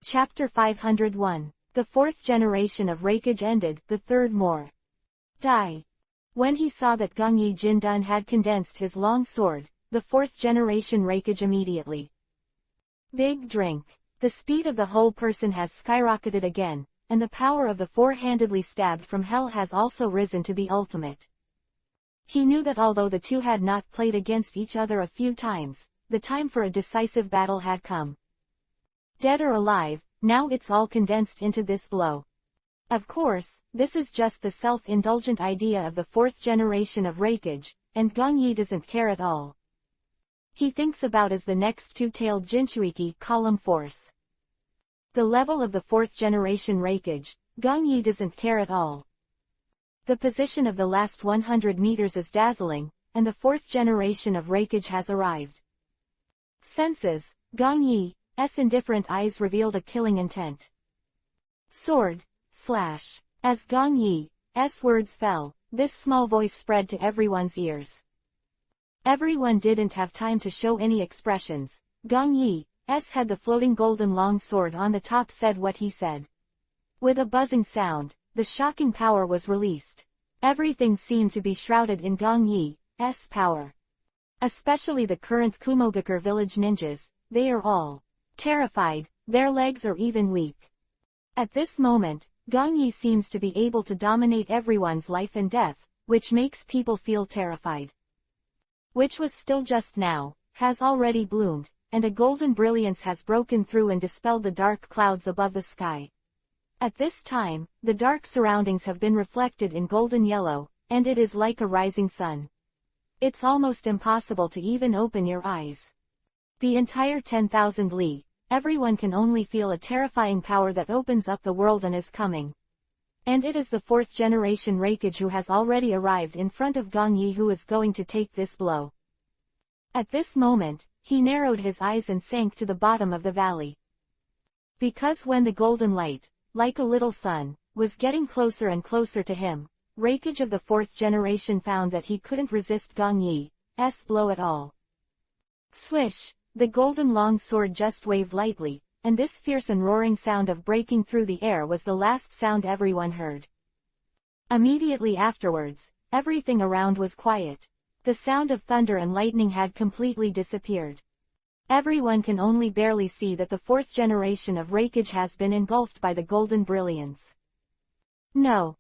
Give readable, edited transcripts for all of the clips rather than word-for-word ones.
Chapter 501. The fourth generation of Reikage ended, the third more. Die. When he saw that Gongyi Jindun had condensed his long sword, the fourth generation Reikage immediately. Big drink. The speed of the whole person has skyrocketed again, and the power of the four-handedly stabbed from hell has also risen to the ultimate. He knew that although the two had not played against each other a few times, the time for a decisive battle had come. Dead or alive, now it's all condensed into this blow. Of course, this is just the self-indulgent idea of the fourth generation of Reikage, and Gongyi doesn't care at all. He thinks about as the next two-tailed Jinchuiki column force. The level of the fourth generation Reikage, Gongyi doesn't care at all. The position of the last 100 meters is dazzling, and the fourth generation of Reikage has arrived. Senses, Gongyi's indifferent eyes revealed a killing intent. Sword, slash. As Gongyi's words fell, this small voice spread to everyone's ears. Everyone didn't have time to show any expressions. Gongyi's had the floating golden long sword on the top said what he said. With a buzzing sound, the shocking power was released. Everything seemed to be shrouded in Gongyi's power. Especially the current Kumogakure village ninjas, they are all terrified, their legs are even weak. At this moment, Gongyi seems to be able to dominate everyone's life and death, which makes people feel terrified. Which was still just now, has already bloomed, and a golden brilliance has broken through and dispelled the dark clouds above the sky. At this time, the dark surroundings have been reflected in golden yellow, and it is like a rising sun. It's almost impossible to even open your eyes. The entire 10,000 li, everyone can only feel a terrifying power that opens up the world and is coming. And it is the fourth generation Reikage who has already arrived in front of Gongyi who is going to take this blow. At this moment, he narrowed his eyes and sank to the bottom of the valley. Because when the golden light, like a little sun, was getting closer and closer to him, Reikage of the fourth generation found that he couldn't resist Gongyi's blow at all. Swish, the golden long sword just waved lightly, and this fierce and roaring sound of breaking through the air was the last sound everyone heard. Immediately afterwards, everything around was quiet. The sound of thunder and lightning had completely disappeared. Everyone can only barely see that the fourth generation of Reikage has been engulfed by the golden brilliance. No!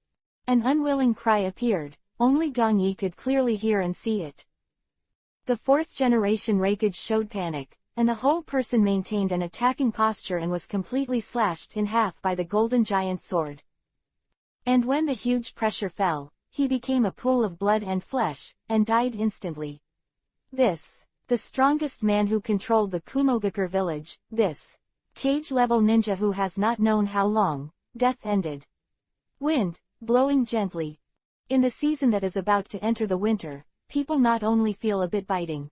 An unwilling cry appeared, only Gongyi could clearly hear and see it. The fourth generation Reikage showed panic, and the whole person maintained an attacking posture and was completely slashed in half by the golden giant sword. And when the huge pressure fell, he became a pool of blood and flesh, and died instantly. The strongest man who controlled the Kumogakure village, this cage-level ninja who has not known how long, death ended. Wind, blowing gently. In the season that is about to enter the winter, people not only feel a bit biting.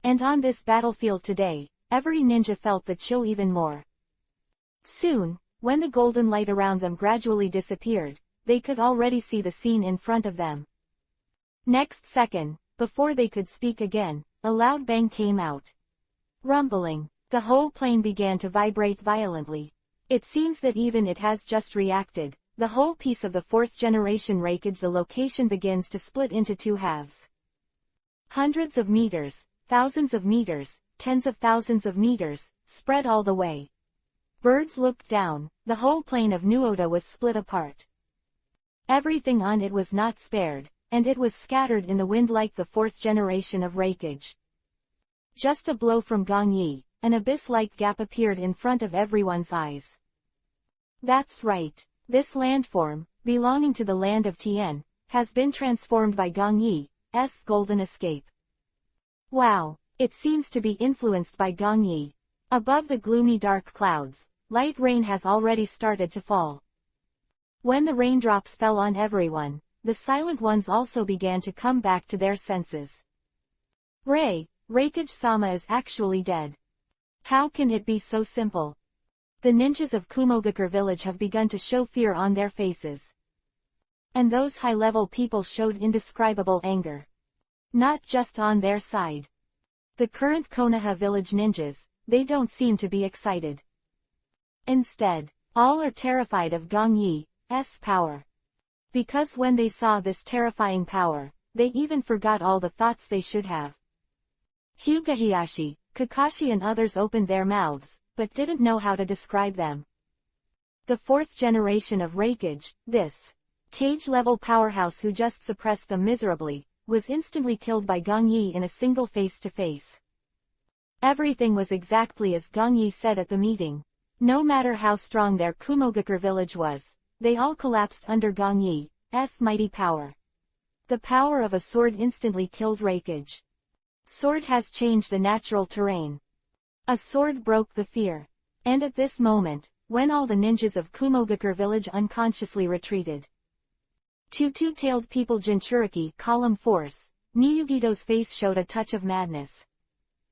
And on this battlefield today, every ninja felt the chill even more. Soon, when the golden light around them gradually disappeared, they could already see the scene in front of them. Next second, before they could speak again, a loud bang came out. Rumbling, the whole plane began to vibrate violently. It seems that even it has just reacted. The whole piece of the fourth generation Reikage, the location begins to split into two halves. Hundreds of meters, thousands of meters, tens of thousands of meters, spread all the way. Birds looked down, the whole plain of Nuoda was split apart. Everything on it was not spared, and it was scattered in the wind like the fourth generation of Reikage. Just a blow from Gongyi, an abyss-like gap appeared in front of everyone's eyes. That's right. This landform, belonging to the land of Tien, has been transformed by Gongyi's golden escape. Wow, it seems to be influenced by Gongyi. Above the gloomy dark clouds, light rain has already started to fall. When the raindrops fell on everyone, the silent ones also began to come back to their senses. Reikage-sama is actually dead. How can it be so simple? The ninjas of Kumogakure village have begun to show fear on their faces. And those high-level people showed indescribable anger. Not just on their side. The current Konoha village ninjas, they don't seem to be excited. Instead, all are terrified of Gong Yi's power. Because when they saw this terrifying power, they even forgot all the thoughts they should have. Hyuga, Kakashi and others opened their mouths, but didn't know how to describe them. The fourth generation of Reikage, this cage-level powerhouse who just suppressed them miserably, was instantly killed by Gong Yi in a single face-to-face. Everything was exactly as Gong Yi said at the meeting. No matter how strong their Kumogakure village was, they all collapsed under Gong Yi's mighty power. The power of a sword instantly killed Reikage. Sword has changed the natural terrain. A sword broke the fear. And at this moment, when all the ninjas of Kumogakure village unconsciously retreated. Two-tailed people Jinchuriki column force, Niyugito's face showed a touch of madness.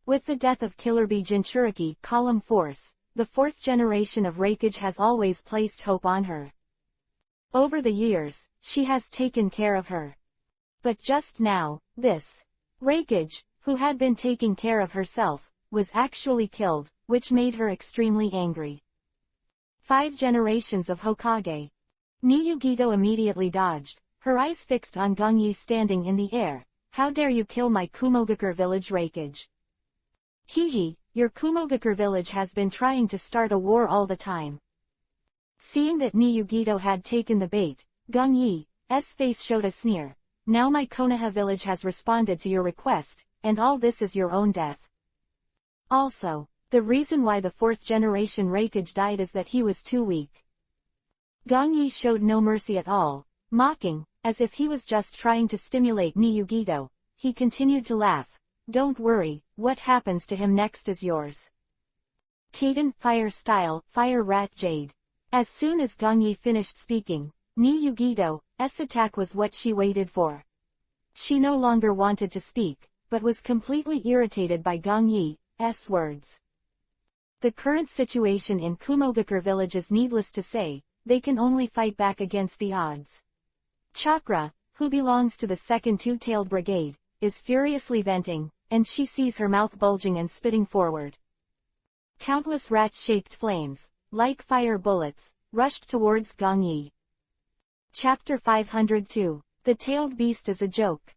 With the death of Killer Bee Jinchuriki column force, the fourth generation of Reikage has always placed hope on her. Over the years, she has taken care of her. But just now, this Reikage, who had been taking care of herself, was actually killed, which made her extremely angry. 5 generations of Hokage. Niyugito immediately dodged, her eyes fixed on Gong Yi standing in the air. How dare you kill my Kumogakure village Reikage? Hehe, your Kumogakure village has been trying to start a war all the time. Seeing that Niyugito had taken the bait, Gong Yi's face showed a sneer. Now my Konoha village has responded to your request, and all this is your own death. Also, the reason why the fourth generation Reikage died is that he was too weak. Gong Yi showed no mercy at all, mocking, as if he was just trying to stimulate Niyugito. He continued to laugh. Don't worry, what happens to him next is yours. Kaden, Fire Style, Fire Rat Jade. As soon as Gong Yi finished speaking, Niyugito's attack was what she waited for. She no longer wanted to speak, but was completely irritated by Gong Yi's words. The current situation in Kumogakure village is needless to say, they can only fight back against the odds. Chakra, who belongs to the second two-tailed brigade, is furiously venting, and she sees her mouth bulging and spitting forward. Countless rat-shaped flames, like fire bullets, rushed towards Gong Yi. Chapter 502. The Tailed Beast is a Joke.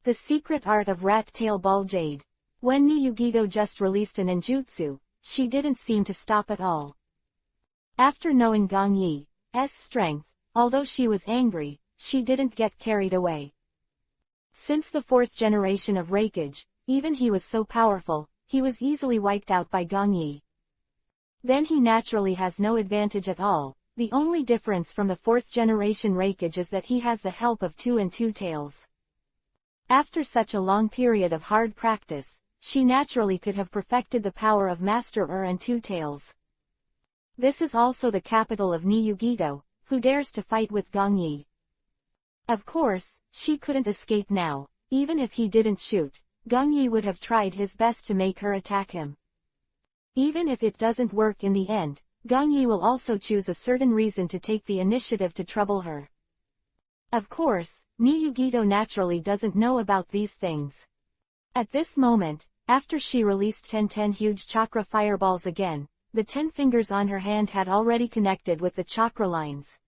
The Secret Art of Rat Tail Ball Jade. When Niyugito just released a ninjutsu, she didn't seem to stop at all. After knowing Gong Yi's strength, although she was angry, she didn't get carried away. Since the fourth generation of Reikage, even he was so powerful, he was easily wiped out by Gong Yi. Then he naturally has no advantage at all. The only difference from the fourth generation Reikage is that he has the help of Two and Two Tails. After such a long period of hard practice, she naturally could have perfected the power of Master and Two Tails. This is also the capital of Niyugito, who dares to fight with Gong Yi. Of course, she couldn't escape now. Even if he didn't shoot, Gong Yi would have tried his best to make her attack him. Even if it doesn't work in the end, Gong Yi will also choose a certain reason to take the initiative to trouble her. Of course, Niyugito naturally doesn't know about these things. At this moment, after she released 10 huge chakra fireballs again, the 10 fingers on her hand had already connected with the chakra lines.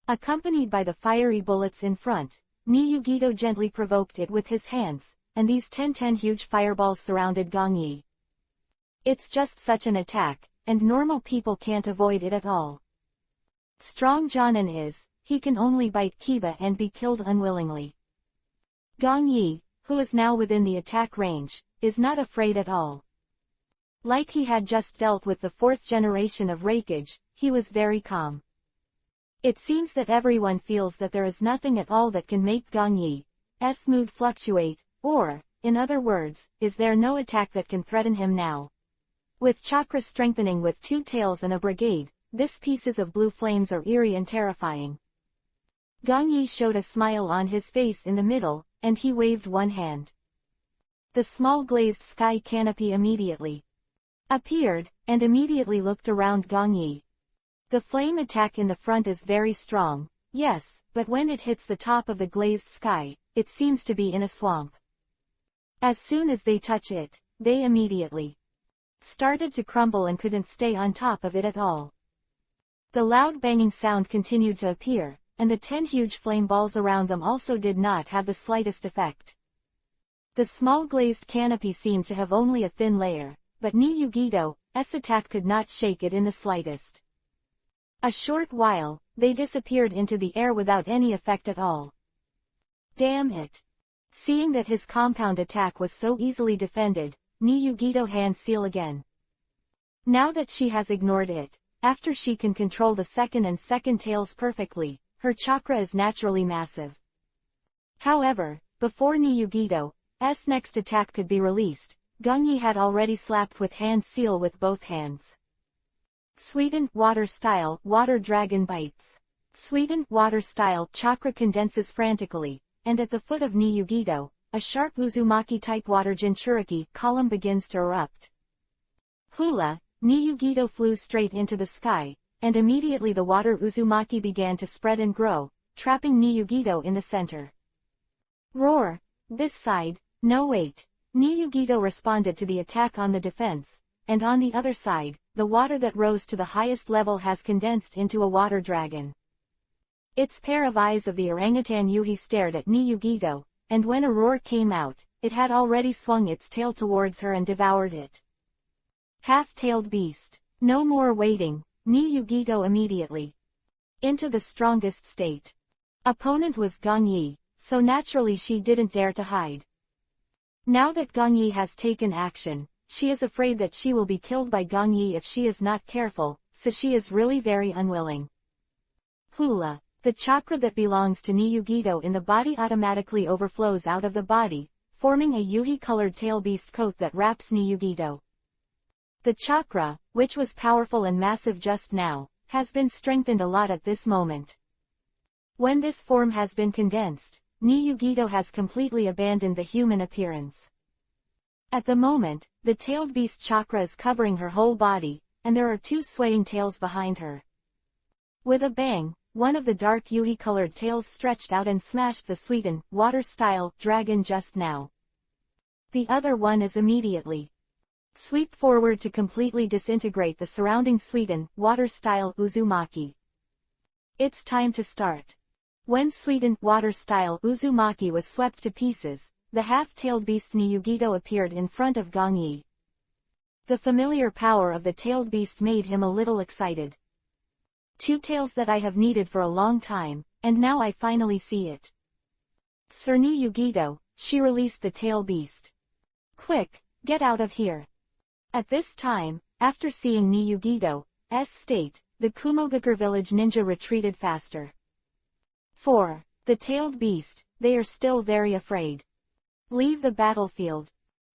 Accompanied by the fiery bullets in front, Niyugito gently provoked it with his hands, and these 10 huge fireballs surrounded Gong Yi. It's just such an attack, and normal people can't avoid it at all. Strong Jonin is, he can only bite Kiba and be killed unwillingly. Gong Yi, who is now within the attack range, is not afraid at all. Like he had just dealt with the fourth generation of Reikage, he was very calm. It seems that everyone feels that there is nothing at all that can make Gong Yi's mood fluctuate, or, in other words, is there no attack that can threaten him now. With chakra strengthening with 2 tails and a brigade, this pieces of blue flames are eerie and terrifying. Gong Yi showed a smile on his face in the middle, and he waved one hand. The small glazed sky canopy immediately appeared, and immediately looked around Gong Yi. The flame attack in the front is very strong, yes, but when it hits the top of the glazed sky, it seems to be in a swamp. As soon as they touch it, they immediately started to crumble and couldn't stay on top of it at all. The loud banging sound continued to appear, and the 10 huge flame balls around them also did not have the slightest effect. The small glazed canopy seemed to have only a thin layer, but Niyugido's attack could not shake it in the slightest. A short while, they disappeared into the air without any effect at all. Damn it! Seeing that his compound attack was so easily defended, Niyugido hand seal again. Now that she has ignored it, after she can control the second and second tails perfectly, her chakra is naturally massive. However, before Niyugido's next attack could be released, Gongyi had already slapped with hand seal with both hands. Sweetened water style, water dragon bites. Sweetened water style chakra condenses frantically, and at the foot of Niyugido, a sharp Uzumaki-type water Jinchuriki column begins to erupt. Hula, Niyugido flew straight into the sky, and immediately the water Uzumaki began to spread and grow, trapping Niyugido in the center. Roar! This side, no wait. Niyugido responded to the attack on the defense, and on the other side, the water that rose to the highest level has condensed into a water dragon. Its pair of eyes of the orangutan Yuhi stared at Niyugido, and when a roar came out, it had already swung its tail towards her and devoured it. Half-tailed beast. No more waiting, Niyugido immediately into the strongest state. Opponent was Gongyi, so naturally she didn't dare to hide. Now that Gongyi has taken action, she is afraid that she will be killed by Gongyi if she is not careful, so she is really very unwilling. Hula. The chakra that belongs to Niyugido in the body automatically overflows out of the body, forming a Yuhi-colored tail beast coat that wraps Niyugido. The chakra, which was powerful and massive just now, has been strengthened a lot at this moment. When this form has been condensed, Niyugido has completely abandoned the human appearance. At the moment, the tailed beast chakra is covering her whole body, and there are 2 swaying tails behind her. With a bang, one of the dark Yuhi-colored tails stretched out and smashed the sweetened, water-style dragon just now. The other one is immediately sweep forward to completely disintegrate the surrounding sweetened, water-style Uzumaki. It's time to start. When sweetened, water-style Uzumaki was swept to pieces, the half-tailed beast Niyugido appeared in front of Gongyi. The familiar power of the tailed beast made him a little excited. 2 tails that I have needed for a long time, and now I finally see it. Sir Niyugido, she released the tail beast. Quick, get out of here. At this time, after seeing Niyugido's state, the Kumogakure village ninja retreated faster. 4. The tailed beast, they are still very afraid. Leave the battlefield.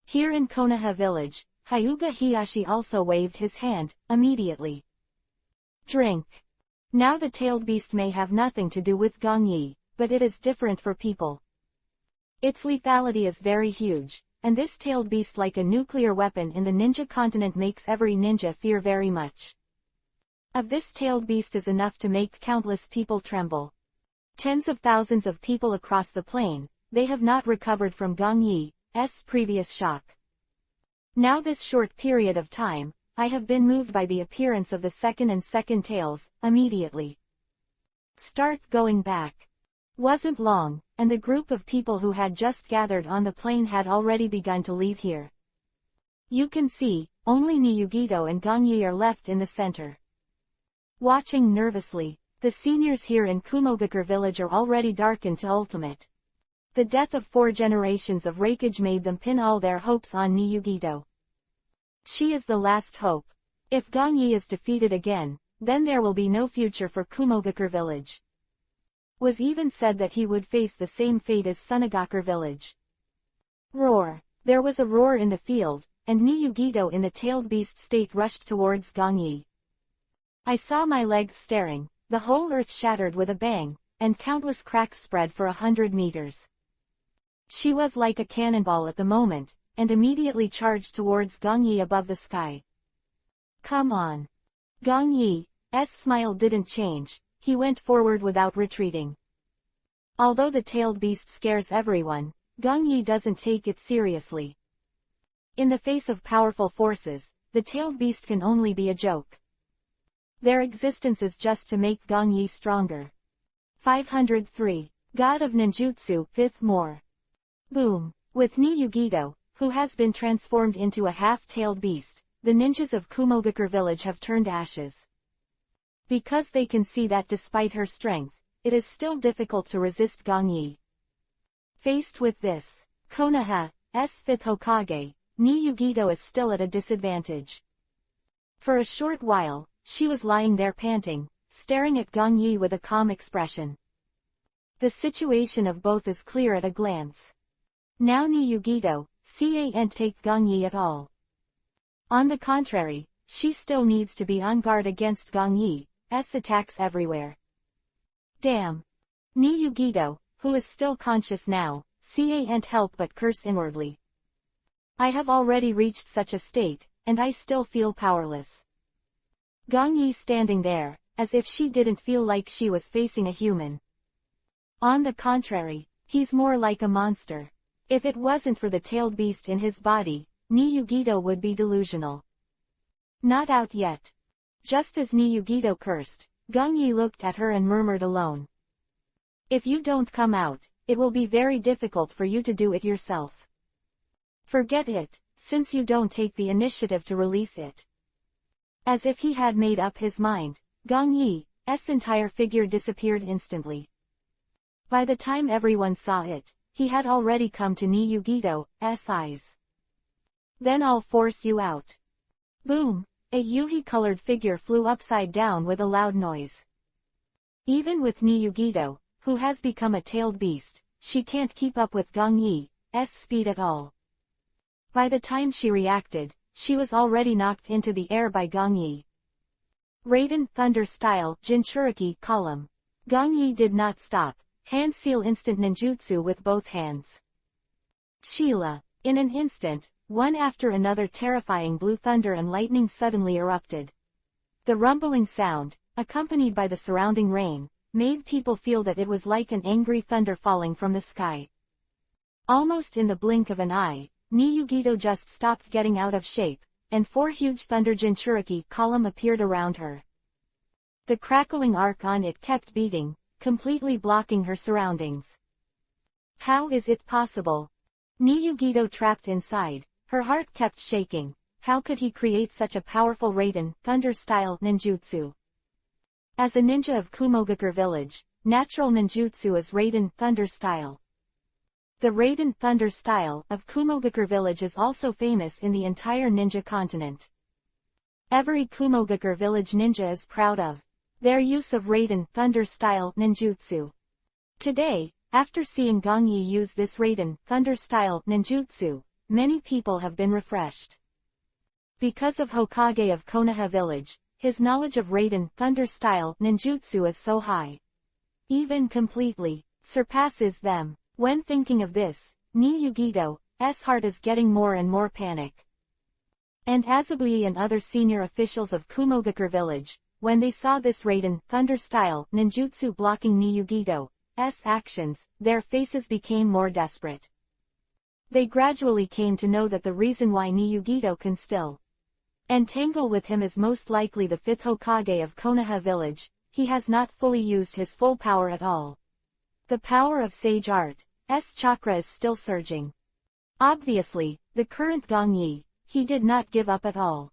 Here in Konoha village, Hyuga Hiyashi also waved his hand, immediately. Drink. Now the tailed beast may have nothing to do with Gongyi, but it is different for people. Its lethality is very huge, and this tailed beast like a nuclear weapon in the ninja continent makes every ninja fear very much. Of this tailed beast is enough to make countless people tremble. Tens of thousands of people across the plain, they have not recovered from Gongyi's previous shock. Now this short period of time, I have been moved by the appearance of the second and second tails, immediately. Start going back. Wasn't long, and the group of people who had just gathered on the plain had already begun to leave here. You can see, only Niyugido and Gongyi are left in the center. Watching nervously, the seniors here in Kumogakure village are already darkened to ultimate. The death of 4 generations of Reikage made them pin all their hopes on Niyugido. She is the last hope. If Gongyi is defeated again, then there will be no future for Kumogakure village. Was even said that he would face the same fate as Sunagakure village. Roar. There was a roar in the field, and Niyugido in the tailed beast state rushed towards Gongyi. I saw my legs staring, the whole earth shattered with a bang, and countless cracks spread for 100 meters. She was like a cannonball at the moment, and immediately charged towards Gongyi above the sky. Come on. Gongyi's smile didn't change, he went forward without retreating. Although the tailed beast scares everyone, Gongyi doesn't take it seriously. In the face of powerful forces, the tailed beast can only be a joke. Their existence is just to make Gong Yi stronger. 503. God of Ninjutsu, 5th more. Boom. With Niyugido, who has been transformed into a half-tailed beast, the ninjas of Kumogakure village have turned ashes. Because they can see that despite her strength, it is still difficult to resist Gong Yi. Faced with this, Konoha's 5th Hokage, Niyugido is still at a disadvantage. For a short while, she was lying there panting, staring at Gong Yi with a calm expression. The situation of both is clear at a glance. Now Niyugido can't take Gong Yi at all. On the contrary, she still needs to be on guard against Gong Yi's attacks everywhere. Damn. Niyugido, who is still conscious now, can't help but curse inwardly. I have already reached such a state, and I still feel powerless. Gong Yi standing there, as if she didn't feel like she was facing a human. On the contrary, he's more like a monster. If it wasn't for the tailed beast in his body, Niyugido would be delusional. Not out yet. Just as Niyugido cursed, Gong Yi looked at her and murmured alone. If you don't come out, it will be very difficult for you to do it yourself. Forget it, since you don't take the initiative to release it. As if he had made up his mind, Gong Yi's entire figure disappeared instantly. By the time everyone saw it, he had already come to Niyugido's eyes. Then I'll force you out. Boom! A Yuhi-colored figure flew upside down with a loud noise. Even with Niyugido, who has become a tailed beast, she can't keep up with Gong Yi's speed at all. By the time she reacted, she was already knocked into the air by Gong Yi. Raiden Thunder Style Jinchuriki Column. Gong Yi did not stop. Hand seal instant ninjutsu with both hands. Sheila. In an instant, one after another terrifying blue thunder and lightning suddenly erupted. The rumbling sound, accompanied by the surrounding rain, made people feel that it was like an angry thunder falling from the sky. Almost in the blink of an eye, Niyugido just stopped getting out of shape, and 4 huge thunder Jinchuriki column appeared around her. The crackling arc on it kept beating, completely blocking her surroundings. How is it possible? Niyugido trapped inside, her heart kept shaking. How could he create such a powerful Raiden Thunder-style ninjutsu? As a ninja of Kumogakure village, natural ninjutsu is Raiden Thunder-style. The Raiden Thunder-style of Kumogakure village is also famous in the entire ninja continent. Every Kumogakure village ninja is proud of their use of Raiden Thunder-style ninjutsu. Today, after seeing Gong Yi use this Raiden Thunder-style ninjutsu, many people have been refreshed. Because of Hokage of Konoha village, his knowledge of Raiden Thunder-style ninjutsu is so high. Even completely surpasses them. When thinking of this, Niyugido's heart is getting more and more panic. And Azabui and other senior officials of Kumogakure village, when they saw this Raiden Thunder-style ninjutsu blocking Niyugido's actions, their faces became more desperate. They gradually came to know that the reason why Niyugido can still entangle with him is most likely the 5th Hokage of Konoha village. He has not fully used his full power at all. The power of Sage Art's chakra is still surging. Obviously, the current Gong Yi, he did not give up at all.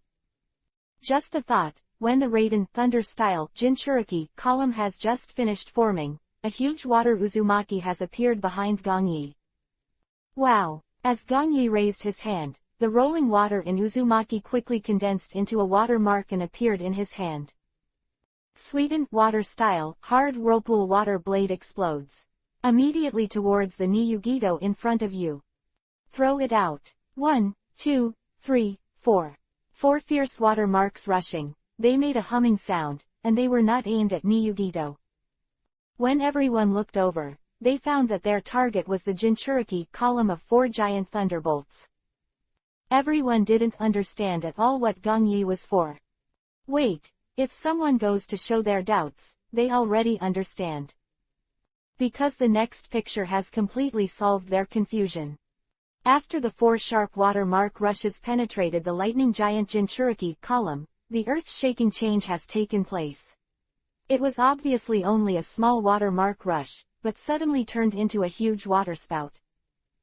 Just a thought, when the Raiden Thunder-style Jinchuriki column has just finished forming, a huge water Uzumaki has appeared behind Gong Yi. Wow! As Gong Yi raised his hand, the rolling water in Uzumaki quickly condensed into a water mark and appeared in his hand. Sweetened water-style hard whirlpool water blade explodes immediately towards the Niyugido in front of you. Throw it out. 1, 2, 3, 4. 4 fierce water marks rushing. They made a humming sound, and they were not aimed at Niyugido. When everyone looked over, they found that their target was the Jinchuriki column of 4 giant thunderbolts. Everyone didn't understand at all what Gong Yi was for. Wait, if someone goes to show their doubts, they already understand. Because the next picture has completely solved their confusion. After the 4 sharp watermark rushes penetrated the lightning giant Jinchuriki column, the earth-shaking change has taken place. It was obviously only a small watermark rush, but suddenly turned into a huge waterspout.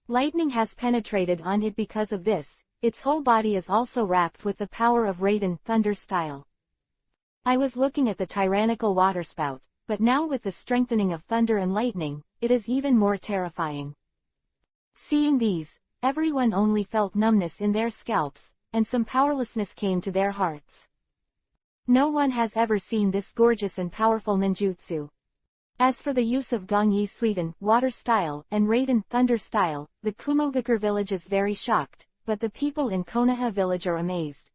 Lightning has penetrated on it because of this. Its whole body is also wrapped with the power of Raiden thunder style. I was looking at the tyrannical waterspout, but now with the strengthening of thunder and lightning, it is even more terrifying. Seeing these, everyone only felt numbness in their scalps, and some powerlessness came to their hearts. No one has ever seen this gorgeous and powerful ninjutsu. As for the use of Gongyi Suiden, water style, and Raiden, thunder style, the Kumogakure village is very shocked, but the people in Konoha village are amazed.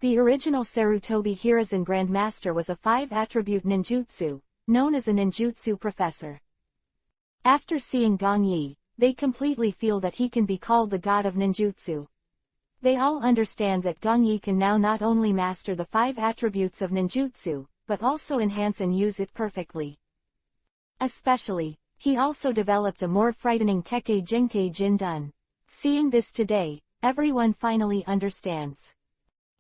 The original Sarutobi Hiruzen Grandmaster was a 5-attribute ninjutsu, known as a ninjutsu professor. After seeing Gongyi, they completely feel that he can be called the god of ninjutsu. They all understand that Gongyi can now not only master the 5 attributes of ninjutsu, but also enhance and use it perfectly. Especially, he also developed a more frightening Kekkei Jinkei Jindun. Seeing this today, everyone finally understands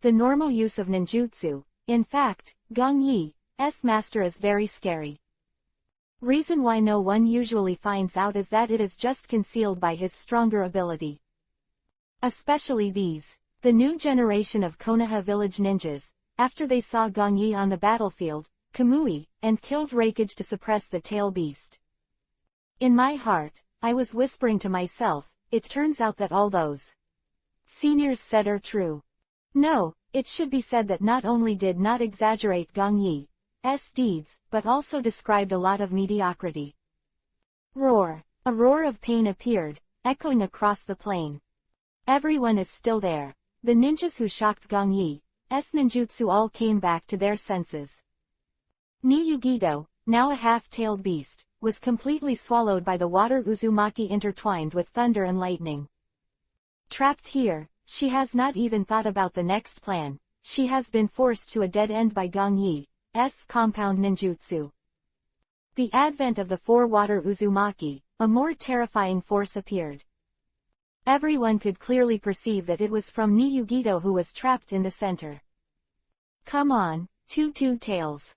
the normal use of ninjutsu. In fact, Gongyi's master is very scary. Reason why no one usually finds out is that it is just concealed by his stronger ability. Especially these, the new generation of Konoha village ninjas, after they saw Gongyi on the battlefield, Kamui, and killed Reikage to suppress the tail beast. In my heart, I was whispering to myself, it turns out that all those seniors said are true. No, it should be said that not only did not exaggerate Gongyi's deeds, but also described a lot of mediocrity. Roar! A roar of pain appeared, echoing across the plain. Everyone is still there. The ninjas who shocked Gongyi's ninjutsu all came back to their senses. Niyugido, now a half-tailed beast, was completely swallowed by the water Uzumaki intertwined with thunder and lightning. Trapped here, she has not even thought about the next plan. She has been forced to a dead end by Gongyi's compound ninjutsu. The advent of the 4 water Uzumaki, a more terrifying force appeared. Everyone could clearly perceive that it was from Niyugido who was trapped in the center. Come on, two tails.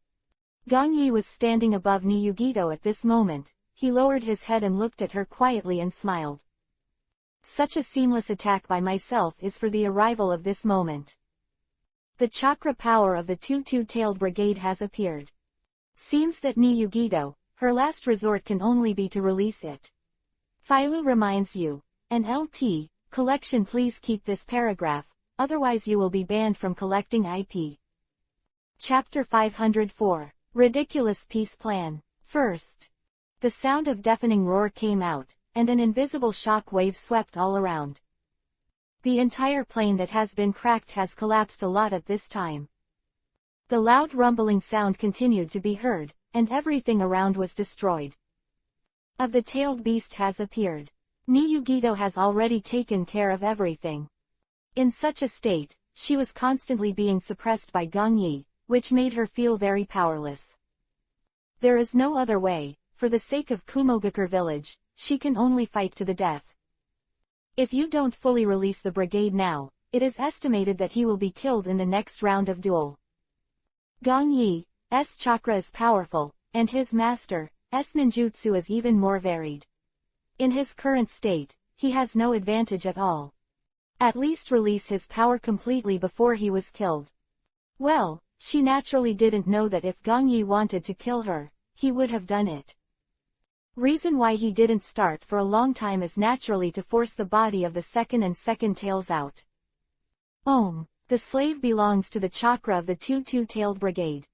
Gongyi was standing above Niyugido at this moment. He lowered his head and looked at her quietly and smiled. Such a seamless attack by myself is for the arrival of this moment. The chakra power of the two-tailed brigade has appeared. Seems that Niyugido, her last resort can only be to release it. Phylou reminds you. An LT, collection, please keep this paragraph, otherwise you will be banned from collecting IP. Chapter 504. Ridiculous Peace Plan. First, the sound of deafening roar came out, and an invisible shock wave swept all around. The entire plane that has been cracked has collapsed a lot at this time. The loud rumbling sound continued to be heard, and everything around was destroyed. Of the tailed beast has appeared. Niyugido has already taken care of everything. In such a state, she was constantly being suppressed by Gongyi, which made her feel very powerless. There is no other way. For the sake of Kumogakure village, she can only fight to the death. If you don't fully release the brigade now, it is estimated that he will be killed in the next round of duel. Gongyi's chakra is powerful, and his master's ninjutsu is even more varied. In his current state, he has no advantage at all. At least release his power completely before he was killed. Well, she naturally didn't know that if Gongyi wanted to kill her, he would have done it. Reason why he didn't start for a long time is naturally to force the body of the second tails out. The slave belongs to the chakra of the two-tailed brigade.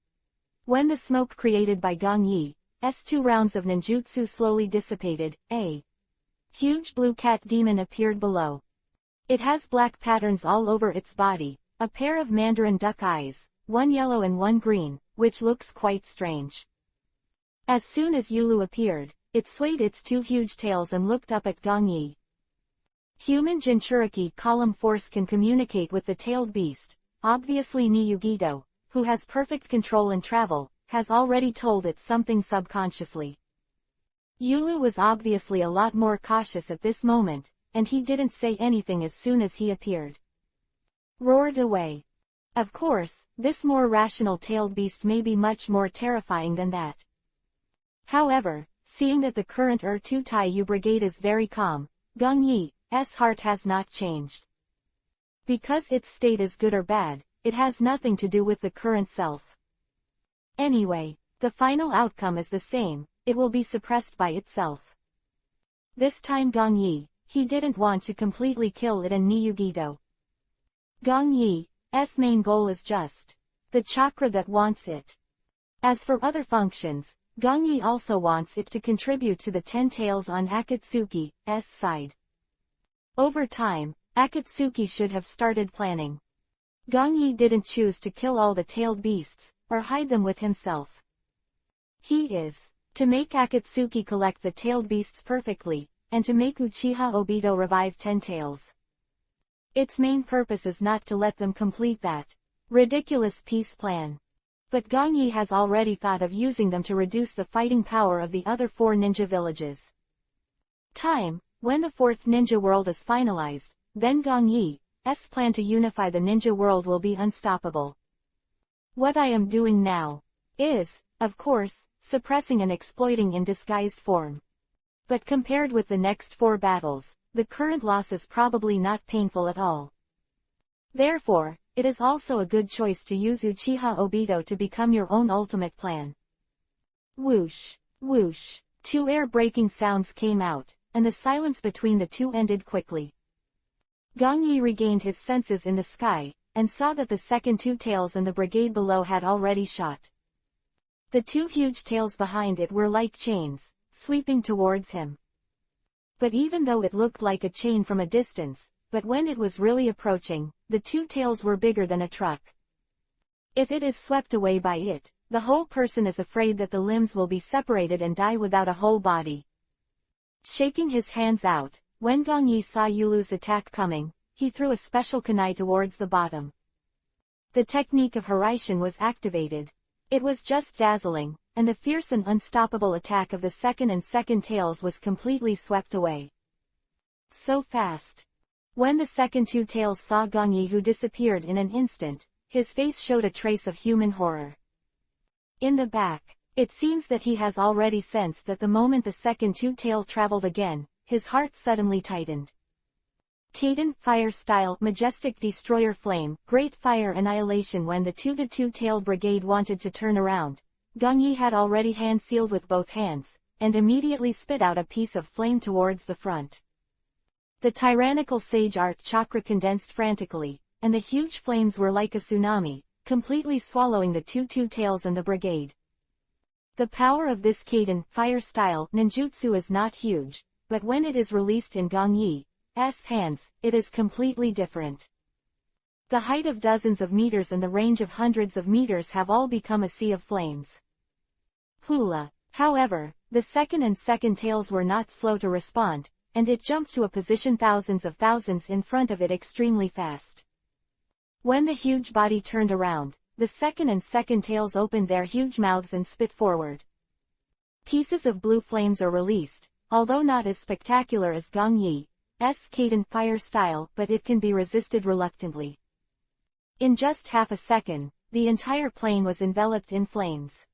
When the smoke created by Gongyi's 2 rounds of ninjutsu slowly dissipated, a huge blue cat demon appeared below. It has black patterns all over its body, a pair of mandarin duck eyes, one yellow and one green, which looks quite strange. As soon as Yulu appeared, it swayed its 2 huge tails and looked up at Gongyi. Human Jinchuriki column force can communicate with the tailed beast. Obviously Niyugido, who has perfect control and travel, has already told it something subconsciously. Yulu was obviously a lot more cautious at this moment. and he didn't say anything as soon as he appeared. Roared away. Of course, this more rational tailed beast may be much more terrifying than that. However, seeing that the current Er-2 Taiyu brigade is very calm, Gong Yi's heart has not changed. Because its state is good or bad, it has nothing to do with the current self. Anyway, the final outcome is the same, it will be suppressed by itself. This time Gong he didn't want to completely kill it and Niyugido. Gong Yi's main goal is just the chakra that wants it. As for other functions, Gong Yi also wants it to contribute to the 10 tails on Akatsuki's side. Over time, Akatsuki should have started planning. Gong Yi didn't choose to kill all the tailed beasts, or hide them with himself. He is to make Akatsuki collect the tailed beasts perfectly, and to make Uchiha Obito revive 10 tails. Its main purpose is not to let them complete that ridiculous peace plan. But Gong Yi has already thought of using them to reduce the fighting power of the other 4 ninja villages. When the 4th ninja world is finalized, then Gong Yi's plan to unify the ninja world will be unstoppable. What I am doing now is, of course, suppressing and exploiting in disguised form. But compared with the next 4 battles, the current loss is probably not painful at all. Therefore, it is also a good choice to use Uchiha Obito to become your own ultimate plan. Whoosh, whoosh, 2 air-breaking sounds came out, and the silence between the 2 ended quickly. Gong Yi regained his senses in the sky, and saw that the second 2 tails and the brigade below had already shot. The 2 huge tails behind it were like chains, sweeping towards him. But even though it looked like a chain from a distance, but when it was really approaching, the 2 tails were bigger than a truck. If it is swept away by it, the whole person is afraid that the limbs will be separated and die without a whole body. Shaking his hands out, when Gong Yi saw Yulu's attack coming, he threw a special kunai towards the bottom. The technique of Hiraishin was activated. It was just dazzling, and the fierce and unstoppable attack of the second and second tails was completely swept away. So fast. When the second 2 tails saw Gong Yi, who disappeared in an instant, his face showed a trace of human horror. In the back, it seems that he has already sensed that the moment the second 2 tail traveled again, his heart suddenly tightened. Kaden, Fire Style, Majestic Destroyer Flame, Great Fire Annihilation. When the 2-2-tailed brigade wanted to turn around, Gong Yi had already hand-sealed with both hands, and immediately spit out a piece of flame towards the front. The tyrannical Sage Art Chakra condensed frantically, and the huge flames were like a tsunami, completely swallowing the 2 tails and the brigade. The power of this Kaden, Fire Style, ninjutsu is not huge, but when it is released in Gong Yi's hands, it is completely different. The height of dozens of meters and the range of hundreds of meters have all become a sea of flames. Hula. However, the second and second tails were not slow to respond, and it jumped to a position thousands of thousands in front of it extremely fast. When the huge body turned around, the second and second tails opened their huge mouths and spit forward. Pieces of blue flames are released, although not as spectacular as Gong Yi's Kaden Fire Style, but it can be resisted reluctantly. In just half a second, the entire plane was enveloped in flames.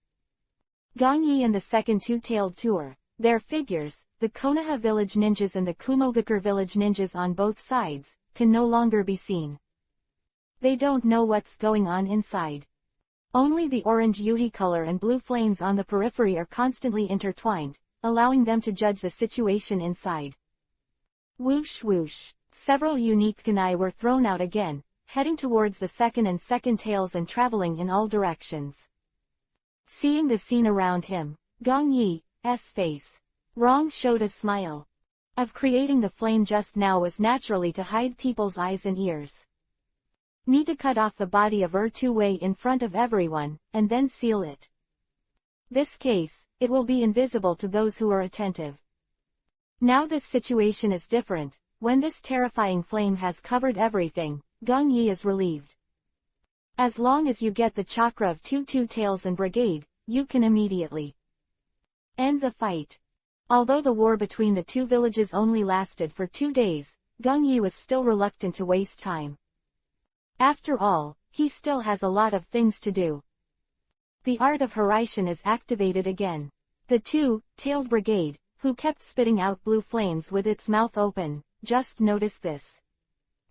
Gong Yi and the second 2-tailed tour, their figures, the Konoha village ninjas and the Kumogakure village ninjas on both sides, can no longer be seen. They don't know what's going on inside. Only the orange Yuhi color and blue flames on the periphery are constantly intertwined, allowing them to judge the situation inside. Whoosh whoosh. Several unique kunai were thrown out again, heading towards the second and second tails and traveling in all directions. Seeing the scene around him, Gong Yi's face wrong showed a smile. Of creating the flame just now was naturally to hide people's eyes and ears. Need to cut off the body of Er-2 Wei in front of everyone, and then seal it. This case, it will be invisible to those who are attentive. Now this situation is different. When this terrifying flame has covered everything, Gong Yi is relieved. As long as you get the chakra of 2 tails and brigade, you can immediately end the fight. Although the war between the two villages only lasted for 2 days, Gung Yi was still reluctant to waste time. After all, he still has a lot of things to do. The art of Horaitian is activated again. The two-tailed brigade, who kept spitting out blue flames with its mouth open, just noticed this.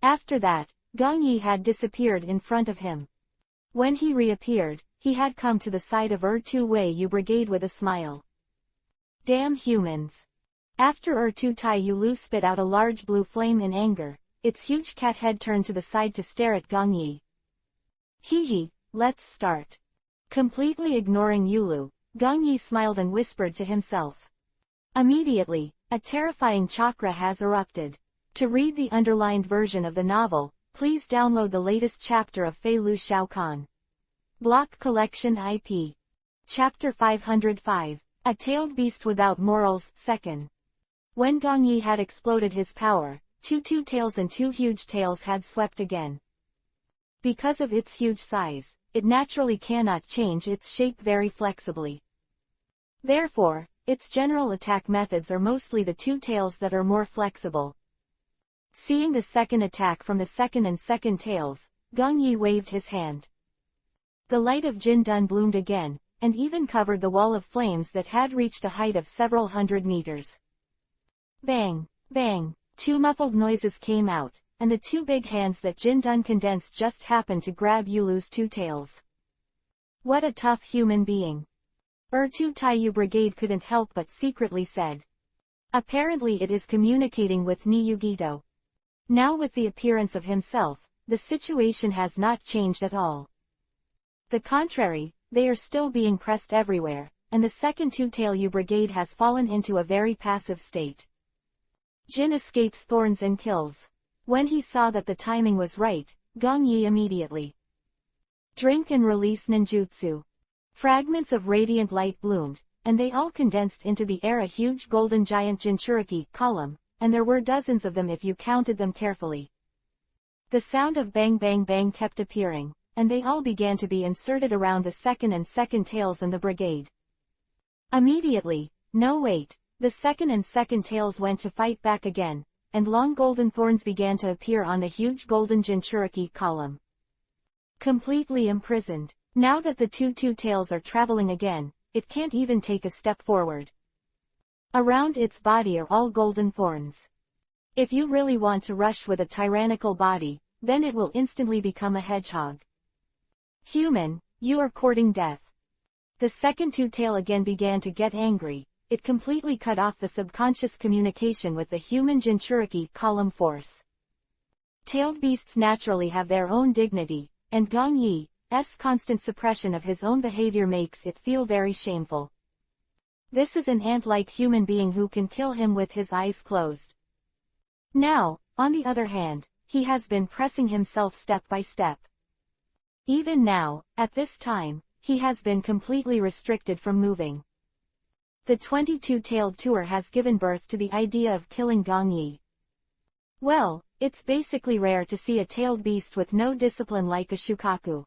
After that, Gung Yi had disappeared in front of him. When he reappeared, he had come to the side of Tu Wei Yu brigade with a smile. Damn humans. After Tu Tai Yu Lu spit out a large blue flame in anger, its huge cat head turned to the side to stare at Gung Yi. Hee, let's start. Completely ignoring Yulu, Gung Yi smiled and whispered to himself. Immediately, a terrifying chakra has erupted. To read the underlined version of the novel, please download the latest chapter of Fei Lu Shao Kan. Block Collection IP. Chapter 505, A Tailed Beast Without Morals, 2nd. When Gung Yi had exploded his power, two tails and two huge tails had swept again. Because of its huge size, it naturally cannot change its shape very flexibly. Therefore, its general attack methods are mostly the two tails that are more flexible. Seeing the second attack from the second and second tails, Gung Yi waved his hand. The light of Jin Dun bloomed again, and even covered the wall of flames that had reached a height of several hundred meters. Bang, bang, two muffled noises came out, and the two big hands that Jin Dun condensed just happened to grab Yulu's two tails. What a tough human being. Tu Tai Yu brigade couldn't help but secretly said. Apparently it is communicating with Niyugito. Now with the appearance of himself, the situation has not changed at all. The contrary, they are still being pressed everywhere, and the second two-tail Yu brigade has fallen into a very passive state. Jin escapes thorns and kills. When he saw that the timing was right, Gung Yi immediately drink and release ninjutsu. Fragments of radiant light bloomed, and they all condensed into the air a huge golden giant Jinchuriki column, and there were dozens of them if you counted them carefully. The sound of bang bang bang kept appearing, and they all began to be inserted around the second and second tails in the brigade. Immediately, no wait, the second and second tails went to fight back again, and long golden thorns began to appear on the huge golden Jinchuriki column. Completely imprisoned. Now that the two tails are traveling again, it can't even take a step forward. Around its body are all golden thorns. If you really want to rush with a tyrannical body, then it will instantly become a hedgehog. Human, you are courting death. The second two-tail again began to get angry. It completely cut off the subconscious communication with the human Jinchuriki column force. Tailed beasts naturally have their own dignity, and Gung Yi's constant suppression of his own behavior makes it feel very shameful. This is an ant-like human being who can kill him with his eyes closed. Now, on the other hand, he has been pressing himself step by step. Even now, at this time, he has been completely restricted from moving. The 22-tailed tour has given birth to the idea of killing Gung Yi. Well, it's basically rare to see a tailed beast with no discipline like a shukaku.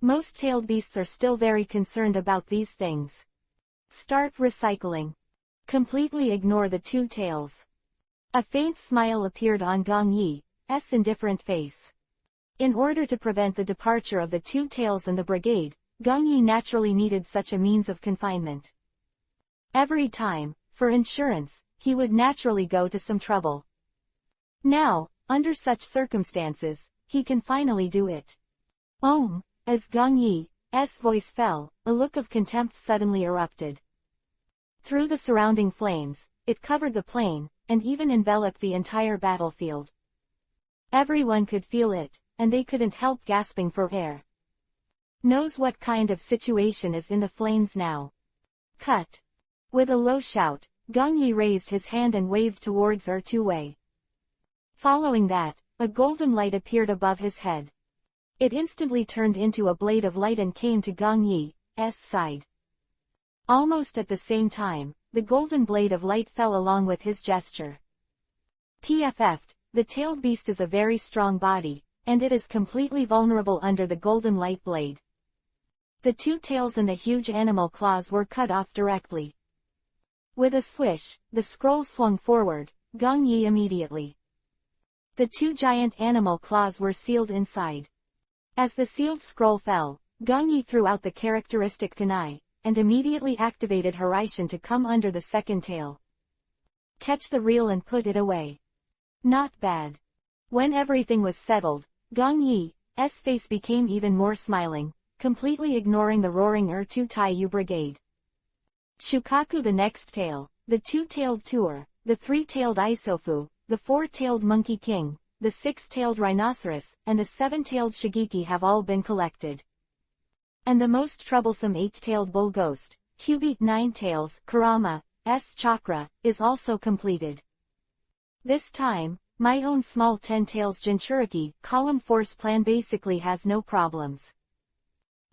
Most tailed beasts are still very concerned about these things. Start recycling. Completely ignore the two tails. A faint smile appeared on Gung Yi's indifferent face. In order to prevent the departure of the two tails and the brigade, Gung Yi naturally needed such a means of confinement. Every time, for insurance, he would naturally go to some trouble. Now, under such circumstances, he can finally do it. As Gung Yi's voice fell, a look of contempt suddenly erupted. Through the surrounding flames, it covered the plain, and even enveloped the entire battlefield. Everyone could feel it, and they couldn't help gasping for air. Knows what kind of situation is in the flames now. Cut. With a low shout, Gung Yi raised his hand and waved towards Tu Wei. Following that, a golden light appeared above his head. It instantly turned into a blade of light and came to Gung Yi's side. Almost at the same time, the golden blade of light fell along with his gesture. The tailed beast is a very strong body, and it is completely vulnerable under the golden light blade. The two tails and the huge animal claws were cut off directly. With a swish, the scroll swung forward, Gong Yi immediately. The two giant animal claws were sealed inside. As the sealed scroll fell, Gong Yi threw out the characteristic kunai, and immediately activated Horizon to come under the second tail. Catch the reel and put it away. Not bad. When everything was settled, Gong Yi's face became even more smiling, completely ignoring the roaring Taiyu brigade. Shukaku the next tail, the two-tailed Tuer, the three-tailed Isofu, the four-tailed Monkey King, the six-tailed Rhinoceros, and the seven-tailed Shigeki have all been collected. And the most troublesome eight-tailed Bull Ghost, Cubeit Nine-Tails, Kurama's chakra, is also completed. This time, my own small 10-tails Jinchuriki column force plan basically has no problems.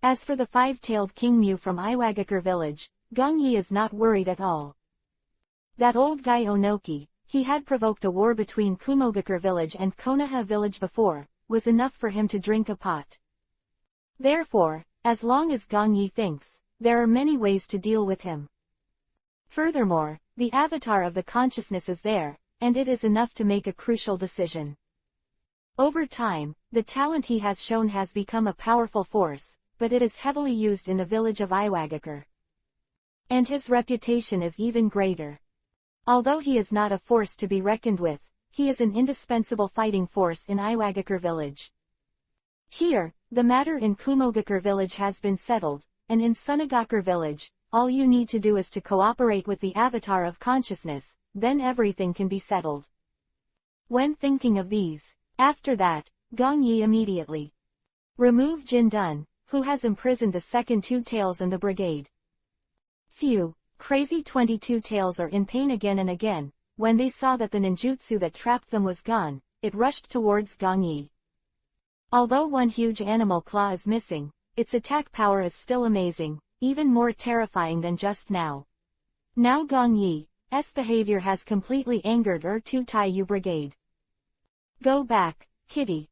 As for the five-tailed King Mew from Iwagakure village, Gong Yi is not worried at all. That old guy Onoki, he had provoked a war between Kumogakure village and Konoha village before, was enough for him to drink a pot. Therefore, as long as Gong Yi thinks, there are many ways to deal with him. Furthermore, the avatar of the consciousness is there, and it is enough to make a crucial decision. Over time, the talent he has shown has become a powerful force, but it is heavily used in the village of Iwagakure. And his reputation is even greater. Although he is not a force to be reckoned with, he is an indispensable fighting force in Iwagakure village. Here, the matter in Kumogakure village has been settled, and in Sunagakure village, all you need to do is to cooperate with the avatar of consciousness, then everything can be settled. When thinking of these, after that, Gong Yi immediately remove Jin-dun, who has imprisoned the second two tails and the brigade. Phew, crazy 22 tails are in pain again and again. When they saw that the ninjutsu that trapped them was gone, it rushed towards Gong Yi. Although one huge animal claw is missing, its attack power is still amazing, even more terrifying than just now. Now Gong Yi's behavior has completely angered Taiyu brigade. Go back, kitty.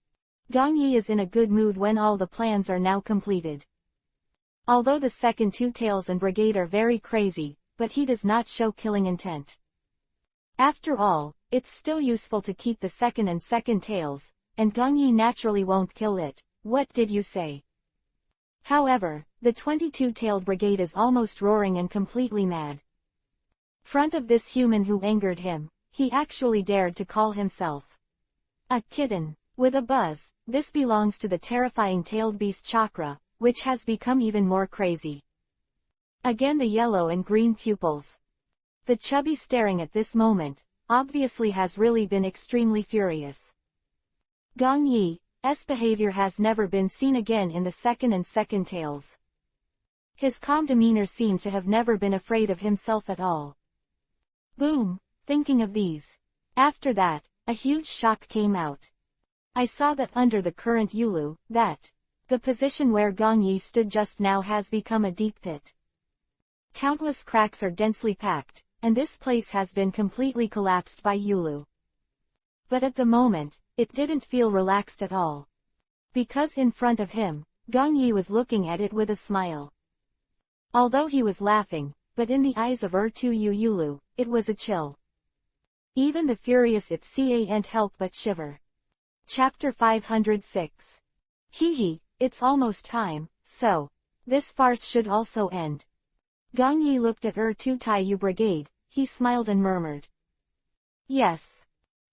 Gong Yi is in a good mood when all the plans are now completed. Although the second two tails and brigade are very crazy, but he does not show killing intent. After all, it's still useful to keep the second and second tails, and Gong Yi naturally won't kill it. What did you say? However, the 22-tailed brigade is almost roaring and completely mad. Front of this human who angered him, he actually dared to call himself a kitten. With a buzz, this belongs to the terrifying tailed beast chakra, which has become even more crazy. Again the yellow and green pupils. The chubby staring at this moment, obviously has really been extremely furious. Gong Yi's behavior has never been seen again in the second and second tails. His calm demeanor seemed to have never been afraid of himself at all. Boom, thinking of these. After that, a huge shock came out. I saw that under the current Yulu, the position where Gong Yi stood just now has become a deep pit. Countless cracks are densely packed, and this place has been completely collapsed by Yulu. But at the moment, it didn't feel relaxed at all. Because in front of him, Gong Yi was looking at it with a smile. Although he was laughing, but in the eyes of Yulu, it was a chill. Even the furious it can't help but shiver. Chapter 506. Hee, it's almost time, so this farce should also end. Gong Yi looked at Taiyu brigade, he smiled and murmured. Yes.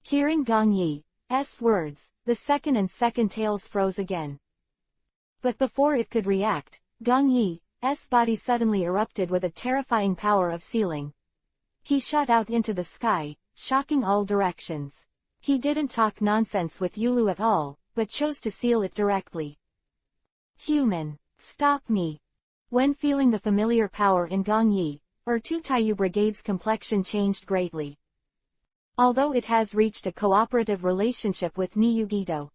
Hearing Gong Yi's words, the second and second tails froze again. But before it could react, Gong Yi's body suddenly erupted with a terrifying power of sealing. He shot out into the sky, shocking all directions. He didn't talk nonsense with Yulu at all, but chose to seal it directly. Human, stop me. When feeling the familiar power in Gong Yi, Taiyu brigade's complexion changed greatly. Although it has reached a cooperative relationship with Niyugito.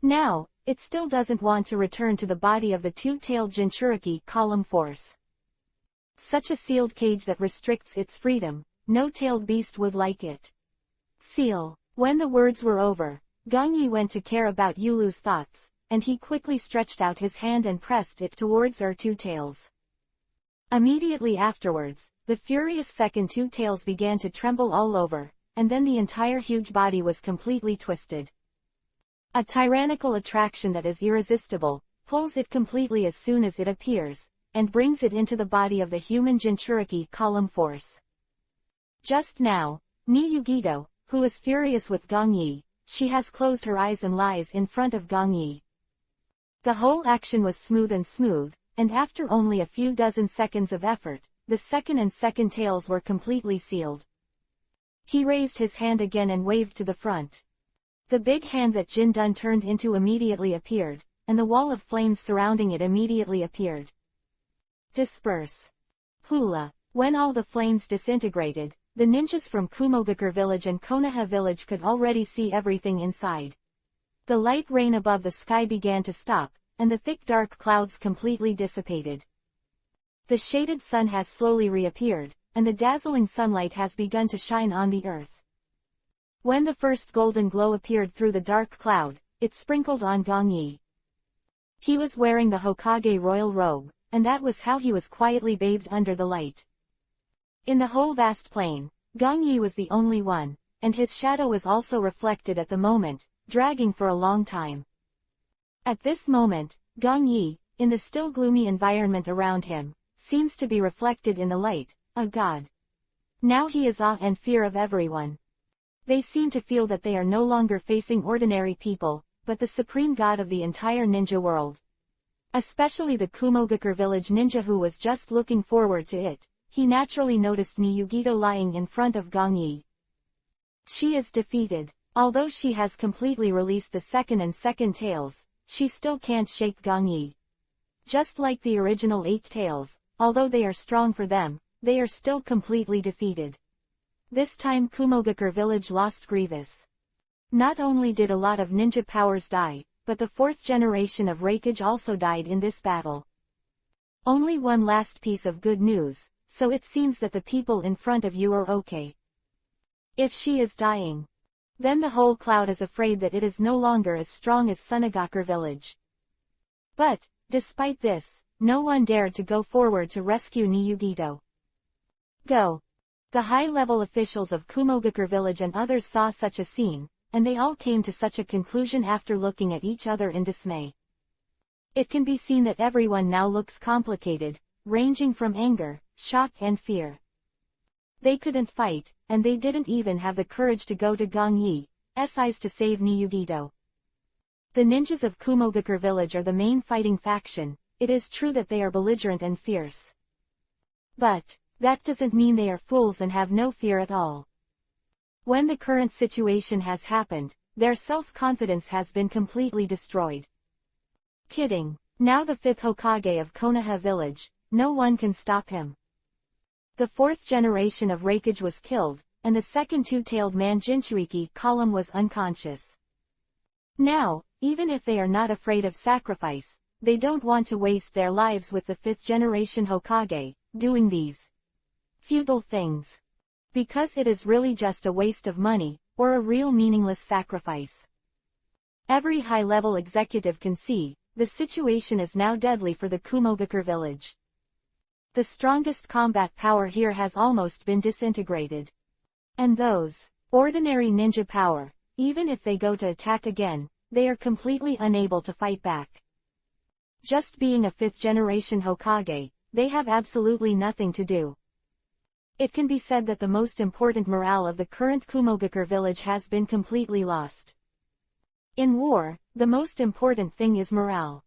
Now, it still doesn't want to return to the body of the two-tailed Jinchuriki column force. Such a sealed cage that restricts its freedom, no tailed beast would like it. Seal. When the words were over, Gong Yi went to care about Yulu's thoughts, and he quickly stretched out his hand and pressed it towards two tails. Immediately afterwards, the furious second two tails began to tremble all over, and then the entire huge body was completely twisted. A tyrannical attraction that is irresistible, pulls it completely as soon as it appears, and brings it into the body of the human Jinchuriki column force. Just now, Niyugito, who is furious with Gongyi, she has closed her eyes and lies in front of Gongyi. The whole action was smooth, and after only a few dozen seconds of effort, the second and second tails were completely sealed. He raised his hand again and waved to the front. The big hand that Jin-dun turned into immediately appeared, and the wall of flames surrounding it immediately appeared. Disperse. Hula. When all the flames disintegrated, the ninjas from Kumogakure village and Konoha village could already see everything inside. The light rain above the sky began to stop, and the thick dark clouds completely dissipated. The shaded sun has slowly reappeared, and the dazzling sunlight has begun to shine on the earth. When the first golden glow appeared through the dark cloud, it sprinkled on Gongyi. He was wearing the Hokage royal robe, and that was how he was quietly bathed under the light. In the whole vast plain, Gongyi was the only one, and his shadow was also reflected at the moment, dragging for a long time. At this moment, Gongyi, in the still gloomy environment around him, seems to be reflected in the light, a god. Now he is awe and fear of everyone. They seem to feel that they are no longer facing ordinary people, but the supreme god of the entire ninja world. Especially the Kumogakure village ninja who was just looking forward to it. He naturally noticed Niyugito lying in front of Gongyi. She is defeated. Although she has completely released the second and second tails, she still can't shake Gongyi. Just like the original 8 tails, although they are strong for them, they are still completely defeated. This time Kumogakure village lost grievous. Not only did a lot of ninja powers die, but the 4th generation of Reikage also died in this battle. Only one last piece of good news. So it seems that the people in front of you are okay. If she is dying, then the whole cloud is afraid that it is no longer as strong as Sunagakure village. But, despite this, no one dared to go forward to rescue Niyugito. Go. The high-level officials of Kumogakure village and others saw such a scene, and they all came to such a conclusion after looking at each other in dismay. It can be seen that everyone now looks complicated, ranging from anger, shock and fear. They couldn't fight, and they didn't even have the courage to go to Gongyi's eyes to save Niyugito. The ninjas of Kumogakure village are the main fighting faction. It is true that they are belligerent and fierce. But, that doesn't mean they are fools and have no fear at all. When the current situation has happened, their self-confidence has been completely destroyed. Kidding. Now the 5th Hokage of Konoha village, no one can stop him. The 4th generation of Reikage was killed, and the second two-tailed man Jinchuriki column was unconscious. Now, even if they are not afraid of sacrifice, they don't want to waste their lives with the 5th generation Hokage, doing these futile things. Because it is really just a waste of money, or a real meaningless sacrifice. Every high-level executive can see, the situation is now deadly for the Kumogakure village. The strongest combat power here has almost been disintegrated. And those ordinary ninja power, even if they go to attack again, they are completely unable to fight back. Just being a 5th generation Hokage, they have absolutely nothing to do. It can be said that the most important morale of the current Kumogakure village has been completely lost. In war, the most important thing is morale.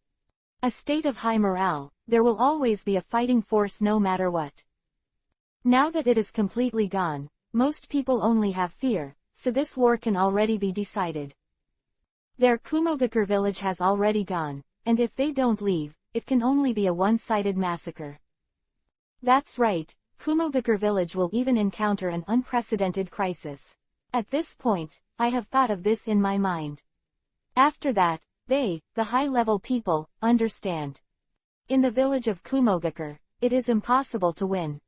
A state of high morale, there will always be a fighting force no matter what. Now that it is completely gone, most people only have fear, so this war can already be decided. Their Kumogakure village has already gone, and if they don't leave, it can only be a one-sided massacre. That's right, Kumogakure village will even encounter an unprecedented crisis. At this point, I have thought of this in my mind. After that, they, the high-level people, understand. In the village of Kumogakure, it is impossible to win.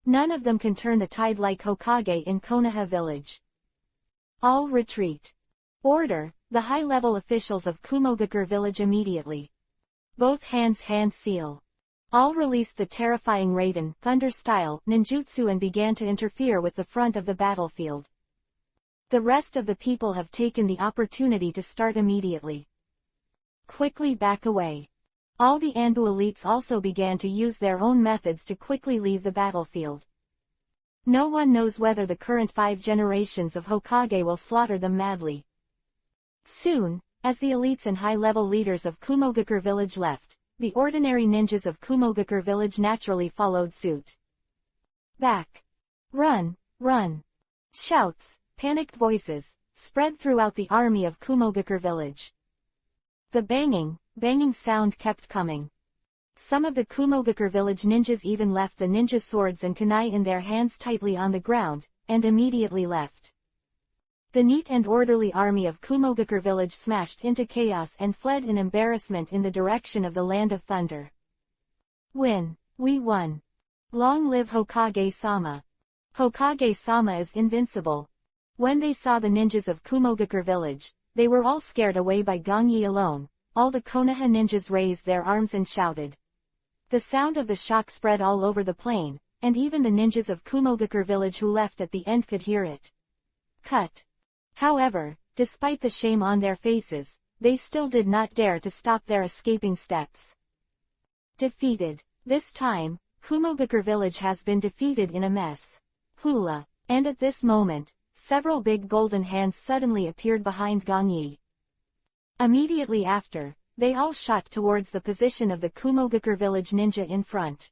None of them can turn the tide like Hokage in Konoha village. All retreat. Order, the high-level officials of Kumogakure village immediately. Both hands hand seal. All released the terrifying Raiden, Thunder-style, ninjutsu and began to interfere with the front of the battlefield. The rest of the people have taken the opportunity to start immediately. Quickly back away. All the Anbu elites also began to use their own methods to quickly leave the battlefield. No one knows whether the current 5 generations of Hokage will slaughter them madly. Soon, as the elites and high-level leaders of Kumogakure village left, the ordinary ninjas of Kumogakure village naturally followed suit. Back! Run! Run! Shouts, panicked voices, spread throughout the army of Kumogakure village. The banging sound kept coming. Some of the Kumogakure village ninjas even left the ninja swords and kunai in their hands tightly on the ground, and immediately left. The neat and orderly army of Kumogakure village smashed into chaos and fled in embarrassment in the direction of the Land of Thunder. Win! We won! Long live Hokage-sama! Hokage-sama is invincible! When they saw the ninjas of Kumogakure village, they were all scared away by Gong Yi alone. All the Konoha ninjas raised their arms and shouted. The sound of the shock spread all over the plain, and even the ninjas of Kumogakure village who left at the end could hear it. Cut. However, despite the shame on their faces, they still did not dare to stop their escaping steps. Defeated. This time, Kumogakure village has been defeated in a mess. Hula. And at this moment, several big golden hands suddenly appeared behind Gong Yi. Immediately after, they all shot towards the position of the Kumogakure village ninja in front.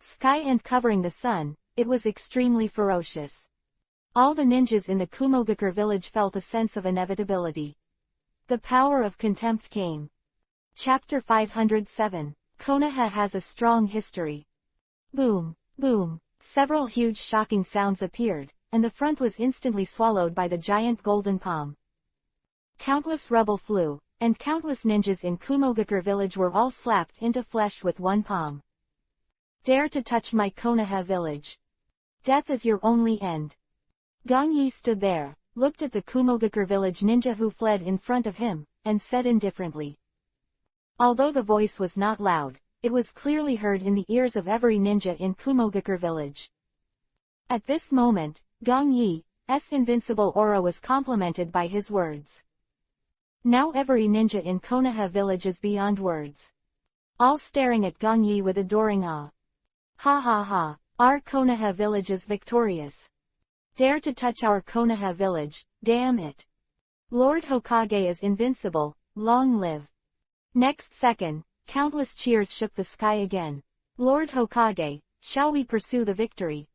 Sky and covering the sun, it was extremely ferocious. All the ninjas in the Kumogakure village felt a sense of inevitability. The power of contempt came. Chapter 507. Konoha has a strong history. Boom, boom, several huge shocking sounds appeared, and the front was instantly swallowed by the giant golden palm. Countless rubble flew, and countless ninjas in Kumogakure village were all slapped into flesh with one palm. Dare to touch my Konoha village. Death is your only end. Gong Yi stood there, looked at the Kumogakure village ninja who fled in front of him, and said indifferently. Although the voice was not loud, it was clearly heard in the ears of every ninja in Kumogakure village. At this moment, Gong Yi's invincible aura was complemented by his words. Now every ninja in Konoha village is beyond words. All staring at Gong Yi with adoring awe. Ha ha ha, our Konoha village is victorious. Dare to touch our Konoha village, damn it. Lord Hokage is invincible, long live. Next second, countless cheers shook the sky again. Lord Hokage, shall we pursue the victory?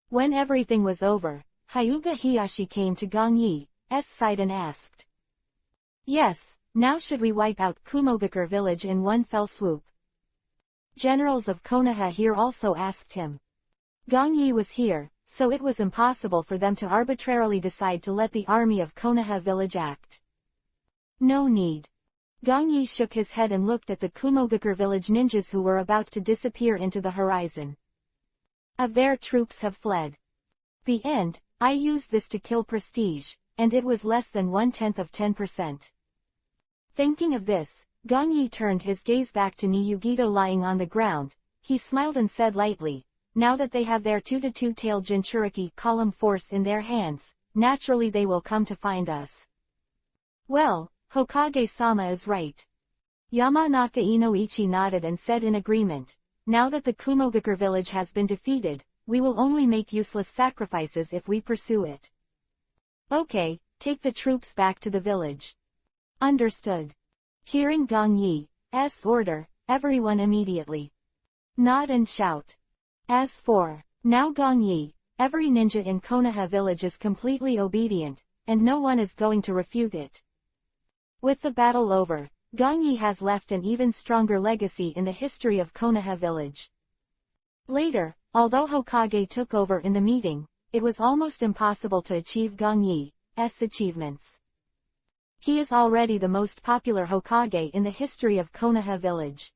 When everything was over, Hyuga Hiyashi came to Gong Yi's side and asked. Yes, now should we wipe out Kumogakure village in one fell swoop? Generals of Konoha here also asked him. Gong Yi was here, so it was impossible for them to arbitrarily decide to let the army of Konoha village act. No need. Gong Yi shook his head and looked at the Kumogakure village ninjas who were about to disappear into the horizon. Their troops have fled. The end, I used this to kill prestige, and it was less than 1/10 of 10%. Thinking of this, Gong Yi turned his gaze back to Niyugito lying on the ground. He smiled and said lightly, now that they have their 2-2-tailed Jinchuriki column force in their hands, naturally they will come to find us. Well, Hokage-sama is right. Yamanaka Inoichi nodded and said in agreement, now that the Kumogakure village has been defeated, we will only make useless sacrifices if we pursue it. Okay, take the troops back to the village. Understood. Hearing Gong Yi's order, everyone immediately nod and shout. As for, now Gong Yi, every ninja in Konoha village is completely obedient, and no one is going to refute it. With the battle over, Gong Yi has left an even stronger legacy in the history of Konoha village. Later, although Hokage took over in the meeting, it was almost impossible to achieve Gong Yi's achievements. He is already the most popular Hokage in the history of Konoha village.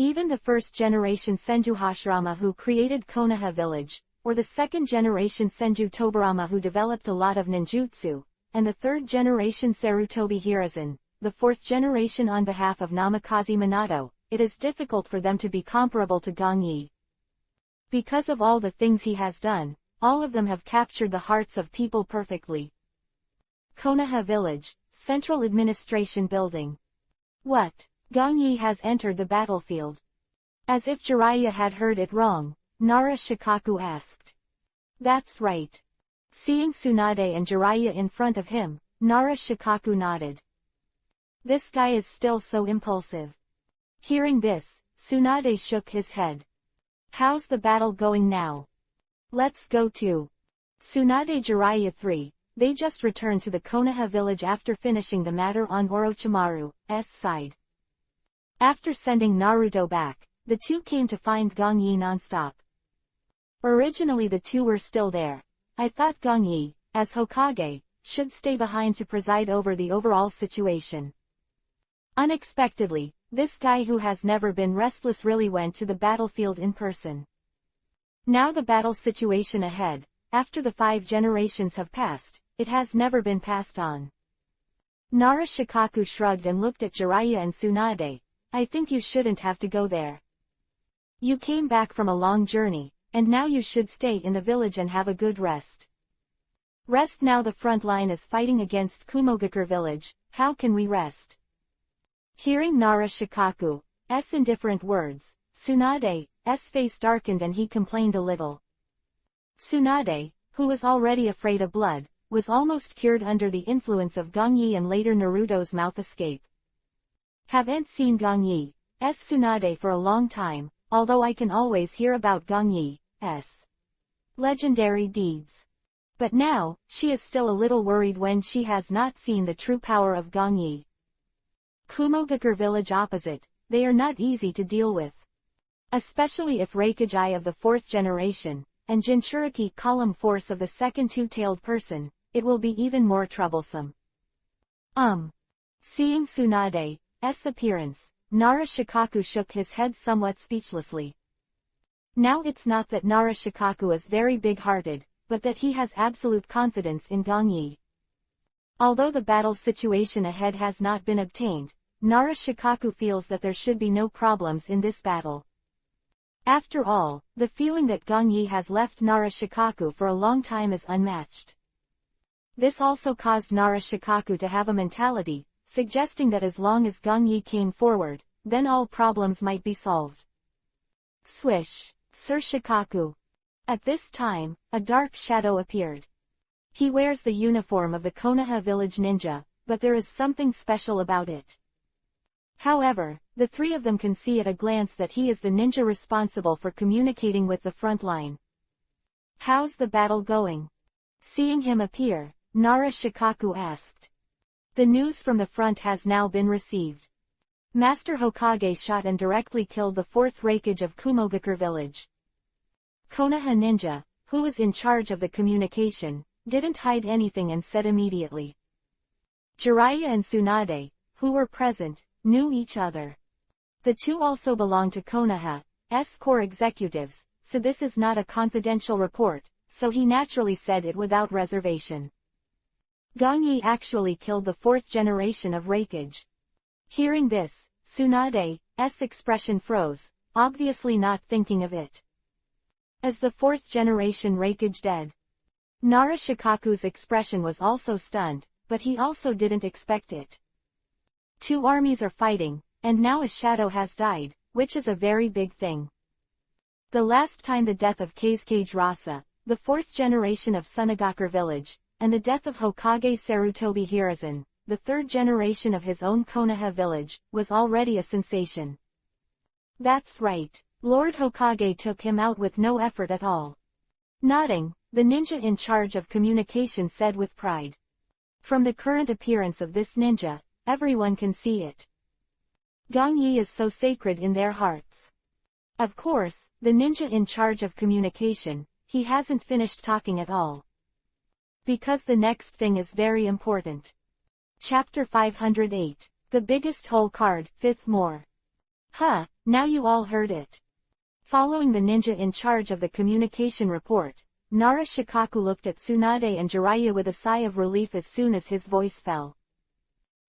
Even the first-generation Senju Hashirama who created Konoha village, or the second-generation Senju Tobarama who developed a lot of ninjutsu, and the third-generation Sarutobi Hiruzen, the fourth generation on behalf of Namikaze Minato, it is difficult for them to be comparable to Gangyi. Because of all the things he has done, all of them have captured the hearts of people perfectly. Konoha Village, Central Administration Building. What? Gangyi has entered the battlefield. As if Jiraiya had heard it wrong, Nara Shikaku asked. That's right. Seeing Tsunade and Jiraiya in front of him, Nara Shikaku nodded. This guy is still so impulsive. Hearing this, Tsunade shook his head. How's the battle going now? Let's go to Tsunade Jiraiya 3. They just returned to the Konoha village after finishing the matter on Orochimaru's side. After sending Naruto back, the two came to find Gangyi non-stop. Originally the two were still there. I thought Gangyi, as Hokage, should stay behind to preside over the overall situation. Unexpectedly, this guy who has never been restless really went to the battlefield in person. Now the battle situation ahead, after the 5 generations have passed, it has never been passed on. Nara Shikaku shrugged and looked at Jiraiya and Tsunade. I think you shouldn't have to go there. You came back from a long journey, and now you should stay in the village and have a good rest. Rest now the front line is fighting against Kumogakure village, how can we rest? Hearing Nara Shikaku's indifferent words, Tsunade's face darkened and he complained a little. Tsunade, who was already afraid of blood, was almost cured under the influence of Gangyi and later Naruto's mouth escape. Haven't seen Gangyi's Tsunade for a long time, although I can always hear about Gangyi's legendary deeds. But now, she is still a little worried when she has not seen the true power of Gangyi. Kumogakure village opposite, they are not easy to deal with. Especially if Reikage of the 4th generation, and Jinchuriki column force of the second two-tailed person, it will be even more troublesome. Seeing Tsunade's appearance, Nara Shikaku shook his head somewhat speechlessly. Now it's not that Nara Shikaku is very big-hearted, but that he has absolute confidence in Gangyi. Although the battle situation ahead has not been obtained, Nara Shikaku feels that there should be no problems in this battle. After all, the feeling that Gangyi has left Nara Shikaku for a long time is unmatched. This also caused Nara Shikaku to have a mentality, suggesting that as long as Gangyi came forward, then all problems might be solved. Swish, Sir Shikaku. At this time, a dark shadow appeared. He wears the uniform of the Konoha village ninja, but there is something special about it. However, the 3 of them can see at a glance that he is the ninja responsible for communicating with the front line. How's the battle going? Seeing him appear, Nara Shikaku asked. The news from the front has now been received. Master Hokage shot and directly killed the 4th Reikage of Kumogakure village. Konoha ninja, who was in charge of the communication, didn't hide anything and said immediately. Jiraiya and Tsunade, who were present, knew each other. The two also belong to Konoha's core executives, so this is not a confidential report, so he naturally said it without reservation. Gangyi actually killed the 4th generation of Reikage. Hearing this, Tsunade's expression froze, obviously not thinking of it. Is the 4th generation Reikage dead? Nara Shikaku's expression was also stunned, but he also didn't expect it. 2 armies are fighting, and now a shadow has died, which is a very big thing. The last time the death of Kazekage Rasa, the 4th generation of Sunagakure village, and the death of Hokage Sarutobi Hiruzen, the 3rd generation of his own Konoha village, was already a sensation. That's right, Lord Hokage took him out with no effort at all. Nodding, the ninja in charge of communication said with pride. From the current appearance of this ninja, everyone can see it. Gangyi is so sacred in their hearts. Of course, the ninja in charge of communication, he hasn't finished talking at all. Because the next thing is very important. Chapter 508. The biggest hole card, 5th more. Now you all heard it. Following the ninja in charge of the communication report, Nara Shikaku looked at Tsunade and Jiraiya with a sigh of relief as soon as his voice fell.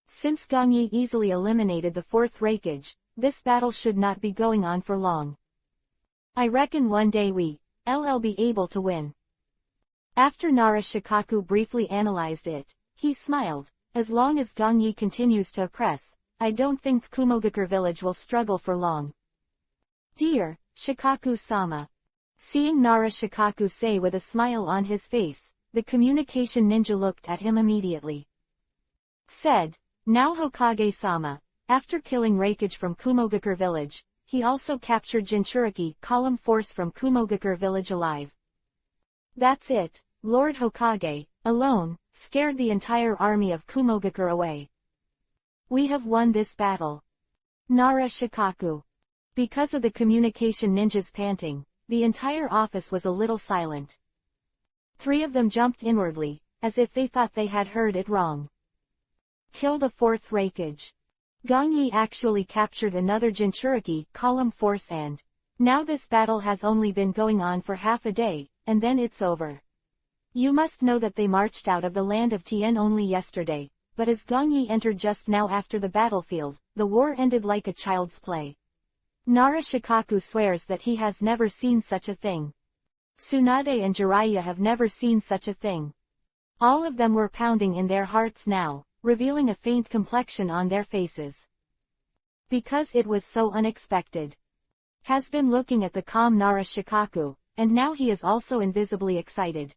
Since Gangyi easily eliminated the 4th Reikage, this battle should not be going on for long. I reckon one day we'll be able to win. After Nara Shikaku briefly analyzed it, he smiled. As long as Gongyi continues to oppress, I don't think Kumogakure village will struggle for long. Dear Shikaku-sama. Seeing Nara Shikaku say with a smile on his face, the communication ninja looked at him immediately. Said, now Hokage-sama, after killing Reikage from Kumogakure village, he also captured Jinchuriki column force from Kumogakure village alive. That's it, Lord Hokage, alone, scared the entire army of Kumogakure away. We have won this battle. Nara Shikaku. Because of the communication ninja's panting, the entire office was a little silent. 3 of them jumped inwardly, as if they thought they had heard it wrong. Kill the 4th Reikage. Gongyi actually captured another Jinchuriki column force and now this battle has only been going on for half a day, and then it's over. You must know that they marched out of the land of Tien only yesterday, but as Gongyi entered just now after the battlefield, the war ended like a child's play. Nara Shikaku swears that he has never seen such a thing. Tsunade and Jiraiya have never seen such a thing. All of them were pounding in their hearts now, revealing a faint complexion on their faces. Because it was so unexpected. Has been looking at the calm Nara Shikaku, and now he is also invisibly excited.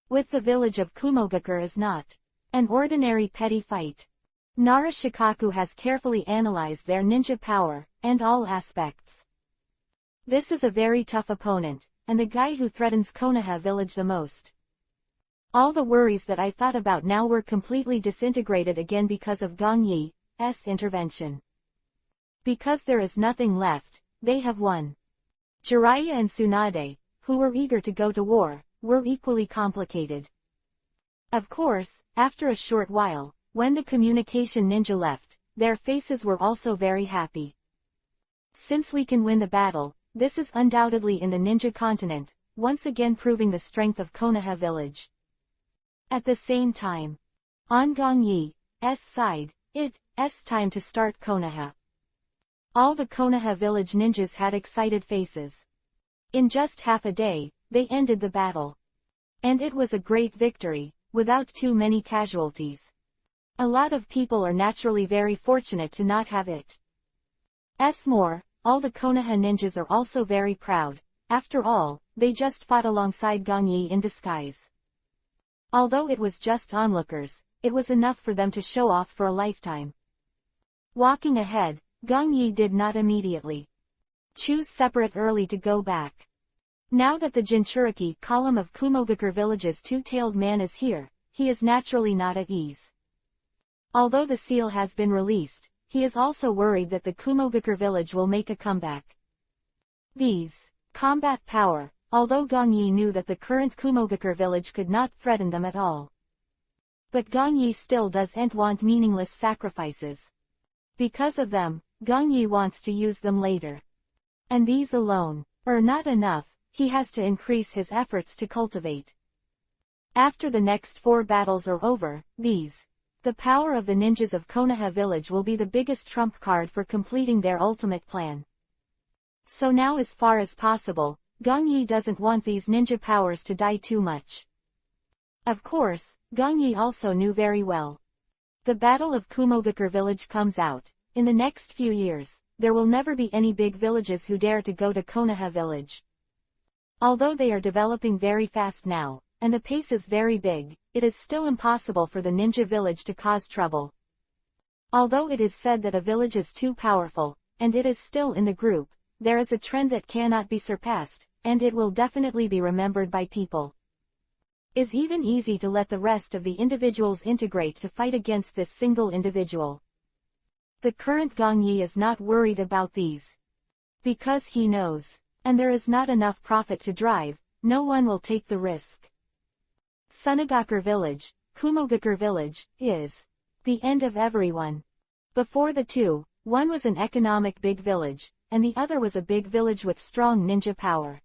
With the village of Kumogakure is not an ordinary petty fight. Nara Shikaku has carefully analyzed their ninja power, and all aspects. This is a very tough opponent, and the guy who threatens Konoha village the most. All the worries that I thought about now were completely disintegrated again because of Gongyi's intervention. Because there is nothing left, they have won. Jiraiya and Tsunade, who were eager to go to war, were equally complicated. Of course, after a short while, when the communication ninja left, their faces were also very happy. Since we can win the battle, this is undoubtedly in the ninja continent, once again proving the strength of Konoha village. At the same time, on Gongyi's side, it's time to start Konoha. All the Konoha village ninjas had excited faces. In just half a day, they ended the battle. And it was a great victory, without too many casualties. A lot of people are naturally very fortunate to not have it. More, all the Konoha ninjas are also very proud. After all, they just fought alongside Gongyi in disguise. Although it was just onlookers, it was enough for them to show off for a lifetime. Walking ahead, Gongyi did not immediately choose separate early to go back. Now that the Jinchuriki column of Kumogakure village's two-tailed man is here, he is naturally not at ease. Although the seal has been released, he is also worried that the Kumogakure village will make a comeback. These combat power, although Gongyi knew that the current Kumogakure village could not threaten them at all. But Gongyi still doesn't want meaningless sacrifices. Because of them, Gongyi wants to use them later. And these alone are not enough, he has to increase his efforts to cultivate. After the next 4 battles are over, the power of the ninjas of Konoha village will be the biggest trump card for completing their ultimate plan. So now as far as possible, Gongyi doesn't want these ninja powers to die too much. Of course, Gongyi also knew very well. The Battle of Kumogakure village comes out. In the next few years, there will never be any big villages who dare to go to Konoha village. Although they are developing very fast now, and the pace is very big, it is still impossible for the ninja village to cause trouble. Although it is said that a village is too powerful, and it is still in the group, there is a trend that cannot be surpassed, and it will definitely be remembered by people. It's even easy to let the rest of the individuals integrate to fight against this single individual. The current Gongyi is not worried about these. Because he knows, and there is not enough profit to drive, no one will take the risk. Sunagakure village, Kumogakure village, is the end of everyone. Before the two, one was an economic big village, and the other was a big village with strong ninja power.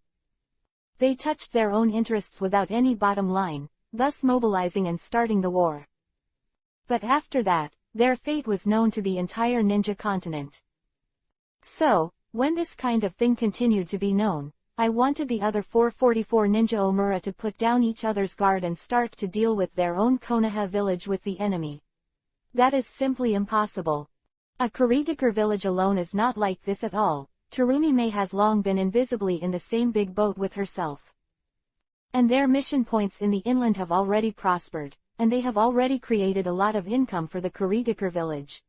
They touched their own interests without any bottom line, thus mobilizing and starting the war. But after that, their fate was known to the entire ninja continent. So, when this kind of thing continued to be known, I wanted the other 444 ninja Omura to put down each other's guard and start to deal with their own Konoha village with the enemy. That is simply impossible. A Kurigakure village alone is not like this at all. Terumi has long been invisibly in the same big boat with herself. And their mission points in the inland have already prospered, and they have already created a lot of income for the Kurigakure village.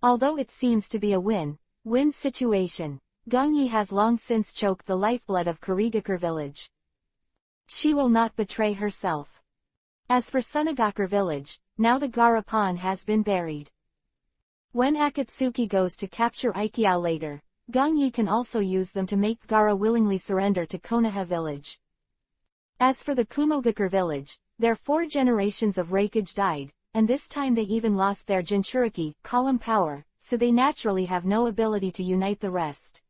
Although it seems to be a win-win situation, Gangyi has long since choked the lifeblood of Kurigakure village. She will not betray herself. As for Sunagakure village, now the Garapan has been buried. When Akatsuki goes to capture Aikiao later, Gangyi can also use them to make Gara willingly surrender to Konoha village. As for the Kumogakure village, their 4 generations of raikage died, and this time they even lost their Jinchuriki, column power, so they naturally have no ability to unite the rest.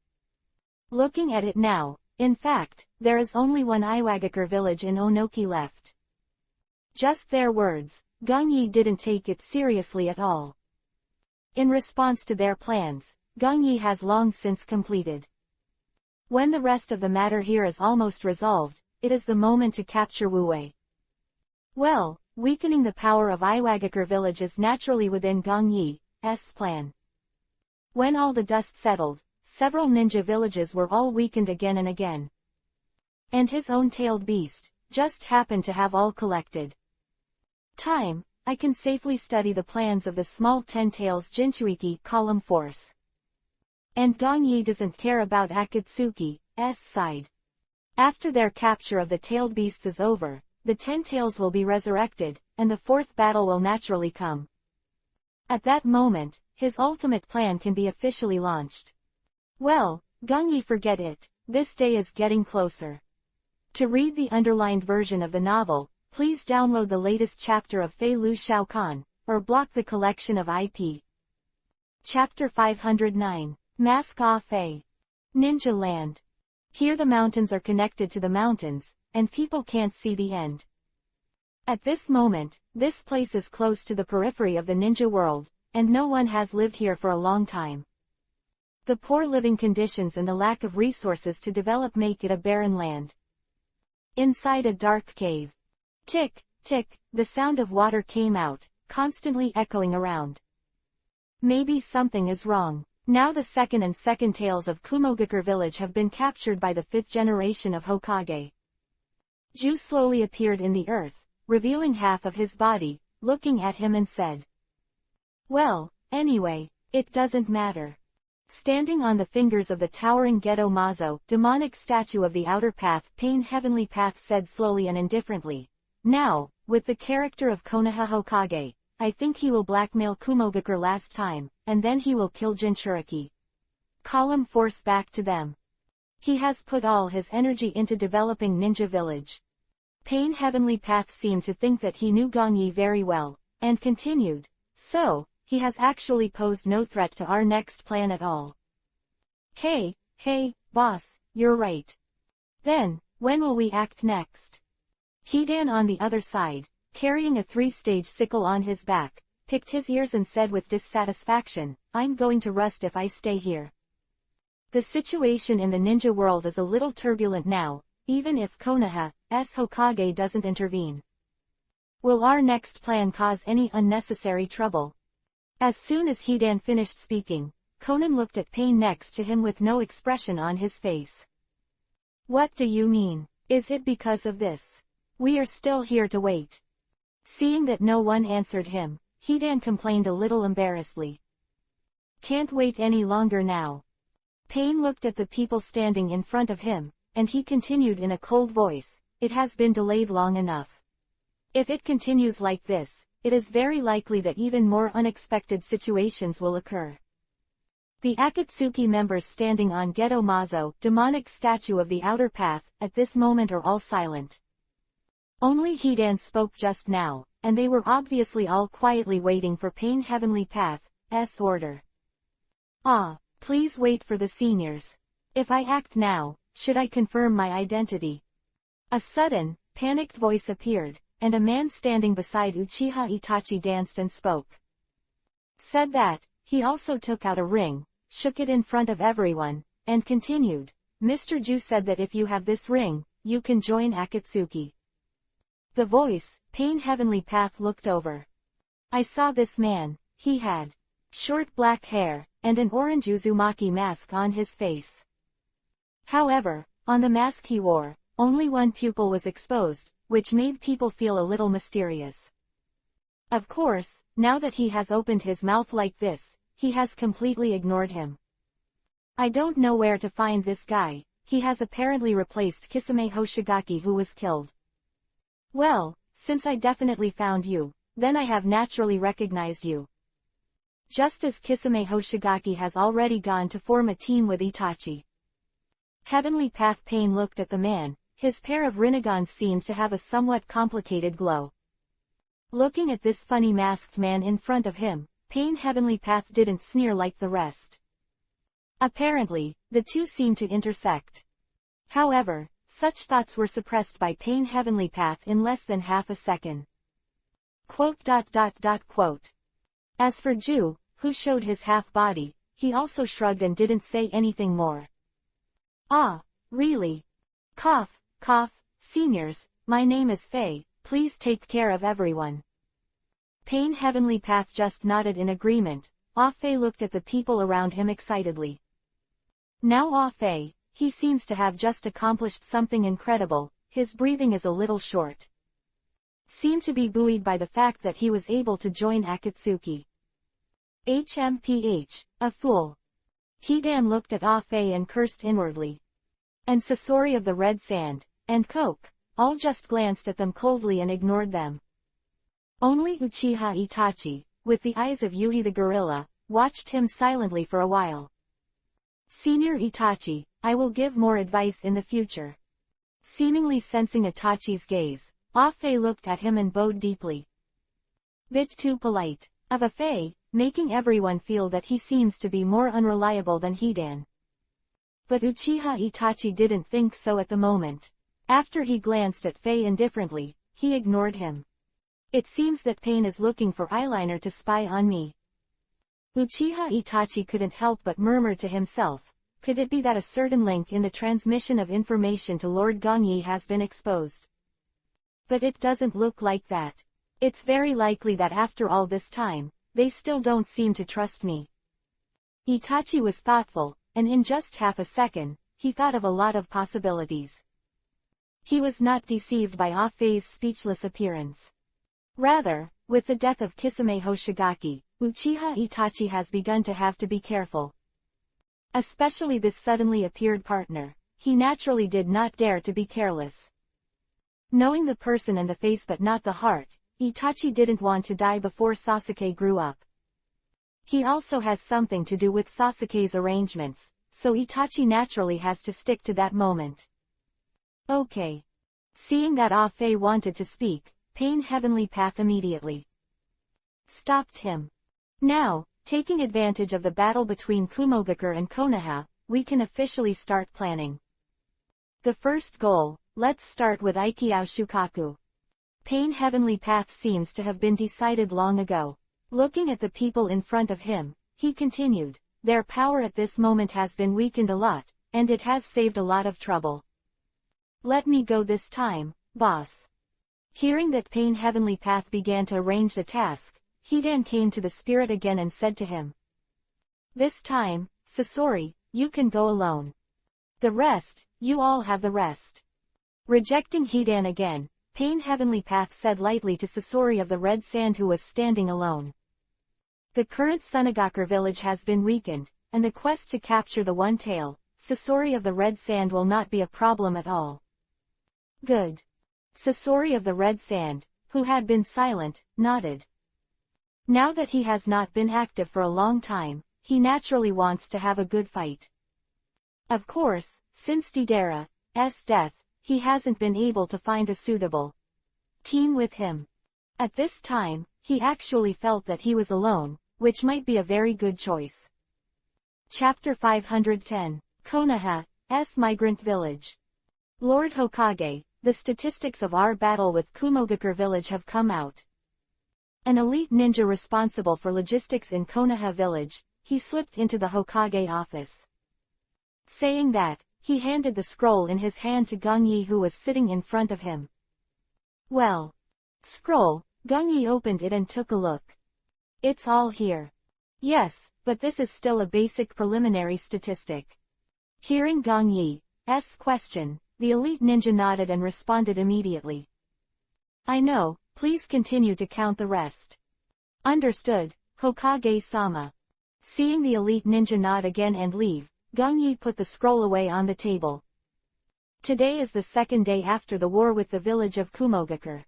Looking at it now, in fact, there is only one Iwagakure village in Onoki left. Just their words, Gangyi didn't take it seriously at all. In response to their plans, Gangyi has long since completed. When the rest of the matter here is almost resolved, it is the moment to capture Wuwei. Well, weakening the power of Iwagakure village is naturally within Gangyi's plan. When all the dust settled, several ninja villages were all weakened again and again. And his own tailed beast just happened to have all collected. I can safely study the plans of the small 10 tails Jinchuriki column force. And Gangyi doesn't care about Akatsuki's side. After their capture of the tailed beasts is over, the 10 tails will be resurrected, and the 4th battle will naturally come. At that moment, his ultimate plan can be officially launched. Well, Gangyi, forget it, this day is getting closer. To read the underlined version of the novel, please download the latest chapter of Fei Lu Shaokan, or block the collection of IP. Chapter 509. Mask Off A. Ninja Land. Here the mountains are connected to the mountains, and people can't see the end. At this moment, this place is close to the periphery of the ninja world, and no one has lived here for a long time. The poor living conditions and the lack of resources to develop make it a barren land. Inside a dark cave. Tick, tick, the sound of water came out, constantly echoing around. Maybe something is wrong. Now the second and second tails of Kumogakure village have been captured by the 5th generation of Hokage. Ju slowly appeared in the earth, revealing half of his body, looking at him and said, "Well, anyway, it doesn't matter." Standing on the fingers of the towering Geto Mazo, demonic statue of the outer path, Pain Heavenly Path said slowly and indifferently, "Now, with the character of Konoha Hokage, I think he will blackmail Kumogakure last time, and then he will kill Jinchuriki. Column force back to them. He has put all his energy into developing Ninja Village." Pain Heavenly Path seemed to think that he knew Gangyi very well, and continued, "So, he has actually posed no threat to our next plan at all." Hey, boss, you're right. Then, when will we act next?" Hidan on the other side, carrying a 3-stage sickle on his back, picked his ears and said with dissatisfaction, "I'm going to rust if I stay here. The situation in the ninja world is a little turbulent now, even if Konoha's Hokage doesn't intervene. Will our next plan cause any unnecessary trouble?" As soon as Hidan finished speaking, Conan looked at Pain next to him with no expression on his face. "What do you mean? Is it because of this? We are still here to wait." Seeing that no one answered him, Hidan complained a little embarrassedly. "Can't wait any longer now." Pain looked at the people standing in front of him, and he continued in a cold voice, "It has been delayed long enough. If it continues like this, it is very likely that even more unexpected situations will occur." The Akatsuki members standing on Geto Mazo, demonic statue of the outer path, at this moment are all silent. Only Hidan spoke just now, and they were obviously all quietly waiting for Pain Heavenly Path's order. Please wait for the seniors. If I act now, should I confirm my identity?" A sudden, panicked voice appeared, and a man standing beside Uchiha Itachi danced and spoke. Said that, he also took out a ring, shook it in front of everyone, and continued, "Mr. Ju said that if you have this ring, you can join Akatsuki." The voice, Pain Heavenly Path looked over. I saw this man. He had short black hair, and an orange Uzumaki mask on his face. However, on the mask he wore, only one pupil was exposed, which made people feel a little mysterious. Of course, now that he has opened his mouth like this, he has completely ignored him. I don't know where to find this guy. He has apparently replaced Kisame Hoshigaki, who was killed. Well, since I definitely found you, then I have naturally recognized you. Just as Kisame Hoshigaki has already gone to form a team with Itachi. Heavenly Path Pain looked at the man. His pair of Rinnegan seemed to have a somewhat complicated glow. Looking at this funny masked man in front of him, Pain Heavenly Path didn't sneer like the rest. Apparently, the two seemed to intersect. However, such thoughts were suppressed by Pain Heavenly Path in less than half a second. Quote. As for Ju, who showed his half-body, he also shrugged and didn't say anything more. Ah, really? Cough. Seniors, my name is Faye, please take care of everyone. Pain Heavenly Path just nodded in agreement. Faye looked at the people around him excitedly. Now Faye, he seems to have just accomplished something incredible. His breathing is a little short. Seemed to be buoyed by the fact that he was able to join Akatsuki. HMPH, a fool. Hidan looked at Faye and cursed inwardly. And Sasori of the Red Sand, and Coke, all just glanced at them coldly and ignored them. Only Uchiha Itachi, with the eyes of Yuhi the gorilla, watched him silently for a while. Senior Itachi, I will give more advice in the future. Seemingly sensing Itachi's gaze, Faye looked at him and bowed deeply. Bit too polite, of Faye, making everyone feel that he seems to be more unreliable than Hidan. But Uchiha Itachi didn't think so at the moment. After he glanced at Faye indifferently, he ignored him. It seems that Pain is looking for eyeliner to spy on me. Uchiha Itachi couldn't help but murmur to himself, could it be that a certain link in the transmission of information to Lord Gongyi has been exposed? But it doesn't look like that. It's very likely that after all this time, they still don't seem to trust me. Itachi was thoughtful, and in just half a second, he thought of a lot of possibilities. He was not deceived by Faye's speechless appearance. Rather, with the death of Kisame Hoshigaki, Uchiha Itachi has begun to have to be careful. Especially this suddenly appeared partner, he naturally did not dare to be careless. Knowing the person and the face but not the heart, Itachi didn't want to die before Sasuke grew up. He also has something to do with Sasuke's arrangements, so Itachi naturally has to stick to that moment. Okay. Seeing that Faye wanted to speak, Pain Heavenly Path immediately stopped him. Now, taking advantage of the battle between Kumogakure and Konoha, we can officially start planning. The first goal, let's start with Aikiao Shukaku. Pain Heavenly Path seems to have been decided long ago. Looking at the people in front of him, he continued, their power at this moment has been weakened a lot, and it has saved a lot of trouble. Let me go this time, boss. Hearing that Pain Heavenly Path began to arrange the task, Hidan came to the spirit again and said to him. This time, Sasori, you can go alone. The rest, you all have the rest. Rejecting Hidan again, Pain Heavenly Path said lightly to Sasori of the Red Sand, who was standing alone. The current Sunagakure village has been weakened, and the quest to capture the One Tail, Sasori of the Red Sand, will not be a problem at all. Good. Sasori of the Red Sand, who had been silent, nodded. Now that he has not been active for a long time, he naturally wants to have a good fight. Of course, since Deidara's death, he hasn't been able to find a suitable team with him. At this time, he actually felt that he was alone, which might be a very good choice. Chapter 510, Konoha's Migrant Village. Lord Hokage, the statistics of our battle with Kumogakure village have come out. An elite ninja responsible for logistics in Konoha village, he slipped into the Hokage office. Saying that, he handed the scroll in his hand to Gongyi, who was sitting in front of him. Well. Scroll. Gongyi opened it and took a look. It's all here. Yes, but this is still a basic preliminary statistic. Hearing Gongyi's question, the elite ninja nodded and responded immediately. I know, please continue to count the rest. Understood, Hokage-sama. Seeing the elite ninja nod again and leave, Gongyi put the scroll away on the table. Today is the second day after the war with the village of Kumogakure.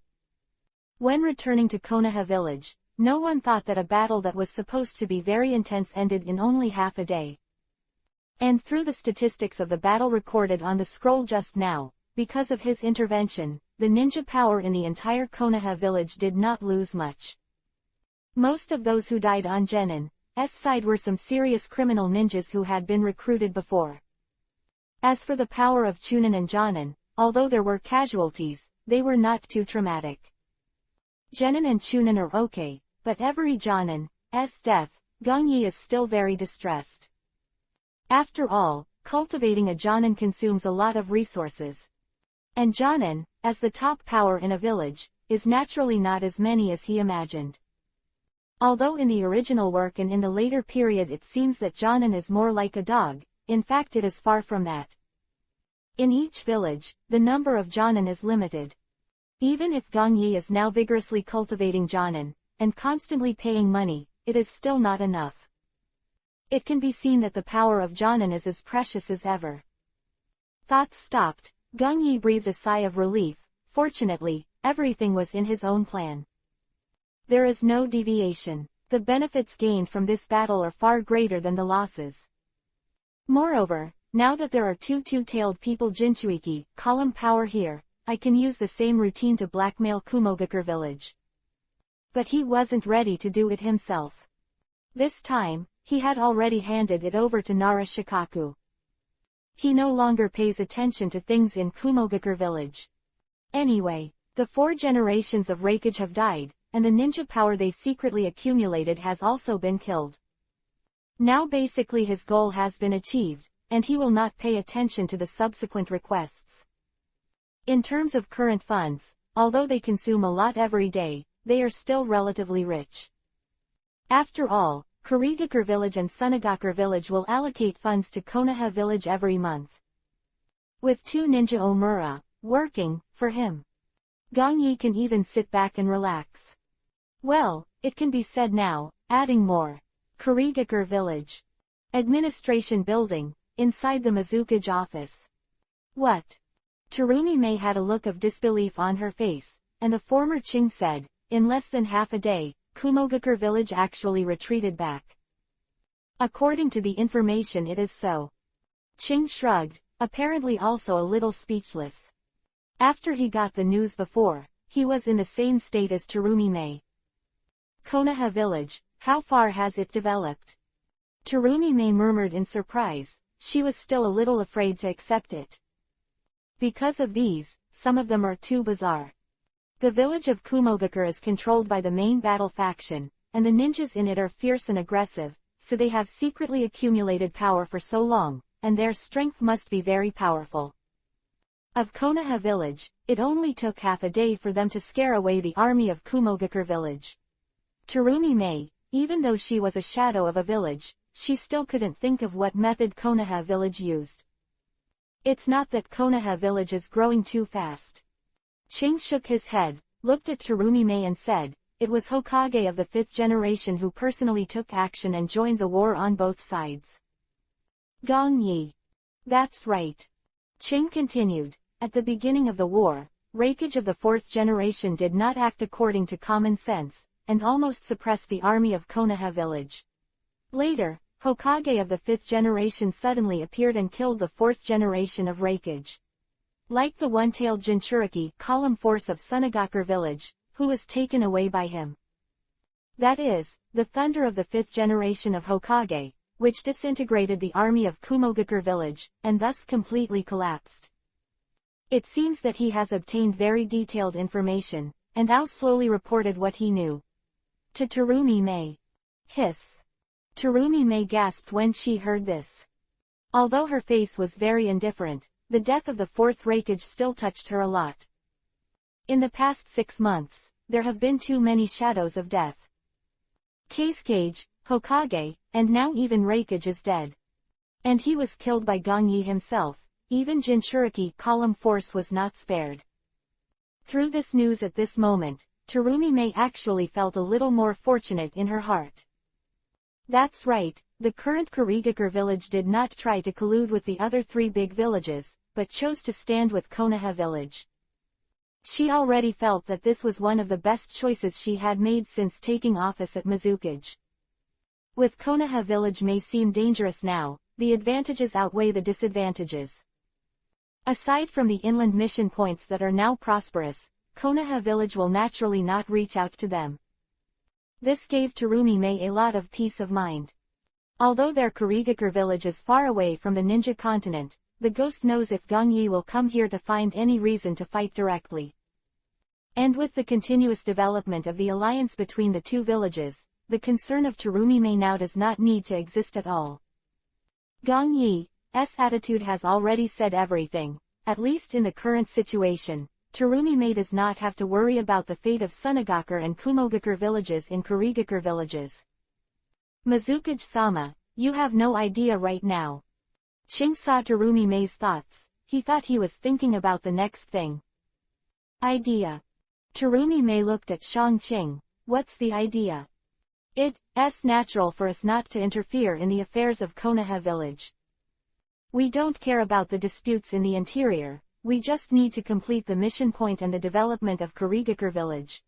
When returning to Konoha village, no one thought that a battle that was supposed to be very intense ended in only half a day. And through the statistics of the battle recorded on the scroll just now, because of his intervention, the ninja power in the entire Konoha village did not lose much. Most of those who died on Genin's side were some serious criminal ninjas who had been recruited before. As for the power of Chunin and Jonin, although there were casualties, they were not too traumatic. Genin and Chunin are okay, but every Jonin's death, Gongyi is still very distressed. After all, cultivating a Jonin consumes a lot of resources. And Jonin, as the top power in a village, is naturally not as many as he imagined. Although in the original work and in the later period it seems that Jonin is more like a dog, in fact it is far from that. In each village, the number of Jonin is limited. Even if Gongyi is now vigorously cultivating Jonin, and constantly paying money, it is still not enough. It can be seen that the power of Jonin is as precious as ever. Thoughts stopped, Gongyi breathed a sigh of relief. Fortunately, everything was in his own plan. There is no deviation. The benefits gained from this battle are far greater than the losses. Moreover, now that there are two two-tailed people Jinchuiki, column power here, I can use the same routine to blackmail Kumogakure village. But he wasn't ready to do it himself. This time, he had already handed it over to Nara Shikaku. He no longer pays attention to things in Kumogakure village. Anyway, the 4 generations of Reikage have died, and the ninja power they secretly accumulated has also been killed. Now basically his goal has been achieved, and he will not pay attention to the subsequent requests. In terms of current funds, although they consume a lot every day, they are still relatively rich. After all, Kurigakure village and Sunagakure village will allocate funds to Konoha village every month. With 2 ninja Omura working for him, Gongyi can even sit back and relax. Well, it can be said now, adding more. Kurigakure village. Administration building, inside the Mizukage office. What? Terumi-mei had a look of disbelief on her face, and the former Ching said, in less than half a day, Kumogakure village actually retreated back. According to the information it is so. Ching shrugged, apparently also a little speechless. After he got the news before, he was in the same state as Terumi-mei. Konoha village, how far has it developed? Terumi-mei murmured in surprise. She was still a little afraid to accept it. Because of these, some of them are too bizarre. The village of Kumogakure is controlled by the main battle faction, and the ninjas in it are fierce and aggressive, so they have secretly accumulated power for so long, and their strength must be very powerful. Of Konoha village, it only took half a day for them to scare away the army of Kumogakure village. Terumi-mei, even though she was a shadow of a village, she still couldn't think of what method Konoha village used. It's not that Konoha village is growing too fast. Ching shook his head, looked at Terumi-mei and said, it was Hokage of the 5th generation who personally took action and joined the war on both sides. Gongyi. That's right. Ching continued, at the beginning of the war, Reikage of the 4th generation did not act according to common sense, and almost suppressed the army of Konoha village. Later, Hokage of the 5th generation suddenly appeared and killed the 4th generation of Reikage. Like the one-tailed Jinchuriki column force of Sunagakure village, who was taken away by him. That is, the thunder of the 5th generation of Hokage, which disintegrated the army of Kumogakure village, and thus completely collapsed. It seems that he has obtained very detailed information, and now slowly reported what he knew. To Terumi-mei. Hiss. Terumi gasped when she heard this. Although her face was very indifferent, the death of the fourth Raikage still touched her a lot. In the past 6 months, there have been too many shadows of death. Kage, Hokage, and now even Raikage is dead. And he was killed by Gongyi himself. Even Jinchuriki column force was not spared. Through this news at this moment, Terumi actually felt a little more fortunate in her heart. That's right, the current Kurigakure village did not try to collude with the other 3 big villages, but chose to stand with Konoha village. She already felt that this was one of the best choices she had made since taking office at Mizukage. With Konoha village may seem dangerous now, the advantages outweigh the disadvantages. Aside from the inland mission points that are now prosperous, Konoha village will naturally not reach out to them. This gave Terumi a lot of peace of mind. Although their Kurigakure village is far away from the ninja continent, the ghost knows if Gongyi will come here to find any reason to fight directly. And with the continuous development of the alliance between the 2 villages, the concern of Terumi now does not need to exist at all. Gongyi's attitude has already said everything. At least in the current situation, Terumi does not have to worry about the fate of Sunagakure and Kumogakure villages in Kurigakure villages. Mizukage-sama, you have no idea right now. Ching saw Terumi's thoughts. He thought he was thinking about the next thing. Idea. Terumi looked at Shang-Ching. What's the idea? It's natural for us not to interfere in the affairs of Konoha village. We don't care about the disputes in the interior, we just need to complete the mission point and the development of Kurigakure village.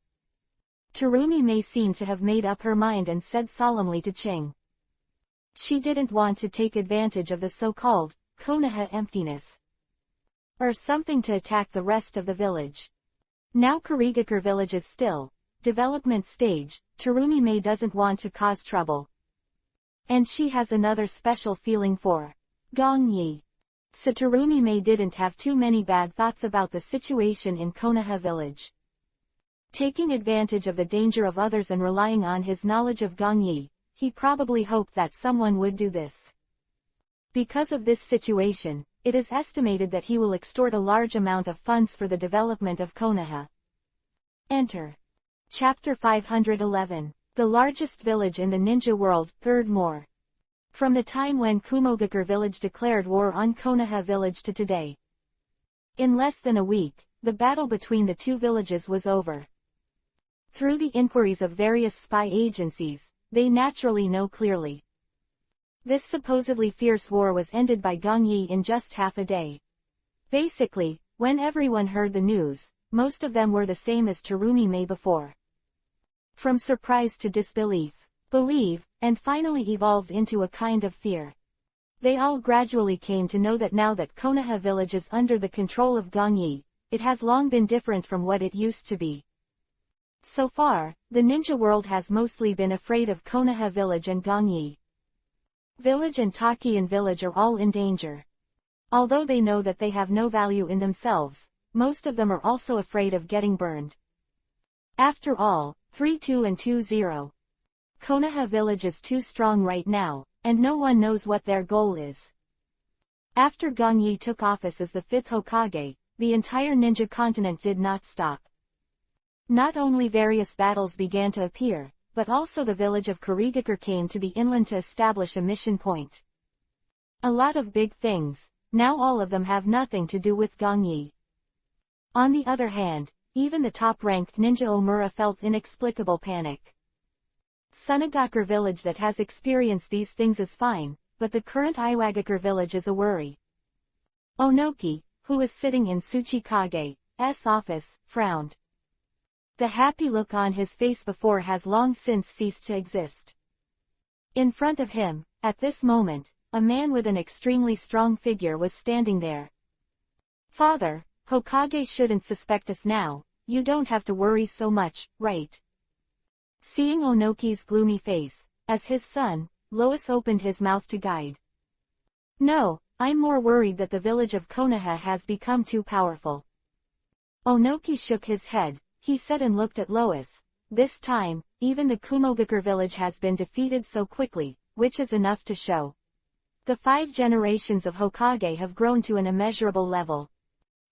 Terumi seemed to have made up her mind and said solemnly to Ching. She didn't want to take advantage of the so-called Konoha emptiness or something to attack the rest of the village. Now Kurigakure village is still development stage, Terumi doesn't want to cause trouble. And she has another special feeling for Gongyi. So Terumi didn't have too many bad thoughts about the situation in Konoha village. Taking advantage of the danger of others and relying on his knowledge of Gongyi, he probably hoped that someone would do this. Because of this situation, it is estimated that he will extort a large amount of funds for the development of Konoha. Enter. Chapter 511. The largest village in the ninja world, third more. From the time when Kumogakure village declared war on Konoha village to today. In less than a week, the battle between the 2 villages was over. Through the inquiries of various spy agencies, they naturally know clearly. This supposedly fierce war was ended by Gongyi in just half a day. Basically, when everyone heard the news, most of them were the same as Terumi before. From surprise to disbelief, believe, and finally evolved into a kind of fear. They all gradually came to know that now that Konoha village is under the control of Gongyi, it has long been different from what it used to be. So far, the ninja world has mostly been afraid of Konoha village and Gongyi. Village and Takian village are all in danger. Although they know that they have no value in themselves, most of them are also afraid of getting burned. After all, 3-2 and 2-0. Konoha village is too strong right now, and no one knows what their goal is. After Gongyi took office as the 5th Hokage, the entire ninja continent did not stop. Not only various battles began to appear, but also the village of Kurigakure came to the inland to establish a mission point. A lot of big things, now all of them have nothing to do with Gongyi. On the other hand, even the top-ranked ninja Omura felt inexplicable panic. Sunagakure village that has experienced these things is fine, but the current Iwagakure village is a worry. Onoki, who was sitting in Tsuchikage's office, frowned. The happy look on his face before has long since ceased to exist. In front of him, at this moment, a man with an extremely strong figure was standing there. Father, Hokage shouldn't suspect us now, you don't have to worry so much, right? Seeing Onoki's gloomy face, as his son, Lois opened his mouth to guide. No, I'm more worried that the village of Konoha has become too powerful. Onoki shook his head, he said and looked at Lois. This time, even the Kumogakure village has been defeated so quickly, which is enough to show. The 5 generations of Hokage have grown to an immeasurable level.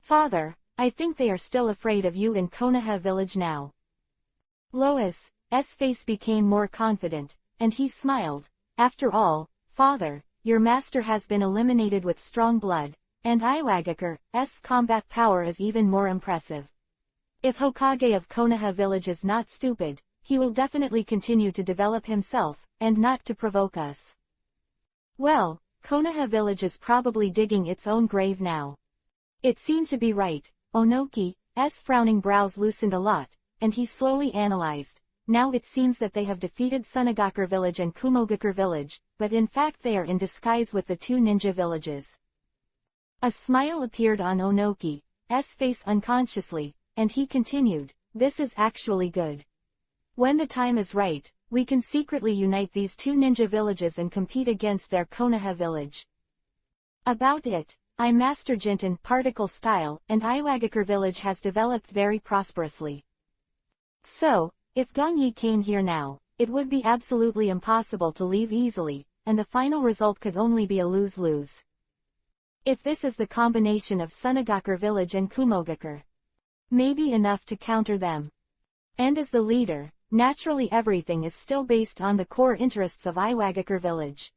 Father, I think they are still afraid of you in Konoha village now. Lois' face became more confident, and he smiled. After all, Father, your master has been eliminated with strong blood, and Iwagakure's combat power is even more impressive. If Hokage of Konoha village is not stupid, he will definitely continue to develop himself, and not to provoke us. Well, Konoha village is probably digging its own grave now. It seemed to be right. Onoki's frowning brows loosened a lot, and he slowly analyzed. Now it seems that they have defeated Sunagakure village and Kumogakure village, but in fact they are in disguise with the 2 ninja villages. A smile appeared on Onoki's face unconsciously, and he continued, this is actually good. When the time is right, we can secretly unite these 2 ninja villages and compete against their Konoha village. About it, I master Jinten particle style, and Iwagakure village has developed very prosperously. So, if Gongyi came here now, it would be absolutely impossible to leave easily, and the final result could only be a lose-lose. If this is the combination of Sunagakure village and Kumogakure, maybe enough to counter them. And as the leader, naturally everything is still based on the core interests of Iwagakure village.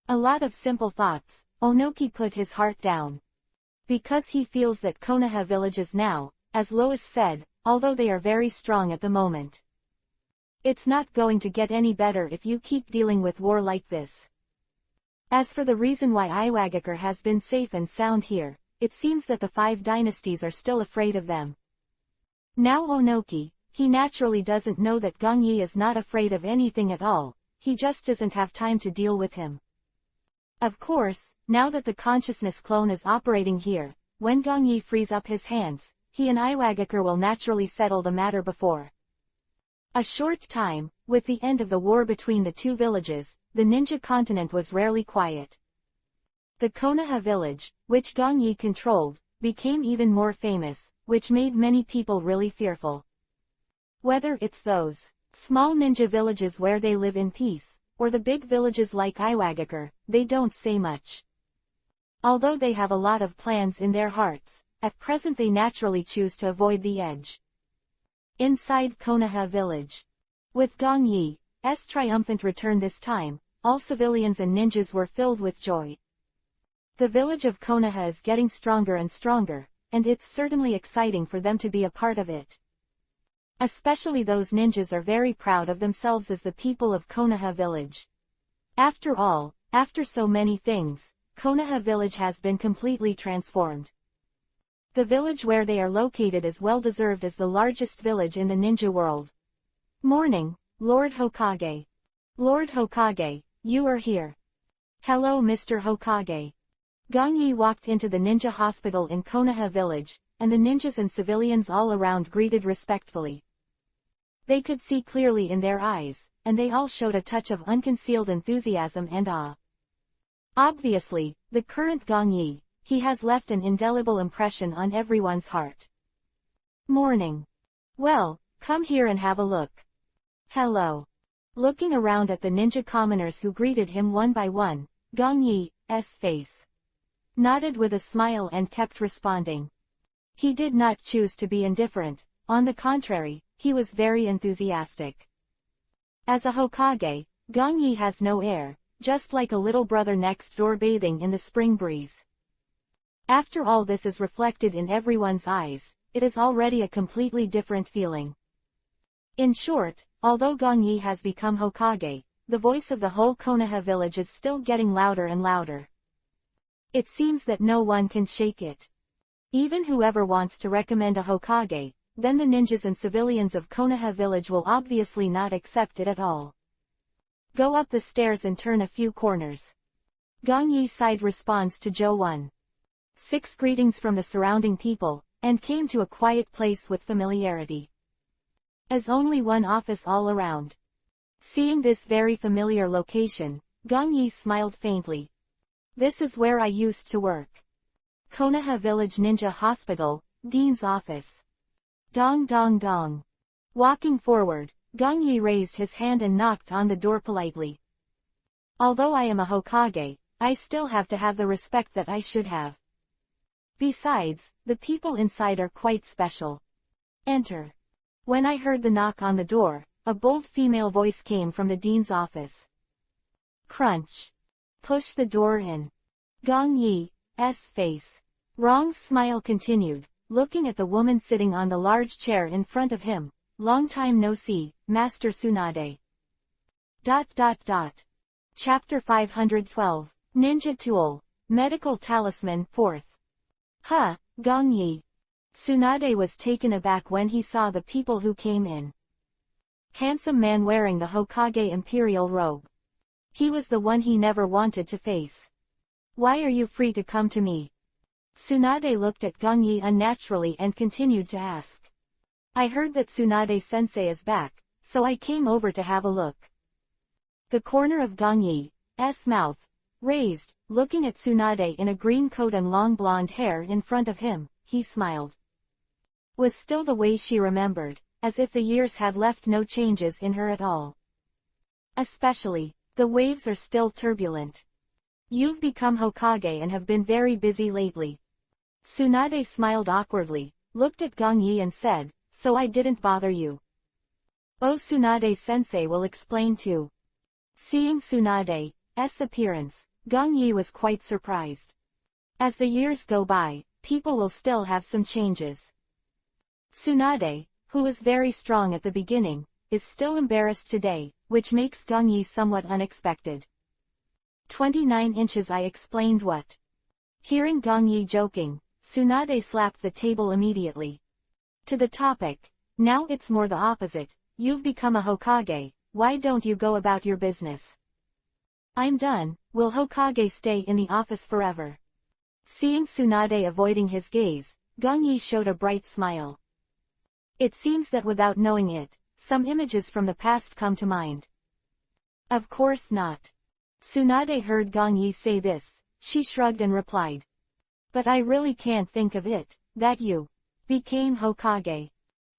A lot of simple thoughts. Onoki put his heart down. Because he feels that Konoha village is now, as Lois said, although they are very strong at the moment. It's not going to get any better if you keep dealing with war like this. As for the reason why Iwagakure has been safe and sound here, it seems that the 5 dynasties are still afraid of them. Now Onoki, he naturally doesn't know that Gongyi is not afraid of anything at all, he just doesn't have time to deal with him. Of course, now that the consciousness clone is operating here, when Gongyi frees up his hands, he and Iwagakure will naturally settle the matter before a short time. With the end of the war between the 2 villages, the ninja continent was rarely quiet. The Konoha village, which Gongyi controlled, became even more famous, which made many people really fearful. Whether it's those small ninja villages where they live in peace, or the big villages like Iwagakure, they don't say much. Although they have a lot of plans in their hearts, at present they naturally choose to avoid the edge. Inside Konoha village. With Gongyi's triumphant return this time, all civilians and ninjas were filled with joy. The village of Konoha is getting stronger and stronger, and it's certainly exciting for them to be a part of it. Especially those ninjas are very proud of themselves as the people of Konoha village. After all, after so many things, Konoha village has been completely transformed. The village where they are located is well deserved as the largest village in the ninja world. Morning, Lord Hokage. Lord Hokage, you are here. Hello Mr. Hokage. Gongyi walked into the ninja hospital in Konoha village, and the ninjas and civilians all around greeted respectfully. They could see clearly in their eyes, and they all showed a touch of unconcealed enthusiasm and awe. Obviously, the current Gongyi, he has left an indelible impression on everyone's heart. Morning. Well, come here and have a look. Hello. Looking around at the ninja commoners who greeted him one by one, Gongyi's face nodded with a smile and kept responding. He did not choose to be indifferent, on the contrary, he was very enthusiastic. As a Hokage, Gongyi has no air, just like a little brother next door bathing in the spring breeze. After all this is reflected in everyone's eyes, it is already a completely different feeling. In short, although Gongyi has become Hokage, the voice of the whole Konoha village is still getting louder and louder. It seems that no one can shake it. Even whoever wants to recommend a Hokage, then the ninjas and civilians of Konoha village will obviously not accept it at all. Go up the stairs and turn a few corners. Gongyi sighed response to Joe 1. 6 greetings from the surrounding people, and came to a quiet place with familiarity. As only one office all around. Seeing this very familiar location, Gongyi smiled faintly. This is where I used to work. Konoha Village Ninja Hospital, Dean's office. Dong dong dong. Walking forward, Gongyi raised his hand and knocked on the door politely. Although I am a Hokage, I still have to have the respect that I should have. Besides, the people inside are quite special. Enter. When I heard the knock on the door, a bold female voice came from the dean's office. Crunch. Push the door in. Gong Yi's face. Rong's smile continued, looking at the woman sitting on the large chair in front of him. Long time no see, Master Tsunade. Chapter 512. Ninja Tool. Medical Talisman 4th. Gong Yi. Tsunade was taken aback when he saw the people who came in. Handsome man wearing the Hokage imperial robe. He was the one he never wanted to face. Why are you free to come to me? Tsunade looked at Gong Yi unnaturally and continued to ask. I heard that Tsunade-sensei is back, so I came over to have a look. The corner of Gong Yi's mouth raised, looking at Tsunade in a green coat and long blonde hair in front of him, he smiled. Was still the way she remembered, as if the years had left no changes in her at all. Especially, the waves are still turbulent. You've become Hokage and have been very busy lately. Tsunade smiled awkwardly, looked at Gong Yi and said, so I didn't bother you. Oh, Tsunade-sensei will explain too. Seeing Tsunade's appearance, Gong Yi was quite surprised. As the years go by, people will still have some changes. Tsunade, who was very strong at the beginning, is still embarrassed today, which makes Gong Yi somewhat unexpected. 29 inches I explained what. Hearing Gong Yi joking, Tsunade slapped the table immediately. To the topic. Now it's more the opposite, you've become a Hokage, why don't you go about your business? I'm done, will Hokage stay in the office forever? Seeing Tsunade avoiding his gaze, Gong Yi showed a bright smile. It seems that without knowing it, some images from the past come to mind. Of course not. Tsunade heard Gong Yi say this, she shrugged and replied. But I really can't think of it, that you became Hokage.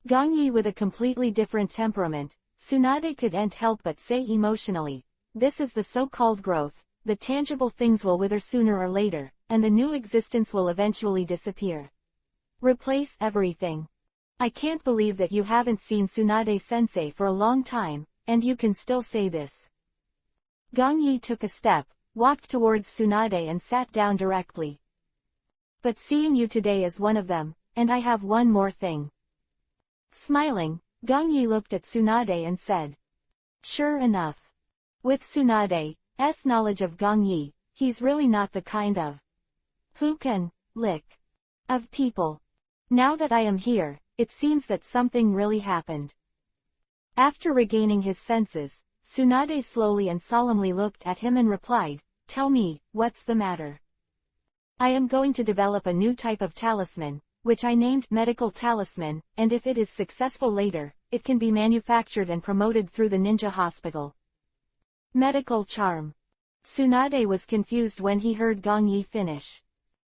Gong Yi with a completely different temperament, Tsunade couldn't help but say emotionally, this is the so-called growth, the tangible things will wither sooner or later, and the new existence will eventually disappear. Replace everything. I can't believe that you haven't seen Tsunade-sensei for a long time, and you can still say this. Gong Yi took a step, walked towards Tsunade and sat down directly. But seeing you today is one of them, and I have one more thing. Smiling, Gong Yi looked at Tsunade and said. Sure enough. With Tsunade's knowledge of Gong Yi, he's really not the kind of who can lick of people. Now that I am here, it seems that something really happened. After regaining his senses, Tsunade slowly and solemnly looked at him and replied, tell me, what's the matter? I am going to develop a new type of talisman, which I named Medical Talisman, and if it is successful later, it can be manufactured and promoted through the ninja hospital. Medical charm. Tsunade was confused when he heard Gong Yi finish.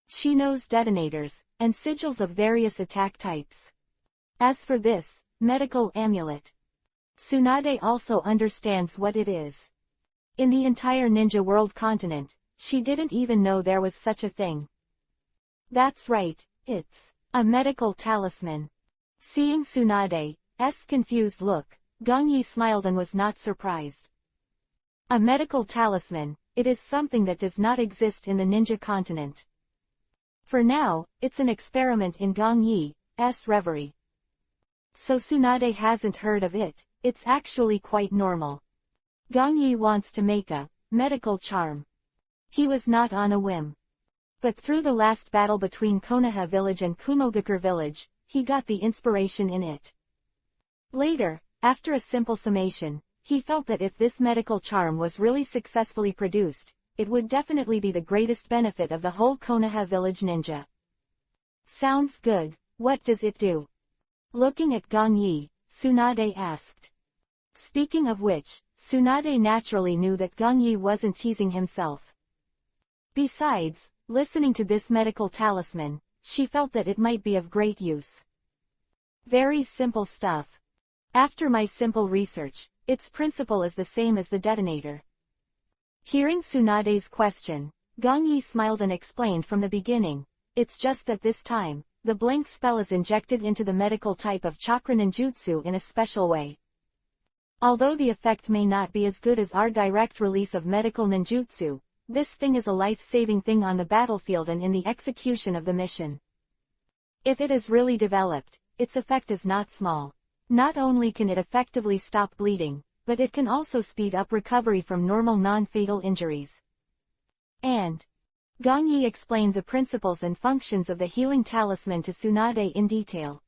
She knows detonators, and sigils of various attack types. As for this, medical amulet. Tsunade also understands what it is. In the entire ninja world continent, she didn't even know there was such a thing. That's right, it's a medical talisman. Seeing Tsunade's confused look, Gong Yi smiled and was not surprised. A medical talisman, it is something that does not exist in the ninja continent. For now, it's an experiment in Gong Yi's reverie. So Tsunade hasn't heard of it, it's actually quite normal. Gong Yi wants to make a medical charm. He was not on a whim. But through the last battle between Konoha village and Kumogakure village, he got the inspiration in it. Later, after a simple summation, he felt that if this medical charm was really successfully produced, it would definitely be the greatest benefit of the whole Konoha village ninja. Sounds good, what does it do? Looking at Gong Yi, Tsunade asked. Speaking of which, Tsunade naturally knew that Gong Yi wasn't teasing himself. Besides, listening to this medical talisman, she felt that it might be of great use. Very simple stuff. After my simple research, its principle is the same as the detonator. Hearing Tsunade's question, Gongyi smiled and explained from the beginning. It's just that this time, the blank spell is injected into the medical type of chakra ninjutsu in a special way. Although the effect may not be as good as our direct release of medical ninjutsu, this thing is a life-saving thing on the battlefield and in the execution of the mission. If it is really developed, its effect is not small. Not only can it effectively stop bleeding, but it can also speed up recovery from normal non-fatal injuries. And Gongyi explained the principles and functions of the healing talisman to Tsunade in detail.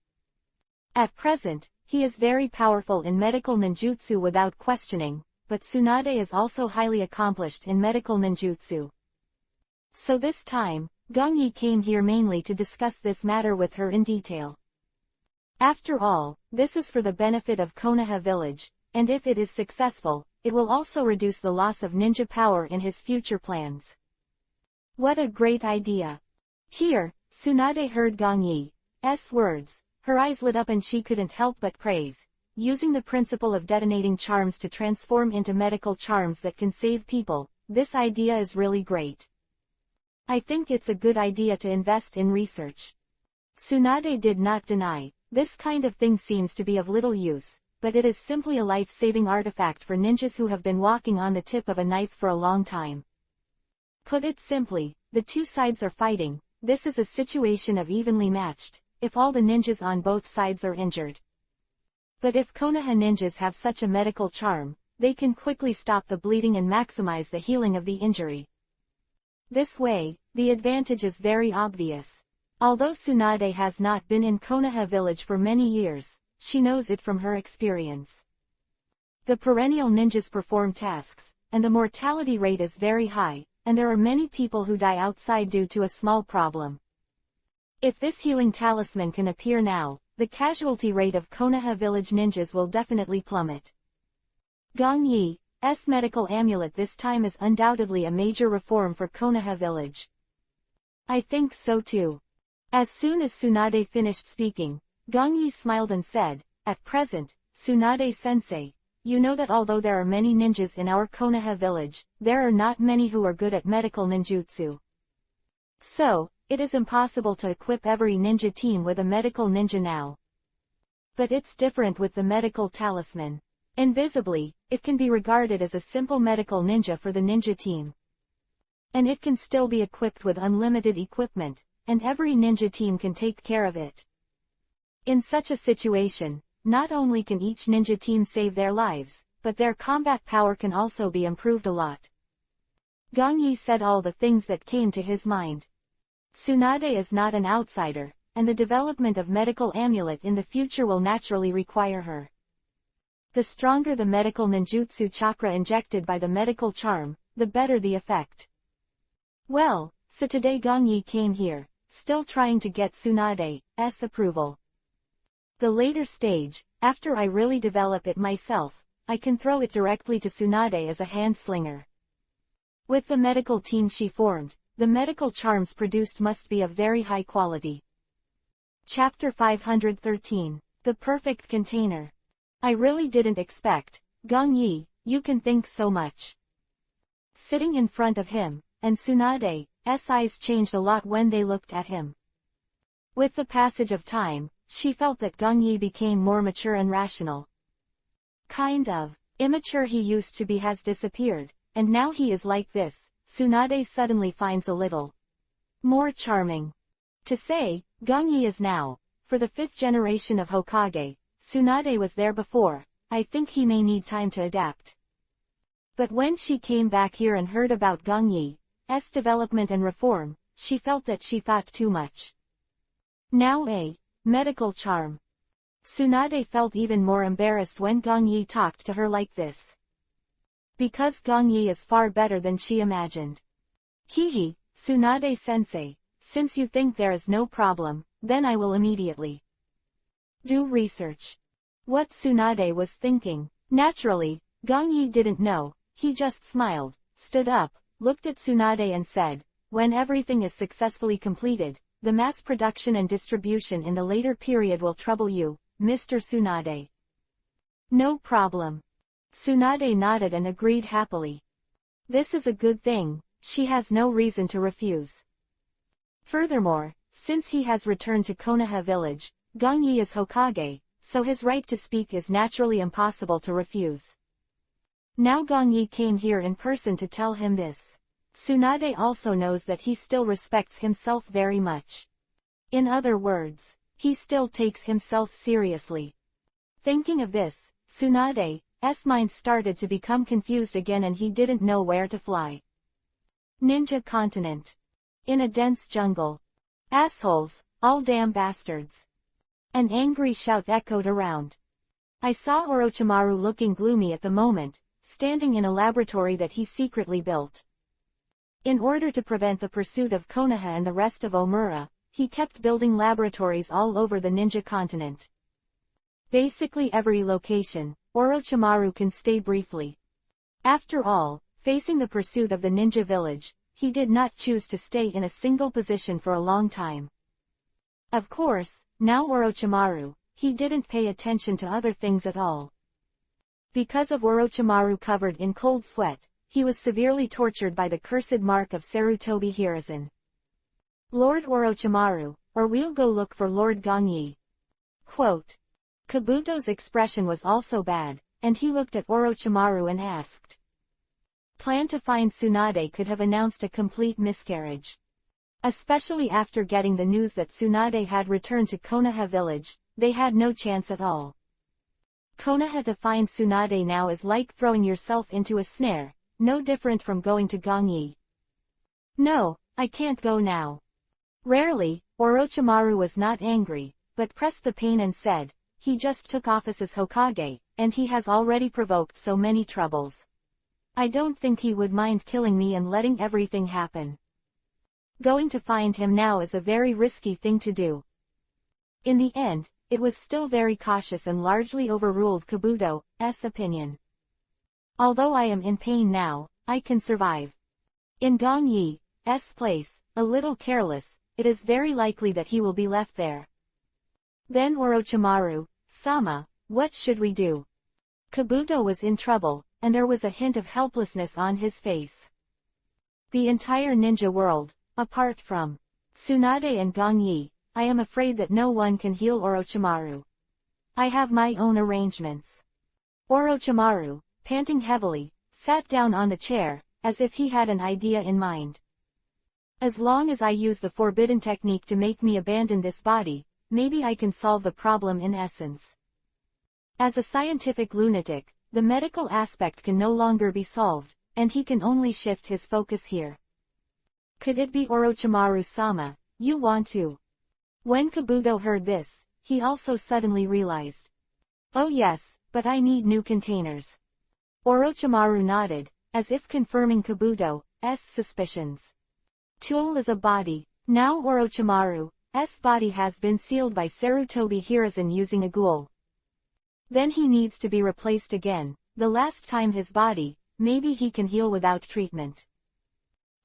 At present, he is very powerful in medical ninjutsu without questioning, but Tsunade is also highly accomplished in medical ninjutsu. So this time, Gongyi came here mainly to discuss this matter with her in detail. After all, this is for the benefit of Konoha village, and if it is successful, it will also reduce the loss of ninja power in his future plans. What a great idea! Here, Tsunade heard Gongyi's words, her eyes lit up and she couldn't help but praise. Using the principle of detonating charms to transform into medical charms that can save people, this idea is really great. I think it's a good idea to invest in research. Tsunade did not deny, this kind of thing seems to be of little use, but it is simply a life-saving artifact for ninjas who have been walking on the tip of a knife for a long time. Put it simply, the two sides are fighting. This is a situation of evenly matched, if all the ninjas on both sides are injured. But if Konoha ninjas have such a medical charm, they can quickly stop the bleeding and maximize the healing of the injury. This way, the advantage is very obvious. Although Tsunade has not been in Konoha village for many years, she knows it from her experience. The perennial ninjas perform tasks, and the mortality rate is very high, and there are many people who die outside due to a small problem. If this healing talisman can appear now, the casualty rate of Konoha village ninjas will definitely plummet. Gongyi's medical amulet this time is undoubtedly a major reform for Konoha village. I think so too. As soon as Tsunade finished speaking, Gongyi smiled and said, "At present, Tsunade-sensei, you know that although there are many ninjas in our Konoha village, there are not many who are good at medical ninjutsu. So, it is impossible to equip every ninja team with a medical ninja now. But it's different with the medical talisman. Invisibly, it can be regarded as a simple medical ninja for the ninja team. And it can still be equipped with unlimited equipment, and every ninja team can take care of it. In such a situation, not only can each ninja team save their lives, but their combat power can also be improved a lot." Gongyi said all the things that came to his mind. Tsunade is not an outsider, and the development of medical amulet in the future will naturally require her. The stronger the medical ninjutsu chakra injected by the medical charm, the better the effect. Well, so today Gongyi came here, still trying to get Tsunade's approval. The later stage, after I really develop it myself, I can throw it directly to Tsunade as a hand slinger. With the medical team she formed, the medical charms produced must be of very high quality. Chapter 513. The Perfect Container. I really didn't expect, Gongyi, you can think so much. Sitting in front of him, and Tsunade's eyes changed a lot when they looked at him. With the passage of time, she felt that Gongyi became more mature and rational. Kind of immature he used to be has disappeared, and now he is like this. Tsunade suddenly finds a little more charming. To say, Gongyi is now, for the 5th generation of Hokage. Tsunade was there before, I think he may need time to adapt. But when she came back here and heard about Gongyi's development and reform, she felt that she thought too much. Now a medical charm. Tsunade felt even more embarrassed when Gongyi talked to her like this. Because Gongyi is far better than she imagined. Hihi, Tsunade-sensei, since you think there is no problem, then I will immediately do research. What Tsunade was thinking. Naturally, Gongyi didn't know, he just smiled, stood up, looked at Tsunade and said, "When everything is successfully completed, the mass production and distribution in the later period will trouble you, Mr. Tsunade." "No problem." Tsunade nodded and agreed happily. This is a good thing, she has no reason to refuse. Furthermore, since he has returned to Konoha village, Gongyi is Hokage, so his right to speak is naturally impossible to refuse. Now Gongyi came here in person to tell him this. Tsunade also knows that he still respects himself very much. In other words, he still takes himself seriously. Thinking of this, Tsunade's mind started to become confused again and he didn't know where to fly. Ninja continent. In a dense jungle. Assholes, all damn bastards. An angry shout echoed around. I saw Orochimaru looking gloomy at the moment, standing in a laboratory that he secretly built. In order to prevent the pursuit of Konoha and the rest of Omura, he kept building laboratories all over the ninja continent. Basically every location, Orochimaru can stay briefly. After all, facing the pursuit of the ninja village, he did not choose to stay in a single position for a long time. Of course, now Orochimaru, he didn't pay attention to other things at all. Because of Orochimaru covered in cold sweat, he was severely tortured by the cursed mark of Sarutobi Hiruzen. Lord Orochimaru, or we'll go look for Lord Gongyi. Quote. Kabuto's expression was also bad, and he looked at Orochimaru and asked. Plan to find Tsunade could have announced a complete miscarriage. Especially after getting the news that Tsunade had returned to Konoha village, they had no chance at all. Konoha to find Tsunade now is like throwing yourself into a snare, no different from going to Gongyi. No, I can't go now. Rarely, Orochimaru was not angry, but pressed the pain and said, he just took office as Hokage, and he has already provoked so many troubles. I don't think he would mind killing me and letting everything happen. Going to find him now is a very risky thing to do. In the end, it was still very cautious and largely overruled Kabuto's opinion. Although I am in pain now, I can survive. In Gongyi's place, a little careless, it is very likely that he will be left there. Then Orochimaru-sama, what should we do? Kabuto was in trouble, and there was a hint of helplessness on his face. The entire ninja world, apart from Tsunade and Gongyi, I am afraid that no one can heal Orochimaru. I have my own arrangements. Orochimaru, panting heavily, sat down on the chair, as if he had an idea in mind. As long as I use the forbidden technique to make me abandon this body, maybe I can solve the problem in essence. As a scientific lunatic, the medical aspect can no longer be solved, and he can only shift his focus here. Could it be Orochimaru-sama, you want to? When Kabuto heard this, he also suddenly realized. Oh yes, but I need new containers. Orochimaru nodded, as if confirming Kabuto's suspicions. Tool is a body. Now Orochimaru's body has been sealed by Sarutobi Hiruzen using a ghoul. Then he needs to be replaced again, the last time his body, maybe he can heal without treatment.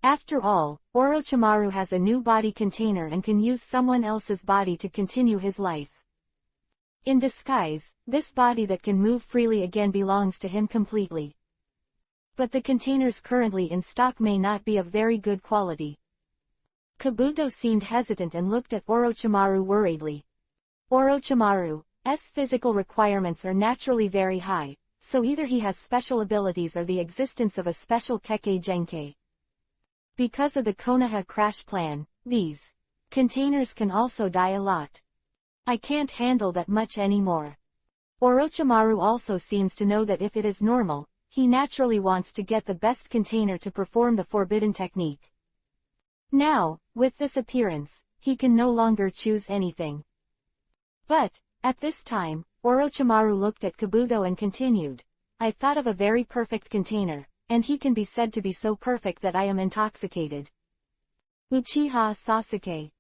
After all, Orochimaru has a new body container and can use someone else's body to continue his life. In disguise, this body that can move freely again belongs to him completely. But the containers currently in stock may not be of very good quality. Kabuto seemed hesitant and looked at Orochimaru worriedly. Orochimaru's physical requirements are naturally very high, so either he has special abilities or the existence of a special Kekkei Genkei. Because of the Konoha crash plan, these containers can also die a lot. I can't handle that much anymore. Orochimaru also seems to know that if it is normal, he naturally wants to get the best container to perform the forbidden technique. Now, with this appearance, he can no longer choose anything. But, at this time, Orochimaru looked at Kabuto and continued, I thought of a very perfect container, and he can be said to be so perfect that I am intoxicated. Uchiha Sasuke.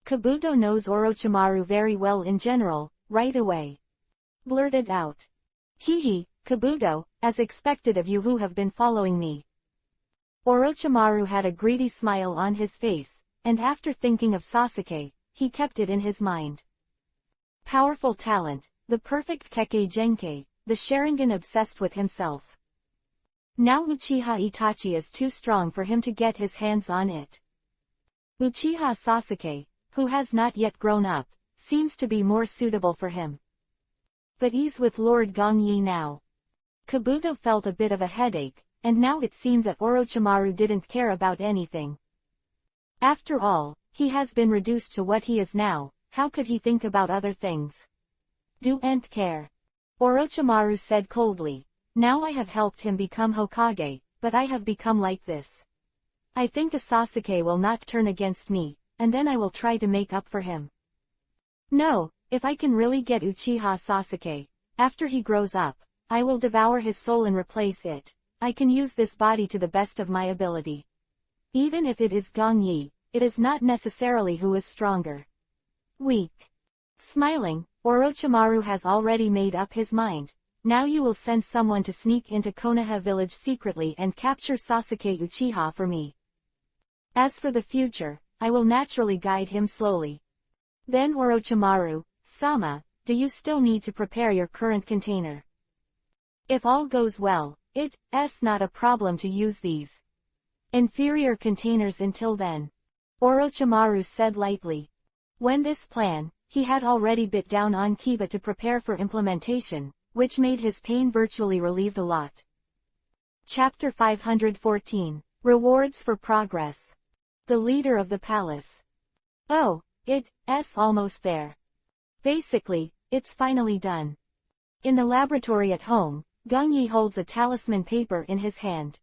Kabuto knows Orochimaru very well in general, right away. Blurted out. Hehe, Kabuto, as expected of you who have been following me. Orochimaru had a greedy smile on his face, and after thinking of Sasuke, he kept it in his mind. Powerful talent, the perfect Kekkei Genkei, the Sharingan obsessed with himself. Now Uchiha Itachi is too strong for him to get his hands on it. Uchiha Sasuke, who has not yet grown up, seems to be more suitable for him. But he's with Lord Gongyi now. Kabuto felt a bit of a headache, and now it seemed that Orochimaru didn't care about anything. After all, he has been reduced to what he is now, how could he think about other things? Don't care. Orochimaru said coldly. Now I have helped him become Hokage, but I have become like this. I think Sasuke will not turn against me, and then I will try to make up for him. No, if I can really get Uchiha Sasuke, after he grows up, I will devour his soul and replace it. I can use this body to the best of my ability. Even if it is Gongyi, it is not necessarily who is stronger. Weak. Smiling, Orochimaru has already made up his mind. Now you will send someone to sneak into Konoha village secretly and capture Sasuke Uchiha for me. As for the future, I will naturally guide him slowly. Then Orochimaru, Sama, do you still need to prepare your current container? If all goes well, it's not a problem to use these inferior containers until then. Orochimaru said lightly. When this plan, he had already bit down on Kiba to prepare for implementation, which made his pain virtually relieved a lot. Chapter 514. Rewards for Progress. The leader of the palace. Oh, it's almost there. Basically, it's finally done. In the laboratory at home, Gongyi holds a talisman paper in his hand.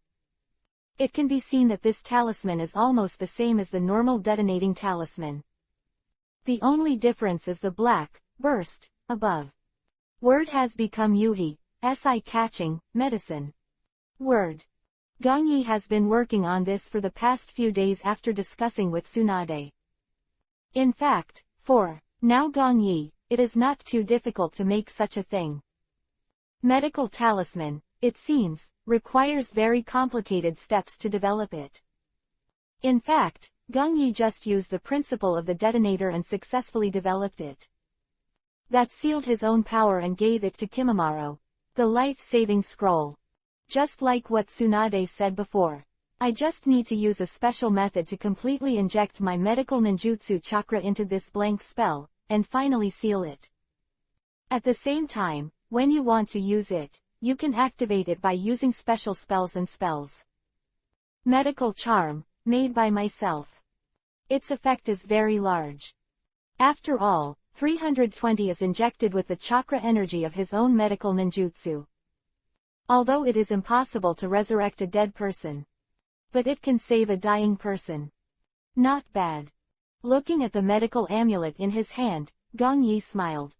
It can be seen that this talisman is almost the same as the normal detonating talisman. The only difference is the black burst above. Word has become Yuhi, eye-catching, medicine. Word. Gongyi has been working on this for the past few days after discussing with Tsunade. In fact, for now Gongyi, it is not too difficult to make such a thing. Medical talisman, it seems, requires very complicated steps to develop it. In fact, Gongyi just used the principle of the detonator and successfully developed it. That sealed his own power and gave it to Kimimaro, the life-saving scroll. Just like what Tsunade said before. I just need to use a special method to completely inject my medical ninjutsu chakra into this blank spell, and finally seal it. At the same time, when you want to use it, you can activate it by using special spells and spells. Medical charm, made by myself. Its effect is very large. After all, 320 is injected with the chakra energy of his own medical ninjutsu. Although it is impossible to resurrect a dead person. But it can save a dying person. Not bad. Looking at the medical amulet in his hand, Gongyi smiled.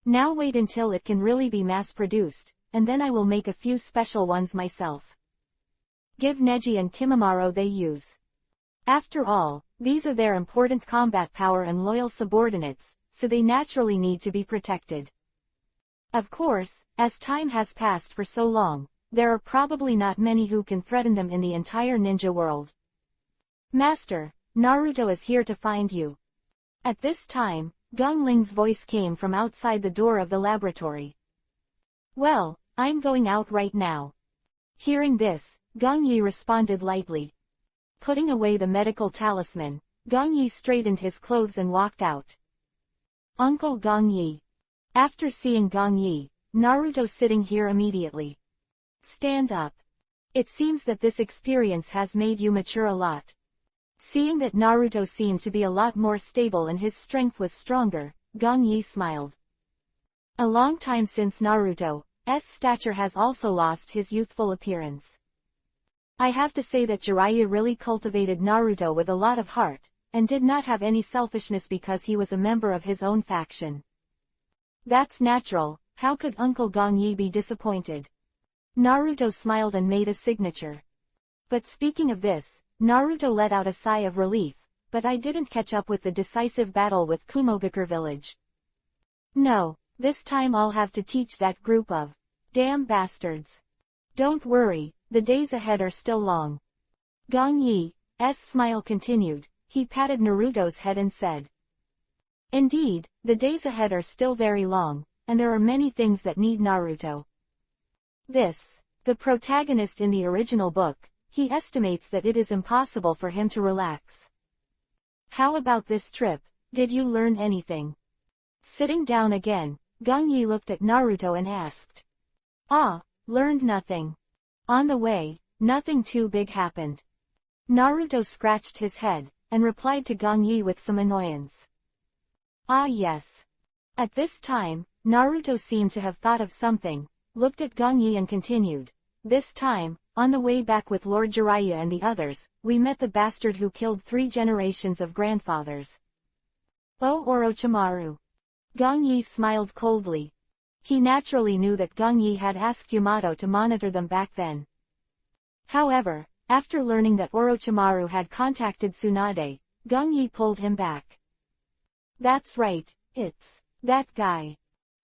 Now wait until it can really be mass-produced, and then I will make a few special ones myself. Give Neji and Kimimaro they use. After all, these are their important combat power and loyal subordinates, so they naturally need to be protected. Of course, as time has passed for so long, there are probably not many who can threaten them in the entire ninja world. Master, Naruto is here to find you. At this time, Gong Ling's voice came from outside the door of the laboratory. Well, I'm going out right now. Hearing this, Gong Yi responded lightly. Putting away the medical talisman, Gong Yi straightened his clothes and walked out. Uncle Gong Yi. After seeing Gong Yi, Naruto sitting here immediately. Stand up. It seems that this experience has made you mature a lot. Seeing that Naruto seemed to be a lot more stable and his strength was stronger, Gong Yi smiled. A long time since Naruto's stature has also lost his youthful appearance. I have to say that Jiraiya really cultivated Naruto with a lot of heart, and did not have any selfishness because he was a member of his own faction. That's natural, how could Uncle Gong Yi be disappointed? Naruto smiled and made a signature. But speaking of this, Naruto let out a sigh of relief, but I didn't catch up with the decisive battle with Kumogakure village. No, this time I'll have to teach that group of damn bastards. Don't worry, the days ahead are still long. Gong Yi's smile continued, he patted Naruto's head and said. Indeed, the days ahead are still very long, and there are many things that need Naruto. This the protagonist in the original book, he estimates that it is impossible for him to relax. How about this trip? Did you learn anything? Sitting down again, Gongyi looked at Naruto and asked. Ah, learned nothing. On the way, nothing too big happened. Naruto scratched his head, and replied to Gongyi with some annoyance. Ah yes. At this time, Naruto seemed to have thought of something, looked at Gongyi and continued. This time, on the way back with Lord Jiraiya and the others, we met the bastard who killed 3 generations of grandfathers. Oh Orochimaru. Gongyi smiled coldly. He naturally knew that Gongyi had asked Yamato to monitor them back then. However, after learning that Orochimaru had contacted Tsunade, Gongyi pulled him back. That's right, it's that guy.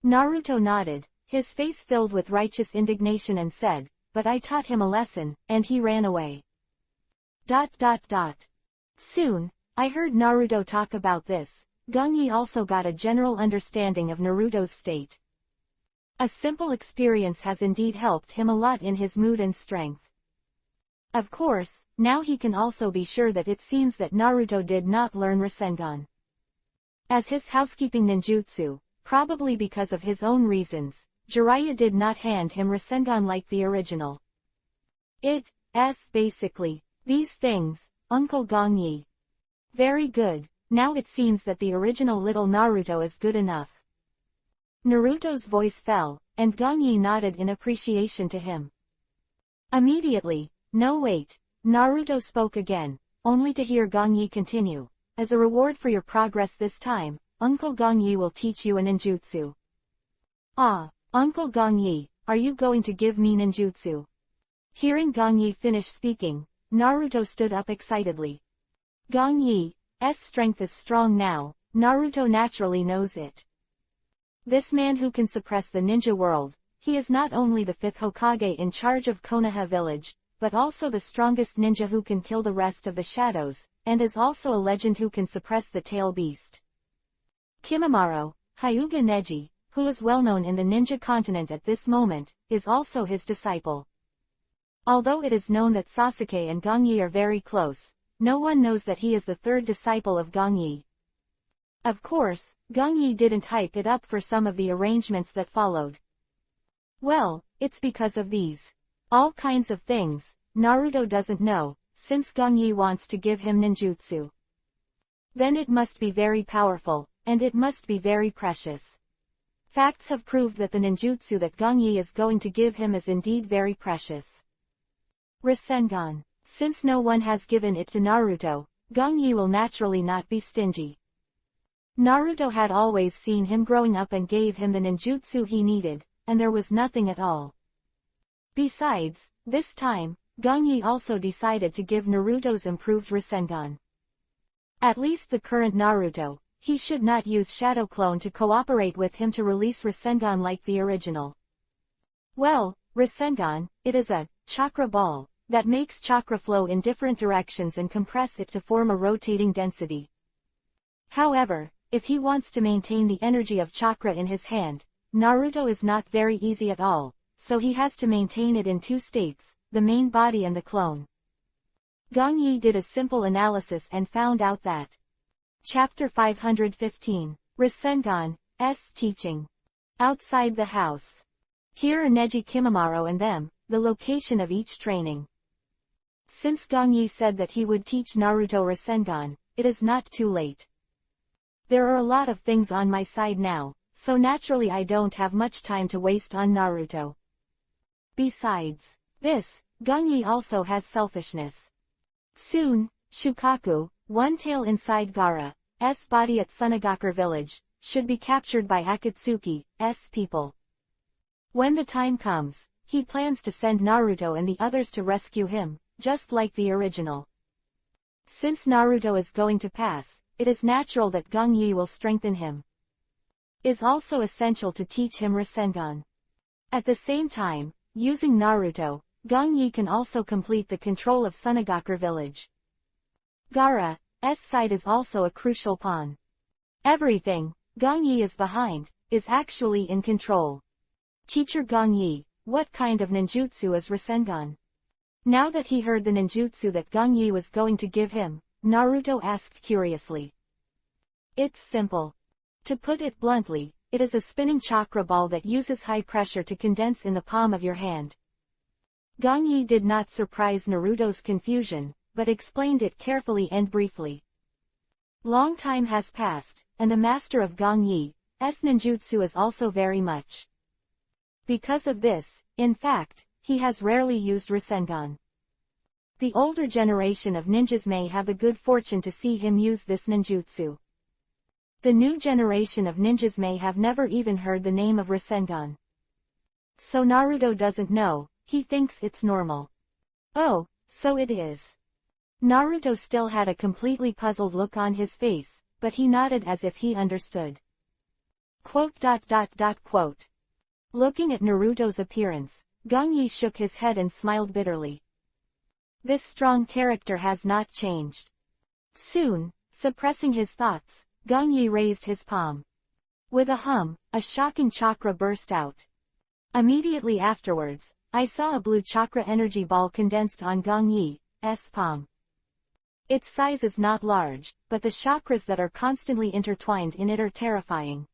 Naruto nodded, his face filled with righteous indignation and said, but I taught him a lesson, and he ran away. ... Soon, I heard Naruto talk about this. Gongyi also got a general understanding of Naruto's state. A simple experience has indeed helped him a lot in his mood and strength. Of course, now he can also be sure that it seems that Naruto did not learn Rasengan as his housekeeping ninjutsu, probably because of his own reasons. Jiraiya did not hand him Rasengan like the original. It's basically these things, Uncle Gongyi. Very good, now it seems that the original little Naruto is good enough. Naruto's voice fell, and Gongyi nodded in appreciation to him. Immediately, no wait, Naruto spoke again, only to hear Gongyi continue. As a reward for your progress this time, Uncle Gongyi will teach you a ninjutsu. Ah, Uncle Gongyi, are you going to give me ninjutsu? Hearing Gongyi finish speaking, Naruto stood up excitedly. Gongyi's strength is strong now, Naruto naturally knows it. This man who can suppress the ninja world, he is not only the 5th Hokage in charge of Konoha village, but also the strongest ninja who can kill the rest of the shadows, and is also a legend who can suppress the tail beast. Kimimaro, Hyuga Neji, who is well known in the ninja continent at this moment, is also his disciple. Although it is known that Sasuke and Gongyi are very close, no one knows that he is the 3rd disciple of Gongyi. Of course, Gongyi didn't hype it up for some of the arrangements that followed. Well, it's because of these all kinds of things, Naruto doesn't know, since Gongyi wants to give him ninjutsu. Then it must be very powerful, and it must be very precious. Facts have proved that the ninjutsu that Gongyi is going to give him is indeed very precious. Rasengan. Since no one has given it to Naruto, Gongyi will naturally not be stingy. Naruto had always seen him growing up and gave him the ninjutsu he needed, and there was nothing at all. Besides, this time, Gongyi also decided to give Naruto's improved Rasengan. At least the current Naruto, he should not use Shadow Clone to cooperate with him to release Rasengan like the original. Well, Rasengan, it is a chakra ball that makes chakra flow in different directions and compress it to form a rotating density. However, if he wants to maintain the energy of chakra in his hand, Naruto is not very easy at all, so he has to maintain it in 2 states, the main body and the clone. Gongyi did a simple analysis and found out that Chapter 515, Rasengan's teaching. Outside the house. Here are Neji Kimimaro and them, the location of each training. Since Gongyi said that he would teach Naruto Rasengan, it is not too late. There are a lot of things on my side now, so naturally I don't have much time to waste on Naruto. Besides this, Gongyi also has selfishness. Soon, Shukaku, one tail inside Gaara's body at Sunagakure village, should be captured by Akatsuki's people. When the time comes, he plans to send Naruto and the others to rescue him, just like the original. Since Naruto is going to pass, it is natural that Gongyi will strengthen him. Is also essential to teach him Rasengan. At the same time, using Naruto, Gongyi can also complete the control of Sunagakure village. Gaara's side is also a crucial pawn. Everything Gongyi is behind is actually in control. Teacher Gongyi, what kind of ninjutsu is Rasengan? Now that he heard the ninjutsu that Gongyi was going to give him, Naruto asked curiously. It's simple. To put it bluntly, it is a spinning chakra ball that uses high pressure to condense in the palm of your hand. Gongyi did not surprise Naruto's confusion, but explained it carefully and briefly. Long time has passed, and the master of Gongyi's ninjutsu is also very much. Because of this, in fact, he has rarely used Rasengan. The older generation of ninjas may have the good fortune to see him use this ninjutsu. The new generation of ninjas may have never even heard the name of Rasengan. So Naruto doesn't know, he thinks it's normal. Oh, so it is. Naruto still had a completely puzzled look on his face, but he nodded as if he understood. Quote. Looking at Naruto's appearance, Gongyi shook his head and smiled bitterly. This strong character has not changed. Soon, suppressing his thoughts, Gongyi raised his palm. With a hum, a shocking chakra burst out. Immediately afterwards, I saw a blue chakra energy ball condensed on Gongyi's palm. Its size is not large, but the chakras that are constantly intertwined in it are terrifying.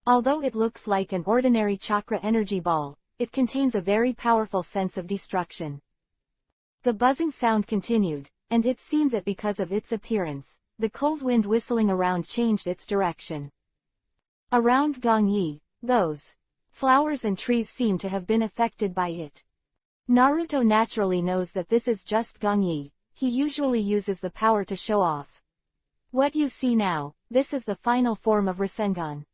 Although it looks like an ordinary chakra energy ball, it contains a very powerful sense of destruction. The buzzing sound continued, and it seemed that because of its appearance, the cold wind whistling around changed its direction. Around Gongyi, those flowers and trees seem to have been affected by it. Naruto naturally knows that this is just Gongyi. He usually uses the power to show off. What you see now, this is the final form of Rasengan.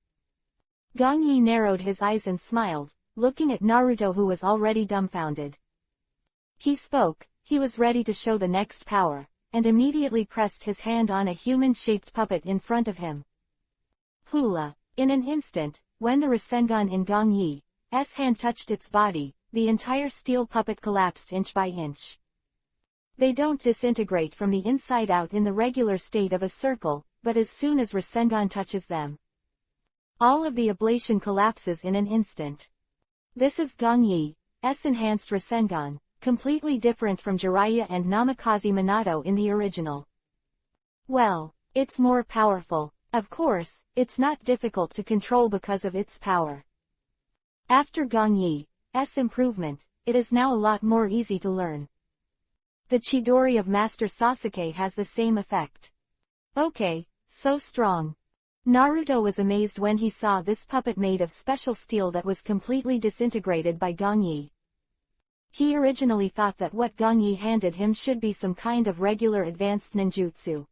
Gongyi narrowed his eyes and smiled, looking at Naruto who was already dumbfounded. He spoke, he was ready to show the next power, and immediately pressed his hand on a human-shaped puppet in front of him. Hula! In an instant, when the Rasengan in Gongyi's hand touched its body, the entire steel puppet collapsed inch by inch. They don't disintegrate from the inside out in the regular state of a circle, but as soon as Rasengan touches them, all of the ablation collapses in an instant. This is Gongyi's enhanced Rasengan, completely different from Jiraiya and Namikaze Minato in the original. Well, it's more powerful. Of course, it's not difficult to control because of its power. After Gongyi's improvement, it is now a lot more easy to learn. The Chidori of Master Sasuke has the same effect. Okay, so strong. Naruto was amazed when he saw this puppet made of special steel that was completely disintegrated by Gongyi. He originally thought that what Gongyi handed him should be some kind of regular advanced ninjutsu.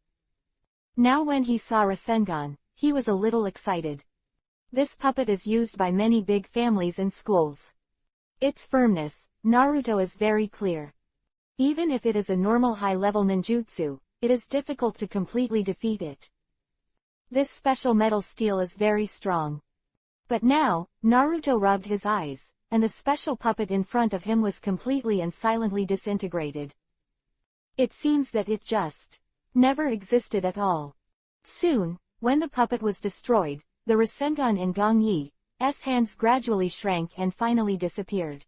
Now when he saw Rasengan, he was a little excited. This puppet is used by many big families and schools. Its firmness, Naruto is very clear. Even if it is a normal high-level ninjutsu, it is difficult to completely defeat it. This special metal steel is very strong. But now, Naruto rubbed his eyes, and the special puppet in front of him was completely and silently disintegrated. It seems that it just never existed at all. Soon, when the puppet was destroyed, the Rasengan in Gongyi's hands gradually shrank and finally disappeared.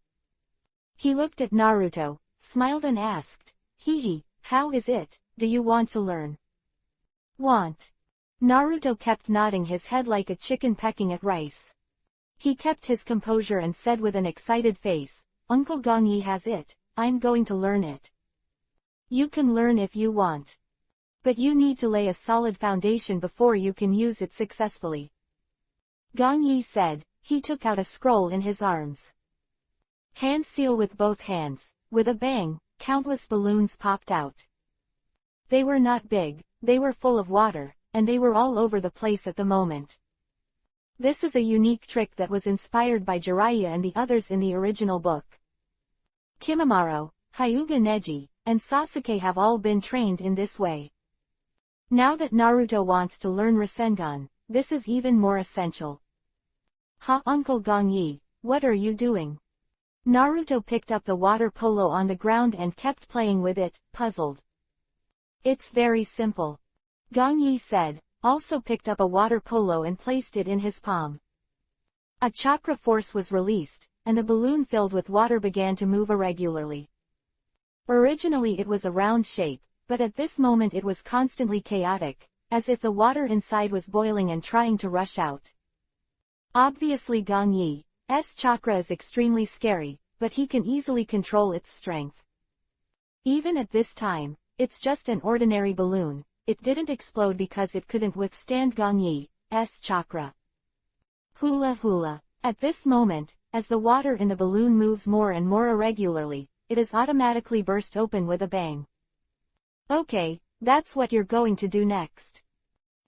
He looked at Naruto, smiled and asked, "Hee, how is it, do you want to learn?" "Want?" Naruto kept nodding his head like a chicken pecking at rice. He kept his composure and said with an excited face, "Uncle Gongyi has it, I'm going to learn it." "You can learn if you want. But you need to lay a solid foundation before you can use it successfully." Gongyi said. He took out a scroll in his arms. Hand seal with both hands. With a bang, countless balloons popped out. They were not big, they were full of water, and they were all over the place at the moment. This is a unique trick that was inspired by Jiraiya and the others in the original book. Kimimaro, Hyuga Neji, and Sasuke have all been trained in this way. Now that Naruto wants to learn Rasengan, this is even more essential. "Ha, Uncle Gongyi, what are you doing?" Naruto picked up the water polo on the ground and kept playing with it, puzzled. "It's very simple." Gongyi said, also picked up a water polo and placed it in his palm. A chakra force was released, and the balloon filled with water began to move irregularly. Originally it was a round shape, but at this moment it was constantly chaotic, as if the water inside was boiling and trying to rush out. Obviously Gong Yi's chakra is extremely scary, but he can easily control its strength. Even at this time, it's just an ordinary balloon. It didn't explode because it couldn't withstand Gong Yi's chakra. Hula hula. At this moment, as the water in the balloon moves more and more irregularly, it is automatically burst open with a bang. Okay, that's what you're going to do next.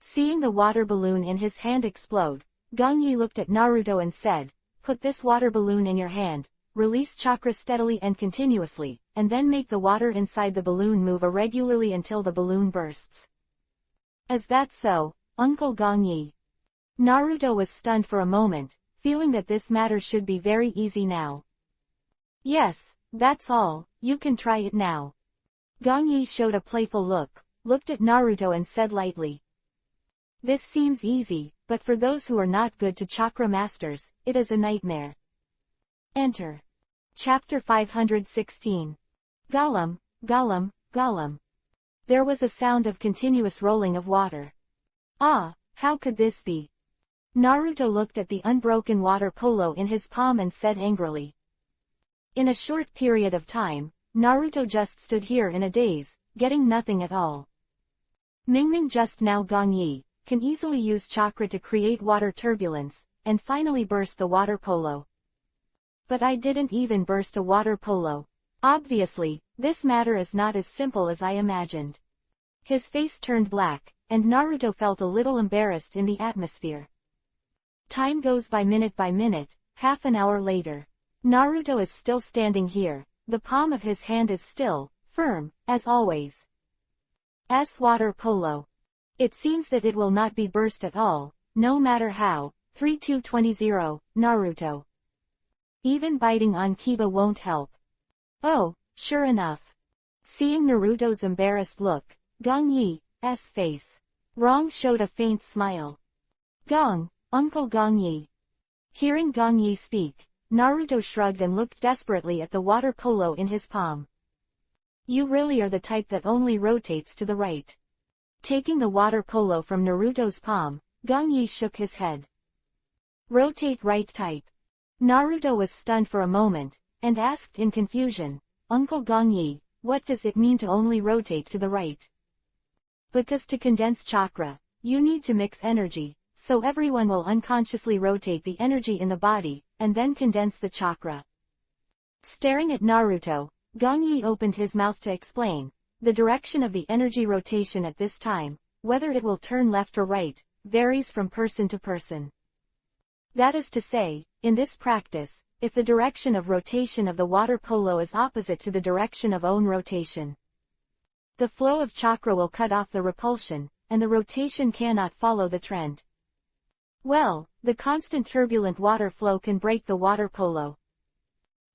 Seeing the water balloon in his hand explode, Gong Yi looked at Naruto and said, "Put this water balloon in your hand, release chakra steadily and continuously, and then make the water inside the balloon move irregularly until the balloon bursts." "Is that so, Uncle Gong Yi?" Naruto was stunned for a moment, feeling that this matter should be very easy now. "Yes, that's all, you can try it now." Gong Yi showed a playful look, looked at Naruto and said lightly, "This seems easy, but for those who are not good to chakra masters, it is a nightmare." Enter. Chapter 516. Gollum, Gollum, Gollum. There was a sound of continuous rolling of water. Ah, how could this be? Naruto looked at the unbroken water polo in his palm and said angrily. In a short period of time, Naruto just stood here in a daze, getting nothing at all. Mingming just now Gong Yi can easily use chakra to create water turbulence, and finally burst the water polo. But I didn't even burst a water polo. Obviously, this matter is not as simple as I imagined. His face turned black, and Naruto felt a little embarrassed in the atmosphere. Time goes by minute, half an hour later. Naruto is still standing here. The palm of his hand is still, firm, as always. Water polo. It seems that it will not be burst at all, no matter how. 3220, Naruto. Even biting on Kiba won't help. Oh, sure enough. Seeing Naruto's embarrassed look, Gong Yi's face. Wrong showed a faint smile. Gong, Uncle Gong Yi. Hearing Gong Yi speak, Naruto shrugged and looked desperately at the water polo in his palm. You really are the type that only rotates to the right. Taking the water polo from Naruto's palm, Gong Yi shook his head. Rotate right type. Naruto was stunned for a moment, and asked in confusion, Uncle Gong Yi, what does it mean to only rotate to the right? Because to condense chakra, you need to mix energy, so everyone will unconsciously rotate the energy in the body, and then condense the chakra. Staring at Naruto, Gong Yi opened his mouth to explain. The direction of the energy rotation at this time, whether it will turn left or right, varies from person to person. That is to say, in this practice, if the direction of rotation of the water polo is opposite to the direction of own rotation, the flow of chakra will cut off the repulsion, and the rotation cannot follow the trend. Well, the constant turbulent water flow can break the water polo.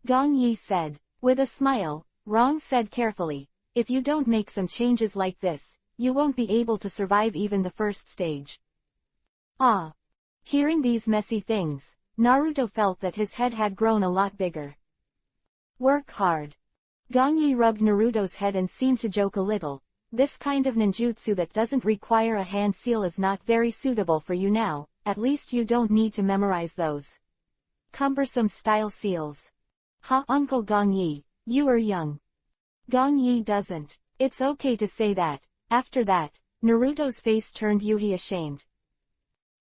Gong Yi said. With a smile, Rong said carefully, if you don't make some changes like this, you won't be able to survive even the first stage. Ah. Hearing these messy things, Naruto felt that his head had grown a lot bigger. Work hard. Gong Yi rubbed Naruto's head and seemed to joke a little. This kind of ninjutsu that doesn't require a hand seal is not very suitable for you now, at least you don't need to memorize those cumbersome style seals. Ha, Uncle Gong Yi, you are young. Gong Yi doesn't. It's okay to say that. After that, Naruto's face turned Yuhi ashamed.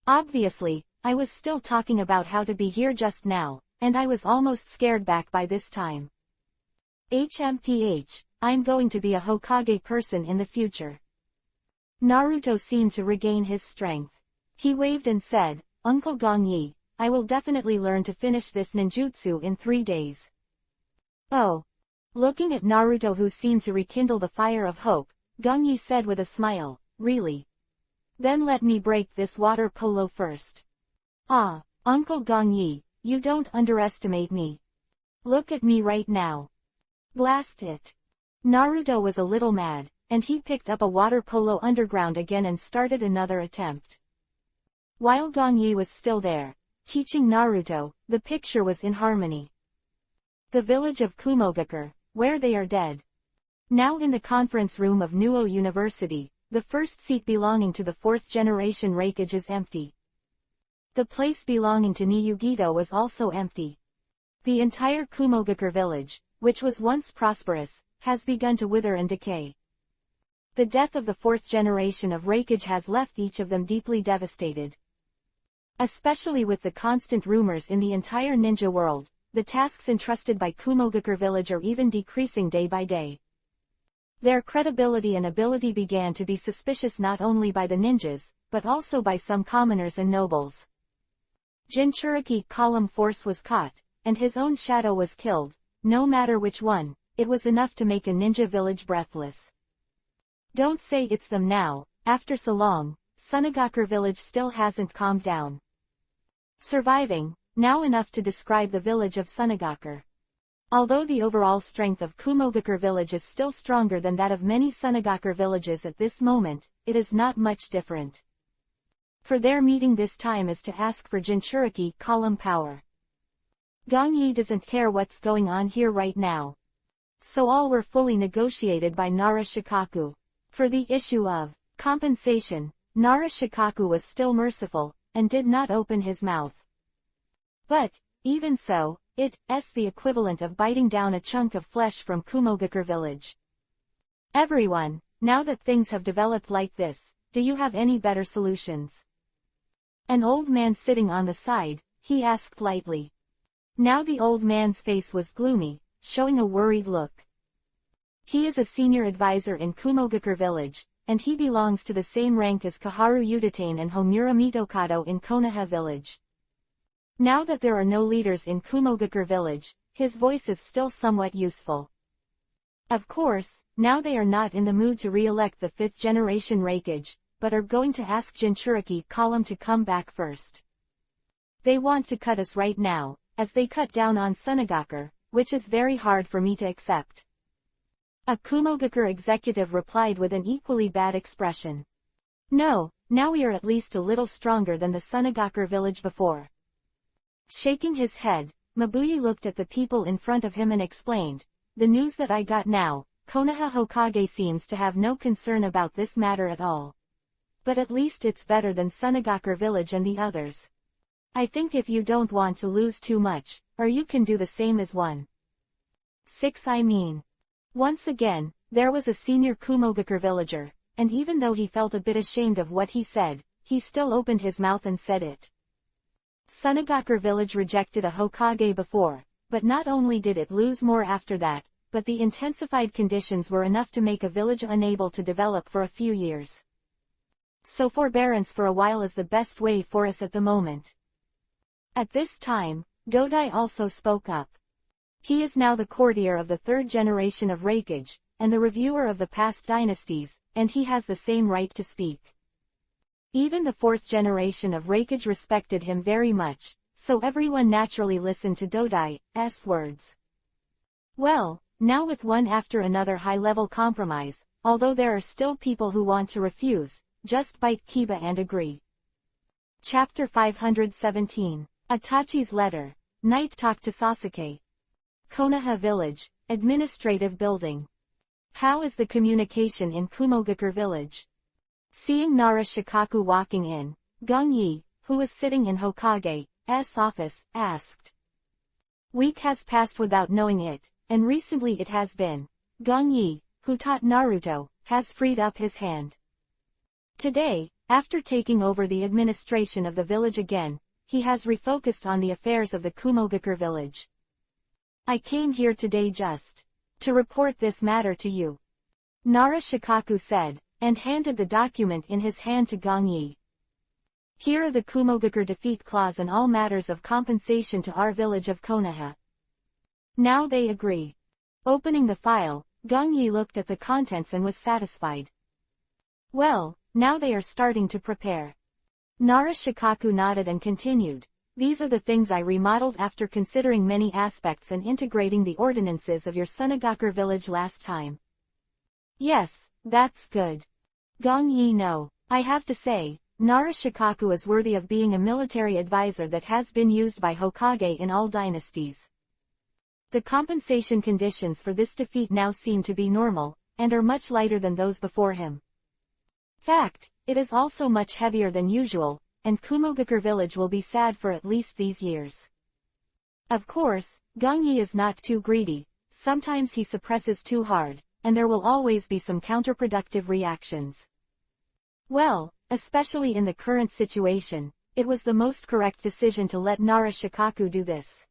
Obviously, I was still talking about how to be here just now, and I was almost scared back by this time. I'm going to be a Hokage person in the future. Naruto seemed to regain his strength. He waved and said, Uncle Gong Yi, I will definitely learn to finish this ninjutsu in 3 days. Oh. Looking at Naruto who seemed to rekindle the fire of hope, Gong Yi said with a smile, really? Then let me break this water polo first. Ah, Uncle Gong Yi, you don't underestimate me. Look at me right now. Blast it. Naruto was a little mad, and he picked up a water polo underground again and started another attempt. While Gong Yi was still there, teaching Naruto, the picture was in harmony. The village of Kumogakure, where they are dead. Now in the conference room of Nuo University, the first seat belonging to the fourth generation Reikage is empty. The place belonging to Niyugito was also empty. The entire Kumogakure village, which was once prosperous, has begun to wither and decay. The death of the fourth generation of Reikage has left each of them deeply devastated. Especially with the constant rumors in the entire ninja world, the tasks entrusted by Kumogakure village are even decreasing day by day. Their credibility and ability began to be suspicious not only by the ninjas, but also by some commoners and nobles. Jinchuriki column force was caught, and his own shadow was killed. No matter which one, it was enough to make a ninja village breathless. Don't say it's them now, after so long, Sunagakure village still hasn't calmed down. Surviving, now enough to describe the village of Sunagakure. Although the overall strength of Kumogakure village is still stronger than that of many Sunagakure villages at this moment, it is not much different. For their meeting this time is to ask for Jinchuriki column power. Gong Yi doesn't care what's going on here right now. So all were fully negotiated by Nara Shikaku. For the issue of compensation, Nara Shikaku was still merciful, and did not open his mouth. But, even so, it's the equivalent of biting down a chunk of flesh from Kumogakure village. Everyone, now that things have developed like this, do you have any better solutions? An old man sitting on the side, he asked lightly. Now the old man's face was gloomy, showing a worried look. He is a senior advisor in Kumogakure village, and he belongs to the same rank as Kaharu Udatane and Homura Mitokado in Konoha village. Now that there are no leaders in Kumogakure village, his voice is still somewhat useful. Of course, now they are not in the mood to re-elect the fifth generation Reikage, but are going to ask Jinchuriki column to come back first. They want to cut us right now, as they cut down on Sunagakure, which is very hard for me to accept. A Kumogakure executive replied with an equally bad expression. No, now we are at least a little stronger than the Sunagakure village before. Shaking his head, Mabuyi looked at the people in front of him and explained, the news that I got now, Konoha Hokage seems to have no concern about this matter at all. But at least it's better than Sunagakure village and the others. I think if you don't want to lose too much, or you can do the same as 1/6 I mean. Once again, there was a senior Kumogakure villager, and even though he felt a bit ashamed of what he said, he still opened his mouth and said it. Sunagakure village rejected a Hokage before, but not only did it lose more after that, but the intensified conditions were enough to make a village unable to develop for a few years. So forbearance for a while is the best way for us at the moment. At this time, Dodai also spoke up. He is now the courtier of the third generation of Reikage, and the reviewer of the past dynasties, and he has the same right to speak. Even the fourth generation of Reikage respected him very much, so everyone naturally listened to Dodai's words. Well, now with one after another high-level compromise, although there are still people who want to refuse, just bite Kiba and agree. Chapter 517. Itachi's Letter. Night Talk to Sasuke. Konoha Village, Administrative Building. How is the communication in Kumogakure Village? Seeing Nara Shikaku walking in, Gong Yi, who was sitting in Hokage's office, asked. Week has passed without knowing it, and recently it has been. Gong Yi, who taught Naruto, has freed up his hand. Today, after taking over the administration of the village again, he has refocused on the affairs of the Kumogakure village. I came here today just to report this matter to you. Nara Shikaku said, and handed the document in his hand to Gong Yi. Here are the Kumogakure defeat clause and all matters of compensation to our village of Konoha. Now they agree. Opening the file, Gong Yi looked at the contents and was satisfied. Well, now they are starting to prepare. Nara Shikaku nodded and continued. These are the things I remodeled after considering many aspects and integrating the ordinances of your Sunagakure village last time. Yes, that's good. Gong Yi no. I have to say, Nara Shikaku is worthy of being a military advisor that has been used by Hokage in all dynasties. The compensation conditions for this defeat now seem to be normal, and are much lighter than those before him. Fact, it is also much heavier than usual, and Kumogakure village will be sad for at least these years. Of course, Gongyi is not too greedy, sometimes he suppresses too hard, and there will always be some counterproductive reactions. Well, especially in the current situation, it was the most correct decision to let Nara Shikaku do this.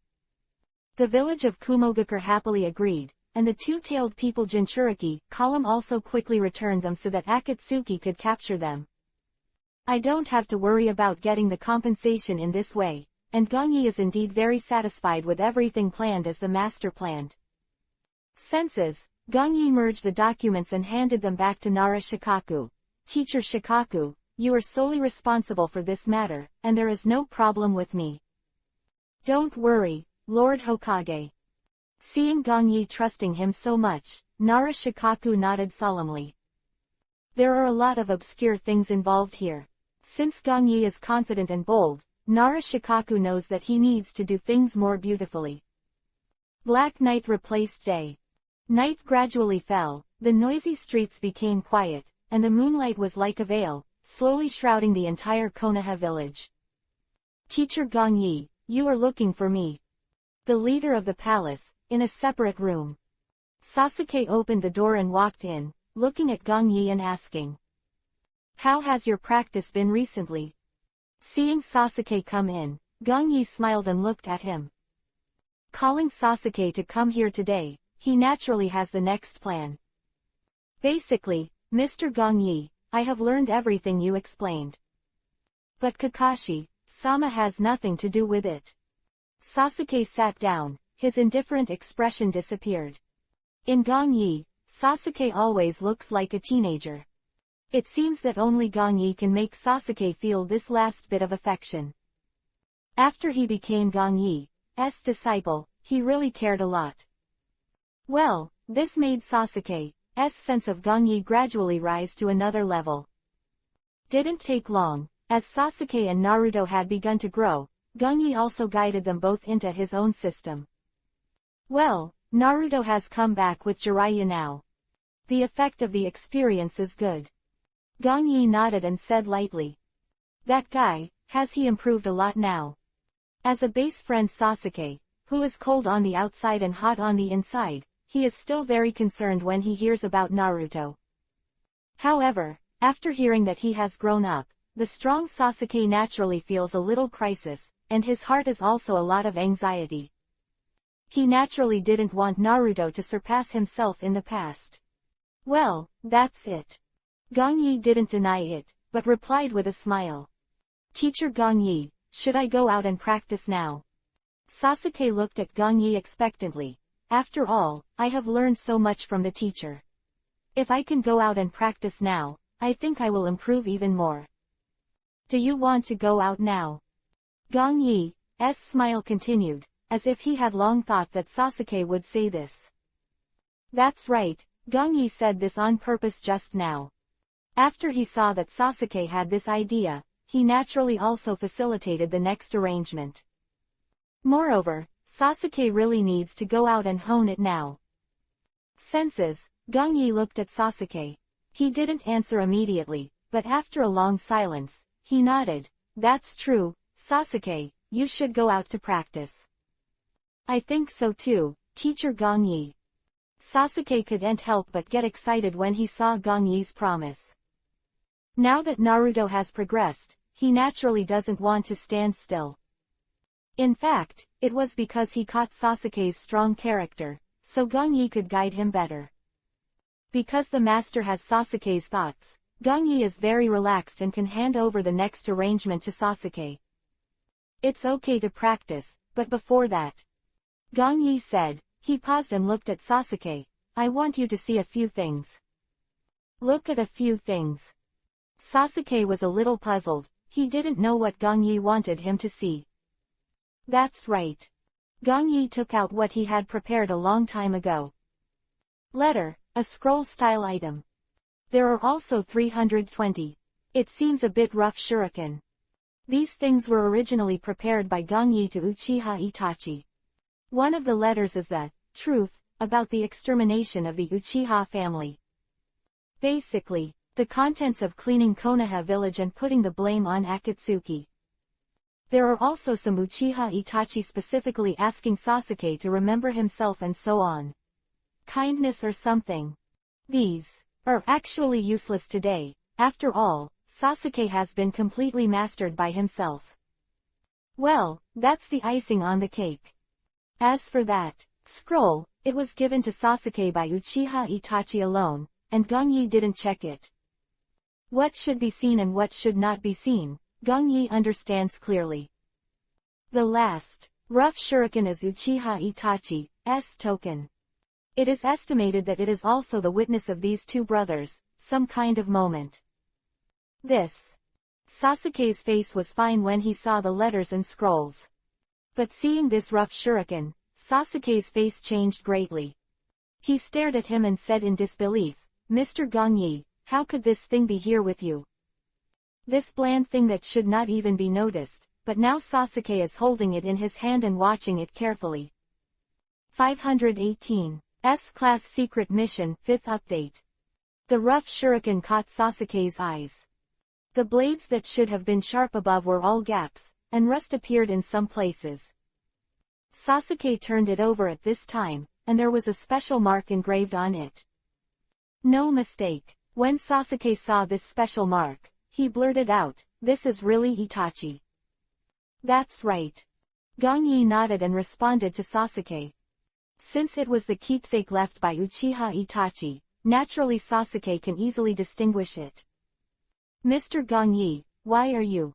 The village of Kumogakure happily agreed, and the two-tailed people Jinchuriki column also quickly returned them so that Akatsuki could capture them. I don't have to worry about getting the compensation in this way, and Gongyi is indeed very satisfied with everything planned as the master planned. Senses, Gongyi merged the documents and handed them back to Nara Shikaku. Teacher Shikaku, you are solely responsible for this matter, and there is no problem with me. Don't worry, Lord Hokage. Seeing Gongyi trusting him so much, Nara Shikaku nodded solemnly. There are a lot of obscure things involved here. Since Gongyi is confident and bold, Nara Shikaku knows that he needs to do things more beautifully. Black night replaced day. Night gradually fell, the noisy streets became quiet, and the moonlight was like a veil, slowly shrouding the entire Konoha village. Teacher Gongyi, you are looking for me. The leader of the palace, in a separate room. Sasuke opened the door and walked in, looking at Gongyi and asking. How has your practice been recently? Seeing Sasuke come in, Gongyi smiled and looked at him. Calling Sasuke to come here today, he naturally has the next plan. Basically, Mr. Gongyi, I have learned everything you explained. But Kakashi-sama has nothing to do with it. Sasuke sat down, his indifferent expression disappeared. In Gongyi, Sasuke always looks like a teenager. It seems that only Gongyi can make Sasuke feel this last bit of affection. After he became Gongyi's disciple, he really cared a lot. Well, this made Sasuke's sense of Gongyi gradually rise to another level. Didn't take long, as Sasuke and Naruto had begun to grow, Gongyi also guided them both into his own system. Well, Naruto has come back with Jiraiya now. The effect of the experience is good. Gongyi nodded and said lightly. That guy, has he improved a lot now? As a base friend Sasuke, who is cold on the outside and hot on the inside, he is still very concerned when he hears about Naruto. However, after hearing that he has grown up, the strong Sasuke naturally feels a little crisis, and his heart is also a lot of anxiety. He naturally didn't want Naruto to surpass himself in the past. Well, that's it. Gongyi didn't deny it, but replied with a smile. Teacher Gongyi, should I go out and practice now? Sasuke looked at Gongyi expectantly. After all, I have learned so much from the teacher. If I can go out and practice now, I think I will improve even more. Do you want to go out now? Gongyi's smile continued, as if he had long thought that Sasuke would say this. That's right, Gongyi said this on purpose just now. After he saw that Sasuke had this idea, he naturally also facilitated the next arrangement. Moreover, Sasuke really needs to go out and hone it now. Senses, Gongyi looked at Sasuke. He didn't answer immediately, but after a long silence, he nodded. That's true, Sasuke, you should go out to practice. I think so too, Teacher Gongyi. Sasuke couldn't help but get excited when he saw Gongyi's promise. Now that Naruto has progressed, he naturally doesn't want to stand still. In fact, it was because he caught Sasuke's strong character, so Gongyi could guide him better. Because the master has Sasuke's thoughts, Gongyi is very relaxed and can hand over the next arrangement to Sasuke. It's okay to practice, but before that, Gongyi said, he paused and looked at Sasuke, I want you to see a few things. Look at a few things. Sasuke was a little puzzled, he didn't know what Gongyi wanted him to see. That's right. Gongyi took out what he had prepared a long time ago. Letter, a scroll-style item. There are also 320 It seems a bit rough, shuriken. These things were originally prepared by Gongyi to Uchiha Itachi. One of the letters is the truth about the extermination of the Uchiha family. Basically, the contents of cleaning Konoha village and putting the blame on Akatsuki. There are also some Uchiha Itachi specifically asking Sasuke to remember himself and so on. Kindness or something. These are actually useless today. After all, Sasuke has been completely mastered by himself. Well, that's the icing on the cake. As for that scroll, it was given to Sasuke by Uchiha Itachi alone, and Gongyi didn't check it. What should be seen and what should not be seen, Gongyi understands clearly. The last rough shuriken is Uchiha Itachi's token. It is estimated that it is also the witness of these two brothers, some kind of moment. This. Sasuke's face was fine when he saw the letters and scrolls. But seeing this rough shuriken, Sasuke's face changed greatly. He stared at him and said in disbelief, "Mr. Gongyi, how could this thing be here with you? This bland thing that should not even be noticed," but now Sasuke is holding it in his hand and watching it carefully. 518. S-Class Secret Mission, 5th Update. The rough shuriken caught Sasuke's eyes. The blades that should have been sharp above were all gaps, and rust appeared in some places. Sasuke turned it over at this time, and there was a special mark engraved on it. No mistake. When Sasuke saw this special mark, he blurted out, "This is really Itachi." That's right. Gongyi nodded and responded to Sasuke. Since it was the keepsake left by Uchiha Itachi, naturally Sasuke can easily distinguish it. "Mr. Gongyi, why are you?"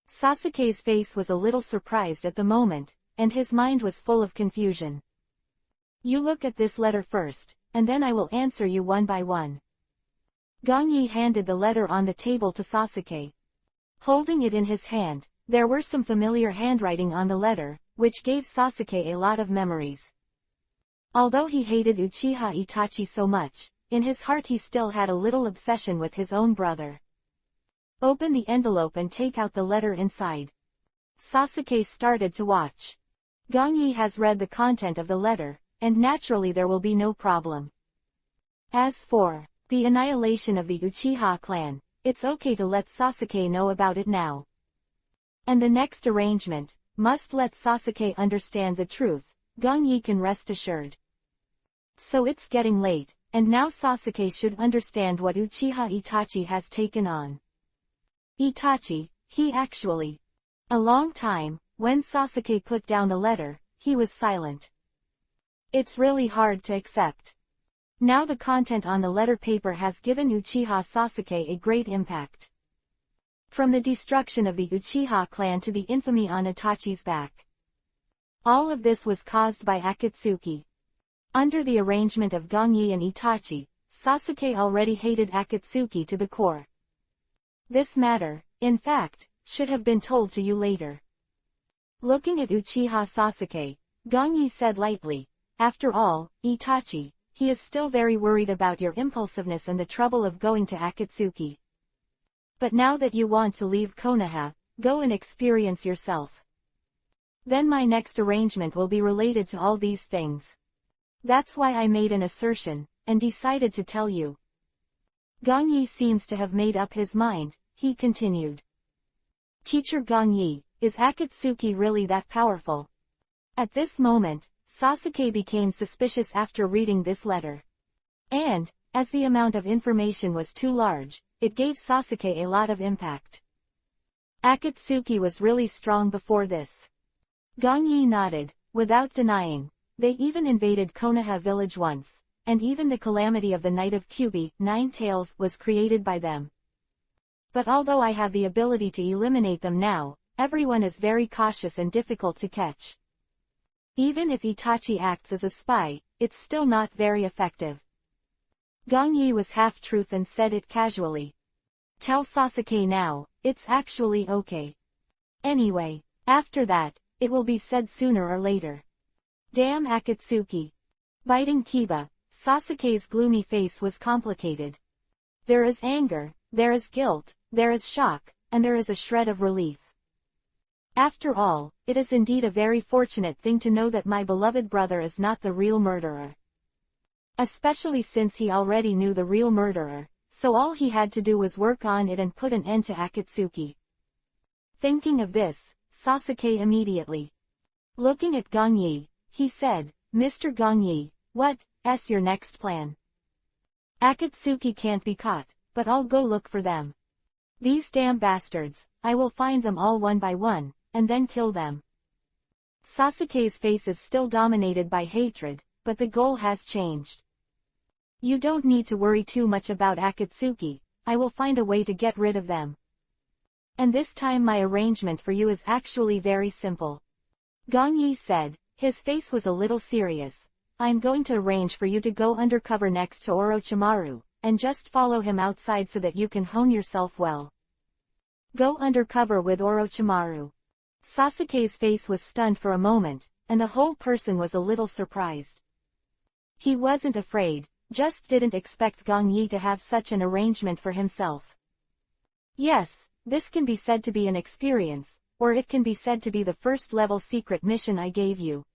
Sasuke's face was a little surprised at the moment, and his mind was full of confusion. "You look at this letter first, and then I will answer you one by one." Gongyi handed the letter on the table to Sasuke. Holding it in his hand, there were some familiar handwriting on the letter, which gave Sasuke a lot of memories. Although he hated Uchiha Itachi so much, in his heart he still had a little obsession with his own brother. "Open the envelope and take out the letter inside." Sasuke started to watch. Gongyi has read the content of the letter, and naturally there will be no problem. As for the annihilation of the Uchiha clan, it's okay to let Sasuke know about it now. And the next arrangement must let Sasuke understand the truth. Gongyi can rest assured. So it's getting late, and now Sasuke should understand what Uchiha Itachi has taken on. Itachi, he actually. A long time, when Sasuke put down the letter, he was silent. It's really hard to accept. Now the content on the letter paper has given Uchiha Sasuke a great impact. From the destruction of the Uchiha clan to the infamy on Itachi's back. All of this was caused by Akatsuki. Under the arrangement of Gongyi and Itachi, Sasuke already hated Akatsuki to the core. This matter, in fact, should have been told to you later. Looking at Uchiha Sasuke, Gongyi said lightly, "After all, Itachi, he is still very worried about your impulsiveness and the trouble of going to Akatsuki. But now that you want to leave Konoha, go and experience yourself. Then my next arrangement will be related to all these things. That's why I made an assertion, and decided to tell you." Gongyi seems to have made up his mind, he continued. "Teacher Gongyi, is Akatsuki really that powerful?" At this moment, Sasuke became suspicious after reading this letter. And, as the amount of information was too large, it gave Sasuke a lot of impact. Akatsuki was really strong before this. Gongyi nodded, without denying. They even invaded Konoha village once, and even the calamity of the Night of Kyubi, 9 Tails, was created by them. But although I have the ability to eliminate them now, everyone is very cautious and difficult to catch. Even if Itachi acts as a spy, it's still not very effective. Gongyi was half-truth and said it casually. Tell Sasuke now, it's actually okay. Anyway, after that, it will be said sooner or later. Damn Akatsuki. Biting Kiba, Sasuke's gloomy face was complicated. There is anger, there is guilt, there is shock, and there is a shred of relief. After all, it is indeed a very fortunate thing to know that my beloved brother is not the real murderer. Especially since he already knew the real murderer, so all he had to do was work on it and put an end to Akatsuki. Thinking of this, Sasuke immediately looking at Gongyi, he said, "Mr. Gongyi, what's your next plan?" "Akatsuki can't be caught, but I'll go look for them. These damn bastards, I will find them all one by one, and then kill them." Sasuke's face is still dominated by hatred, but the goal has changed. "You don't need to worry too much about Akatsuki, I will find a way to get rid of them. And this time my arrangement for you is actually very simple," Gongyi said. His face was a little serious. "I'm going to arrange for you to go undercover next to Orochimaru, and just follow him outside so that you can hone yourself well." Go undercover with Orochimaru. Sasuke's face was stunned for a moment, and the whole person was a little surprised. He wasn't afraid, just didn't expect Gongyi to have such an arrangement for himself. "Yes, this can be said to be an experience, or it can be said to be the first-level secret mission I gave you."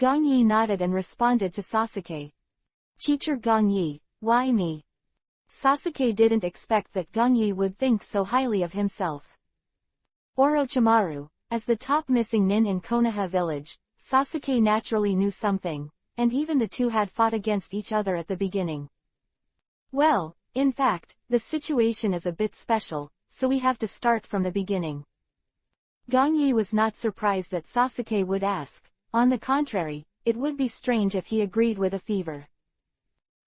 Gongyi nodded and responded to Sasuke. "Teacher Gongyi, why me?" Sasuke didn't expect that Gongyi would think so highly of himself. Orochimaru, as the top missing nin in Konoha village, Sasuke naturally knew something, and even the two had fought against each other at the beginning. "Well, in fact, the situation is a bit special, so we have to start from the beginning." Gongyi was not surprised that Sasuke would ask. On the contrary, it would be strange if he agreed with a fever.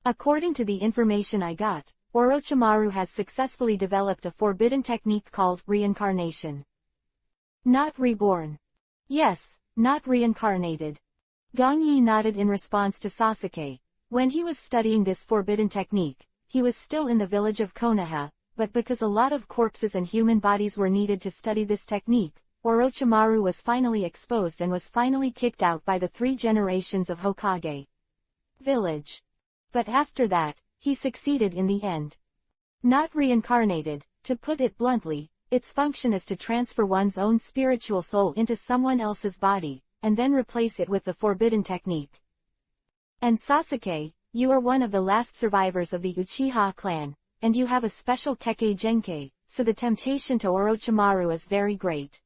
"According to the information I got, Orochimaru has successfully developed a forbidden technique called reincarnation." "Not reborn." "Yes, not reincarnated." Gongyi nodded in response to Sasuke. When he was studying this forbidden technique, he was still in the village of Konoha, but because a lot of corpses and human bodies were needed to study this technique, Orochimaru was finally exposed and was finally kicked out by the 3 generations of Hokage village. But after that, he succeeded in the end. Not reincarnated, to put it bluntly, its function is to transfer one's own spiritual soul into someone else's body, and then replace it with the forbidden technique. And Sasuke, you are one of the last survivors of the Uchiha clan, and you have a special Kekkei Genkei, so the temptation to Orochimaru is very great.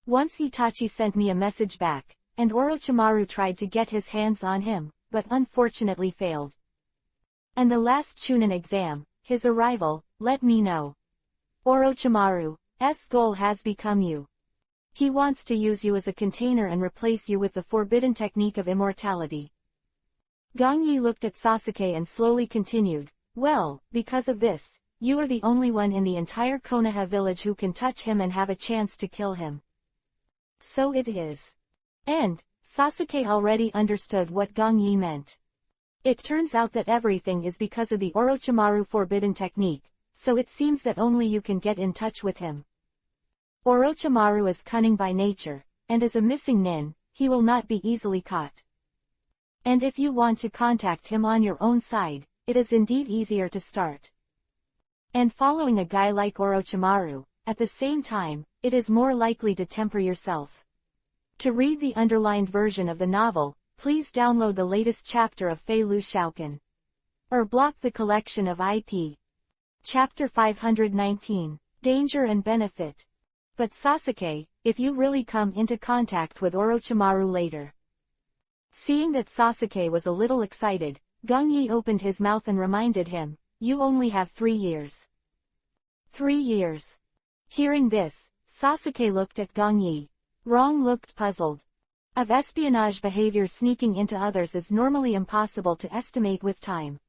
Once Itachi sent me a message back, and Orochimaru tried to get his hands on him, but unfortunately failed. And the last Chunin exam, his arrival, let me know. Orochimaru's goal has become you. He wants to use you as a container and replace you with the forbidden technique of immortality." Gongyi looked at Sasuke and slowly continued, "Well, because of this, you are the only one in the entire Konoha village who can touch him and have a chance to kill him." "So it is." And Sasuke already understood what Gongyi meant. It turns out that everything is because of the Orochimaru forbidden technique, so it seems that only you can get in touch with him. Orochimaru is cunning by nature, and as a missing nin, he will not be easily caught. And if you want to contact him on your own side, it is indeed easier to start. And following a guy like Orochimaru, at the same time, it is more likely to temper yourself. To read the underlined version of the novel, please download the latest chapter of Fei Lu Shaokan. Or block the collection of IP. Chapter 519, Danger and Benefit. But Sasuke, if you really come into contact with Orochimaru later. Seeing that Sasuke was a little excited, Gongyi opened his mouth and reminded him, "You only have 3 years." 3 years. Hearing this, Sasuke looked at Gongyi. Wrong looked puzzled. Of espionage behavior sneaking into others is normally impossible to estimate with time.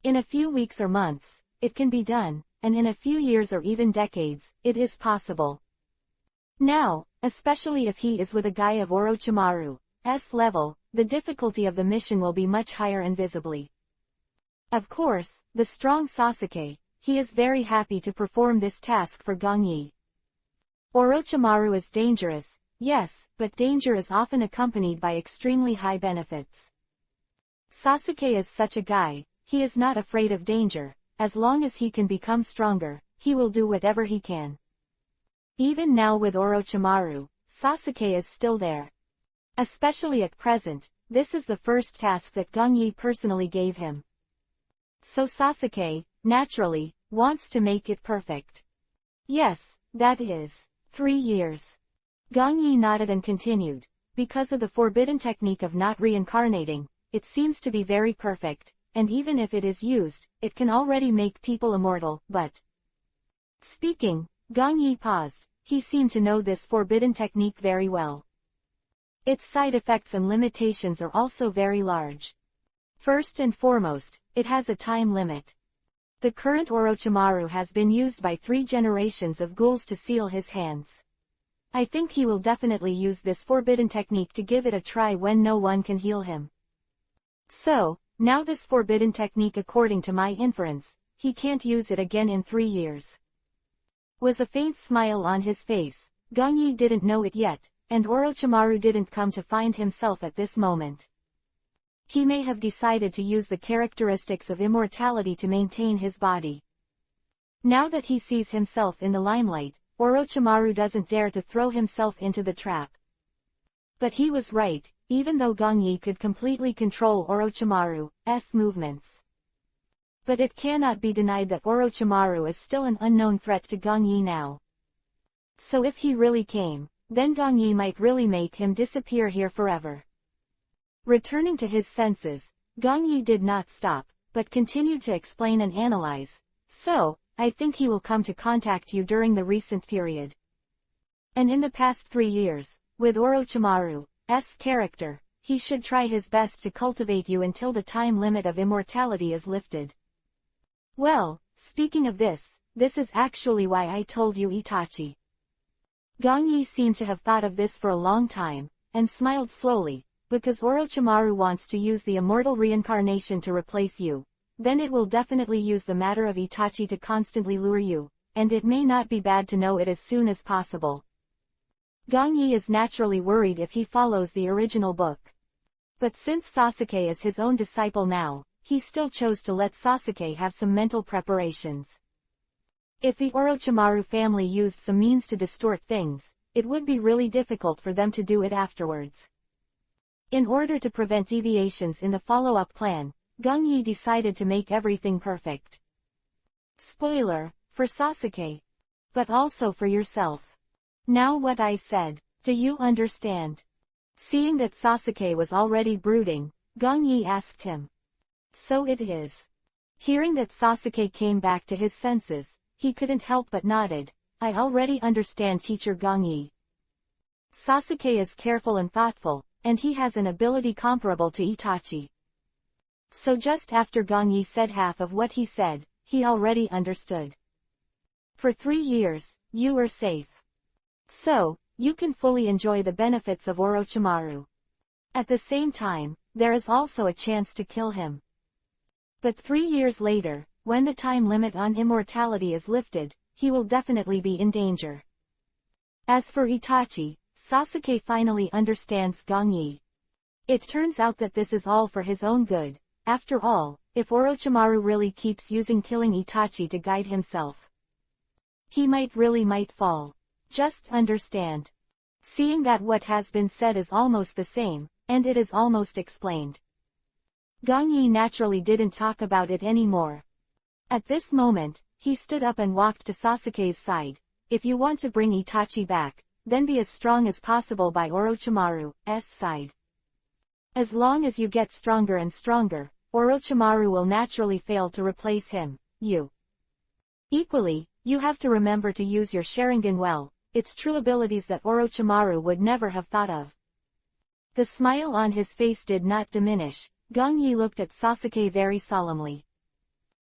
In a few weeks or months, it can be done, and in a few years or even decades, it is possible. Now, especially if he is with a guy of Orochimaru's level, the difficulty of the mission will be much higher and visibly. Of course, the strong Sasuke, he is very happy to perform this task for Gongyi. Orochimaru is dangerous, yes, but danger is often accompanied by extremely high benefits. Sasuke is such a guy, he is not afraid of danger, as long as he can become stronger, he will do whatever he can. Even now with Orochimaru, Sasuke is still there. Especially at present, this is the first task that Gongyi personally gave him. So Sasuke, naturally, wants to make it perfect. Yes, that is 3 years. Gongyi nodded and continued. Because of the forbidden technique of not reincarnating, it seems to be very perfect, and even if it is used, it can already make people immortal, but... Speaking, Gongyi paused. He seemed to know this forbidden technique very well. Its side effects and limitations are also very large. First and foremost, it has a time limit. The current Orochimaru has been used by 3 generations of ghouls to seal his hands. I think he will definitely use this forbidden technique to give it a try when no one can heal him. So, now this forbidden technique, according to my inference, he can't use it again in 3 years. Was a faint smile on his face. Gongyi didn't know it yet, and Orochimaru didn't come to find himself at this moment. He may have decided to use the characteristics of immortality to maintain his body. Now that he sees himself in the limelight, Orochimaru doesn't dare to throw himself into the trap. But he was right, even though Gongyi could completely control Orochimaru's movements. But it cannot be denied that Orochimaru is still an unknown threat to Gongyi now. So if he really came, then Gongyi might really make him disappear here forever. Returning to his senses, Gongyi did not stop, but continued to explain and analyze. So, I think he will come to contact you during the recent period. And in the past 3 years, with Orochimaru's character, he should try his best to cultivate you until the time limit of immortality is lifted. Well, speaking of this is actually why I told you, Itachi. Gongyi seemed to have thought of this for a long time, and smiled slowly, because Orochimaru wants to use the immortal reincarnation to replace you. Then it will definitely use the matter of Itachi to constantly lure you, and it may not be bad to know it as soon as possible. Gongyi is naturally worried if he follows the original book. But since Sasuke is his own disciple now, he still chose to let Sasuke have some mental preparations. If the Orochimaru family used some means to distort things, it would be really difficult for them to do it afterwards. In order to prevent deviations in the follow-up plan, Gongyi decided to make everything perfect. Spoiler, for Sasuke. But also for yourself. Now what I said, do you understand? Seeing that Sasuke was already brooding, Gongyi asked him. So it is. Hearing that Sasuke came back to his senses, he couldn't help but nodded. I already understand, Teacher Gongyi. Sasuke is careful and thoughtful, and he has an ability comparable to Itachi. So just after Gongyi said half of what he said, he already understood. For 3 years, you are safe. So, you can fully enjoy the benefits of Orochimaru. At the same time, there is also a chance to kill him. But 3 years later, when the time limit on immortality is lifted, he will definitely be in danger. As for Itachi, Sasuke finally understands Gongyi. It turns out that this is all for his own good. After all, if Orochimaru really keeps using killing Itachi to guide himself, he might fall. Just understand. Seeing that what has been said is almost the same, and it is almost explained. Gongyi naturally didn't talk about it anymore. At this moment, he stood up and walked to Sasuke's side. If you want to bring Itachi back, then be as strong as possible by Orochimaru's side. As long as you get stronger and stronger, Orochimaru will naturally fail to replace him. Equally, you have to remember to use your Sharingan well, its true abilities that Orochimaru would never have thought of. The smile on his face did not diminish. Gongyi looked at Sasuke very solemnly.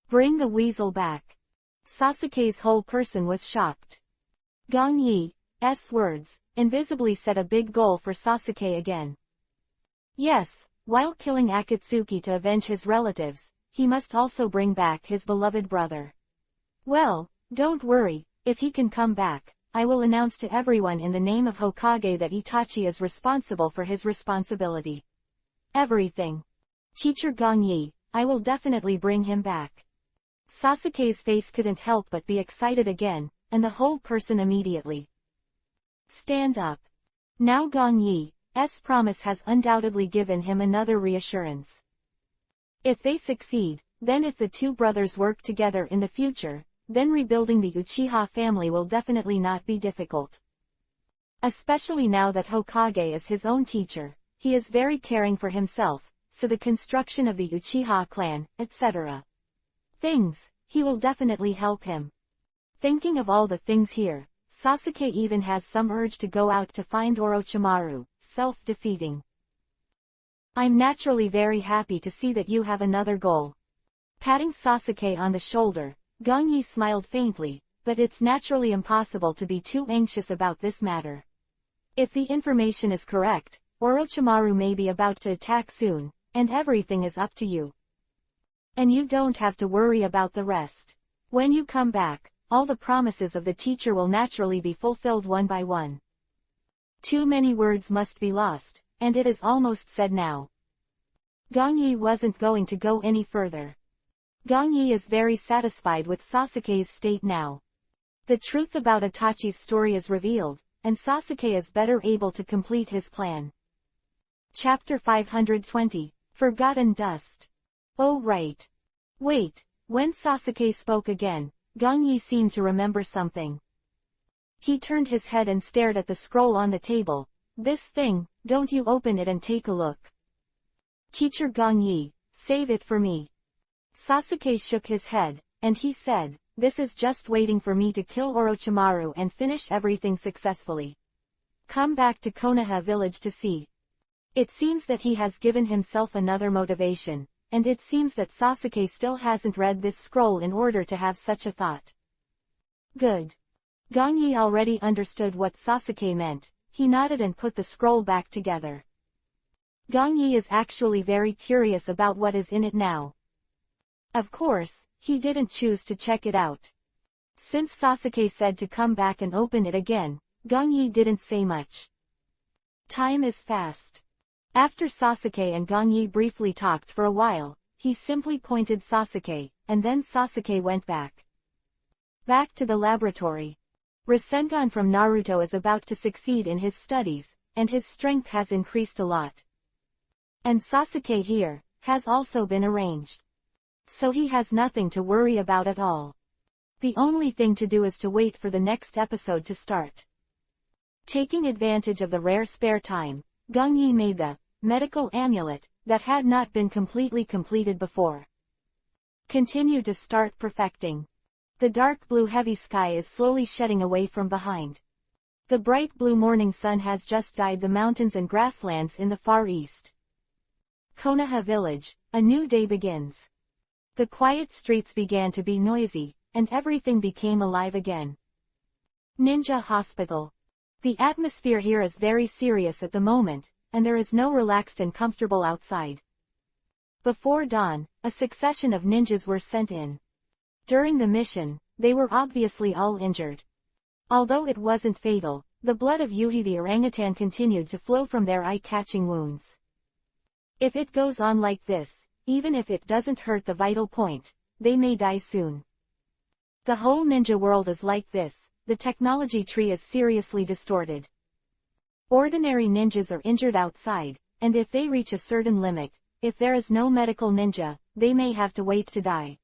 Bring the weasel back. Sasuke's whole person was shocked. Gongyi's words, invisibly set a big goal for Sasuke again. Yes, while killing Akatsuki to avenge his relatives, he must also bring back his beloved brother. Well, don't worry, if he can come back, I will announce to everyone in the name of Hokage that Itachi is responsible for his responsibility. Everything. Teacher Gongyi, I will definitely bring him back. Sasuke's face couldn't help but be excited again, and the whole person immediately stand up. Now Gong Yi's promise has undoubtedly given him another reassurance. If they succeed, then if the two brothers work together in the future, then rebuilding the Uchiha family will definitely not be difficult. Especially now that Hokage is his own teacher, he is very caring for himself, so the construction of the Uchiha clan, etc. He will definitely help him. Thinking of all the things here, Sasuke even has some urge to go out to find Orochimaru, self-defeating. I'm naturally very happy to see that you have another goal. Patting Sasuke on the shoulder, Gong Yi smiled faintly, but it's naturally impossible to be too anxious about this matter. If the information is correct, Orochimaru may be about to attack soon, and everything is up to you. And you don't have to worry about the rest. When you come back, all the promises of the teacher will naturally be fulfilled one by one. Too many words must be lost, and it is almost said now. Gong Yi wasn't going to go any further. Gong Yi is very satisfied with Sasuke's state now. The truth about Itachi's story is revealed, and Sasuke is better able to complete his plan. Chapter 520, Forgotten Dust. Oh right. Wait, when Sasuke spoke again, Gong Yi seemed to remember something. He turned his head and stared at the scroll on the table. This thing, don't you open it and take a look. Teacher Gong Yi, save it for me. Sasuke shook his head, and he said, this is just waiting for me to kill Orochimaru and finish everything successfully. Come back to Konoha village to see. It seems that he has given himself another motivation, and it seems that Sasuke still hasn't read this scroll in order to have such a thought. Good. Gong Yi already understood what Sasuke meant. He nodded and put the scroll back together. Gong Yi is actually very curious about what is in it now. Of course, he didn't choose to check it out. Since Sasuke said to come back and open it again, Gong Yi didn't say much. Time is fast. After Sasuke and Gong Yi briefly talked for a while, he simply pointed Sasuke, and then Sasuke went back. Back to the laboratory. Rasengan from Naruto is about to succeed in his studies, and his strength has increased a lot. And Sasuke here, has also been arranged. So he has nothing to worry about at all. The only thing to do is to wait for the next episode to start. Taking advantage of the rare spare time, Gong Yi made the medical amulet that had not been completely completed before. Continue to start perfecting. The dark blue heavy sky is slowly shedding away from behind. The bright blue morning sun has just dyed the mountains and grasslands in the far east. Konoha village, a new day begins. The quiet streets began to be noisy, and everything became alive again. Ninja Hospital. The atmosphere here is very serious at the moment, and there is no relaxed and comfortable outside. Before dawn, a succession of ninjas were sent in. During the mission, they were obviously all injured. Although it wasn't fatal, the blood of Yuhi the orangutan continued to flow from their eye-catching wounds. If it goes on like this, even if it doesn't hurt the vital point, they may die soon. The whole ninja world is like this. The technology tree is seriously distorted. Ordinary ninjas are injured outside, and if they reach a certain limit, if there is no medical ninja, they may have to wait to die.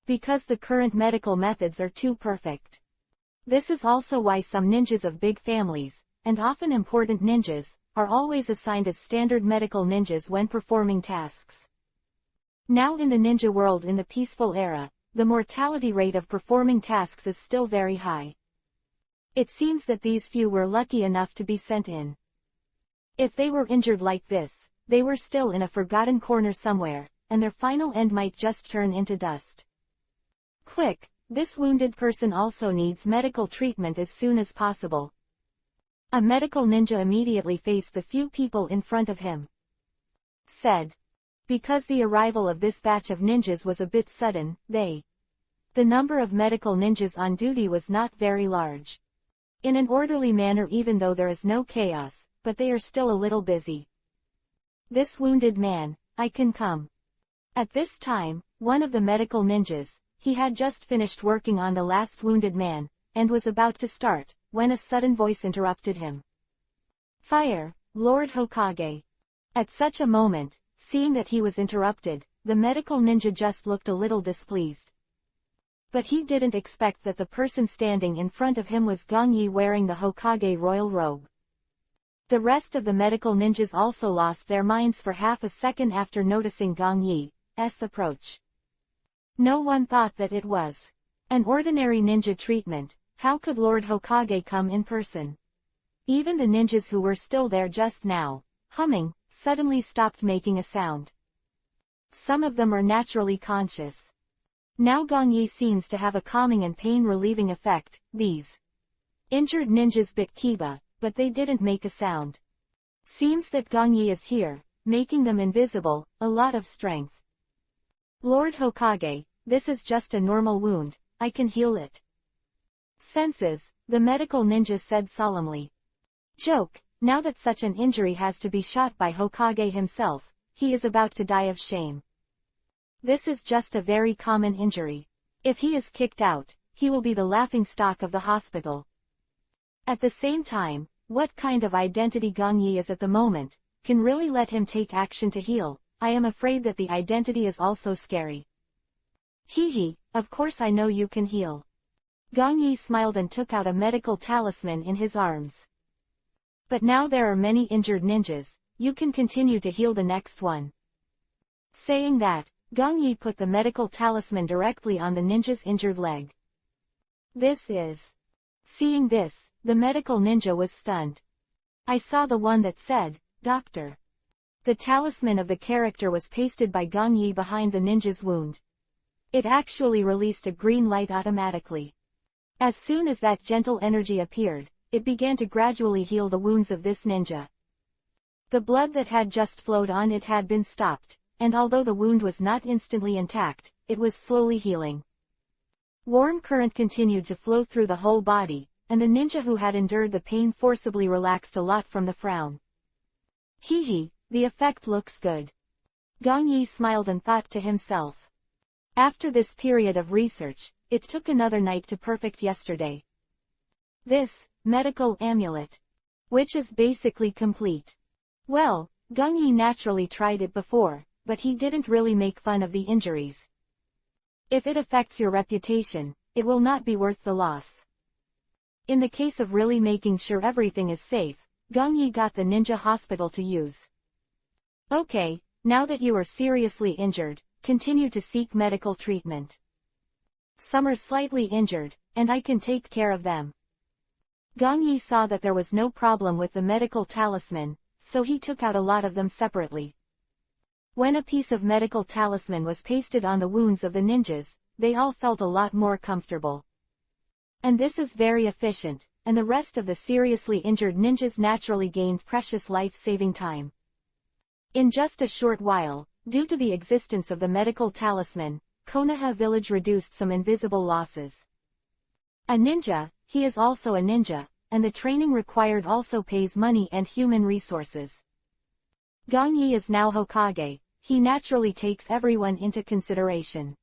Because the current medical methods are too perfect. This is also why some ninjas of big families, and often important ninjas, are always assigned as standard medical ninjas when performing tasks. Now in the ninja world in the peaceful era, the mortality rate of performing tasks is still very high. It seems that these few were lucky enough to be sent in. If they were injured like this, they were still in a forgotten corner somewhere, and their final end might just turn into dust. Quick, this wounded person also needs medical treatment as soon as possible. A medical ninja immediately faced the few people in front of him. Said. Because the arrival of this batch of ninjas was a bit sudden, the number of medical ninjas on duty was not very large. In an orderly manner even though there is no chaos, but they are still a little busy. This wounded man, I can come. At this time, one of the medical ninjas, he had just finished working on the last wounded man, and was about to start, when a sudden voice interrupted him. "Fire, Lord Hokage." At such a moment, seeing that he was interrupted, the medical ninja just looked a little displeased. But he didn't expect that the person standing in front of him was Gong Yi wearing the Hokage royal robe. The rest of the medical ninjas also lost their minds for half a second after noticing Gong Yi's approach. No one thought that it was an ordinary ninja treatment. How could Lord Hokage come in person? Even the ninjas who were still there just now, humming, suddenly stopped making a sound. Some of them are naturally conscious. Now Gong Yi seems to have a calming and pain-relieving effect. These injured ninjas bit Kiba, but they didn't make a sound. Seems that Gong Yi is here, making them invisible, a lot of strength. "Lord Hokage, this is just a normal wound, I can heal it." "Senses," the medical ninja said solemnly. "Joke, now that such an injury has to be shot by Hokage himself, he is about to die of shame. This is just a very common injury. If he is kicked out, he will be the laughingstock of the hospital." At the same time, what kind of identity Gong Yi is at the moment, can really let him take action to heal. I am afraid that the identity is also scary. "Hee, of course I know you can heal." Gong Yi smiled and took out a medical talisman in his arms. "But now there are many injured ninjas, you can continue to heal the next one." Saying that, Gong Yi put the medical talisman directly on the ninja's injured leg. "This is..." Seeing this, the medical ninja was stunned. "I saw the one that said, Doctor." The talisman of the character was pasted by Gong Yi behind the ninja's wound. It actually released a green light automatically. As soon as that gentle energy appeared, it began to gradually heal the wounds of this ninja. The blood that had just flowed on it had been stopped, and although the wound was not instantly intact, it was slowly healing. Warm current continued to flow through the whole body, and the ninja who had endured the pain forcibly relaxed a lot from the frown. "Hee, the effect looks good." Gong Yi smiled and thought to himself. After this period of research, it took another night to perfect yesterday. This medical amulet, which is basically complete. Well, Gong Yi naturally tried it before, but he didn't really make fun of the injuries. If it affects your reputation, it will not be worth the loss. In the case of really making sure everything is safe, Gong Yi got the ninja hospital to use. "Okay, now that you are seriously injured, continue to seek medical treatment. Some are slightly injured, and I can take care of them." Gong Yi saw that there was no problem with the medical talisman, so he took out a lot of them separately. When a piece of medical talisman was pasted on the wounds of the ninjas, they all felt a lot more comfortable. And this is very efficient, and the rest of the seriously injured ninjas naturally gained precious life-saving time. In just a short while, due to the existence of the medical talisman, Konoha village reduced some invisible losses. A ninja, he is also a ninja, and the training required also pays money and human resources. Gong Yi is now Hokage, he naturally takes everyone into consideration.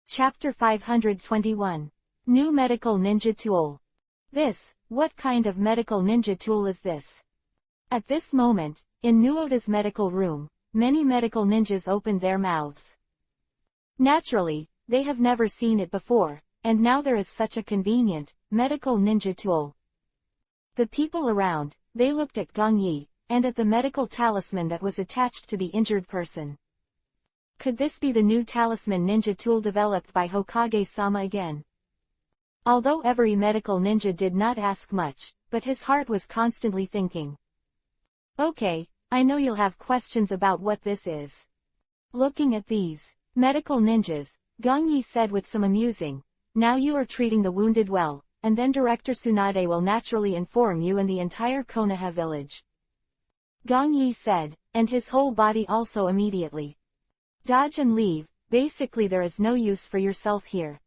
Chapter 521. New Medical Ninja Tool. What kind of medical ninja tool is this? At this moment, in Nuota's medical room, many medical ninjas opened their mouths. Naturally, they have never seen it before, and now there is such a convenient, medical ninja tool. The people around, they looked at Gong Yi, and at the medical talisman that was attached to the injured person. Could this be the new talisman ninja tool developed by Hokage-sama again? Although every medical ninja did not ask much, but his heart was constantly thinking. "Okay, I know you'll have questions about what this is." Looking at these medical ninjas, Gong Yi said with some amusing, "Now you are treating the wounded well, and then Director Tsunade will naturally inform you and the entire Konoha village." Gong Yi said, and his whole body also immediately. "Dodge and leave, basically there is no use for yourself here.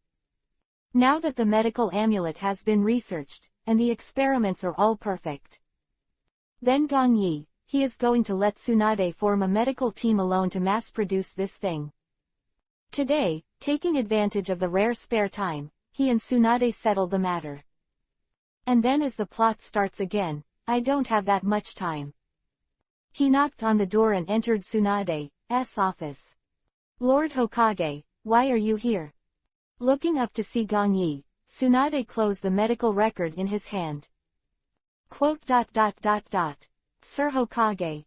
Now that the medical amulet has been researched, and the experiments are all perfect. Then Gong Yi, he is going to let Tsunade form a medical team alone to mass-produce this thing. Today, taking advantage of the rare spare time, he and Tsunade settled the matter. And then as the plot starts again, I don't have that much time. He knocked on the door and entered Tsunade's office. Lord Hokage, why are you here? Looking up to see Gongyi, Tsunade closed the medical record in his hand. Quote. Sir Hokage.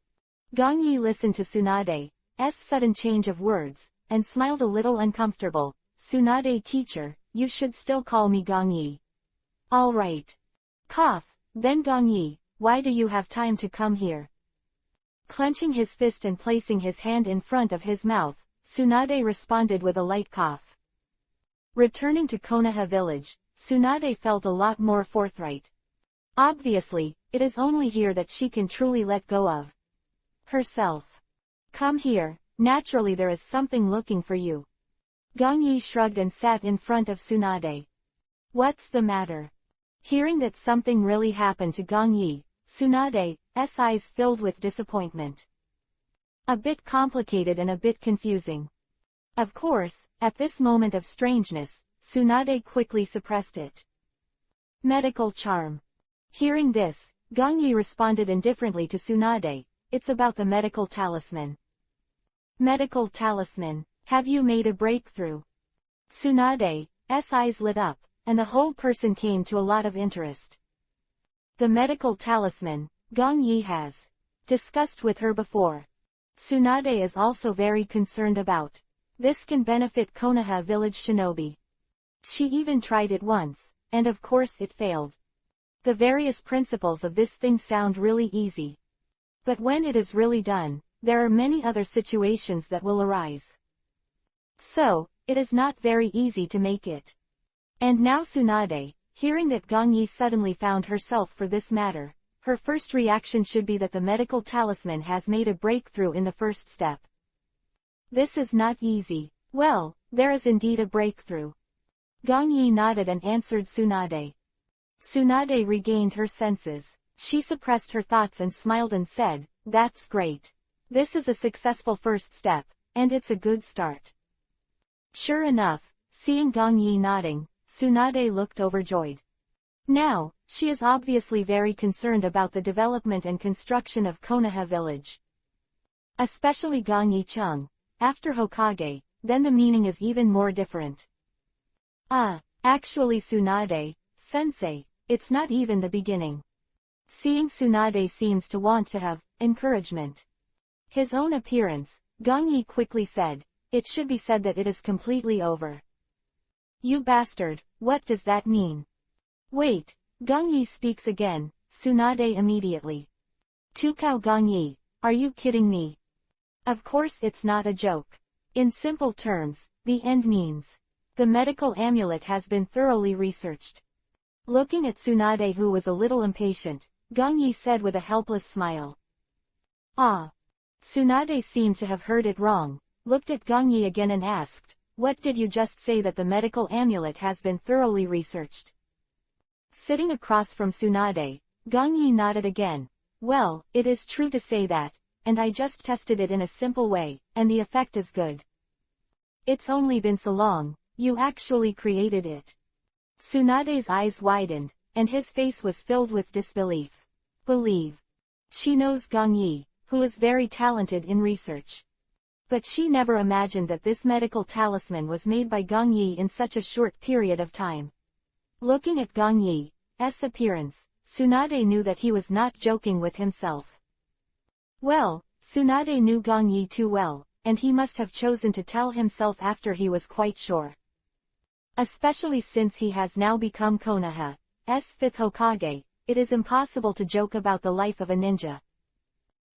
Gongyi listened to Tsunade's sudden change of words, and smiled a little uncomfortable. Tsunade teacher, you should still call me Gongyi. All right. Cough, then Gongyi, why do you have time to come here? Clenching his fist and placing his hand in front of his mouth, Tsunade responded with a light cough. Returning to Konoha village, Tsunade felt a lot more forthright. Obviously, it is only here that she can truly let go of herself. Come here, naturally there is something looking for you. Gongyi shrugged and sat in front of Tsunade. What's the matter? Hearing that something really happened to Gongyi, Tsunade's eyes filled with disappointment. A bit complicated and a bit confusing. Of course, at this moment of strangeness, Tsunade quickly suppressed it. Medical charm. Hearing this, Gongyi responded indifferently to Tsunade, it's about the medical talisman. Medical talisman, have you made a breakthrough? Tsunade's eyes lit up, and the whole person came to a lot of interest. The medical talisman, Gongyi has discussed with her before. Tsunade is also very concerned about. This can benefit Konoha village shinobi. She even tried it once, and of course it failed. The various principles of this thing sound really easy. But when it is really done, there are many other situations that will arise. So, it is not very easy to make it. And now Tsunade, hearing that Gongyi suddenly found herself for this matter, her first reaction should be that the medical talisman has made a breakthrough in the first step. This is not easy. Well, there is indeed a breakthrough. Gongyi nodded and answered Tsunade. Tsunade regained her senses. She suppressed her thoughts and smiled and said, that's great. This is a successful first step, and it's a good start. Sure enough, seeing Gongyi nodding, Tsunade looked overjoyed. Now, she is obviously very concerned about the development and construction of Konoha village. Especially Gongyi-chung. After Hokage, then the meaning is even more different. Actually Tsunade-sensei, it's not even the beginning. Seeing Tsunade seems to want to have encouragement. His own appearance, Gongyi quickly said, it should be said that it is completely over. You bastard, what does that mean? Wait, Gongyi speaks again, Tsunade immediately. Tukao Gongyi, are you kidding me? Of course it's not a joke. In simple terms, the end means. The medical amulet has been thoroughly researched. Looking at Tsunade who was a little impatient, Gongyi said with a helpless smile. Tsunade seemed to have heard it wrong, looked at Gongyi again and asked, what did you just say that the medical amulet has been thoroughly researched? Sitting across from Tsunade, Gongyi nodded again. Well, it is true to say that, and I just tested it in a simple way, and the effect is good. It's only been so long, you actually created it. Tsunade's eyes widened, and his face was filled with disbelief. Believe. She knows Gongyi, who is very talented in research. But she never imagined that this medical talisman was made by Gongyi in such a short period of time. Looking at Gongyi's appearance, Tsunade knew that he was not joking with himself. Well, Tsunade knew Gongyi too well, and he must have chosen to tell himself after he was quite sure. Especially since he has now become Konoha's fifth Hokage, it is impossible to joke about the life of a ninja.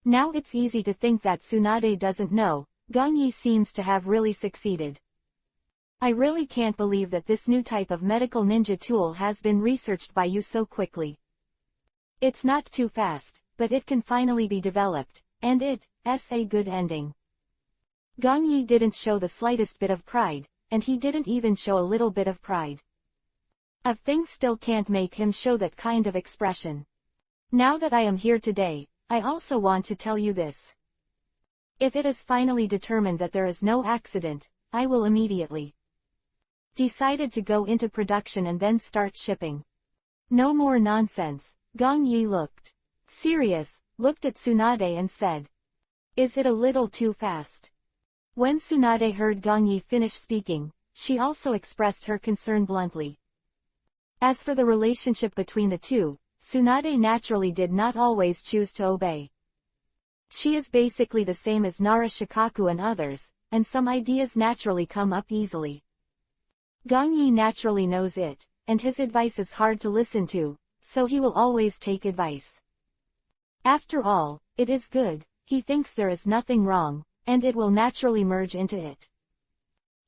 Now it's easy to think that Tsunade doesn't know, Gongyi seems to have really succeeded. I really can't believe that this new type of medical ninja tool has been researched by you so quickly. It's not too fast, but it can finally be developed, and it's a good ending. Gongyi didn't show the slightest bit of pride, and he didn't even show a little bit of pride. A thing still can't make him show that kind of expression. Now that I am here today, I also want to tell you this. If it is finally determined that there is no accident, I will immediately. Decided to go into production and then start shipping. No more nonsense. Gong Yi looked serious, looked at Tsunade and said, "Is it a little too fast?" When Tsunade heard Gong Yi finish speaking, she also expressed her concern bluntly. As for the relationship between the two, Tsunade naturally did not always choose to obey. She is basically the same as Nara Shikaku and others, and some ideas naturally come up easily. Gong Yi naturally knows it, and his advice is hard to listen to, so he will always take advice. After all, it is good, he thinks there is nothing wrong, and it will naturally merge into it.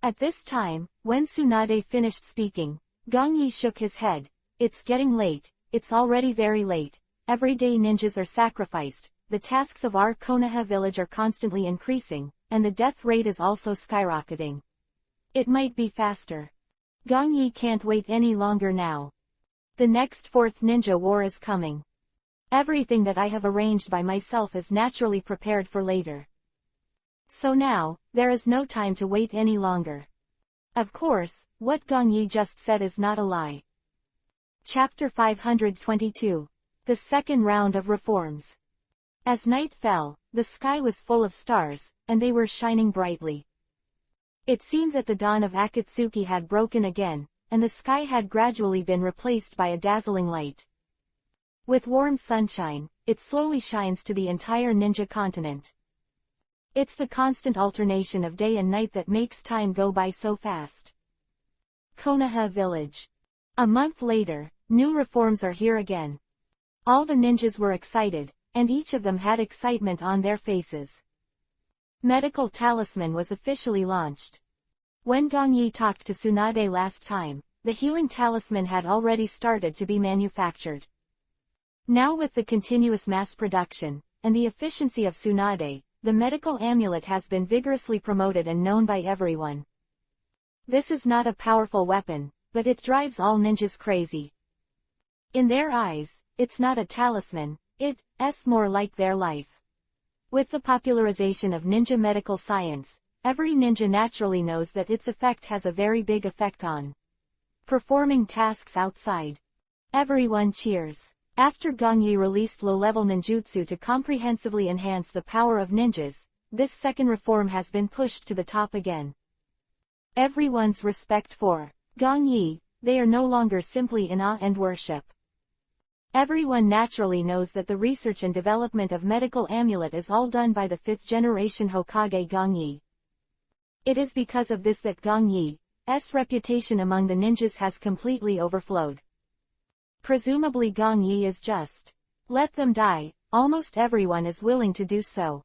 At this time, when Tsunade finished speaking, Gong Yi shook his head. "It's getting late, it's already very late, everyday ninjas are sacrificed, the tasks of our Konoha village are constantly increasing, and the death rate is also skyrocketing. It might be faster. Gong Yi can't wait any longer now. The next fourth ninja war is coming. Everything that I have arranged by myself is naturally prepared for later. So now, there is no time to wait any longer." Of course, what Gong Yi just said is not a lie. Chapter 522. The Second Round of Reforms. As night fell, the sky was full of stars, and they were shining brightly. It seemed that the dawn of Akatsuki had broken again, and the sky had gradually been replaced by a dazzling light. With warm sunshine, it slowly shines to the entire ninja continent. It's the constant alternation of day and night that makes time go by so fast. Konoha Village. A month later, new reforms are here again. All the ninjas were excited, and each of them had excitement on their faces. Medical Talisman was officially launched. When Gong Yi talked to Tsunade last time, the healing talisman had already started to be manufactured. Now with the continuous mass production, and the efficiency of Tsunade, the medical amulet has been vigorously promoted and known by everyone. This is not a powerful weapon, but it drives all ninjas crazy. In their eyes, it's not a talisman, it's more like their life. With the popularization of ninja medical science, every ninja naturally knows that its effect has a very big effect on performing tasks outside. Everyone cheers. After Gong Yi released low-level ninjutsu to comprehensively enhance the power of ninjas, this second reform has been pushed to the top again. Everyone's respect for Gong Yi, they are no longer simply in awe and worship. Everyone naturally knows that the research and development of medical amulet is all done by the 5th generation Hokage Gong Yi. It is because of this that Gong Yi's reputation among the ninjas has completely overflowed. Presumably Gong Yi is just let them die, almost everyone is willing to do so.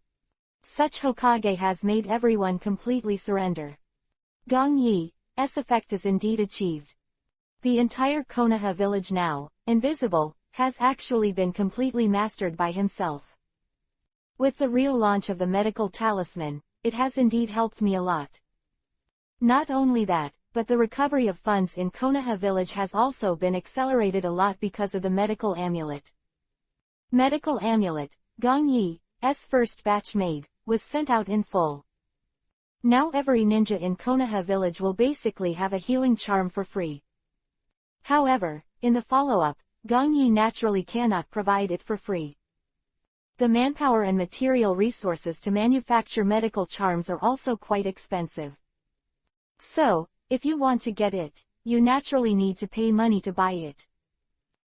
Such Hokage has made everyone completely surrender. Gong Yi's effect is indeed achieved. The entire Konoha village now, invisible, has actually been completely mastered by himself. With the real launch of the medical talisman, it has indeed helped me a lot. Not only that, but the recovery of funds in Konoha village has also been accelerated a lot because of the medical amulet. Medical amulet, Gong Yi's first batch made, was sent out in full. Now every ninja in Konoha village will basically have a healing charm for free. However, in the follow-up, Gong Yi naturally cannot provide it for free. The manpower and material resources to manufacture medical charms are also quite expensive. So, if you want to get it, you naturally need to pay money to buy it.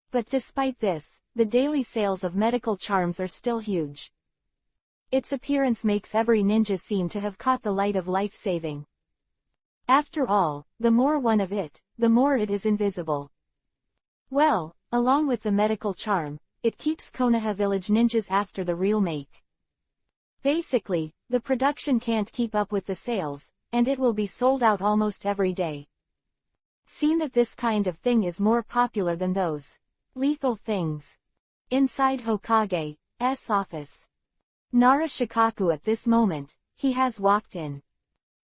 But despite this, the daily sales of medical charms are still huge. Its appearance makes every ninja seem to have caught the light of life-saving. After all, the more one of it, the more it is invisible. Well, along with the medical charm, it keeps Konoha village ninjas after the real make. Basically, the production can't keep up with the sales, and it will be sold out almost every day. Seem that this kind of thing is more popular than those lethal things. Inside Hokage's office. Nara Shikaku at this moment, he has walked in.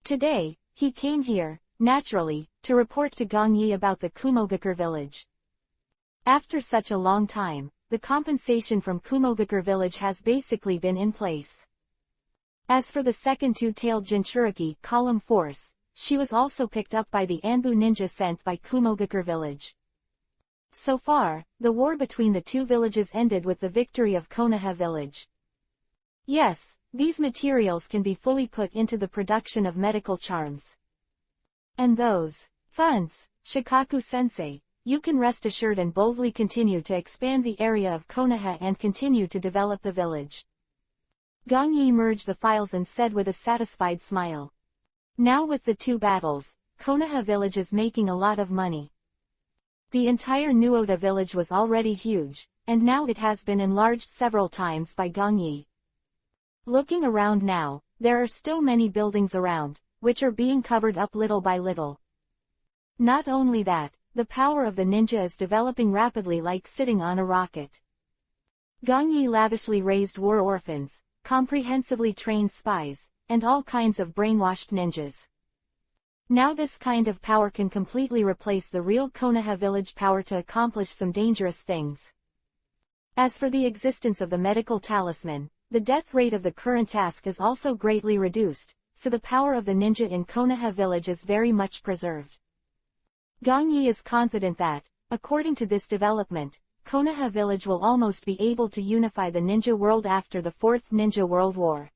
Today, he came here, naturally, to report to Gong Yi about the Kumogakure village. After such a long time, the compensation from Kumogakure village has basically been in place. As for the second two-tailed Jinchuriki column force, she was also picked up by the Anbu ninja sent by Kumogakure village. So far, the war between the two villages ended with the victory of Konoha village. Yes, these materials can be fully put into the production of medical charms. And those funds, Shikaku-sensei, you can rest assured and boldly continue to expand the area of Konoha and continue to develop the village. Gong Yi merged the files and said with a satisfied smile. Now with the two battles, Konoha village is making a lot of money. The entire Nuoda village was already huge, and now it has been enlarged several times by Gong Yi. Looking around now, there are still many buildings around, which are being covered up little by little. Not only that, the power of the ninja is developing rapidly like sitting on a rocket. Gong Yi lavishly raised war orphans, comprehensively trained spies, and all kinds of brainwashed ninjas. Now this kind of power can completely replace the real Konoha village power to accomplish some dangerous things. As for the existence of the medical talisman, the death rate of the current task is also greatly reduced, so the power of the ninja in Konoha village is very much preserved. Gong Yi is confident that, according to this development, Konoha village will almost be able to unify the ninja world after the Fourth Ninja World War.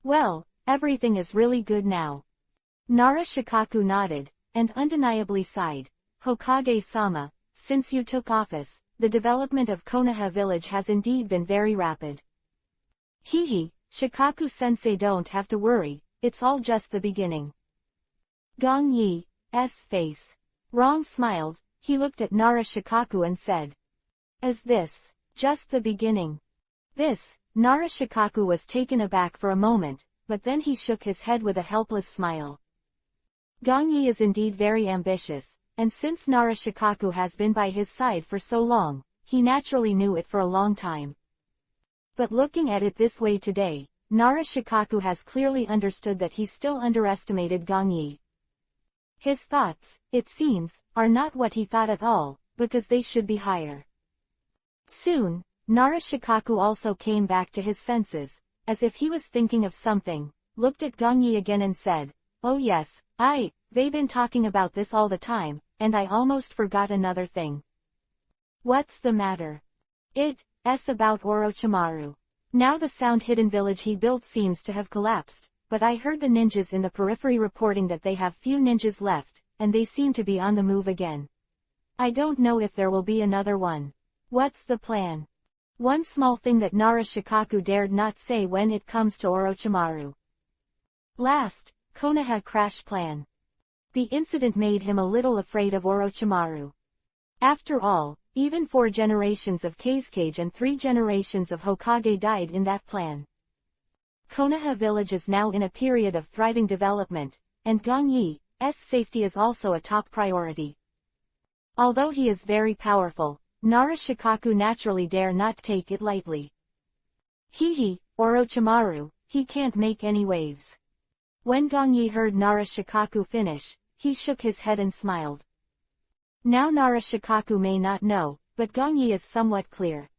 Well, everything is really good now. Nara Shikaku nodded, and undeniably sighed. Hokage-sama, since you took office, the development of Konoha village has indeed been very rapid. Hehe, Shikaku-sensei, don't have to worry, it's all just the beginning. Gong Yi's face. Wrong smiled, he looked at Nara Shikaku and said. Is this just the beginning? Nara Shikaku was taken aback for a moment, but then he shook his head with a helpless smile. Gong Yi is indeed very ambitious, and since Nara Shikaku has been by his side for so long, he naturally knew it for a long time. But looking at it this way today, Nara Shikaku has clearly understood that he still underestimated Gong Yi. His thoughts, it seems, are not what he thought at all, because they should be higher. Soon, Nara Shikaku also came back to his senses, as if he was thinking of something, looked at Gong Yi again and said, oh yes, they've been talking about this all the time, and I almost forgot another thing. What's the matter? It's about Orochimaru. Now the sound hidden village he built seems to have collapsed, but I heard the ninjas in the periphery reporting that they have few ninjas left, and they seem to be on the move again. I don't know if there will be another one. What's the plan? One small thing that Nara Shikaku dared not say when it comes to Orochimaru. Last, Konoha crash plan. The incident made him a little afraid of Orochimaru. After all, even 4 generations of Kazekage and 3 generations of Hokage died in that plan. Konoha village is now in a period of thriving development, and Gong Yi's safety is also a top priority. Although he is very powerful, Nara Shikaku naturally dare not take it lightly. Orochimaru, he can't make any waves. When Gong Yi heard Nara Shikaku finish, he shook his head and smiled. Now Nara Shikaku may not know, but Gong Yi is somewhat clear.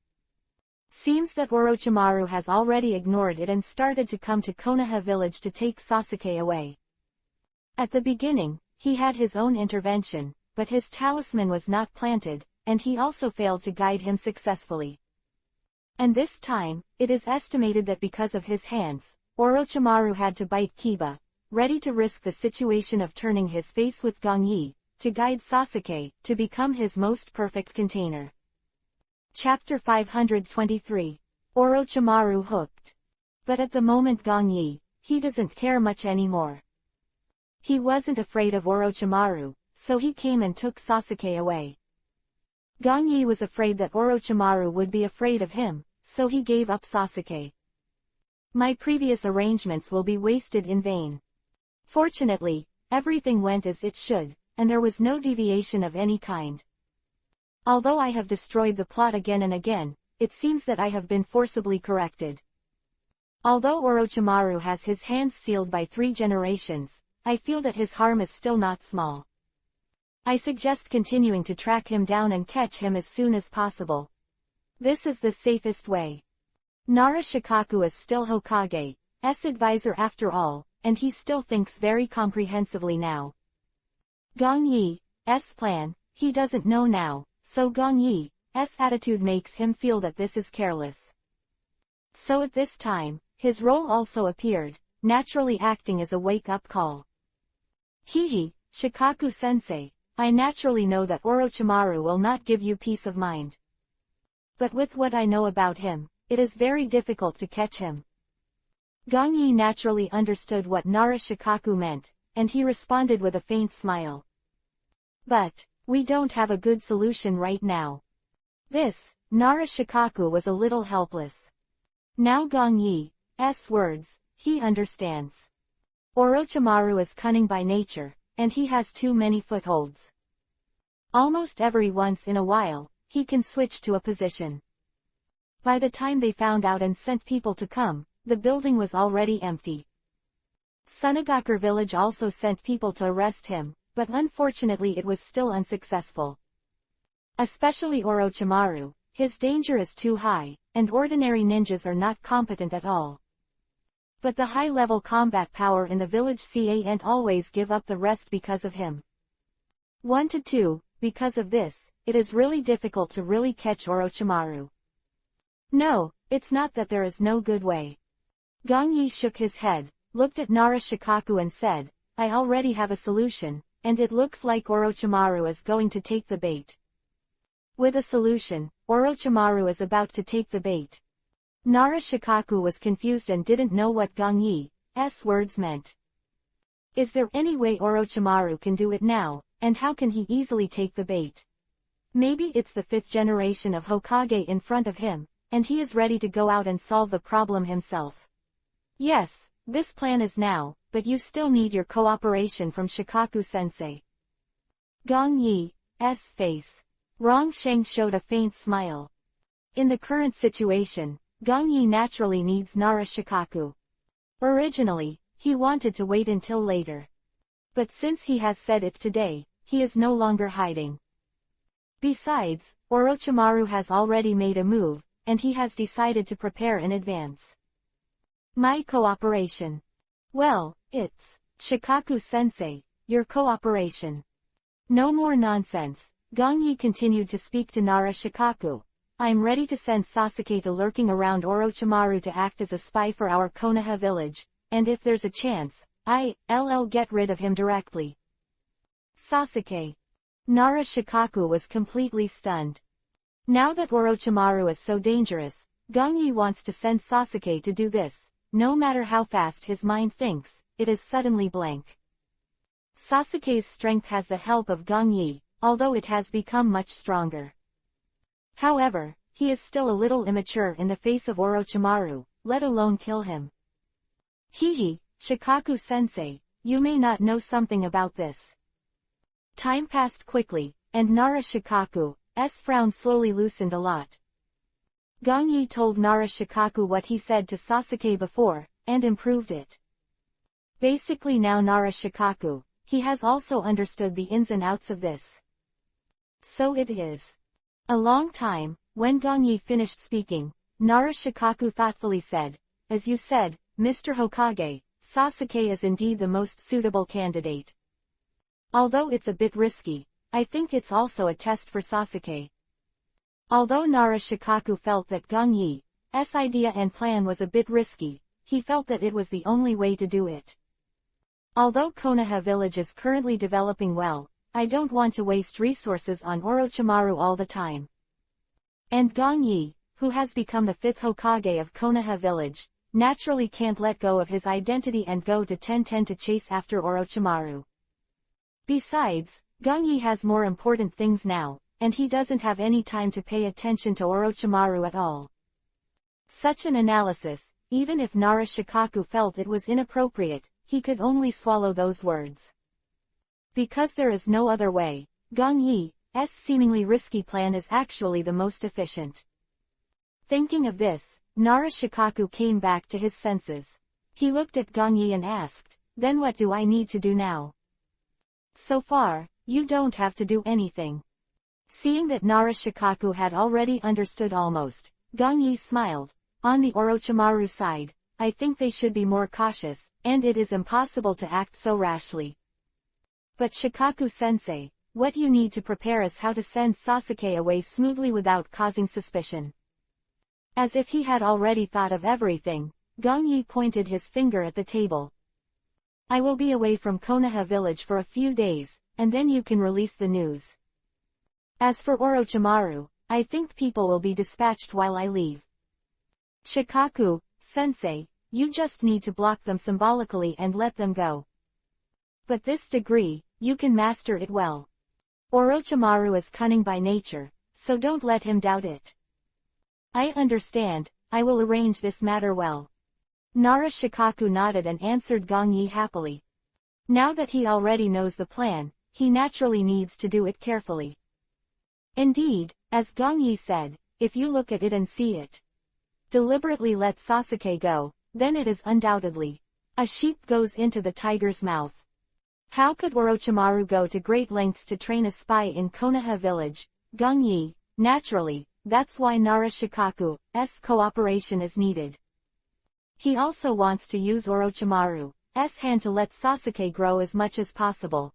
Seems that Orochimaru has already ignored it and started to come to Konoha village to take Sasuke away. At the beginning, he had his own intervention, but his talisman was not planted, and he also failed to guide him successfully. And this time, it is estimated that because of his hands, Orochimaru had to bite Kiba, ready to risk the situation of turning his face with Gong Yi, to guide Sasuke, to become his most perfect container. Chapter 523. Orochimaru hooked. But at the moment Gong Yi, he doesn't care much anymore. He wasn't afraid of Orochimaru, so he came and took Sasuke away. Gong Yi was afraid that Orochimaru would be afraid of him, so he gave up Sasuke. My previous arrangements will be wasted in vain. Fortunately, everything went as it should, and there was no deviation of any kind. Although I have destroyed the plot again and again, it seems that I have been forcibly corrected. Although Orochimaru has his hands sealed by 3 generations, I feel that his harm is still not small. I suggest continuing to track him down and catch him as soon as possible. This is the safest way. Nara Shikaku is still Hokage's advisor after all, and he still thinks very comprehensively now. Gong Yi's plan, he doesn't know now, so Gong Yi's attitude makes him feel that this is careless. So at this time, his role also appeared, naturally acting as a wake-up call. Shikaku-sensei, I naturally know that Orochimaru will not give you peace of mind. But with what I know about him, it is very difficult to catch him. Gong Yi naturally understood what Nara Shikaku meant, and he responded with a faint smile. But, we don't have a good solution right now. This, Nara Shikaku was a little helpless. Now Gong Yi's words, he understands. Orochimaru is cunning by nature, and he has too many footholds. Almost every once in a while, he can switch to a position. By the time they found out and sent people to come, the building was already empty. Sunagakure village also sent people to arrest him, but unfortunately it was still unsuccessful. Especially Orochimaru, his danger is too high, and ordinary ninjas are not competent at all. But the high-level combat power in the village can't always give up the rest because of him. 1 to 2, because of this, it is really difficult to really catch Orochimaru. No, it's not that there is no good way. Gong Yi shook his head, looked at Nara Shikaku and said, I already have a solution, and it looks like Orochimaru is going to take the bait. With a solution, Orochimaru is about to take the bait. Nara Shikaku was confused and didn't know what Gong Yi's words meant. Is there any way Orochimaru can do it now, and how can he easily take the bait? Maybe it's the 5th generation of Hokage in front of him, and he is ready to go out and solve the problem himself. Yes, this plan is now, but you still need your cooperation from Shikaku-sensei. Gong Yi's face. Rong Sheng showed a faint smile. In the current situation, Gong Yi naturally needs Nara Shikaku. Originally, he wanted to wait until later. But since he has said it today, he is no longer hiding. Besides, Orochimaru has already made a move, and he has decided to prepare in advance. My cooperation. Well, it's, Shikaku-sensei, your cooperation. No more nonsense. Gong Yi continued to speak to Nara Shikaku. I'm ready to send Sasuke to lurking around Orochimaru to act as a spy for our Konoha village, and if there's a chance, I'll get rid of him directly. Sasuke. Nara Shikaku was completely stunned. Now that Orochimaru is so dangerous, Gong Yi wants to send Sasuke to do this. No matter how fast his mind thinks, it is suddenly blank. Sasuke's strength has the help of Gong Yi, although it has become much stronger. However, he is still a little immature in the face of Orochimaru, let alone kill him. Shikaku-sensei, you may not know something about this. Time passed quickly, and Nara Shikaku's frown slowly loosened a lot. Gong Yi told Nara Shikaku what he said to Sasuke before, and improved it. Basically now Nara Shikaku, he has also understood the ins and outs of this. So it is. A long time, when Gong Yi finished speaking, Nara Shikaku thoughtfully said, as you said, Mr. Hokage, Sasuke is indeed the most suitable candidate. Although it's a bit risky, I think it's also a test for Sasuke. Although Nara Shikaku felt that Gong Yi's idea and plan was a bit risky, he felt that it was the only way to do it. Although Konoha village is currently developing well, I don't want to waste resources on Orochimaru all the time. And Gong Yi, who has become the 5th Hokage of Konoha village, naturally can't let go of his identity and go to Tenten to chase after Orochimaru. Besides, Gong Yi has more important things now, and he doesn't have any time to pay attention to Orochimaru at all. Such an analysis, even if Nara Shikaku felt it was inappropriate, he could only swallow those words. Because there is no other way, Gong Yi's seemingly risky plan is actually the most efficient. Thinking of this, Nara Shikaku came back to his senses. He looked at Gong Yi and asked, then what do I need to do now? So far, you don't have to do anything. Seeing that Nara Shikaku had already understood almost, Gong Yi smiled. On the Orochimaru side, I think they should be more cautious, and it is impossible to act so rashly. But Shikaku-sensei, what you need to prepare is how to send Sasuke away smoothly without causing suspicion. As if he had already thought of everything, Gong Yi pointed his finger at the table. I will be away from Konoha village for a few days, and then you can release the news. As for Orochimaru, I think people will be dispatched while I leave. Shikaku-sensei, you just need to block them symbolically and let them go. But this degree, you can master it well. Orochimaru is cunning by nature, so don't let him doubt it. I understand, I will arrange this matter well. Nara Shikaku nodded and answered Gong Yi happily. Now that he already knows the plan, he naturally needs to do it carefully. Indeed, as Gong Yi said, if you look at it and see it, deliberately let Sasuke go, then it is undoubtedly a sheep goes into the tiger's mouth. How could Orochimaru go to great lengths to train a spy in Konoha village? Gong Yi, naturally, that's why Nara Shikaku's cooperation is needed. He also wants to use Orochimaru's hand to let Sasuke grow as much as possible.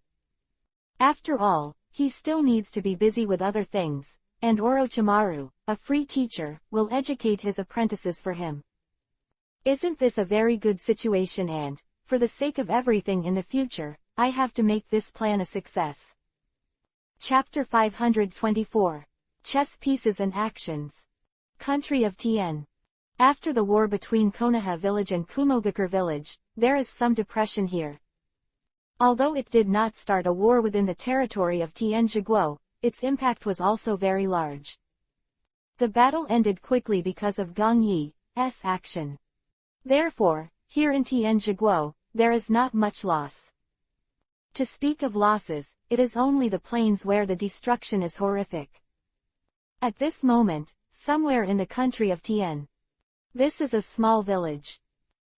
After all, he still needs to be busy with other things, and Orochimaru, a free teacher, will educate his apprentices for him. Isn't this a very good situation and, for the sake of everything in the future, I have to make this plan a success. Chapter 524. Chess Pieces and Actions. Country of Tien. After the war between Konoha village and Kumogakure village, there is some depression here. Although it did not start a war within the territory of Tien-Jiguo, its impact was also very large. The battle ended quickly because of Gong Yi's action. Therefore, here in Tien-Jiguo, there is not much loss. To speak of losses, it is only the plains where the destruction is horrific. At this moment, somewhere in the country of Tien. This is a small village.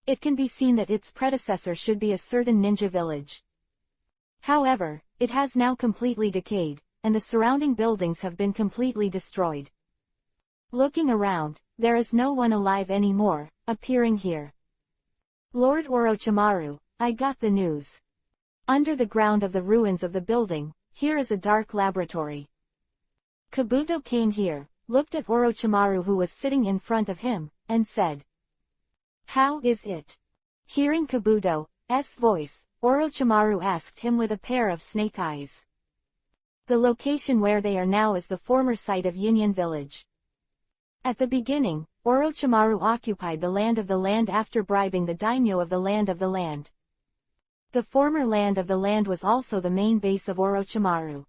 It can be seen that its predecessor should be a certain ninja village. However, it has now completely decayed, and the surrounding buildings have been completely destroyed. Looking around, there is no one alive anymore, appearing here. Lord Orochimaru, I got the news. Under the ground of the ruins of the building, here is a dark laboratory. Kabuto came here, looked at Orochimaru who was sitting in front of him, and said, "How is it?" Hearing Kabuto's voice, Orochimaru asked him with a pair of snake eyes. The location where they are now is the former site of Yinyan village. At the beginning, Orochimaru occupied the land after bribing the daimyo of the land. The former land of the land was also the main base of Orochimaru.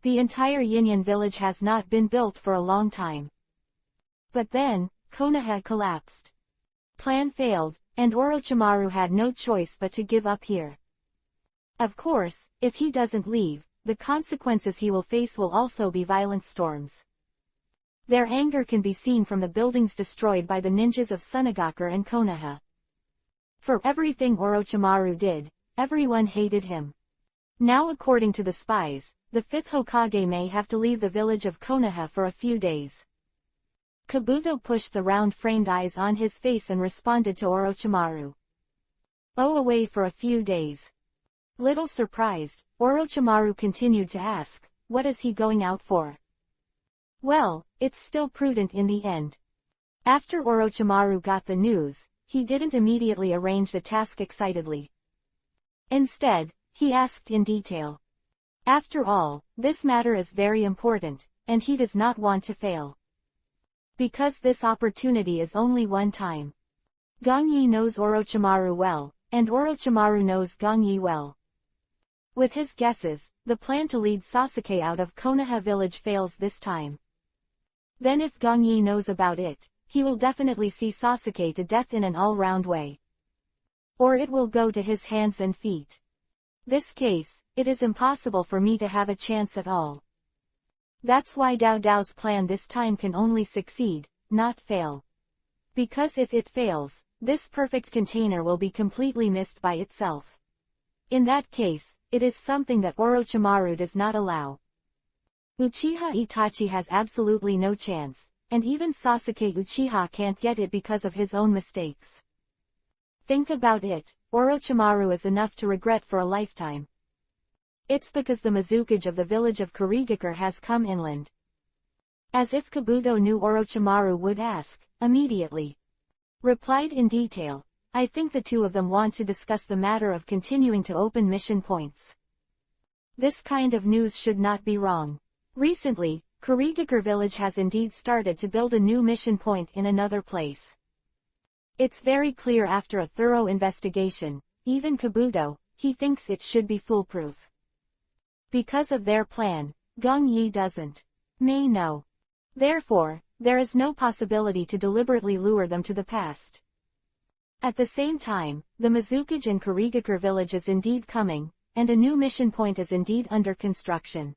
The entire Yinyan village has not been built for a long time. But then, Konoha collapsed. Plan failed, and Orochimaru had no choice but to give up here. Of course, if he doesn't leave, the consequences he will face will also be violent storms. Their anger can be seen from the buildings destroyed by the ninjas of Sunagakure and Konoha. For everything Orochimaru did, everyone hated him. Now according to the spies, the 5th Hokage may have to leave the village of Konoha for a few days. Kabuto pushed the round-framed eyes on his face and responded to Orochimaru. "Oh, away for a few days." Little surprised, Orochimaru continued to ask, "What is he going out for?" Well, it's still prudent in the end. After Orochimaru got the news, he didn't immediately arrange the task excitedly. Instead, he asked in detail. After all, this matter is very important, and he does not want to fail. Because this opportunity is only one time. Gong Yi knows Orochimaru well, and Orochimaru knows Gong Yi well. With his guesses, the plan to lead Sasuke out of Konoha village fails this time. Then if Gong Yi knows about it, he will definitely see Sasuke to death in an all-round way. Or it will go to his hands and feet. This case, it is impossible for me to have a chance at all. That's why Dao Dao's plan this time can only succeed, not fail. Because if it fails, this perfect container will be completely missed by itself. In that case, it is something that Orochimaru does not allow. Uchiha Itachi has absolutely no chance, and even Sasuke Uchiha can't get it because of his own mistakes. Think about it, Orochimaru is enough to regret for a lifetime. It's because the Mizukage of the village of Kurigakure has come inland. As if Kabuto knew Orochimaru would ask, immediately replied in detail, I think the two of them want to discuss the matter of continuing to open mission points. This kind of news should not be wrong. Recently, Kurigakure village has indeed started to build a new mission point in another place. It's very clear after a thorough investigation, even Kabuto, he thinks it should be foolproof. Because of their plan, Gong Yi doesn't may know. Therefore, there is no possibility to deliberately lure them to the past. At the same time, the Mizukage in Kurigakure village is indeed coming, and a new mission point is indeed under construction.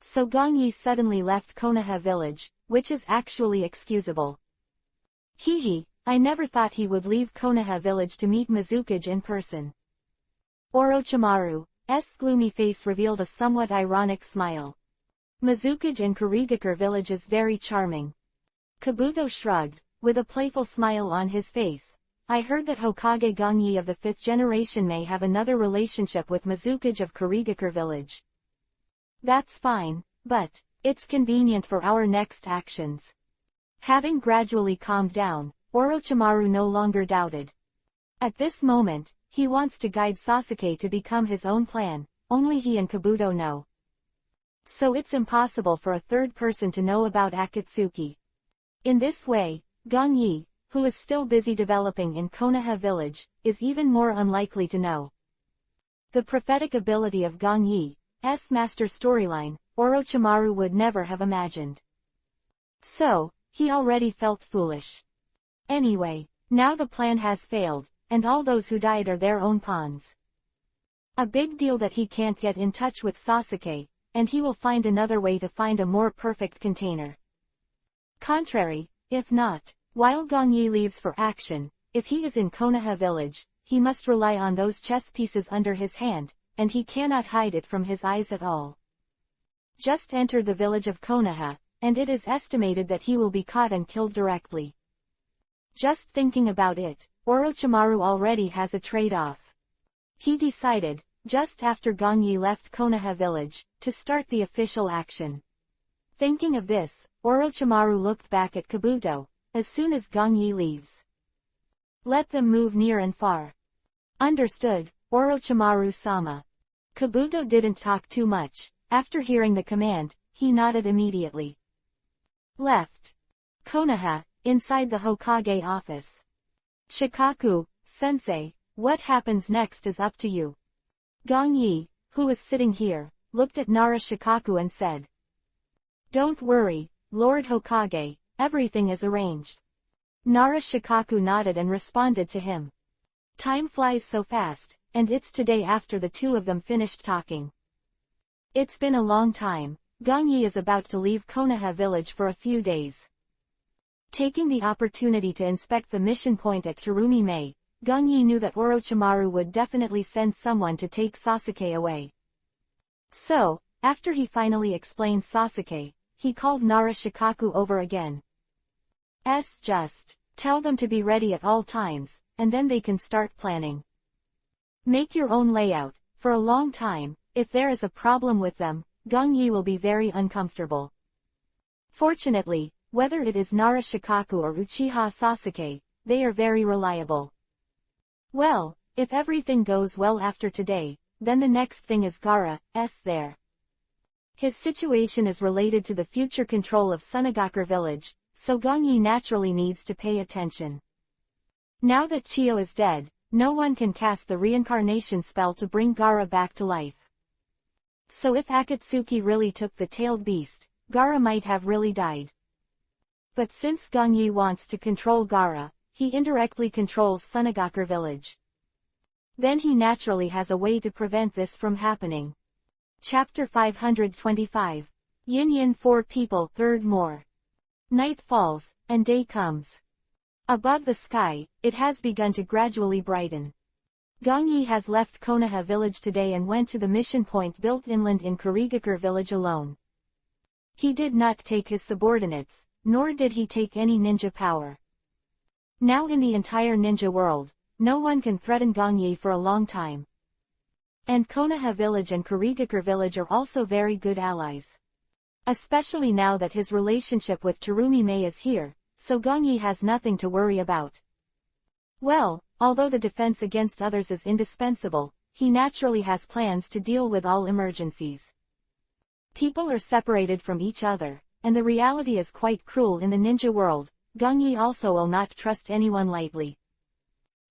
So Gong Yi suddenly left Konoha village, which is actually excusable. Hehe, I never thought he would leave Konoha village to meet Mizukage in person. Orochimaru's gloomy face revealed a somewhat ironic smile. Mizukage in Kurigakure village is very charming. Kabuto shrugged, with a playful smile on his face. I heard that Hokage Gong Yi of the 5th generation may have another relationship with Mizukage of Kurigakure village. That's fine, but it's convenient for our next actions. Having gradually calmed down, Orochimaru no longer doubted. At this moment, he wants to guide Sasuke to become his own plan, only he and Kabuto know. So it's impossible for a third person to know about Akatsuki. In this way, Gong Yi, who is still busy developing in Konoha village, is even more unlikely to know. The prophetic ability of Gong Yi's master storyline, Orochimaru would never have imagined. So, he already felt foolish. Anyway, now the plan has failed, and all those who died are their own pawns. A big deal that he can't get in touch with Sasuke, and he will find another way to find a more perfect container. Contrary, if not, while Gong Yi leaves for action, if he is in Konoha village, he must rely on those chess pieces under his hand, and he cannot hide it from his eyes at all. Just enter the village of Konoha, and it is estimated that he will be caught and killed directly. Just thinking about it, Orochimaru already has a trade-off. He decided, just after Gong Yi left Konoha village, to start the official action. Thinking of this, Orochimaru looked back at Kabuto, as soon as Gong Yi leaves. Let them move near and far. Understood, Orochimaru-sama. Kabuto didn't talk too much. After hearing the command, he nodded immediately. Left. Konoha, inside the Hokage office. Shikaku, sensei, what happens next is up to you. Gong Yi, who was sitting here, looked at Nara Shikaku and said. Don't worry, Lord Hokage, everything is arranged. Nara Shikaku nodded and responded to him. Time flies so fast, and it's today after the two of them finished talking. It's been a long time. Gong Yi is about to leave Konoha village for a few days. Taking the opportunity to inspect the mission point at Kirumi-Mei, Gong Yi knew that Orochimaru would definitely send someone to take Sasuke away. So, after he finally explained Sasuke, he called Nara Shikaku over again. Just tell them to be ready at all times, and then they can start planning. Make your own layout. For a long time, if there is a problem with them, Gong Yi will be very uncomfortable. Fortunately, whether it is Nara Shikaku or Uchiha Sasuke, they are very reliable. Well, if everything goes well after today, then the next thing is Gaara's there. His situation is related to the future control of Sunagakure village, so Gong Yi naturally needs to pay attention. Now that Chiyo is dead, no one can cast the reincarnation spell to bring Gaara back to life. So if Akatsuki really took the tailed beast, Gaara might have really died. But since Gong Yi wants to control Gaara, he indirectly controls Sunagakure village. Then he naturally has a way to prevent this from happening. Chapter 525. Yin Yin 4 People 3rd More. Night falls, and day comes. Above the sky, it has begun to gradually brighten. Gong Yi has left Konoha village today and went to the mission point built inland in Kurigakure village alone. He did not take his subordinates, nor did he take any ninja power. Now in the entire ninja world, no one can threaten Gongyi for a long time. And Konoha village and Kurigakure village are also very good allies. Especially now that his relationship with Terumi Mei is here, so Gongyi has nothing to worry about. Well, although the defense against others is indispensable, he naturally has plans to deal with all emergencies. People are separated from each other, and the reality is quite cruel in the ninja world. Gongyi also will not trust anyone lightly.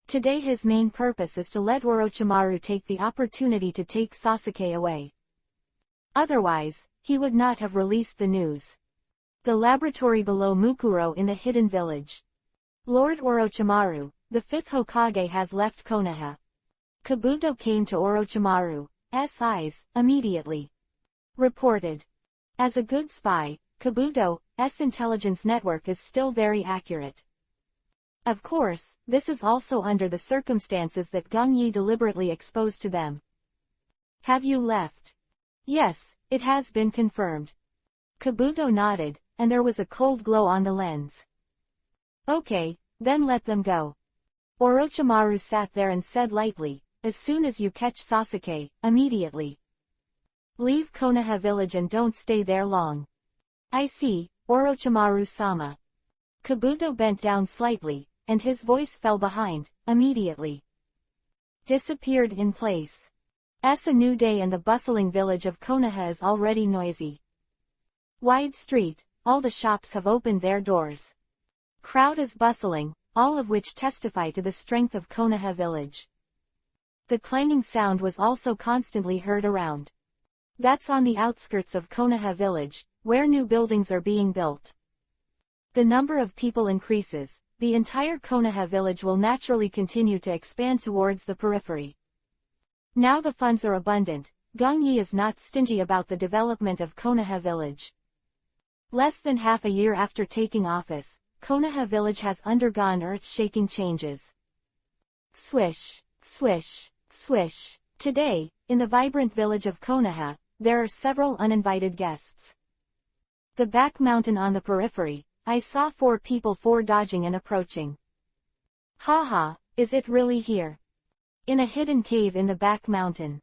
Today his main purpose is to let Orochimaru take the opportunity to take Sasuke away. Otherwise, he would not have released the news. The laboratory below Mukuro in the hidden village. Lord Orochimaru, the fifth Hokage, has left Konoha. Kabuto came to Orochimaru's eyes immediately. Reported. As a good spy, Kabuto's intelligence network is still very accurate. Of course, this is also under the circumstances that Gongyi deliberately exposed to them. Have you left? Yes, it has been confirmed. Kabuto nodded, and there was a cold glow on the lens. Okay, then let them go. Orochimaru sat there and said lightly, as soon as you catch Sasuke, immediately. Leave Konoha village and don't stay there long. I see, Orochimaru-sama. Kabuto bent down slightly, and his voice fell behind, immediately. Disappeared in place. As a new day and the bustling village of Konoha is already noisy. Wide street, all the shops have opened their doors. Crowd is bustling, all of which testify to the strength of Konoha village. The clanging sound was also constantly heard around. That's on the outskirts of Konoha village, where new buildings are being built. The number of people increases, the entire Konoha village will naturally continue to expand towards the periphery. Now the funds are abundant, Gongyi is not stingy about the development of Konoha village. Less than half a year after taking office, Konoha village has undergone earth-shaking changes. Swish, swish, swish. Today, in the vibrant village of Konoha, there are several uninvited guests. The back mountain on the periphery, I saw 4 people dodging and approaching. Haha, is it really here? In a hidden cave in the back mountain.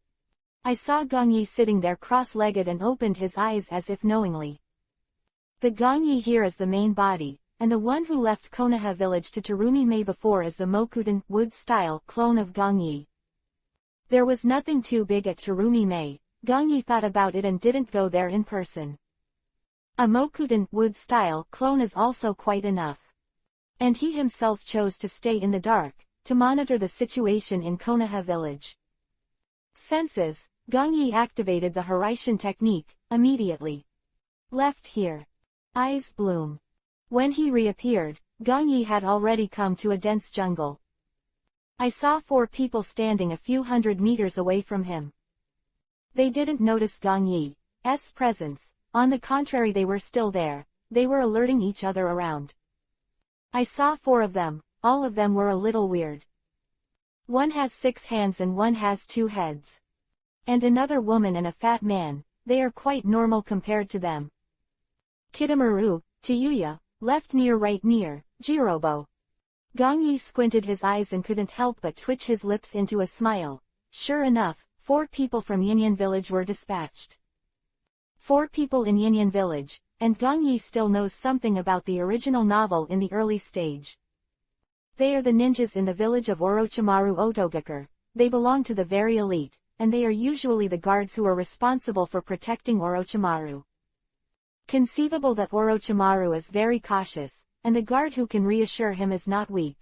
I saw Gongyi sitting there cross-legged and opened his eyes as if knowingly. The Gongyi here is the main body, and the one who left Konoha village to Terumi Mei before is the Mokuten wood-style clone of Gongyi. There was nothing too big at Terumi Mei. Gongyi thought about it and didn't go there in person. A Mokuten wood-style clone is also quite enough. And he himself chose to stay in the dark, to monitor the situation in Konoha village. Senses, Gongyi activated the Hiraishin technique, immediately. Left here. Eyes bloom. When he reappeared, Gongyi had already come to a dense jungle. I saw 4 people standing a few hundred meters away from him. They didn't notice Gongyi's presence, on the contrary they were still there, they were alerting each other around. I saw 4 of them, all of them were a little weird. One has 6 hands and one has 2 heads. And another woman and a fat man, they are quite normal compared to them. Kitamaru, Tayuya, left near right near, Jirobo. Gongyi squinted his eyes and couldn't help but twitch his lips into a smile. Sure enough, 4 people from Yinyan village were dispatched. 4 people in Yinyan village, and Gongyi still knows something about the original novel in the early stage. They are the ninjas in the village of Orochimaru Otogakure. They belong to the very elite, and they are usually the guards who are responsible for protecting Orochimaru. Conceivable that Orochimaru is very cautious, and the guard who can reassure him is not weak.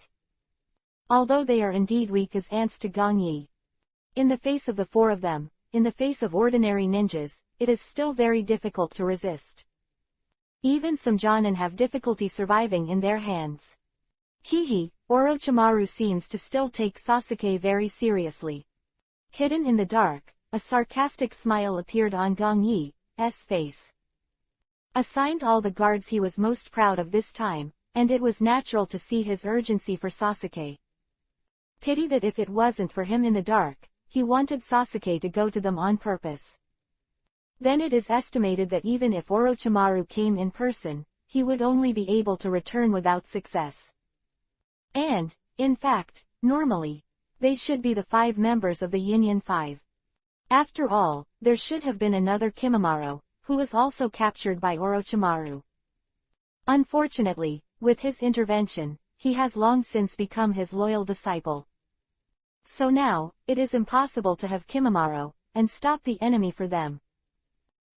Although they are indeed weak as ants to Gongyi. In the face of the 4 of them, in the face of ordinary ninjas, it is still very difficult to resist. Even some Jonin have difficulty surviving in their hands. Hehe, Orochimaru seems to still take Sasuke very seriously. Hidden in the dark, a sarcastic smile appeared on Gongyi's face. Assigned all the guards he was most proud of this time, and it was natural to see his urgency for Sasuke. Pity that if it wasn't for him in the dark, he wanted Sasuke to go to them on purpose. Then it is estimated that even if Orochimaru came in person, he would only be able to return without success. And, in fact, Normally, they should be the 5 members of the Union 5. After all, there should have been another Kimimaro, who was also captured by Orochimaru. Unfortunately, with his intervention, he has long since become his loyal disciple. So now, it is impossible to have Kimimaro, and stop the enemy for them.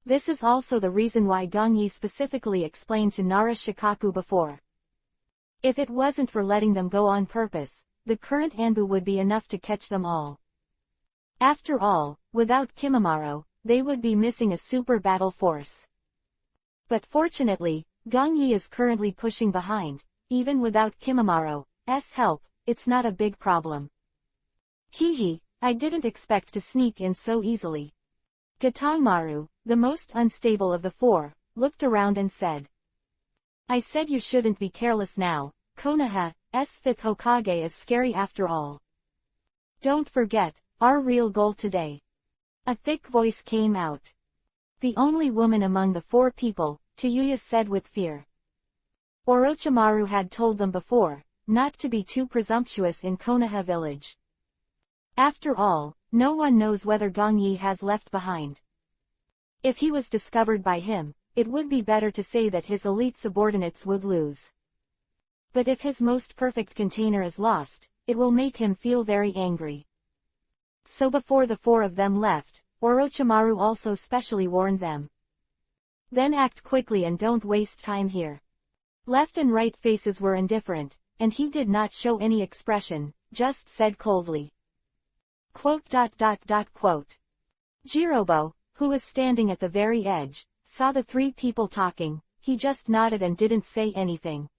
This is also the reason why Gong Yi specifically explained to Nara Shikaku before. If it wasn't for letting them go on purpose, the current Anbu would be enough to catch them all. After all, without Kimimaro, they would be missing a super battle force. But fortunately, Gong Yi is currently pushing behind. Even without Kimimaro's help, it's not a big problem. Hee, I didn't expect to sneak in so easily. Gatongmaru, the most unstable of the 4, looked around and said. I said you shouldn't be careless now. Konoha's 5th Hokage is scary after all. Don't forget, our real goal today. A thick voice came out. The only woman among the 4 people, Tayuya said with fear. Orochimaru had told them before, not to be too presumptuous in Konoha village. After all, no one knows whether Gong Yi has left behind. If he was discovered by him, it would be better to say that his elite subordinates would lose. But if his most perfect container is lost, it will make him feel very angry. So before the 4 of them left, Orochimaru also specially warned them. Then act quickly and don't waste time here. Left and right faces were indifferent, and he did not show any expression, just said coldly. Quote. Jirobo, who was standing at the very edge, saw the 3 people talking. He just nodded and didn't say anything.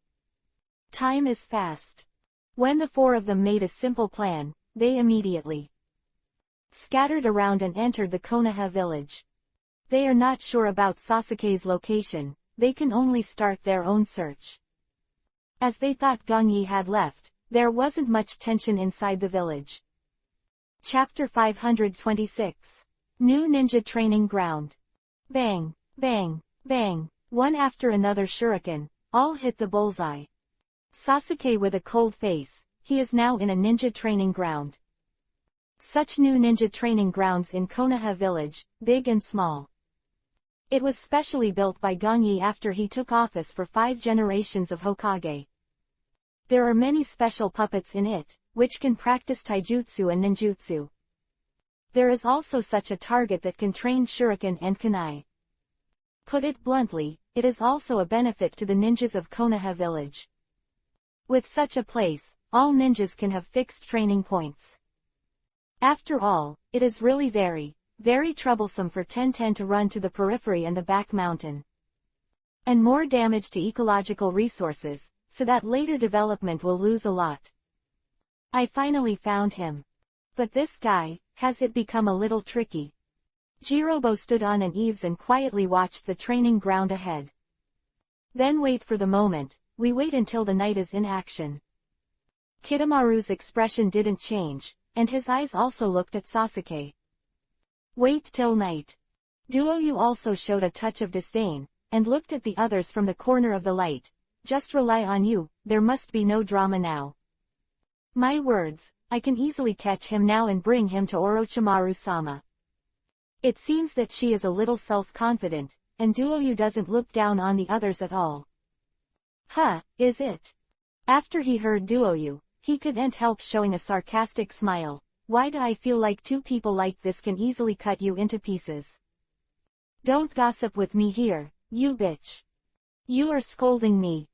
Time is fast. When the 4 of them made a simple plan, they immediately scattered around and entered the Konoha village. They are not sure about Sasuke's location, they can only start their own search. As they thought Gong Yi had left, there wasn't much tension inside the village. Chapter 526. New Ninja Training Ground. Bang, bang, bang, one after another shuriken, all hit the bullseye. Sasuke with a cold face, he is now in a ninja training ground. Such new ninja training grounds in Konoha village, big and small. It was specially built by Gong Yi after he took office for 5 generations of Hokage. There are many special puppets in it, which can practice taijutsu and ninjutsu. There is also such a target that can train shuriken and kunai. Put it bluntly, it is also a benefit to the ninjas of Konoha village. With such a place, all ninjas can have fixed training points. After all, it is really very, very troublesome for Tenten to run to the periphery and the back mountain. And more damage to ecological resources, so that later development will lose a lot. I finally found him. But this guy, has it become a little tricky? Jirobo stood on an eaves and quietly watched the training ground ahead. Then wait for the moment, we wait until the night is in action. Kidomaru's expression didn't change, and his eyes also looked at Sasuke. Wait till night. Duoyu also showed a touch of disdain, and looked at the others from the corner of the light. Just rely on you, there must be no drama now. My words, I can easily catch him now and bring him to Orochimaru-sama. It seems that she is a little self-confident, and Duoyu doesn't look down on the others at all. Huh, is it? After he heard Duoyu, he couldn't help showing a sarcastic smile. Why do I feel like 2 people like this can easily cut you into pieces? Don't gossip with me here, you bitch. You are scolding me.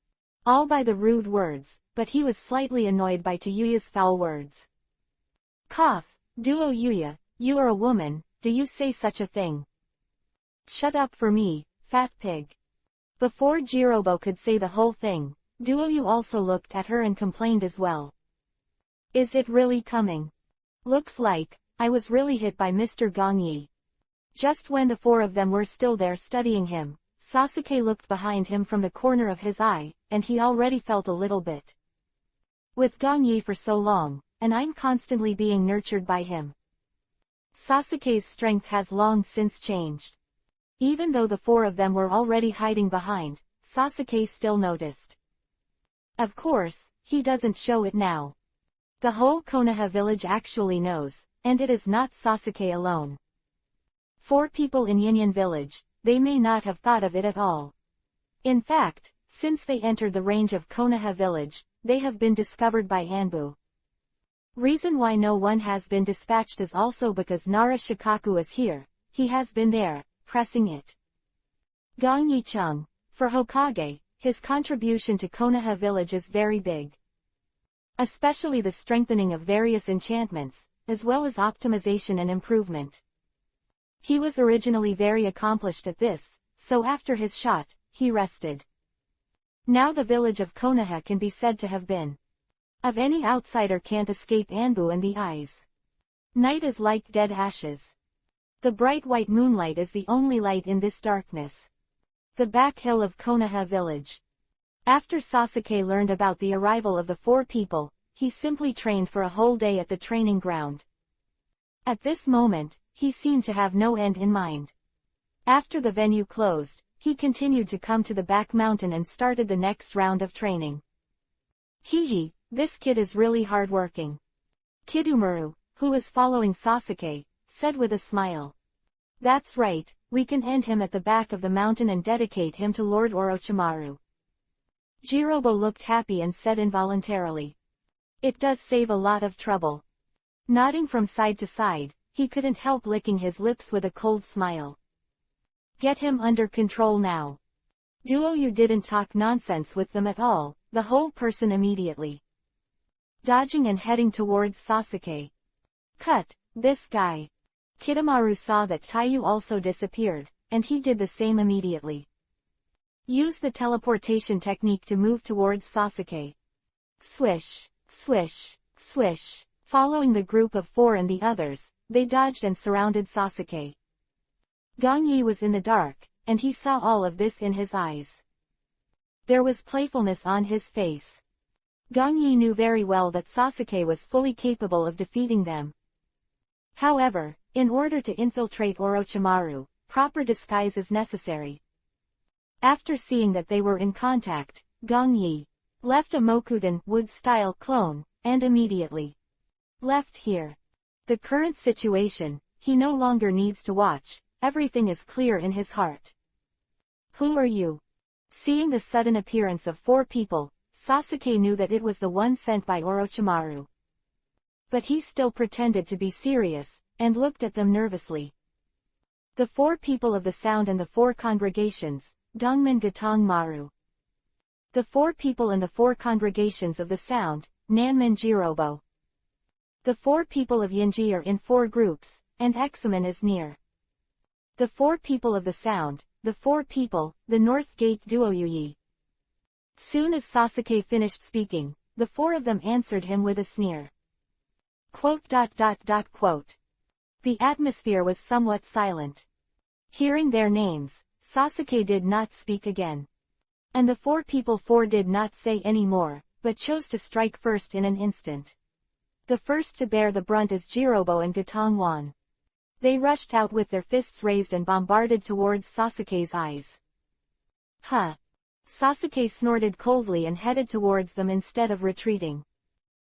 All by the rude words, but he was slightly annoyed by Tayuya's foul words. Cough, Duoyuya, you are a woman, do you say such a thing? Shut up for me, fat pig. Before Jirobo could say the whole thing, Duoyu also looked at her and complained as well. Is it really coming? Looks like, I was really hit by Mr. Gong Yi. Just when the 4 of them were still there studying him, Sasuke looked behind him from the corner of his eye, and he already felt a little bit. With Gong Yi for so long, and I'm constantly being nurtured by him. Sasuke's strength has long since changed. Even though the 4 of them were already hiding behind, Sasuke still noticed. Of course, he doesn't show it now. The whole Konoha village actually knows, and it is not Sasuke alone. 4 people in Yinyan village, they may not have thought of it at all. In fact, since they entered the range of Konoha village, they have been discovered by Anbu. Reason why no one has been dispatched is also because Nara Shikaku is here, he has been there, pressing it. Gong Yicheng, for Hokage, his contribution to Konoha village is very big. Especially the strengthening of various enchantments, as well as optimization and improvement. He was originally very accomplished at this, so after his shot, he rested. Now the village of Konoha can be said to have been. Of any outsider can't escape Anbu and the eyes. Night is like dead ashes. The bright white moonlight is the only light in this darkness. The back hill of Konoha village. After Sasuke learned about the arrival of the 4 people, he simply trained for a whole day at the training ground. At this moment, he seemed to have no end in mind. After the venue closed, he continued to come to the back mountain and started the next round of training. Hee, this kid is really hardworking. Kidomaru, who was following Sasuke, said with a smile. That's right, we can end him at the back of the mountain and dedicate him to Lord Orochimaru. Jirobo looked happy and said involuntarily. It does save a lot of trouble. Nodding from side to side, he couldn't help licking his lips with a cold smile. Get him under control now. Duo, you didn't talk nonsense with them at all, the whole person immediately. Dodging and heading towards Sasuke. Cut, this guy. Kidomaru saw that Taiyu also disappeared, and he did the same immediately. Use the teleportation technique to move towards Sasuke. Swish, swish, swish. Following the group of 4 and the others, they dodged and surrounded Sasuke. Gong Yi was in the dark, and he saw all of this in his eyes. There was playfulness on his face. Gong Yi knew very well that Sasuke was fully capable of defeating them. However, in order to infiltrate Orochimaru, proper disguise is necessary. After seeing that they were in contact, Gong Yi left a Mokudan wood-style clone, and immediately left here. The current situation, he no longer needs to watch, everything is clear in his heart. Who are you? Seeing the sudden appearance of 4 people, Sasuke knew that it was the one sent by Orochimaru. But he still pretended to be serious, and looked at them nervously. The 4 people of the sound and the 4 congregations, Dongmen Gatong Maru. The 4 people in the 4 congregations of the sound, Nanmen Jirobo. The 4 people of Yinji are in 4 groups, and Examen is near. The 4 people of the sound, the 4 people, the North Gate Duoyuyi. Soon as Sasuke finished speaking, the 4 of them answered him with a sneer. Quote. The atmosphere was somewhat silent. Hearing their names, Sasuke did not speak again. And the 4 people 4 did not say any more, but chose to strike first in an instant. The first to bear the brunt is Jirobo and Gatong Wan. They rushed out with their fists raised and bombarded towards Sasuke's eyes. Huh! Sasuke snorted coldly and headed towards them instead of retreating.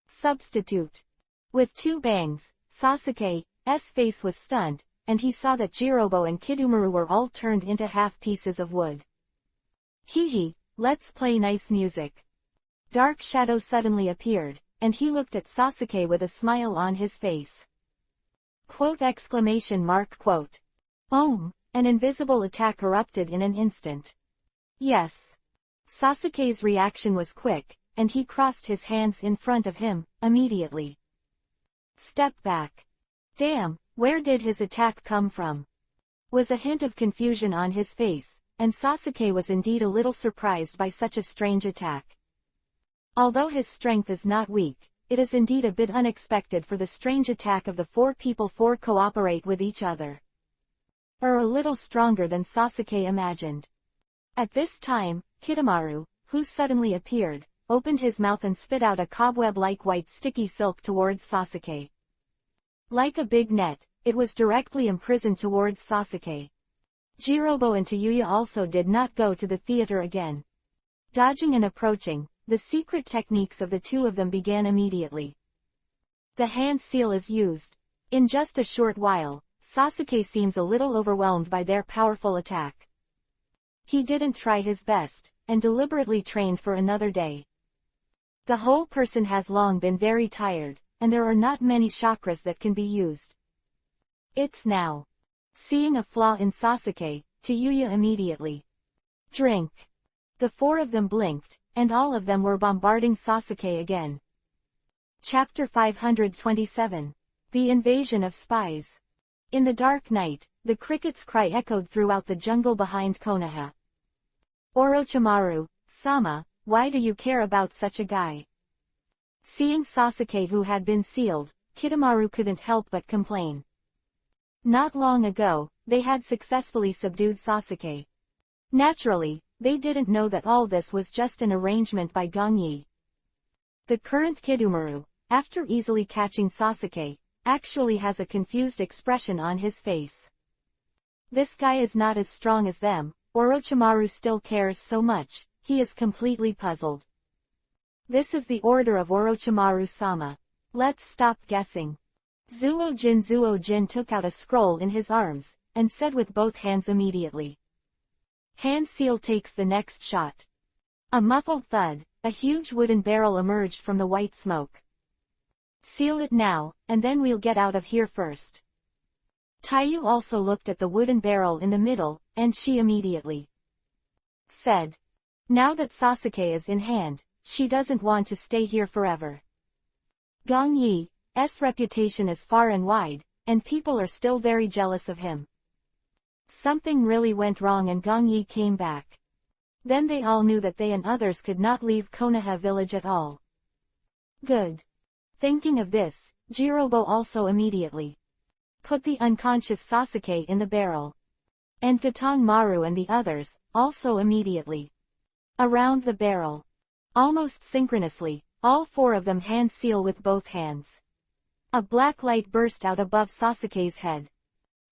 Substitute. With 2 bangs, Sasuke's face was stunned, and he saw that Jirobo and Kidomaru were all turned into half pieces of wood. Hee, let's play nice music. Dark shadow suddenly appeared, and he looked at Sasuke with a smile on his face. Quote. An invisible attack erupted in an instant. Yes. Sasuke's reaction was quick, and he crossed his hands in front of him, immediately. Step back. Damn, where did his attack come from? Was a hint of confusion on his face, and Sasuke was indeed a little surprised by such a strange attack. Although his strength is not weak, it is indeed a bit unexpected for the strange attack of the 4 people 4 cooperate with each other. A little stronger than Sasuke imagined. At this time, Kidomaru, who suddenly appeared, opened his mouth and spit out a cobweb-like white sticky silk towards Sasuke. Like a big net, it was directly imprisoned towards Sasuke. Jirobo and Tayuya also did not go to the theater again. Dodging and approaching, the secret techniques of the 2 of them began immediately. The hand seal is used. In just a short while, Sasuke seems a little overwhelmed by their powerful attack. He didn't try his best, and deliberately trained for another day. The whole person has long been very tired, and there are not many chakras that can be used. It's now. Seeing a flaw in Sasuke, Tayuya immediately. Drink. The four of them blinked, and all of them were bombarding Sasuke again. Chapter 527. The Invasion of Spies. In the dark night, the cricket's cry echoed throughout the jungle behind Konoha. Orochimaru, Sama, why do you care about such a guy? Seeing Sasuke who had been sealed, Kidomaru couldn't help but complain. Not long ago, they had successfully subdued Sasuke. Naturally, they didn't know that all this was just an arrangement by Gongyi. The current Kidomaru, after easily catching Sasuke, actually has a confused expression on his face. This guy is not as strong as them. Orochimaru still cares so much, he is completely puzzled. This is the order of Orochimaru-sama. Let's stop guessing. Zuo-jin took out a scroll in his arms, and said with both hands immediately. Hand seal takes the next shot. A muffled thud, a huge wooden barrel emerged from the white smoke. Seal it now, and then we'll get out of here first. Taiyu also looked at the wooden barrel in the middle, and she immediately said. Now that Sasuke is in hand, she doesn't want to stay here forever. Gong Yi's reputation is far and wide, and people are still very jealous of him. Something really went wrong and Gong Yi came back. Then they all knew that they and others could not leave Konoha village at all. Good. Thinking of this, Jirobo also immediately put the unconscious Sasuke in the barrel. And Gatong Maru and the others, also immediately around the barrel. Almost synchronously, all four of them hand seal with both hands. A black light burst out above Sasuke's head.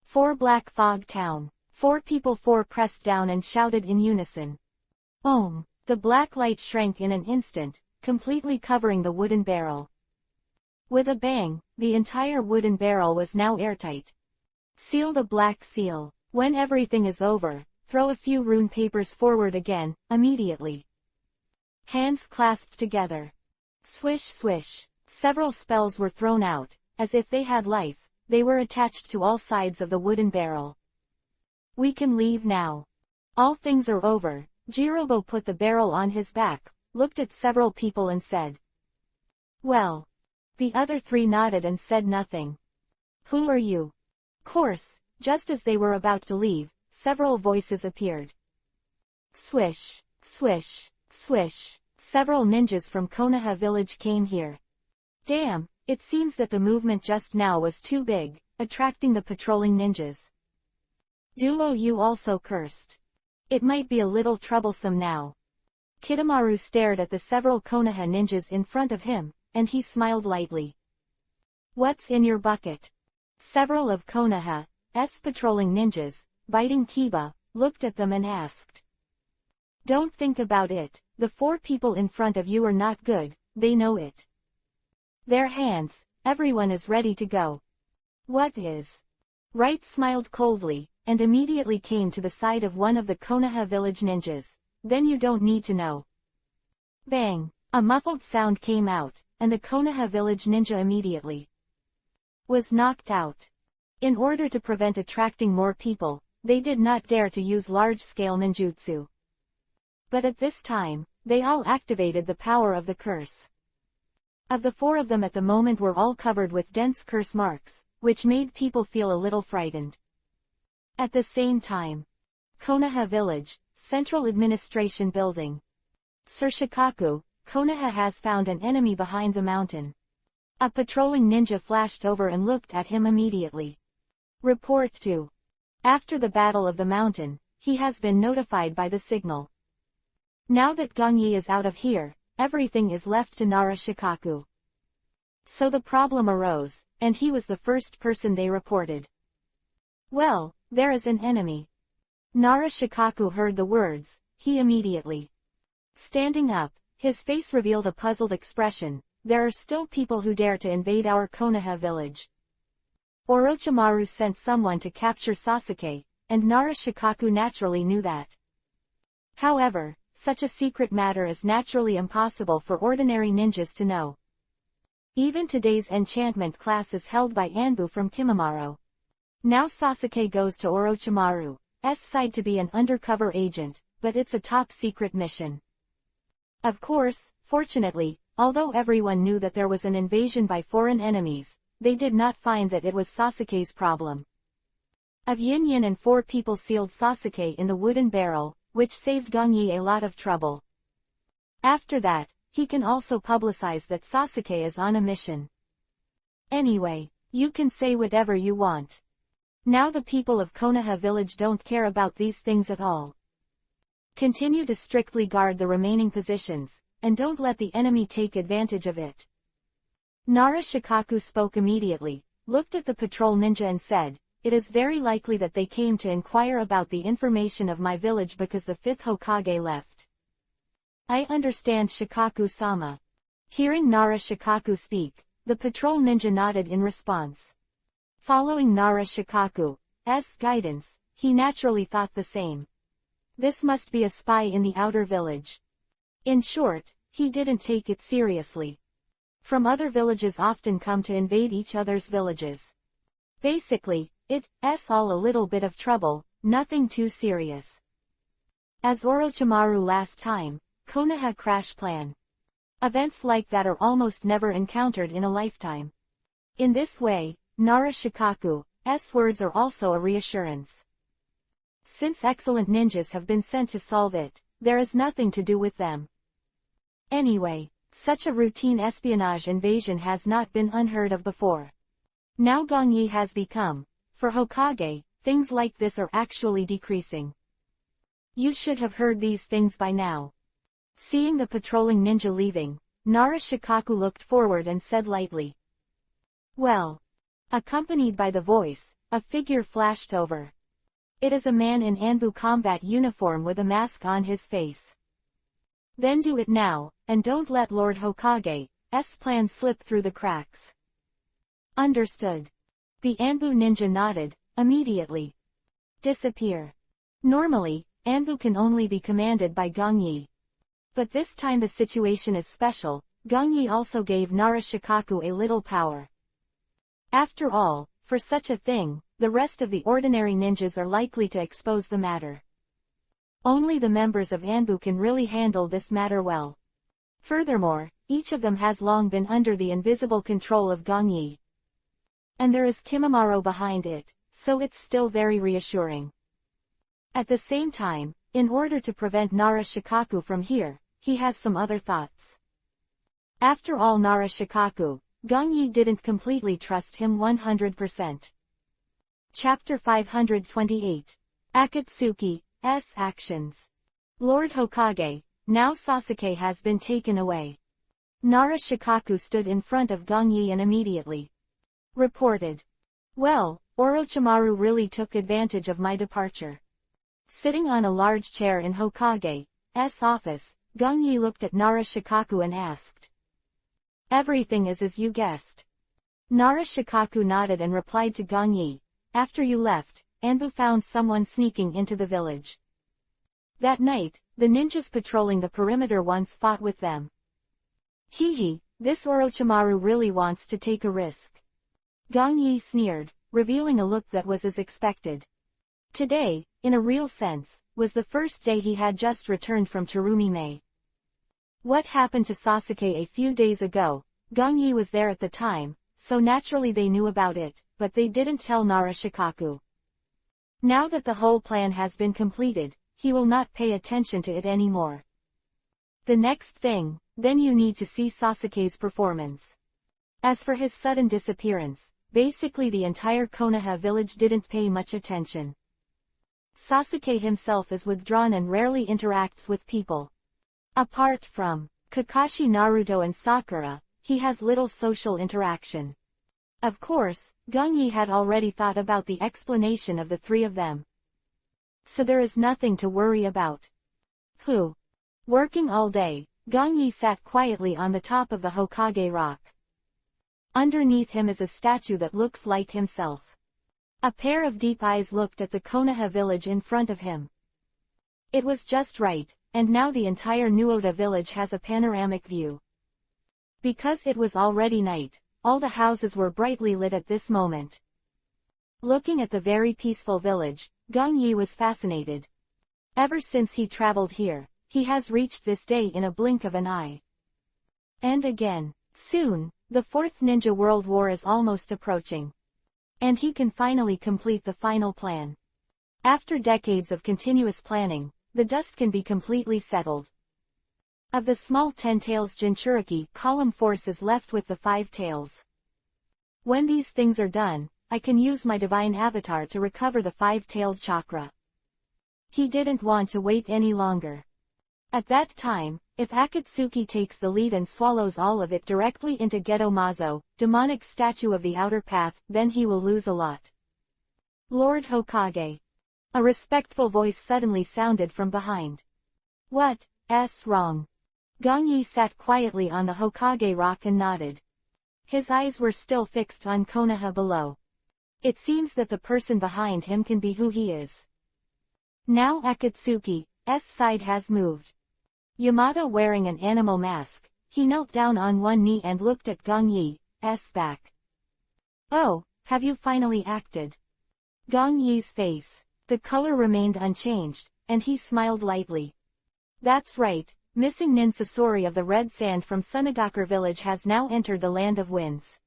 Four black fog town. Four people four pressed down and shouted in unison. Om! The black light shrank in an instant, completely covering the wooden barrel. With a bang, the entire wooden barrel was now airtight. Seal the black seal. When everything is over, throw a few rune papers forward again, immediately. Hands clasped together. Swish swish. Several spells were thrown out, as if they had life, they were attached to all sides of the wooden barrel. We can leave now. All things are over. Jirobo put the barrel on his back, looked at several people and said. Well. The other three nodded and said nothing. Who are you? Course, just as they were about to leave, several voices appeared. Swish, swish, swish. Several ninjas from Konoha village came here. Damn, it seems that the movement just now was too big, attracting the patrolling ninjas. Duo Yu also cursed. It might be a little troublesome now. Kidomaru stared at the several Konoha ninjas in front of him, and he smiled lightly. What's in your bucket? Several of Konoha's patrolling ninjas, biting Kiba, looked at them and asked. Don't think about it, the four people in front of you are not good, they know it. Their hands, everyone is ready to go. What is? Right smiled coldly, and immediately came to the side of one of the Konoha village ninjas. Then you don't need to know. Bang! A muffled sound came out, and the Konoha village ninja immediately was knocked out. In order to prevent attracting more people, they did not dare to use large-scale ninjutsu. But at this time, they all activated the power of the curse. Of the four of them at the moment were all covered with dense curse marks, which made people feel a little frightened. At the same time, Konoha Village, Central Administration Building. Sir Shikaku, Konoha has found an enemy behind the mountain. A patrolling ninja flashed over and looked at him immediately. Report to. After the Battle of the Mountain, he has been notified by the signal. Now that Gongyi is out of here, everything is left to Nara Shikaku. So the problem arose, and he was the first person they reported. Well, there is an enemy. Nara Shikaku heard the words, he immediately. Standing up, his face revealed a puzzled expression, there are still people who dare to invade our Konoha village. Orochimaru sent someone to capture Sasuke, and Nara Shikaku naturally knew that. However, such a secret matter is naturally impossible for ordinary ninjas to know. Even today's enchantment class is held by Anbu from Kimimaro. Now Sasuke goes to Orochimaru's side to be an undercover agent, but it's a top-secret mission. Of course, fortunately, although everyone knew that there was an invasion by foreign enemies, they did not find that it was Sasuke's problem. Of Yin and 4 people sealed Sasuke in the wooden barrel, which saved Gongyi a lot of trouble. After that, he can also publicize that Sasuke is on a mission. Anyway, you can say whatever you want. Now the people of Konoha village don't care about these things at all. Continue to strictly guard the remaining positions, and don't let the enemy take advantage of it. Nara Shikaku spoke immediately, looked at the patrol ninja and said, "It is very likely that they came to inquire about the information of my village because the 5th Hokage left." "I understand, Shikaku-sama." Hearing Nara Shikaku speak, the patrol ninja nodded in response. Following Nara Shikaku's guidance, he naturally thought the same. This must be a spy in the outer village. In short, he didn't take it seriously. From other villages often come to invade each other's villages. Basically, it's all a little bit of trouble, nothing too serious. As Orochimaru last time, Konoha crash plan. Events like that are almost never encountered in a lifetime. In this way, Nara Shikaku's words are also a reassurance. Since excellent ninjas have been sent to solve it, there is nothing to do with them. Anyway, such a routine espionage invasion has not been unheard of before. Now Gongyi has become, for Hokage, things like this are actually decreasing. You should have heard these things by now. Seeing the patrolling ninja leaving, Nara Shikaku looked forward and said lightly. "Well." Accompanied by the voice, a figure flashed over. It is a man in Anbu combat uniform with a mask on his face. Then do it now, and don't let Lord Hokage's plan slip through the cracks. Understood. The Anbu ninja nodded, immediately. Disappear. Normally, Anbu can only be commanded by Gongyi. But this time the situation is special. Gongyi also gave Nara Shikaku a little power. After all, for such a thing, the rest of the ordinary ninjas are likely to expose the matter. Only the members of Anbu can really handle this matter well. Furthermore, each of them has long been under the invisible control of Gongyi. And there is Kimimaro behind it, so it's still very reassuring. At the same time, in order to prevent Nara Shikaku from here, he has some other thoughts. After all, Nara Shikaku, Gongyi didn't completely trust him 100%. Chapter 528. Akatsuki's actions. Lord Hokage, now Sasuke has been taken away. Nara Shikaku stood in front of Gongyi and immediately reported. Well, Orochimaru really took advantage of my departure. Sitting on a large chair in Hokage's office, Gongyi looked at Nara Shikaku and asked. Everything is as you guessed. Nara Shikaku nodded and replied to Gongyi. After you left, Anbu found someone sneaking into the village. That night, the ninjas patrolling the perimeter once fought with them. Hee, this Orochimaru really wants to take a risk. Gongyi sneered, revealing a look that was as expected. Today, in a real sense, was the first day he had just returned from Terumime. What happened to Sasuke a few days ago? Gongyi was there at the time, so naturally they knew about it, but they didn't tell Nara Shikaku. Now that the whole plan has been completed, he will not pay attention to it anymore. The next thing, then you need to see Sasuke's performance. As for his sudden disappearance, basically the entire Konoha village didn't pay much attention. Sasuke himself is withdrawn and rarely interacts with people. Apart from Kakashi, Naruto and Sakura, he has little social interaction. Of course, Gongyi had already thought about the explanation of the 3 of them. So there is nothing to worry about. Working all day, Gongyi sat quietly on the top of the Hokage rock. Underneath him is a statue that looks like himself. A pair of deep eyes looked at the Konoha village in front of him. It was just right, and now the entire Nuoda village has a panoramic view. Because it was already night, all the houses were brightly lit at this moment. Looking at the very peaceful village, Gongyi was fascinated. Ever since he traveled here, he has reached this day in a blink of an eye. And again, soon, the Fourth Ninja World War is almost approaching. And he can finally complete the final plan. After decades of continuous planning, the dust can be completely settled. Of the small 10 tails Jinchuriki, column force is left with the 5 tails. When these things are done, I can use my divine avatar to recover the 5-tailed chakra. He didn't want to wait any longer. At that time, if Akatsuki takes the lead and swallows all of it directly into Geto Mazo, demonic statue of the outer path, then he will lose a lot. Lord Hokage. A respectful voice suddenly sounded from behind. What's wrong? Gongyi sat quietly on the Hokage rock and nodded. His eyes were still fixed on Konoha below. It seems that the person behind him can be who he is. Now Akatsuki's side has moved. Yamato wearing an animal mask, he knelt down on one knee and looked at Gongyi's back. Oh, have you finally acted? Gongyi's face. The color remained unchanged, and he smiled lightly. That's right, missing Nin Sasori of the Red Sand from Sunagakur village has now entered the Land of Winds.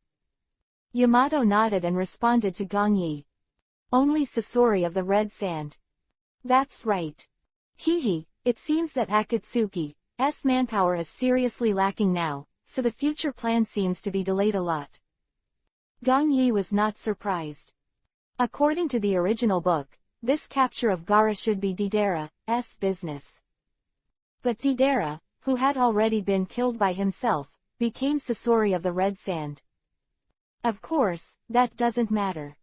Yamato nodded and responded to Gongyi. Only Sasori of the Red Sand. That's right. Hehe, it seems that Akatsuki's manpower is seriously lacking now, so the future plan seems to be delayed a lot. Gongyi was not surprised. According to the original book, this capture of Gaara should be Deidara's business. But Deidara, who had already been killed by himself, became Sasori of the Red Sand. Of course, that doesn't matter.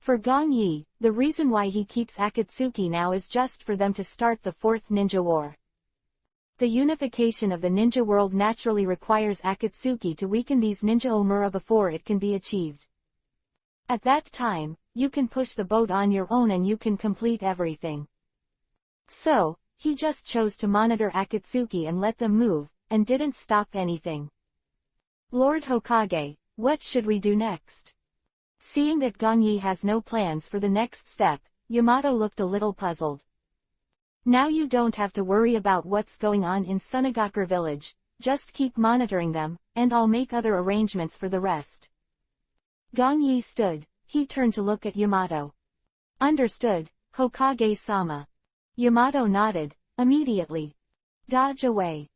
For Gongyi, the reason why he keeps Akatsuki now is just for them to start the Fourth Ninja War. The unification of the ninja world naturally requires Akatsuki to weaken these ninja Omura before it can be achieved. At that time, you can push the boat on your own and you can complete everything. So, he just chose to monitor Akatsuki and let them move, and didn't stop anything. Lord Hokage, what should we do next? Seeing that Gongyi has no plans for the next step, Yamato looked a little puzzled. Now you don't have to worry about what's going on in Sunagakur village, just keep monitoring them, and I'll make other arrangements for the rest. Gongyi stood, he turned to look at Yamato. Understood, Hokage-sama. Yamato nodded, immediately. Dodge away.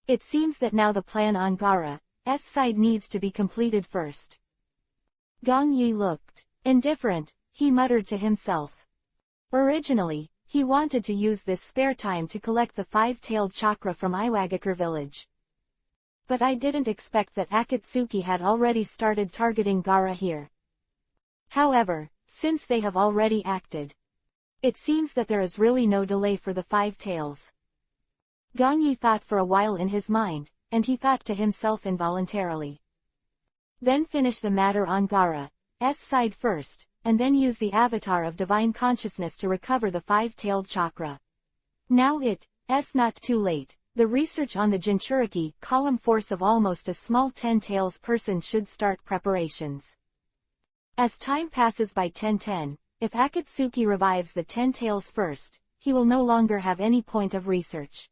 It seems that now the plan on Gaara's side needs to be completed first. Gongyi looked indifferent, he muttered to himself. Originally, he wanted to use this spare time to collect the 5-tailed chakra from Iwagakure village. But I didn't expect that Akatsuki had already started targeting Gaara here. However, since they have already acted, it seems that there is really no delay for the 5 tails. Gongyi thought for a while in his mind, and he thought to himself involuntarily. Then finish the matter on Gaara's side first, and then use the avatar of divine consciousness to recover the 5-tailed chakra. Now it's not too late. The research on the Jinchuriki column force of almost a small 10 tails person should start preparations. As time passes by 10:10, if Akatsuki revives the 10 tails first, he will no longer have any point of research.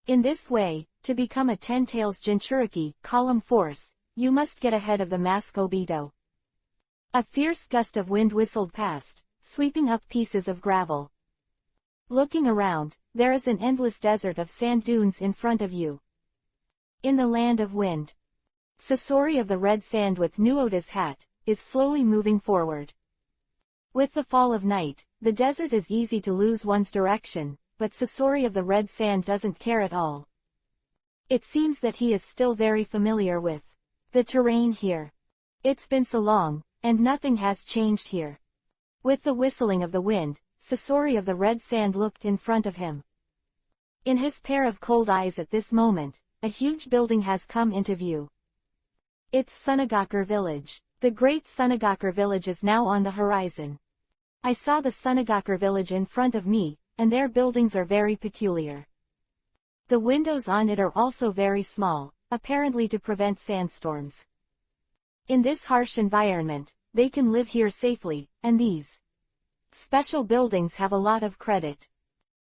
In this way, to become a 10 tails Jinchuriki column force, you must get ahead of the mask Obito. A fierce gust of wind whistled past, sweeping up pieces of gravel. Looking around, there is an endless desert of sand dunes in front of you. In the land of wind, Sasori of the Red Sand with Nuoda's hat is slowly moving forward. With the fall of night, the desert is easy to lose one's direction, but Sasori of the Red Sand doesn't care at all. It seems that he is still very familiar with the terrain here. It's been so long, and nothing has changed here. With the whistling of the wind, Sasori of the Red Sand looked in front of him. In his pair of cold eyes at this moment, a huge building has come into view. It's Sunagakur Village. The great Sunagakur Village is now on the horizon. I saw the Sunagakur Village in front of me, and their buildings are very peculiar. The windows on it are also very small, apparently to prevent sandstorms. In this harsh environment, they can live here safely, and these special buildings have a lot of credit.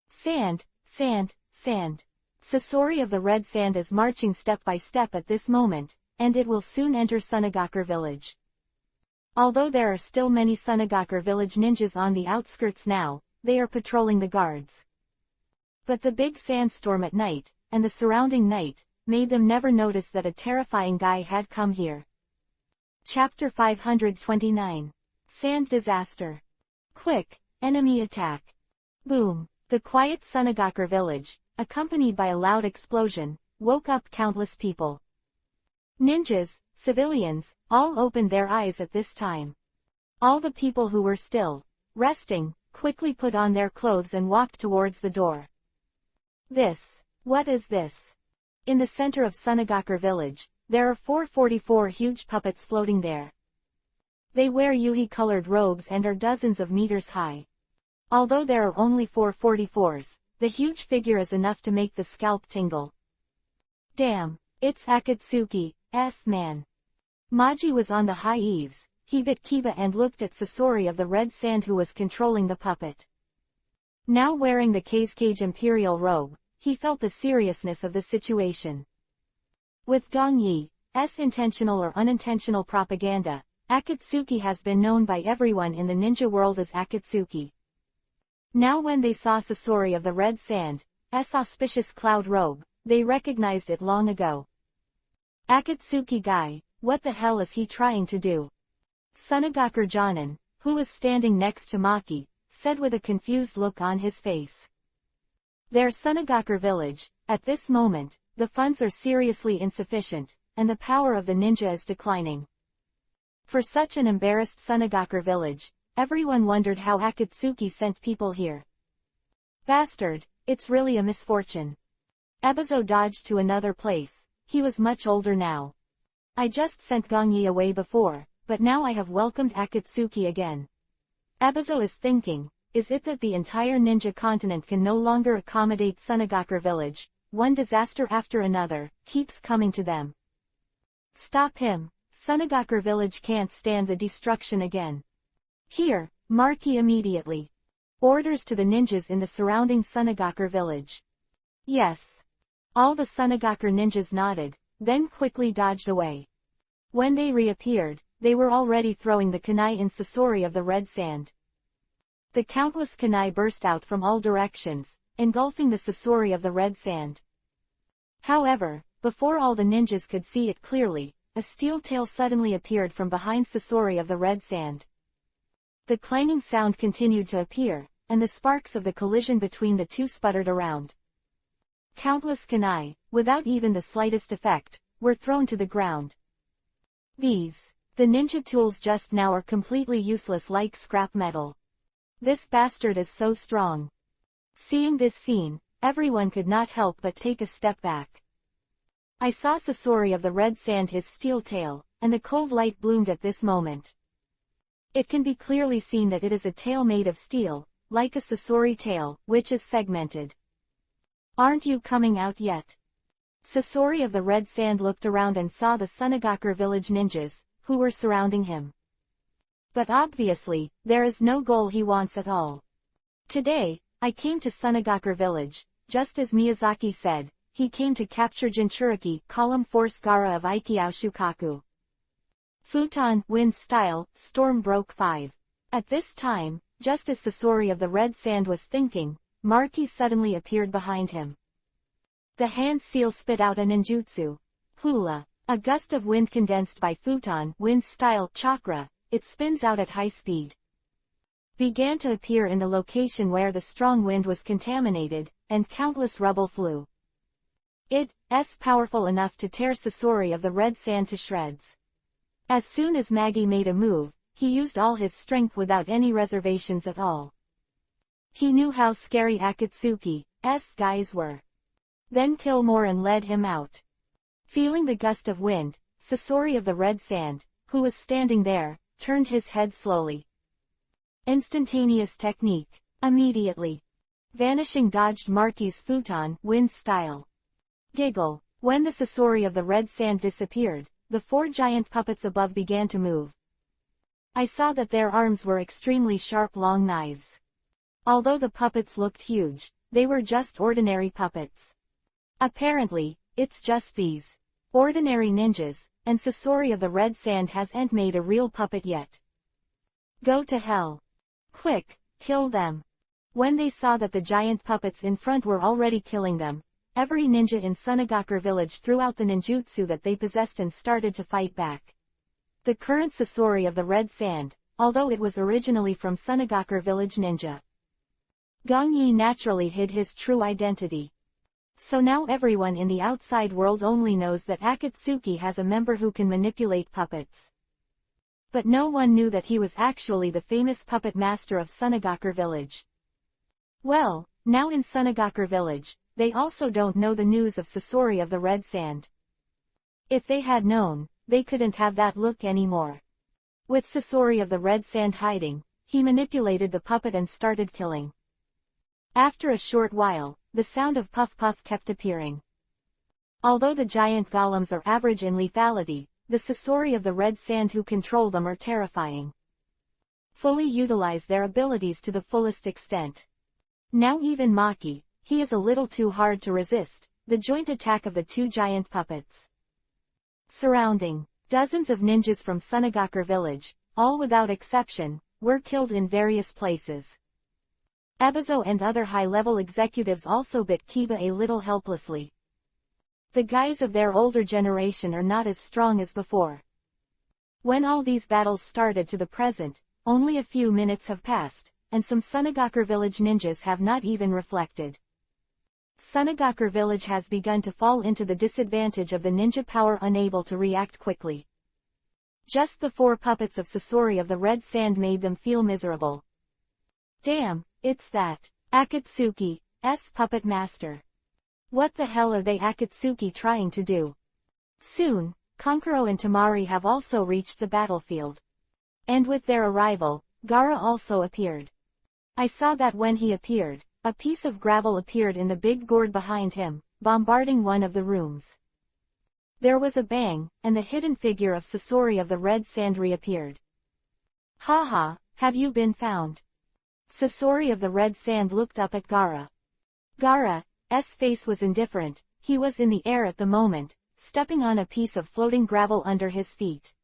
Sand, sand, sand. Sasori of the Red Sand is marching step by step at this moment, and it will soon enter Sunagakur Village. Although there are still many Sunagakur Village ninjas on the outskirts now, they are patrolling the guards. But the big sandstorm at night, and the surrounding night, made them never notice that a terrifying guy had come here. Chapter 529. Sand Disaster. Quick, enemy attack. Boom. The quiet Sunagakur Village, accompanied by a loud explosion, woke up countless people. Ninjas, civilians, all opened their eyes at this time. All the people who were still resting, quickly put on their clothes and walked towards the door. What is this? In the center of Sunagakur Village, there are 444 huge puppets floating there. They wear yui-colored robes and are dozens of meters high. Although there are only 444s, the huge figure is enough to make the scalp tingle. Damn, it's Akatsuki's man. Maji was on the high eaves. He bit Kiba and looked at Sasori of the Red Sand who was controlling the puppet. Now wearing the Kazekage imperial robe, he felt the seriousness of the situation. With Gong Yi's intentional or unintentional propaganda, Akatsuki has been known by everyone in the ninja world as Akatsuki. Now when they saw Sasori of the Red Sand's auspicious cloud robe, they recognized it long ago. Akatsuki guy, what the hell is he trying to do? Sunagakur Jonin, who was standing next to Maki, said with a confused look on his face. Their Sunagakur Village, at this moment, the funds are seriously insufficient, and the power of the ninja is declining. For such an embarrassed Sunagakur Village, everyone wondered how Akatsuki sent people here. Bastard, it's really a misfortune. Ebizo dodged to another place. He was much older now. I just sent Gongyi away before, but now I have welcomed Akatsuki again. Ebizo is thinking, is it that the entire ninja continent can no longer accommodate Sunagakur Village? One disaster after another keeps coming to them. Stop him. Sunagakur Village can't stand the destruction again. Here, Marki immediately. Orders to the ninjas in the surrounding Sunagakur Village. Yes. All the Sunagakur ninjas nodded, then quickly dodged away. When they reappeared, they were already throwing the kunai in Sasori of the Red Sand. The countless kunai burst out from all directions, engulfing the Sasori of the Red Sand. However, before all the ninjas could see it clearly, a steel tail suddenly appeared from behind Sasori of the Red Sand. The clanging sound continued to appear, and the sparks of the collision between the two sputtered around. Countless kunai, without even the slightest effect, were thrown to the ground. The ninja tools just now are completely useless like scrap metal. This bastard is so strong. Seeing this scene, everyone could not help but take a step back. I saw Sasori of the Red Sand his steel tail, and the cold light bloomed at this moment. It can be clearly seen that it is a tail made of steel, like a Sasori tail, which is segmented. Aren't you coming out yet? Sasori of the Red Sand looked around and saw the Sunagakur Village ninjas, who were surrounding him. But obviously, there is no goal he wants at all. Today, I came to Sunagakur Village, just as Miyazaki said, he came to capture Jinchuriki, Column Force Gara of Aikyo Shukaku. Futon, Wind Style, Storm broke 5. At this time, just as Sasori of the Red Sand was thinking, Marki suddenly appeared behind him. The hand seal spit out a ninjutsu. Hula. A gust of wind condensed by Futon, Wind Style, Chakra, it spins out at high speed. Began to appear in the location where the strong wind was contaminated, and countless rubble flew. It's powerful enough to tear Sasori of the Red Sand to shreds. As soon as Magi made a move, he used all his strength without any reservations at all. He knew how scary Akatsuki's guys were. Then kill more and lead him out. Feeling the gust of wind, Sasori of the red sand, who was standing there, turned his head slowly. Instantaneous technique. Immediately. Vanishing dodged Marky's futon, wind style. Giggle. When the Sasori of the red sand disappeared, the 4 giant puppets above began to move. I saw that their arms were extremely sharp long knives. Although the puppets looked huge, they were just ordinary puppets. Apparently, it's just these ordinary ninjas, and Sasori of the red sand hasn't made a real puppet yet. Go to hell. Quick, kill them. When they saw that the giant puppets in front were already killing them, every ninja in Sunagakur village threw out the ninjutsu that they possessed and started to fight back. The current Sasori of the red sand, although it was originally from Sunagakur village ninja Gongyi, naturally hid his true identity. So now everyone in the outside world only knows that Akatsuki has a member who can manipulate puppets. But no one knew that he was actually the famous puppet master of Sunagakur village. Well, now in Sunagakur village, they also don't know the news of Sasori of the red sand. If they had known, they couldn't have that look anymore. With Sasori of the red sand hiding, he manipulated the puppet and started killing. After a short while, the sound of puff puff kept appearing. Although the giant golems are average in lethality, the Sasori of the red sand who control them are terrifying. Fully utilize their abilities to the fullest extent. Now even Maki, he is a little too hard to resist, the joint attack of the 2 giant puppets. Surrounding, dozens of ninjas from Sunagakur village, all without exception, were killed in various places. Ebizo and other high-level executives also bit Kiba a little helplessly. The guys of their older generation are not as strong as before. When all these battles started to the present, only a few minutes have passed, and some Sunagakur village ninjas have not even reflected. Sunagakur village has begun to fall into the disadvantage of the ninja power, unable to react quickly. Just the 4 puppets of Sasori of the red sand made them feel miserable. Damn, it's that Akatsuki's puppet master. What the hell are they Akatsuki trying to do? Soon, Kankuro and Tamari have also reached the battlefield. And with their arrival, Gaara also appeared. I saw that when he appeared, a piece of gravel appeared in the big gourd behind him, bombarding one of the rooms. There was a bang, and the hidden figure of Sasori of the red sand reappeared. Haha, have you been found? Sasori of the red sand looked up at Gaara. Gaara's face was indifferent, he was in the air at the moment, stepping on a piece of floating gravel under his feet.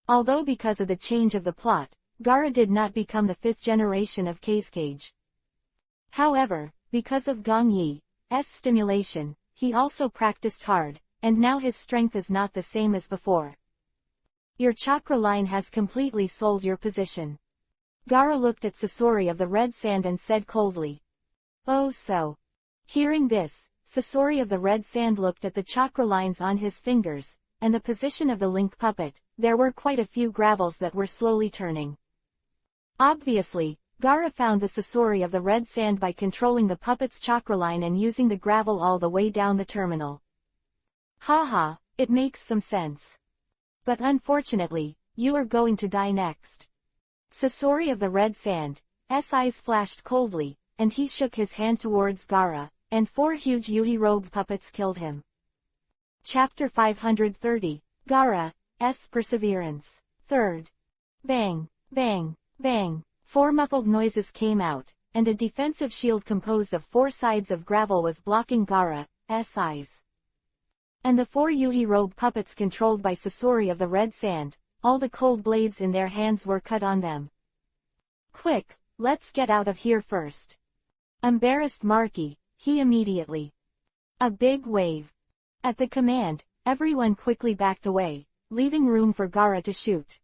Although because of the change of the plot, Gaara did not become the 5th generation of Kazekage. However, because of Gong Yi's stimulation, he also practiced hard, and now his strength is not the same as before. Your chakra line has completely sold your position. Gaara looked at Sasori of the red sand and said coldly. Oh so. Hearing this, Sasori of the red sand looked at the chakra lines on his fingers, and the position of the link puppet. There were quite a few gravels that were slowly turning. Obviously, Gaara found the Sasori of the red sand by controlling the puppet's chakra line and using the gravel all the way down the terminal. Haha, it makes some sense. But unfortunately, you are going to die next. Sasori of the red sand's eyes flashed coldly, and he shook his hand towards Gaara, and 4 huge Yuhi-robed puppets killed him. Chapter 530, Gaara's Perseverance. 3rd. Bang, bang, bang. 4 muffled noises came out, and a defensive shield composed of 4 sides of gravel was blocking Gaara's eyes. And the 4 Yuhi-robed puppets controlled by Sasori of the red sand, all the cold blades in their hands were cut on them. Quick, let's get out of here first. Embarrassed Marky, he immediately. A big wave. At the command, everyone quickly backed away, leaving room for Gaara to shoot.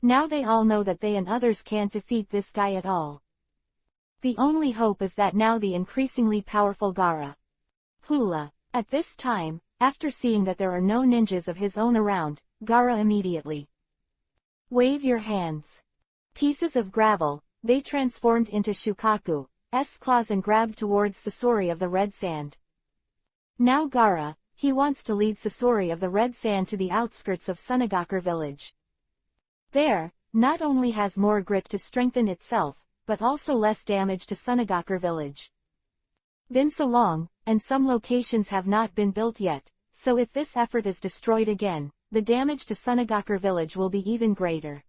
Now they all know that they and others can't defeat this guy at all. The only hope is that now the increasingly powerful Gaara. Hula. At this time, after seeing that there are no ninjas of his own around, Gaara immediately. Wave your hands. Pieces of gravel, they transformed into Shukaku's claws and grabbed towards Sasori of the red sand. Now Gaara, he wants to lead Sasori of the Red Sand to the outskirts of Sunagakure village. There, not only has more grit to strengthen itself, but also less damage to Sunagakure village. Been so long, and some locations have not been built yet, so if this effort is destroyed again, the damage to Sunagakure village will be even greater.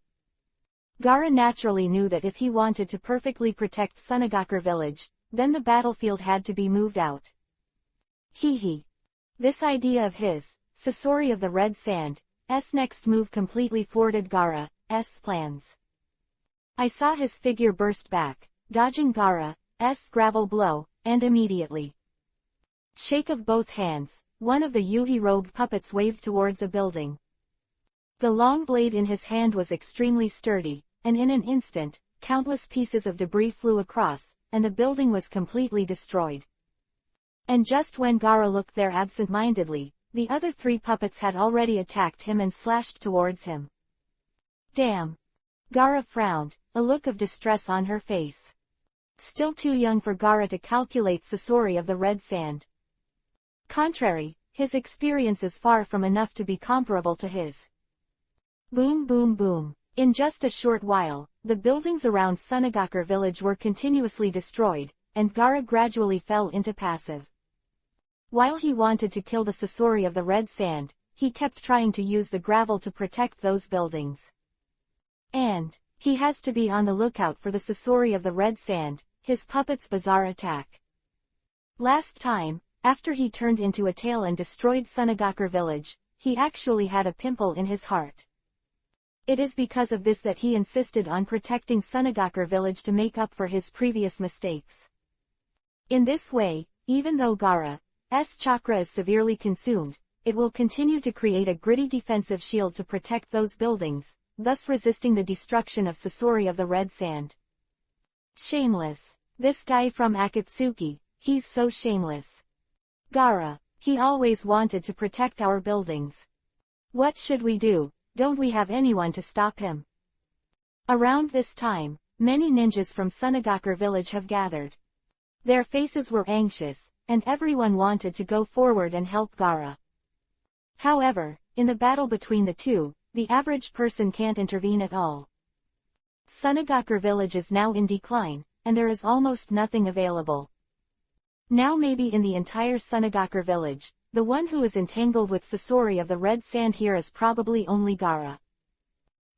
Gaara naturally knew that if he wanted to perfectly protect Sunagakure village, then the battlefield had to be moved out. Hee. This idea of his, Sasori of the Red Sand's next move completely thwarted Gaara's plans. I saw his figure burst back, dodging Gaara's gravel blow, and immediately. Shake of both hands, one of the Yuhi-robed puppets waved towards a building. The long blade in his hand was extremely sturdy, and in an instant, countless pieces of debris flew across, and the building was completely destroyed. And just when Gaara looked there absent-mindedly, the other 3 puppets had already attacked him and slashed towards him. Damn! Gaara frowned, a look of distress on her face. Still too young for Gaara to calculate Sasori of the Red Sand. Contrary, his experience is far from enough to be comparable to his. Boom boom boom. In just a short while, the buildings around Sunagakure village were continuously destroyed, and Gaara gradually fell into passive. While he wanted to kill the Sasori of the Red Sand, he kept trying to use the gravel to protect those buildings. And he has to be on the lookout for the Sasori of the Red Sand, his puppet's bizarre attack. Last time, after he turned into a tail and destroyed Sunagakure village, he actually had a pimple in his heart. It is because of this that he insisted on protecting Sunagakure village to make up for his previous mistakes. In this way, even though Gaara's chakra is severely consumed, it will continue to create a gritty defensive shield to protect those buildings, thus resisting the destruction of Sasori of the Red Sand. Shameless. This guy from Akatsuki, he's so shameless. Gaara, he always wanted to protect our buildings. What should we do? Don't we have anyone to stop him? Around this time, many ninjas from Sunagakure village have gathered. Their faces were anxious, and everyone wanted to go forward and help Gaara. However, in the battle between the two, the average person can't intervene at all. Sunagakure village is now in decline, and there is almost nothing available. Now maybe in the entire Sunagakure village, the one who is entangled with Sasori of the Red Sand here is probably only Gaara.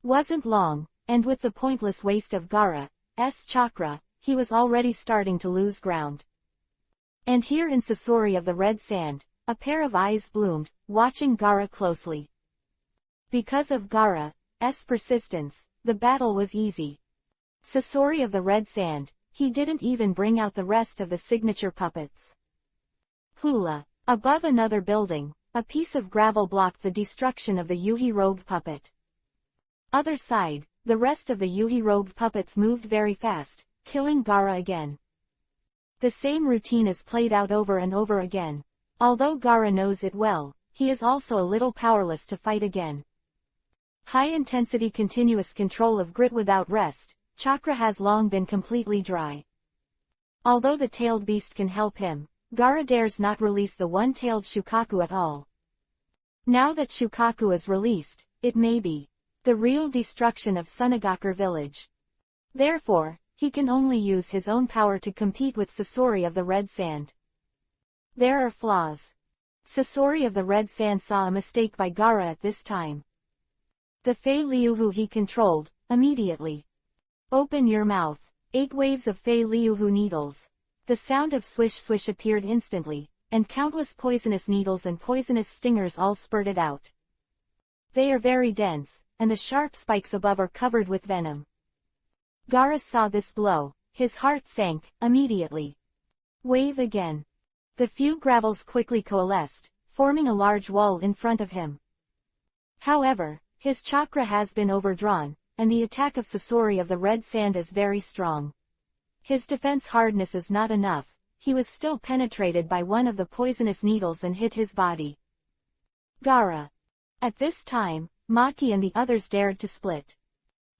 Wasn't long, and with the pointless waste of Gaara's chakra, he was already starting to lose ground. And here in Sasori of the Red Sand, a pair of eyes bloomed, watching Gaara closely. Because of Gaara's persistence, the battle was easy. Sasori of the Red Sand, he didn't even bring out the rest of the signature puppets. Hula. Above another building, a piece of gravel blocked the destruction of the Yuhi-robed puppet. Other side, the rest of the Yuhi-robed puppets moved very fast, killing Gaara again. The same routine is played out over and over again. Although Gaara knows it well, he is also a little powerless to fight again. High-intensity continuous control of grit without rest, chakra has long been completely dry. Although the tailed beast can help him, Gaara dares not release the one-tailed Shukaku at all. Now that Shukaku is released, it may be the real destruction of Sunagakure village. Therefore, he can only use his own power to compete with Sasori of the Red Sand. There are flaws. Sasori of the Red Sand saw a mistake by Gaara at this time. The Fei Liuhu he controlled, immediately. Open your mouth. 8 waves of Fei Liuhu needles. The sound of swish-swish appeared instantly, and countless poisonous needles and poisonous stingers all spurted out. They are very dense, and the sharp spikes above are covered with venom. Gaara saw this blow, his heart sank, immediately. Wave again. The few gravels quickly coalesced, forming a large wall in front of him. However, his chakra has been overdrawn, and the attack of Sasori of the Red Sand is very strong. His defense hardness is not enough, he was still penetrated by one of the poisonous needles and hit his body. Gaara. At this time, Maki and the others dared to split.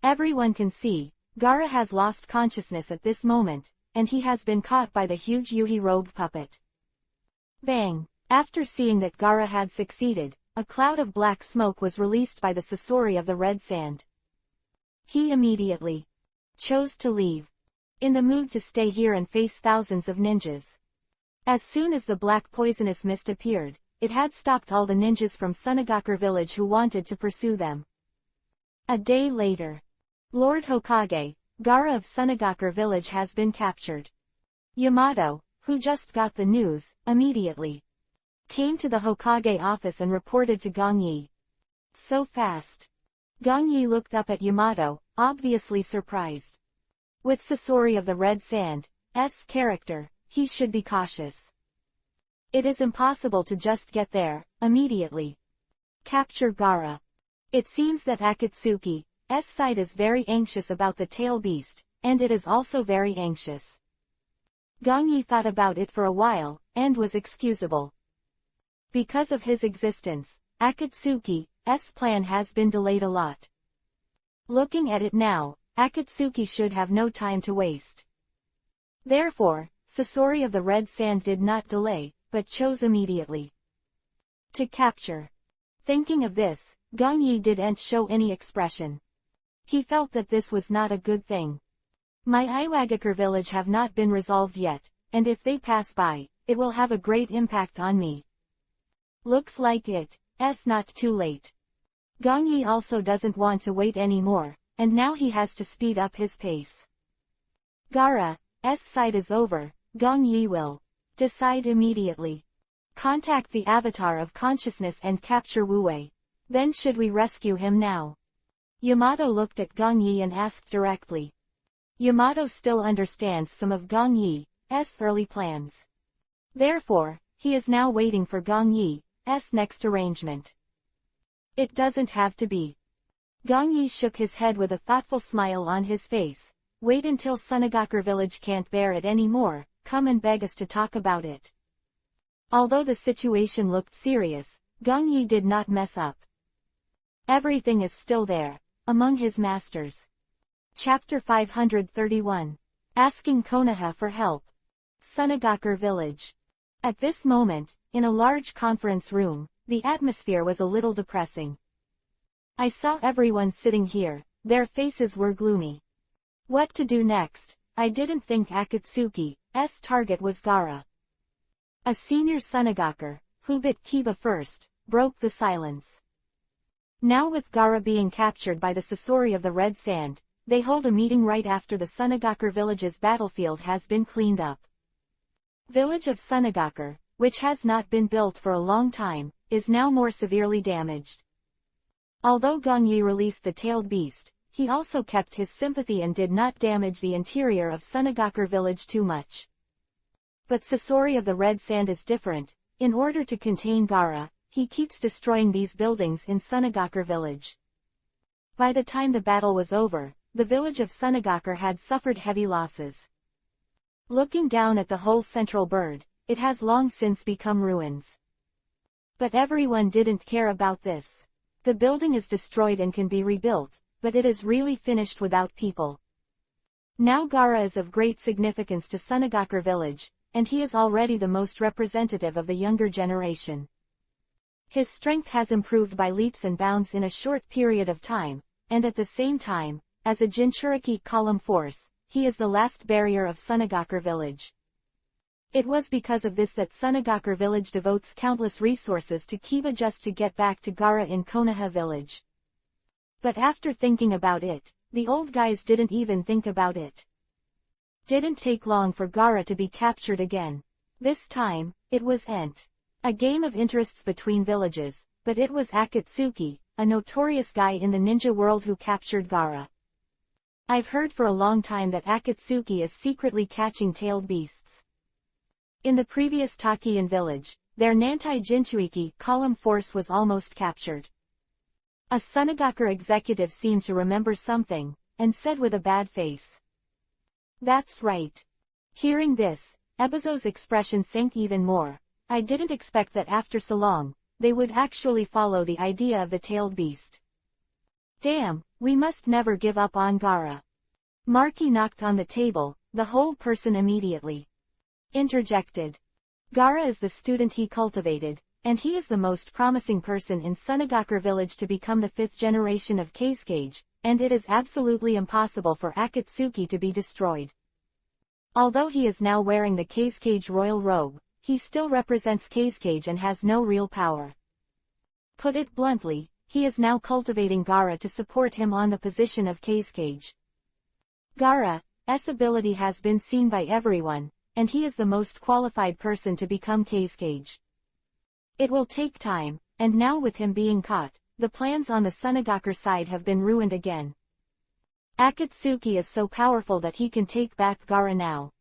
Everyone can see, Gaara has lost consciousness at this moment, and he has been caught by the huge Yuhi-robed puppet. Bang! After seeing that Gaara had succeeded, a cloud of black smoke was released by the Sasori of the Red Sand. He immediately chose to leave, in the mood to stay here and face thousands of ninjas. As soon as the black poisonous mist appeared, it had stopped all the ninjas from Sunagakure village who wanted to pursue them. A day later. Lord Hokage, Gaara of Sunagakure village has been captured. Yamato, who just got the news, immediately came to the Hokage office and reported to Gong Yi. So fast. Gong Yi looked up at Yamato, obviously surprised. With Sasori of the Red Sand's character, he should be cautious. It is impossible to just get there, immediately. Capture Gaara. It seems that Akatsuki's side is very anxious about the tail beast, and it is also very anxious. Gong Yi thought about it for a while, and was excusable. Because of his existence, Akatsuki's plan has been delayed a lot. Looking at it now, Akatsuki should have no time to waste. Therefore, Sasori of the Red Sand did not delay, but chose immediately to capture. Thinking of this, Gong Yi didn't show any expression. He felt that this was not a good thing. My Iwagakure village have not been resolved yet, and if they pass by, it will have a great impact on me. Looks like it's not too late. Gong Yi also doesn't want to wait anymore, and now he has to speed up his pace. Gaara's side is over, Gong Yi will decide immediately. Contact the Avatar of Consciousness and capture Wu Wei. Then should we rescue him now? Yamato looked at Gong Yi and asked directly. Yamato still understands some of Gong Yi's early plans. Therefore, he is now waiting for Gong Yi's next arrangement. It doesn't have to be. Gong Yi shook his head with a thoughtful smile on his face. Wait until Sunagakure village can't bear it anymore, come and beg us to talk about it. Although the situation looked serious, Gong Yi did not mess up. Everything is still there, among his masters. Chapter 531. Asking Konoha for help. Sunagakure village. At this moment, in a large conference room, the atmosphere was a little depressing. I saw everyone sitting here, their faces were gloomy. What to do next? I didn't think Akatsuki's target was Gaara. A senior Sunagakure, who bit Kiba first, broke the silence. Now with Gaara being captured by the Sasori of the Red Sand, they hold a meeting right after the Sunagakure village's battlefield has been cleaned up. Village of Sunagakure, which has not been built for a long time, is now more severely damaged. Although Gong Yi released the tailed beast, he also kept his sympathy and did not damage the interior of Sunagakure village too much. But Sasori of the Red Sand is different. In order to contain Gaara, he keeps destroying these buildings in Sunagakure village. By the time the battle was over, the village of Sunagakure had suffered heavy losses. Looking down at the whole central bird, it has long since become ruins. But everyone didn't care about this. The building is destroyed and can be rebuilt, but it is really finished without people. Now Gaara is of great significance to Sunagakure village, and he is already the most representative of the younger generation. His strength has improved by leaps and bounds in a short period of time, and at the same time, as a Jinchuriki column force, he is the last barrier of Sunagakure village. It was because of this that Sunagakure village devotes countless resources to Kiba just to get back to Gaara in Konoha village. But after thinking about it, the old guys didn't even think about it. Didn't take long for Gaara to be captured again. This time, it was a game of interests between villages, but it was Akatsuki, a notorious guy in the ninja world who captured Gaara. I've heard for a long time that Akatsuki is secretly catching tailed beasts. In the previous Takian village, their Nantai Jinchuiki column force was almost captured. A Sunagakure executive seemed to remember something, and said with a bad face. That's right. Hearing this, Ebizo's expression sank even more. I didn't expect that after so long, they would actually follow the idea of the tailed beast. Damn, we must never give up on Gaara. Marky knocked on the table, the whole person immediately interjected. Gaara is the student he cultivated, and he is the most promising person in Sunagakure village to become the 5th generation of Kazekage, and it is absolutely impossible for Akatsuki to be destroyed. Although he is now wearing the Kazekage royal robe, he still represents Kazekage and has no real power. Put it bluntly, he is now cultivating Gaara to support him on the position of Kazekage. Gaara's ability has been seen by everyone, and he is the most qualified person to become Kazekage. It will take time, and now with him being caught, the plans on the Sunagakure side have been ruined again. Akatsuki is so powerful that he can take back Gaara now.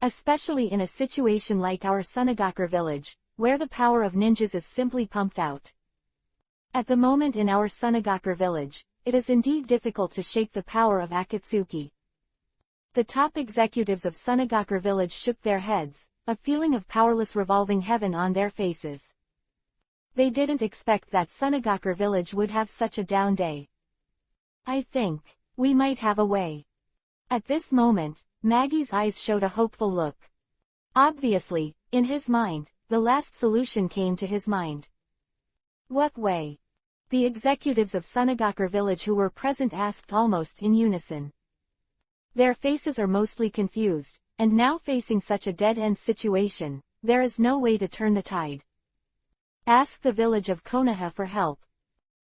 Especially in a situation like our Sunagakure village, where the power of ninjas is simply pumped out. At the moment in our Sunagakure village, it is indeed difficult to shake the power of Akatsuki. The top executives of Sunagakure village shook their heads, a feeling of powerless revolving heaven on their faces. They didn't expect that Sunagakure village would have such a down day. I think we might have a way. At this moment, Maggie's eyes showed a hopeful look. Obviously, in his mind, the last solution came to his mind. What way? The executives of Sunagakure village who were present asked almost in unison. Their faces are mostly confused, and now facing such a dead-end situation, there is no way to turn the tide. Ask the village of Konoha for help.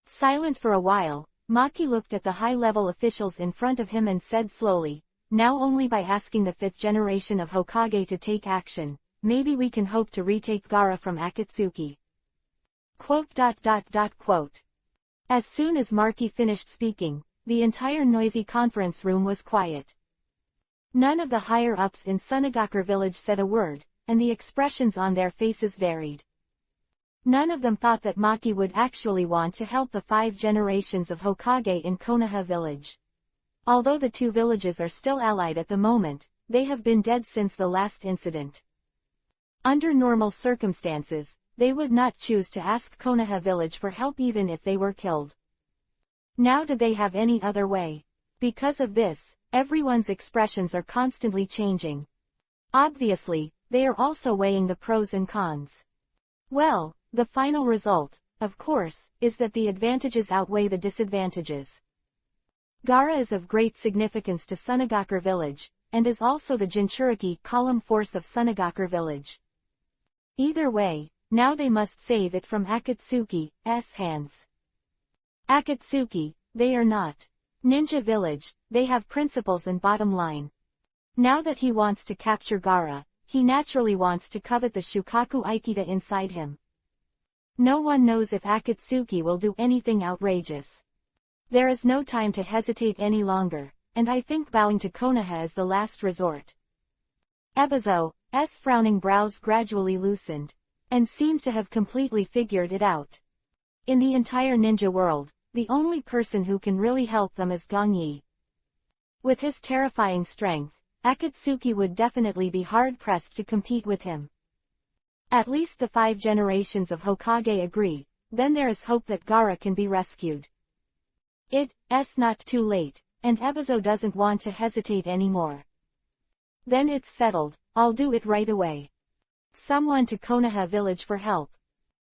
Silent for a while, Maki looked at the high-level officials in front of him and said slowly, now only by asking the 5th generation of Hokage to take action, maybe we can hope to retake Gaara from Akatsuki. Quote. As soon as Maki finished speaking, the entire noisy conference room was quiet. None of the higher-ups in Sunagakure village said a word, and the expressions on their faces varied. None of them thought that Maki would actually want to help the 5 generations of Hokage in Konoha village. Although the 2 villages are still allied at the moment, they have been dead since the last incident. Under normal circumstances, they would not choose to ask Konoha village for help even if they were killed. Now did they have any other way? Because of this, everyone's expressions are constantly changing. Obviously, they are also weighing the pros and cons. Well, the final result, of course, is that the advantages outweigh the disadvantages. Gaara is of great significance to Sunagakure village, and is also the Jinchuriki column force of Sunagakure village. Either way, now they must save it from Akatsuki's hands. Akatsuki, they are not. Ninja village, they have principles and bottom line. Now that he wants to capture Gaara, he naturally wants to covet the Shukaku Aikita inside him. No one knows if Akatsuki will do anything outrageous. There is no time to hesitate any longer, and I think bowing to Konoha is the last resort. Ebizo's frowning brows gradually loosened, and seemed to have completely figured it out. In the entire ninja world, the only person who can really help them is Gong Yi. With his terrifying strength, Akatsuki would definitely be hard-pressed to compete with him. At least the 5 generations of Hokage agree, then there is hope that Gaara can be rescued. It's not too late, and Ebizo doesn't want to hesitate anymore. Then it's settled, I'll do it right away. Someone to Konoha village for help.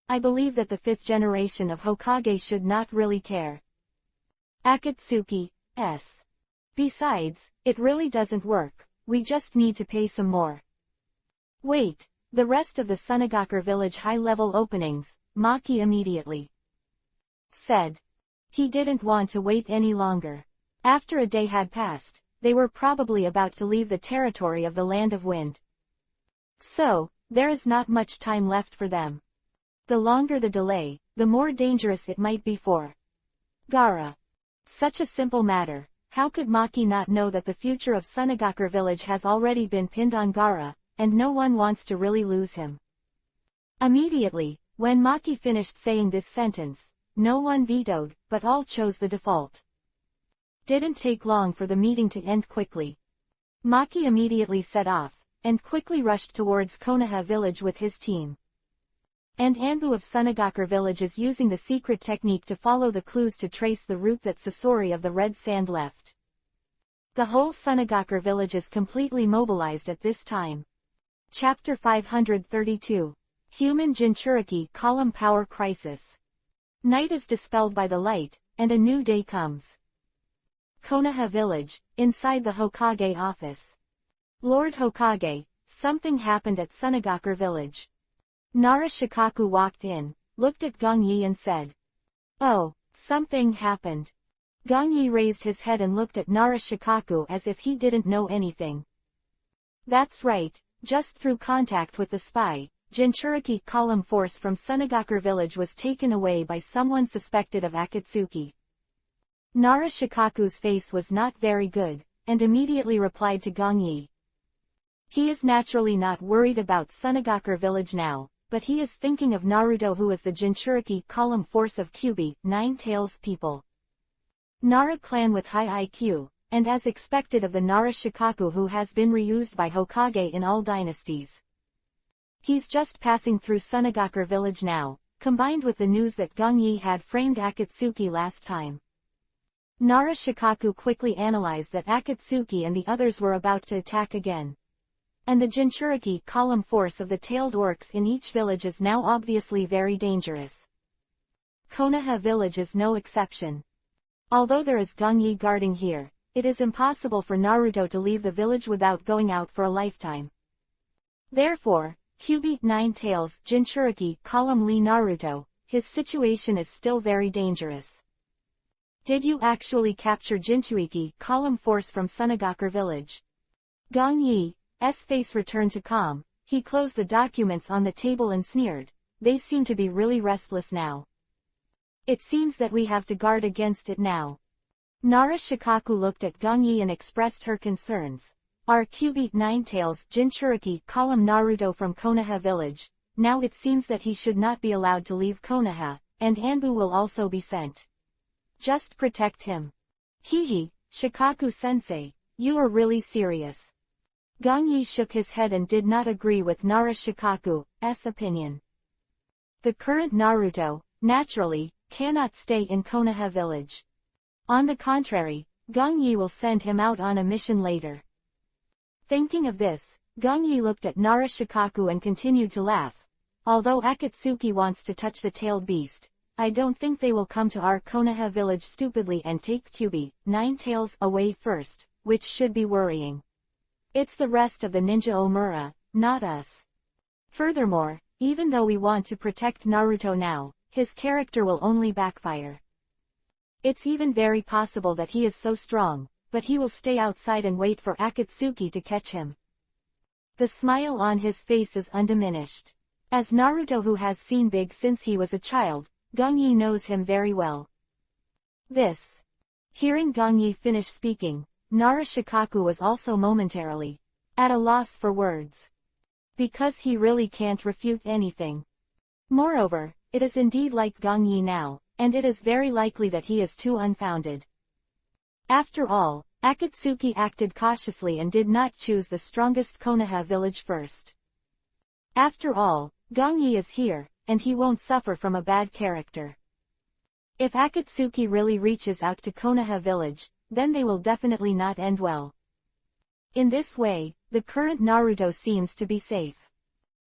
I believe that the 5th generation of Hokage should not really care. Akatsuki. Besides, it really doesn't work, we just need to pay some more. Wait, the rest of the Sunagakure village high-level openings, Maki immediately said. He didn't want to wait any longer. After a day had passed, they were probably about to leave the territory of the Land of Wind. So, there is not much time left for them. The longer the delay, the more dangerous it might be for Gaara. Such a simple matter, how could Maki not know that the future of Sunagakure village has already been pinned on Gaara, and no one wants to really lose him? Immediately, when Maki finished saying this sentence, no one vetoed, but all chose the default. Didn't take long for the meeting to end quickly. Maki immediately set off, and quickly rushed towards Konoha village with his team. And Anbu of Sunagakure village is using the secret technique to follow the clues to trace the route that Sasori of the Red Sand left. The whole Sunagakure village is completely mobilized at this time. Chapter 532. Human Jinchuriki Column Power Crisis. Night is dispelled by the light, and a new day comes. Konoha Village, inside the Hokage office. Lord Hokage, something happened at Sunagakure Village. Nara Shikaku walked in, looked at Gong Yi and said, "Oh, something happened." Gong Yi raised his head and looked at Nara Shikaku as if he didn't know anything. "That's right, just through contact with the spy, Jinchuriki column force from Sunagakure Village was taken away by someone suspected of Akatsuki." Nara Shikaku's face was not very good, and immediately replied to Gong Yi. He is naturally not worried about Sunagakure Village now, but he is thinking of Naruto, who is the Jinchuriki column force of Kyuubi, Nine Tails people. Nara clan with high IQ, and as expected of the Nara Shikaku, who has been reused by Hokage in all dynasties. He's just passing through Sunagakure Village now, combined with the news that Gong Yi had framed Akatsuki last time. Nara Shikaku quickly analyzed that Akatsuki and the others were about to attack again. And the Jinchuriki column force of the tailed orcs in each village is now obviously very dangerous. Konoha Village is no exception. Although there is Gong Yi guarding here, it is impossible for Naruto to leave the village without going out for a lifetime. Therefore, Kyuubi, Nine Tails, Jinchuriki column Lee Naruto, his situation is still very dangerous. Did you actually capture Jinchuriki column force from Sunagakure Village? Gong Yi's face returned to calm. He closed the documents on the table and sneered. They seem to be really restless now. It seems that we have to guard against it now. Nara Shikaku looked at Gong Yi and expressed her concerns. Our Kyuubi, Nine Tails, Jinchuriki column Naruto from Konoha Village. Now it seems that he should not be allowed to leave Konoha, and Anbu will also be sent. Just protect him. Hihi, Shikaku-sensei, you are really serious. Gong Yi shook his head and did not agree with Nara Shikaku's opinion. The current Naruto, naturally, cannot stay in Konoha Village. On the contrary, Gong Yi will send him out on a mission later. Thinking of this, Gong Yi looked at Nara Shikaku and continued to laugh. Although Akatsuki wants to touch the tailed beast, I don't think they will come to our Konoha Village stupidly and take Kyuubi, Nine Tails, away first, which should be worrying. It's the rest of the ninja Omura, not us. Furthermore, even though we want to protect Naruto now, his character will only backfire. It's even very possible that he is so strong, but he will stay outside and wait for Akatsuki to catch him. The smile on his face is undiminished. As Naruto, who has seen Big since he was a child, Gong Yi knows him very well. Hearing Gong Yi finish speaking, Nara Shikaku was also momentarily at a loss for words. Because he really can't refute anything. Moreover, it is indeed like Gong Yi now, and it is very likely that he is too unfounded. After all, Akatsuki acted cautiously and did not choose the strongest Konoha village first. After all, Gong Yi is here, and he won't suffer from a bad character. If Akatsuki really reaches out to Konoha village, then they will definitely not end well. In this way, the current Naruto seems to be safe.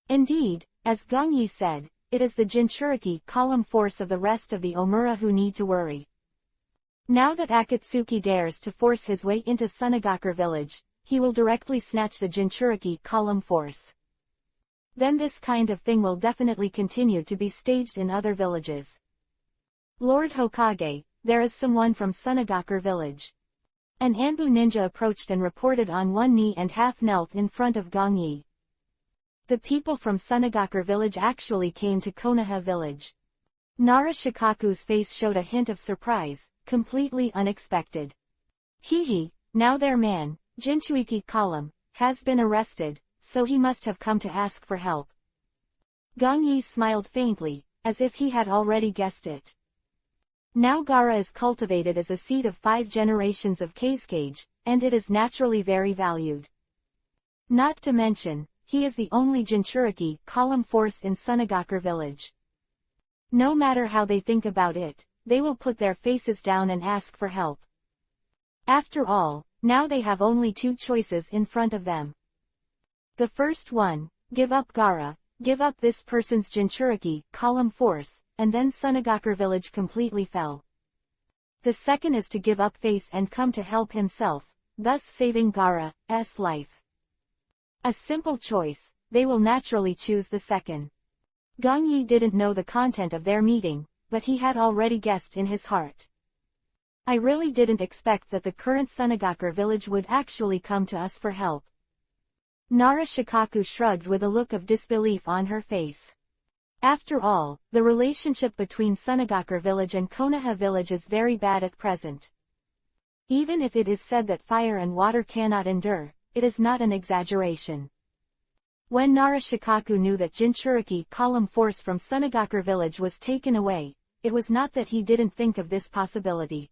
Indeed, as Gong Yi said, it is the Jinchuriki column force of the rest of the Omura who need to worry. Now that Akatsuki dares to force his way into Sunagakure village, he will directly snatch the Jinchuriki column force. Then this kind of thing will definitely continue to be staged in other villages. Lord Hokage, there is someone from Sunagakure village. An Anbu ninja approached and reported on one knee and half knelt in front of Gong Yi. The people from Sunagakure village actually came to Konoha village. Nara Shikaku's face showed a hint of surprise, completely unexpected. Hehe, now their man, Jinchuriki column, has been arrested, so he must have come to ask for help. Gong Yi smiled faintly, as if he had already guessed it. Now Gaara is cultivated as a seed of 5 generations of Kazekage, and it is naturally very valued. Not to mention, he is the only Jinchuriki column force in Sunagakure village. No matter how they think about it, they will put their faces down and ask for help. After all, now they have only 2 choices in front of them. The first one, give up Gaara, give up this person's Jinchuriki, column force, and then Sunagakure village completely fell. The second is to give up face and come to help himself, thus saving Gaara's life. A simple choice, they will naturally choose the second. Gong Yi didn't know the content of their meeting, but he had already guessed in his heart. I really didn't expect that the current Sunagakure village would actually come to us for help. Nara Shikaku shrugged with a look of disbelief on her face. After all, the relationship between Sunagakure village and Konoha village is very bad at present. Even if it is said that fire and water cannot endure, it is not an exaggeration. When Nara Shikaku knew that Jinchuriki column force from Sunagakure village was taken away, it was not that he didn't think of this possibility.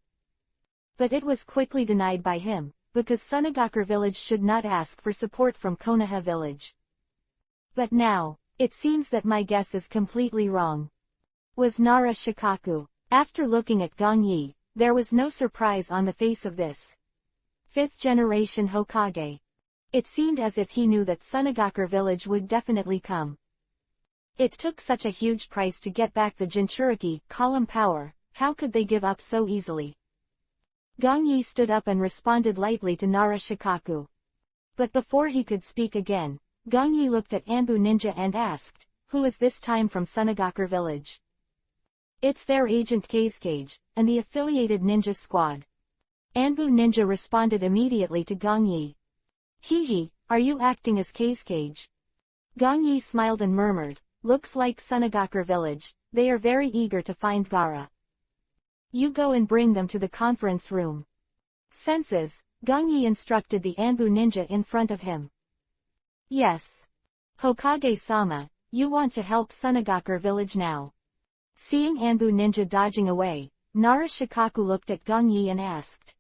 But it was quickly denied by him, because Sunagakure village should not ask for support from Konoha village. But now, it seems that my guess is completely wrong. Was Nara Shikaku. After looking at Gong Yi, there was no surprise on the face of this fifth-generation Hokage. It seemed as if he knew that Sunagakure village would definitely come. It took such a huge price to get back the Jinchuriki column power, how could they give up so easily? Gong Yi stood up and responded lightly to Nara Shikaku. But before he could speak again, Gong Yi looked at Anbu Ninja and asked, who is this time from Sunagakure village? It's their agent Kazekage, and the affiliated ninja squad. Anbu Ninja responded immediately to Gong Yi. Hee, are you acting as Kazekage? Gong Yi smiled and murmured, looks like Sunagakure village, they are very eager to find Gaara. You go and bring them to the conference room. Senses, Gong Yi instructed the Anbu Ninja in front of him. Yes. Hokage-sama, you want to help Sunagakure village now. Seeing Anbu Ninja dodging away, Nara Shikaku looked at Gong Yi and asked.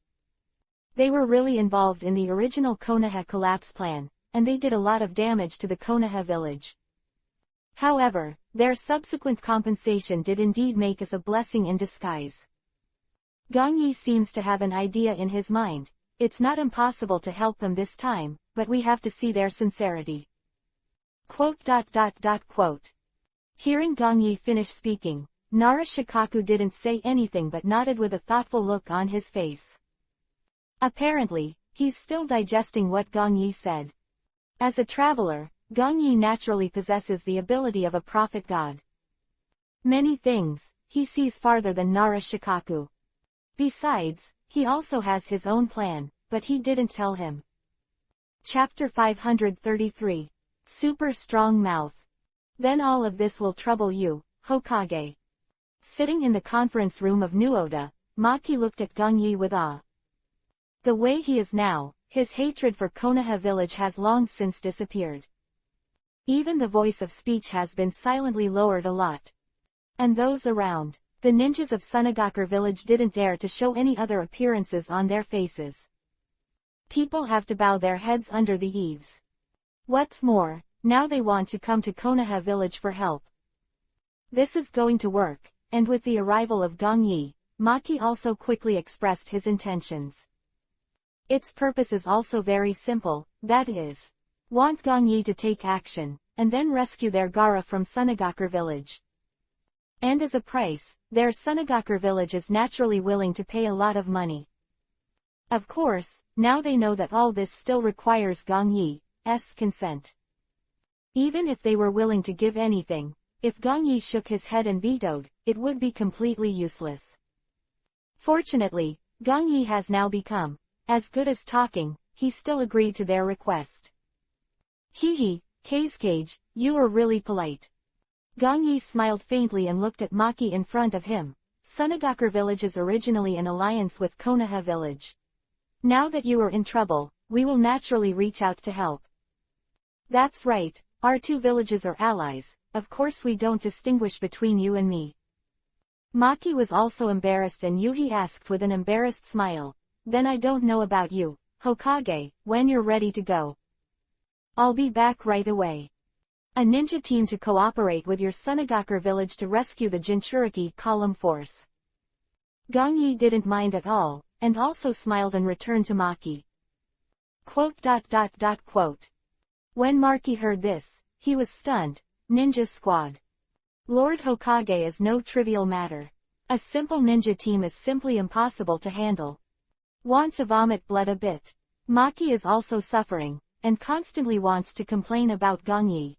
They were really involved in the original Konoha collapse plan, and they did a lot of damage to the Konoha village. However, their subsequent compensation did indeed make us a blessing in disguise. Gong Yi seems to have an idea in his mind. It's not impossible to help them this time, but we have to see their sincerity. Quote. Hearing Gong Yi finish speaking, Nara Shikaku didn't say anything but nodded with a thoughtful look on his face. Apparently, he's still digesting what Gong Yi said. As a traveler, Gong Yi naturally possesses the ability of a prophet god. Many things, he sees farther than Nara Shikaku. Besides, he also has his own plan, but he didn't tell him. Chapter 533. Super Strong Mouth. Then all of this will trouble you, Hokage. Sitting in the conference room of New Oda, Maki looked at Gong Yi with awe. The way he is now, his hatred for Konoha village has long since disappeared. Even the voice of speech has been silently lowered a lot. And those around, the ninjas of Sunagakure village didn't dare to show any other appearances on their faces. People have to bow their heads under the eaves. What's more, now they want to come to Konoha village for help. This is going to work, and with the arrival of Gong Yi, Maki also quickly expressed his intentions. Its purpose is also very simple, that is, want Gong Yi to take action, and then rescue their Gaara from Sunagakure village. And as a price, their Sunagakure village is naturally willing to pay a lot of money. Of course, now they know that all this still requires Gong Yi's consent. Even if they were willing to give anything, if Gong Yi shook his head and vetoed, it would be completely useless. Fortunately, Gong Yi has now become as good as talking. He still agreed to their request. Kazekage, you are really polite. Gong Yi smiled faintly and looked at Maki in front of him. Sunagakure village is originally an alliance with Konoha village. Now that you are in trouble, we will naturally reach out to help. That's right, our two villages are allies, of course we don't distinguish between you and me. Maki was also embarrassed and Yuhi asked with an embarrassed smile, then I don't know about you, Hokage, when you're ready to go. I'll be back right away. A ninja team to cooperate with your Sunagakure village to rescue the Jinchuriki column force. Gong Yi didn't mind at all, and also smiled and returned to Maki. Quote. When Maki heard this, he was stunned. Ninja squad. Lord Hokage is no trivial matter. A simple ninja team is simply impossible to handle. Want to vomit blood a bit. Maki is also suffering, and constantly wants to complain about Gongyi.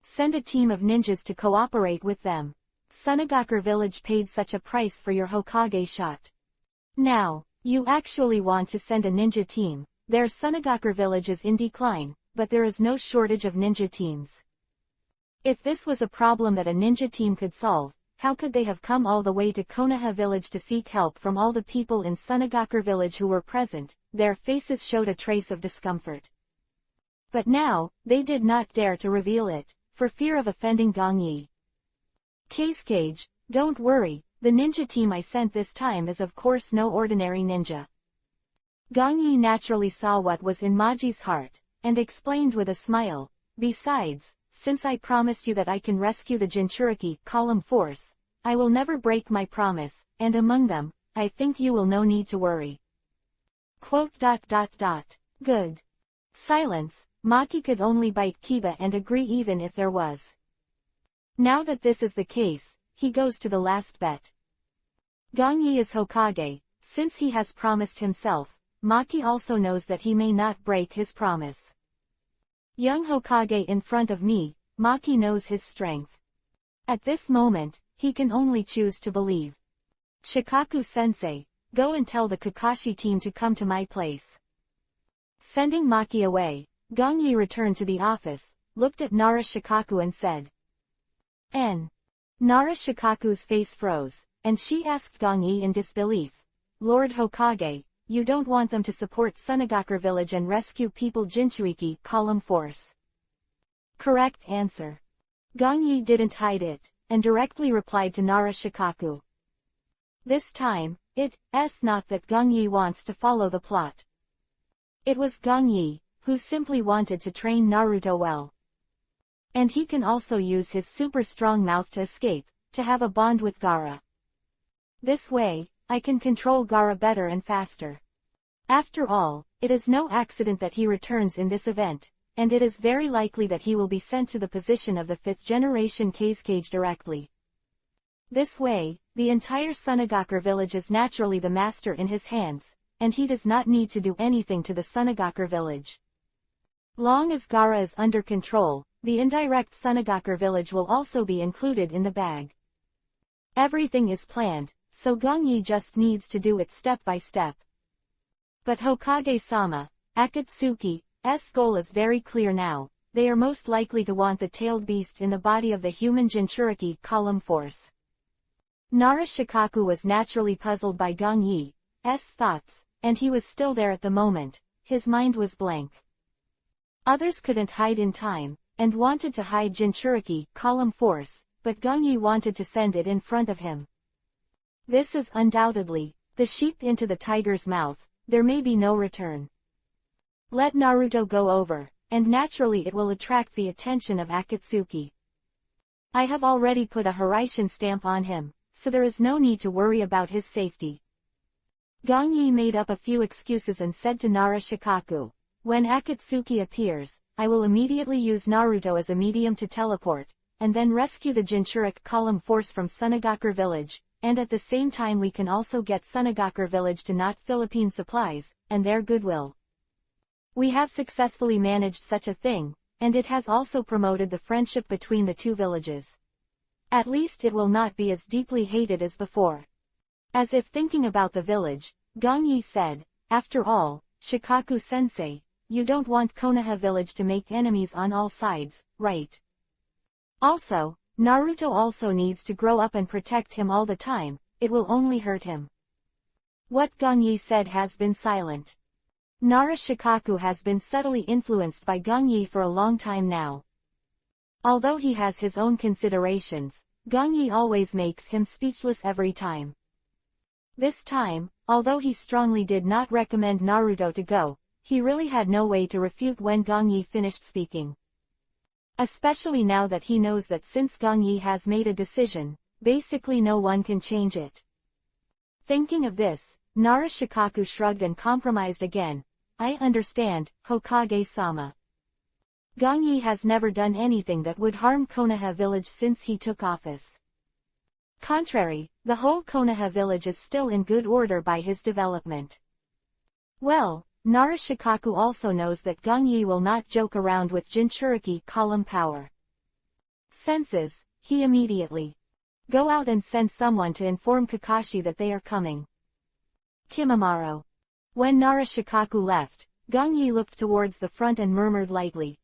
Send a team of ninjas to cooperate with them. Sunagakure village paid such a price for your Hokage shot. Now, you actually want to send a ninja team. Their Sunagakure village is in decline, but there is no shortage of ninja teams. If this was a problem that a ninja team could solve, how could they have come all the way to Konoha village to seek help from all the people in Sunagakure village who were present? Their faces showed a trace of discomfort. But now, they did not dare to reveal it, for fear of offending Gongyi. Cage, don't worry, the ninja team I sent this time is of course no ordinary ninja. Gongyi naturally saw what was in Maji's heart, and explained with a smile, besides, since I promised you that I can rescue the Jinchuriki column force, I will never break my promise, and among them, I think you will no need to worry. Good. Silence. Maki could only bite Kiba and agree even if there was. Now that this is the case, he goes to the last bet. Gongyi is Hokage. Since he has promised himself, Maki also knows that he may not break his promise. Young Hokage in front of me, Maki knows his strength. At this moment, he can only choose to believe. Shikaku-sensei, go and tell the Kakashi team to come to my place. Sending Maki away, Gongyi returned to the office, looked at Nara Shikaku and said, Nara Shikaku's face froze, and she asked Gongyi in disbelief, Lord Hokage, you don't want them to support Sunagakure village and rescue people Jinchuriki column force? Correct answer. Gongyi didn't hide it, and directly replied to Nara Shikaku. This time, it's not that Gongyi wants to follow the plot. It was Gongyi, who simply wanted to train Naruto well. And he can also use his super strong mouth to escape, to have a bond with Gaara. This way, I can control Gaara better and faster. After all, it is no accident that he returns in this event, and it is very likely that he will be sent to the position of the 5th generation Kage directly. This way, the entire Sunagakure village is naturally the master in his hands, and he does not need to do anything to the Sunagakure village. Long as Gaara is under control, the indirect Sunagakure village will also be included in the bag. Everything is planned, so Gongyi just needs to do it step by step. But Hokage-sama, Akatsuki's goal is very clear now. They are most likely to want the tailed beast in the body of the human Jinchuriki column force. Nara Shikaku was naturally puzzled by Gongyi's thoughts, and he was still there at the moment. His mind was blank. Others couldn't hide in time, and wanted to hide Jinchuriki column force, but Gongyi wanted to send it in front of him. This is undoubtedly the sheep into the tiger's mouth. There may be no return. Let Naruto go over, and naturally it will attract the attention of Akatsuki. I have already put a Hiraishin stamp on him, so there is no need to worry about his safety. Gongyi made up a few excuses and said to Nara Shikaku, when Akatsuki appears, I will immediately use Naruto as a medium to teleport, and then rescue the Jinchuriki column force from Sunagakure village, and at the same time we can also get Sunagakure village to not Philippine supplies, and their goodwill. We have successfully managed such a thing, and it has also promoted the friendship between the two villages. At least it will not be as deeply hated as before. As if thinking about the village, Gongyi said, after all, Shikaku-sensei, you don't want Konoha village to make enemies on all sides, right? Also, Naruto also needs to grow up and protect him all the time, it will only hurt him. What Gongyi said has been silent. Nara Shikaku has been subtly influenced by Gongyi for a long time now. Although he has his own considerations, Gongyi always makes him speechless every time. This time, although he strongly did not recommend Naruto to go, he really had no way to refute when Gongyi finished speaking. Especially now that he knows that since Gongyi has made a decision, basically no one can change it. Thinking of this, Nara Shikaku shrugged and compromised again. I understand, Hokage-sama. Gong Yi has never done anything that would harm Konoha village since he took office. Contrary, the whole Konoha village is still in good order by his development. Well, Narashikaku also knows that Gong Yi will not joke around with Jinchuriki column power. Senses, he immediately go out and send someone to inform Kakashi that they are coming. Kimimaro. When Narashikaku left, Gong Yi looked towards the front and murmured lightly,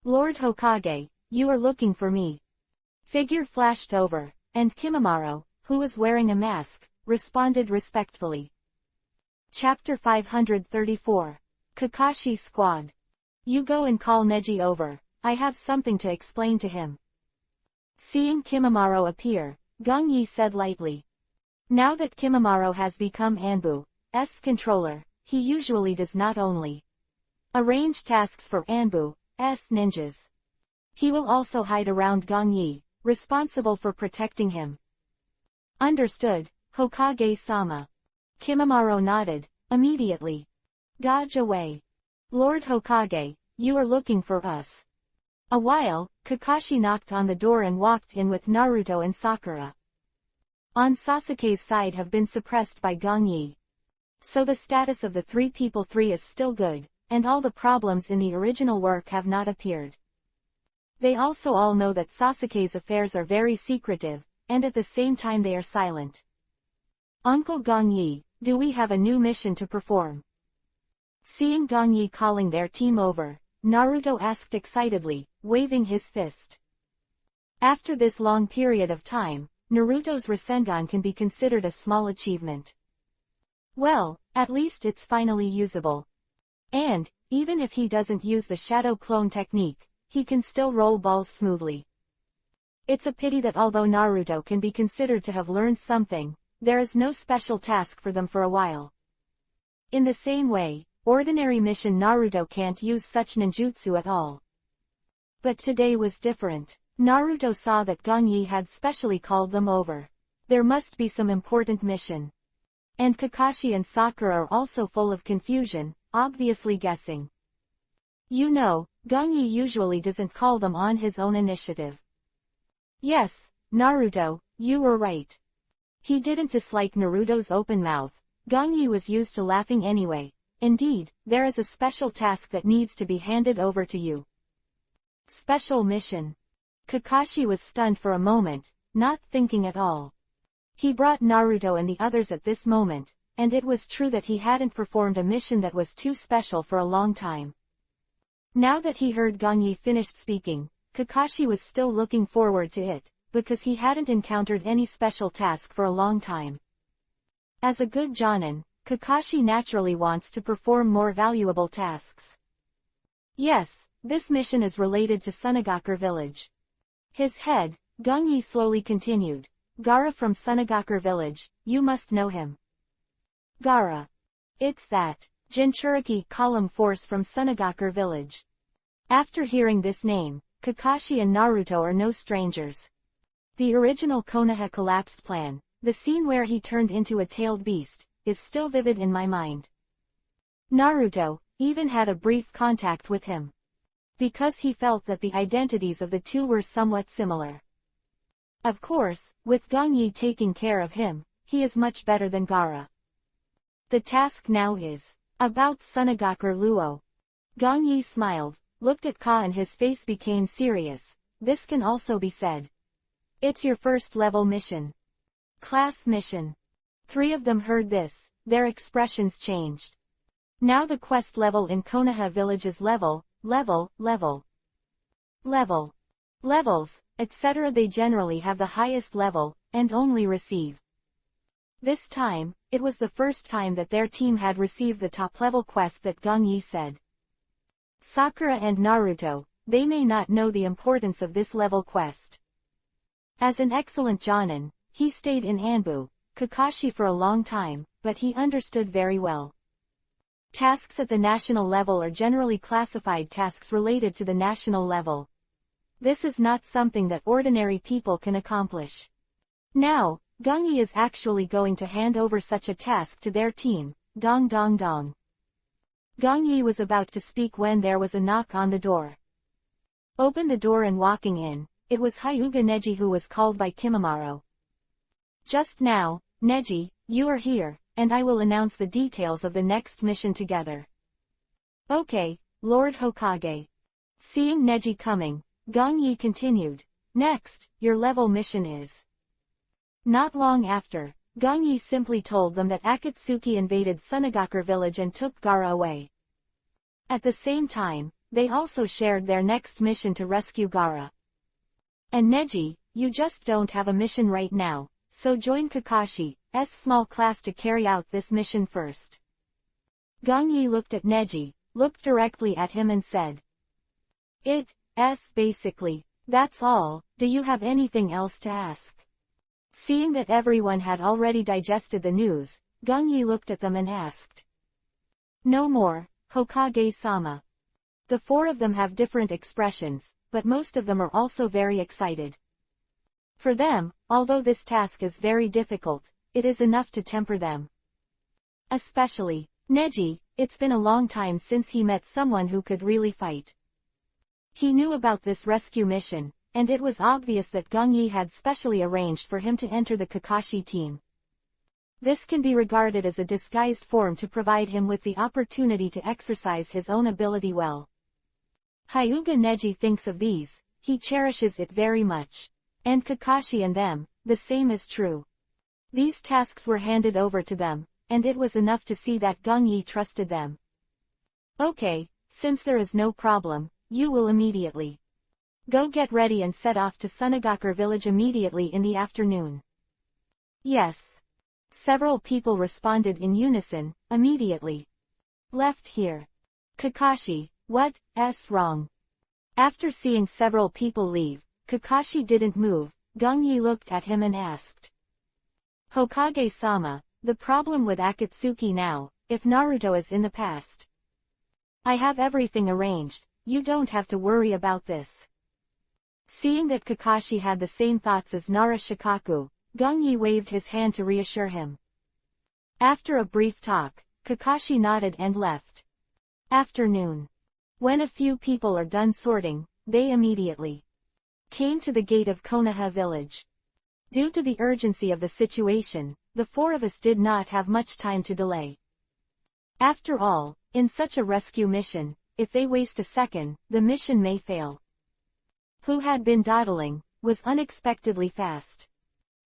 "Lord Hokage, you are looking for me." Figure flashed over, and Kimimaro, who was wearing a mask, responded respectfully. Chapter 534. Kakashi Squad. You go and call Neji over, I have something to explain to him. Seeing Kimimaro appear, Gong Yi said lightly. Now that Kimimaro has become Anbu's controller, he usually does not only arrange tasks for Anbu's ninjas. He will also hide around Gong Yi, responsible for protecting him. Understood, Hokage-sama. Kimimaro nodded, immediately. Dodge away. Lord Hokage, you are looking for us. A while, Kakashi knocked on the door and walked in with Naruto and Sakura. On Sasuke's side have been suppressed by Gong Yi. So the status of the three people three is still good, and all the problems in the original work have not appeared. They also all know that Sasuke's affairs are very secretive, and at the same time they are silent. Uncle Gong Yi, do we have a new mission to perform? Seeing Gong Yi calling their team over, Naruto asked excitedly, waving his fist. After this long period of time, Naruto's Rasengan can be considered a small achievement. Well, at least it's finally usable. And, even if he doesn't use the shadow clone technique, he can still roll balls smoothly. It's a pity that although Naruto can be considered to have learned something, there is no special task for them for a while. In the same way, ordinary mission Naruto can't use such ninjutsu at all. But today was different. Naruto saw that Gong Yi had specially called them over. There must be some important mission. And Kakashi and Sakura are also full of confusion, obviously guessing. You know, Gong Yi usually doesn't call them on his own initiative. Yes, Naruto, you were right. He didn't dislike Naruto's open mouth. Gong Yi was used to laughing anyway. Indeed, there is a special task that needs to be handed over to you. Special mission. Kakashi was stunned for a moment, not thinking at all. He brought Naruto and the others at this moment, and it was true that he hadn't performed a mission that was too special for a long time. Now that he heard Gong Yi finished speaking, Kakashi was still looking forward to it, because he hadn't encountered any special task for a long time. As a good Jonin, Kakashi naturally wants to perform more valuable tasks. Yes, this mission is related to Sunagakur village. His head, Gong Yi slowly continued. Gaara from Sunagakur village, you must know him. Gaara. It's that Jinchuriki column force from Sunagakur village. After hearing this name, Kakashi and Naruto are no strangers. The original Konoha collapsed plan, the scene where he turned into a tailed beast, is still vivid in my mind. Naruto even had a brief contact with him, because he felt that the identities of the two were somewhat similar. Of course, with Gong Yi taking care of him, he is much better than Gaara. The task now is about Sunagakur Luo. Gong Yi smiled, looked at Ka and his face became serious. This can also be said. It's your first level mission. Class mission. Three of them heard this, their expressions changed. Now the quest level in Konoha village is level, levels, etc. They generally have the highest level, and only receive. This time, it was the first time that their team had received the top-level quest that Gong Yi said. Sakura and Naruto, they may not know the importance of this level quest. As an excellent Jonin, he stayed in Anbu, Kakashi for a long time, but he understood very well. Tasks at the national level are generally classified tasks related to the national level. This is not something that ordinary people can accomplish. Now, Gong Yi is actually going to hand over such a task to their team. Dong dong dong. Gong Yi was about to speak when there was a knock on the door. opened the door and walking in, it was Hyuga Neji who was called by Kimimaro. Just now, Neji, you are here, and I will announce the details of the next mission together. Okay, Lord Hokage. Seeing Neji coming, Gong Yi continued. Next, your level mission is. Not long after, Gong Yi simply told them that Akatsuki invaded Sunagakure village and took Gaara away. At the same time, they also shared their next mission to rescue Gaara. And Neji, you just don't have a mission right now, so join Kakashi's small class to carry out this mission first. Gong Yi looked at Neji, looked directly at him and said. It's basically, that's all, do you have anything else to ask? Seeing that everyone had already digested the news, Gong Yi looked at them and asked. No more, Hokage-sama. The four of them have different expressions, but most of them are also very excited. For them, although this task is very difficult, it is enough to temper them. Especially, Neji, it's been a long time since he met someone who could really fight. He knew about this rescue mission, and it was obvious that Gong Yi had specially arranged for him to enter the Kakashi team. This can be regarded as a disguised form to provide him with the opportunity to exercise his own ability well. Hyuga Neji thinks of these, he cherishes it very much. And Kakashi and them, the same is true. These tasks were handed over to them, and it was enough to see that Gong Yi trusted them. Okay, since there is no problem, you will immediately go get ready and set off to Sunagakure village immediately in the afternoon. Yes. Several people responded in unison, immediately. Left here. Kakashi, what's wrong? After seeing several people leave, Kakashi didn't move. Gong Yi looked at him and asked. Hokage-sama, the problem with Akatsuki now, if Naruto is in the past. I have everything arranged, you don't have to worry about this. Seeing that Kakashi had the same thoughts as Nara Shikaku, Gong Yi waved his hand to reassure him. After a brief talk, Kakashi nodded and left. Afternoon. When a few people are done sorting, they immediately came to the gate of Konoha village. Due to the urgency of the situation, the four of us did not have much time to delay. After all, in such a rescue mission, if they waste a second, the mission may fail. Who had been dawdling, was unexpectedly fast.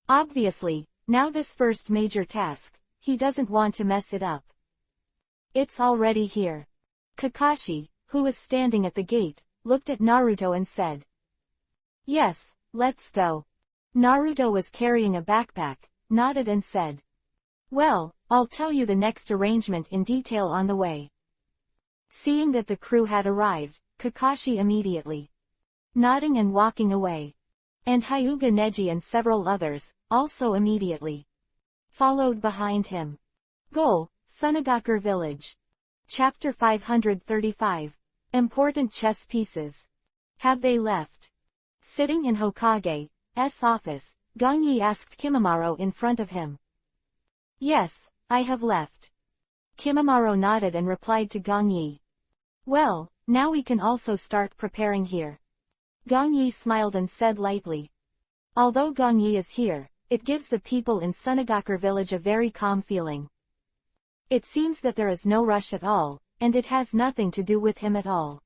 Obviously, now this first major task, he doesn't want to mess it up. It's already here. Kakashi, who was standing at the gate, looked at Naruto and said. Yes, let's go. Naruto was carrying a backpack, nodded and said. Well, I'll tell you the next arrangement in detail on the way. Seeing that the crew had arrived, Kakashi immediately nodding and walking away. And Hyuga Neji and several others, also immediately followed behind him. Goal, Sunagakure village. Chapter 535. Important chess pieces. Have they left? Sitting in Hokage's office, Gong Yi asked Kimimaro in front of him. Yes, I have left. Kimimaro nodded and replied to Gong Yi. Well, now we can also start preparing here. Gong Yi smiled and said lightly. Although Gong Yi is here, it gives the people in Sunagakure village a very calm feeling. It seems that there is no rush at all, and it has nothing to do with him at all.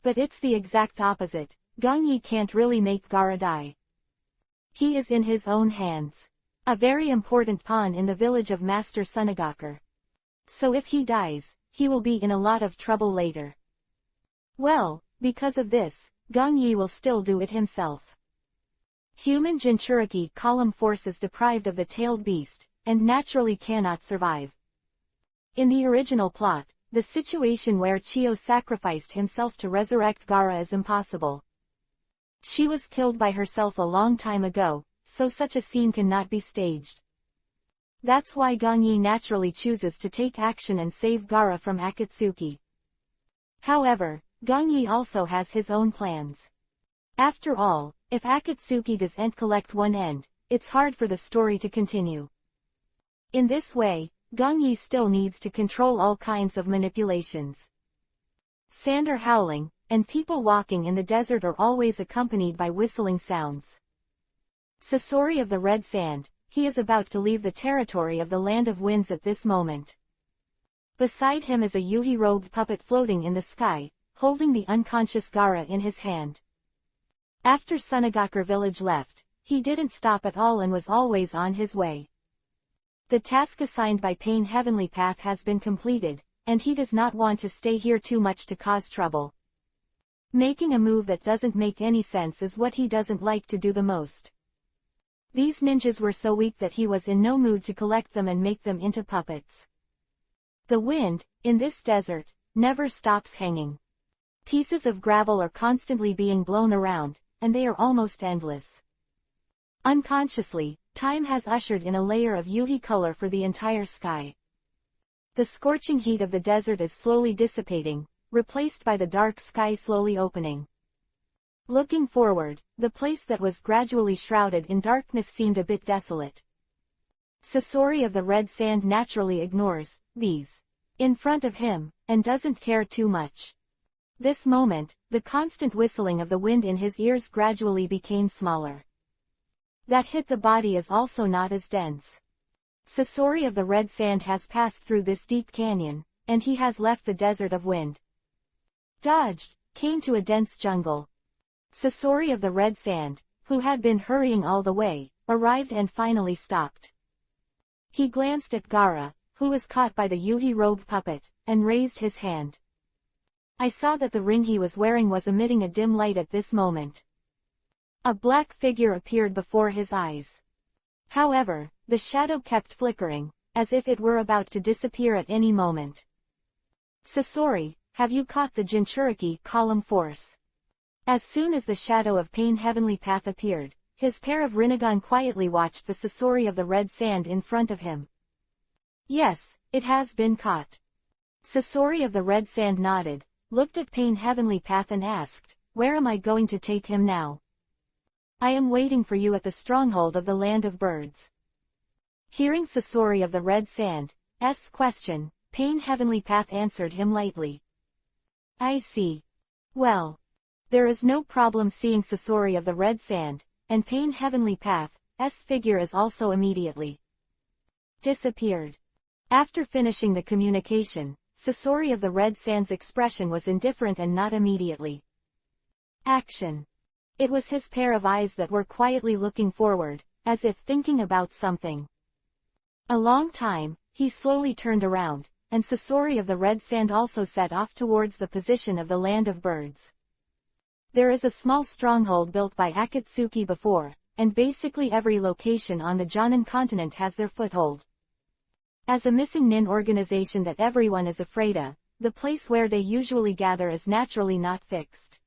But it's the exact opposite. Gong Yi can't really make Gaara die. He is in his own hands. A very important pawn in the village of Master Sunagakure. So if he dies, he will be in a lot of trouble later. Well, because of this, Gong Yi will still do it himself. Human Jinchuriki column force is deprived of the tailed beast, and naturally cannot survive. In the original plot, the situation where Chiyo sacrificed himself to resurrect Gaara is impossible. She was killed by herself a long time ago, so such a scene cannot be staged. That's why Gong Yi naturally chooses to take action and save Gaara from Akatsuki. However, Gong Yi also has his own plans. After all, if Akatsuki doesn't collect one end, it's hard for the story to continue. In this way, Gong Yi still needs to control all kinds of manipulations. Sander howling, and people walking in the desert are always accompanied by whistling sounds. Sasori of the Red Sand, he is about to leave the territory of the Land of Winds at this moment. Beside him is a Yuhi-robed puppet floating in the sky, holding the unconscious Gaara in his hand. After Sunagakure village left, he didn't stop at all and was always on his way. The task assigned by Pain Heavenly Path has been completed, and he does not want to stay here too much to cause trouble. Making a move that doesn't make any sense is what he doesn't like to do the most. These ninjas were so weak that he was in no mood to collect them and make them into puppets. The wind, in this desert, never stops hanging. Pieces of gravel are constantly being blown around, and they are almost endless. Unconsciously, time has ushered in a layer of Yuhi color for the entire sky. The scorching heat of the desert is slowly dissipating, replaced by the dark sky slowly opening. Looking forward, the place that was gradually shrouded in darkness seemed a bit desolate. Sasori of the Red Sand naturally ignores these in front of him, and doesn't care too much. This moment, the constant whistling of the wind in his ears gradually became smaller. That hit the body is also not as dense. Sasori of the Red Sand has passed through this deep canyon, and he has left the desert of wind. Dodged, came to a dense jungle. Sasori of the Red Sand, who had been hurrying all the way, arrived and finally stopped. He glanced at Gaara, who was caught by the Yuhi-robed puppet, and raised his hand. I saw that the ring he was wearing was emitting a dim light at this moment. A black figure appeared before his eyes. However, the shadow kept flickering, as if it were about to disappear at any moment. Sasori, have you caught the Jinchuriki column force? As soon as the shadow of Pain Heavenly Path appeared, his pair of Rinnegan quietly watched the Sasori of the Red Sand in front of him. Yes, it has been caught. Sasori of the Red Sand nodded, looked at Pain Heavenly Path and asked, where am I going to take him now? I am waiting for you at the stronghold of the Land of Birds. Hearing Sasori of the Red Sand's question, Pain Heavenly Path answered him lightly. I see. Well, there is no problem seeing Sasori of the Red Sand, and Pain Heavenly Path's figure is also immediately disappeared. After finishing the communication, Sasori of the Red Sand's expression was indifferent and not immediately action. It was his pair of eyes that were quietly looking forward, as if thinking about something. A long time, he slowly turned around, and Sasori of the Red Sand also set off towards the position of the Land of Birds. There is a small stronghold built by Akatsuki before, and basically every location on the Jonin continent has their foothold. As a missing nin organization that everyone is afraid of, the place where they usually gather is naturally not fixed.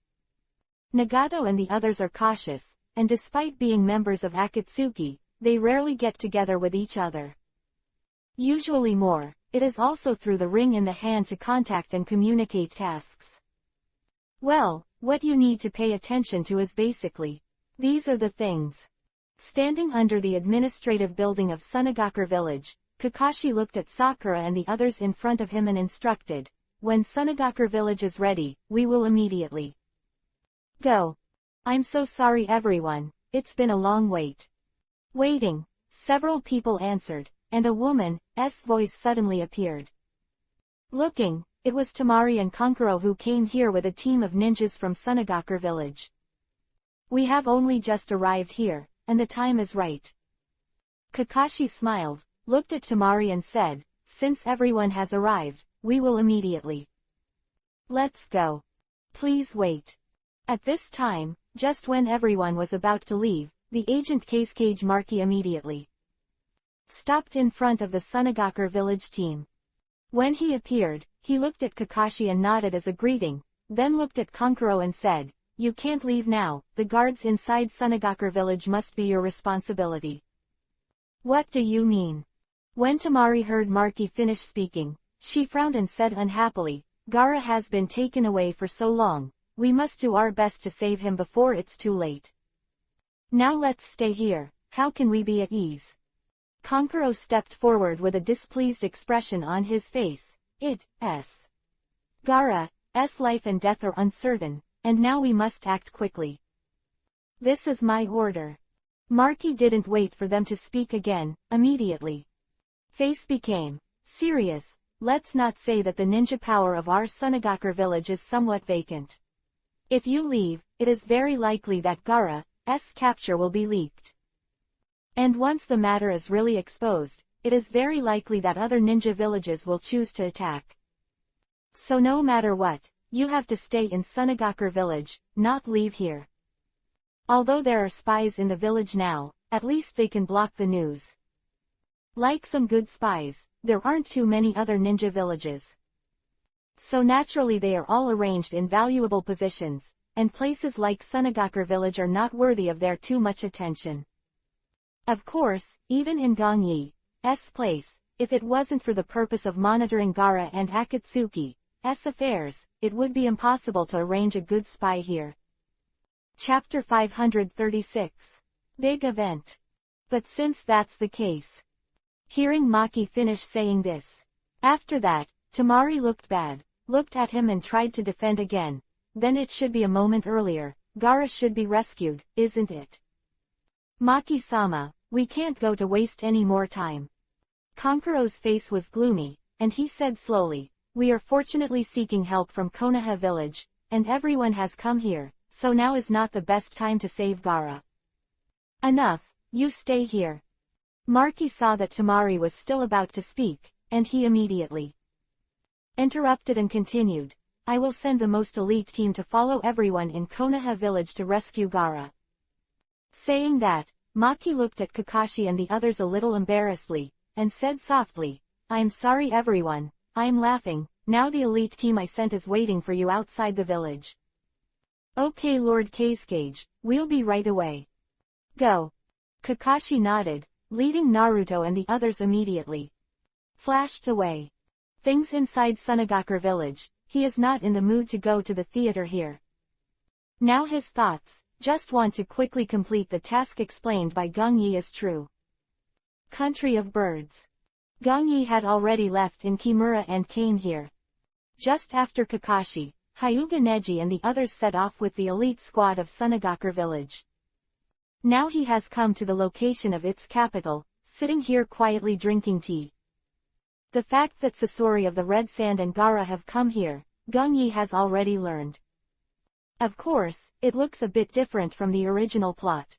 Nagato and the others are cautious, and despite being members of Akatsuki, they rarely get together with each other. Usually more, it is also through the ring in the hand to contact and communicate tasks. Well, what you need to pay attention to is basically these are the things. Standing under the administrative building of Sunagakure village, Kakashi looked at Sakura and the others in front of him and instructed, when Sunagakure village is ready, we will immediately go. I'm so sorry everyone, it's been a long wait. Waiting, several people answered, and a woman's voice suddenly appeared. Looking, it was Tamari and Kankuro who came here with a team of ninjas from Sunagakure village. We have only just arrived here, and the time is right. Kakashi smiled, looked at Tamari and said, since everyone has arrived, we will immediately. Let's go. Please wait. At this time, just when everyone was about to leave, the agent Cage Marky immediately stopped in front of the Sunagakure village team. When he appeared, he looked at Kakashi and nodded as a greeting, then looked at Kankuro and said, you can't leave now, the guards inside Sunagakure village must be your responsibility. What do you mean? When Tamari heard Marky finish speaking, she frowned and said unhappily, Gaara has been taken away for so long, we must do our best to save him before it's too late. Now let's stay here, how can we be at ease? Kankuro stepped forward with a displeased expression on his face. Gaara, life and death are uncertain, and now we must act quickly. This is my order. Marky didn't wait for them to speak again, immediately. Face became serious. Let's not say that the ninja power of our Sunagakure village is somewhat vacant. If you leave, it is very likely that Gaara's capture will be leaked. And once the matter is really exposed, it is very likely that other ninja villages will choose to attack. So no matter what, you have to stay in Sunagakure village, not leave here. Although there are spies in the village now, at least they can block the news. Like some good spies, there aren't too many other ninja villages. So naturally they are all arranged in valuable positions, and places like Sunagakure village are not worthy of their too much attention. Of course, even in Gongyi's place, if it wasn't for the purpose of monitoring Gaara and Akatsuki's affairs, it would be impossible to arrange a good spy here. Chapter 536. Big Event. But since that's the case. Hearing Maki finish saying this. After that, Tamari looked at him and tried to defend again. Then it should be a moment earlier. Gaara should be rescued, isn't it? Maki-sama, we can't go to waste any more time. Kankuro's face was gloomy, and he said slowly, we are fortunately seeking help from Konoha village, and everyone has come here, so now is not the best time to save Gaara. Enough, you stay here. Marky saw that Tamari was still about to speak, and he immediately interrupted and continued, I will send the most elite team to follow everyone in Konoha village to rescue Gaara. Saying that, Maki looked at Kakashi and the others a little embarrassedly, and said softly, I'm sorry everyone, I'm laughing, now the elite team I sent is waiting for you outside the village. Okay Lord Cascade, we'll be right away. Go. Kakashi nodded, leading Naruto and the others immediately flashed away. Things inside Sunagakure village, he is not in the mood to go to the theater here. Now his thoughts, just want to quickly complete the task explained by Gongyi is true. Country of Birds. Gongyi had already left in Kimura and came here. Just after Kakashi, Hyuga Neji and the others set off with the elite squad of Sunagakure village. Now he has come to the location of its capital, sitting here quietly drinking tea. The fact that Sasori of the Red Sand and Gaara have come here, Gongyi has already learned. Of course, it looks a bit different from the original plot.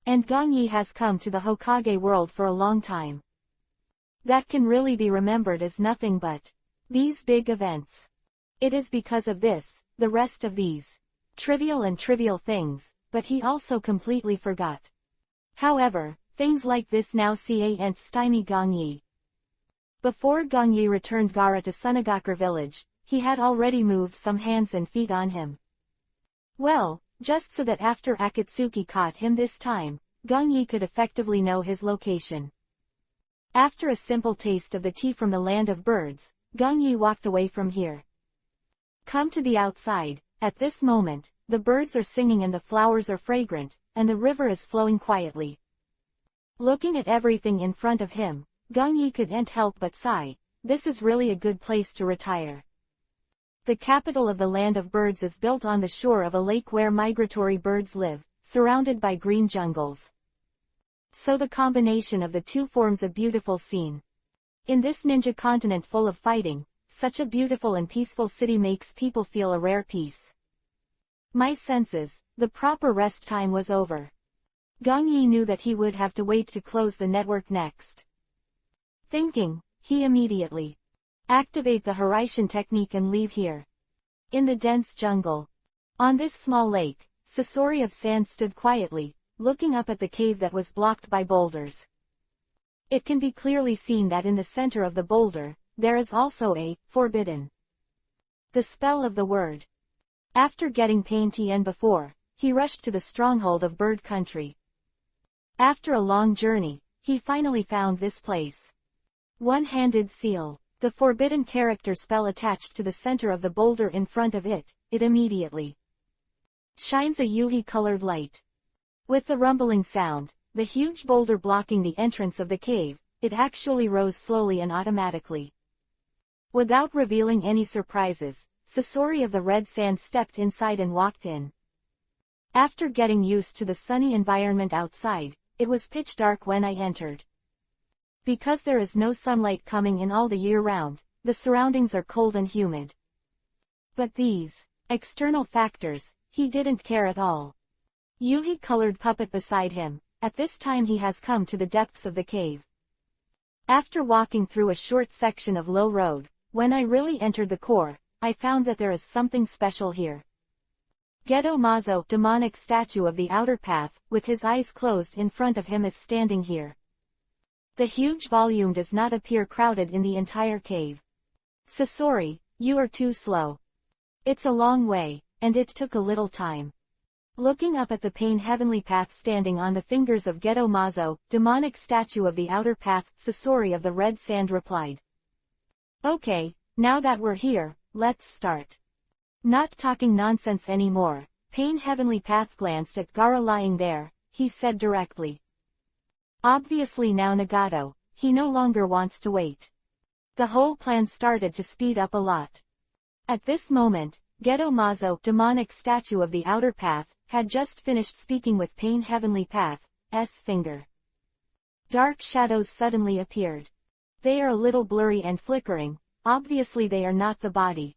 And Gongyi has come to the Hokage world for a long time. That can really be remembered as nothing but these big events. It is because of this, the rest of these trivial things, but he also completely forgot. However, things like this now can't stymie Gongyi. Before Gongyi returned Gaara to Sunagakure village, he had already moved some hands and feet on him. Well, just so that after Akatsuki caught him this time, Gongyi could effectively know his location. After a simple taste of the tea from the land of birds, Gongyi walked away from here. Come to the outside. At this moment, the birds are singing and the flowers are fragrant, and the river is flowing quietly. Looking at everything in front of him, Gongyi couldn't help but sigh, this is really a good place to retire. The capital of the land of birds is built on the shore of a lake where migratory birds live, surrounded by green jungles. So the combination of the two forms a beautiful scene. In this ninja continent full of fighting, such a beautiful and peaceful city makes people feel a rare peace. My senses, the proper rest time was over. Gongyi knew that he would have to wait to close the network next. Thinking, he immediately activate the Hiraishin technique and leave here. In the dense jungle. On this small lake, Sasori of Sand stood quietly, looking up at the cave that was blocked by boulders. It can be clearly seen that in the center of the boulder, there is also a forbidden. The spell of the word. After getting Pain Tien before, he rushed to the stronghold of bird country. After a long journey, he finally found this place. One-handed seal. The forbidden character spell attached to the center of the boulder in front of it, it immediately shines a Yuhi-colored light. With the rumbling sound, the huge boulder blocking the entrance of the cave, it actually rose slowly and automatically. Without revealing any surprises, Sasori of the Red Sand stepped inside and walked in. After getting used to the sunny environment outside, it was pitch dark when I entered. Because there is no sunlight coming in all the year round, the surroundings are cold and humid. But these external factors, he didn't care at all. Yuhi-colored puppet beside him, at this time he has come to the depths of the cave. After walking through a short section of low road, when I really entered the core, I found that there is something special here. Gedo Mazo, demonic statue of the outer path, with his eyes closed in front of him is standing here. The huge volume does not appear crowded in the entire cave. Sasori, you are too slow. It's a long way, and it took a little time. Looking up at the pain heavenly path standing on the fingers of Gedo Mazo, demonic statue of the outer path, Sasori of the Red Sand replied. Okay, now that we're here, let's start. Not talking nonsense anymore, Pain Heavenly Path glanced at Gaara lying there, he said directly. Obviously now Nagato, he no longer wants to wait. The whole plan started to speed up a lot. At this moment, Gedo Mazo, demonic statue of the outer path, had just finished speaking with Pain Heavenly Path's finger. Dark shadows suddenly appeared. They are a little blurry and flickering, obviously they are not the body.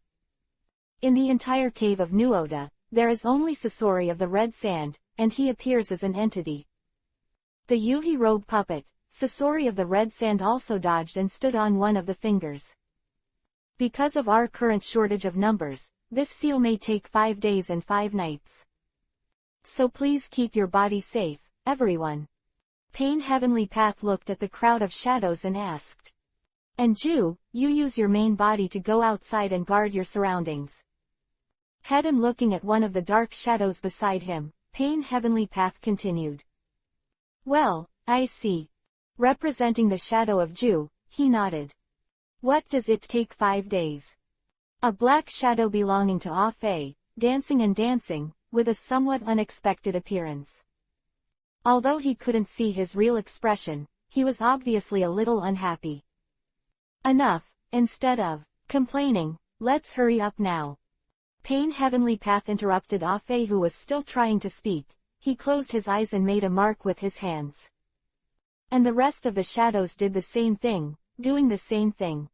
In the entire cave of Nuoda, there is only Sasori of the Red Sand, and he appears as an entity. The Yuhi robe puppet, Sasori of the Red Sand also dodged and stood on one of the fingers. Because of our current shortage of numbers, this seal may take 5 days and 5 nights. So please keep your body safe, everyone. Pain Heavenly Path looked at the crowd of shadows and asked. And Ju, you use your main body to go outside and guard your surroundings. Head and looking at one of the dark shadows beside him, Pain Heavenly Path continued. Well, I see. Representing the shadow of Ju, he nodded. What does it take 5 days? A black shadow belonging to Ah Fei, dancing, with a somewhat unexpected appearance. Although he couldn't see his real expression, he was obviously a little unhappy. Enough, instead of complaining, let's hurry up now. Pain Heavenly Path interrupted Ah Fei who was still trying to speak. He closed his eyes and made a mark with his hands. And the rest of the shadows did the same thing, doing the same thing.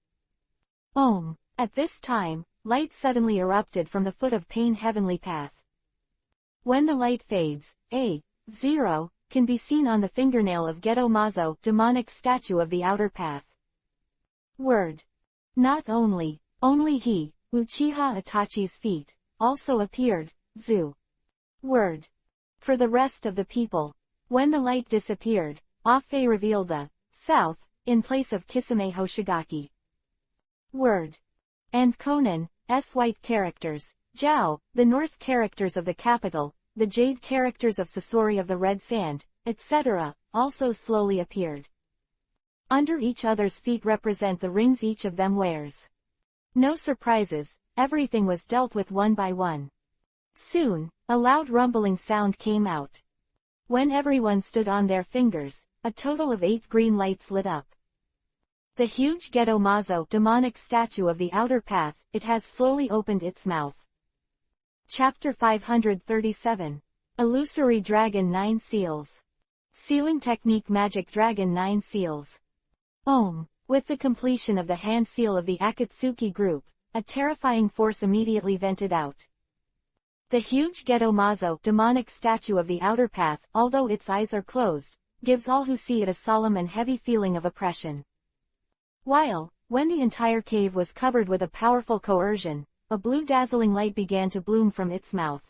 Om. At this time, light suddenly erupted from the foot of Pain Heavenly Path. When the light fades, a 0 can be seen on the fingernail of Gedo Mazo, demonic statue of the outer path. Word. Not only he, Uchiha Itachi's feet, also appeared, Zu. Word. For the rest of the people, when the light disappeared, Ah Fei revealed the south, in place of Kisame Hoshigaki. Word. And Konan's white characters, Jiao, the north characters of the capital, the jade characters of Sasori of the Red Sand, etc., also slowly appeared. Under each other's feet represent the rings each of them wears. No surprises, everything was dealt with one by one. Soon, a loud rumbling sound came out. When everyone stood on their fingers, a total of 8 green lights lit up. The huge Gedo Mazo, demonic statue of the outer path, it has slowly opened its mouth. Chapter 537. Illusory Dragon 9 Seals. Sealing Technique Magic Dragon 9 Seals. Om. With the completion of the hand seal of the Akatsuki group, a terrifying force immediately vented out. The huge Gedo Mazo, demonic statue of the outer path, although its eyes are closed, gives all who see it a solemn and heavy feeling of oppression. While, when the entire cave was covered with a powerful coercion, a blue dazzling light began to bloom from its mouth.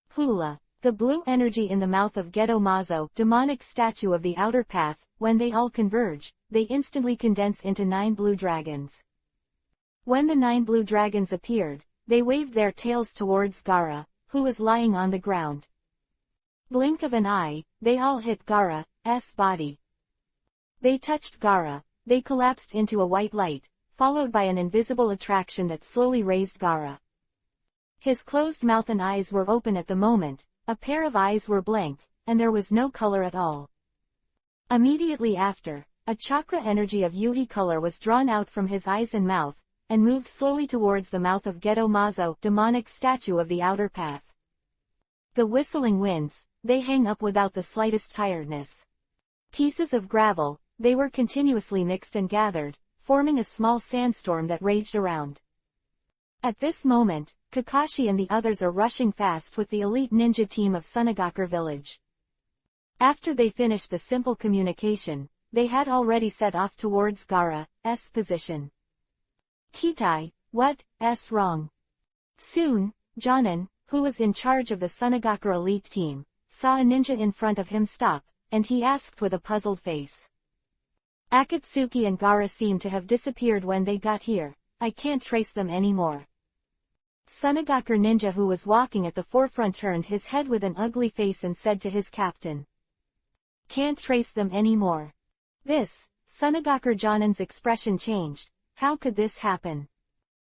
Hula. The blue energy in the mouth of Gedo Mazo, demonic statue of the outer path, when they all converge, they instantly condense into 9 blue dragons. When the 9 blue dragons appeared, they waved their tails towards Gaara, who was lying on the ground. Blink of an eye, they all hit Gaara's body. They touched Gaara, they collapsed into a white light, followed by an invisible attraction that slowly raised Gaara. His closed mouth and eyes were open at the moment, a pair of eyes were blank, and there was no color at all. Immediately after, a chakra energy of Yuhi color was drawn out from his eyes and mouth, and moved slowly towards the mouth of Geto Mazo, demonic statue of the outer path. The whistling winds, they hang up without the slightest tiredness. Pieces of gravel, they were continuously mixed and gathered, forming a small sandstorm that raged around. At this moment, Kakashi and the others are rushing fast with the elite ninja team of Sunagakure village. After they finished the simple communication, they had already set off towards Gaara's position. Kitai, what's wrong? Soon, Jonin, who was in charge of the Sunagakure elite team, saw a ninja in front of him stop, and he asked with a puzzled face. Akatsuki and Gaara seem to have disappeared when they got here. I can't trace them anymore. Sunagakure ninja who was walking at the forefront turned his head with an ugly face and said to his captain. Can't trace them anymore. Sunagakure Jonin's expression changed. How could this happen?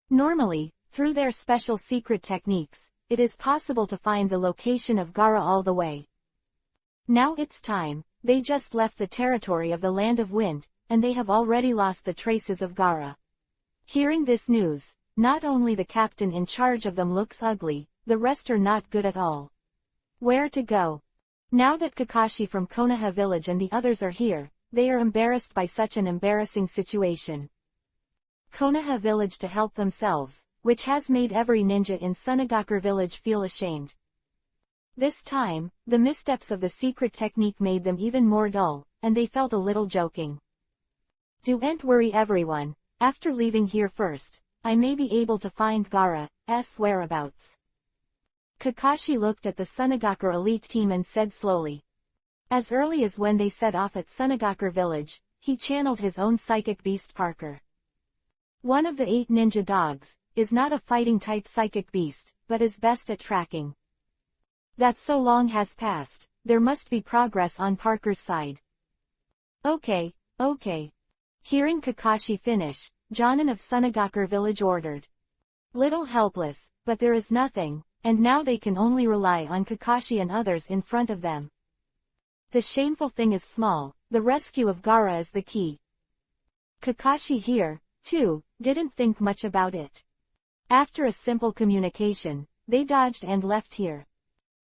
Normally, through their special secret techniques, it is possible to find the location of Gaara all the way. Now it's time, they just left the territory of the Land of Wind, and they have already lost the traces of Gaara. Hearing this news, not only the captain in charge of them looks ugly, the rest are not good at all. Where to go? Now that Kakashi from Konoha village and the others are here, they are embarrassed by such an embarrassing situation. Konoha village to help themselves, which has made every ninja in Sunagakure village feel ashamed. This time, the missteps of the secret technique made them even more dull, and they felt a little joking. Don't worry everyone, after leaving here first, I may be able to find Gaara's whereabouts. Kakashi looked at the Sunagakure elite team and said slowly. As early as when they set off at Sunagakure village, he channeled his own psychic beast Parker. One of the 8 ninja dogs, is not a fighting type psychic beast, but is best at tracking. That so long has passed, there must be progress on Parker's side. Okay. Hearing Kakashi finish, Jonin of Sunagakure village ordered. Little helpless, but there is nothing, and now they can only rely on Kakashi and others in front of them. The shameful thing is small, the rescue of Gaara is the key. Kakashi here, too, didn't think much about it. After a simple communication, they dodged and left here.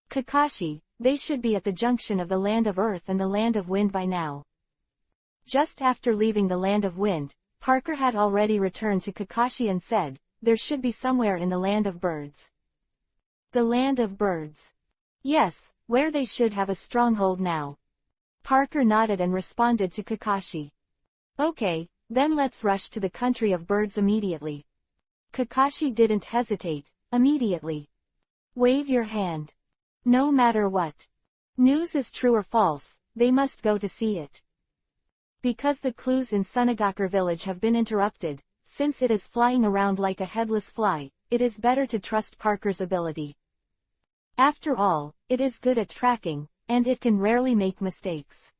Kakashi, they should be at the junction of the Land of Earth and the Land of Wind by now. Just after leaving the Land of Wind, Parker had already returned to Kakashi and said, there should be somewhere in the Land of Birds. The Land of Birds. Yes, where they should have a stronghold now. Parker nodded and responded to Kakashi. Okay, then let's rush to the country of birds immediately. Kakashi didn't hesitate, immediately. Wave your hand. No matter what. News is true or false, they must go to see it. Because the clues in Sunagakure village have been interrupted, since it is flying around like a headless fly, it is better to trust Parker's ability. After all, it is good at tracking, and it can rarely make mistakes.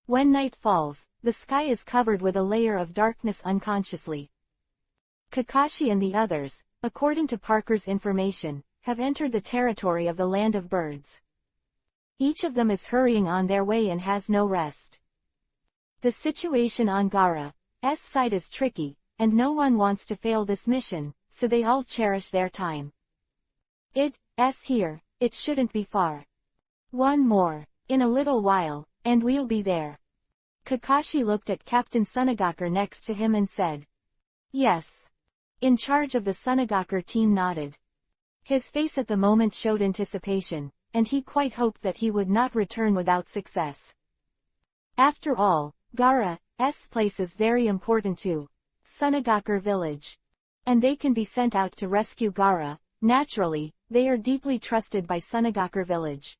When night falls, the sky is covered with a layer of darkness unconsciously. Kakashi and the others, according to Parker's information, have entered the territory of the Land of Birds. Each of them is hurrying on their way and has no rest. The situation on Gaara's side is tricky, and no one wants to fail this mission, so they all cherish their time. It's here, it shouldn't be far. One more, in a little while, and we'll be there. Kakashi looked at Captain Sunagakure next to him and said. Yes. In charge of the Sunagakure team nodded. His face at the moment showed anticipation, and he quite hoped that he would not return without success. After all, Gaara's place is very important to Sunagakure village. And they can be sent out to rescue Gaara. Naturally, they are deeply trusted by Sunagakure village.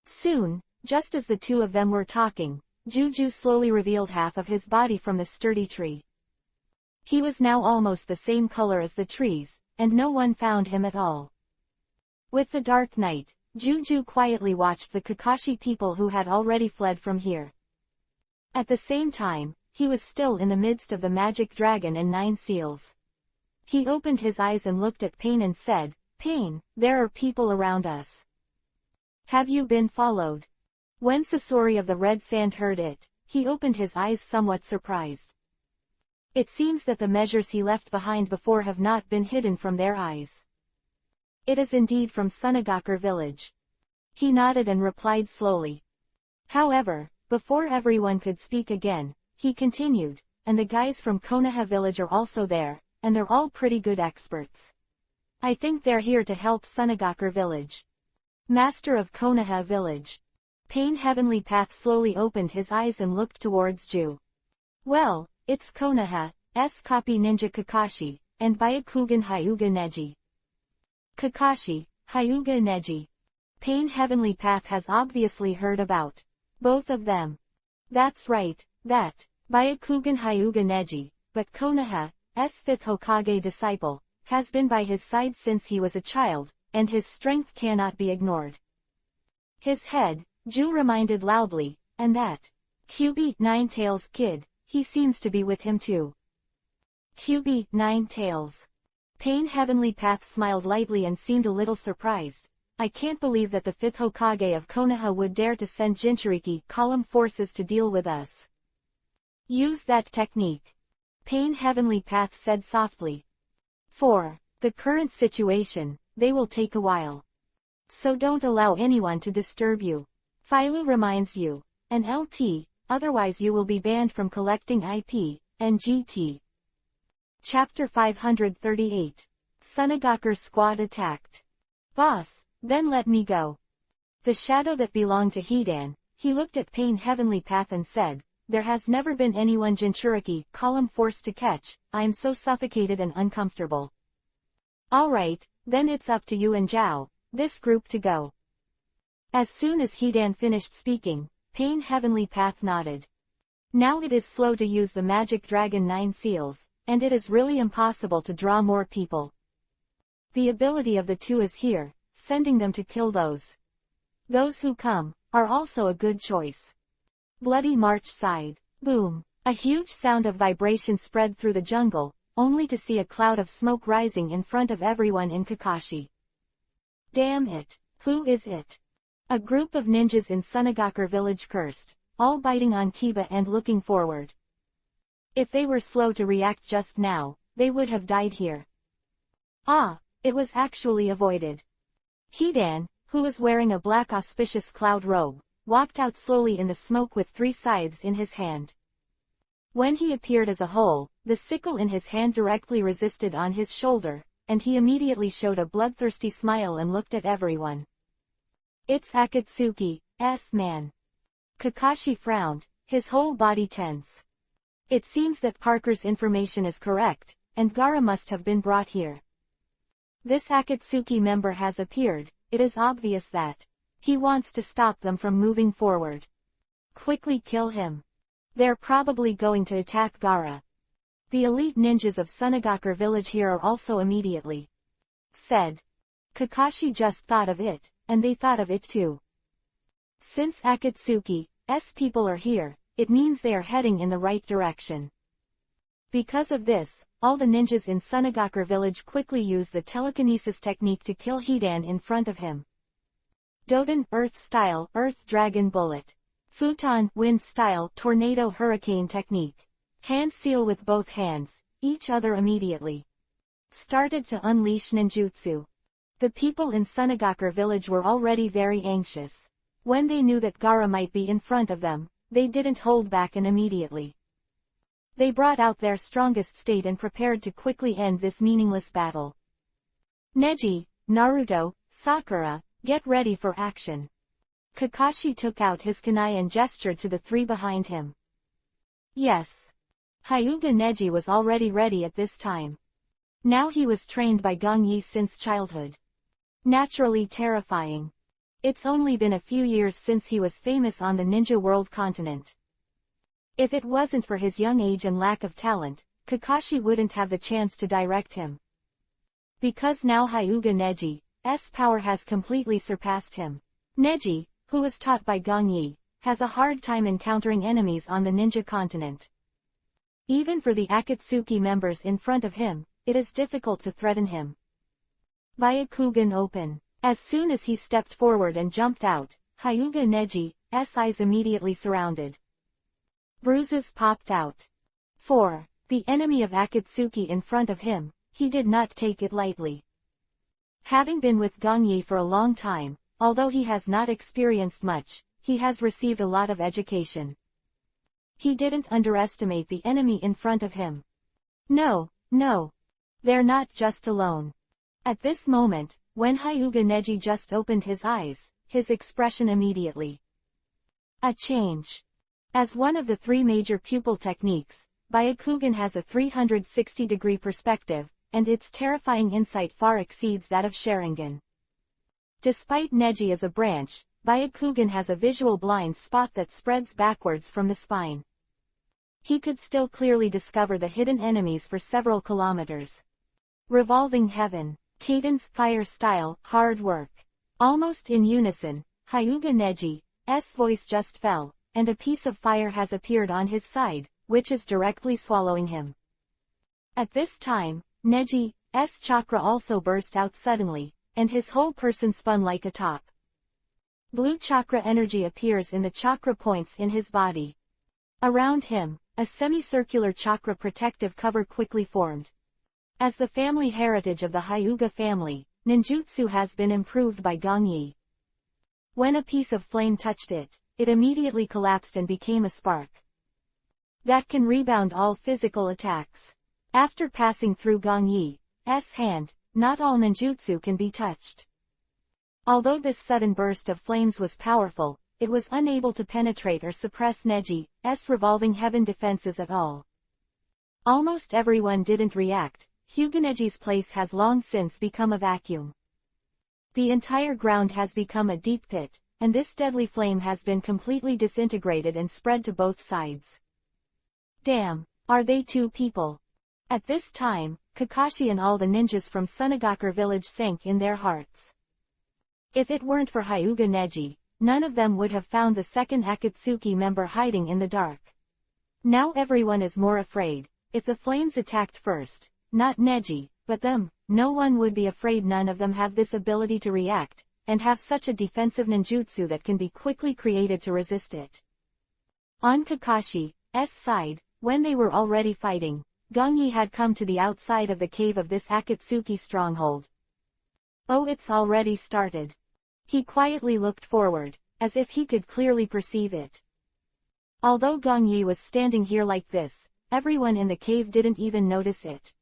Soon, just as the two of them were talking, Juju slowly revealed half of his body from the sturdy tree. He was now almost the same color as the trees, and no one found him at all. With the dark night, Juju quietly watched the Kakashi people who had already fled from here. At the same time, he was still in the midst of the magic dragon and 9 seals. He opened his eyes and looked at Pain and said, Pain, there are people around us. Have you been followed? When Sasori of the Red Sand heard it, he opened his eyes somewhat surprised. It seems that the measures he left behind before have not been hidden from their eyes. It is indeed from Sunagakure village. He nodded and replied slowly. However, before everyone could speak again, he continued, and the guys from Konoha village are also there, and they're all pretty good experts. I think they're here to help Sunagakure village. Master of Konoha village. Pain Heavenly Path slowly opened his eyes and looked towards Ju. Well, it's Konoha's copy ninja Kakashi, and Byakugan Hyuga Neji. Kakashi, Hyuga Neji. Pain Heavenly Path has obviously heard about both of them. That's right, that Byakugan Hyuga Neji, but Konoha's fifth Hokage disciple, has been by his side since he was a child, and his strength cannot be ignored. His head, Ju reminded loudly, and that QB Nine-Tails kid, he seems to be with him too. QB Nine-Tails. Pain Heavenly Path smiled lightly and seemed a little surprised. I can't believe that the fifth Hokage of Konoha would dare to send Jinchuriki column forces to deal with us. Use that technique. Pain Heavenly Path said softly. For the current situation, they will take a while. So don't allow anyone to disturb you. Philo reminds you, and LT, otherwise you will be banned from collecting IP, and GT. Chapter 538. Sunagakure squad attacked. Boss, then let me go. The shadow that belonged to Hidan, he looked at Pain Heavenly Path and said, there has never been anyone Jinchuriki column forced to catch, I am so suffocated and uncomfortable. Alright, then it's up to you and Zhao, this group to go. As soon as Hidan finished speaking, Pain Heavenly Path nodded. Now it is slow to use the magic dragon 9 seals, and it is really impossible to draw more people. The ability of the two is here, sending them to kill those. Those who come, are also a good choice. Bloody March sighed. Boom. A huge sound of vibration spread through the jungle, only to see a cloud of smoke rising in front of everyone in Kakashi. Damn it. Who is it? A group of ninjas in Sunagakure village cursed, all biting on Kiba and looking forward. If they were slow to react just now, they would have died here. Ah, it was actually avoided. Hidan, who was wearing a black auspicious cloud robe, walked out slowly in the smoke with 3 scythes in his hand. When he appeared as a whole, the sickle in his hand directly resisted on his shoulder, and he immediately showed a bloodthirsty smile and looked at everyone. It's Akatsuki's man. Kakashi frowned, his whole body tense. It seems that Parker's information is correct, and Gaara must have been brought here. This Akatsuki member has appeared, it is obvious that he wants to stop them from moving forward. Quickly kill him. They're probably going to attack Gaara. The elite ninjas of Sunagakure village here are also immediately said. Kakashi just thought of it, and they thought of it too. Since Akatsuki's people are here, it means they are heading in the right direction. Because of this, all the ninjas in Sunagakure village quickly use the telekinesis technique to kill Hidan in front of him. Doden, Earth style, Earth Dragon Bullet. Futon, Wind style, Tornado Hurricane technique. Hand seal with both hands, each other immediately. Started to unleash ninjutsu. The people in Sunagakure village were already very anxious. When they knew that Gaara might be in front of them, they didn't hold back and immediately. They brought out their strongest state and prepared to quickly end this meaningless battle. Neji, Naruto, Sakura, get ready for action. Kakashi took out his kunai and gestured to the 3 behind him. Yes. Hyuga Neji was already ready at this time. Now he was trained by Gong Yi since childhood. Naturally terrifying. It's only been a few years since he was famous on the ninja world continent. If it wasn't for his young age and lack of talent, Kakashi wouldn't have the chance to direct him. Because now Hyuga Neji's power has completely surpassed him. Neji, who was taught by Gong Yi, has a hard time encountering enemies on the ninja continent. Even for the Akatsuki members in front of him, it is difficult to threaten him. Byakugan open. As soon as he stepped forward and jumped out, Hyuga Neji's eyes immediately surrounded. Bruises popped out. 4. The enemy of Akatsuki in front of him, he did not take it lightly. Having been with Gongyi for a long time, although he has not experienced much, he has received a lot of education. He didn't underestimate the enemy in front of him. No, no. They're not just alone. At this moment, when Hyuga Neji just opened his eyes, his expression immediately a change. As one of the three major pupil techniques, Byakugan has a 360-degree perspective, and its terrifying insight far exceeds that of Sharingan. Despite Neji as a branch, Byakugan has a visual blind spot that spreads backwards from the spine. He could still clearly discover the hidden enemies for several kilometers. Revolving Heaven, Cadence, Fire Style, Hard Work. Almost in unison, Hyuga Neji's voice just fell, and a piece of fire has appeared on his side, which is directly swallowing him. At this time, Neji's chakra also burst out suddenly, and his whole person spun like a top. Blue chakra energy appears in the chakra points in his body. Around him, a semicircular chakra protective cover quickly formed. As the family heritage of the Hyuga family, ninjutsu has been improved by Gongyi. When a piece of flame touched it, it immediately collapsed and became a spark that can rebound all physical attacks. After passing through Gongyi's hand, not all ninjutsu can be touched. Although this sudden burst of flames was powerful, it was unable to penetrate or suppress Neji's revolving heaven defenses at all. Almost everyone didn't react. Hyuga-Neji's place has long since become a vacuum. The entire ground has become a deep pit, and this deadly flame has been completely disintegrated and spread to both sides. Damn, are they two people? At this time, Kakashi and all the ninjas from Sunagakure village sank in their hearts. If it weren't for Hyuga Neji, none of them would have found the second Akatsuki member hiding in the dark. Now everyone is more afraid. If the flames attacked first, not Neji, but them, no one would be afraid. None of them have this ability to react, and have such a defensive ninjutsu that can be quickly created to resist it. On Kakashi's side, when they were already fighting, Gongyi had come to the outside of the cave of this Akatsuki stronghold. Oh, it's already started. He quietly looked forward, as if he could clearly perceive it. Although Gongyi was standing here like this, everyone in the cave didn't even notice it.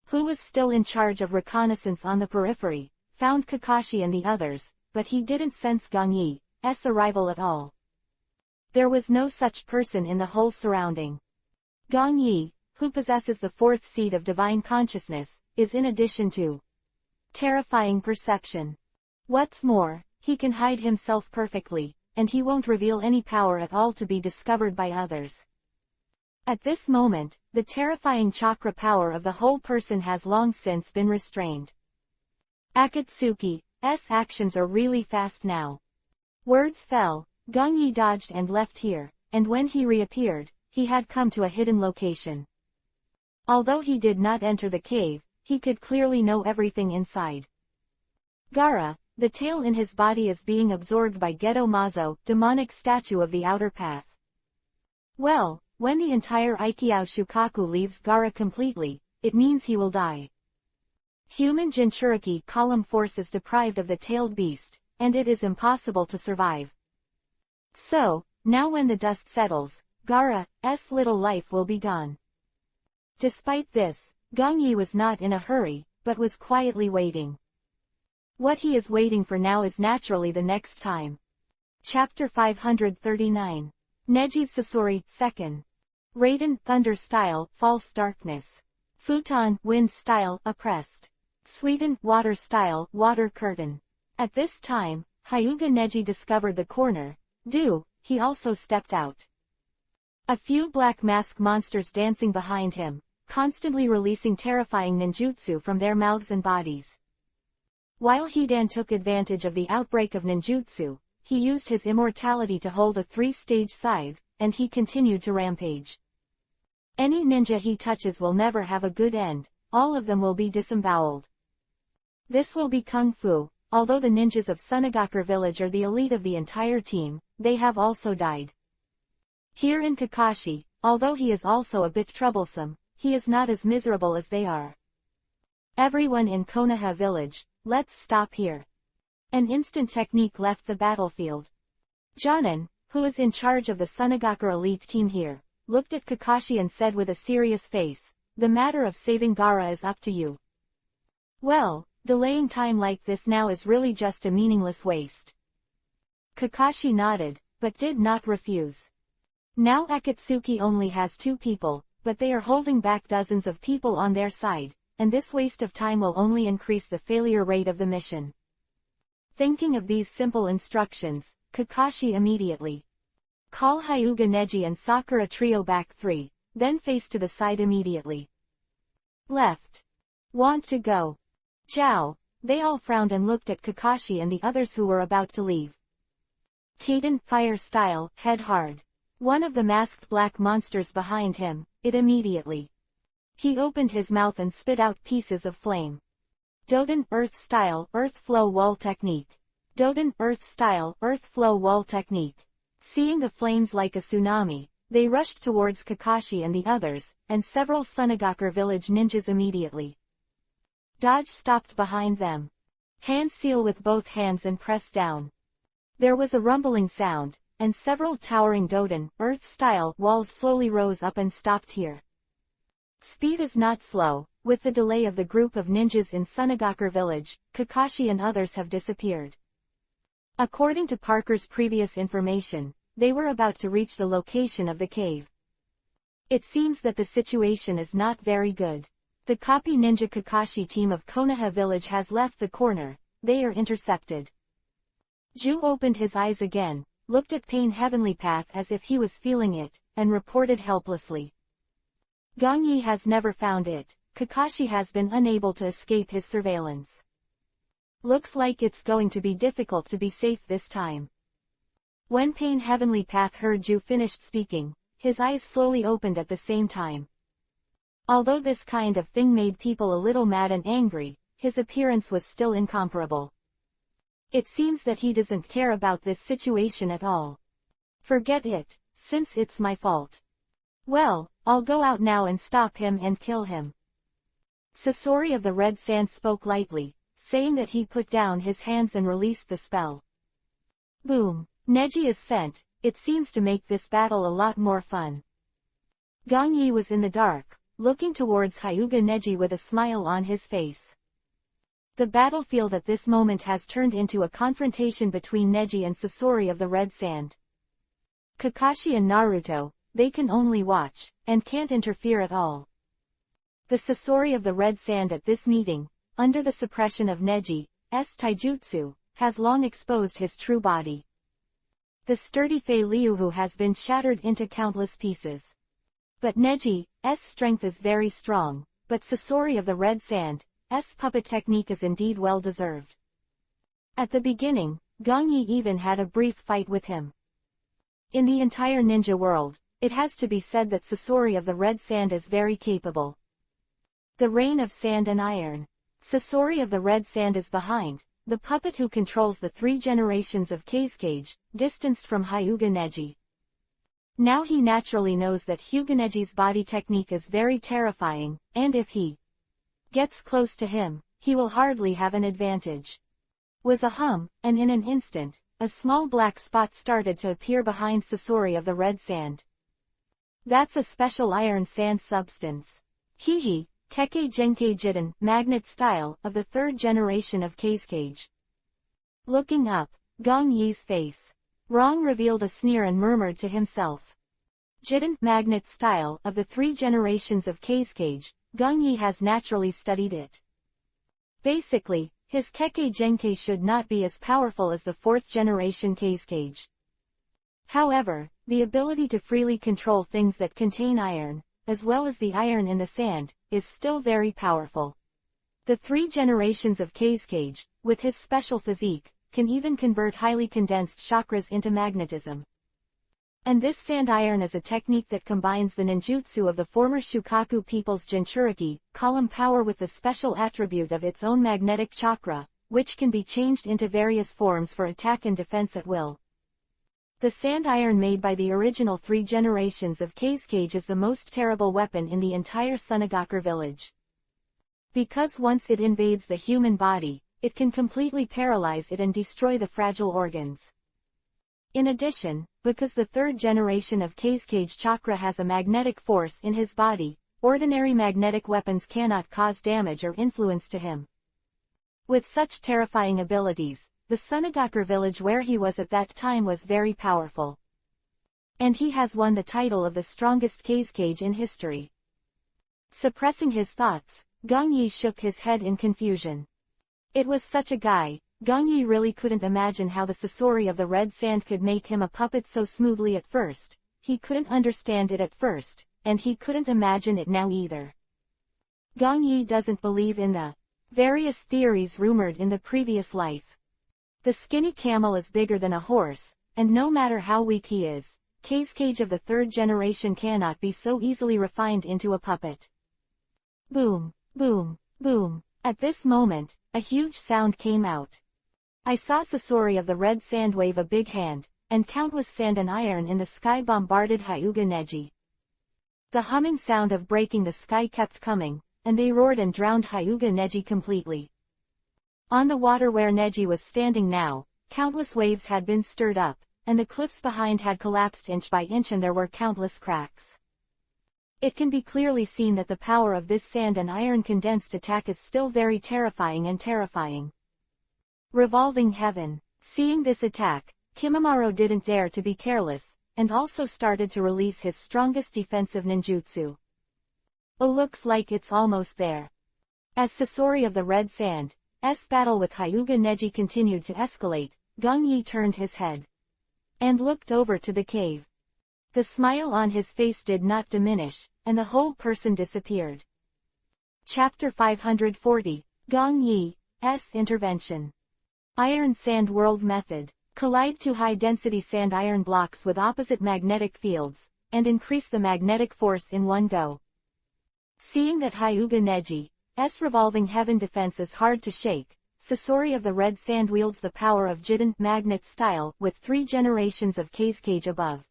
Who was still in charge of reconnaissance on the periphery, found Kakashi and the others, but he didn't sense Gongyi's arrival at all. There was no such person in the whole surrounding. Gongyi, who possesses the fourth seed of divine consciousness, is in addition to terrifying perception. What's more, he can hide himself perfectly, and he won't reveal any power at all to be discovered by others. At this moment, the terrifying chakra power of the whole person has long since been restrained. Akatsuki's actions are really fast now. Words fell, Gongyi dodged and left here, and when he reappeared, he had come to a hidden location. Although he did not enter the cave, he could clearly know everything inside. Gaara, the tail in his body is being absorbed by Geto Mazo, demonic statue of the outer path. Well, when the entire Aikyo Shukaku leaves Gaara completely, it means he will die. Human Jinchuriki column force is deprived of the tailed beast, and it is impossible to survive. So, now when the dust settles, Gaara's little life will be gone. Despite this, Gongyi was not in a hurry, but was quietly waiting. What he is waiting for now is naturally the next time. Chapter 539. Neji Sasori, 2nd. Raiden, Thunder Style, False Darkness. Futon, Wind Style, Oppressed. Suiten, Water Style, Water Curtain. At this time, Hyuga Neji discovered the corner. He also stepped out. A few black mask monsters dancing behind him, constantly releasing terrifying ninjutsu from their mouths and bodies. While Hidan took advantage of the outbreak of ninjutsu, he used his immortality to hold a 3-stage scythe, and he continued to rampage. Any ninja he touches will never have a good end, all of them will be disemboweled. This will be kung fu. Although the ninjas of Sunagakure village are the elite of the entire team, they have also died. Here in Kakashi, although he is also a bit troublesome, he is not as miserable as they are. Everyone in Konoha village, let's stop here. An instant technique left the battlefield. Jonin, who is in charge of the Sunagaku elite team here, looked at Kakashi and said with a serious face, the matter of saving Gaara is up to you. Well, delaying time like this now is really just a meaningless waste. Kakashi nodded, but did not refuse. Now Akatsuki only has 2 people, but they are holding back dozens of people on their side, and this waste of time will only increase the failure rate of the mission. Thinking of these simple instructions, Kakashi immediately call Hyuga Neji and Sakura trio back 3, then face to the side immediately. Left. Want to go? Jiao. They all frowned and looked at Kakashi and the others who were about to leave. Kaden, fire style, head hard. One of the masked black monsters behind him, it immediately. He opened his mouth and spit out pieces of flame. Doden, earth style, earth flow wall technique. Doden, earth style, earth flow wall technique. Seeing the flames like a tsunami, they rushed towards Kakashi and the others, and several Sunagaku village ninjas immediately. Dodge stopped behind them. Hand seal with both hands and press down. There was a rumbling sound, and several towering Doden, earth-style, walls slowly rose up and stopped here. Speed is not slow. With the delay of the group of ninjas in Sunagaku village, Kakashi and others have disappeared. According to Parker's previous information, they were about to reach the location of the cave. It seems that the situation is not very good. The Copy Ninja Kakashi team of Konoha village has left the corner. They are intercepted. Ju opened his eyes again, looked at Pain Heavenly Path as if he was feeling it, and reported helplessly. Gangyi has never found it. Kakashi has been unable to escape his surveillance. Looks like it's going to be difficult to be safe this time. When Pain Heavenly Path heard Ju finished speaking, his eyes slowly opened at the same time. Although this kind of thing made people a little mad and angry, his appearance was still incomparable. It seems that he doesn't care about this situation at all. Forget it, since it's my fault. Well, I'll go out now and stop him and kill him. Sasori of the Red Sand spoke lightly, saying that he put down his hands and released the spell. Boom. Neji is sent. It seems to make this battle a lot more fun. Gangyi was in the dark, looking towards Hyuga Neji with a smile on his face. The battlefield at this moment has turned into a confrontation between Neji and Sasori of the Red Sand. Kakashi and Naruto, they can only watch, and can't interfere at all. The Sasori of the Red Sand at this meeting, under the suppression of Neji's taijutsu, has long exposed his true body. The sturdy Fei Liuhu has been shattered into countless pieces. But Neji's strength is very strong, but Sasori of the Red Sand's puppet technique is indeed well deserved. At the beginning, Gangyi even had a brief fight with him. In the entire ninja world, it has to be said that Sasori of the Red Sand is very capable. The Reign of Sand and Iron. Sasori of the Red Sand is behind, the puppet who controls the 3 generations of Cage, distanced from Hyuga Neji. Now he naturally knows that Hyuga Neji's body technique is very terrifying, and if he gets close to him, he will hardly have an advantage. Was a hum, and in an instant, a small black spot started to appear behind Sasori of the Red Sand. That's a special iron sand substance. Hihi, Kekkei Genkei Jiden, magnet style, of the 3rd generation of Cage. Looking up, Gangyi's face. Rong revealed a sneer and murmured to himself. Jiden, magnet style, of the 3 generations of Cage, Gangyi has naturally studied it. Basically, his Kekkei Genkei should not be as powerful as the 4th generation Cage. However, the ability to freely control things that contain iron, as well as the iron in the sand, is still very powerful. The 3 generations of Cage, with his special physique, can even convert highly condensed chakras into magnetism. And this sand iron is a technique that combines the ninjutsu of the former Shukaku people's Jinchuriki, column power with the special attribute of its own magnetic chakra, which can be changed into various forms for attack and defense at will. The sand iron made by the original 3 generations of Kazekage is the most terrible weapon in the entire Sunagakure village. Because once it invades the human body, it can completely paralyze it and destroy the fragile organs. In addition, because the 3rd generation of Kazekage chakra has a magnetic force in his body, ordinary magnetic weapons cannot cause damage or influence to him. With such terrifying abilities, the Sunagakure village where he was at that time was very powerful. And he has won the title of the strongest Kazekage in history. Suppressing his thoughts, Gongyi shook his head in confusion. It was such a guy, Gongyi really couldn't imagine how the Sasori of the red sand could make him a puppet so smoothly at first. He couldn't understand it at first, and he couldn't imagine it now either. Gongyi doesn't believe in the various theories rumored in the previous life. The skinny camel is bigger than a horse, and no matter how weak he is, Kazekage of the 3rd generation cannot be so easily refined into a puppet. Boom, boom, boom. At this moment, a huge sound came out. I saw Sasori of the red sand wave a big hand, and countless sand and iron in the sky bombarded Hyuga Neji. The humming sound of breaking the sky kept coming, and they roared and drowned Hyuga Neji completely. On the water where Neji was standing now, countless waves had been stirred up, and the cliffs behind had collapsed inch by inch and there were countless cracks. It can be clearly seen that the power of this sand and iron condensed attack is still very terrifying. Revolving Heaven. Seeing this attack, Kimimaro didn't dare to be careless, and also started to release his strongest defensive ninjutsu. Oh, looks like it's almost there. As Sasori of the red sand, battle with Hyuga Neji continued to escalate, Gongyi turned his head and looked over to the cave. The smile on his face did not diminish, and the whole person disappeared. Chapter 540, Gongyi's Intervention. Iron Sand World Method. Collide 2 high-density sand iron blocks with opposite magnetic fields, and increase the magnetic force in one go. Seeing that Hyuga Neji's revolving heaven defense is hard to shake, Sasori of the red sand wields the power of Jiden magnet style with 3 generations of Kazekage above.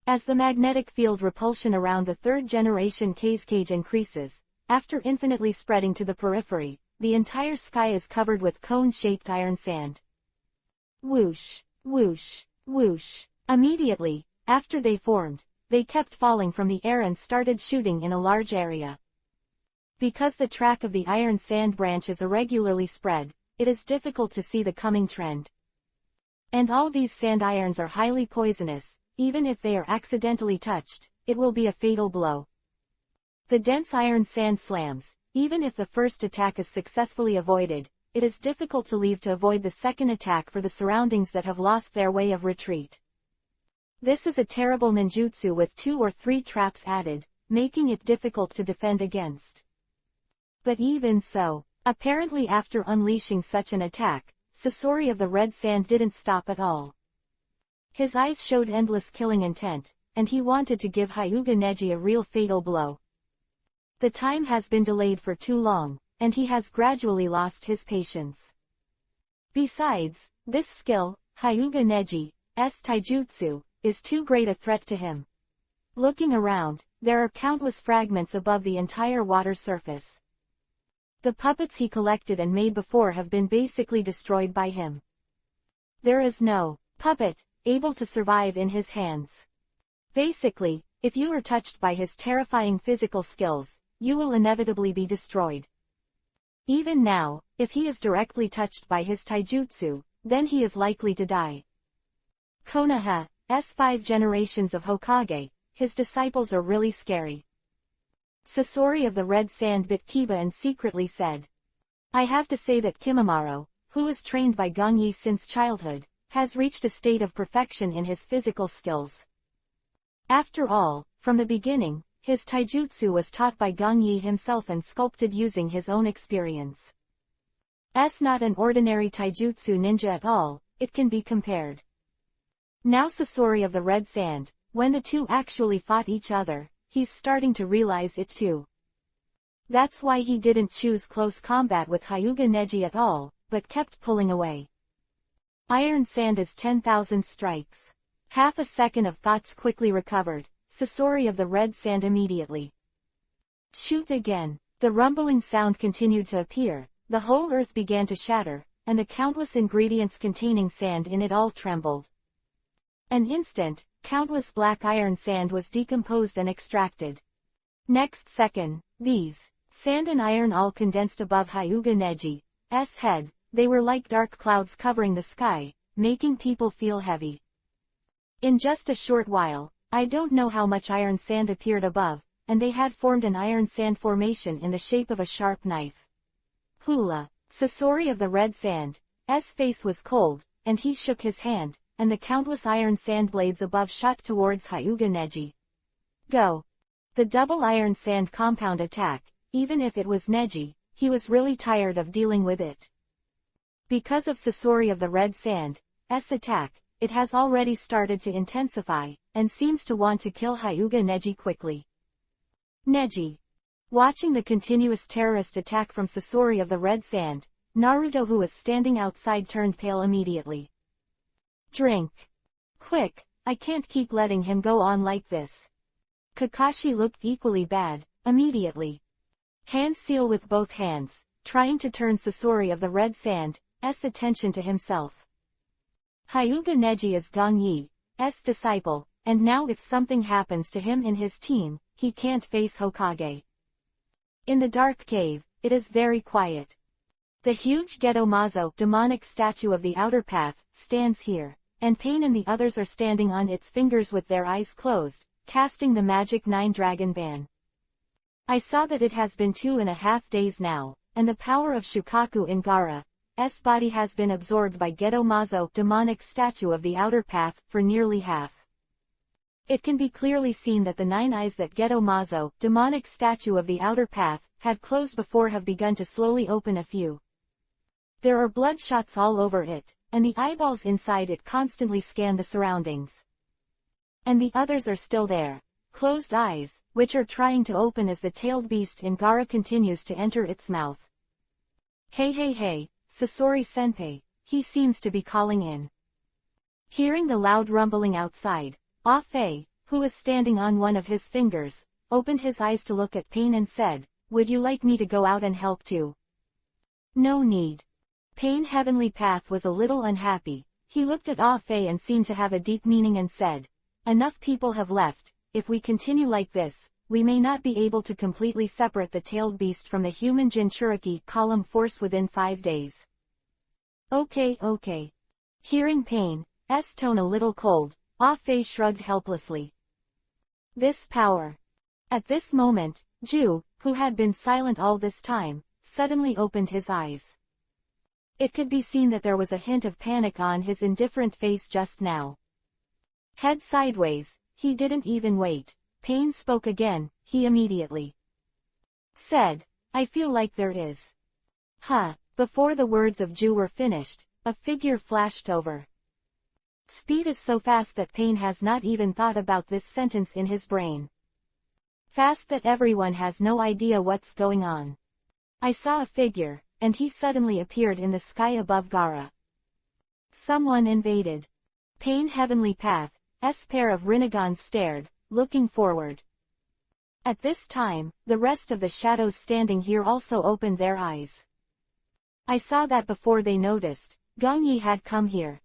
As the magnetic field repulsion around the 3rd generation Kazekage increases, after infinitely spreading to the periphery, the entire sky is covered with cone-shaped iron sand. Whoosh, whoosh, whoosh. Immediately, after they formed, they kept falling from the air and started shooting in a large area. Because the track of the iron sand branch is irregularly spread, it is difficult to see the coming trend. And all these sand irons are highly poisonous, even if they are accidentally touched, it will be a fatal blow. The dense iron sand slams, even if the first attack is successfully avoided, it is difficult to leave to avoid the second attack for the surroundings that have lost their way of retreat. This is a terrible ninjutsu with 2 or 3 traps added, making it difficult to defend against. But even so, apparently after unleashing such an attack, Sasori of the red sand didn't stop at all. His eyes showed endless killing intent, and he wanted to give Hyuga Neji a real fatal blow. The time has been delayed for too long, and he has gradually lost his patience. Besides, this skill, Hyuga Neji's taijutsu, is too great a threat to him. Looking around, there are countless fragments above the entire water surface. The puppets he collected and made before have been basically destroyed by him. There is no puppet able to survive in his hands. Basically, if you are touched by his terrifying physical skills, you will inevitably be destroyed. Even now, if he is directly touched by his taijutsu, then he is likely to die. Konoha's 5 generations of Hokage, his disciples are really scary. Sasori of the red sand bit Kiba and secretly said, I have to say that Kimimaro, who is trained by Gongyi since childhood, has reached a state of perfection in his physical skills. After all, from the beginning, his taijutsu was taught by Gongyi himself and sculpted using his own experience. As not an ordinary taijutsu ninja at all, it can be compared. Now Sasori of the red sand, when the two actually fought each other, he's starting to realize it too. That's why he didn't choose close combat with Hyuga Neji at all, but kept pulling away. Iron Sand is 10,000 strikes. Half a second of thoughts quickly recovered, Sasori of the red sand immediately. Shoot again. The rumbling sound continued to appear, the whole earth began to shatter, and the countless ingredients containing sand in it all trembled. An instant, countless black iron sand was decomposed and extracted. Next second, these sand and iron all condensed above Hyuga Neji's head. They were like dark clouds covering the sky, making people feel heavy. In just a short while, I don't know how much iron sand appeared above, and they had formed an iron sand formation in the shape of a sharp knife. Hula. Sasori of the red sand's face was cold, and he shook his hand, and the countless iron sand blades above shot towards Hyuga Neji. Go. The double iron sand compound attack, even if it was Neji, he was really tired of dealing with it. Because of Sasori of the red sand's attack, it has already started to intensify, and seems to want to kill Hyuga Neji quickly. Neji. Watching the continuous terrorist attack from Sasori of the red sand, Naruto, who was standing outside, turned pale immediately. Drink. Quick, I can't keep letting him go on like this. Kakashi looked equally bad, immediately. Hand seal with both hands, trying to turn Sasori of the red sand's attention to himself. Hyuga Neji is Gong Yi's disciple, and now if something happens to him in his team, he can't face Hokage. In the dark cave, it is very quiet. The huge Geto-Mazo demonic statue of the outer path stands here, and Pain and the others are standing on its fingers with their eyes closed, casting the magic 9 dragon ban. I saw that it has been 2.5 days now, and the power of Shukaku in Gaara's body has been absorbed by Geto-Mazo demonic statue of the outer path for nearly half. It can be clearly seen that the 9 eyes that Geto-Mazo demonic statue of the outer path had closed before have begun to slowly open a few. There are bloodshots all over it, and the eyeballs inside it constantly scan the surroundings. And the others are still there, closed eyes, which are trying to open as the tailed beast in Gaara continues to enter its mouth. Hey hey hey, Sasori-senpai, he seems to be calling in. Hearing the loud rumbling outside, Ah-Fei, who was standing on one of his fingers, opened his eyes to look at Pain and said, "Would you like me to go out and help too?" No need. Pain Heavenly Path was a little unhappy. He looked at Ah-Fei and seemed to have a deep meaning and said, "Enough people have left. If we continue like this, we may not be able to completely separate the tailed beast from the human Jinchuriki column force within 5 days. Okay. Hearing Pain's tone a little cold, Ah-Fei shrugged helplessly. This power. At this moment, Ju, who had been silent all this time, suddenly opened his eyes. It could be seen that there was a hint of panic on his indifferent face just now. Head sideways, he didn't even wait. Pain spoke again, he immediately said, "I feel like there is." Before the words of Ju were finished, a figure flashed over. Speed is so fast that Pain has not even thought about this sentence in his brain. Fast that everyone has no idea what's going on. I saw a figure, and he suddenly appeared in the sky above Gaara. Someone invaded. Pain Heavenly Path's pair of Rinagans stared, looking forward. At this time, the rest of the shadows standing here also opened their eyes. I saw that before they noticed, Gong Yi had come here.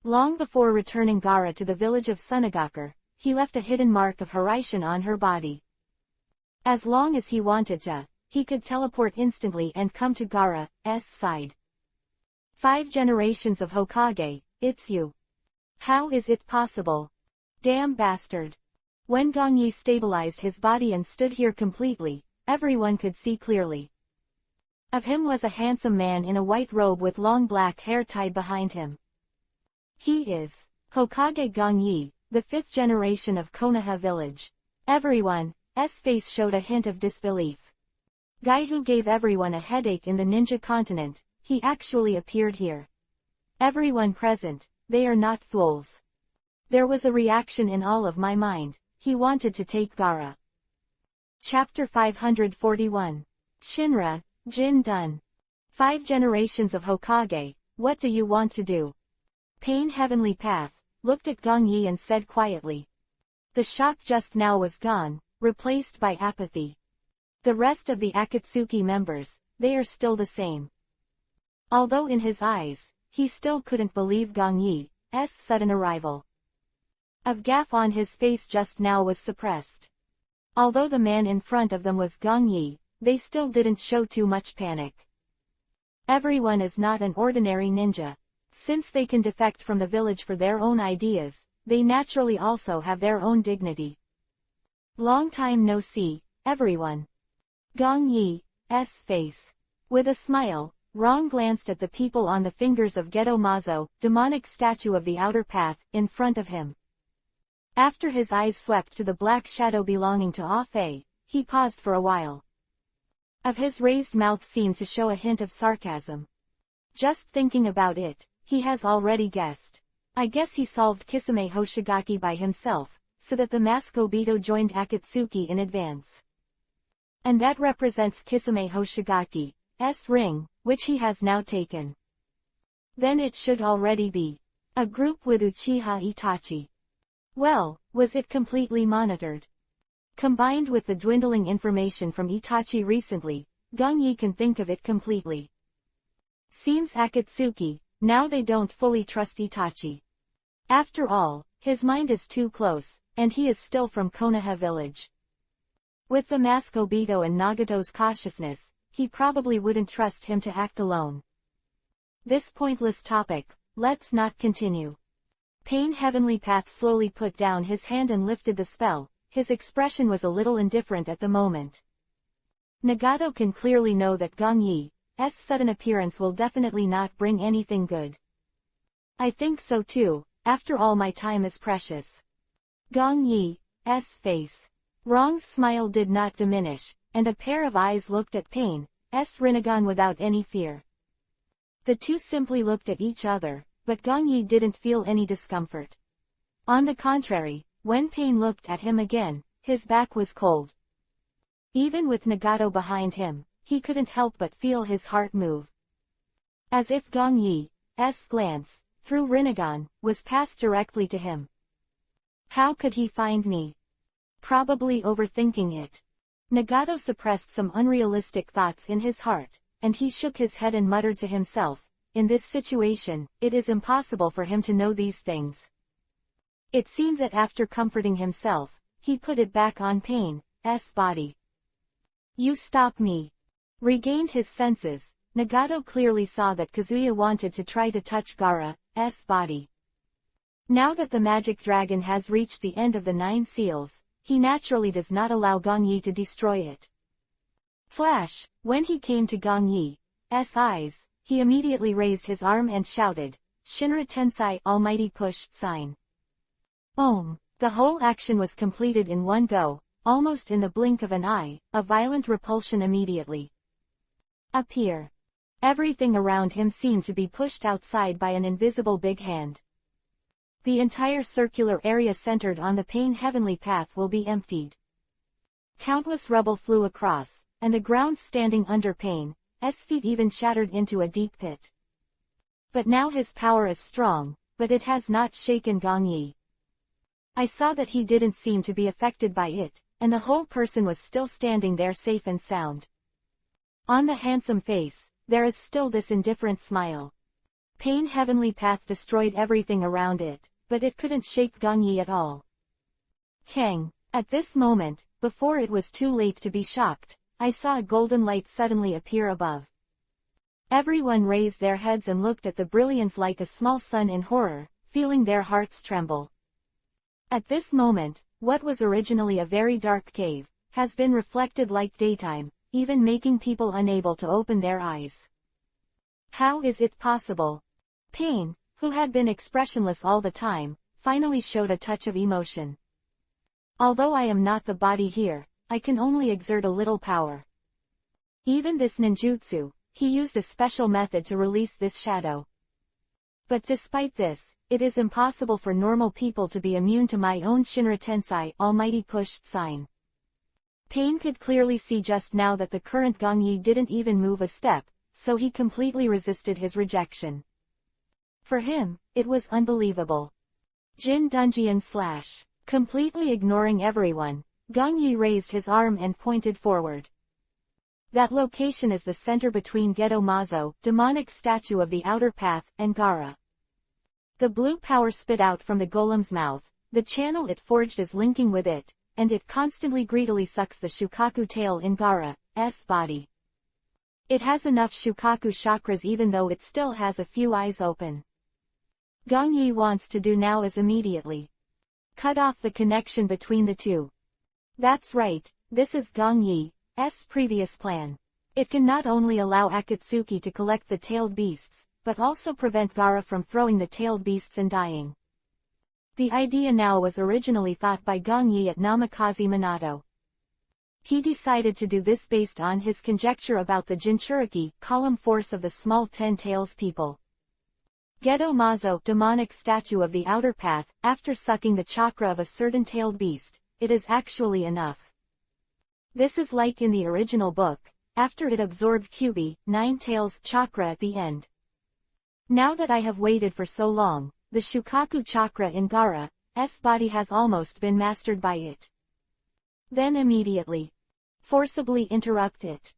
Long before returning Gaara to the village of Sunagakur, he left a hidden mark of Hiraishin on her body. As long as he wanted to, he could teleport instantly and come to Gaara's side. 5 generations of Hokage, it's you. How is it possible? Damn bastard. When Gong Yi stabilized his body and stood here completely, everyone could see clearly. Of him was a handsome man in a white robe with long black hair tied behind him. He is Hokage Gong Yi, the 5th generation of Konoha village. Everyone's face showed a hint of disbelief. Guy who gave everyone a headache in the ninja continent, he actually appeared here. Everyone present, they are not fools. There was a reaction in all of my mind. He wanted to take Gaara. Chapter 541. Shinra, Jin Dun. 5 generations of Hokage, what do you want to do? Pain Heavenly Path, looked at Gong Yi and said quietly. The shock just now was gone, replaced by apathy. The rest of the Akatsuki members, they are still the same. Although in his eyes, he still couldn't believe Gong Yi's sudden arrival. A gaff on his face just now was suppressed. Although the man in front of them was Gong Yi, they still didn't show too much panic. Everyone is not an ordinary ninja. Since they can defect from the village for their own ideas, they naturally also have their own dignity. Long time no see, everyone. Gong Yi's face. With a smile, Rong glanced at the people on the fingers of Geto Mazo, demonic statue of the outer path, in front of him. After his eyes swept to the black shadow belonging to Ah Fei, he paused for a while. Of his raised mouth seemed to show a hint of sarcasm. Just thinking about it, he has already guessed. I guess he solved Kisame Hoshigaki by himself, so that the mask Obito joined Akatsuki in advance. And that represents Kisame Hoshigaki's ring, which he has now taken. Then it should already be a group with Uchiha Itachi. Well, was it completely monitored? Combined with the dwindling information from Itachi recently, Gong Yi can think of it completely. Seems Akatsuki, now they don't fully trust Itachi. After all, his mind is too close, and he is still from Konoha village. With the mask Obito and Nagato's cautiousness, he probably wouldn't trust him to act alone. This pointless topic, let's not continue. Pain Heavenly Path slowly put down his hand and lifted the spell. His expression was a little indifferent at the moment. Nagato can clearly know that Gong Yi's sudden appearance will definitely not bring anything good. I think so too, after all my time is precious. Gong Yi's face. Rong's smile did not diminish, and a pair of eyes looked at Pain's Rinnegan without any fear. The two simply looked at each other, but Gong Yi didn't feel any discomfort. On the contrary, when Pain looked at him again, his back was cold. Even with Nagato behind him, he couldn't help but feel his heart move. As if Gong Yi's glance, through Rinnegan, was passed directly to him. How could he find me? Probably overthinking it. Nagato suppressed some unrealistic thoughts in his heart, and he shook his head and muttered to himself, in this situation, it is impossible for him to know these things. It seemed that after comforting himself, he put it back on Pain's body. You stop me. Regained his senses, Nagato clearly saw that Kazuya wanted to try to touch Gaara's body. Now that the magic dragon has reached the end of the 9 seals, he naturally does not allow Gong Yi to destroy it. Flash, when he came to Gong Yi's eyes, he immediately raised his arm and shouted, Shinra Tensei Almighty Push sign. Om. The whole action was completed in one go, almost in the blink of an eye, a violent repulsion immediately appear. Everything around him seemed to be pushed outside by an invisible big hand. The entire circular area centered on the Pain Heavenly Path will be emptied. Countless rubble flew across, and the ground standing under Pain's feet even shattered into a deep pit. But now his power is strong, but it has not shaken Gong Yi. I saw that he didn't seem to be affected by it, and the whole person was still standing there safe and sound. On the handsome face, there is still this indifferent smile. Pain Heavenly Path destroyed everything around it, but it couldn't shake Gong Yi at all. Kang. At this moment, before it was too late to be shocked, I saw a golden light suddenly appear above. Everyone raised their heads and looked at the brilliance like a small sun in horror, feeling their hearts tremble. At this moment, what was originally a very dark cave, has been reflected like daytime, even making people unable to open their eyes. How is it possible? Pain, who had been expressionless all the time, finally showed a touch of emotion. Although I am not the body here, I can only exert a little power. Even this ninjutsu, he used a special method to release this shadow. But despite this, it is impossible for normal people to be immune to my own Shinra Tensei Almighty Push sign. Pain could clearly see just now that the current Gong Yi didn't even move a step, so he completely resisted his rejection. For him, it was unbelievable. Jin Dunjian / Completely ignoring everyone, Gong Yi raised his arm and pointed forward. That location is the center between Gedo Mazo, demonic statue of the outer path, and Gara. The blue power spit out from the golem's mouth, the channel it forged is linking with it, and it constantly greedily sucks the Shukaku tail in Gara's body. It has enough Shukaku chakras even though it still has a few eyes open. Gong Yi wants to do now is immediately cut off the connection between the two. That's right, this is Gong Yi's previous plan. It can not only allow Akatsuki to collect the tailed beasts, but also prevent Gara from throwing the tailed beasts and dying. The idea now was originally thought by Gong Yi at Namikaze Minato. He decided to do this based on his conjecture about the Jinchuriki, column force of the small 10 tails people. Gedo Mazo, demonic statue of the outer path, after sucking the chakra of a certain tailed beast, it is actually enough. This is like in the original book, after it absorbed Kyubi, 9 tails chakra at the end. Now that I have waited for so long, the Shukaku chakra in Gara's body has almost been mastered by it. Then immediately forcibly interrupt it.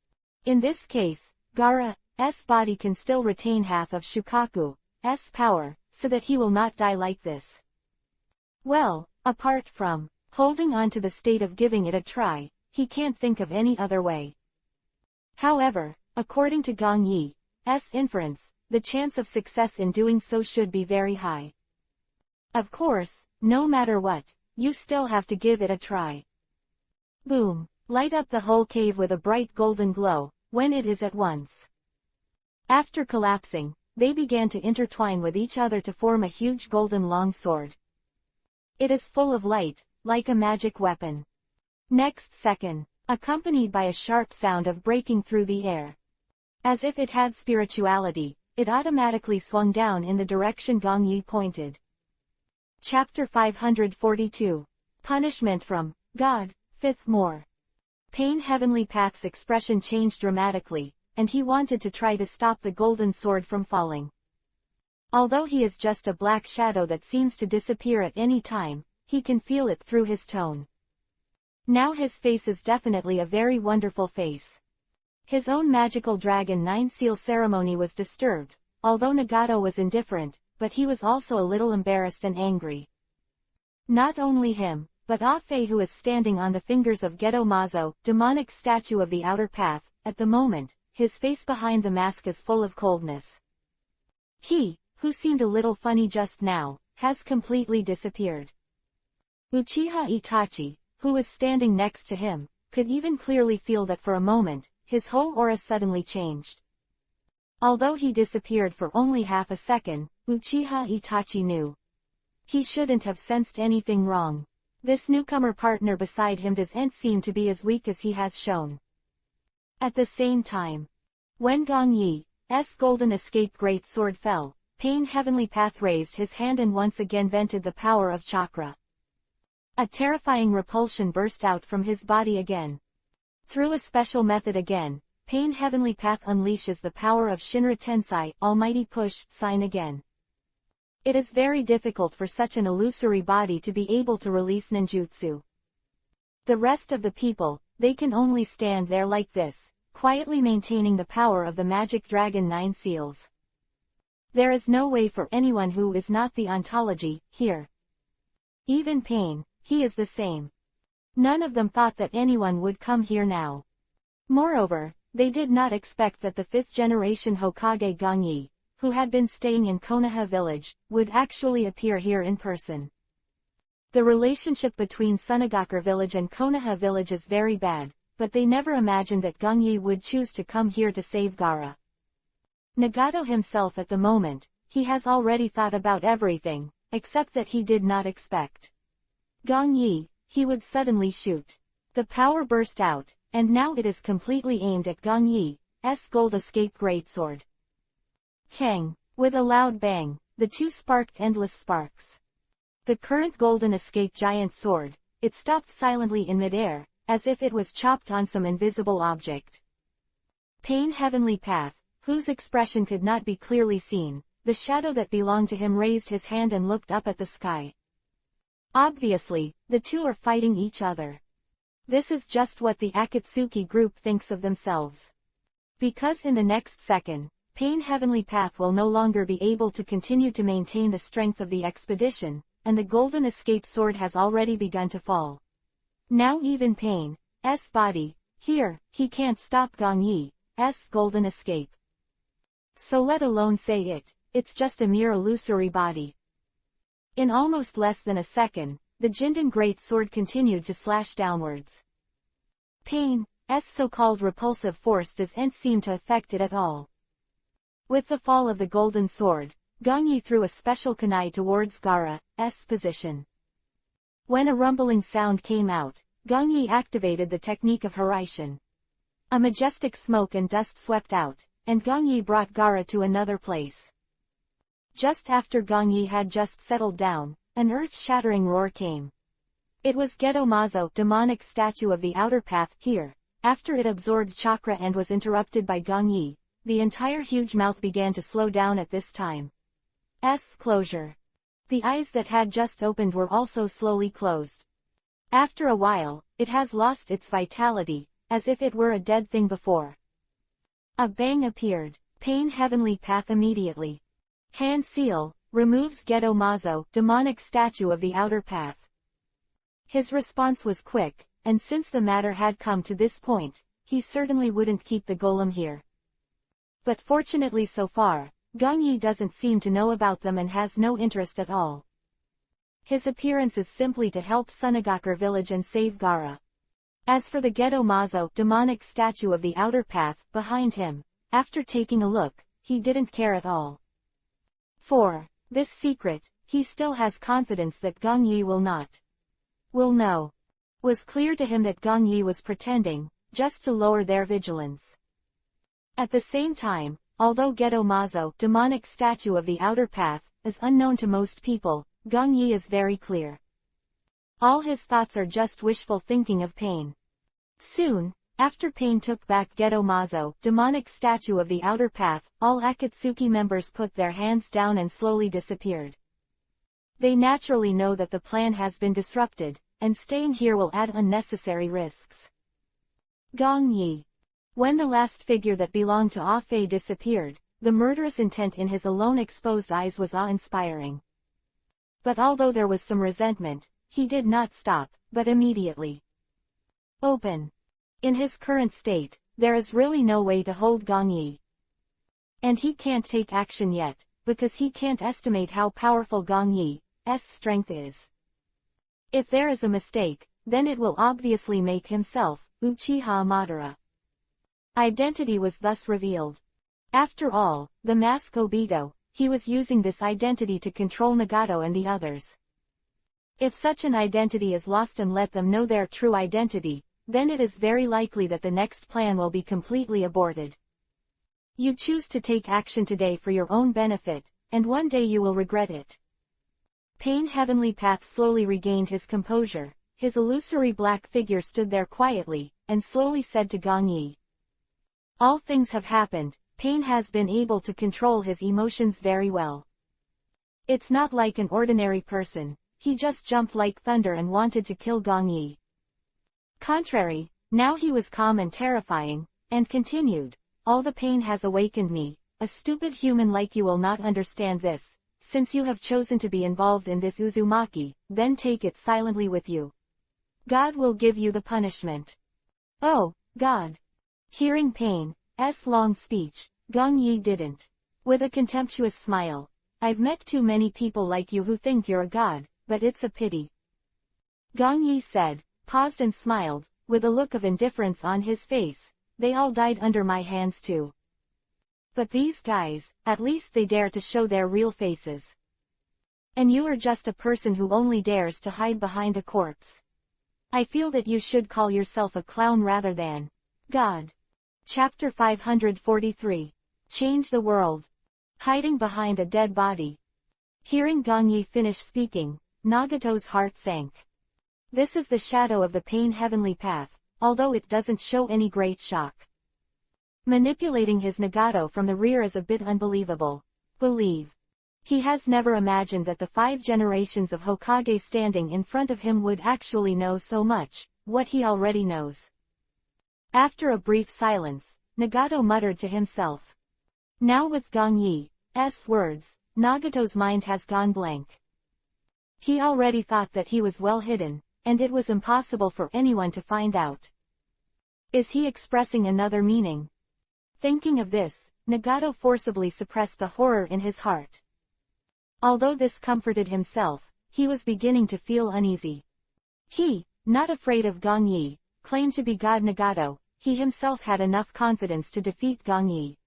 In this case, Gara's body can still retain half of Shukaku's power, so that he will not die like this. Well, apart from holding on to the state of giving it a try, he can't think of any other way. However, according to Gong Yi's inference, the chance of success in doing so should be very high. Of course, no matter what, you still have to give it a try. Boom! Light up the whole cave with a bright golden glow, when it is at once. After collapsing, they began to intertwine with each other to form a huge golden long sword. It is full of light, like a magic weapon. Next second, accompanied by a sharp sound of breaking through the air. As if it had spirituality, it automatically swung down in the direction Gong Yi pointed. Chapter 542. Punishment from God, 5th more. Pain Heavenly Path's expression changed dramatically, and he wanted to try to stop the golden sword from falling. Although he is just a black shadow that seems to disappear at any time, he can feel it through his tone. Now his face is definitely a very wonderful face. His own magical dragon 9 seal ceremony was disturbed, although Nagato was indifferent, but he was also a little embarrassed and angry. Not only him, but Afe, who is standing on the fingers of Gedo Mazo, demonic statue of the outer path, at the moment, his face behind the mask is full of coldness. He, who seemed a little funny just now, has completely disappeared. Uchiha Itachi, who was standing next to him, could even clearly feel that for a moment, his whole aura suddenly changed. Although he disappeared for only half a second, Uchiha Itachi knew he shouldn't have sensed anything wrong. This newcomer partner beside him doesn't seem to be as weak as he has shown. At the same time, when Gong Yi's golden escape great sword fell, Pain Heavenly Path raised his hand and once again vented the power of chakra. A terrifying repulsion burst out from his body again. Through a special method again, Pain Heavenly Path unleashes the power of Shinra Tensei, Almighty Push, sign again. It is very difficult for such an illusory body to be able to release ninjutsu. The rest of the people, they can only stand there like this, quietly maintaining the power of the magic dragon 9 seals. There is no way for anyone who is not the ontology, here. Even Pain, he is the same. None of them thought that anyone would come here now. Moreover, they did not expect that the 5th generation Hokage Gong Yi, who had been staying in Konoha village, would actually appear here in person. The relationship between Sunagakur village and Konoha village is very bad, but they never imagined that Gong Yi would choose to come here to save Gara. Nagato himself at the moment, he has already thought about everything, except that he did not expect Gong Yi, he would suddenly shoot. The power burst out, and now it is completely aimed at Gong Yi's gold escape greatsword. Kang! With a loud bang, the two sparked endless sparks. The current golden escape giant sword, it stopped silently in midair, as if it was chopped on some invisible object. Pain Heavenly Path, whose expression could not be clearly seen, the shadow that belonged to him raised his hand and looked up at the sky. Obviously, the two are fighting each other. This is just what the Akatsuki group thinks of themselves. Because in the next second, Pain Heavenly Path will no longer be able to continue to maintain the strength of the expedition, and the Golden Escape Sword has already begun to fall. Now even Pain's body, here, he can't stop Gong Yi's Golden Escape. So let alone say it's just a mere illusory body. In almost less than a second, the Jindan Great Sword continued to slash downwards. Pain's so-called repulsive force doesn't seem to affect it at all. With the fall of the Golden Sword, Gong Yi threw a special kunai towards Gaara's position. When a rumbling sound came out, Gong Yi activated the technique of Hiraishin. A majestic smoke and dust swept out, and Gong Yi brought Gaara to another place. Just after Gong Yi had just settled down, an earth-shattering roar came. It was Gedomazo, demonic statue of the outer path, here. After it absorbed chakra and was interrupted by Gong Yi, the entire huge mouth began to slow down at this time. Closure. The eyes that had just opened were also slowly closed. After a while, it has lost its vitality, as if it were a dead thing before. A bang appeared. Pain Heavenly Path immediately. Hand seal, removes Gedomazo, demonic statue of the outer path. His response was quick, and since the matter had come to this point, he certainly wouldn't keep the golem here. But fortunately so far, Gong Yi doesn't seem to know about them and has no interest at all. His appearance is simply to help Sunagakure village and save Gaara. As for the Gedomazo, demonic statue of the outer path, behind him, after taking a look, he didn't care at all. For this secret, he still has confidence that Gong Yi will know. Was clear to him that Gong Yi was pretending, just to lower their vigilance. At the same time, although Gedomazo, demonic statue of the outer path, is unknown to most people, Gong Yi is very clear. All his thoughts are just wishful thinking of Pain. Soon, after Pain took back Gedomazo, demonic statue of the outer path, all Akatsuki members put their hands down and slowly disappeared. They naturally know that the plan has been disrupted, and staying here will add unnecessary risks. Gong Yi. When the last figure that belonged to Ah Fei disappeared, the murderous intent in his alone exposed eyes was awe-inspiring. But although there was some resentment, he did not stop, but immediately open. In his current state, there is really no way to hold Gong Yi. And he can't take action yet, because he can't estimate how powerful Gong Yi's strength is. If there is a mistake, then it will obviously make himself, Uchiha Madara. Identity was thus revealed. After all, the mask Obito, he was using this identity to control Nagato and the others. If such an identity is lost and let them know their true identity, then it is very likely that the next plan will be completely aborted. You choose to take action today for your own benefit, and one day you will regret it. Pain Heavenly Path slowly regained his composure. His illusory black figure stood there quietly, and slowly said to Gong Yi. All things have happened. Pain has been able to control his emotions very well. It's not like an ordinary person. He just jumped like thunder and wanted to kill Gong Yi. Contrary, now he was calm and terrifying, and continued, all the pain has awakened me. A stupid human like you will not understand this. Since you have chosen to be involved in this Uzumaki, then take it silently with you. God will give you the punishment. Oh, God. Hearing Pain's long speech, Gong Yi didn't. With a contemptuous smile, I've met too many people like you who think you're a god, but it's a pity. Gong Yi said, paused and smiled, with a look of indifference on his face. They all died under my hands too. But these guys, at least they dare to show their real faces. And you are just a person who only dares to hide behind a corpse. I feel that you should call yourself a clown rather than God. Chapter 543. Change the world. Hiding behind a dead body. Hearing Gong Yi finish speaking, Nagato's heart sank. This is the shadow of the Pain Heavenly Path, although it doesn't show any great shock. Manipulating his Nagato from the rear is a bit unbelievable. He has never imagined that the 5 generations of Hokage standing in front of him would actually know so much, what he already knows. After a brief silence, Nagato muttered to himself. Now with Gong Yi's words, Nagato's mind has gone blank. He already thought that he was well hidden, and it was impossible for anyone to find out. Is he expressing another meaning? Thinking of this, Nagato forcibly suppressed the horror in his heart. Although this comforted himself, he was beginning to feel uneasy. He, not afraid of Gong Yi, claimed to be God Nagato. He himself had enough confidence to defeat Gong Yi.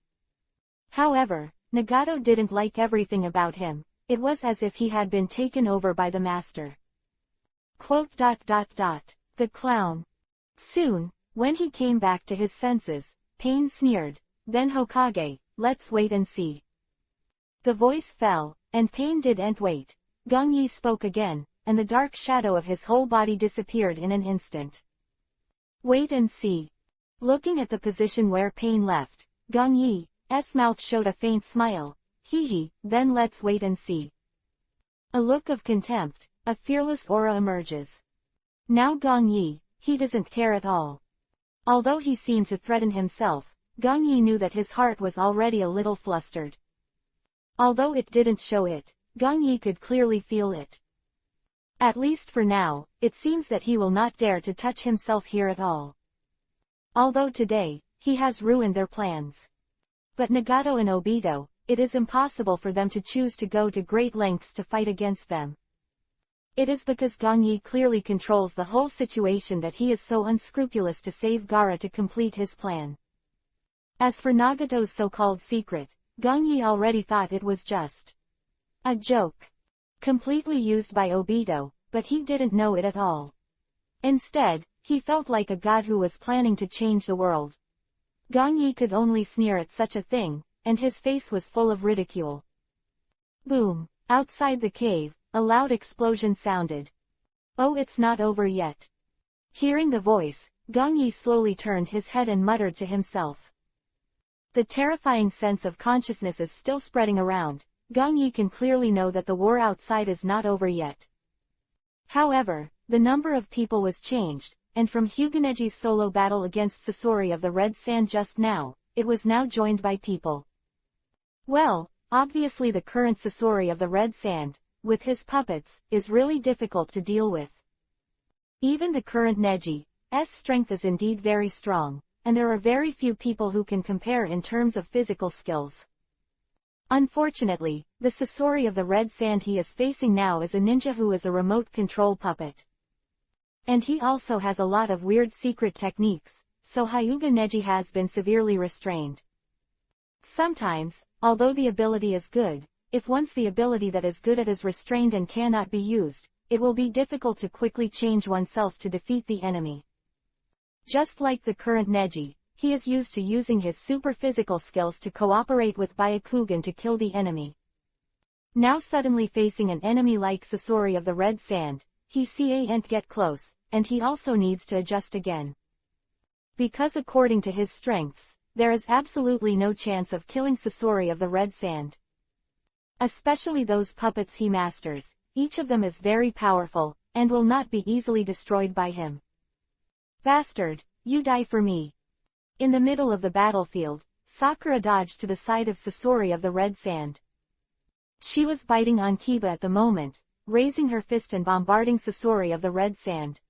However, Nagato didn't like everything about him. It was as if he had been taken over by the master. The clown. Soon, when he came back to his senses, Pain sneered, "Then Hokage, let's wait and see." The voice fell, and Pain didn't wait. Gong Yi spoke again, and the dark shadow of his whole body disappeared in an instant. Wait and see. Looking at the position where Pain left, Gong Yi's mouth showed a faint smile. Hee, then let's wait and see. A look of contempt, a fearless aura emerges. Now Gong Yi, he doesn't care at all. Although he seemed to threaten himself, Gong Yi knew that his heart was already a little flustered. Although it didn't show it, Gong Yi could clearly feel it. At least for now, it seems that he will not dare to touch himself here at all. Although today, he has ruined their plans. But Nagato and Obito, it is impossible for them to choose to go to great lengths to fight against them. It is because Gong Yi clearly controls the whole situation that he is so unscrupulous to save Gaara to complete his plan. As for Nagato's so-called secret, Gong Yi already thought it was just a joke. Completely used by Obito, but he didn't know it at all. Instead, he felt like a god who was planning to change the world. Gong Yi could only sneer at such a thing, and his face was full of ridicule. Boom! Outside the cave, a loud explosion sounded. Oh, it's not over yet. Hearing the voice, Gong Yi slowly turned his head and muttered to himself. The terrifying sense of consciousness is still spreading around. Gong Yi can clearly know that the war outside is not over yet. However, the number of people was changed, and from Hyuganeji's solo battle against Sasori of the Red Sand just now, it was now joined by people. Well, obviously the current Sasori of the Red Sand, with his puppets, is really difficult to deal with. Even the current Neji's strength is indeed very strong, and there are very few people who can compare in terms of physical skills. Unfortunately, the Sasori of the Red Sand he is facing now is a ninja who is a remote control puppet. And he also has a lot of weird secret techniques, so Hyuga Neji has been severely restrained. Sometimes, although the ability is good, if once the ability that is good at is restrained and cannot be used, it will be difficult to quickly change oneself to defeat the enemy. Just like the current Neji, he is used to using his super physical skills to cooperate with Byakugan to kill the enemy. Now suddenly facing an enemy like Sasori of the Red Sand, he can't get close, and he also needs to adjust again. Because according to his strengths, there is absolutely no chance of killing Sasori of the Red Sand. Especially those puppets he masters, each of them is very powerful, and will not be easily destroyed by him. Bastard, you die for me. In the middle of the battlefield, Sakura dodged to the side of Sasori of the Red Sand. She was biting on Kiba at the moment, raising her fist and bombarding Sasori of the Red Sand.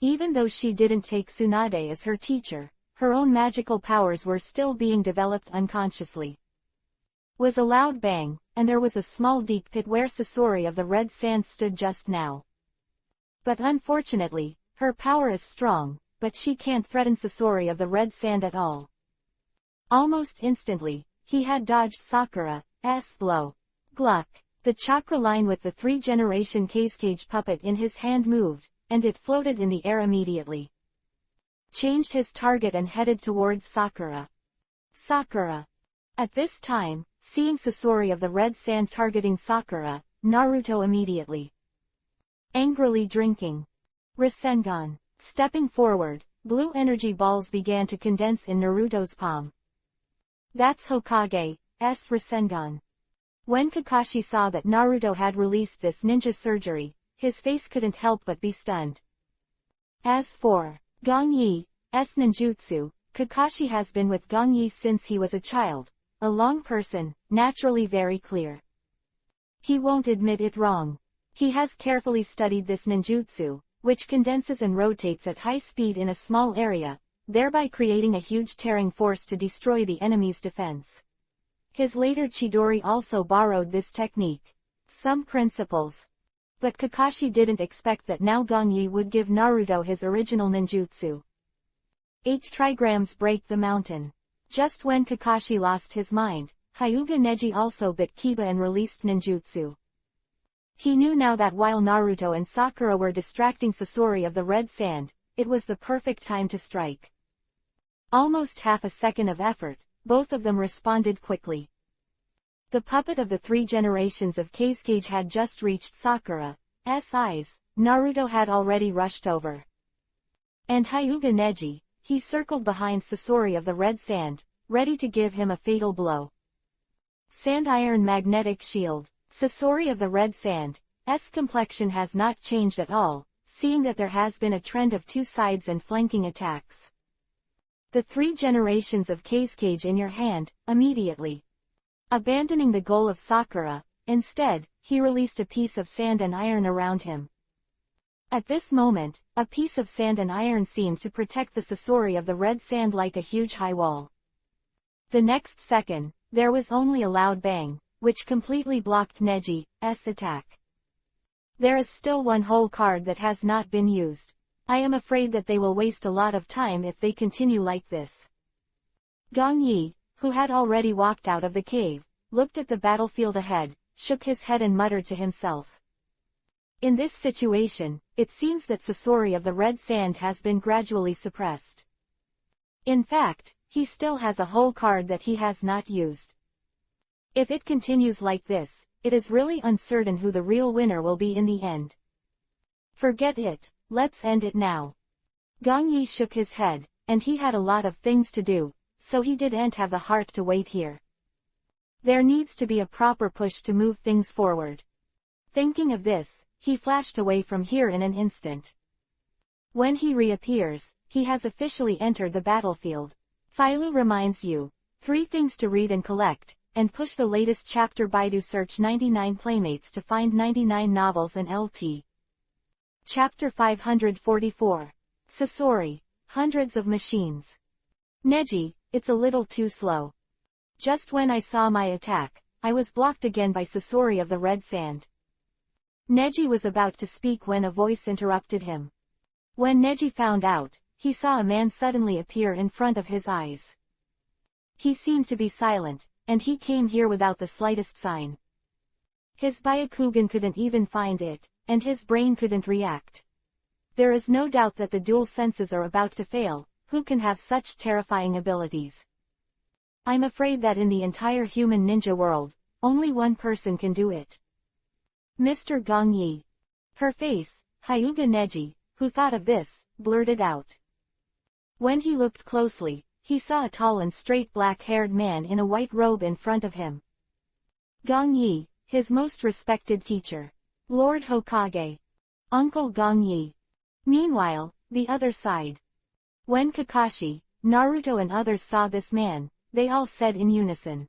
Even though she didn't take Tsunade as her teacher, her own magical powers were still being developed unconsciously. Was a loud bang, and there was a small deep pit where Sasori of the Red Sand stood just now. But unfortunately, her power is strong, but she can't threaten Sasori of the Red Sand at all. Almost instantly, he had dodged Sakura's blow. Gluck! The chakra line with the 3-generation cage puppet in his hand moved, and it floated in the air immediately. Changed his target and headed towards Sakura. Sakura. At this time, seeing Sasori of the Red Sand targeting Sakura, Naruto immediately angrily drinking Rasengan. Stepping forward, blue energy balls began to condense in Naruto's palm. That's Hokage's Rasengan. When Kakashi saw that Naruto had released this ninja surgery, his face couldn't help but be stunned. As for Gong Yi's ninjutsu, Kakashi has been with Gong Yi since he was a child, a long person, naturally very clear. He won't admit it wrong. He has carefully studied this ninjutsu, which condenses and rotates at high speed in a small area, thereby creating a huge tearing force to destroy the enemy's defense. His later Chidori also borrowed this technique. Some principles. But Kakashi didn't expect that now Gong Yi would give Naruto his original ninjutsu. 8 trigrams break the mountain. Just when Kakashi lost his mind, Hyuga Neji also bit Kiba and released ninjutsu. He knew now that while Naruto and Sakura were distracting Sasori of the red sand, it was the perfect time to strike. Almost half a second of effort, both of them responded quickly. The puppet of the 3 generations of Kazekage had just reached Sakura's eyes. Naruto had already rushed over. And Hyuga Neji, he circled behind Sasori of the red sand, ready to give him a fatal blow. Sand Iron Magnetic Shield. Sasori of the red sand's complexion has not changed at all, seeing that there has been a trend of 2 sides and flanking attacks. The 3 generations of Kazekage in your hand, immediately. Abandoning the goal of Sakura, instead, he released a piece of sand and iron around him. At this moment, a piece of sand and iron seemed to protect the Sasori of the red sand like a huge high wall. The next second, there was only a loud bang, which completely blocked Neji's attack. There is still one whole card that has not been used. I am afraid that they will waste a lot of time if they continue like this. Gong Yi, who had already walked out of the cave, looked at the battlefield ahead, shook his head and muttered to himself. In this situation, it seems that Sasori of the red sand has been gradually suppressed. In fact, he still has a whole card that he has not used. If it continues like this, it is really uncertain who the real winner will be in the end. Forget it, let's end it now. Gong Yi shook his head, and he had a lot of things to do, so he didn't have the heart to wait here. There needs to be a proper push to move things forward. Thinking of this, he flashed away from here in an instant. When he reappears, he has officially entered the battlefield. Philo reminds you, 3 things to read and collect, and push the latest chapter. Baidu search 99 playmates to find 99 novels and LT. Chapter 544. Sasori, hundreds of machines. Neji, it's a little too slow. Just when I saw my attack, I was blocked again by Sasori of the red sand. Neji was about to speak when a voice interrupted him. When Neji found out, he saw a man suddenly appear in front of his eyes. He seemed to be silent, and he came here without the slightest sign. His Byakugan couldn't even find it, and his brain couldn't react. There is no doubt that the dual senses are about to fail. Who can have such terrifying abilities? I'm afraid that in the entire human ninja world, only one person can do it. Mr. Gong Yi. Her face, Hyuga Neji, who thought of this, blurted out. When he looked closely, he saw a tall and straight black-haired man in a white robe in front of him. Gong Yi, his most respected teacher. Lord Hokage. Uncle Gong Yi. Meanwhile, the other side. When Kakashi, Naruto and others saw this man, they all said in unison.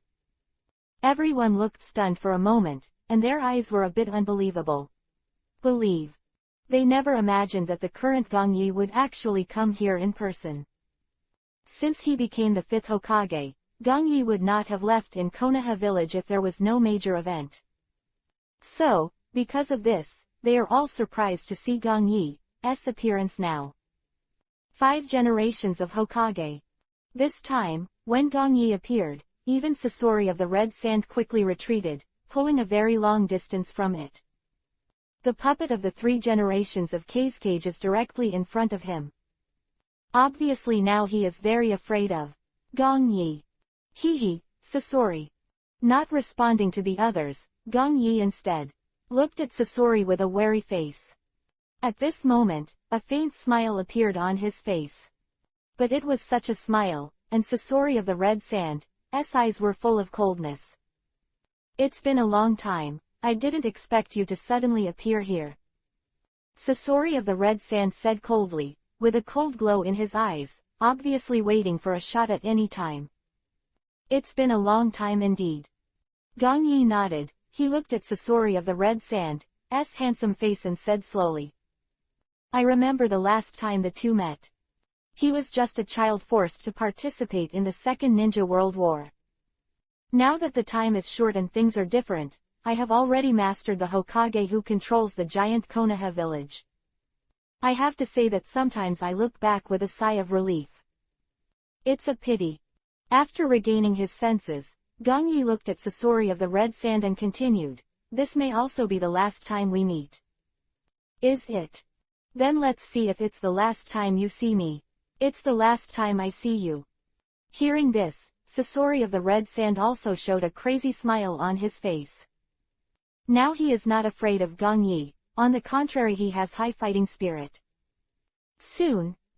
Everyone looked stunned for a moment, and their eyes were a bit unbelievable. Believe. They never imagined that the current Gong Yi would actually come here in person. Since he became the 5th Hokage, Gong Yi would not have left in Konoha village if there was no major event. So, because of this, they are all surprised to see Gong Yi's appearance now. 5 generations of Hokage. This time, when Gong Yi appeared, even Sasori of the red sand quickly retreated, pulling a very long distance from it. The puppet of the 3 generations of Kazekage is directly in front of him. Obviously now he is very afraid of Gong Yi. Hehe, Sasori. Not responding to the others, Gong Yi instead looked at Sasori with a wary face. At this moment, a faint smile appeared on his face. But it was such a smile, and Sasori of the red sand's eyes were full of coldness. It's been a long time, I didn't expect you to suddenly appear here. Sasori of the Red Sand said coldly, with a cold glow in his eyes, obviously waiting for a shot at any time. It's been a long time indeed. Gong Yi nodded. He looked at Sasori of the Red Sand's handsome face and said slowly. I remember the last time the two met. He was just a child forced to participate in the Second Ninja World War. Now that the time is short and things are different, I have already mastered the Hokage who controls the giant Konoha village. I have to say that sometimes I look back with a sigh of relief. It's a pity. After regaining his senses, Gong Yi looked at Sasori of the Red Sand and continued, this may also be the last time we meet. Is it? Then let's see if it's the last time you see me. It's the last time I see you. Hearing this, Sasori of the Red Sand also showed a crazy smile on his face. Now he is not afraid of Gong Yi, on the contrary he has high fighting spirit.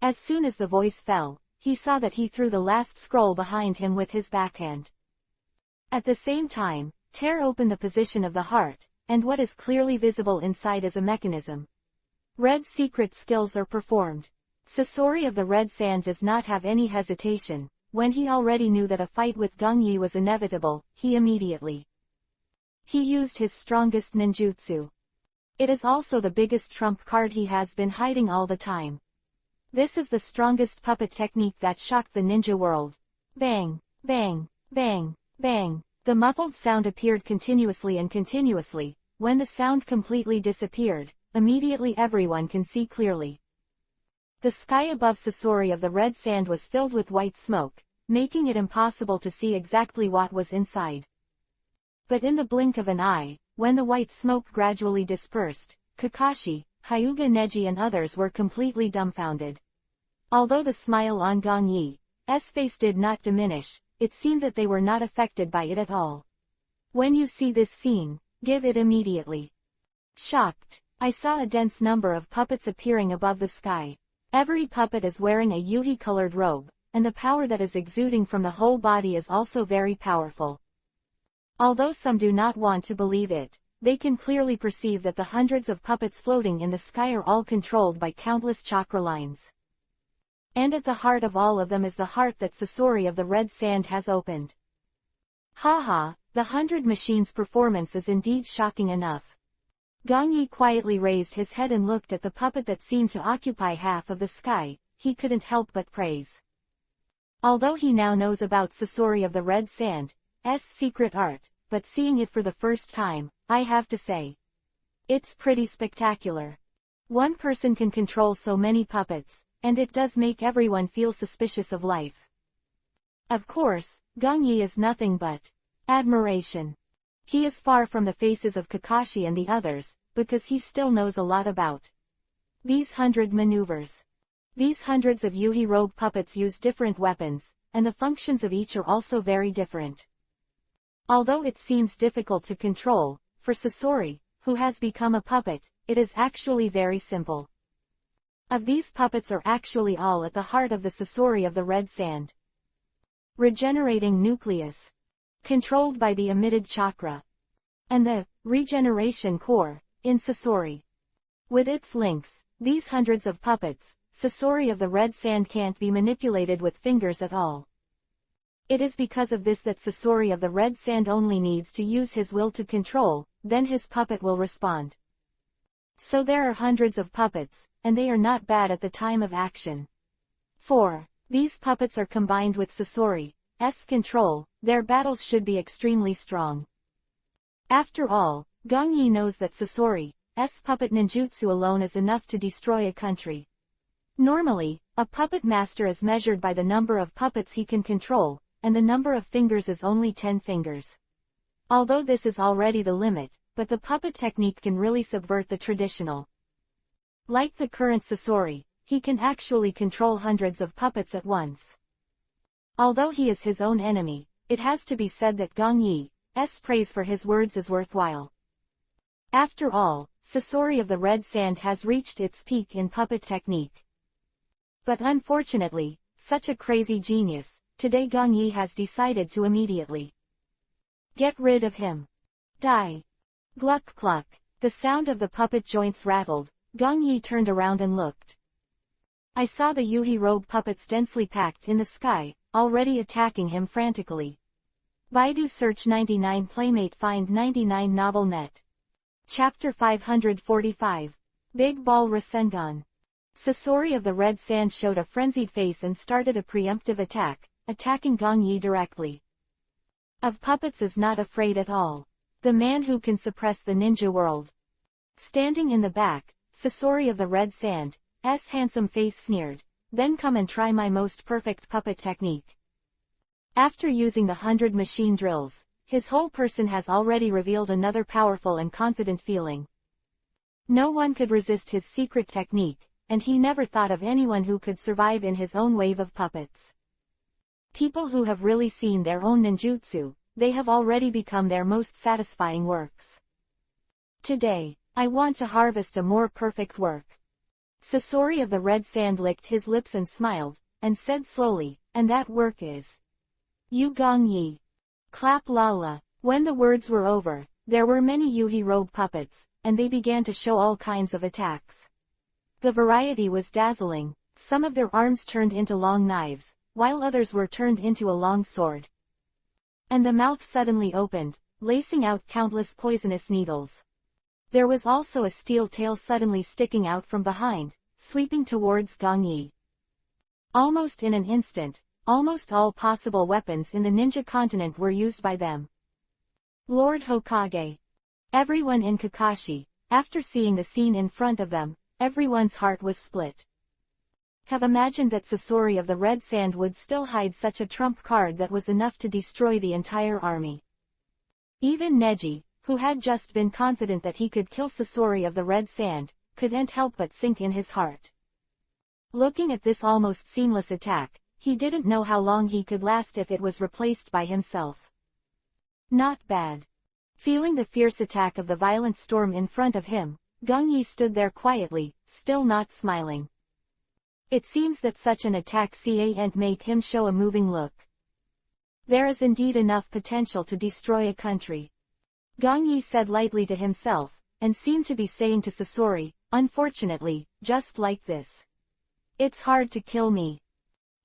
As soon as the voice fell, he saw that he threw the last scroll behind him with his backhand. At the same time, tear open the position of the heart, and what is clearly visible inside is a mechanism. Red secret skills are performed. Sasori of the Red Sand does not have any hesitation. When he already knew that a fight with Gong Yi was inevitable, he immediately used his strongest ninjutsu. It is also the biggest trump card he has been hiding all the time. This is the strongest puppet technique that shocked the ninja world. Bang, bang, bang, bang. The muffled sound appeared continuously and continuously. When the sound completely disappeared, immediately everyone can see clearly. The sky above Sasori of the Red Sand was filled with white smoke, making it impossible to see exactly what was inside. But in the blink of an eye, when the white smoke gradually dispersed, Kakashi, Hyuga Neji and others were completely dumbfounded. Although the smile on Gong Yi's face did not diminish, it seemed that they were not affected by it at all. When you see this scene, give it immediately. Shocked. I saw a dense number of puppets appearing above the sky. Every puppet is wearing a yuhi-colored robe, and the power that is exuding from the whole body is also very powerful. Although some do not want to believe it, they can clearly perceive that the hundreds of puppets floating in the sky are all controlled by countless chakra lines. And at the heart of all of them is the heart that Sasori of the Red Sand has opened. Haha, the 100 Machines performance is indeed shocking enough. Gong Yi quietly raised his head and looked at the puppet that seemed to occupy half of the sky. He couldn't help but praise. Although he now knows about Sasori of the Red Sand's secret art, but seeing it for the first time, I have to say, it's pretty spectacular. One person can control so many puppets, and it does make everyone feel suspicious of life. Of course, Gong Yi is nothing but admiration. He is far from the faces of Kakashi and the others, because he still knows a lot about these 100 maneuvers. These hundreds of Yuhi robe puppets use different weapons, and the functions of each are also very different. Although it seems difficult to control, for Sasori, who has become a puppet, it is actually very simple. Of these puppets are actually all at the heart of the Sasori of the Red Sand. Regenerating nucleus, controlled by the emitted chakra, and the regeneration core in Sasori. With its links, these hundreds of puppets, Sasori of the Red Sand can't be manipulated with fingers at all. It is because of this that Sasori of the Red Sand only needs to use his will to control, then his puppet will respond. So there are hundreds of puppets, and they are not bad at the time of action. 4. These puppets are combined with Sasori's control, their battles should be extremely strong. After all, Gong Yi knows that Sasori's puppet ninjutsu alone is enough to destroy a country. Normally, a puppet master is measured by the number of puppets he can control, and the number of fingers is only 10 fingers. Although this is already the limit, but the puppet technique can really subvert the traditional. Like the current Sasori, he can actually control hundreds of puppets at once. Although he is his own enemy, it has to be said that Gong Yi's praise for his words is worthwhile. After all, Sasori of the Red Sand has reached its peak in puppet technique. But unfortunately, such a crazy genius, today Gong Yi has decided to immediately get rid of him. Die. Gluck cluck. The sound of the puppet joints rattled. Gong Yi turned around and looked. I saw the Yuhi robe puppets densely packed in the sky, already attacking him frantically. Baidu search 99 Playmate find 99 Novel net. Chapter 545. Big Ball Rasengan. Sasori of the Red Sand showed a frenzied face and started a preemptive attack, attacking Gong Yi directly. Of puppets is not afraid at all. The man who can suppress the ninja world. Standing in the back, Sasori of the Red Sand, handsome face sneered, then come and try my most perfect puppet technique. After using the 100 machine drills, his whole person has already revealed another powerful and confident feeling. No one could resist his secret technique, and he never thought of anyone who could survive in his own wave of puppets. People who have really seen their own ninjutsu, they have already become their most satisfying works. Today, I want to harvest a more perfect work. Sasori of the Red Sand licked his lips and smiled, and said slowly, and that work is Yu Gong Yi. Clap Lala. When the words were over, there were many Yuhi robe puppets, and they began to show all kinds of attacks. The variety was dazzling. Some of their arms turned into long knives, while others were turned into a long sword. And the mouth suddenly opened, lacing out countless poisonous needles. There was also a steel tail suddenly sticking out from behind, sweeping towards Gong Yi. Almost in an instant, almost all possible weapons in the ninja continent were used by them. Lord Hokage. Everyone in Kakashi, after seeing the scene in front of them, everyone's heart was split. Have imagined that Sasori of the Red Sand would still hide such a trump card that was enough to destroy the entire army. Even Neji, who had just been confident that he could kill Sasori of the Red Sand, couldn't help but sink in his heart. Looking at this almost seamless attack, he didn't know how long he could last if it was replaced by himself. Not bad. Feeling the fierce attack of the violent storm in front of him, Gong Yi stood there quietly, still not smiling. It seems that such an attack can't make him show a moving look. There is indeed enough potential to destroy a country. Gong Yi said lightly to himself, and seemed to be saying to Sasori, unfortunately, just like this. It's hard to kill me.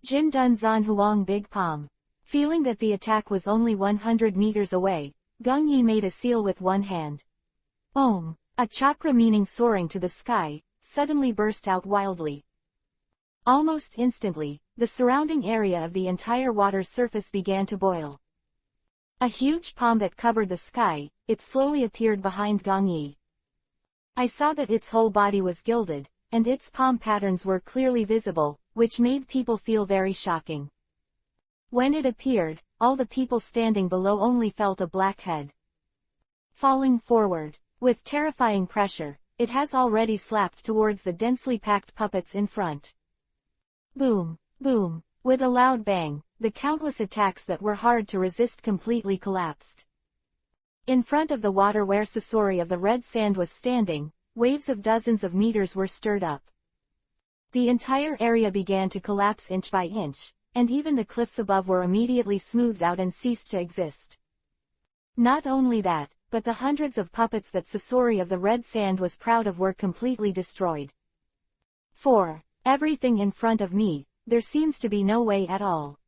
Jin Dun Zan Huang Big Palm. Feeling that the attack was only 100 meters away, Gong Yi made a seal with one hand. Om, a chakra meaning soaring to the sky, suddenly burst out wildly. Almost instantly, the surrounding area of the entire water surface began to boil. A huge palm that covered the sky, it slowly appeared behind Gong Yi. I saw that its whole body was gilded, and its palm patterns were clearly visible, which made people feel very shocking. When it appeared, all the people standing below only felt a black head. Falling forward, with terrifying pressure, it has already slapped towards the densely packed puppets in front. Boom, boom, with a loud bang, the countless attacks that were hard to resist completely collapsed. In front of the water where Sasori of the Red Sand was standing, waves of dozens of meters were stirred up. The entire area began to collapse inch by inch, and even the cliffs above were immediately smoothed out and ceased to exist. Not only that, but the hundreds of puppets that Sasori of the Red Sand was proud of were completely destroyed. For everything in front of me, there seems to be no way at all.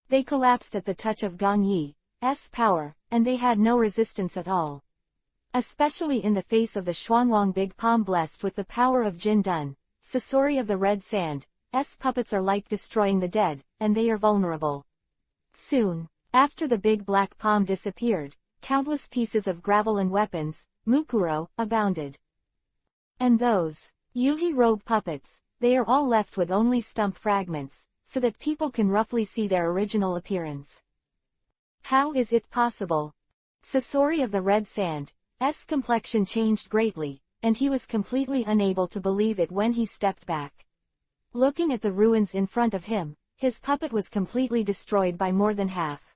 They collapsed at the touch of Gong Yi's power, and they had no resistance at all. Especially in the face of the Xuanwang Big Palm blessed with the power of Jin Dun, Sasori of the Red Sand's puppets are like destroying the dead, and they are vulnerable. Soon, after the big black palm disappeared, countless pieces of gravel and weapons, mukuro, abounded. And those Yuhi robe puppets, they are all left with only stump fragments, so that people can roughly see their original appearance. How is it possible? Sasori of the Red Sand's complexion changed greatly, and he was completely unable to believe it when he stepped back. Looking at the ruins in front of him, his puppet was completely destroyed by more than half.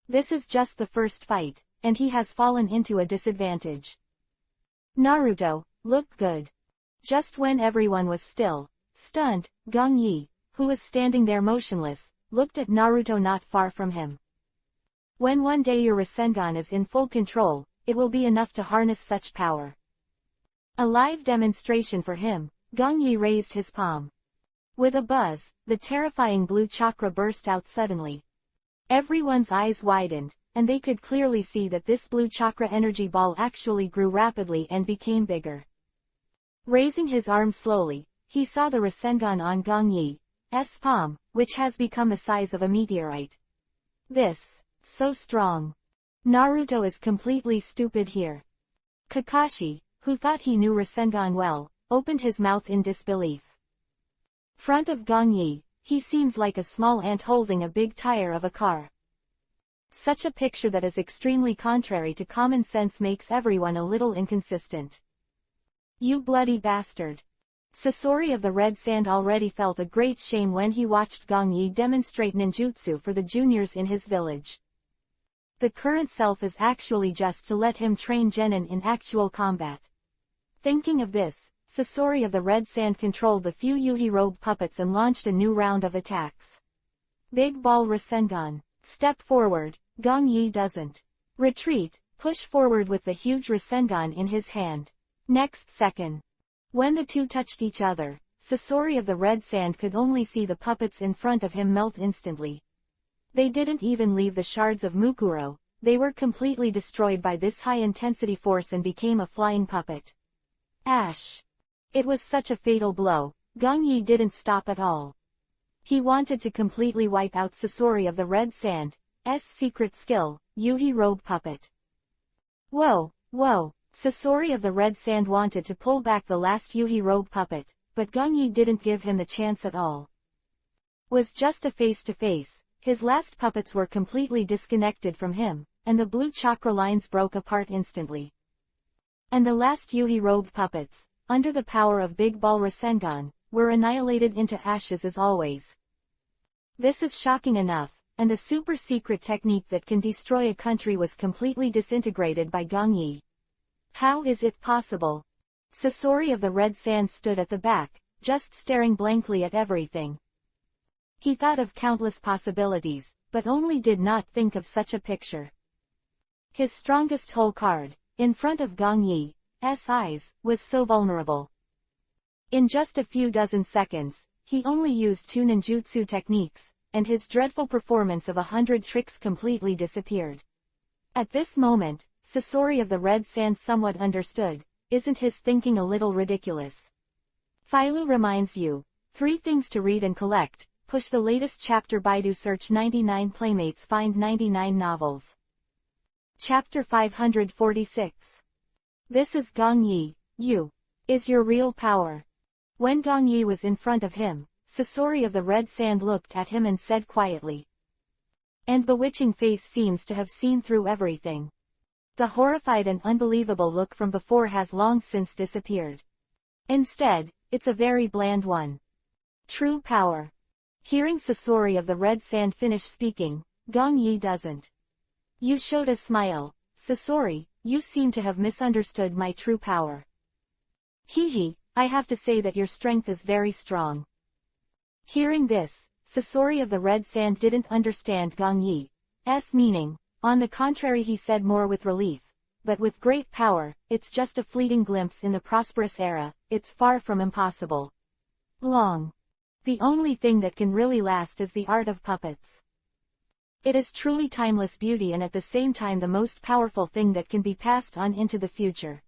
This is just the first fight, and he has fallen into a disadvantage. Naruto, look good. Just when everyone was still, stunned, Gong Yi, who was standing there motionless, looked at Naruto not far from him. When one day your Rasengan is in full control, it will be enough to harness such power. A live demonstration for him, Gong Yi raised his palm. With a buzz, the terrifying blue chakra burst out suddenly. Everyone's eyes widened, and they could clearly see that this blue chakra energy ball actually grew rapidly and became bigger. Raising his arm slowly, he saw the Rasengan on Gong Yi's palm, which has become the size of a meteorite. This, so strong. Naruto is completely stupid here. Kakashi, who thought he knew Rasengan well, opened his mouth in disbelief. Front of Gong Yi, he seems like a small ant holding a big tire of a car. Such a picture that is extremely contrary to common sense makes everyone a little inconsistent. You bloody bastard. Sasori of the Red Sand already felt a great shame when he watched Gong Yi demonstrate ninjutsu for the juniors in his village. The current self is actually just to let him train genin in actual combat. Thinking of this, Sasori of the Red Sand controlled the few Yuhi robe puppets and launched a new round of attacks. Big Ball Rasengan. Step forward, Gong Yi doesn't. Retreat, push forward with the huge Rasengan in his hand. Next second. When the two touched each other, Sasori of the Red Sand could only see the puppets in front of him melt instantly. They didn't even leave the shards of Mukuro, they were completely destroyed by this high-intensity force and became a flying puppet. Ash! It was such a fatal blow, Gong Yi didn't stop at all. He wanted to completely wipe out Sasori of the Red Sand's secret skill, Yuhi robe puppet. Whoa, whoa! Sasori of the Red Sand wanted to pull back the last Yuhi robe puppet, but Gong Yi didn't give him the chance at all. Was just a face-to-face, his last puppets were completely disconnected from him, and the blue chakra lines broke apart instantly. And the last Yuhi robe puppets, under the power of Big Ball Rasengan, were annihilated into ashes as always. This is shocking enough, and the super-secret technique that can destroy a country was completely disintegrated by Gong Yi. How is it possible? Sasori of the Red Sand stood at the back, just staring blankly at everything. He thought of countless possibilities, but only did not think of such a picture. His strongest hole card, in front of Gong Yi's eyes, was so vulnerable. In just a few dozen seconds, he only used 2 ninjutsu techniques, and his dreadful performance of 100 tricks completely disappeared. At this moment, Sasori of the Red Sand somewhat understood. Isn't his thinking a little ridiculous? Philo reminds you, 3 things to read and collect. Push the latest chapter. Baidu search 99 playmates, find 99 novels. Chapter 546. This is Gong Yi. You is your real power. When Gong Yi was in front of him, Sasori of the Red Sand looked at him and said quietly. And bewitching face seems to have seen through everything. The horrified and unbelievable look from before has long since disappeared. Instead, it's a very bland one. True power. Hearing Sasori of the Red Sand finish speaking, Gong Yi doesn't. You showed a smile, Sasori, you seem to have misunderstood my true power. Hee, I have to say that your strength is very strong. Hearing this, Sasori of the Red Sand didn't understand Gong Yi's meaning. On the contrary, he said more with relief. But with great power, it's just a fleeting glimpse in the prosperous era, it's far from impossible. Long. The only thing that can really last is the art of puppets. It is truly timeless beauty and at the same time the most powerful thing that can be passed on into the future.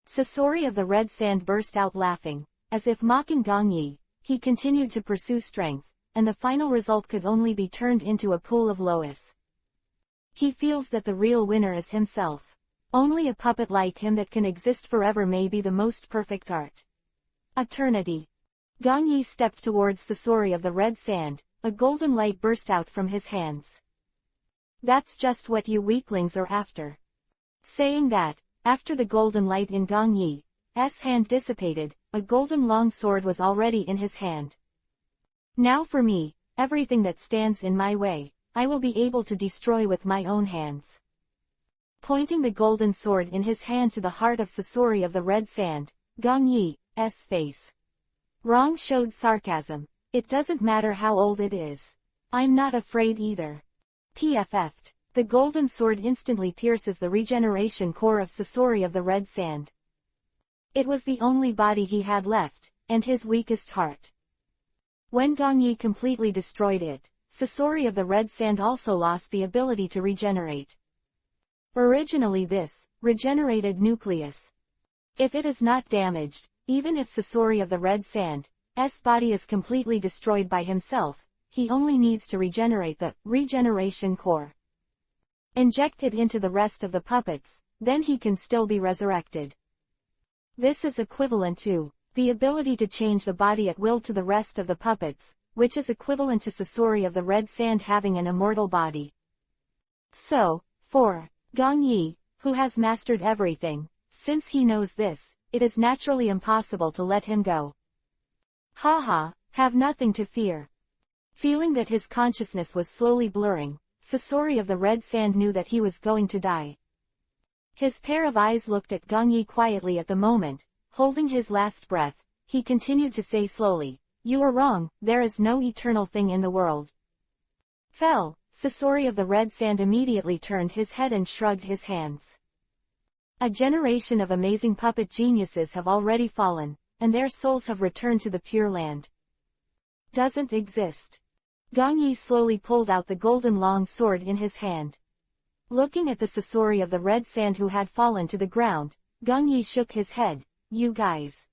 Sasori of the Red Sand burst out laughing, as if mocking Gong Yi. He continued to pursue strength, and the final result could only be turned into a pool of loess. He feels that the real winner is himself. Only a puppet like him that can exist forever may be the most perfect art. Eternity. Gong Yi stepped towards Sasori of the Red Sand, a golden light burst out from his hands. That's just what you weaklings are after. Saying that, after the golden light in Gong Yi's hand dissipated, a golden long sword was already in his hand. Now for me, everything that stands in my way, I will be able to destroy with my own hands. Pointing the golden sword in his hand to the heart of Sasori of the Red Sand, Gong Yi's face wrong showed sarcasm. It doesn't matter how old it is. I'm not afraid either. PFF'd. the golden sword instantly pierces the regeneration core of Sasori of the Red Sand. It was the only body he had left, and his weakest heart. When Gongyi completely destroyed it, Sasori of the Red Sand also lost the ability to regenerate. Originally this, regenerated nucleus. If it is not damaged, even if Sasori of the Red Sand's body is completely destroyed by himself, he only needs to regenerate the regeneration core. Inject it into the rest of the puppets, then he can still be resurrected. This is equivalent to the ability to change the body at will to the rest of the puppets, which is equivalent to Sasori of the Red Sand having an immortal body. So, for Gongyi, who has mastered everything, since he knows this, it is naturally impossible to let him go. Haha, have nothing to fear. Feeling that his consciousness was slowly blurring, Sasori of the Red Sand knew that he was going to die. His pair of eyes looked at Gongyi quietly at the moment, holding his last breath. He continued to say slowly, "You are wrong, there is no eternal thing in the world." Fell, Sasori of the Red Sand immediately turned his head and shrugged his hands. A generation of amazing puppet geniuses have already fallen, and their souls have returned to the Pure Land. Doesn't exist. Gongyi slowly pulled out the golden long sword in his hand. Looking at the Sasori of the Red Sand who had fallen to the ground, Gongyi shook his head. "You guys,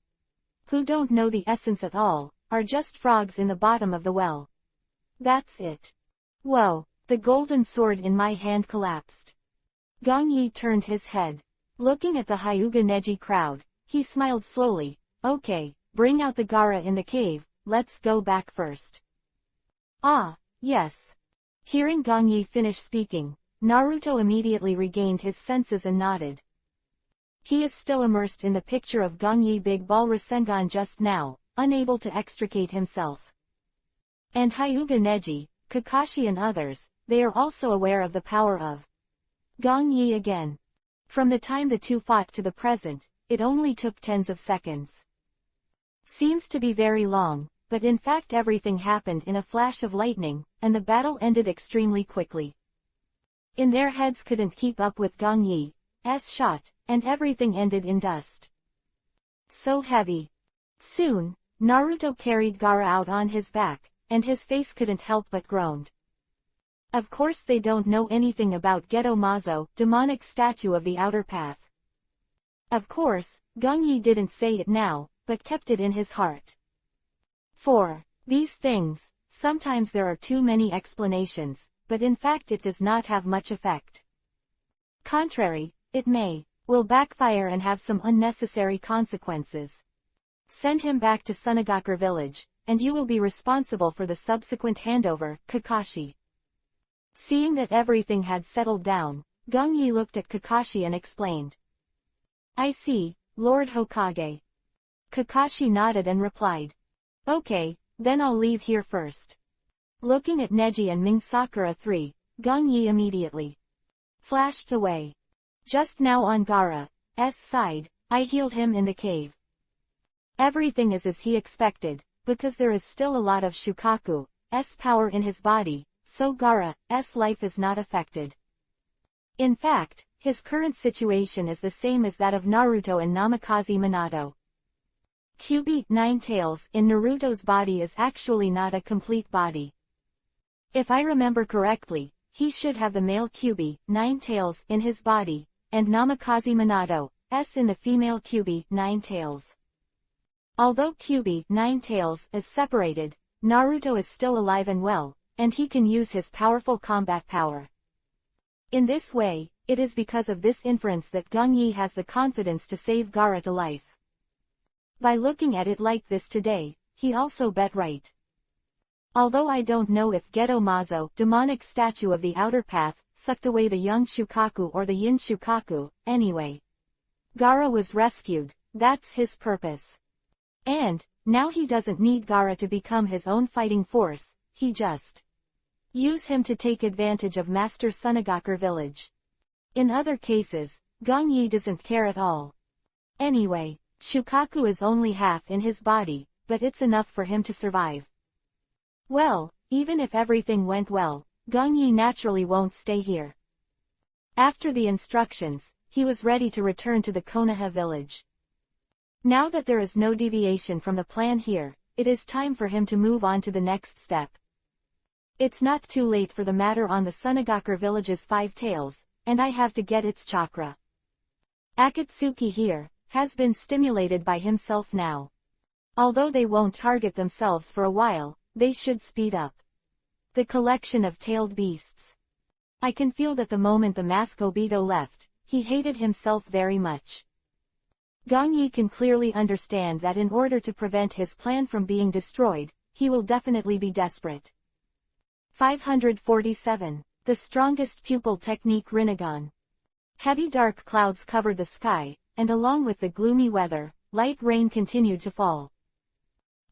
who don't know the essence at all, are just frogs in the bottom of the well. That's it." Whoa, the golden sword in my hand collapsed. Gongyi turned his head. Looking at the Hyuga Neji crowd, he smiled slowly. "Okay, bring out the Gaara in the cave, let's go back first." "Ah, yes." Hearing Gongyi finish speaking, Naruto immediately regained his senses and nodded. He is still immersed in the picture of Gongyi Big Ball Rasengan just now, unable to extricate himself. And Hyuga Neji, Kakashi and others, they are also aware of the power of Gongyi again. From the time the two fought to the present, it only took tens of seconds. Seems to be very long, but in fact everything happened in a flash of lightning, and the battle ended extremely quickly. In their heads couldn't keep up with Gongyi's shot, and everything ended in dust. So heavy. Soon, Naruto carried Gaara out on his back, and his face couldn't help but groaned. Of course they don't know anything about Geto Mazo, demonic statue of the outer path. Of course, Gongyi didn't say it now, but kept it in his heart. For these things, sometimes there are too many explanations, but in fact it does not have much effect. Contrary, it will backfire and have some unnecessary consequences. Send him back to Sunagakure village, and you will be responsible for the subsequent handover, Kakashi. Seeing that everything had settled down, Gongyi looked at Kakashi and explained. "I see, Lord Hokage." Kakashi nodded and replied. "Okay, then I'll leave here first." Looking at Neji and Ming Sakura III, Gongyi immediately flashed away. Just now on Gaara's side, I healed him in the cave. Everything is as he expected, because there is still a lot of Shukaku's power in his body, so Gaara's life is not affected. In fact, his current situation is the same as that of Naruto and Namikaze Minato. Kyuubi, Nine Tails, in Naruto's body is actually not a complete body. If I remember correctly, he should have the male Kyuubi, Nine Tails, in his body, and Namikaze Minato's in the female Kyuubi, Nine Tails. Although Kyuubi, Nine Tails, is separated, Naruto is still alive and well, and he can use his powerful combat power. In this way, it is because of this inference that Gongyi has the confidence to save Gaara to life. By looking at it like this today, he also bet right. Although I don't know if Geto Mazo, demonic statue of the outer path, sucked away the young Shukaku or the Yin Shukaku, anyway. Gaara was rescued, that's his purpose. And, now he doesn't need Gaara to become his own fighting force, he just use him to take advantage of Master Sunagakure village. In other cases, Gongyi doesn't care at all. Anyway, Shukaku is only half in his body, but it's enough for him to survive. Well, even if everything went well, Gongyi naturally won't stay here. After the instructions, he was ready to return to the Konoha village. Now that there is no deviation from the plan here, it is time for him to move on to the next step. It's not too late for the matter on the Sunagakure village's 5 tails, and I have to get its chakra. Akatsuki here has been stimulated by himself now. Although they won't target themselves for a while, they should speed up the collection of tailed beasts. I can feel that the moment the mask Obito left, he hated himself very much. Gongyi can clearly understand that in order to prevent his plan from being destroyed, he will definitely be desperate. 547. The strongest pupil technique Rinnegan. Heavy dark clouds covered the sky, and along with the gloomy weather, light rain continued to fall.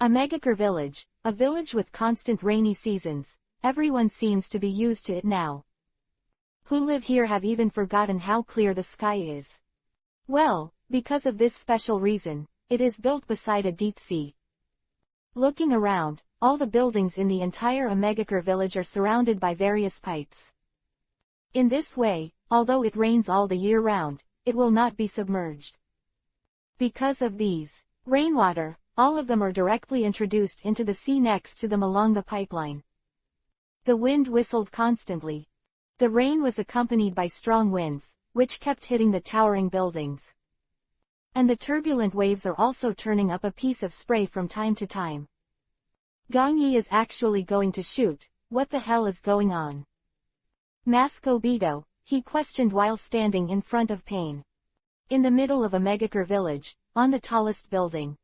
Megakure village, a village with constant rainy seasons, everyone seems to be used to it now. Who live here have even forgotten how clear the sky is. Well, because of this special reason, it is built beside a deep sea. Looking around, all the buildings in the entire Megakure village are surrounded by various pipes. In this way, although it rains all the year round, it will not be submerged. Because of these rainwater, all of them are directly introduced into the sea next to them along the pipeline. The wind whistled constantly. The rain was accompanied by strong winds, which kept hitting the towering buildings. And the turbulent waves are also turning up a piece of spray from time to time. Gongyi is actually going to shoot. What the hell is going on? Mask Obito, he questioned while standing in front of Pain. In the middle of a Megakure village, on the tallest building.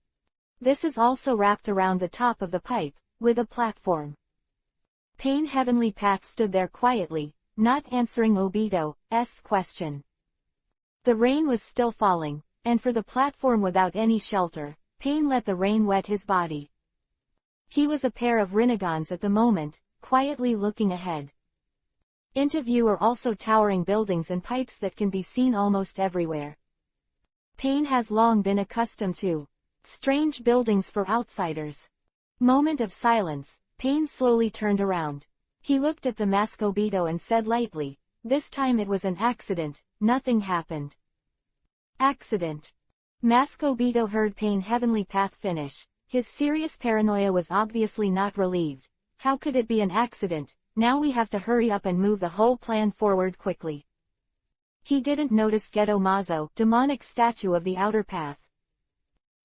This is also wrapped around the top of the pipe, with a platform. Pain Heavenly Path stood there quietly, not answering Obito's question. The rain was still falling, and for the platform without any shelter, Pain let the rain wet his body. He was a pair of Rinnegans at the moment, quietly looking ahead. Into view are also towering buildings and pipes that can be seen almost everywhere. Pain has long been accustomed to strange buildings for outsiders. Moment of silence, Pain slowly turned around. He looked at the mask Obito and said lightly, "This time it was an accident, nothing happened." Accident. Mask Obito heard Pain Heavenly Path finish. His serious paranoia was obviously not relieved. How could it be an accident? Now we have to hurry up and move the whole plan forward quickly. He didn't notice Geto Mazo, demonic statue of the outer path.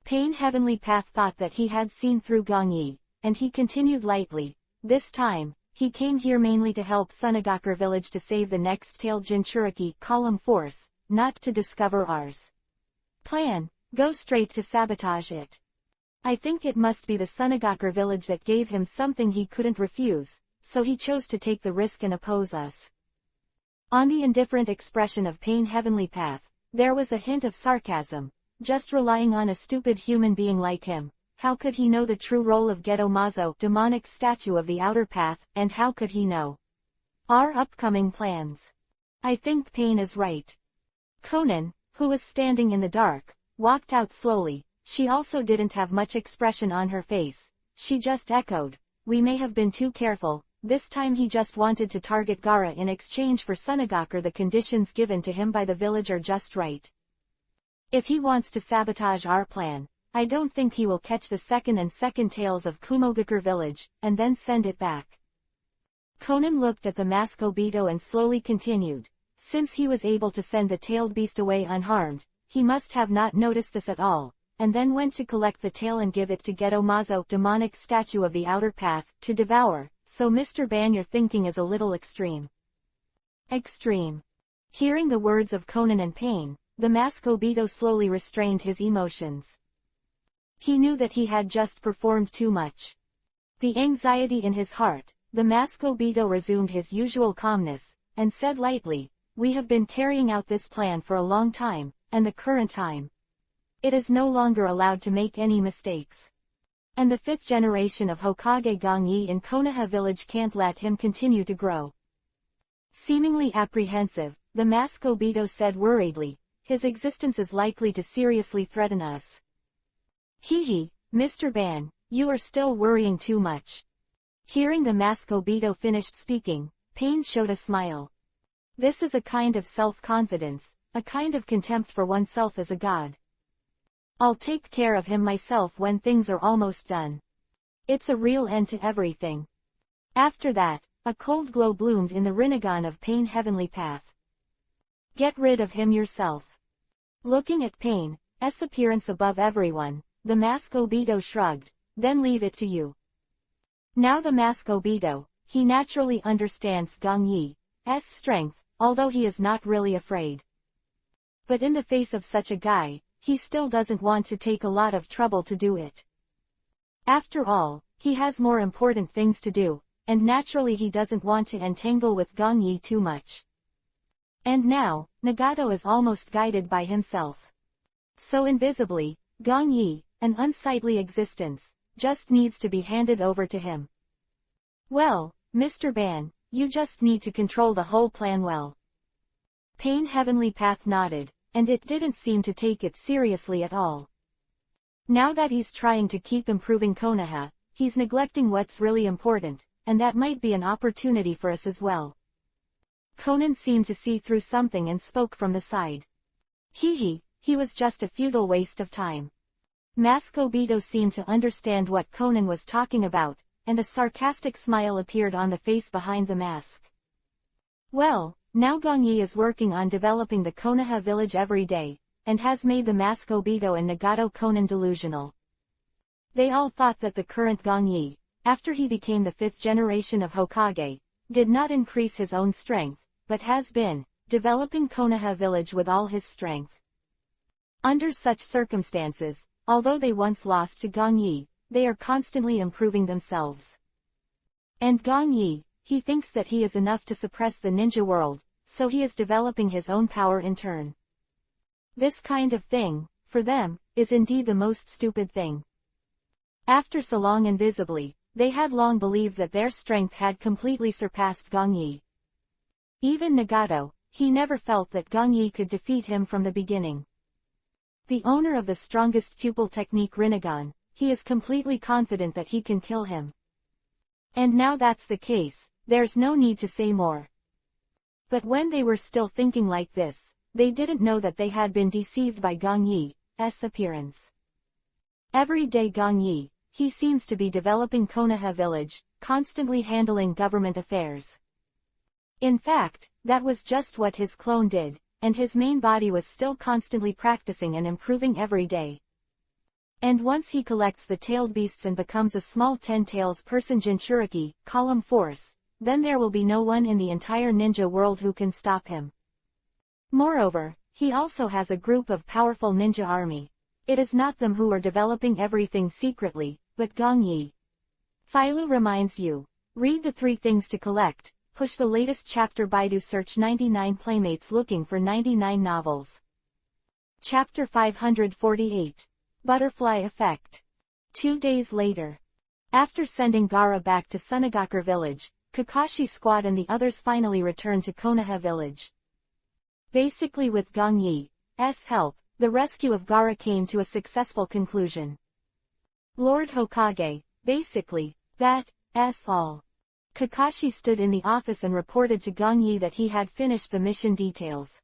Pain Heavenly Path thought that he had seen through Gongyi, and he continued lightly, "This time, he came here mainly to help Sunagakure village to save the next-tailed Jinchuriki column force, not to discover ours plan, go straight to sabotage it. I think it must be the Sunagakure village that gave him something he couldn't refuse, so he chose to take the risk and oppose us." On the indifferent expression of Pain Heavenly Path, there was a hint of sarcasm. Just relying on a stupid human being like him, how could he know the true role of Geto Mazo, demonic statue of the outer path, and how could he know our upcoming plans? I think Pain is right. Konan, who was standing in the dark, walked out slowly. She also didn't have much expression on her face. She just echoed, "We may have been too careful." This time he just wanted to target Gaara in exchange for Sunagakure. The conditions given to him by the village are just right. If he wants to sabotage our plan, I don't think he will catch the second tails of Kumogakure village, and then send it back. Konan looked at the mask Obito and slowly continued, "Since he was able to send the tailed beast away unharmed, he must have not noticed us at all, and then went to collect the tail and give it to Geto Mazo, demonic statue of the outer path, to devour. So Mr. Ban, your thinking is a little extreme." Extreme. Hearing the words of Konan and Pain, the mask Obito slowly restrained his emotions. He knew that he had just performed too much. The anxiety in his heart, the mask Obito resumed his usual calmness, and said lightly, "We have been carrying out this plan for a long time, and the current time. It is no longer allowed to make any mistakes. And the 5th generation of Hokage Gongyi in Konoha village can't let him continue to grow." Seemingly apprehensive, the mask Obito said worriedly, "His existence is likely to seriously threaten us." "Hee, Mr. Ban, you are still worrying too much." Hearing the mask Obito finished speaking, Pain showed a smile. This is a kind of self-confidence, a kind of contempt for oneself as a god. I'll take care of him myself when things are almost done. It's a real end to everything. After that, a cold glow bloomed in the Rinnegan of Pain Heavenly Path. Get rid of him yourself. Looking at Pain's appearance above everyone, the mask Obito shrugged, then leave it to you. Now the mask Obito, he naturally understands Gong Yi's strength, although he is not really afraid. But in the face of such a guy, he still doesn't want to take a lot of trouble to do it. After all, he has more important things to do, and naturally he doesn't want to entangle with Gong Yi too much. And now, Nagato is almost guided by himself. So invisibly, Gong Yi, an unsightly existence, just needs to be handed over to him. Well, Mr. Ban, you just need to control the whole plan well. Pain Heavenly Path nodded, and it didn't seem to take it seriously at all. Now that he's trying to keep improving Konoha, he's neglecting what's really important, and that might be an opportunity for us as well. Conan seemed to see through something and spoke from the side. He was just a futile waste of time. Mask Obito seemed to understand what Conan was talking about, and a sarcastic smile appeared on the face behind the mask. Well, now Gong Yi is working on developing the Konoha village every day, and has made the mask Obito and Nagato Conan delusional. They all thought that the current Gong Yi, after he became the 5th generation of Hokage, did not increase his own strength, but has been developing Konoha village with all his strength. Under such circumstances, although they once lost to Gong Yi, they are constantly improving themselves. And Gong Yi, he thinks that he is enough to suppress the ninja world, so he is developing his own power in turn. This kind of thing, for them, is indeed the most stupid thing. After so long invisibly, they had long believed that their strength had completely surpassed Gong Yi. Even Nagato, he never felt that Gong Yi could defeat him from the beginning. The owner of the strongest pupil technique Rinnegan, he is completely confident that he can kill him. And now that's the case, there's no need to say more. But when they were still thinking like this, they didn't know that they had been deceived by Gong Yi's appearance. Every day Gong Yi, he seems to be developing Konoha village, constantly handling government affairs. In fact, that was just what his clone did, and his main body was still constantly practicing and improving every day. And once he collects the tailed beasts and becomes a small 10 tails person Jinchuriki, column force, then there will be no one in the entire ninja world who can stop him. Moreover, he also has a group of powerful ninja army. It is not them who are developing everything secretly, but Gong Yi. Philo reminds you. Read the 3 things to collect. Push the latest chapter. Baidu search 99 playmates looking for 99 novels. Chapter 548. Butterfly Effect. 2 days later. After sending Gaara back to Sunagakure village, Kakashi's squad and the others finally returned to Konoha village. Basically with Gong Yi's help, the rescue of Gaara came to a successful conclusion. Lord Hokage, basically, that's all. Kakashi stood in the office and reported to Gong Yi that he had finished the mission details.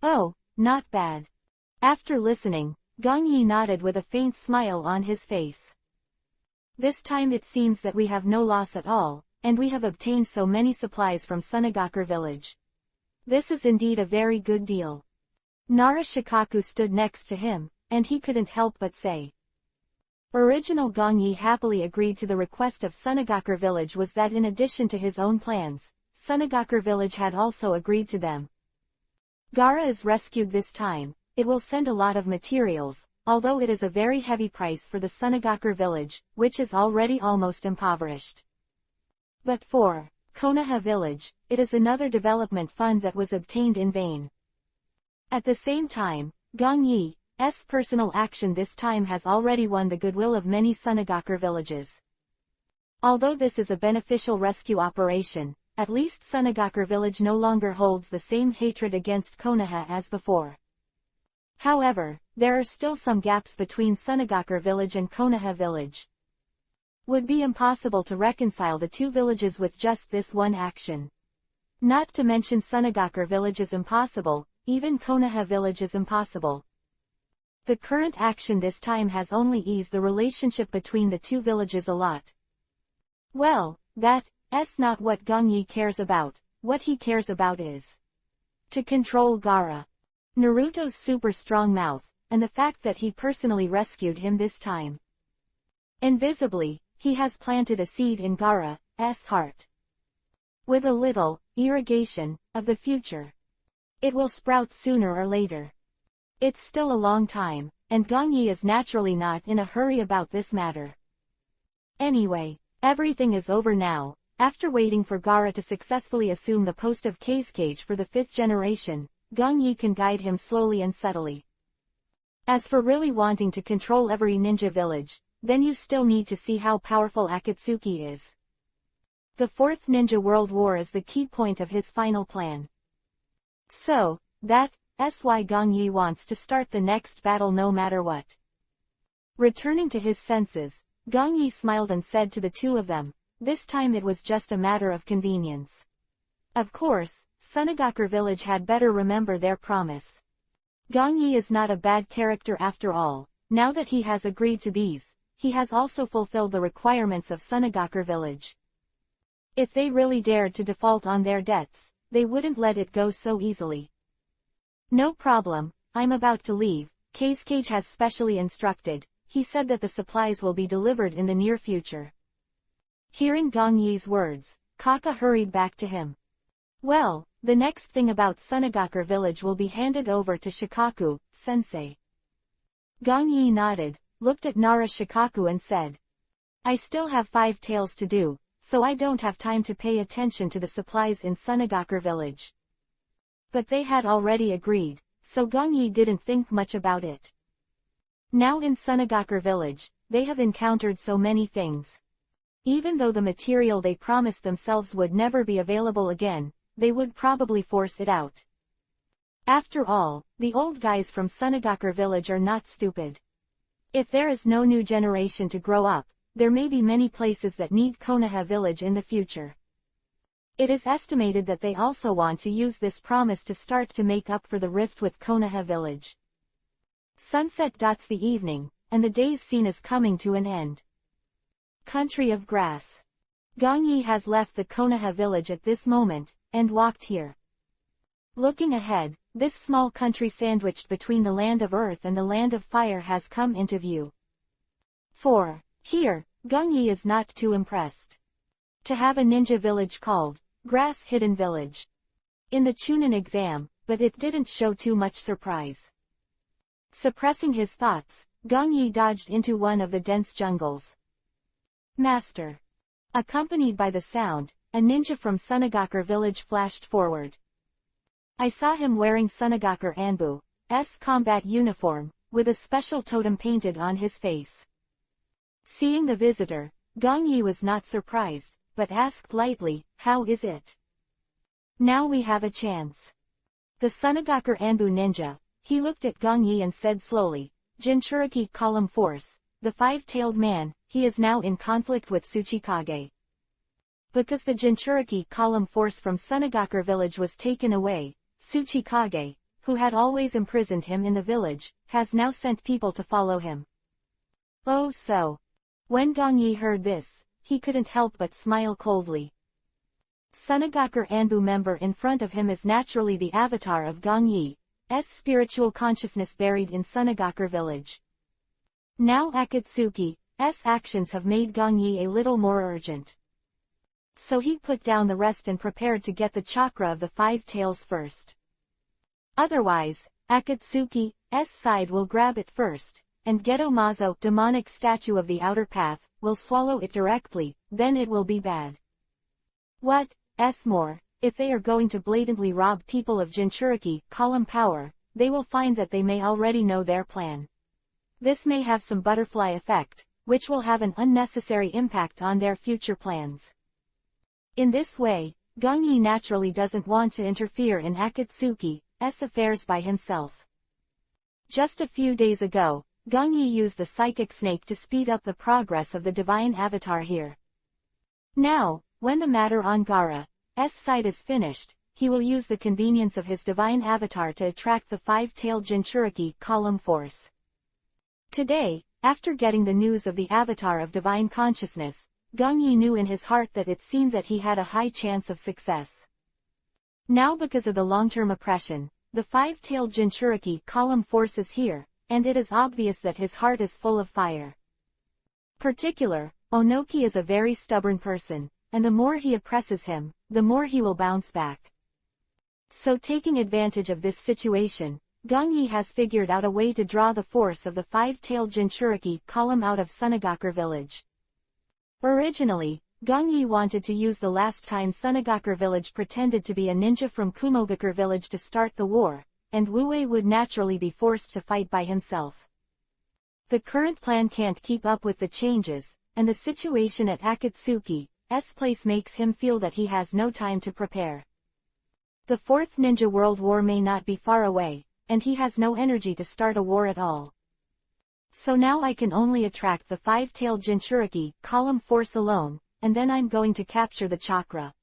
Oh, not bad. After listening, Gong Yi nodded with a faint smile on his face. This time it seems that we have no loss at all, and we have obtained so many supplies from Sunagakure village. This is indeed a very good deal. Nara Shikaku stood next to him, and he couldn't help but say. Original Gong Yi happily agreed to the request of Sunagakure village was that in addition to his own plans, Sunagakure village had also agreed to them. Gaara is rescued this time, it will send a lot of materials, although it is a very heavy price for the Sunagakure village, which is already almost impoverished. But for Konoha village, it is another development fund that was obtained in vain. At the same time, Gong Yi's personal action this time has already won the goodwill of many Sunagakure villages. Although this is a beneficial rescue operation, at least Sunagakure village no longer holds the same hatred against Konoha as before. However, there are still some gaps between Sunagakure village and Konoha village. Would be impossible to reconcile the two villages with just this one action. Not to mention Sunagakure village is impossible, even Konoha village is impossible. The current action this time has only eased the relationship between the two villages a lot. Well, that's not what Gongyi cares about. What he cares about is to control Gaara. Naruto's super strong mouth, and the fact that he personally rescued him this time. Invisibly, he has planted a seed in Gaara's heart. With a little irrigation of the future, it will sprout sooner or later. It's still a long time, and Gongyi is naturally not in a hurry about this matter. Anyway, everything is over now. After waiting for Gaara to successfully assume the post of Kazekage for the 5th generation, Gongyi can guide him slowly and subtly. As for really wanting to control every ninja village, then you still need to see how powerful Akatsuki is. The 4th Ninja World War is the key point of his final plan. So, that's why Gongyi wants to start the next battle no matter what. Returning to his senses, Gongyi smiled and said to the two of them, this time it was just a matter of convenience. Of course, Sunagakure village had better remember their promise. Gongyi is not a bad character after all. Now that he has agreed to these, he has also fulfilled the requirements of Sunagakure village. If they really dared to default on their debts, they wouldn't let it go so easily. No problem, I'm about to leave. Kazekage has specially instructed. He said that the supplies will be delivered in the near future. Hearing Gongyi's words, Kaka hurried back to him. Well, the next thing about Sunagakure village will be handed over to Shikaku, sensei. Gongyi nodded, looked at Nara Shikaku and said, I still have 5 tales to do, so I don't have time to pay attention to the supplies in Sunagakure village. But they had already agreed, so Gongyi didn't think much about it. Now in Sunagakure village, they have encountered so many things. Even though the material they promised themselves would never be available again, they would probably force it out. After all, the old guys from Sunagakure village are not stupid. If there is no new generation to grow up, there may be many places that need Konoha village in the future. It is estimated that they also want to use this promise to start to make up for the rift with Konoha village. Sunset dots the evening, and the day's scene is coming to an end. Country of Grass. Gongyi has left the Konoha village at this moment, and walked here. Looking ahead, this small country sandwiched between the land of earth and the land of fire has come into view. Here, Gongyi is not too impressed. To have a ninja village called Grass Hidden Village in the Chunin exam, but it didn't show too much surprise. Suppressing his thoughts, Gongyi dodged into one of the dense jungles. Master. Accompanied by the sound, a ninja from Sunagakure village flashed forward. I saw him wearing Sunagakure Anbu's combat uniform, with a special totem painted on his face. Seeing the visitor, Gongyi was not surprised, but asked lightly, how is it? Now we have a chance. The Sunagakure Anbu ninja, he looked at Gongyi and said slowly, Jinchuriki Column Force, the 5-tailed man, he is now in conflict with Tsuchikage. Because the Jinchuriki Column Force from Sunagakure village was taken away, Tsuchikage, who had always imprisoned him in the village, has now sent people to follow him. Oh so. When Gongyi heard this, he couldn't help but smile coldly. Sunagakure Anbu member in front of him is naturally the avatar of Gongyi's spiritual consciousness buried in Sunagakure village. Now Akatsuki's actions have made Gongyi a little more urgent. So he put down the rest and prepared to get the chakra of the 5 tails first. Otherwise, Akatsuki's side will grab it first, and Geto Mazo, demonic statue of the outer path, will swallow it directly, then it will be bad. What's more, if they are going to blatantly rob people of Jinchuriki column power, they will find that they may already know their plan. This may have some butterfly effect, which will have an unnecessary impact on their future plans. In this way, Gongyi naturally doesn't want to interfere in Akatsuki's affairs by himself. Just a few days ago, Gongyi used the psychic snake to speed up the progress of the divine avatar here. Now, when the matter on Gaara's side is finished, he will use the convenience of his divine avatar to attract the five-tailed Jinchuriki column force. Today, after getting the news of the avatar of divine consciousness, Gongyi knew in his heart that it seemed that he had a high chance of success. Now because of the long-term oppression, the five-tailed Jinchuriki column force is here, and it is obvious that his heart is full of fire. Particular, Onoki is a very stubborn person, and the more he oppresses him, the more he will bounce back. So taking advantage of this situation, Gongyi has figured out a way to draw the force of the five-tailed Jinchuriki column out of Sunagakure village. Originally, Gongyi wanted to use the last time Sunagakure village pretended to be a ninja from Kumogakure village to start the war, and Wu-Wei would naturally be forced to fight by himself. The current plan can't keep up with the changes, and the situation at Akatsuki's place makes him feel that he has no time to prepare. The Fourth Ninja World War may not be far away, and he has no energy to start a war at all. So now I can only attract the five-tailed Jinchuriki column force alone, and then I'm going to capture the chakra.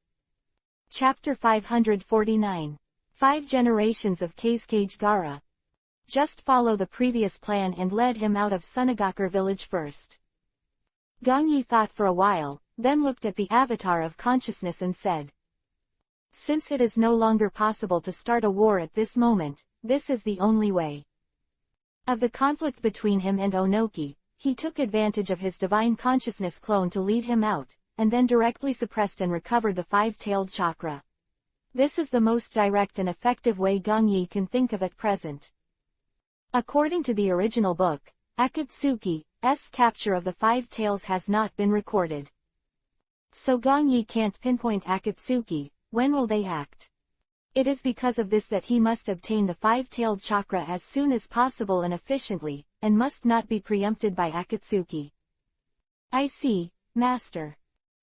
Chapter 549. 5 Generations of Kazekage Gaara. Just follow the previous plan and lead him out of Sunagakure village first. Gongyi thought for a while, then looked at the avatar of consciousness and said, "Since it is no longer possible to start a war at this moment, this is the only way." Of the conflict between him and Onoki, he took advantage of his divine consciousness clone to lead him out, and then directly suppressed and recovered the five-tailed chakra. This is the most direct and effective way Gongyi can think of at present. According to the original book, Akatsuki's capture of the five tails has not been recorded. So Gongyi can't pinpoint Akatsuki. When will they act? It is because of this that he must obtain the five-tailed chakra as soon as possible and efficiently, and must not be preempted by Akatsuki. "I see, Master."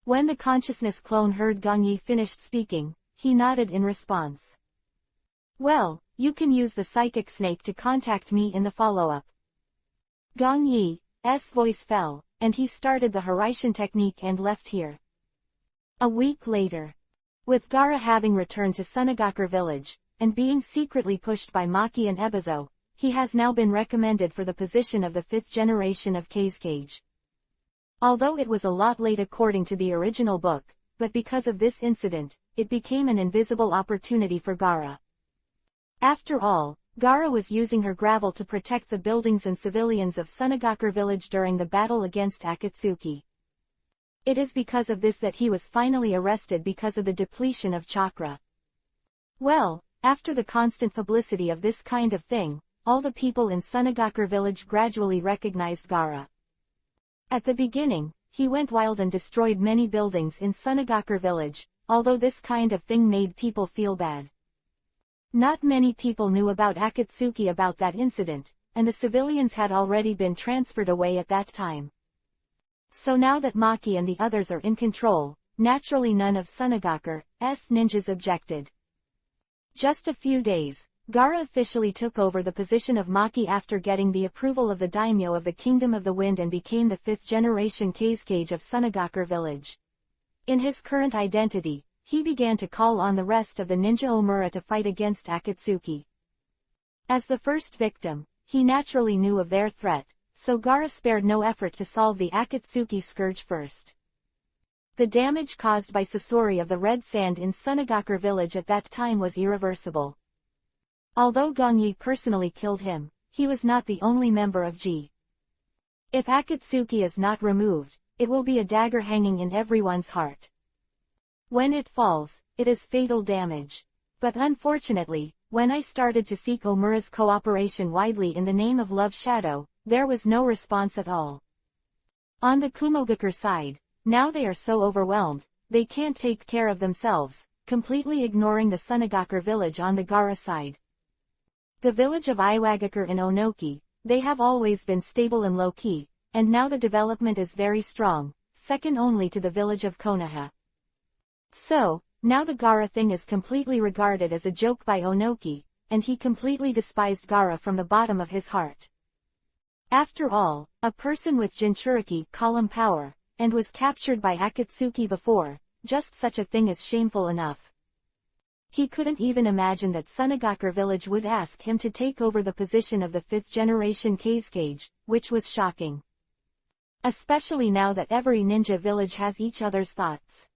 When the consciousness clone heard Gongyi finished speaking, he nodded in response. "Well, you can use the psychic snake to contact me in the follow-up." Gongyi's voice fell, and he started the Hiraishin technique and left here. A week later. With Gaara having returned to Sunagakure village, and being secretly pushed by Maki and Ebizo, he has now been recommended for the position of the 5th generation of Kazekage. Although it was a lot late according to the original book, but because of this incident, it became an invisible opportunity for Gaara. After all, Gaara was using her gravel to protect the buildings and civilians of Sunagakure village during the battle against Akatsuki. It is because of this that he was finally arrested because of the depletion of chakra. Well, after the constant publicity of this kind of thing, all the people in Sunagakure village gradually recognized Gaara. At the beginning, he went wild and destroyed many buildings in Sunagakure village, although this kind of thing made people feel bad. Not many people knew about Akatsuki about that incident, and the civilians had already been transferred away at that time. So now that Maki and the others are in control, naturally none of Sunagakure's ninjas objected. Just a few days, Gaara officially took over the position of Maki after getting the approval of the daimyo of the Kingdom of the Wind and became the 5th generation Kazekage of Sunagakure village. In his current identity, he began to call on the rest of the ninja Omura to fight against Akatsuki. As the first victim, he naturally knew of their threat, so Gaara spared no effort to solve the Akatsuki scourge first. The damage caused by Sasori of the Red Sand in Sunagakure village at that time was irreversible. Although Gongyi personally killed him, he was not the only member of G. If Akatsuki is not removed, it will be a dagger hanging in everyone's heart. When it falls, it is fatal damage. But unfortunately, when I started to seek Omura's cooperation widely in the name of Love Shadow, there was no response at all. On the Kumogakure side, now they are so overwhelmed, they can't take care of themselves, completely ignoring the Sunagakure village on the Gaara side. The village of Iwagakure and Onoki, they have always been stable and low-key, and now the development is very strong, second only to the village of Konoha. So, now the Gaara thing is completely regarded as a joke by Onoki, and he completely despised Gaara from the bottom of his heart. After all, a person with Jinchuriki column power, and was captured by Akatsuki before, just such a thing is shameful enough. He couldn't even imagine that Sunagakure village would ask him to take over the position of the 5th generation Kazekage, which was shocking. Especially now that every ninja village has each other's thoughts.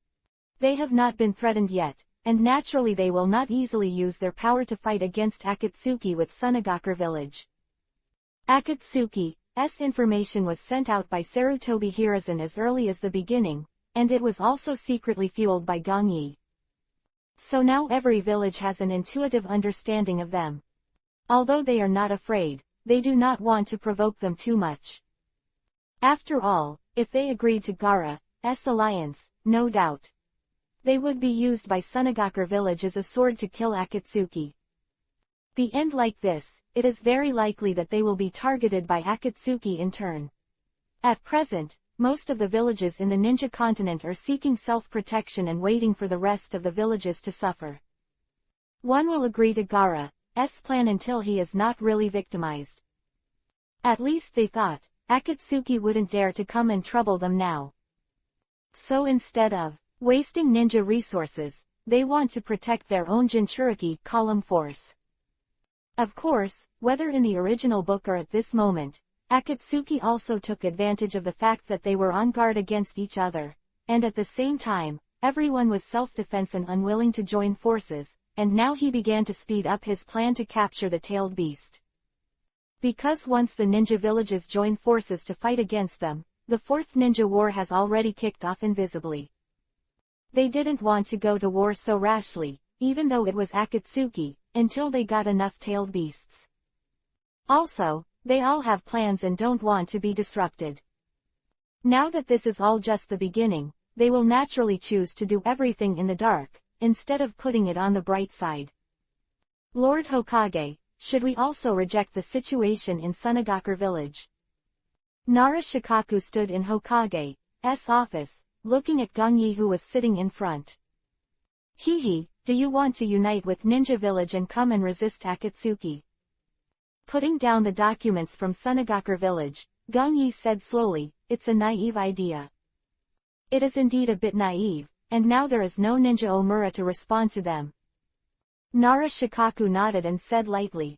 They have not been threatened yet, and naturally they will not easily use their power to fight against Akatsuki with Sunagakure village. Akatsuki's information was sent out by Sarutobi Hiruzen as early as the beginning, and it was also secretly fueled by Gongyi. So now every village has an intuitive understanding of them. Although they are not afraid, they do not want to provoke them too much. After all, if they agreed to Gaara's alliance, no doubt, they would be used by Sunagakure village as a sword to kill Akatsuki. The end like this, it is very likely that they will be targeted by Akatsuki in turn. At present, most of the villages in the ninja continent are seeking self-protection and waiting for the rest of the villages to suffer. One will agree to Gaara's plan until he is not really victimized. At least they thought, Akatsuki wouldn't dare to come and trouble them now. So instead of wasting ninja resources, they want to protect their own Jinchuriki column force. Of course, whether in the original book or at this moment, Akatsuki also took advantage of the fact that they were on guard against each other, and at the same time, everyone was self-defense and unwilling to join forces, and now he began to speed up his plan to capture the tailed beast. Because once the ninja villages join forces to fight against them, the 4th ninja war has already kicked off invisibly. They didn't want to go to war so rashly, even though it was Akatsuki, until they got enough tailed beasts. Also, they all have plans and don't want to be disrupted. Now that this is all just the beginning, they will naturally choose to do everything in the dark, instead of putting it on the bright side. Lord Hokage, should we also reject the situation in Sunagakure village? Nara Shikaku stood in Hokage's office, looking at Gongyi who was sitting in front. Hehe, do you want to unite with Ninja Village and come and resist Akatsuki? Putting down the documents from Sunagakure village, Gongyi said slowly, it's a naive idea. It is indeed a bit naive, and now there is no Ninja Omura to respond to them. Nara Shikaku nodded and said lightly.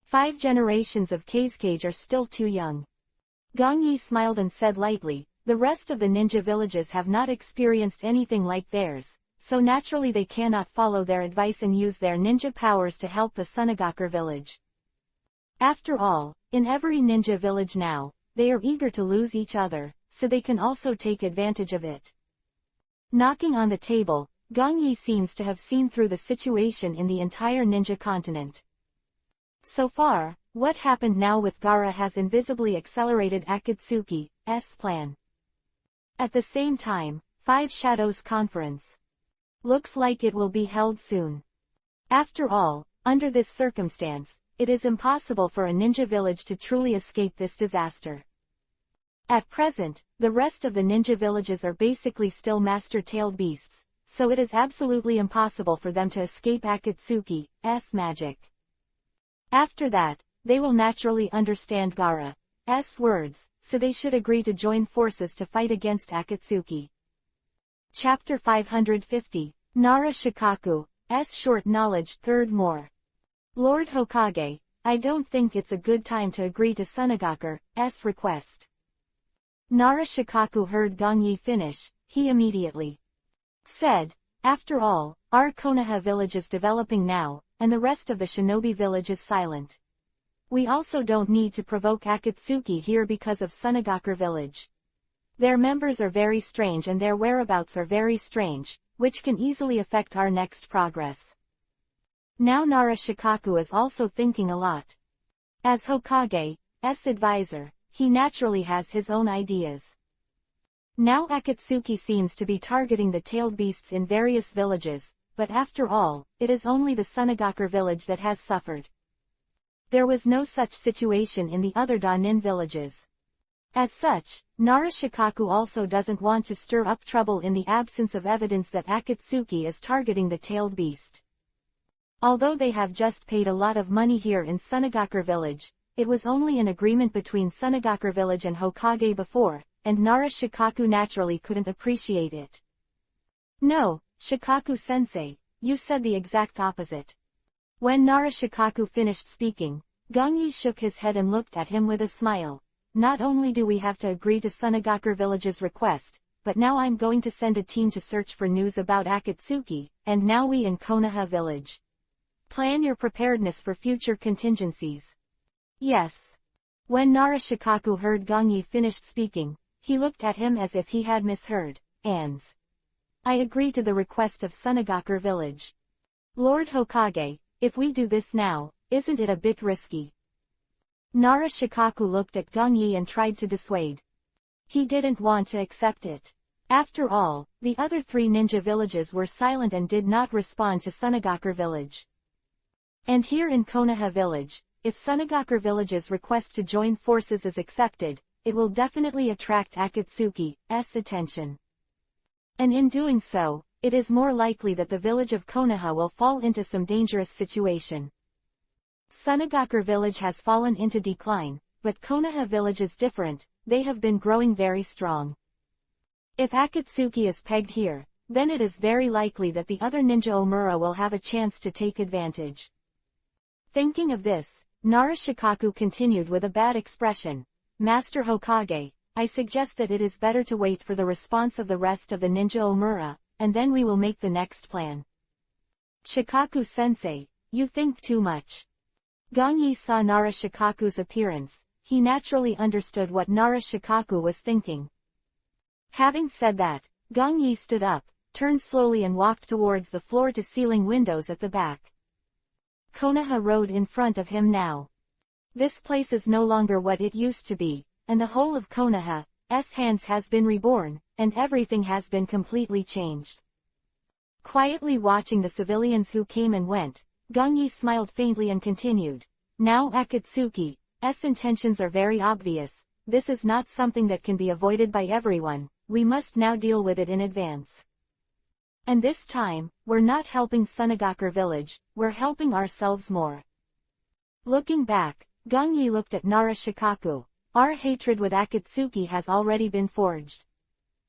5 generations of Kazekage are still too young. Gongyi smiled and said lightly, the rest of the ninja villages have not experienced anything like theirs, so naturally they cannot follow their advice and use their ninja powers to help the Sunagakure village. After all, in every ninja village now, they are eager to lose each other, so they can also take advantage of it. Knocking on the table, Gongyi seems to have seen through the situation in the entire ninja continent. So far, what happened now with Gaara has invisibly accelerated Akatsuki's plan. At the same time, 5 Shadows Conference. Looks like it will be held soon. After all, under this circumstance, it is impossible for a ninja village to truly escape this disaster. At present, the rest of the ninja villages are basically still master-tailed beasts, so it is absolutely impossible for them to escape Akatsuki's magic. After that, they will naturally understand Gaara's words, so they should agree to join forces to fight against Akatsuki. Chapter 550, Nara Shikaku's Short Knowledge Third More. Lord Hokage, I don't think it's a good time to agree to Sunagakure's request. Nara Shikaku heard Gongyi finish, he immediately said, after all, our Konoha village is developing now, and the rest of the shinobi village is silent. We also don't need to provoke Akatsuki here because of Sunagakure village. Their members are very strange and their whereabouts are very strange, which can easily affect our next progress. Now Nara Shikaku is also thinking a lot. As Hokage's advisor, he naturally has his own ideas. Now Akatsuki seems to be targeting the tailed beasts in various villages, but after all, it is only the Sunagakure village that has suffered. There was no such situation in the other Danin villages. As such, Nara Shikaku also doesn't want to stir up trouble in the absence of evidence that Akatsuki is targeting the tailed beast. Although they have just paid a lot of money here in Sunagakure village, it was only an agreement between Sunagakure village and Hokage before, and Nara Shikaku naturally couldn't appreciate it. No, Shikaku-sensei, you said the exact opposite. When Nara Shikaku finished speaking, Gongyi shook his head and looked at him with a smile. Not only do we have to agree to Sunagakure Village's request, but now I'm going to send a team to search for news about Akatsuki, and now we in Konoha Village. Plan your preparedness for future contingencies. Yes. When Nara Shikaku heard Gongyi finished speaking, he looked at him as if he had misheard. Ans. I agree to the request of Sunagakure Village. Lord Hokage, if we do this now, isn't it a bit risky? Nara Shikaku looked at Gongyi and tried to dissuade. He didn't want to accept it. After all, the other 3 ninja villages were silent and did not respond to Sunagakure Village. And here in Konoha Village, if Sunagakure Village's request to join forces is accepted, it will definitely attract Akatsuki's attention. And in doing so, it is more likely that the village of Konoha will fall into some dangerous situation. Sunagakure Village has fallen into decline, but Konoha Village is different, they have been growing very strong. If Akatsuki is pegged here, then it is very likely that the other ninja Omura will have a chance to take advantage. Thinking of this, Nara Shikaku continued with a bad expression. Master Hokage, I suggest that it is better to wait for the response of the rest of the ninja Omura, and then we will make the next plan. Shikaku-sensei, you think too much. Gongyi saw Nara Shikaku's appearance, he naturally understood what Nara Shikaku was thinking. Having said that, Gongyi stood up, turned slowly and walked towards the floor-to-ceiling windows at the back. Konoha Road in front of him now. This place is no longer what it used to be, and the whole of Konoha's hands has been reborn, and everything has been completely changed. Quietly watching the civilians who came and went, Gongyi smiled faintly and continued. Now Akatsuki's intentions are very obvious, this is not something that can be avoided by everyone, we must now deal with it in advance. And this time, we're not helping Sunagakure Village, we're helping ourselves more. Looking back, Gongyi looked at Nara Shikaku. Our hatred with Akatsuki has already been forged.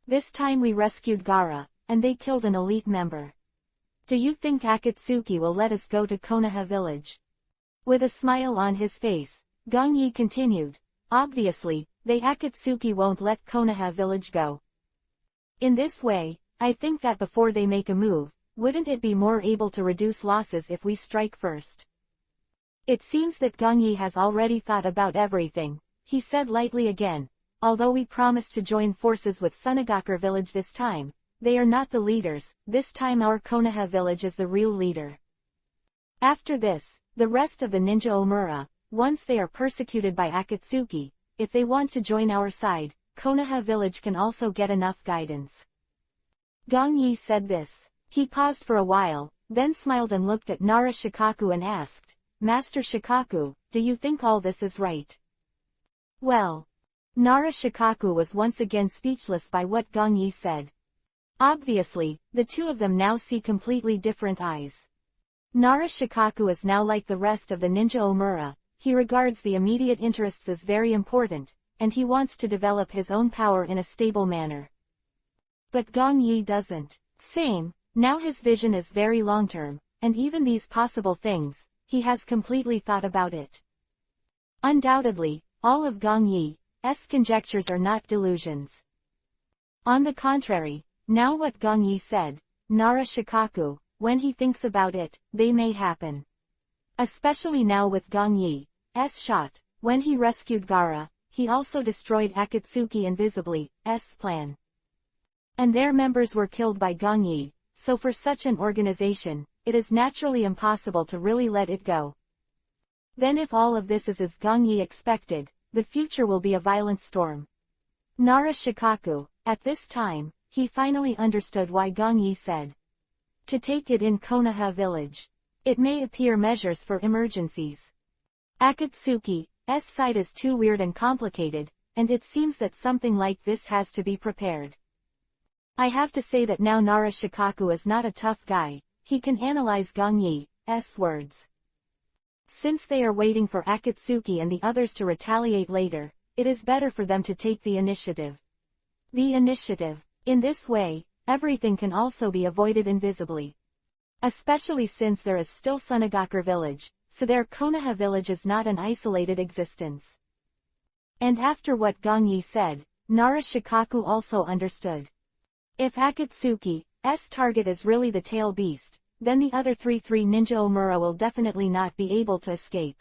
This time we rescued Gaara, and they killed an elite member. Do you think Akatsuki will let us go to Konoha Village? With a smile on his face, Gongyi continued. Obviously, the Akatsuki won't let Konoha Village go. In this way, I think that before they make a move, wouldn't it be more able to reduce losses if we strike first? It seems that Gongyi has already thought about everything, he said lightly again. Although we promised to join forces with Sunagakure Village this time, they are not the leaders, this time our Konoha Village is the real leader. After this, the rest of the ninja Omura, once they are persecuted by Akatsuki, if they want to join our side, Konoha Village can also get enough guidance. Gongyi said this. He paused for a while, then smiled and looked at Nara Shikaku and asked, Master Shikaku, do you think all this is right? Well, Nara Shikaku was once again speechless by what Gongyi said. Obviously, the two of them now see completely different eyes. Nara Shikaku is now like the rest of the ninja Omura, he regards the immediate interests as very important, and he wants to develop his own power in a stable manner. But Gongyi doesn't. Same, now his vision is very long-term, and even these possible things, he has completely thought about it. Undoubtedly, all of Gongyi's conjectures are not delusions. On the contrary, now what Gongyi said, Nara Shikaku, when he thinks about it, they may happen. Especially now with Gongyi's shot, when he rescued Gaara, he also destroyed Akatsuki invisibly's plan. And their members were killed by Gongyi, so for such an organization, it is naturally impossible to really let it go. Then if all of this is as Gongyi expected, the future will be a violent storm. Nara Shikaku, at this time, he finally understood why Gongyi said to take it in Konoha Village. It may appear measures for emergencies. Akatsuki's side is too weird and complicated, and it seems that something like this has to be prepared. I have to say that now Nara Shikaku is not a tough guy, he can analyze Gongyi's words. Since they are waiting for Akatsuki and the others to retaliate later, it is better for them to take the initiative. The initiative. In this way, everything can also be avoided invisibly. Especially since there is still Sunagakure village, so their Konoha village is not an isolated existence. And after what Gongyi said, Nara Shikaku also understood. If Akatsuki's target is really the tail beast, then the other three ninja Omura will definitely not be able to escape.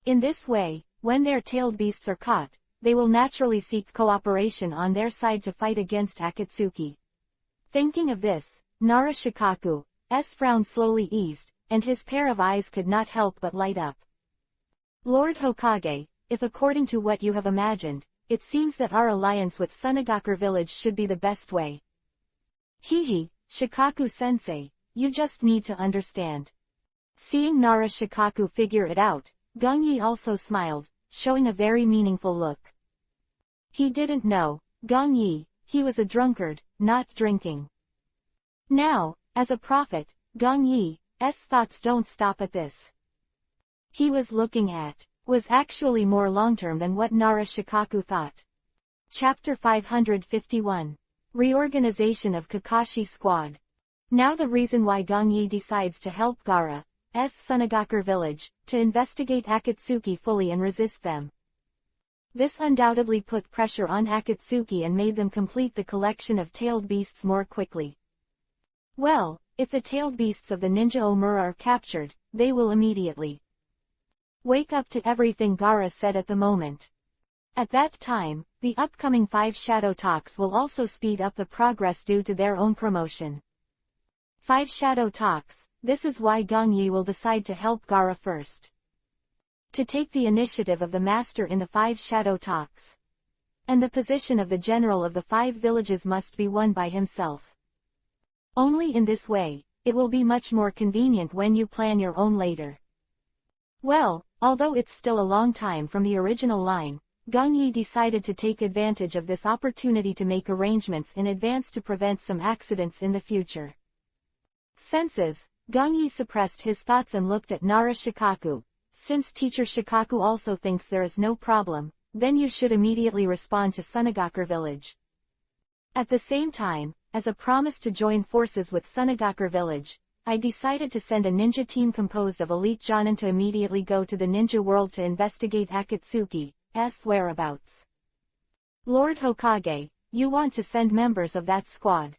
In this way, when their tailed beasts are caught, they will naturally seek cooperation on their side to fight against Akatsuki. Thinking of this, Nara Shikaku's frown slowly eased, and his pair of eyes could not help but light up. Lord Hokage, if according to what you have imagined, it seems that our alliance with Sunagakure village should be the best way. Hihi, Shikaku-sensei, you just need to understand. Seeing Nara Shikaku figure it out, Gongyi also smiled, showing a very meaningful look. He didn't know, Gongyi, he was a drunkard, not drinking. Now, as a prophet, Gongyi's thoughts don't stop at this. He was looking at, was actually more long-term than what Nara Shikaku thought. Chapter 551. Reorganization of Kakashi Squad. Now the reason why Gongyi decides to help Gaara's Sunagakure village, to investigate Akatsuki fully and resist them. This undoubtedly put pressure on Akatsuki and made them complete the collection of tailed beasts more quickly. Well, if the tailed beasts of the ninja Omura are captured, they will immediately wake up to everything Gaara said at the moment. At that time, the upcoming 5 shadow talks will also speed up the progress due to their own promotion. 5 shadow talks, this is why Gongyi will decide to help Gaara first. To take the initiative of the master in the 5 shadow talks. And the position of the general of the 5 villages must be won by himself. Only in this way, it will be much more convenient when you plan your own later. Well, although it's still a long time from the original line, Gongyi decided to take advantage of this opportunity to make arrangements in advance to prevent some accidents in the future. Senses, Gongyi suppressed his thoughts and looked at Nara Shikaku. Since Teacher Shikaku also thinks there is no problem, then you should immediately respond to Sunagakure village. At the same time, as a promise to join forces with Sunagakure village, I decided to send a ninja team composed of elite jonin to immediately go to the ninja world to investigate Akatsuki's whereabouts. Lord Hokage, you want to send members of that squad.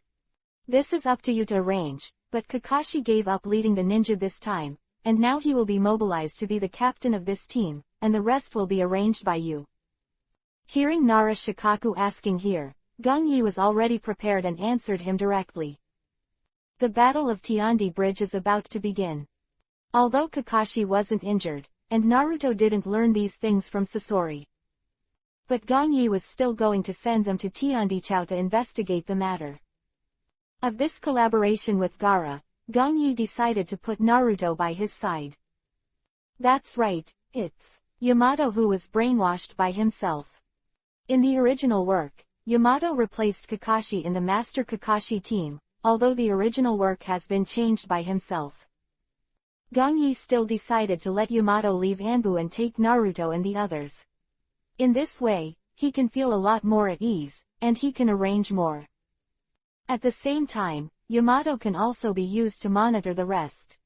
This is up to you to arrange, but Kakashi gave up leading the ninja this time, and now he will be mobilized to be the captain of this team, and the rest will be arranged by you. Hearing Nara Shikaku asking here, Gongyi was already prepared and answered him directly. The Battle of Tiandi Bridge is about to begin. Although Kakashi wasn't injured, and Naruto didn't learn these things from Sasori. But Gongyi was still going to send them to Tiandichou to investigate the matter. Of this collaboration with Gaara, Gongyi decided to put Naruto by his side. That's right, it's Yamato who was brainwashed by himself. In the original work, Yamato replaced Kakashi in the Master Kakashi team, although the original work has been changed by himself. Gongyi still decided to let Yamato leave Anbu and take Naruto and the others. In this way, he can feel a lot more at ease, and he can arrange more. At the same time, Yamato can also be used to monitor the rest.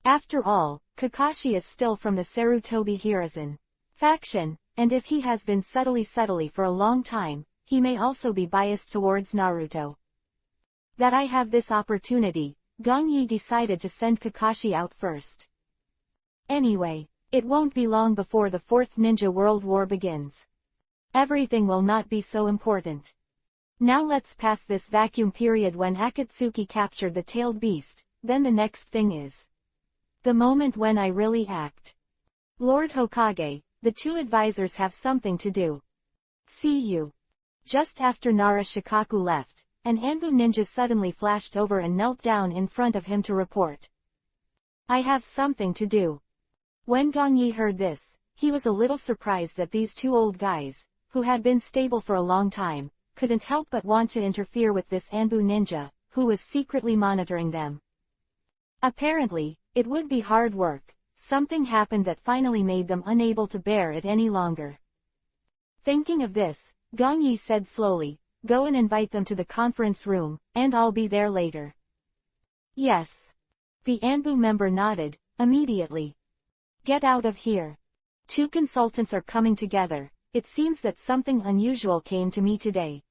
After all, Kakashi is still from the Sarutobi Hiruzen faction, and if he has been subtly for a long time, he may also be biased towards Naruto. That I have this opportunity, Gongyi decided to send Kakashi out first. Anyway, it won't be long before the 4th Ninja World War begins. Everything will not be so important. Now let's pass this vacuum period when Akatsuki captured the tailed beast, then the next thing is the moment when I really act. Lord Hokage, the 2 advisors have something to do. See you. Just after Nara Shikaku left, an Anbu ninja suddenly flashed over and knelt down in front of him to report. I have something to do. When Gongyi heard this, he was a little surprised that these 2 old guys, who had been stable for a long time, couldn't help but want to interfere with this Anbu ninja, who was secretly monitoring them. Apparently, it would be hard work. Something happened that finally made them unable to bear it any longer. Thinking of this, Gongyi said slowly, go and invite them to the conference room, and I'll be there later. Yes. The ANBU member nodded, immediately. Get out of here. 2 consultants are coming together. It seems that something unusual came to me today.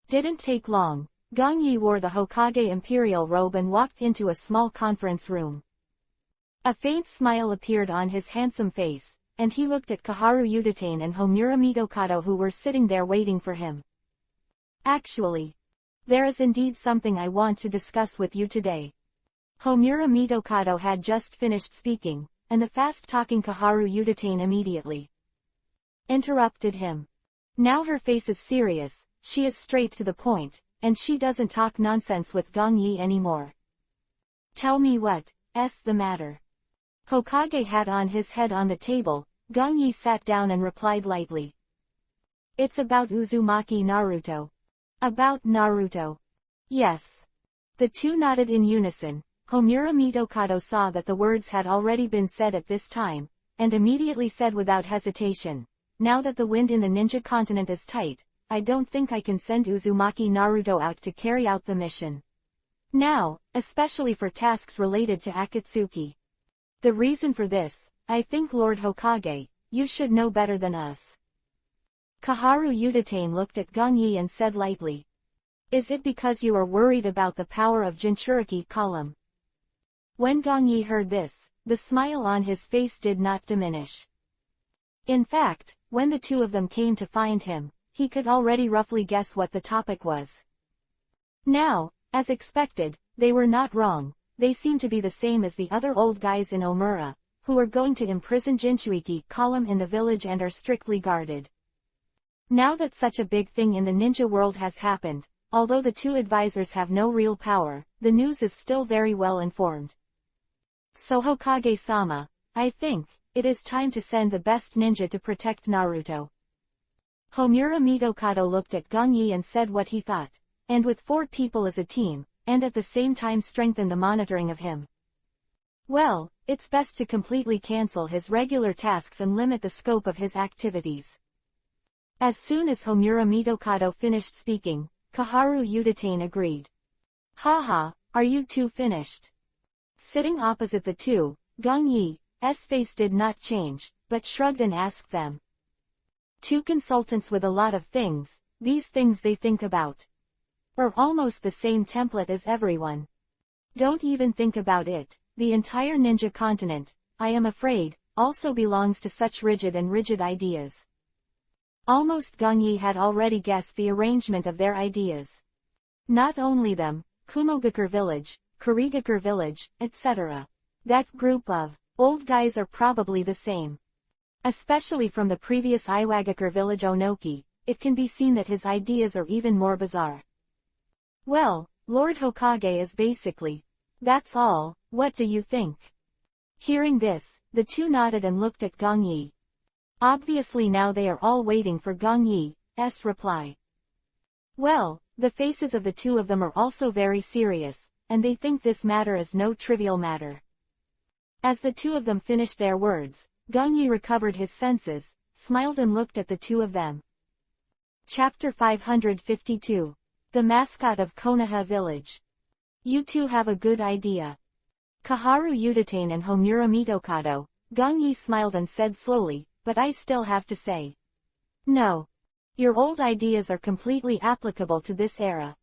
Didn't take long. Gong Yi wore the Hokage imperial robe and walked into a small conference room. A faint smile appeared on his handsome face, and he looked at Kaharu Yuditane and Homura Midokado who were sitting there waiting for him. Actually, there is indeed something I want to discuss with you today. Homura Midokado had just finished speaking, and the fast-talking Kaharu Yuditane immediately interrupted him. Now her face is serious, she is straight to the point, and she doesn't talk nonsense with Gong Yi anymore. Tell me what's the matter? Hokage had on his head on the table. Gong Yi sat down and replied lightly. It's about Uzumaki Naruto. About Naruto. Yes. The 2 nodded in unison. Homura Midokado saw that the words had already been said at this time, and immediately said without hesitation, now that the wind in the ninja continent is tight, I don't think I can send Uzumaki Naruto out to carry out the mission. Now, especially for tasks related to Akatsuki. The reason for this, I think Lord Hokage, you should know better than us. Kaharu Yuditane looked at Gong Yi and said lightly. Is it because you are worried about the power of Jinchuriki column? When Gong Yi heard this, the smile on his face did not diminish. In fact, when the 2 of them came to find him, he could already roughly guess what the topic was. Now, as expected, they were not wrong. They seem to be the same as the other old guys in Omura, who are going to imprison Jinchuriki column in the village and are strictly guarded. Now that such a big thing in the ninja world has happened, although the 2 advisors have no real power, the news is still very well informed. So Hokage-sama, I think, it is time to send the best ninja to protect Naruto. Homura Midokado looked at Gong Yi and said what he thought, and with 4 people as a team, and at the same time strengthen the monitoring of him. Well, it's best to completely cancel his regular tasks and limit the scope of his activities. As soon as Homura Midokado finished speaking, Kaharu Yuditane agreed. Haha, are you 2 finished? Sitting opposite the 2, Gong Yi's face did not change, but shrugged and asked them. 2 consultants with a lot of things, these things they think about. Or almost the same template as everyone. Don't even think about it, the entire ninja continent, I am afraid, also belongs to such rigid ideas. Almost Gong Yi had already guessed the arrangement of their ideas. Not only them, Kumogakure village, Kurigakure village, etc. That group of old guys are probably the same. Especially from the previous Iwagakure village Onoki, it can be seen that his ideas are even more bizarre. Well, Lord Hokage is basically. That's all, what do you think? Hearing this, the 2 nodded and looked at Gong Yi. Obviously now they are all waiting for Gong Yi's reply. Well, the faces of the 2 of them are also very serious, and they think this matter is no trivial matter. As the 2 of them finished their words, Gong Yi recovered his senses, smiled and looked at the 2 of them. Chapter 552. The mascot of Konoha Village. You 2 have a good idea. Kaharu Yuditane and Homura Midokado, Gong Yi smiled and said slowly, but I still have to say. No. Your old ideas are completely applicable to this era.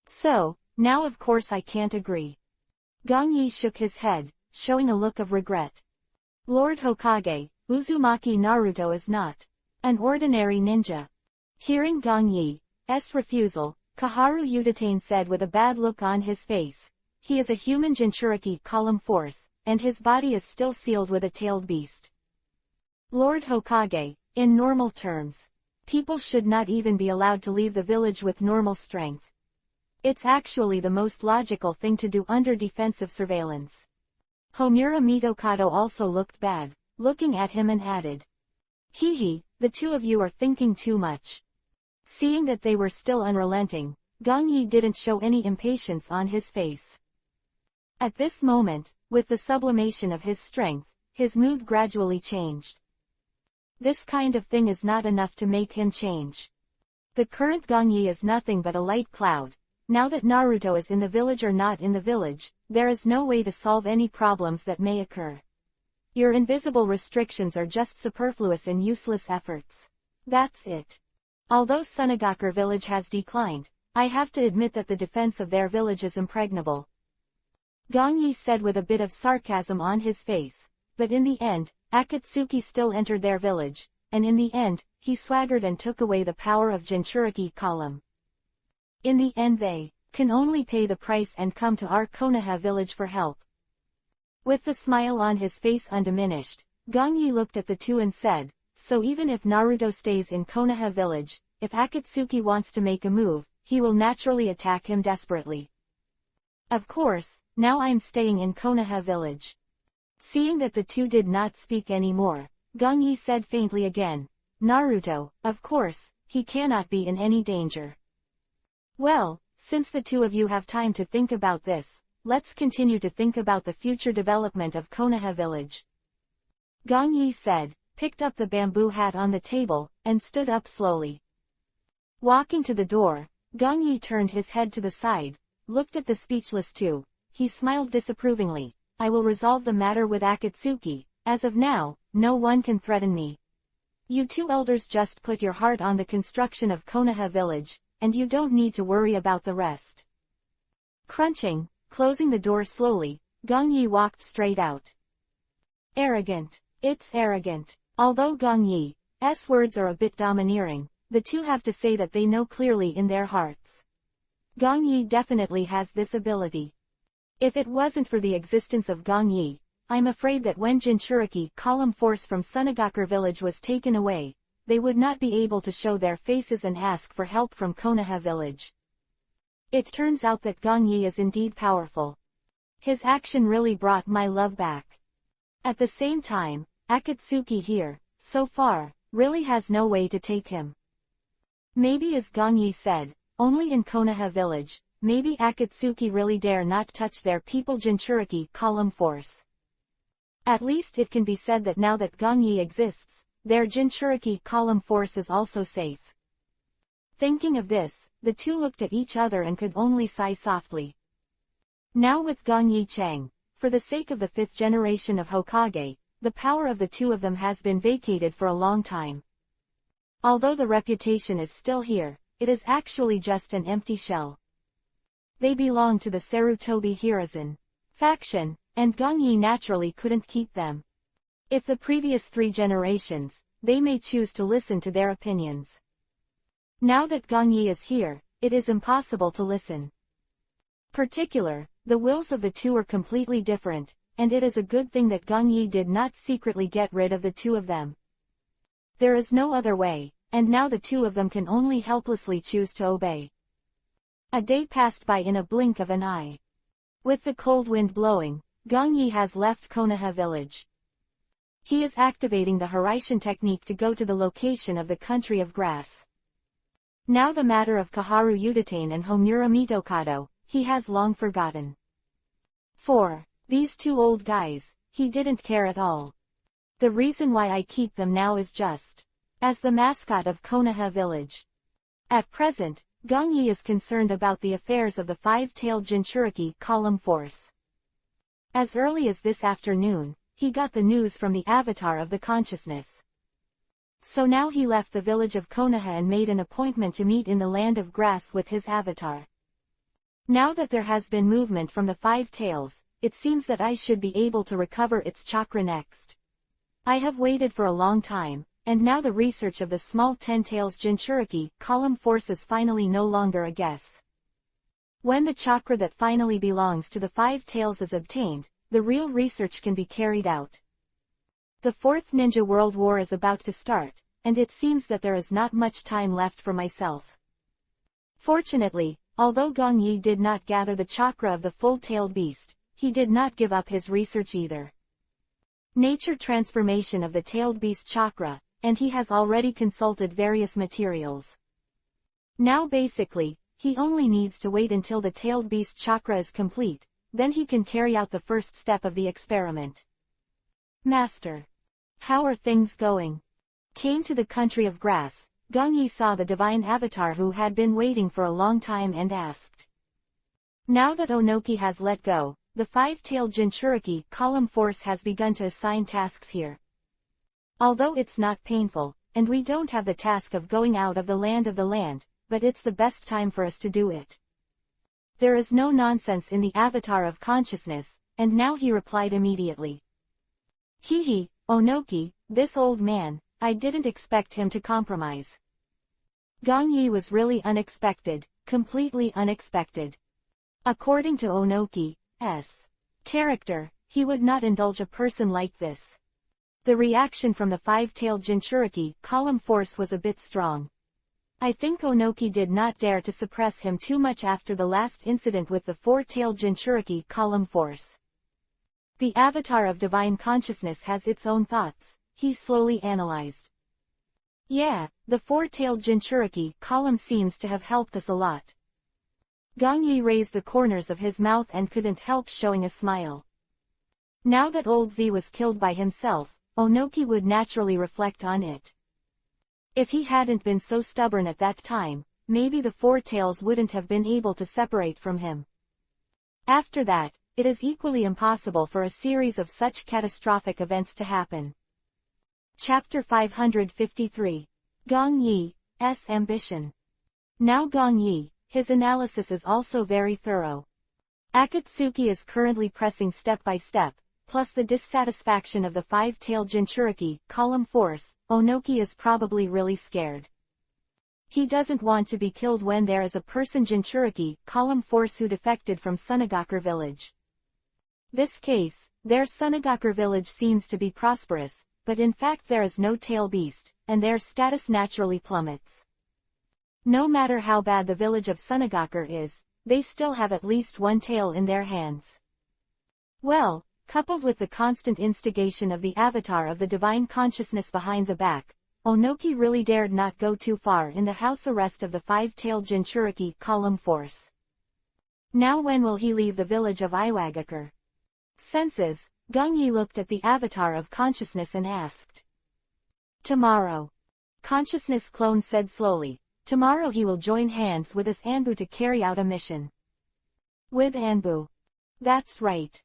So, now of course I can't agree. Gong Yi shook his head, showing a look of regret. Lord Hokage, Uzumaki Naruto is not an ordinary ninja. Hearing Gong Yi's refusal, Kaharu Yuditane said with a bad look on his face. He is a human Jinchuriki column force, and his body is still sealed with a tailed beast. Lord Hokage, in normal terms, people should not even be allowed to leave the village with normal strength. It's actually the most logical thing to do under defensive surveillance. Homura Midokado also looked bad, looking at him and added. Hee, the 2 of you are thinking too much. Seeing that they were still unrelenting, Gong Yi didn't show any impatience on his face. At this moment, with the sublimation of his strength, his mood gradually changed. This kind of thing is not enough to make him change. The current Gangyi is nothing but a light cloud. Now that Naruto is in the village or not in the village, there is no way to solve any problems that may occur. Your invisible restrictions are just superfluous and useless efforts. That's it. Although Sunagakure village has declined, I have to admit that the defense of their village is impregnable. Gangyi said with a bit of sarcasm on his face, but in the end, Akatsuki still entered their village, and in the end, he swaggered and took away the power of Jinchuriki column. In the end they can only pay the price and come to our Konoha village for help. With the smile on his face undiminished, Gangyi looked at the two and said, so even if Naruto stays in Konoha village, if Akatsuki wants to make a move, he will naturally attack him desperately. Of course, now I'm staying in Konoha village. Seeing that the two did not speak anymore, Gangyi said faintly again, Naruto, of course, he cannot be in any danger. Well, since the two of you have time to think about this, let's continue to think about the future development of Konoha village. Gangyi said, picked up the bamboo hat on the table, and stood up slowly. Walking to the door, Gangyi turned his head to the side, looked at the speechless two. He smiled disapprovingly. I will resolve the matter with Akatsuki. As of now, no one can threaten me. You two elders just put your heart on the construction of Konoha village, and you don't need to worry about the rest. Crunching, closing the door slowly, Gangyi walked straight out. Arrogant. It's arrogant. Although Gangyi's words are a bit domineering, the two have to say that they know clearly in their hearts. Gangyi definitely has this ability. If it wasn't for the existence of Gangyi, I'm afraid that when Jinchuriki column force from Sunagakure village was taken away, they would not be able to show their faces and ask for help from Konoha village. It turns out that Gangyi is indeed powerful. His action really brought my love back. At the same time, Akatsuki here, so far, really has no way to take him. Maybe as Gangyi said, only in Konoha village, maybe Akatsuki really dare not touch their people Jinchuriki column force. At least it can be said that now that Gangyi exists, their Jinchuriki column force is also safe. Thinking of this, the two looked at each other and could only sigh softly. Now with Gangyi Chang, for the sake of the fifth generation of Hokage, the power of the two of them has been vacated for a long time. Although the reputation is still here, it is actually just an empty shell. They belong to the Sarutobi Hiruzen faction, and Gangyi naturally couldn't keep them. If the previous 3 generations, they may choose to listen to their opinions. Now that Gangyi is here, it is impossible to listen. The wills of the two are completely different, and it is a good thing that Gangyi did not secretly get rid of the two of them. There is no other way, and now the two of them can only helplessly choose to obey. A day passed by in a blink of an eye. With the cold wind blowing, Gangyi has left Konoha village. He is activating the Hiraishin technique to go to the location of the country of grass. Now the matter of Kaharu Udatane and Homura Mitokado, he has long forgotten. For these 2 old guys, he didn't care at all. The reason why I keep them now is just as the mascot of Konoha village. At present, Gangyi is concerned about the affairs of the 5-tailed Jinchuriki column force. As early as this afternoon, he got the news from the avatar of the consciousness. So now he left the village of Konoha and made an appointment to meet in the land of grass with his avatar. Now that there has been movement from the 5 tails, it seems that I should be able to recover its chakra next. I have waited for a long time, and now the research of the small 10 tails Jinchuriki column force is finally no longer a guess. When the chakra that finally belongs to the 5 tails is obtained, the real research can be carried out. The 4th Ninja World War is about to start, and it seems that there is not much time left for myself. Fortunately, although Gangyi did not gather the chakra of the full-tailed beast, he did not give up his research either. Nature transformation of the tailed beast chakra, and he has already consulted various materials. Now basically, he only needs to wait until the tailed beast chakra is complete, then he can carry out the first step of the experiment. Master, how are things going? Came to the country of grass, Gongyi saw the divine avatar who had been waiting for a long time and asked. Now that Onoki has let go, the five-tailed Jinchuriki column force has begun to assign tasks here. Although it's not painful, and we don't have the task of going out of the land, but it's the best time for us to do it. There is no nonsense in the avatar of consciousness, and now he replied immediately. Hehe, Onoki, this old man, I didn't expect him to compromise. Gongyi was really unexpected, completely unexpected. According to Onoki's character, he would not indulge a person like this. The reaction from the five-tailed Jinchuriki column force was a bit strong. I think Onoki did not dare to suppress him too much after the last incident with the four-tailed Jinchuriki column force. The avatar of divine consciousness has its own thoughts, he slowly analyzed. Yeah, the four-tailed Jinchuriki column seems to have helped us a lot. Gongyi raised the corners of his mouth and couldn't help showing a smile. Now that old Z was killed by himself, Onoki would naturally reflect on it. If he hadn't been so stubborn at that time, maybe the four tails wouldn't have been able to separate from him. After that, it is equally impossible for a series of such catastrophic events to happen. Chapter 553. Gong Yi's Ambition. Now Gong Yi, his analysis is also very thorough. Akatsuki is currently pressing step by step, plus the dissatisfaction of the five-tailed Jinchuriki column force. Onoki is probably really scared. He doesn't want to be killed when there is a person Jinchuriki column force who defected from Sunagakur village. This case, their Sunagakur village seems to be prosperous, but in fact there is no tail beast, and their status naturally plummets. No matter how bad the village of Sunagakur is, they still have at least one tail in their hands. Well, coupled with the constant instigation of the avatar of the divine consciousness behind the back, Onoki really dared not go too far in the house arrest of the five-tailed Jinchuriki column force. Now when will he leave the village of Iwagakure? Senses, Gongyi looked at the avatar of consciousness and asked. Tomorrow. Consciousness clone said slowly, tomorrow he will join hands with his Anbu to carry out a mission. With Anbu. That's right.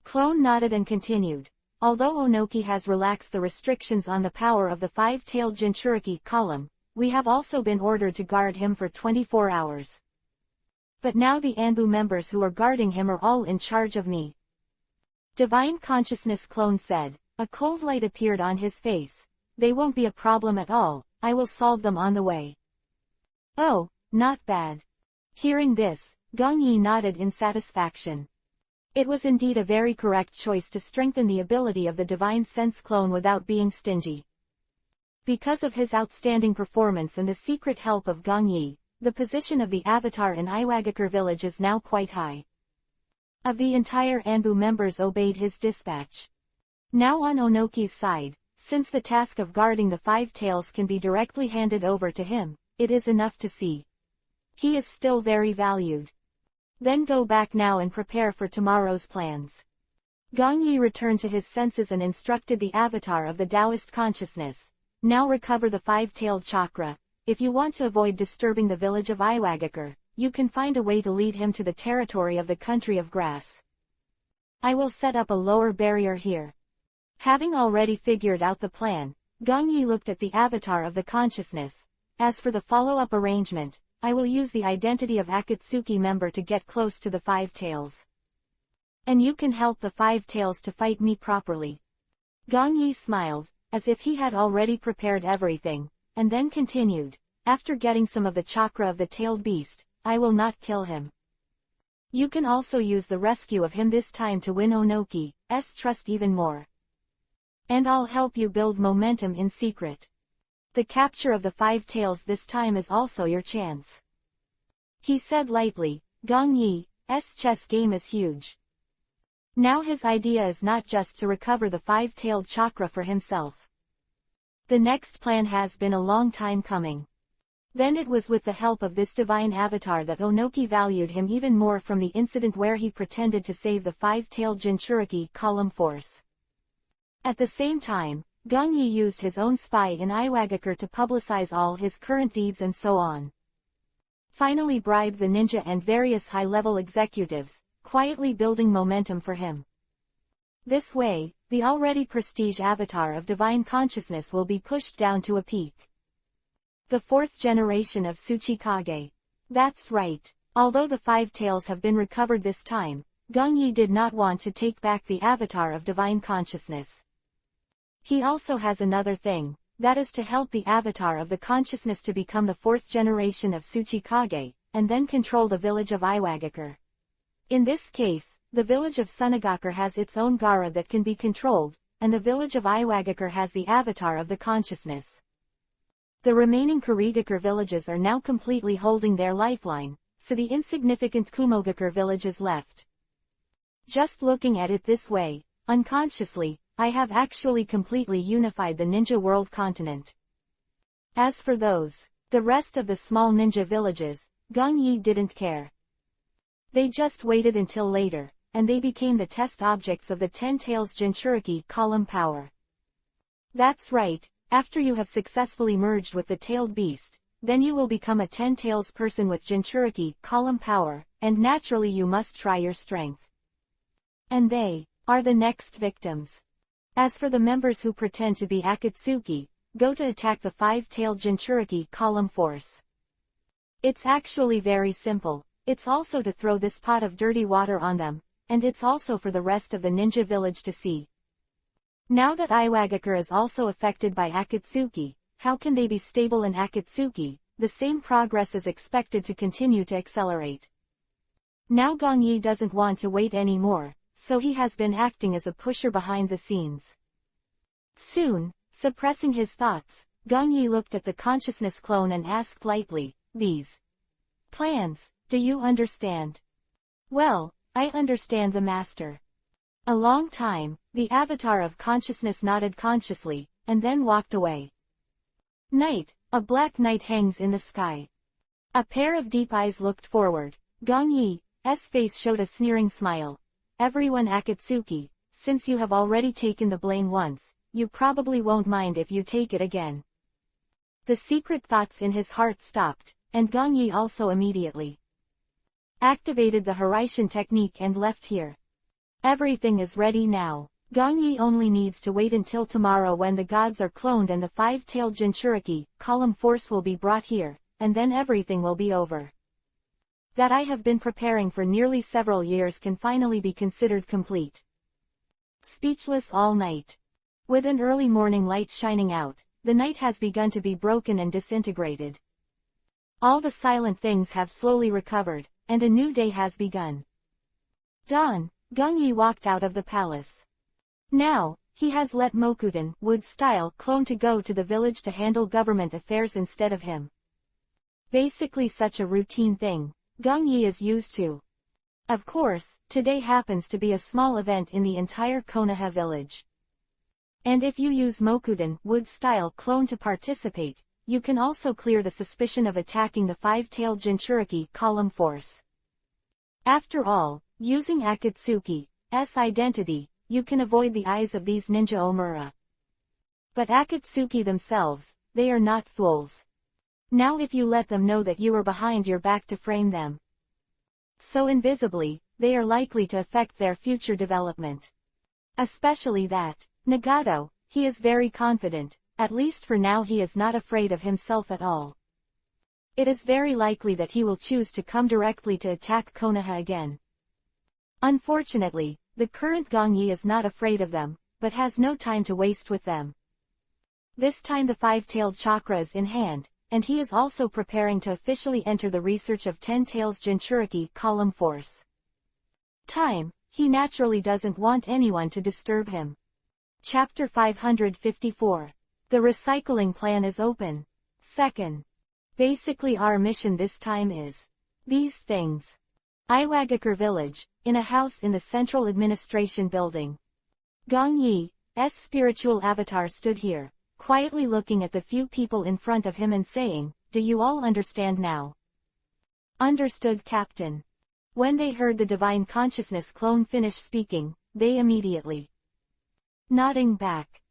Clone nodded and continued, although Onoki has relaxed the restrictions on the power of the five-tailed Jinchuriki column, we have also been ordered to guard him for 24 hours. But now the Anbu members who are guarding him are all in charge of me. Divine Consciousness Clone said, a cold light appeared on his face. They won't be a problem at all, I will solve them on the way. Oh, not bad. Hearing this, Gongyi nodded in satisfaction. It was indeed a very correct choice to strengthen the ability of the Divine Sense Clone without being stingy. Because of his outstanding performance and the secret help of Gongyi, the position of the avatar in Iwagakure village is now quite high. Of the entire Anbu members obeyed his dispatch. Now on Onoki's side, since the task of guarding the five tails can be directly handed over to him, it is enough to see. He is still very valued. Then go back now and prepare for tomorrow's plans. Gongyi returned to his senses and instructed the avatar of the Taoist consciousness. Now recover the five-tailed chakra. If you want to avoid disturbing the village of Iwagakure, you can find a way to lead him to the territory of the country of grass. I will set up a lower barrier here. Having already figured out the plan, Gongyi looked at the avatar of the consciousness. As for the follow-up arrangement, I will use the identity of Akatsuki member to get close to the five tails. And you can help the five tails to fight me properly. Gongyi smiled, as if he had already prepared everything, and then continued, after getting some of the chakra of the tailed beast, I will not kill him. You can also use the rescue of him this time to win Onoki's trust even more. And I'll help you build momentum in secret. The capture of the five tails this time is also your chance. He said lightly, Gongyi's chess game is huge. Now his idea is not just to recover the five-tailed chakra for himself. The next plan has been a long time coming. Then it was with the help of this divine avatar that Onoki valued him even more from the incident where he pretended to save the five-tailed Jinchuriki column force. At the same time, Gong Yi used his own spy in Iwagakure to publicize all his current deeds and so on. Finally bribed the ninja and various high-level executives, quietly building momentum for him. This way, the already prestige avatar of divine consciousness will be pushed down to a peak. The fourth generation of Tsuchikage. That's right. Although the 5 tails have been recovered this time, Gong Yi did not want to take back the avatar of divine consciousness. He also has another thing, that is to help the avatar of the consciousness to become the 4th generation of Tsuchikage, and then control the village of Iwagakure. In this case, the village of Sunagakure has its own Gaara that can be controlled, and the village of Iwagakure has the avatar of the consciousness. The remaining Kurigakure villages are now completely holding their lifeline, so the insignificant Kumogakure village is left. Just looking at it this way, unconsciously, I have actually completely unified the ninja world continent. As for the rest of the small ninja villages, Gong Yi didn't care. They just waited until later, and they became the test objects of the 10 Tails Jinchuriki column power. That's right, after you have successfully merged with the tailed beast, then you will become a 10 Tails person with Jinchuriki column power, and naturally you must try your strength. And they are the next victims. As for the members who pretend to be Akatsuki, go to attack the 5-tailed Jinchuriki column force. It's actually very simple. It's also to throw this pot of dirty water on them, and it's also for the rest of the ninja village to see. Now that Iwagakure is also affected by Akatsuki, how can they be stable in Akatsuki? The same progress is expected to continue to accelerate. Now Gong Yi doesn't want to wait anymore, so he has been acting as a pusher behind the scenes. Soon, suppressing his thoughts, Gong Yi looked at the consciousness clone and asked lightly, "These plans, do you understand?" "Well, I understand the master." A long time, the avatar of consciousness nodded consciously, and then walked away. Night, a black night hangs in the sky. A pair of deep eyes looked forward. Gong Yi's face showed a sneering smile. "Everyone Akatsuki, since you have already taken the blame once, you probably won't mind if you take it again." The secret thoughts in his heart stopped, and Gong Yi also immediately activated the Hiraishin technique and left here. Everything is ready now. Gong Yi only needs to wait until tomorrow when the gods are cloned and the 5-tailed Jinchuriki column force will be brought here, and then everything will be over. That I have been preparing for nearly several years can finally be considered complete. Speechless all night. With an early morning light shining out, the night has begun to be broken and disintegrated. All the silent things have slowly recovered, and a new day has begun. Dawn, Gong Yi walked out of the palace. Now, he has let Mokuten, wood-style clone to go to the village to handle government affairs instead of him. Basically such a routine thing. Gong Yi is used to. Of course, today happens to be a small event in the entire Konoha village. And if you use Mokuten, wood-style clone to participate, you can also clear the suspicion of attacking the 5-tailed Jinchuriki column force. After all, using Akatsuki's identity, you can avoid the eyes of these ninja Omura. But Akatsuki themselves, they are not fools. Now if you let them know that you are behind your back to frame them so invisibly, they are likely to affect their future development. Especially that Nagato, he is very confident, at least for now he is not afraid of himself at all. It is very likely that he will choose to come directly to attack Konoha again. Unfortunately, the current Gong Yi is not afraid of them, but has no time to waste with them. This time the 5-tailed chakra is in hand, and he is also preparing to officially enter the research of 10 Tails Jinchuriki column force. Time, he naturally doesn't want anyone to disturb him. Chapter 554. The recycling plan is open. Second. Basically our mission this time is these things. Iwagakure village, in a house in the central administration building. Gong Yi's spiritual avatar stood here, quietly looking at the few people in front of him and saying, "Do you all understand now?" "Understood, Captain." When they heard the divine consciousness clone finish speaking, they immediately nodding back.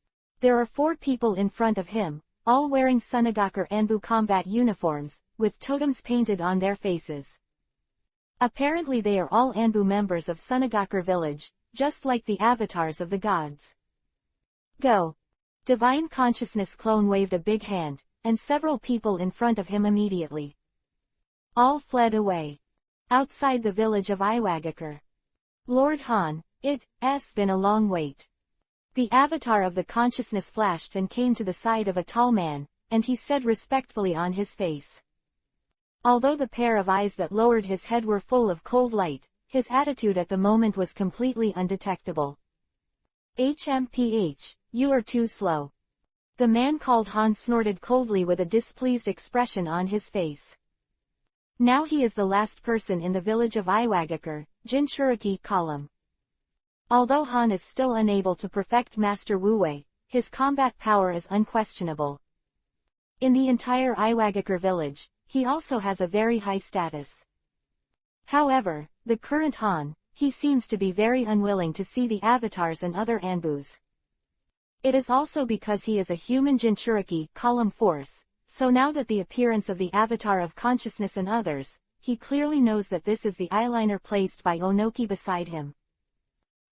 There are 4 people in front of him, all wearing Sunagakur Anbu combat uniforms, with totems painted on their faces. Apparently they are all Anbu members of Sunagakur village, just like the avatars of the gods. Go! Divine Consciousness Clone waved a big hand, and several people in front of him immediately all fled away. Outside the village of Iwagakure. Lord Han, it's been a long wait. The avatar of the consciousness flashed and came to the side of a tall man, and he said respectfully on his face. Although the pair of eyes that lowered his head were full of cold light, his attitude at the moment was completely undetectable. HMPH, you are too slow. The man called Han snorted coldly with a displeased expression on his face. Now he is the last person in the village of Iwagakure, Jinchuriki column. Although Han is still unable to perfect Master Wu Wei, his combat power is unquestionable. In the entire Iwagakure village, he also has a very high status. However, the current Han, he seems to be very unwilling to see the avatars and other Anbus. It is also because he is a human Jinchuriki column force, so now that the appearance of the avatar of consciousness and others, he clearly knows that this is the eyeliner placed by Onoki beside him.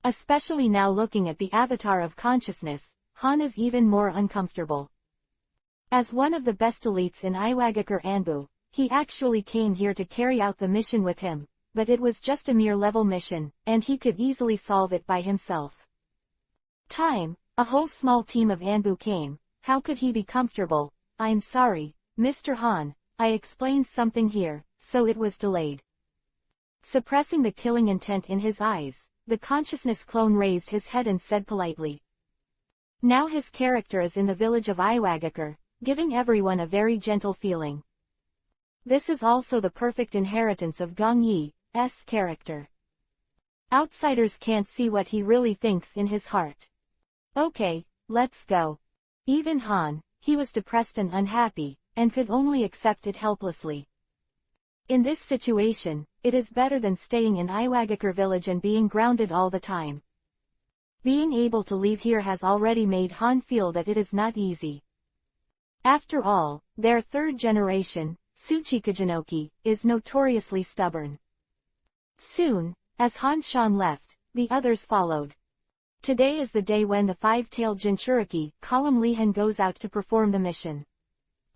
Especially now looking at the avatar of consciousness, Han is even more uncomfortable. As one of the best elites in Iwagakure Anbu, he actually came here to carry out the mission with him, but it was just a mere level mission, and he could easily solve it by himself. A whole small team of Anbu came. How could he be comfortable? I'm sorry, Mr. Han, I explained something here, so it was delayed. Suppressing the killing intent in his eyes, the consciousness clone raised his head and said politely. Now his character is in the village of Iwagakure, giving everyone a very gentle feeling. This is also the perfect inheritance of Gong Yi's character. Outsiders can't see what he really thinks in his heart. Okay, let's go. Even Han, he was depressed and unhappy, and could only accept it helplessly. In this situation, it is better than staying in Iwagakure village and being grounded all the time. Being able to leave here has already made Han feel that it is not easy. After all, their third generation, Tsuchikajinoki, is notoriously stubborn. Soon, as Han Shan left, the others followed. Today is the day when the 5-tailed Jinchuriki column Lihan goes out to perform the mission.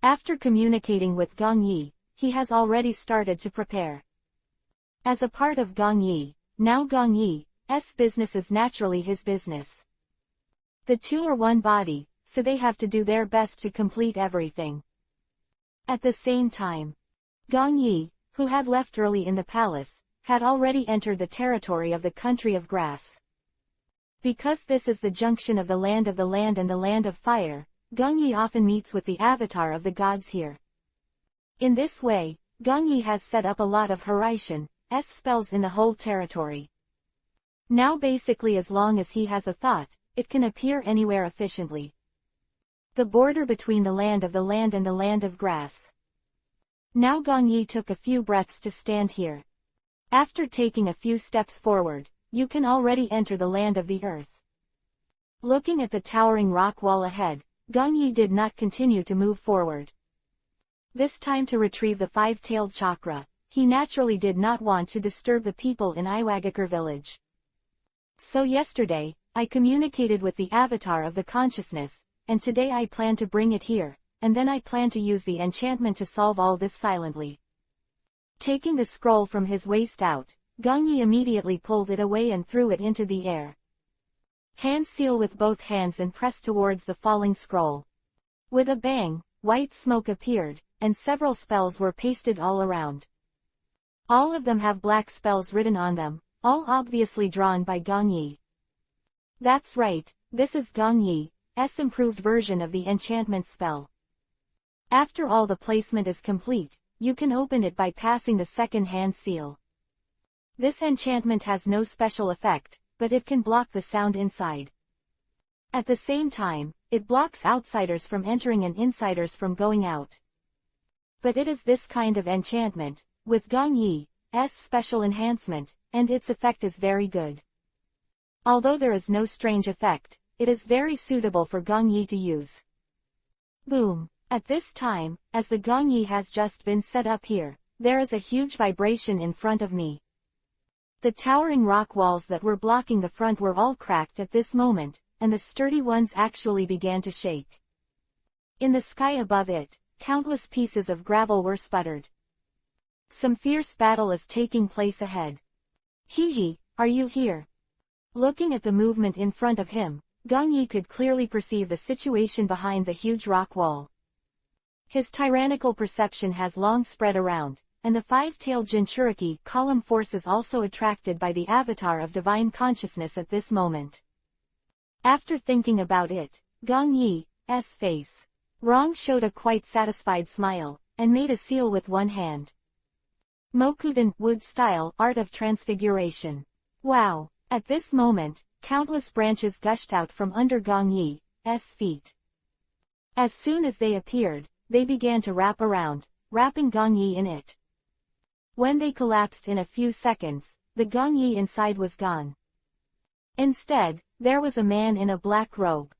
After communicating with Gong Yi, he has already started to prepare. As a part of Gong Yi, now Gong Yi's business is naturally his business. The two are one body, so they have to do their best to complete everything. At the same time, Gong Yi, who had left early in the palace, had already entered the territory of the country of grass. Because this is the junction of the land and the land of fire, Gong Yi often meets with the avatar of the gods here. In this way, Gong Yi has set up a lot of Hiraishin's spells in the whole territory. Now basically as long as he has a thought, it can appear anywhere efficiently. The border between the land and the land of grass. Now Gong Yi took a few breaths to stand here. After taking a few steps forward, you can already enter the land of the earth. Looking at the towering rock wall ahead, Gong Yi did not continue to move forward. This time to retrieve the 5-tailed chakra, he naturally did not want to disturb the people in Iwagakure village. So yesterday, I communicated with the avatar of the consciousness, and today I plan to bring it here, and then I plan to use the enchantment to solve all this silently. Taking the scroll from his waist out, Gong Yi immediately pulled it away and threw it into the air. Hand seal with both hands and pressed towards the falling scroll. With a bang, white smoke appeared, and several spells were pasted all around. All of them have black spells written on them, all obviously drawn by Gong Yi. That's right, this is Gong Yi's improved version of the enchantment spell. After all the placement is complete, you can open it by passing the second hand seal. This enchantment has no special effect, but it can block the sound inside. At the same time, it blocks outsiders from entering and insiders from going out. But it is this kind of enchantment, with Gong Yi's special enhancement, and its effect is very good. Although there is no strange effect, it is very suitable for Gongyi to use. Boom. At this time, as the Gongyi has just been set up here, there is a huge vibration in front of me. The towering rock walls that were blocking the front were all cracked at this moment, and the sturdy ones actually began to shake. In the sky above it, countless pieces of gravel were sputtered. Some fierce battle is taking place ahead. Hee, are you here? Looking at the movement in front of him, Gongyi could clearly perceive the situation behind the huge rock wall. His tyrannical perception has long spread around, and the five-tailed Jinchuriki column force is also attracted by the avatar of divine consciousness at this moment. After thinking about it, Gongyi's face Rong showed a quite satisfied smile, and made a seal with one hand. Mokudan, wood style, art of transfiguration. Wow! At this moment, countless branches gushed out from under Gongyi's feet. As soon as they appeared, they began to wrap around, wrapping Gongyi in it. When they collapsed in a few seconds, the Gongyi inside was gone. Instead, there was a man in a black robe.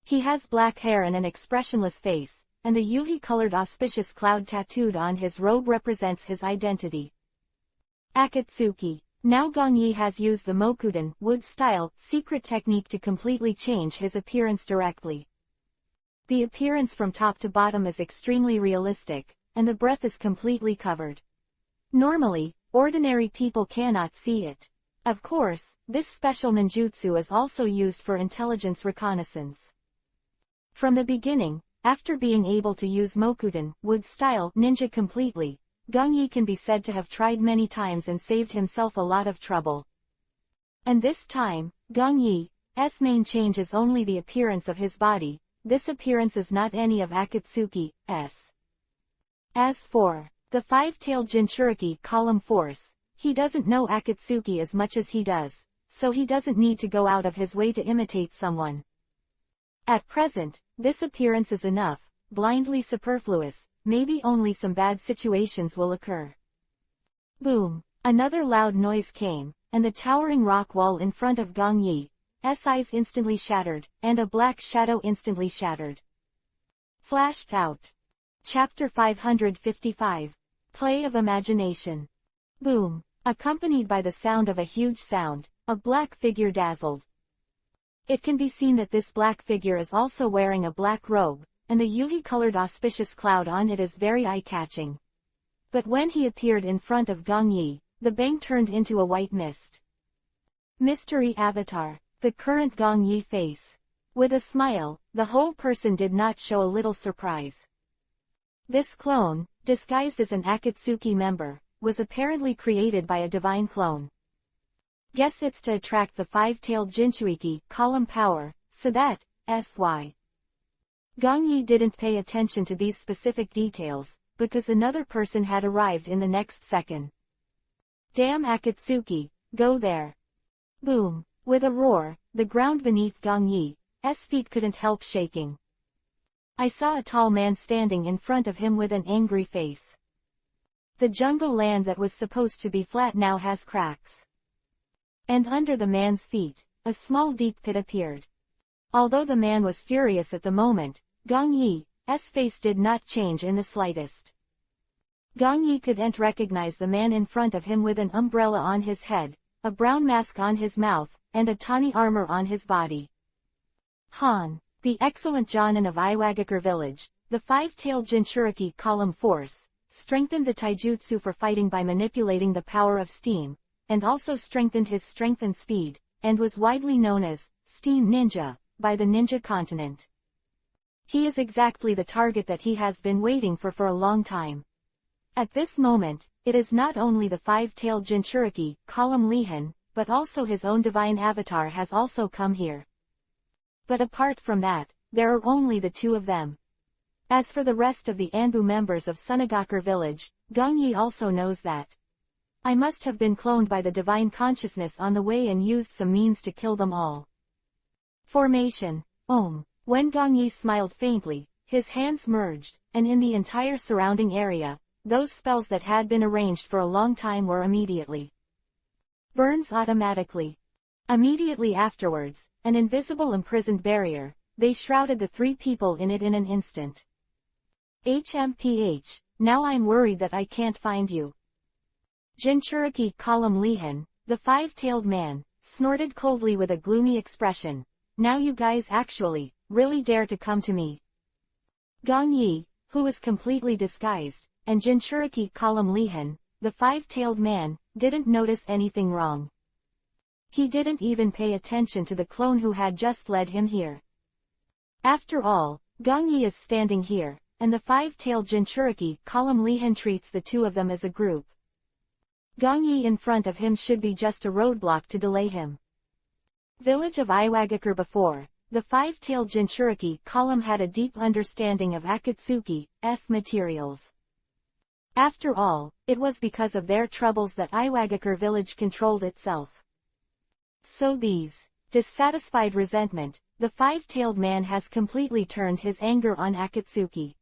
He has black hair and an expressionless face, and the yuhi-colored auspicious cloud tattooed on his robe represents his identity. Akatsuki. Now Gongyi has used the Mokudan, wood style, secret technique to completely change his appearance directly. The appearance from top to bottom is extremely realistic, and the breath is completely covered. Normally, ordinary people cannot see it. Of course, this special ninjutsu is also used for intelligence reconnaissance. From the beginning, after being able to use Mokudan, wood style, ninja completely, Gongyi can be said to have tried many times and saved himself a lot of trouble. And this time, Gongyi's main change is only the appearance of his body. This appearance is not any of Akatsuki's. As for the five-tailed Jinchuriki column force, he doesn't know Akatsuki as much as he does, so he doesn't need to go out of his way to imitate someone. At present, this appearance is enough, blindly superfluous, maybe only some bad situations will occur. Boom! Another loud noise came, and the towering rock wall in front of Gongyi's eyes instantly shattered, and a black shadow instantly shattered. Flashed out. Chapter 555. Play of Imagination. Boom! Accompanied by the sound of a huge sound, a black figure dazzled. It can be seen that this black figure is also wearing a black robe, and the yuhi-colored auspicious cloud on it is very eye-catching. But when he appeared in front of Gongyi, the bang turned into a white mist. Mystery Avatar. The current Gongyi face. With a smile, the whole person did not show a little surprise. This clone, disguised as an Akatsuki member, was apparently created by a divine clone. Guess it's to attract the five-tailed Jinchuriki column power, so that, s.y. Gongyi didn't pay attention to these specific details, because another person had arrived in the next second. Damn Akatsuki, go there. Boom! With a roar, the ground beneath Gongyi's feet couldn't help shaking. I saw a tall man standing in front of him with an angry face. The jungle land that was supposed to be flat now has cracks. And under the man's feet, a small deep pit appeared. Although the man was furious at the moment, Gongyi's face did not change in the slightest. Gongyi couldn't recognize the man in front of him with an umbrella on his head, a brown mask on his mouth, and a tawny armor on his body. Han, the excellent Jonin of Iwagakure village, the five-tailed Jinchuriki column force, strengthened the taijutsu for fighting by manipulating the power of steam, and also strengthened his strength and speed, and was widely known as Steam Ninja by the ninja continent. He is exactly the target that he has been waiting for a long time. At this moment, it is not only the five-tailed Jinchuriki column Lihan, but also his own divine avatar has also come here. But apart from that, there are only the two of them. As for the rest of the Anbu members of Sunagakure village, Gongyi also knows that. I must have been cloned by the divine consciousness on the way and used some means to kill them all. Formation. Om. When Gongyi smiled faintly, his hands merged, and in the entire surrounding area, those spells that had been arranged for a long time were immediately burns automatically. Immediately afterwards, an invisible imprisoned barrier, they shrouded the three people in it in an instant. HMPH, now I'm worried that I can't find you. Jinchuriki Column Lihan, the five-tailed man, snorted coldly with a gloomy expression. Now you guys actually, really dare to come to me. Gong Yi, who was completely disguised, and Jinchuriki Column Lihan, the five-tailed man, didn't notice anything wrong. He didn't even pay attention to the clone who had just led him here. After all, Gong Yi is standing here, and the five-tailed Jinchuriki Column Lihan treats the two of them as a group. Gong Yi in front of him should be just a roadblock to delay him. Village of Iwagakure. Before, the five-tailed Jinchuriki Column had a deep understanding of Akatsuki's materials. After all, it was because of their troubles that Iwagakure village controlled itself. So these, dissatisfied resentment, the five-tailed man has completely turned his anger on Akatsuki.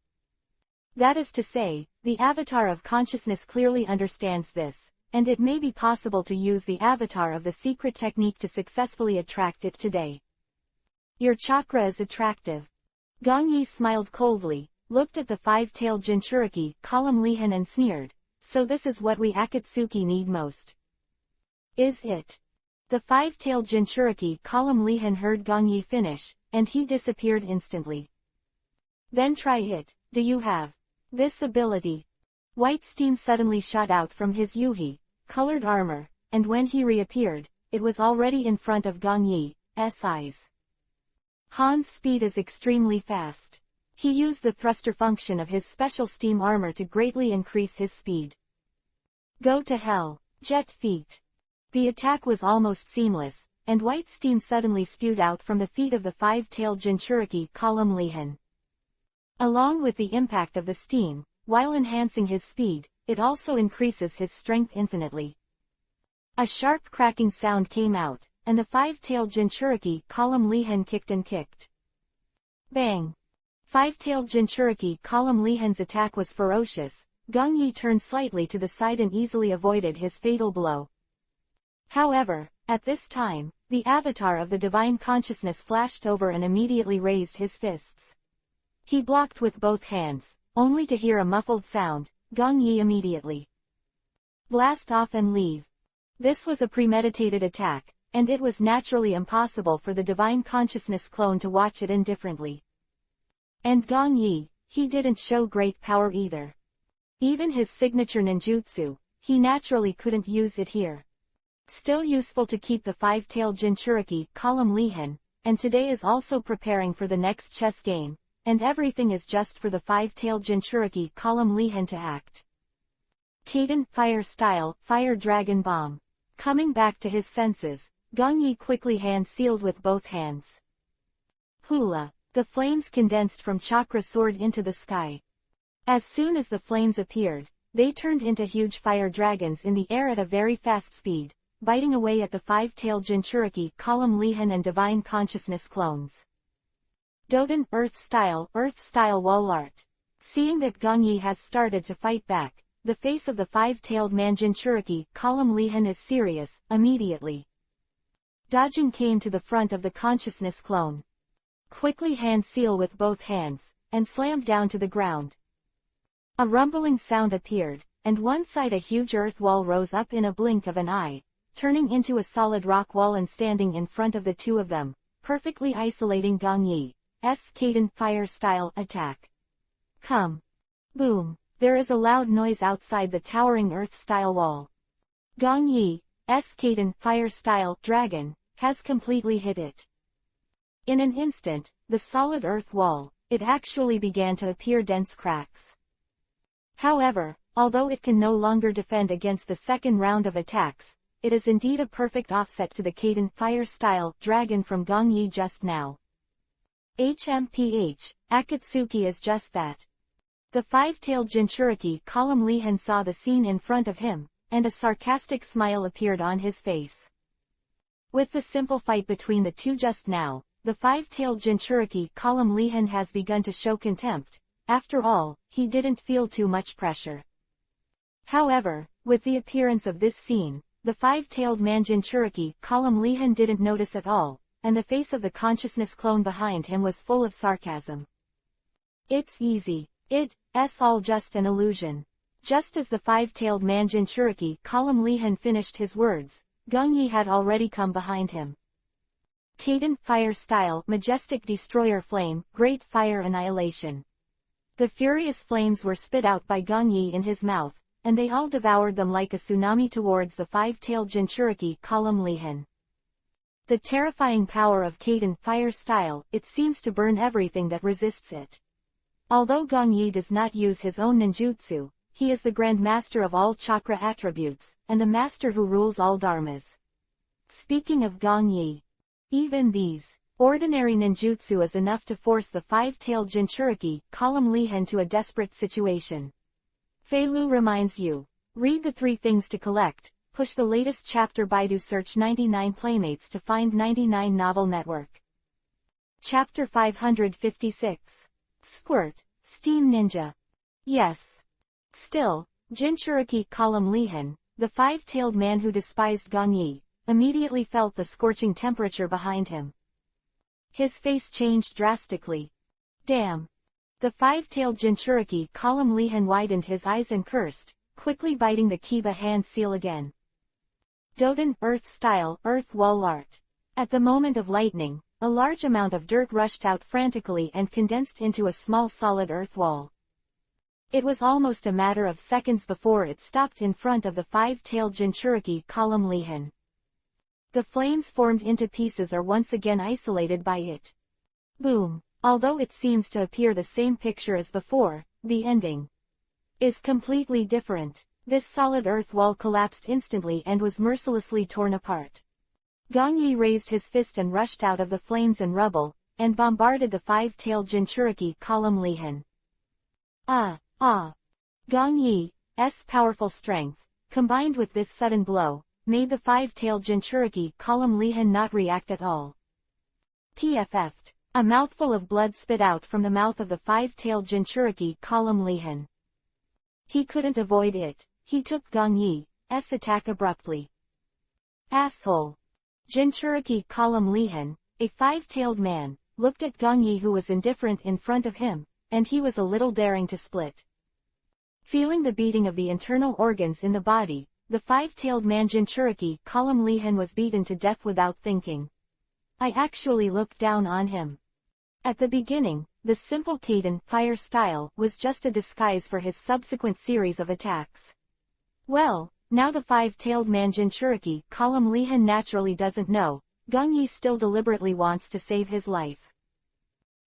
That is to say, the avatar of consciousness clearly understands this, and it may be possible to use the avatar of the secret technique to successfully attract it today. Your chakra is attractive. Gong Yi smiled coldly, looked at the five-tailed Jinchuriki Column Lihan and sneered, so this is what we Akatsuki need most. Is it? The five-tailed Jinchuriki Column Lihan heard Gong Yi finish, and he disappeared instantly. Then try it. Do you have this ability? White steam suddenly shot out from his colored armor, and when he reappeared, it was already in front of Gong Yi's eyes. Han's speed is extremely fast. He used the thruster function of his special steam armor to greatly increase his speed. Go to hell, jet feet. The attack was almost seamless, and white steam suddenly spewed out from the feet of the five-tailed Jinchuriki Column Lihan. Along with the impact of the steam, while enhancing his speed, it also increases his strength infinitely. A sharp cracking sound came out, and the five-tailed Jinchuriki Column Lihan kicked and kicked. Bang! Five-tailed Jinchuriki Column Lihan's attack was ferocious. Gong Yi turned slightly to the side and easily avoided his fatal blow. However, at this time, the avatar of the divine consciousness flashed over and immediately raised his fists. He blocked with both hands, only to hear a muffled sound. Gong Yi immediately blast off and leave. This was a premeditated attack, and it was naturally impossible for the divine consciousness clone to watch it indifferently. And Gong Yi, he didn't show great power either. Even his signature ninjutsu, he naturally couldn't use it here. Still useful to keep the five-tailed Jinchuriki Column Lihan, and today is also preparing for the next chess game, and everything is just for the five-tailed Jinchuriki Column Lihan to act. Kaden Fire Style Fire Dragon Bomb. Coming back to his senses, Gong Yi quickly hand-sealed with both hands. Hula. The flames condensed from chakra soared into the sky. As soon as the flames appeared, they turned into huge fire dragons in the air at a very fast speed, biting away at the five-tailed Jinchuriki Column Lihan and divine consciousness clones. Doden Earth Style Wall Art. Seeing that Gong Yi has started to fight back, the face of the five-tailed man Jinchuriki Column Lihan is serious. Immediately, Dajin came to the front of the consciousness clone. Quickly hand-seal with both hands, and slammed down to the ground. A rumbling sound appeared, and one side a huge earth wall rose up in a blink of an eye, turning into a solid rock wall and standing in front of the two of them, perfectly isolating Gong Yi's Kaden Fire Style attack. Come. Boom. There is a loud noise outside the towering earth-style wall. Gong Yi's Kaden Fire Style Dragon has completely hit it. In an instant, the solid earth wall, it actually began to appear dense cracks. However, although it can no longer defend against the second round of attacks, it is indeed a perfect offset to the Kaden Fire Style Dragon from Gong Yi just now. HMPH, Akatsuki is just that. The five-tailed Jinchuriki Column Lihan saw the scene in front of him, and a sarcastic smile appeared on his face. With the simple fight between the two just now, the five-tailed Jinchuriki Column Lihan has begun to show contempt. After all, he didn't feel too much pressure. However, with the appearance of this scene, the five-tailed man Jinchuriki column Lihan didn't notice at all, and the face of the consciousness clone behind him was full of sarcasm. It's easy. It's all just an illusion. Just as the five-tailed man Jinchuriki column Lihan finished his words, Gongyi had already come behind him. Kaden, fire style, majestic destroyer flame, great fire annihilation. The furious flames were spit out by Gongyi in his mouth, and they all devoured them like a tsunami towards the five-tailed Jinchuriki column Lihan. The terrifying power of Kaden, fire style, it seems to burn everything that resists it. Although Gongyi does not use his own ninjutsu, he is the Grand Master of all chakra attributes, and the master who rules all dharmas. Speaking of Gongyi, even these ordinary ninjutsu is enough to force the five-tailed Jinchuriki column Lihan to a desperate situation. Fei Lu reminds you, read the 3 things to collect, push the latest chapter Baidu search 99 playmates to find 99 novel network. Chapter 556. Squirt, Steam Ninja. Yes. Still, Jinchuriki column Lihan, the five-tailed man who despised Gongyi, immediately felt the scorching temperature behind him. His face changed drastically. Damn. The five-tailed Jinchuriki column Lihan widened his eyes and cursed, quickly biting the Kiba hand seal again. Doden, earth style, earth wall art. At the moment of lightning, a large amount of dirt rushed out frantically and condensed into a small solid earth wall. It was almost a matter of seconds before it stopped in front of the five-tailed Jinchuriki column Lihan. The flames formed into pieces are once again isolated by it. Boom. Although it seems to appear the same picture as before, the ending is completely different. This solid earth wall collapsed instantly and was mercilessly torn apart. Gongyi raised his fist and rushed out of the flames and rubble, and bombarded the five-tailed Jinchuriki column Lihan. Gongyi's powerful strength, combined with this sudden blow, made the five-tailed Jinchuriki column Lihan not react at all. PFF'd. A mouthful of blood spit out from the mouth of the five-tailed Jinchuriki column Lihan. He couldn't avoid it. He took Gongyi's attack abruptly. Asshole. Jinchuriki column Lihan, a five-tailed man, looked at Gongyi who was indifferent in front of him, and he was a little daring to split. Feeling the beating of the internal organs in the body, the five-tailed man Jinchuriki column Lihan was beaten to death without thinking. I actually looked down on him. At the beginning, the simple Kaden fire style was just a disguise for his subsequent series of attacks. Well, now the five-tailed man Jinchuriki column Lihan naturally doesn't know, Gongyi still deliberately wants to save his life.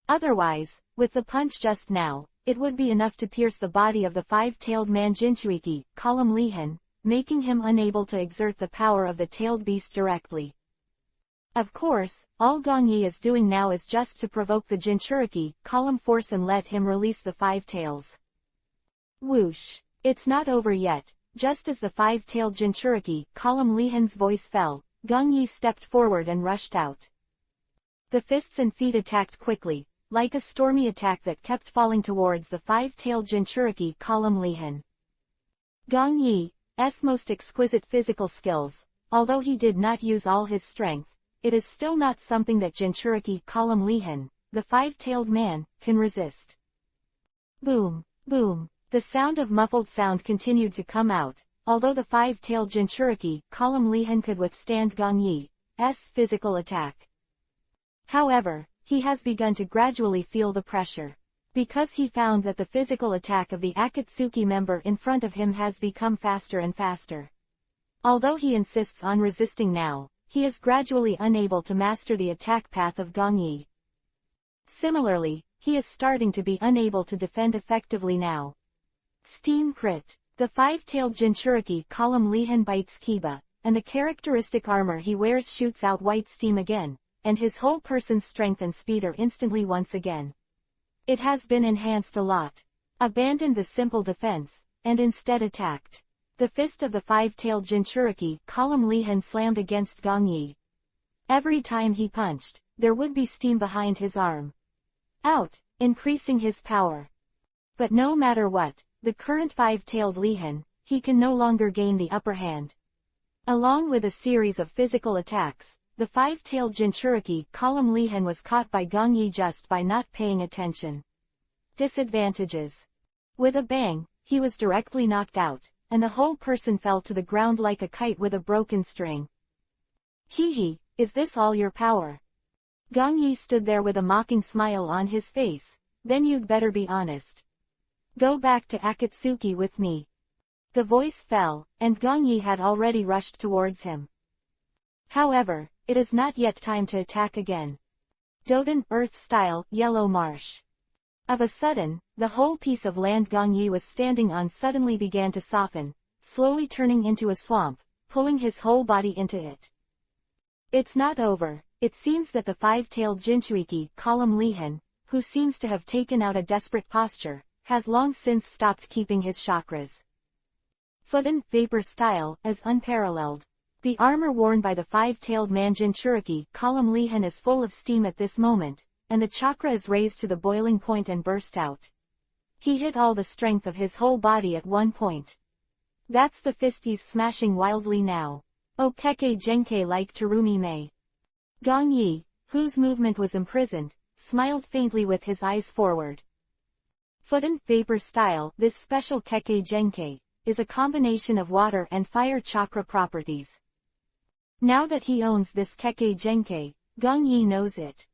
Otherwise, with the punch just now, it would be enough to pierce the body of the five-tailed man Jinchuriki column Lihan, making him unable to exert the power of the tailed beast directly. Of course, all Gongyi is doing now is just to provoke the Jinchuriki column force and let him release the five tails. Whoosh! It's not over yet. Just as the five-tailed Jinchuriki column Lihan's voice fell, Gongyi stepped forward and rushed out. The fists and feet attacked quickly, like a stormy attack that kept falling towards the five-tailed Jinchuriki column Lihan. Gongyi's most exquisite physical skills, although he did not use all his strength, it is still not something that Jinchuriki column Lihan, the five-tailed man, can resist. Boom, boom. The sound of muffled sound continued to come out, although the five-tailed Jinchuriki column Lihan could withstand Gongyi's physical attack. However, he has begun to gradually feel the pressure. Because he found that the physical attack of the Akatsuki member in front of him has become faster and faster. Although he insists on resisting now, he is gradually unable to master the attack path of Gongyi. Similarly, he is starting to be unable to defend effectively now. Steam crit. The five-tailed Jinchuriki column Lihan bites Kiba, and the characteristic armor he wears shoots out white steam again, and his whole person's strength and speed are instantly once again. It has been enhanced a lot. Abandoned the simple defense, and instead attacked. The fist of the five-tailed Jinchuriki column Lihan slammed against Gongyi. Every time he punched, there would be steam behind his arm. Out, increasing his power. But no matter what, the current five-tailed Lihan, he can no longer gain the upper hand. Along with a series of physical attacks, the five-tailed Jinchuriki column Lihan was caught by Gong Yi just by not paying attention. Disadvantages. With a bang, he was directly knocked out, and the whole person fell to the ground like a kite with a broken string. Hee hee, is this all your power? Gong Yi stood there with a mocking smile on his face. Then you'd better be honest. Go back to Akatsuki with me. The voice fell, and Gong Yi had already rushed towards him. However, it is not yet time to attack again. Doden, Earth style, Yellow Marsh. Of a sudden, the whole piece of land Gong Yi was standing on suddenly began to soften, slowly turning into a swamp, pulling his whole body into it. It's not over. It seems that the five-tailed Jinchuriki column Lihan, who seems to have taken out a desperate posture, has long since stopped keeping his chakras. Fuden, Vapor style, is unparalleled. The armor worn by the five-tailed man Jinchuriki column Lihan is full of steam at this moment, and the chakra is raised to the boiling point and burst out. He hit all the strength of his whole body at one point. That's the fisties smashing wildly now. Okeke Genkai like Terumi Mei. Gong Yi, whose movement was imprisoned, smiled faintly with his eyes forward. Fuden, Vapor style, this special Keke Genkai, is a combination of water and fire chakra properties. Now that he owns this Keke Genkai, Gong Yi knows it.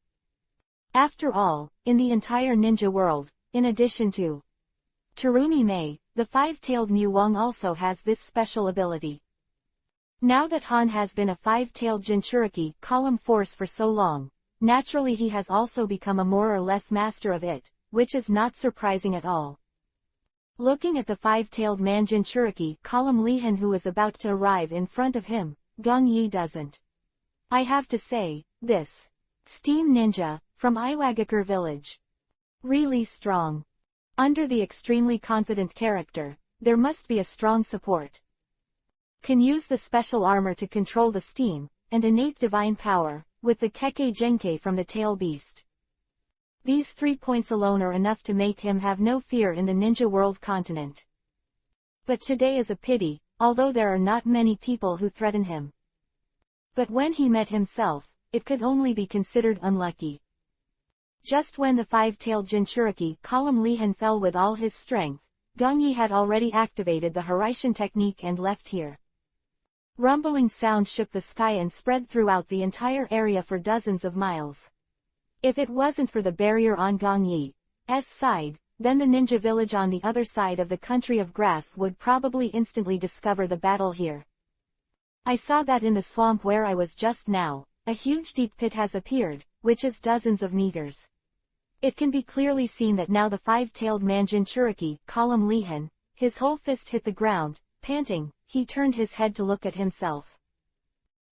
After all, in the entire ninja world, in addition to Terumi Mei, the five-tailed Mu Wang also has this special ability. Now that Han has been a five-tailed Jinchuriki column force for so long, naturally he has also become a more or less master of it, which is not surprising at all. Looking at the five-tailed man Jinchuriki column Lihan who is about to arrive in front of him, Gong Yi doesn't. I have to say, this steam ninja, from Iwagakure village. Really strong. Under the extremely confident character, there must be a strong support. Can use the special armor to control the steam, and innate divine power, with the Keke Genkai from the tail beast. These 3 points alone are enough to make him have no fear in the ninja world continent. But today is a pity, although there are not many people who threaten him. But when he met himself, it could only be considered unlucky. Just when the five-tailed Jinchuriki column Lihan fell with all his strength, Gong Yi had already activated the Hiraishin technique and left here. Rumbling sound shook the sky and spread throughout the entire area for dozens of miles. If it wasn't for the barrier on Gong Yi's side, then the ninja village on the other side of the country of grass would probably instantly discover the battle here. I saw that in the swamp where I was just now, a huge deep pit has appeared, which is dozens of meters. It can be clearly seen that now the five-tailed man Jinchuriki column Lihan, his whole fist hit the ground, panting. He turned his head to look at himself.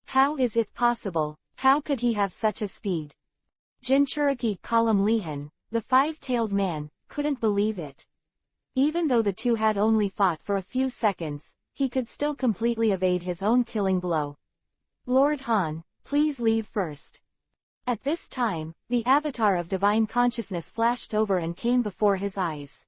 How is it possible? How could he have such a speed? Jinchuriki column Lihan, the five-tailed man, couldn't believe it. Even though the two had only fought for a few seconds, he could still completely evade his own killing blow. Lord Han, please leave first. At this time, the avatar of divine consciousness flashed over and came before his eyes.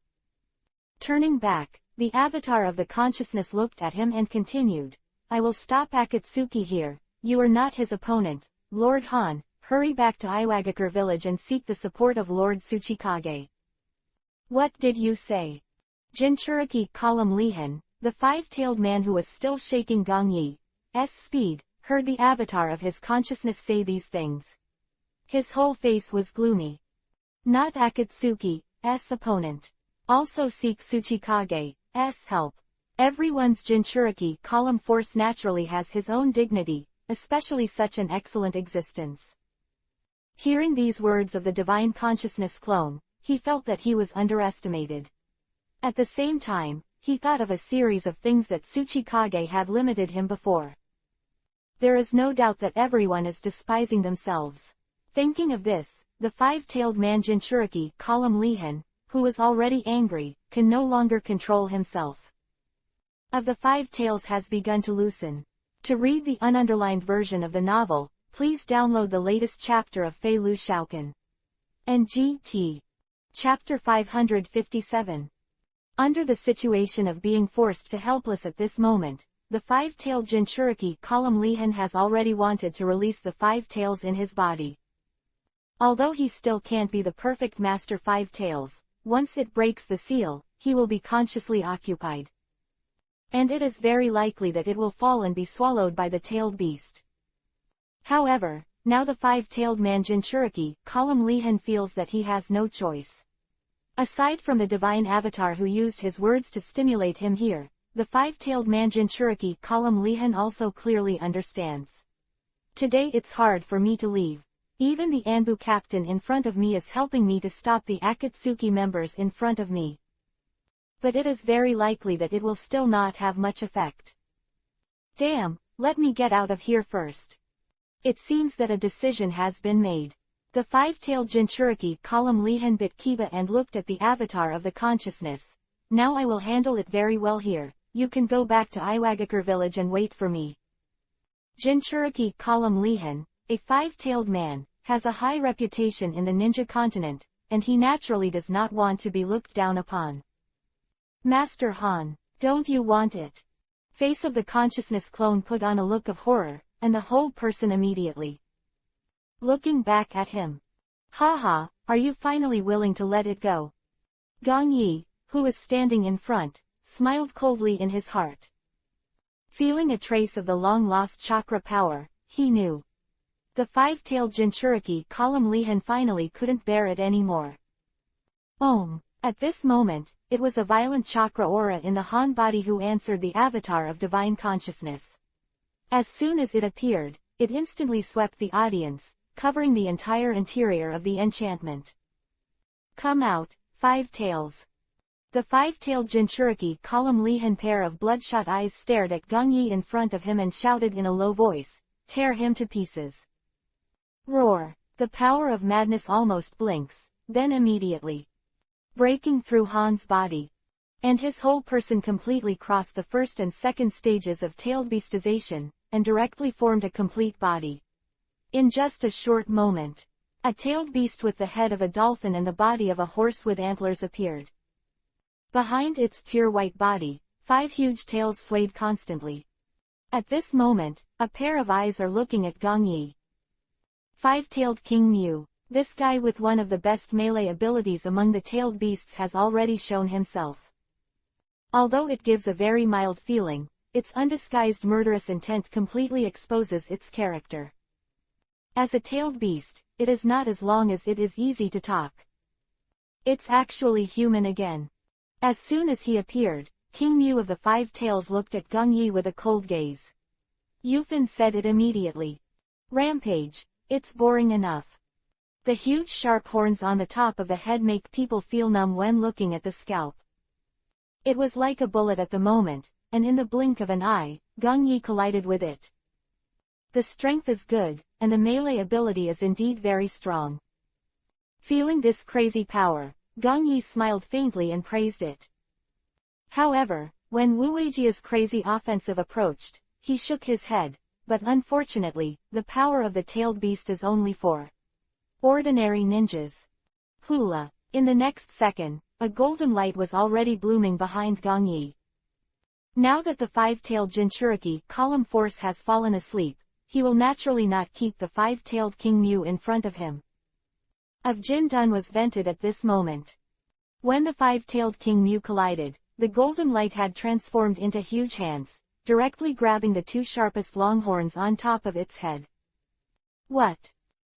Turning back, the avatar of the consciousness looked at him and continued, I will stop Akatsuki here. You are not his opponent, Lord Han. Hurry back to Iwagakure village and seek the support of Lord Tsuchikage. What did you say? Jinchuriki column Lihan, the five-tailed man who was still shaking Gong Yi's speed, heard the avatar of his consciousness say these things. His whole face was gloomy. Not Akatsuki's opponent. Also seek Tsuchikage's help. Everyone's Jinchuriki column force naturally has his own dignity, especially such an excellent existence. Hearing these words of the divine consciousness clone, he felt that he was underestimated. At the same time, he thought of a series of things that Tsuchikage had limited him before. There is no doubt that everyone is despising themselves. Thinking of this, the five-tailed man Jinchuriki column Lihan, who was already angry, can no longer control himself. Of the five tails has begun to loosen. To read the ununderlined version of the novel, please download the latest chapter of Fei Lu Shaokan. NGT. Chapter 557. Under the situation of being forced to helpless at this moment, the five-tailed Jinchuriki column Lihan has already wanted to release the five tails in his body. Although he still can't be the perfect master five tails, once it breaks the seal, he will be consciously occupied. And it is very likely that it will fall and be swallowed by the tailed beast. However, now the five-tailed man Jinchuriki column Lihan feels that he has no choice. Aside from the divine avatar who used his words to stimulate him here, the five-tailed man Jinchuriki column Lihan also clearly understands. Today it's hard for me to leave. Even the Anbu captain in front of me is helping me to stop the Akatsuki members in front of me. But it is very likely that it will still not have much effect. Damn, let me get out of here first. It seems that a decision has been made. The five-tailed Jinchuriki column Lihan bit Kiba and looked at the avatar of the consciousness. Now I will handle it very well here. You can go back to Iwagakure village and wait for me. Jinchuriki column Lihan, a five-tailed man, has a high reputation in the ninja continent, and he naturally does not want to be looked down upon. Master Han, don't you want it? Face of the consciousness clone put on a look of horror, and the whole person immediately looking back at him. Haha, are you finally willing to let it go? Gong Yi, who was standing in front, smiled coldly in his heart. Feeling a trace of the long-lost chakra power, he knew. The five-tailed Jinchuriki column Lihan finally couldn't bear it anymore. At this moment, it was a violent chakra aura in the Han body who answered the avatar of divine consciousness. As soon as it appeared, it instantly swept the audience, covering the entire interior of the enchantment. Come out, five tails. The five-tailed Jinchuriki column Lihan pair of bloodshot eyes stared at Gong Yi in front of him and shouted in a low voice, tear him to pieces. Roar. The power of madness almost blinks, then immediately breaking through Han's body. And his whole person completely crossed the first and second stages of tailed beastization, and directly formed a complete body. In just a short moment, a tailed beast with the head of a dolphin and the body of a horse with antlers appeared. Behind its pure white body, five huge tails swayed constantly. At this moment, a pair of eyes are looking at Gong Yi. Five-tailed King Mew. This guy with one of the best melee abilities among the tailed beasts has already shown himself. Although it gives a very mild feeling, its undisguised murderous intent completely exposes its character. As a tailed beast, it is not as long as it is easy to talk. It's actually human again. As soon as he appeared, King Mew of the five tails looked at Gong Yi with a cold gaze. Yufan said it immediately. Rampage. It's boring enough. The huge sharp horns on the top of the head make people feel numb when looking at the scalp. It was like a bullet at the moment, and in the blink of an eye, Gong Yi collided with it. The strength is good, and the melee ability is indeed very strong. Feeling this crazy power, Gong Yi smiled faintly and praised it. However, when Wu Weijia's crazy offensive approached, he shook his head. But unfortunately, the power of the tailed beast is only for ordinary ninjas. Hula. In the next second, a golden light was already blooming behind Gong Yi. Now that the five-tailed Jinchuriki column force has fallen asleep, he will naturally not keep the five-tailed King Mew in front of him. Of Jin Dun was vented at this moment. When the five-tailed King Mew collided, the golden light had transformed into huge hands, directly grabbing the two sharpest longhorns on top of its head. What?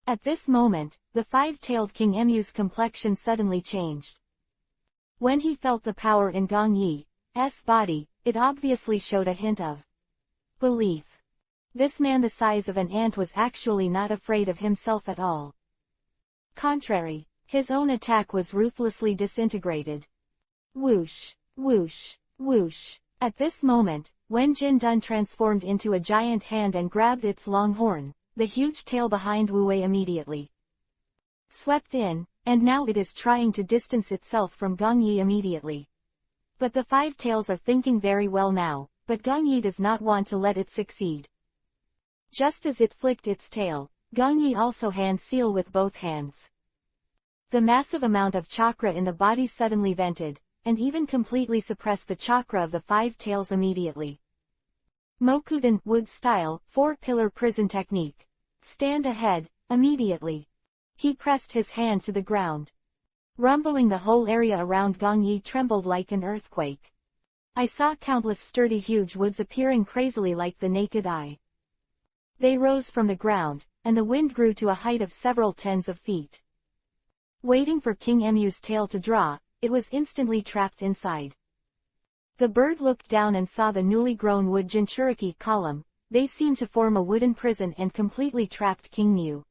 At this moment, the five-tailed King Emu's complexion suddenly changed. When he felt the power in Gong Yi's body, it obviously showed a hint of belief. This man the size of an ant was actually not afraid of himself at all. Contrary, his own attack was ruthlessly disintegrated. Whoosh, whoosh, whoosh. At this moment, when Jin Dun transformed into a giant hand and grabbed its long horn, the huge tail behind Wu Wei immediately swept in, and now it is trying to distance itself from Gong Yi immediately. But the five tails are thinking very well now, but Gong Yi does not want to let it succeed. Just as it flicked its tail, Gong Yi also hand seal with both hands. The massive amount of chakra in the body suddenly vented, and even completely suppressed the chakra of the five tails immediately. Mokuden wood style, 4-pillar prison technique. Stand ahead, immediately. He pressed his hand to the ground. Rumbling, the whole area around Gongyi trembled like an earthquake. I saw countless sturdy huge woods appearing crazily like the naked eye. They rose from the ground, and the wind grew to a height of several tens of feet. Waiting for King Emu's tail to draw, it was instantly trapped inside. The bird looked down and saw the newly grown wood Jinchuriki column. They seemed to form a wooden prison and completely trapped King Mu.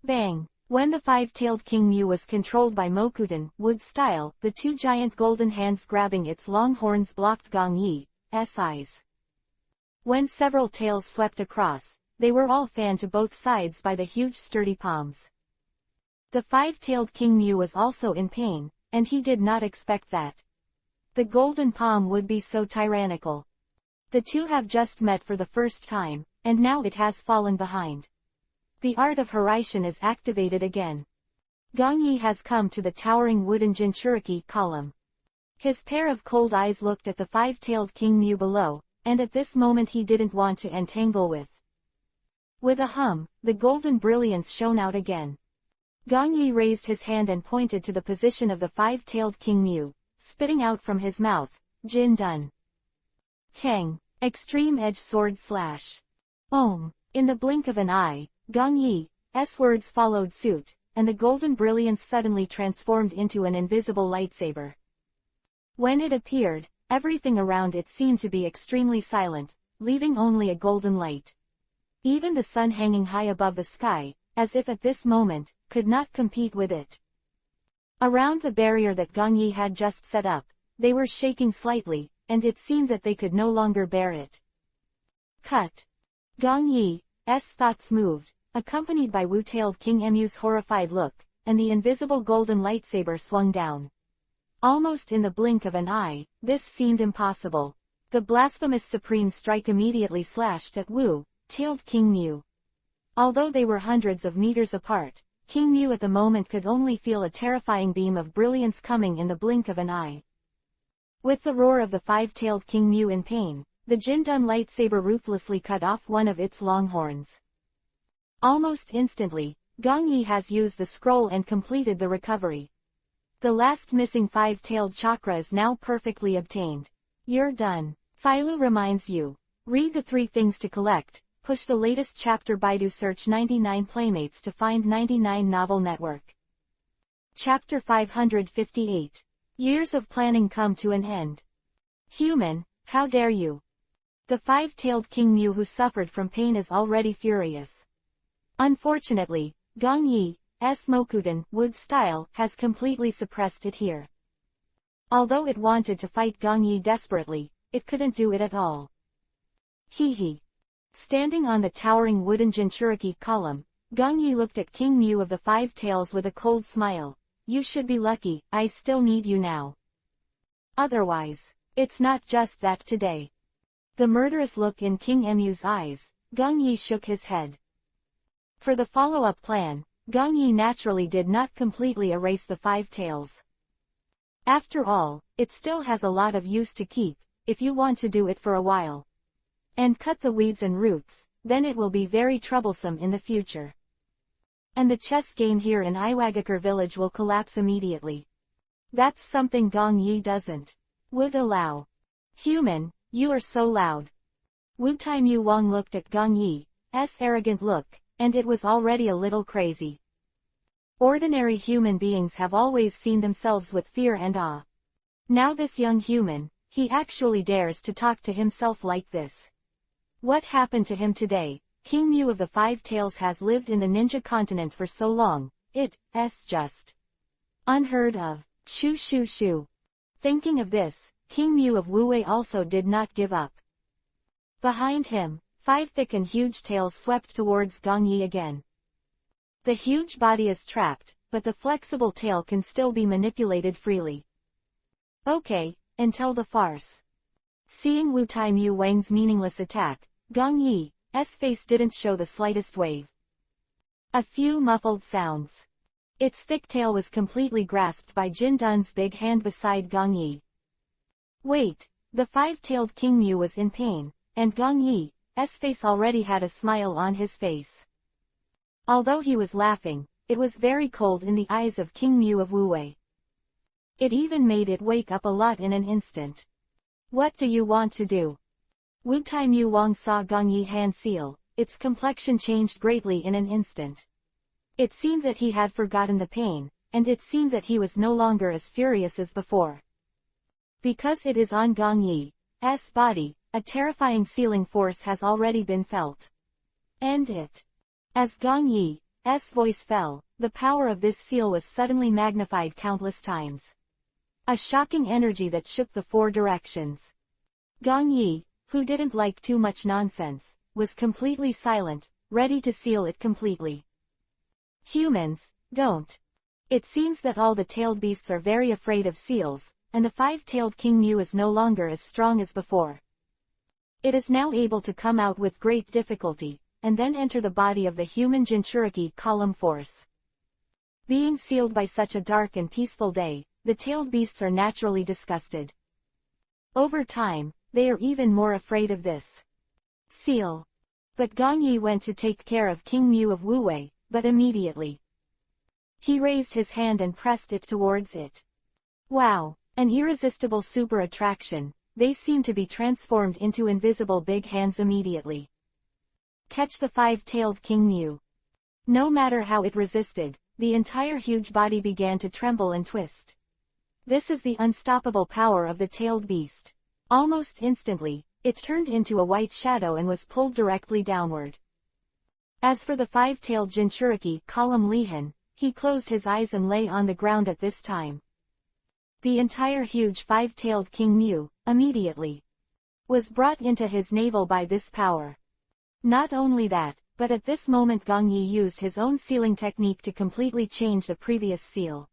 Bang! When the 5-tailed King Mu was controlled by Mokuden wood style, the 2 giant golden hands grabbing its long horns blocked Gongyi's eyes. When several tails swept across, they were all fanned to both sides by the huge sturdy palms. The 5-tailed King Mu was also in pain, and he did not expect that the golden palm would be so tyrannical. The two have just met for the first time, and now it has fallen behind. The art of Hiraishin is activated again. Gongyi has come to the towering wooden Jinchuriki column. His pair of cold eyes looked at the 5-tailed King Mu below, and at this moment he didn't want to entangle with. With a hum, the golden brilliance shone out again. Gongyi raised his hand and pointed to the position of the 5-tailed King Mu, spitting out from his mouth, Jin Dun. Kang. Extreme Edge Sword Slash. Om. In the blink of an eye, Gongyi's words followed suit, and the golden brilliance suddenly transformed into an invisible lightsaber. When it appeared, everything around it seemed to be extremely silent, leaving only a golden light. Even the sun hanging high above the sky, as if at this moment, could not compete with it. Around the barrier that Gongyi had just set up, they were shaking slightly, and it seemed that they could no longer bear it. Cut. Gongyi's thoughts moved, accompanied by Wu-tailed King Emu's horrified look, and the invisible golden lightsaber swung down. Almost in the blink of an eye, this seemed impossible. The blasphemous supreme strike immediately slashed at Wu-tailed King Mu. Although they were hundreds of meters apart, King Mu at the moment could only feel a terrifying beam of brilliance coming in the blink of an eye. With the roar of the 5-tailed King Mu in pain, the Jindun lightsaber ruthlessly cut off one of its long horns. Almost instantly, Gongyi has used the scroll and completed the recovery. The last missing 5-tailed chakra is now perfectly obtained. You're done. Philo reminds you. Read the 3 things to collect. Push the latest chapter. Baidu search 99 playmates to find 99 novel network. Chapter 558. Years of planning come to an end. Human, how dare you? The 5-tailed King Mu, who suffered from pain, is already furious. Unfortunately, Gongyi's Mokuden wood style has completely suppressed it here. Although it wanted to fight Gongyi desperately, it couldn't do it at all. Hee. Standing on the towering wooden Jinchuriki column, Gongyi looked at King Mu of the 5 tails with a cold smile. You should be lucky, I still need you now. Otherwise, it's not just that today. The murderous look in King Emu's eyes, Gongyi shook his head. For the follow-up plan, Gongyi naturally did not completely erase the 5 tails. After all, it still has a lot of use to keep, if you want to do it for a while. And cut the weeds and roots, then it will be very troublesome in the future. And the chess game here in Iwagakure village will collapse immediately. That's something Gongyi would allow. Human, you are so loud. Wu-Tai-Mu Wang looked at Gongyi's arrogant look, and it was already a little crazy. Ordinary human beings have always seen themselves with fear and awe. Now this young human, he actually dares to talk to himself like this. What happened to him today? King Mu of the 5 tails has lived in the ninja continent for so long, it's just unheard of. Shoo. Thinking of this, King Mu of Wuwei also did not give up. Behind him, 5 thick and huge tails swept towards Gongyi again. The huge body is trapped, but the flexible tail can still be manipulated freely. Okay, until the farce. Seeing Wu-Tai-Mu Wang's meaningless attack, Gongyi's face didn't show the slightest wave. A few muffled sounds. Its thick tail was completely grasped by Jin Dun's big hand beside Gongyi. Wait, the 5-tailed King Mu was in pain, and Gong Yi's face already had a smile on his face. Although he was laughing, it was very cold in the eyes of King Mu of Wuwei. It even made it wake up a lot in an instant. What do you want to do? Wu Tai Mu Wang saw Gong Yi hand seal, its complexion changed greatly in an instant. It seemed that he had forgotten the pain, and it seemed that he was no longer as furious as before. Because it is on Gong Yi's body, a terrifying sealing force has already been felt. End it. As Gong Yi's voice fell, the power of this seal was suddenly magnified countless times. A shocking energy that shook the four directions. Gong Yi, who didn't like too much nonsense, was completely silent, ready to seal it completely. Humans, don't. It seems that all the tailed beasts are very afraid of seals, and the five-tailed King Mu is no longer as strong as before. It is now able to come out with great difficulty, and then enter the body of the human Jinchuriki column force. Being sealed by such a dark and peaceful day, the tailed beasts are naturally disgusted. Over time, they are even more afraid of this seal. But Gong Yi went to take care of King Mu of Wuwei, but immediately he raised his hand and pressed it towards it. Wow, an irresistible super attraction, they seem to be transformed into invisible big hands immediately. Catch the five-tailed King Mu. No matter how it resisted, the entire huge body began to tremble and twist. This is the unstoppable power of the tailed beast. Almost instantly, it turned into a white shadow and was pulled directly downward. As for the five-tailed Jinchuriki column Lihan, he closed his eyes and lay on the ground at this time. The entire huge five-tailed King Mu, immediately, was brought into his navel by this power. Not only that, but at this moment Gong Yi used his own sealing technique to completely change the previous seal.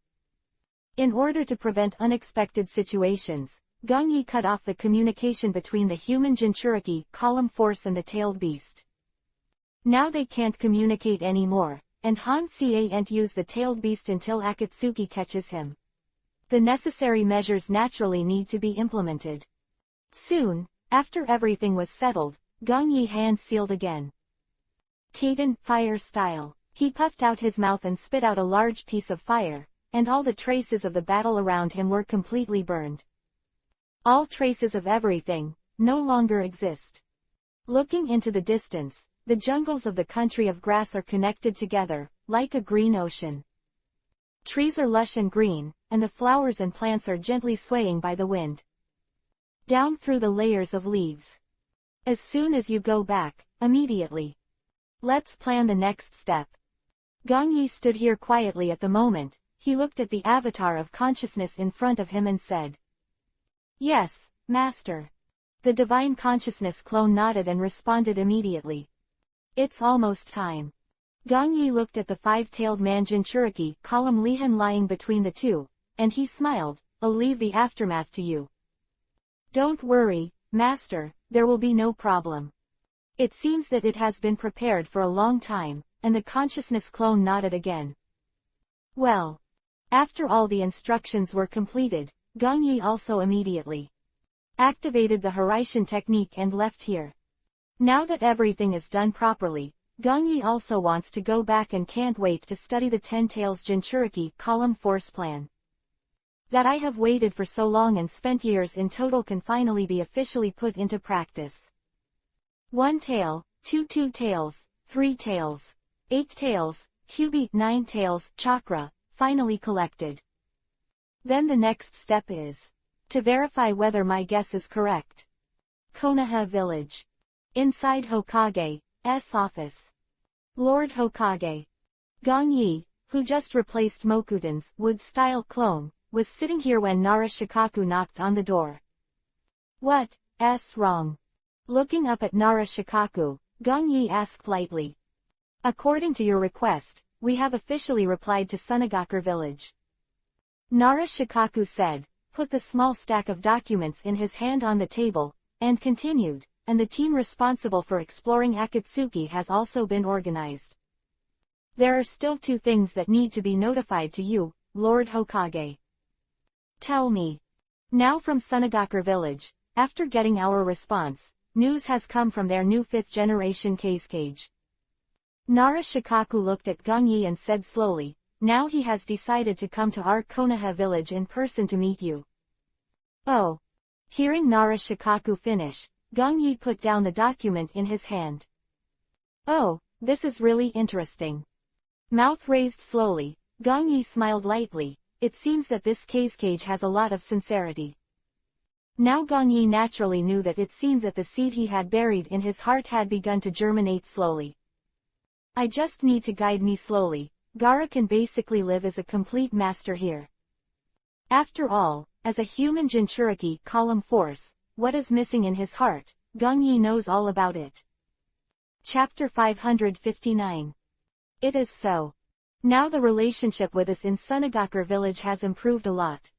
In order to prevent unexpected situations, Gong Yi cut off the communication between the human Jinchuriki column force and the tailed beast. Now they can't communicate anymore, and Han can't use the tailed beast until Akatsuki catches him. The necessary measures naturally need to be implemented. Soon, after everything was settled, Gong Yi hand sealed again. Kaden, fire style. He puffed out his mouth and spit out a large piece of fire, and all the traces of the battle around him were completely burned. All traces of everything no longer exist. Looking into the distance, the jungles of the country of grass are connected together, like a green ocean. Trees are lush and green, and the flowers and plants are gently swaying by the wind. Down through the layers of leaves. As soon as you go back, immediately. Let's plan the next step. Gong Yi stood here quietly at the moment. He looked at the avatar of consciousness in front of him and said, "Yes, Master." The divine consciousness clone nodded and responded immediately. "It's almost time." Gong Yi looked at the five-tailed man Jinchuriki column Lihan lying between the two, and he smiled. "I'll leave the aftermath to you." "Don't worry, Master, there will be no problem. It seems that it has been prepared for a long time," and the consciousness clone nodded again. Well, after all the instructions were completed, Gong Yi also immediately activated the Hiraishin technique and left here. Now that everything is done properly, Gong Yi also wants to go back and can't wait to study the Ten Tails Jinchuriki column force plan. That I have waited for so long and spent years in total can finally be officially put into practice. 1 tail, 2 tails, 3 tails, 8 tails, QB 9 tails, chakra, finally collected. Then the next step is to verify whether my guess is correct. Konoha Village. Inside Hokage's office. Lord Hokage. Gong Yi, who just replaced Mokutan's wood-style clone, was sitting here when Nara Shikaku knocked on the door. "What's wrong?" Looking up at Nara Shikaku, Gong Yi asked lightly. "According to your request, we have officially replied to Sunagakure Village." Nara Shikaku said, put the small stack of documents in his hand on the table, and continued, "And the team responsible for exploring Akatsuki has also been organized. There are still 2 things that need to be notified to you, Lord Hokage." "Tell me." Now from Sunagakure Village, after getting our response, news has come from their new 5th generation case cage. Nara Shikaku looked at Gongyi and said slowly, now he has decided to come to our Konoha village in person to meet you. Oh. Hearing Nara Shikaku finish, Gongyi put down the document in his hand. Oh, this is really interesting. Mouth raised slowly, Gongyi smiled lightly. It seems that this case cage has a lot of sincerity. Now Gongyi naturally knew that it seemed that the seed he had buried in his heart had begun to germinate slowly. I just need to guide me slowly. Gaara can basically live as a complete master here. After all, as a human Jinchuriki column force, what is missing in his heart, Gongyi knows all about it. Chapter 559. It is so. Now the relationship with us in Sunagakure village has improved a lot.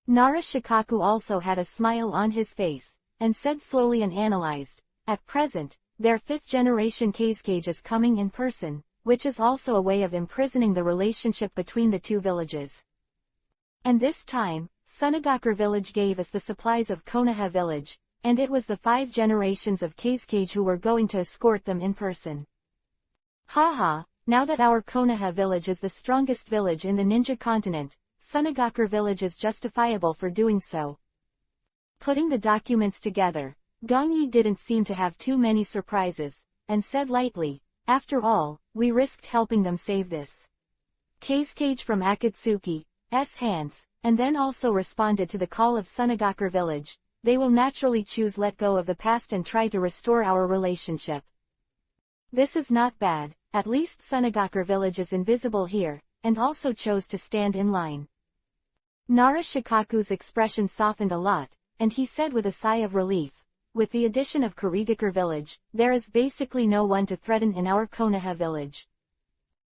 Nara Shikaku also had a smile on his face, and said slowly and analyzed, at present, their 5th generation case cage is coming in person, which is also a way of imprisoning the relationship between the two villages. And this time, Sunagakure village gave us the supplies of Konoha village, and it was the 5 generations of case cage who were going to escort them in person. Haha, now that our Konoha village is the strongest village in the ninja continent, Sunagakure village is justifiable for doing so. Putting the documents together, Gongyi didn't seem to have too many surprises, and said lightly, after all, we risked helping them save this case cage from Akatsuki's hands, and then also responded to the call of Sunagakure village. They will naturally choose let go of the past and try to restore our relationship. This is not bad, at least Sunagakure village is invisible here, and also chose to stand in line. Nara Shikaku's expression softened a lot, and he said with a sigh of relief, with the addition of Kurigakure village, there is basically no one to threaten in our Konoha village.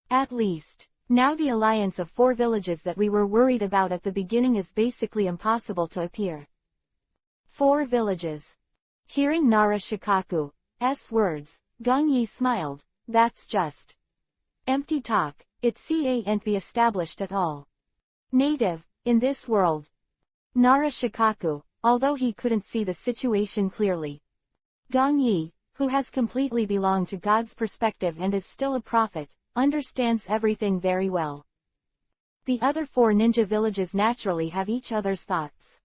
At least, now the alliance of 4 villages that we were worried about at the beginning is basically impossible to appear. 4 villages. Hearing Nara Shikaku's words, Gongyi smiled, that's just empty talk, it can't be established at all. Native, in this world. Nara Shikaku, although he couldn't see the situation clearly. Gongyi, who has completely belonged to God's perspective and is still a prophet, understands everything very well. The other 4 ninja villages naturally have each other's thoughts.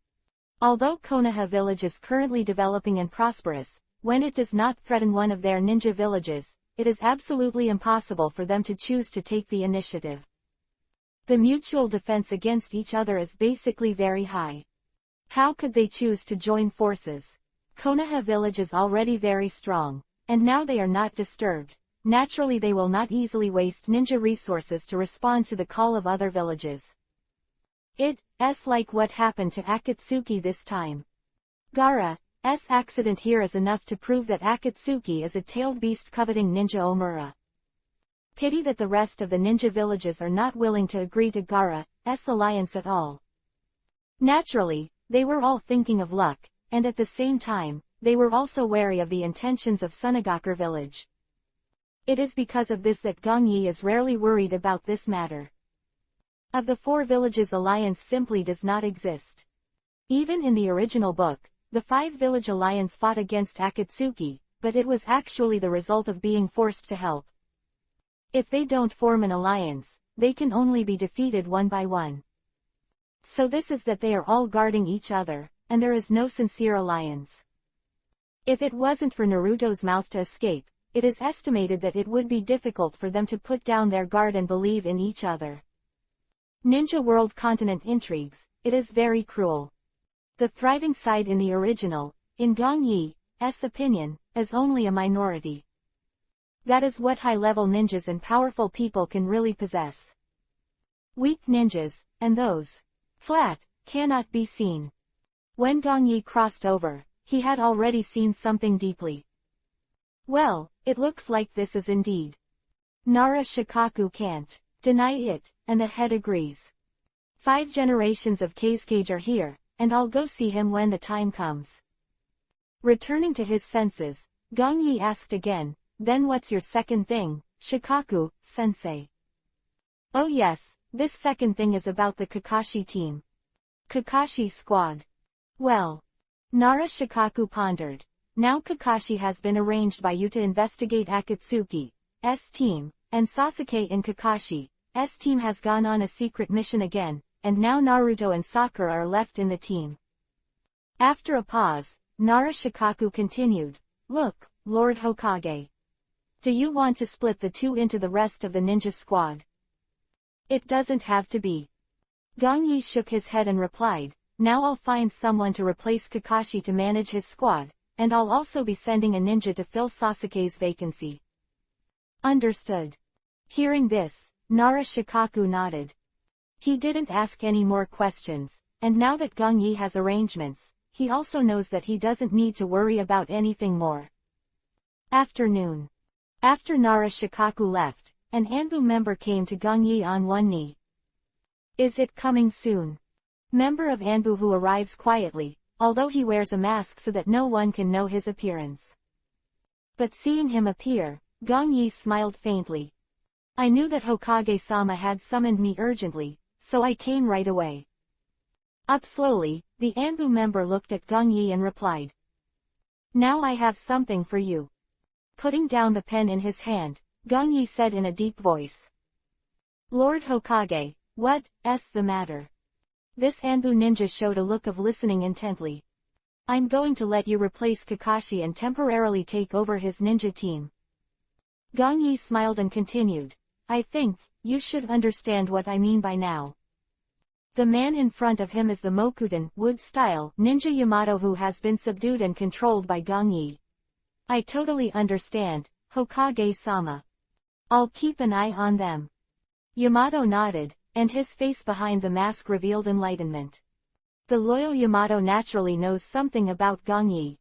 Although Konoha village is currently developing and prosperous, when it does not threaten one of their ninja villages, it is absolutely impossible for them to choose to take the initiative. The mutual defense against each other is basically very high. How could they choose to join forces? Konoha village is already very strong, and now they are not disturbed. Naturally they will not easily waste ninja resources to respond to the call of other villages. It's like what happened to Akatsuki this time. Gaara's accident here is enough to prove that Akatsuki is a tailed beast coveting Ninja Omura. Pity that the rest of the ninja villages are not willing to agree to Gaara's alliance at all. Naturally, they were all thinking of luck, and at the same time, they were also wary of the intentions of Sunagakure village. It is because of this that Gongyi is rarely worried about this matter. Of the 4 villages alliance simply does not exist. Even in the original book, the 5 village alliance fought against Akatsuki, but it was actually the result of being forced to help. If they don't form an alliance, they can only be defeated one by one. So this is that they are all guarding each other, and there is no sincere alliance. If it wasn't for Naruto's mouth to escape, it is estimated that it would be difficult for them to put down their guard and believe in each other. Ninja World Continent intrigues, it is very cruel. The thriving side in the original, in Gongyi's opinion, is only a minority. That is what high-level ninjas and powerful people can really possess. Weak ninjas, and those flat, cannot be seen. When Gongyi crossed over, he had already seen something deeply. Well, it looks like this is indeed. Nara Shikaku can't deny it, and the head agrees. 5 generations of Kazekage are here, and I'll go see him when the time comes. Returning to his senses, Gongyi asked again, then what's your second thing, Shikaku-sensei? Oh yes, this second thing is about the Kakashi team. Kakashi squad. Well. Nara Shikaku pondered. Now Kakashi has been arranged by you to investigate Akatsuki's team, and Sasuke and Kakashi's team has gone on a secret mission again, and now Naruto and Sakura are left in the team. After a pause, Nara Shikaku continued, "Look, Lord Hokage. Do you want to split the two into the rest of the ninja squad? It doesn't have to be." Gongyi shook his head and replied, "Now I'll find someone to replace Kakashi to manage his squad, and I'll also be sending a ninja to fill Sasuke's vacancy." Understood. Hearing this, Nara Shikaku nodded. He didn't ask any more questions, and now that Gongyi has arrangements, he also knows that he doesn't need to worry about anything more. Afternoon. After Nara Shikaku left, an Anbu member came to Gongyi on one knee. "Is it coming soon?" Member of Anbu who arrives quietly, although he wears a mask so that no one can know his appearance. But seeing him appear, Gongyi smiled faintly. "I knew that Hokage-sama had summoned me urgently, so I came right away." Up slowly, the Anbu member looked at Gongyi and replied, "Now I have something for you." Putting down the pen in his hand, Gongyi said in a deep voice, "Lord Hokage, what's the matter?" This Anbu ninja showed a look of listening intently. "I'm going to let you replace Kakashi and temporarily take over his ninja team." Gongyi smiled and continued, "I think you should understand what I mean by now." The man in front of him is the Mokuten wood-style ninja Yamato who has been subdued and controlled by Gongyi. "I totally understand, Hokage-sama. I'll keep an eye on them." Yamato nodded, and his face behind the mask revealed enlightenment. The loyal Yamato naturally knows something about Gongyi.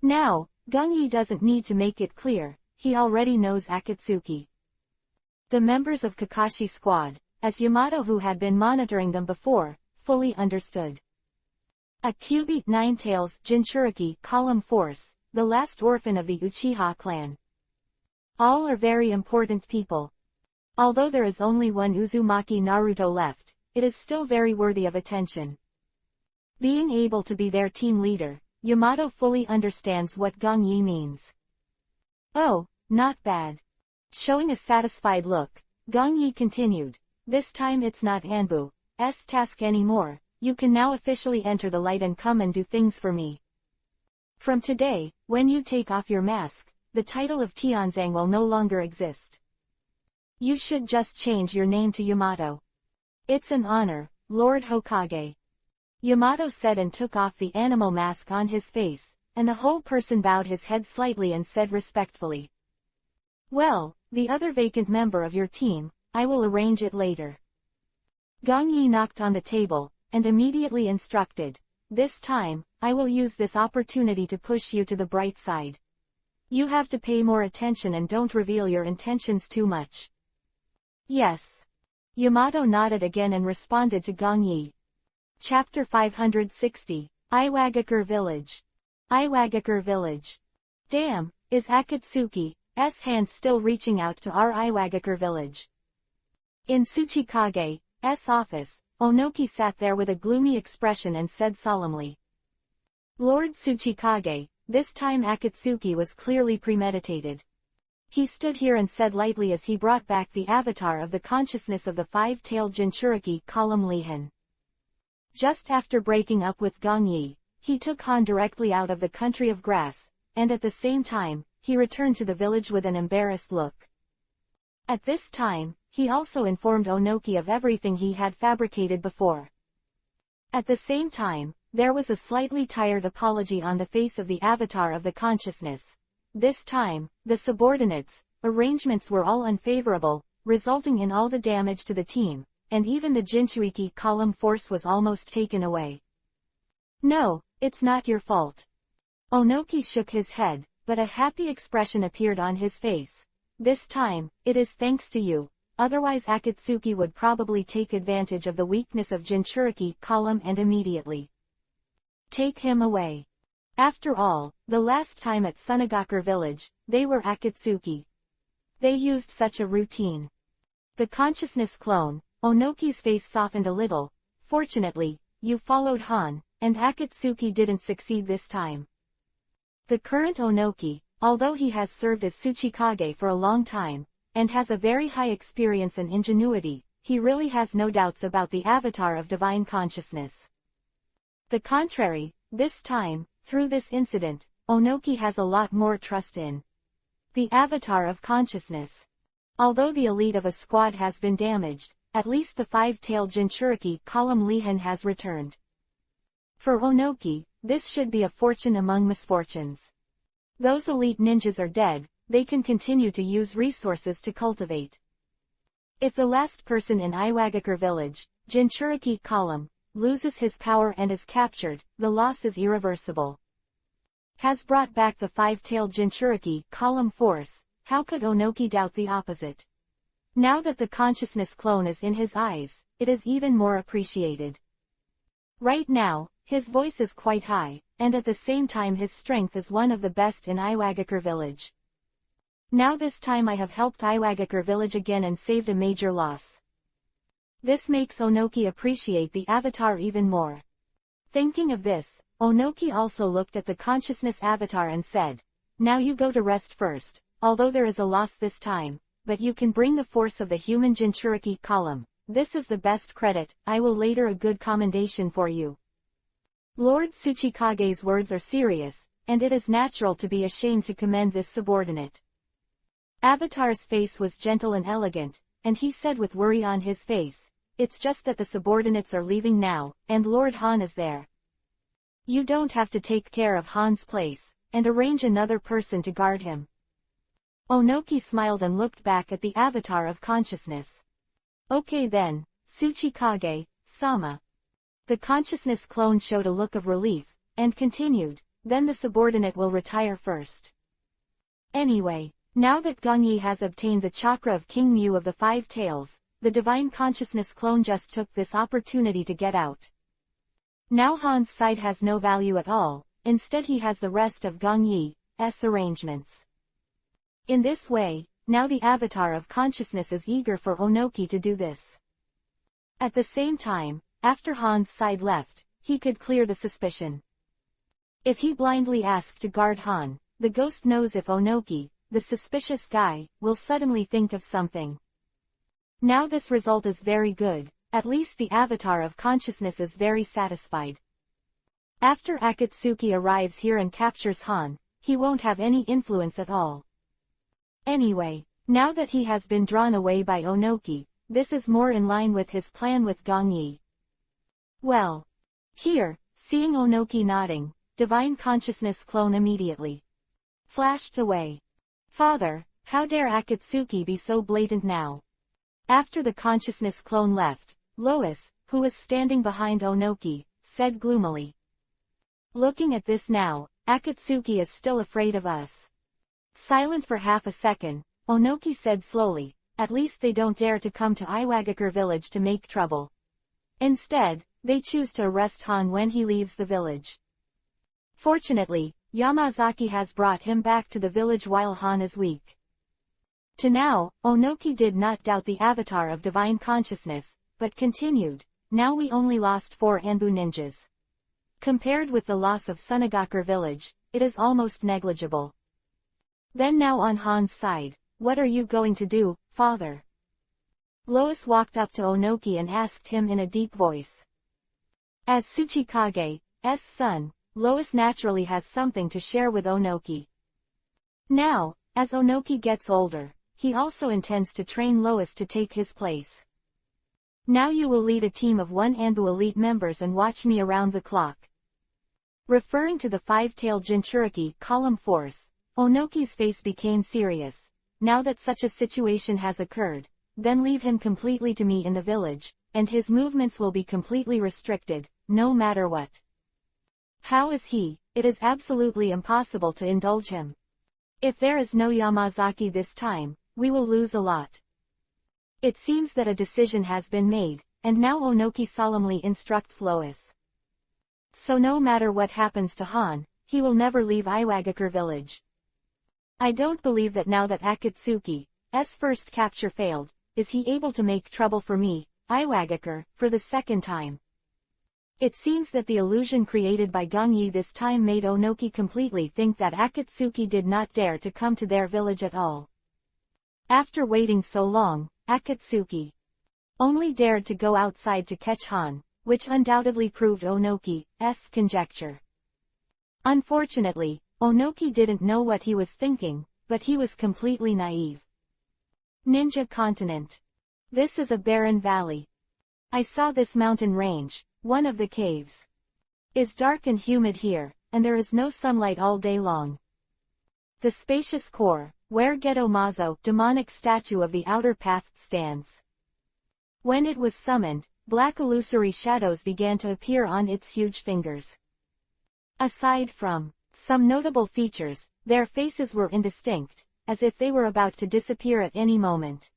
Now, Gongyi doesn't need to make it clear, he already knows Akatsuki. The members of Kakashi's squad, as Yamato who had been monitoring them before, fully understood. A Kyubi Nine-Tails Jinchuriki column force, the last orphan of the Uchiha clan. All are very important people. Although there is only one Uzumaki Naruto left, it is still very worthy of attention. Being able to be their team leader, Yamato fully understands what Gongyi means. "Oh, not bad." Showing a satisfied look, Gongyi continued, "This time it's not Anbu's task anymore, you can now officially enter the light and come and do things for me. From today, when you take off your mask, the title of Tianzang will no longer exist. You should just change your name to Yamato." "It's an honor, Lord Hokage." Yamato said and took off the animal mask on his face, and the whole person bowed his head slightly and said respectfully, "Well, the other vacant member of your team, I will arrange it later." Gongyi knocked on the table, and immediately instructed, "This time, I will use this opportunity to push you to the bright side. You have to pay more attention and don't reveal your intentions too much." "Yes." Yamato nodded again and responded to Gongyi. Chapter 560, Iwagakure Village. Iwagakure Village. Damn, is Akatsuki's hand still reaching out to our Iwagakure Village? In Tsuchikage's office, Onoki sat there with a gloomy expression and said solemnly, "Lord Tsuchikage, this time Akatsuki was clearly premeditated." He stood here and said lightly as he brought back the avatar of the consciousness of the five-tailed Jinchuriki column Lihan. Just after breaking up with Gongyi, he took Han directly out of the country of grass, and at the same time, he returned to the village with an embarrassed look. At this time, he also informed Onoki of everything he had fabricated before. At the same time, there was a slightly tired apology on the face of the avatar of the consciousness. This time, the subordinates' arrangements were all unfavorable, resulting in all the damage to the team, and even the Jinchuriki column force was almost taken away. "No, it's not your fault." Onoki shook his head, but a happy expression appeared on his face. "This time, it is thanks to you, otherwise Akatsuki would probably take advantage of the weakness of Jinchuriki column and immediately take him away. After all, the last time at Sunagakure village, they were Akatsuki. They used such a routine." The consciousness clone, Onoki's face softened a little. "Fortunately, you followed Han, and Akatsuki didn't succeed this time." The current Onoki, although he has served as Tsuchikage for a long time, and has a very high experience and ingenuity, he really has no doubts about the avatar of divine consciousness. The contrary, this time, through this incident, Onoki has a lot more trust in the avatar of consciousness. Although the elite of a squad has been damaged, at least the five-tailed Jinchuriki column Lehen has returned. For Onoki, this should be a fortune among misfortunes. Those elite ninjas are dead, they can continue to use resources to cultivate. If the last person in Iwagakure village, Jinchuriki column, loses his power and is captured, the loss is irreversible. Has brought back the five-tailed Jinchuriki column force, how could Onoki doubt the opposite? Now that the consciousness clone is in his eyes, it is even more appreciated. Right now, his voice is quite high, and at the same time his strength is one of the best in Iwagakure village. Now this time I have helped Iwagakure village again and saved a major loss. This makes Onoki appreciate the avatar even more. Thinking of this, Onoki also looked at the consciousness avatar and said, "Now you go to rest first, although there is a loss this time, but you can bring the force of the human Jinchuriki column. This is the best credit, I will later a good commendation for you." Lord Tsuchikage's words are serious, and it is natural to be ashamed to commend this subordinate. Avatar's face was gentle and elegant, and he said with worry on his face, "It's just that the subordinates are leaving now, and Lord Han is there. You don't have to take care of Han's place, and arrange another person to guard him." Onoki smiled and looked back at the avatar of consciousness. "Okay then, Tsuchikage-sama." The consciousness clone showed a look of relief, and continued, "Then the subordinate will retire first. Anyway, now that Gongyi has obtained the chakra of King Mu of the Five Tails, the divine consciousness clone just took this opportunity to get out. Now Han's side has no value at all, instead he has the rest of Gongyi's arrangements. In this way, now the avatar of consciousness is eager for Onoki to do this. At the same time, after Han's side left, he could clear the suspicion. If he blindly asked to guard Han, the ghost knows if Onoki, the suspicious guy, will suddenly think of something. Now this result is very good, at least the avatar of consciousness is very satisfied. After Akatsuki arrives here and captures Han, he won't have any influence at all. Anyway, now that he has been drawn away by Onoki, this is more in line with his plan with Gongyi. Well. Here, seeing Onoki nodding, divine consciousness clone immediately flashed away. "Father, how dare Akatsuki be so blatant now?" After the consciousness clone left, Lois, who was standing behind Onoki, said gloomily. "Looking at this now, Akatsuki is still afraid of us." Silent for half a second, Onoki said slowly, "At least they don't dare to come to Iwagakure village to make trouble. Instead, they choose to arrest Han when he leaves the village. Fortunately, Yamazaki has brought him back to the village while Han is weak." To now, Onoki did not doubt the avatar of divine consciousness, but continued, "Now we only lost 4 Anbu ninjas. Compared with the loss of Sunagakure village, it is almost negligible. Then now on Han's side, what are you going to do, father?" Lois walked up to Onoki and asked him in a deep voice. As Tsuchikage's son, Lois naturally has something to share with Onoki. Now, as Onoki gets older, he also intends to train Lois to take his place. "Now you will lead a team of 1 Anbu elite members and watch me around the clock." Referring to the five-tailed Jinchuriki column force, Onoki's face became serious. Now that such a situation has occurred, then leave him completely to me in the village, and his movements will be completely restricted, no matter what. How is he? It is absolutely impossible to indulge him. If there is no Yamazaki this time, we will lose a lot. It seems that a decision has been made, and now Onoki solemnly instructs Lois. So no matter what happens to Han, he will never leave Iwagakure village. I don't believe that now that Akatsuki's first capture failed, is he able to make trouble for me, Iwagakure, for the second time. It seems that the illusion created by Gongyi this time made Onoki completely think that Akatsuki did not dare to come to their village at all. After waiting so long, Akatsuki only dared to go outside to catch Han, which undoubtedly proved Onoki's conjecture. Unfortunately, Onoki didn't know what he was thinking, but he was completely naive. Ninja Continent. This is a barren valley. I saw this mountain range, one of the caves. Is dark and humid here, and there is no sunlight all day long. The spacious core, where Geto-Mazo, demonic statue of the outer path, stands. When it was summoned, black illusory shadows began to appear on its huge fingers. Aside from some notable features, their faces were indistinct, as if they were about to disappear at any moment.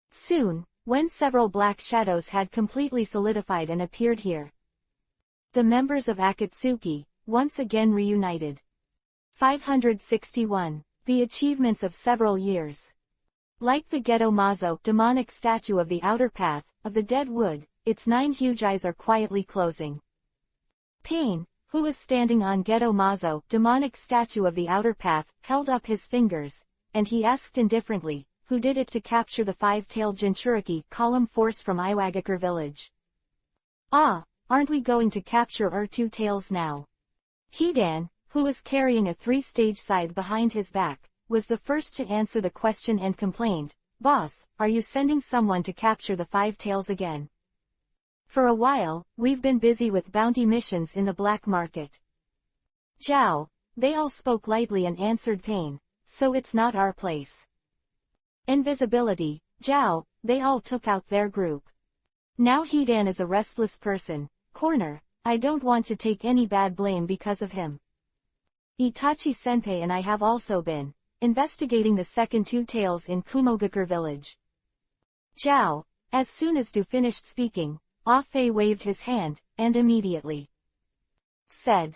Soon, when several black shadows had completely solidified and appeared here, the members of Akatsuki, once again reunited. 561. The achievements of several years. Like the Geto-Mazo, demonic statue of the outer path, of the dead wood, its 9 huge eyes are quietly closing. Pain, who was standing on Geto-Mazo, demonic statue of the outer path, held up his fingers, and he asked indifferently, who did it to capture the 5-tailed Jinchuriki column force from Iwagakure village? Ah, aren't we going to capture our 2 tails now? Hidan, who was carrying a 3-stage scythe behind his back, was the first to answer the question and complained, "Boss, are you sending someone to capture the 5 tails again? For a while, we've been busy with bounty missions in the black market." Zhao, they all spoke lightly and answered Pain, "So it's not our place." Invisibility, Zhao, they all took out their group. Now Hidan is a restless person. Corner, I don't want to take any bad blame because of him. Itachi-senpai and I have also been investigating the second 2 tails in Kumogakure village. Zhao, as soon as Du finished speaking, Ah-Fei waved his hand, and immediately said,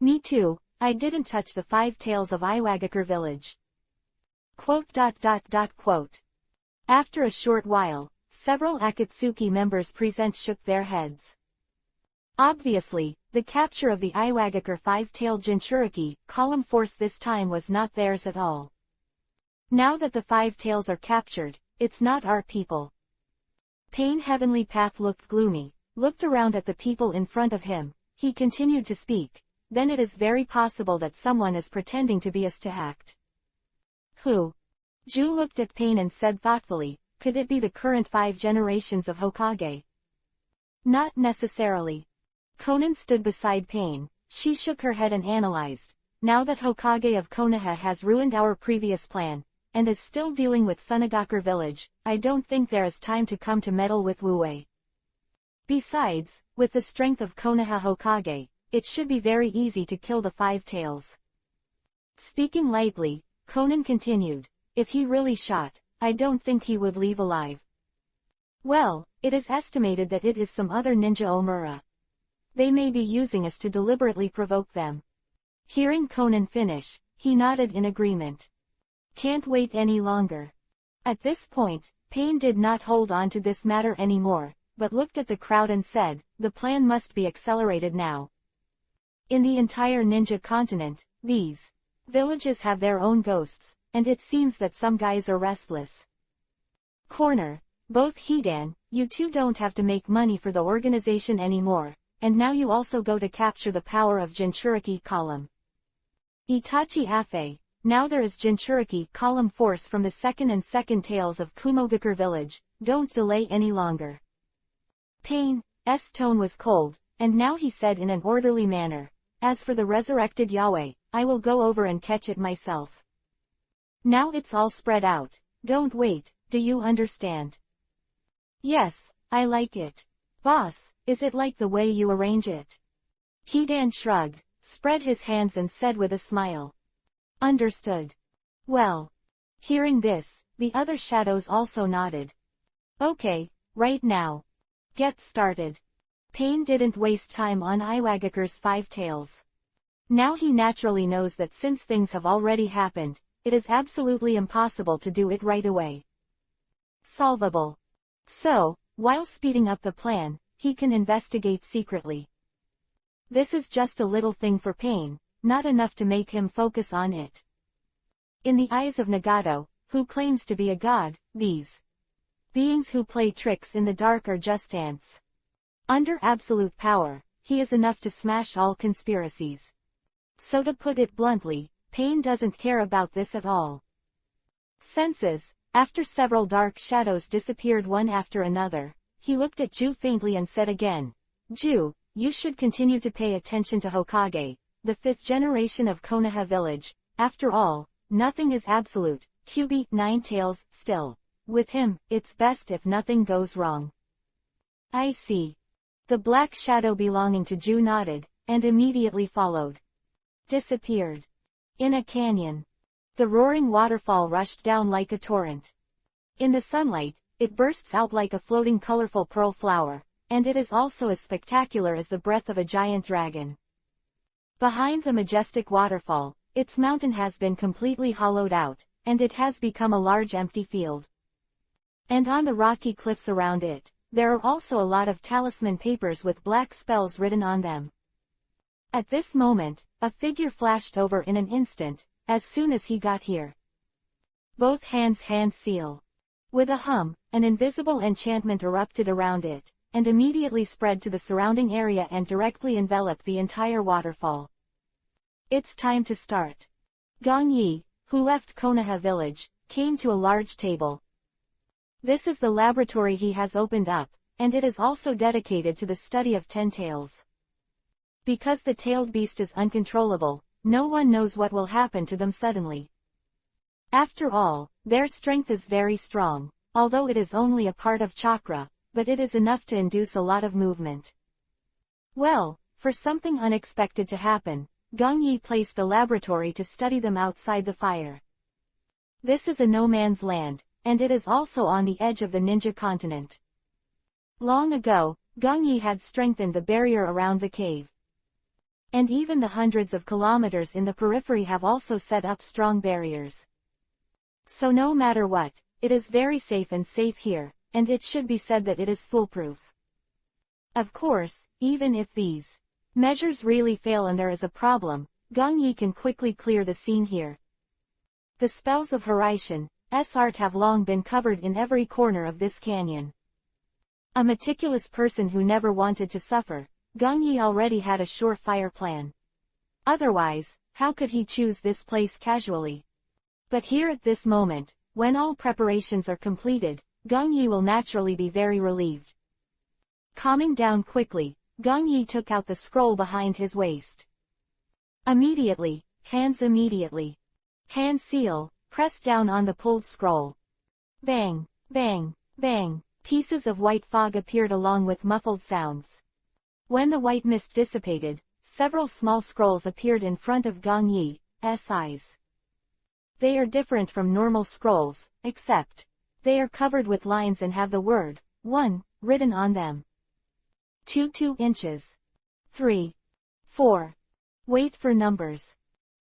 "Me too, I didn't touch the 5 tails of Iwagakure village." After a short while, several Akatsuki members present shook their heads. Obviously, the capture of the Iwagakure 5-tailed Jinchuriki column force this time was not theirs at all. Now that the 5 tails are captured, it's not our people. Pain Heavenly Path looked gloomy, looked around at the people in front of him, he continued to speak, "Then it is very possible that someone is pretending to be us to act." Who? Ju looked at Pain and said thoughtfully, "Could it be the current 5 generations of Hokage?" "Not necessarily." Conan stood beside Pain, she shook her head and analyzed, "Now that Hokage of Konoha has ruined our previous plan, and is still dealing with Sunagakure village, I don't think there is time to come to meddle with Wu-Wei. Besides, with the strength of Konoha Hokage, it should be very easy to kill the 5 tails." Speaking lightly, Conan continued, "If he really shot, I don't think he would leave alive. Well, it is estimated that it is some other ninja Omura. They may be using us to deliberately provoke them." Hearing Conan finish, he nodded in agreement. "Can't wait any longer." At this point, Pain did not hold on to this matter anymore, but looked at the crowd and said, "The plan must be accelerated now. In the entire ninja continent, these villages have their own ghosts, and it seems that some guys are restless. Corner, both Hidan, you two don't have to make money for the organization anymore, and now you also go to capture the power of Jinchuriki column. Itachi Afe, now there is Jinchuriki column force from the second and second tails of Kumogakure village, don't delay any longer." Pain's tone was cold, and now he said in an orderly manner, "As for the resurrected Yahweh, I will go over and catch it myself. Now it's all spread out, don't wait, do you understand?" "Yes, I like it. Boss, is it like the way you arrange it?" Hidan shrugged, spread his hands and said with a smile, "Understood." Well. Hearing this, the other shadows also nodded. "Okay, right now. Get started." Pain didn't waste time on Iwagakure's 5 tails. Now he naturally knows that since things have already happened, it is absolutely impossible to do it right away. Solvable. So, while speeding up the plan, he can investigate secretly. This is just a little thing for Pain, not enough to make him focus on it. In the eyes of Nagato, who claims to be a god, these beings who play tricks in the dark are just ants. Under absolute power, he is enough to smash all conspiracies. So to put it bluntly, Pain doesn't care about this at all. Senses. After several dark shadows disappeared one after another, he looked at Ju faintly and said again, Ju, you should continue to pay attention to Hokage, the 5th generation of Konoha village. After all, nothing is absolute. QB 9 Tails, still. With him, it's best if nothing goes wrong. I see. The black shadow belonging to Ju nodded, and immediately followed. Disappeared. In a canyon. The roaring waterfall rushed down like a torrent. In the sunlight, it bursts out like a floating colorful pearl flower, and it is also as spectacular as the breath of a giant dragon. Behind the majestic waterfall, its mountain has been completely hollowed out, and it has become a large empty field. And on the rocky cliffs around it, there are also a lot of talisman papers with black spells written on them. At this moment, a figure flashed over in an instant, as soon as he got here. Both hands hand seal. With a hum, an invisible enchantment erupted around it, and immediately spread to the surrounding area and directly enveloped the entire waterfall. It's time to start. Gong Yi, who left Konoha village, came to a large table. This is the laboratory he has opened up, and it is also dedicated to the study of 10 tails. Because the tailed beast is uncontrollable, no one knows what will happen to them suddenly. After all, their strength is very strong, although it is only a part of chakra, but it is enough to induce a lot of movement. Well, for something unexpected to happen, Gong Yi placed the laboratory to study them outside the fire. This is a no man's land, and it is also on the edge of the ninja continent. Long ago, Gong Yi had strengthened the barrier around the cave. And even the hundreds of kilometers in the periphery have also set up strong barriers. So no matter what, it is very safe here, and it should be said that it is foolproof. Of course, even if these measures really fail and there is a problem, Gong Yi can quickly clear the scene here. The spells of Horaishin's art have long been covered in every corner of this canyon. A meticulous person who never wanted to suffer, Gong Yi already had a surefire plan. Otherwise, how could he choose this place casually? But here at this moment, when all preparations are completed, Gong Yi will naturally be very relieved. Calming down quickly, Gong Yi took out the scroll behind his waist. Immediately, hand seal, pressed down on the pulled scroll. Bang, bang, bang, pieces of white fog appeared along with muffled sounds. When the white mist dissipated, several small scrolls appeared in front of Gong Yi's eyes. They are different from normal scrolls, except they are covered with lines and have the word 1 written on them. 2 inches. 3. 4. Wait for numbers.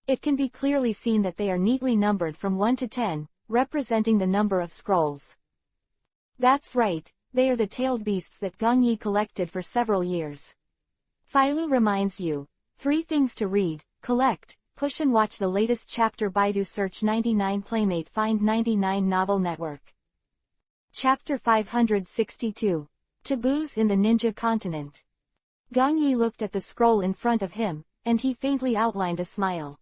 It can be clearly seen that they are neatly numbered from 1 to 10, representing the number of scrolls. That's right, they are the tailed beasts that Gong Yi collected for several years. Filu reminds you. 3 things to read, collect, push and watch the latest chapter. Baidu search 99 Playmate find 99 Novel Network. Chapter 562. Taboos in the Ninja Continent. Gong Yi looked at the scroll in front of him, and he faintly outlined a smile.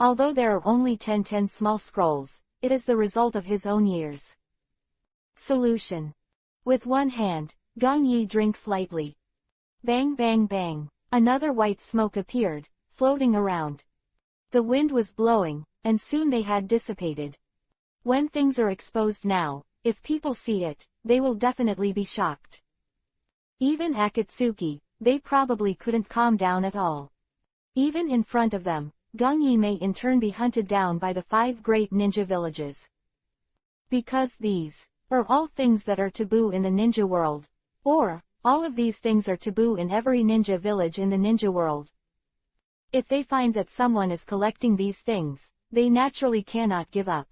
Although there are only 10 small scrolls, it is the result of his own years. Solution. With one hand, Gong Yi drinks lightly. Bang bang bang, another white smoke appeared, floating around. The wind was blowing, and soon they had dissipated. When things are exposed now, if people see it, they will definitely be shocked. Even Akatsuki, they probably couldn't calm down at all. Even in front of them, Gong Yi may in turn be hunted down by the 5 great ninja villages. Because these are all things that are taboo in the ninja world. Or, all of these things are taboo in every ninja village in the ninja world. If they find that someone is collecting these things, they naturally cannot give up.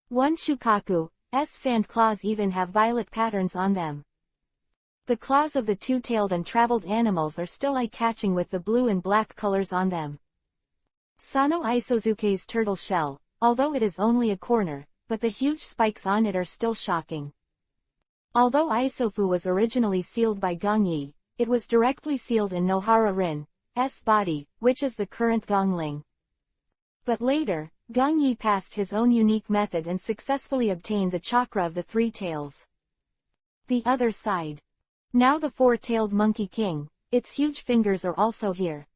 One Shukaku's sand claws even have violet patterns on them. The claws of the two-tailed untraveled animals are still eye-catching with the blue and black colors on them. Sano Isozuke's turtle shell, although it is only a corner, but the huge spikes on it are still shocking. Although Isofu was originally sealed by Gongyi, it was directly sealed in Nohara Rin's body, which is the current Gongling. But later, Gongyi passed his own unique method and successfully obtained the chakra of the three tails. The other side. Now the four-tailed monkey king, its huge fingers are also here.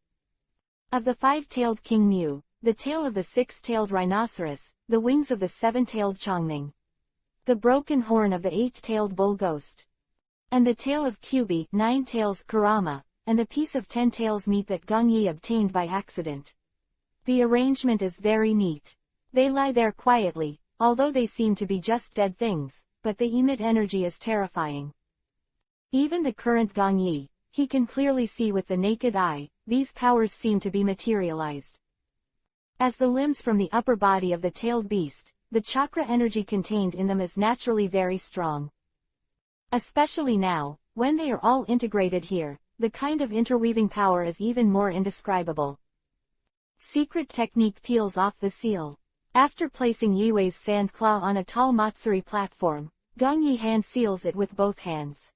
Of the five-tailed king Mu, the tail of the six-tailed rhinoceros, the wings of the seven-tailed Chongming, the broken horn of the eight-tailed bull ghost, and the tail of Kyubi, nine tails Kurama, and the piece of 10 tails meat that Gongyi obtained by accident. The arrangement is very neat. They lie there quietly, although they seem to be just dead things, but they emit energy as terrifying. Even the current Gongyi, he can clearly see with the naked eye, these powers seem to be materialized. As the limbs from the upper body of the tailed beast, the chakra energy contained in them is naturally very strong. Especially now, when they are all integrated here, the kind of interweaving power is even more indescribable. Secret technique peels off the seal. After placing Yui's sand claw on a tall Matsuri platform, Gongyi hand seals it with both hands.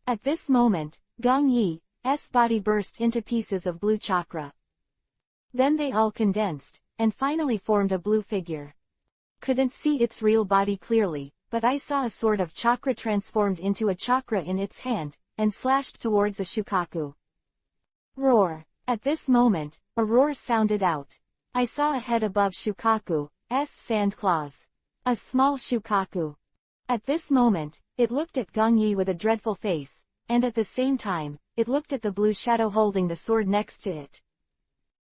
At this moment, Gongyi's body burst into pieces of blue chakra. Then they all condensed, and finally formed a blue figure. Couldn't see its real body clearly, but I saw a sword of chakra transformed into a chakra in its hand, and slashed towards a shukaku. Roar! At this moment, a roar sounded out. I saw a head above Shukaku's sand claws. A small Shukaku. At this moment, it looked at Gongyi with a dreadful face, and at the same time, it looked at the blue shadow holding the sword next to it.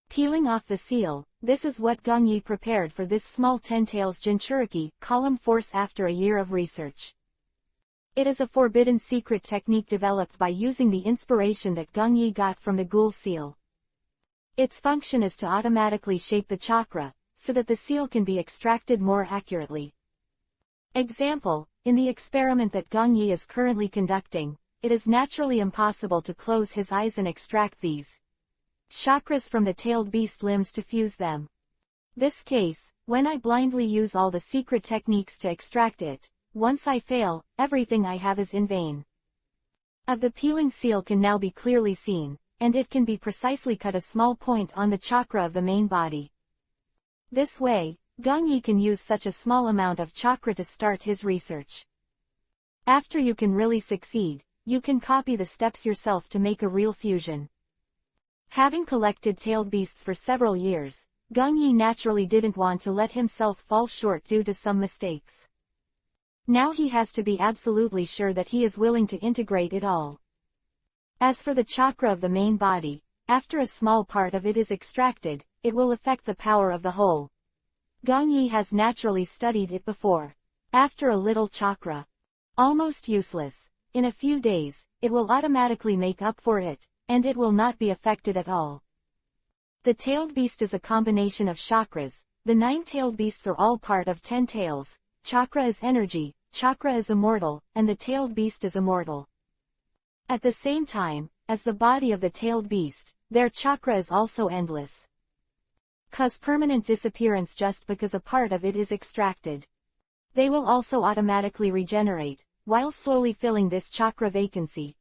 Peeling off the seal, this is what Gongyi prepared for this small 10 tails Jinchuriki column force after a year of research. It is a forbidden secret technique developed by using the inspiration that Gongyi got from the ghoul seal. Its function is to automatically shape the chakra, so that the seal can be extracted more accurately. Example, in the experiment that Gongyi is currently conducting, it is naturally impossible to close his eyes and extract these chakras from the tailed beast limbs to fuse them. This case, when I blindly use all the secret techniques to extract it, once I fail, everything I have is in vain. Of the peeling seal can now be clearly seen, and it can be precisely cut a small point on the chakra of the main body. This way, Gongyi can use such a small amount of chakra to start his research. After you can really succeed, you can copy the steps yourself to make a real fusion. Having collected tailed beasts for several years, Gongyi naturally didn't want to let himself fall short due to some mistakes. Now he has to be absolutely sure that he is willing to integrate it all. As for the chakra of the main body, after a small part of it is extracted, it will affect the power of the whole. Gongyi has naturally studied it before. After a little chakra, almost useless, in a few days, it will automatically make up for it, and it will not be affected at all. The tailed beast is a combination of chakras. The 9 tailed beasts are all part of 10 tails. Chakra is energy, chakra is immortal, and the tailed beast is immortal. At the same time, as the body of the tailed beast, their chakra is also endless. Cause permanent disappearance just because a part of it is extracted. They will also automatically regenerate, while slowly filling this chakra vacancy.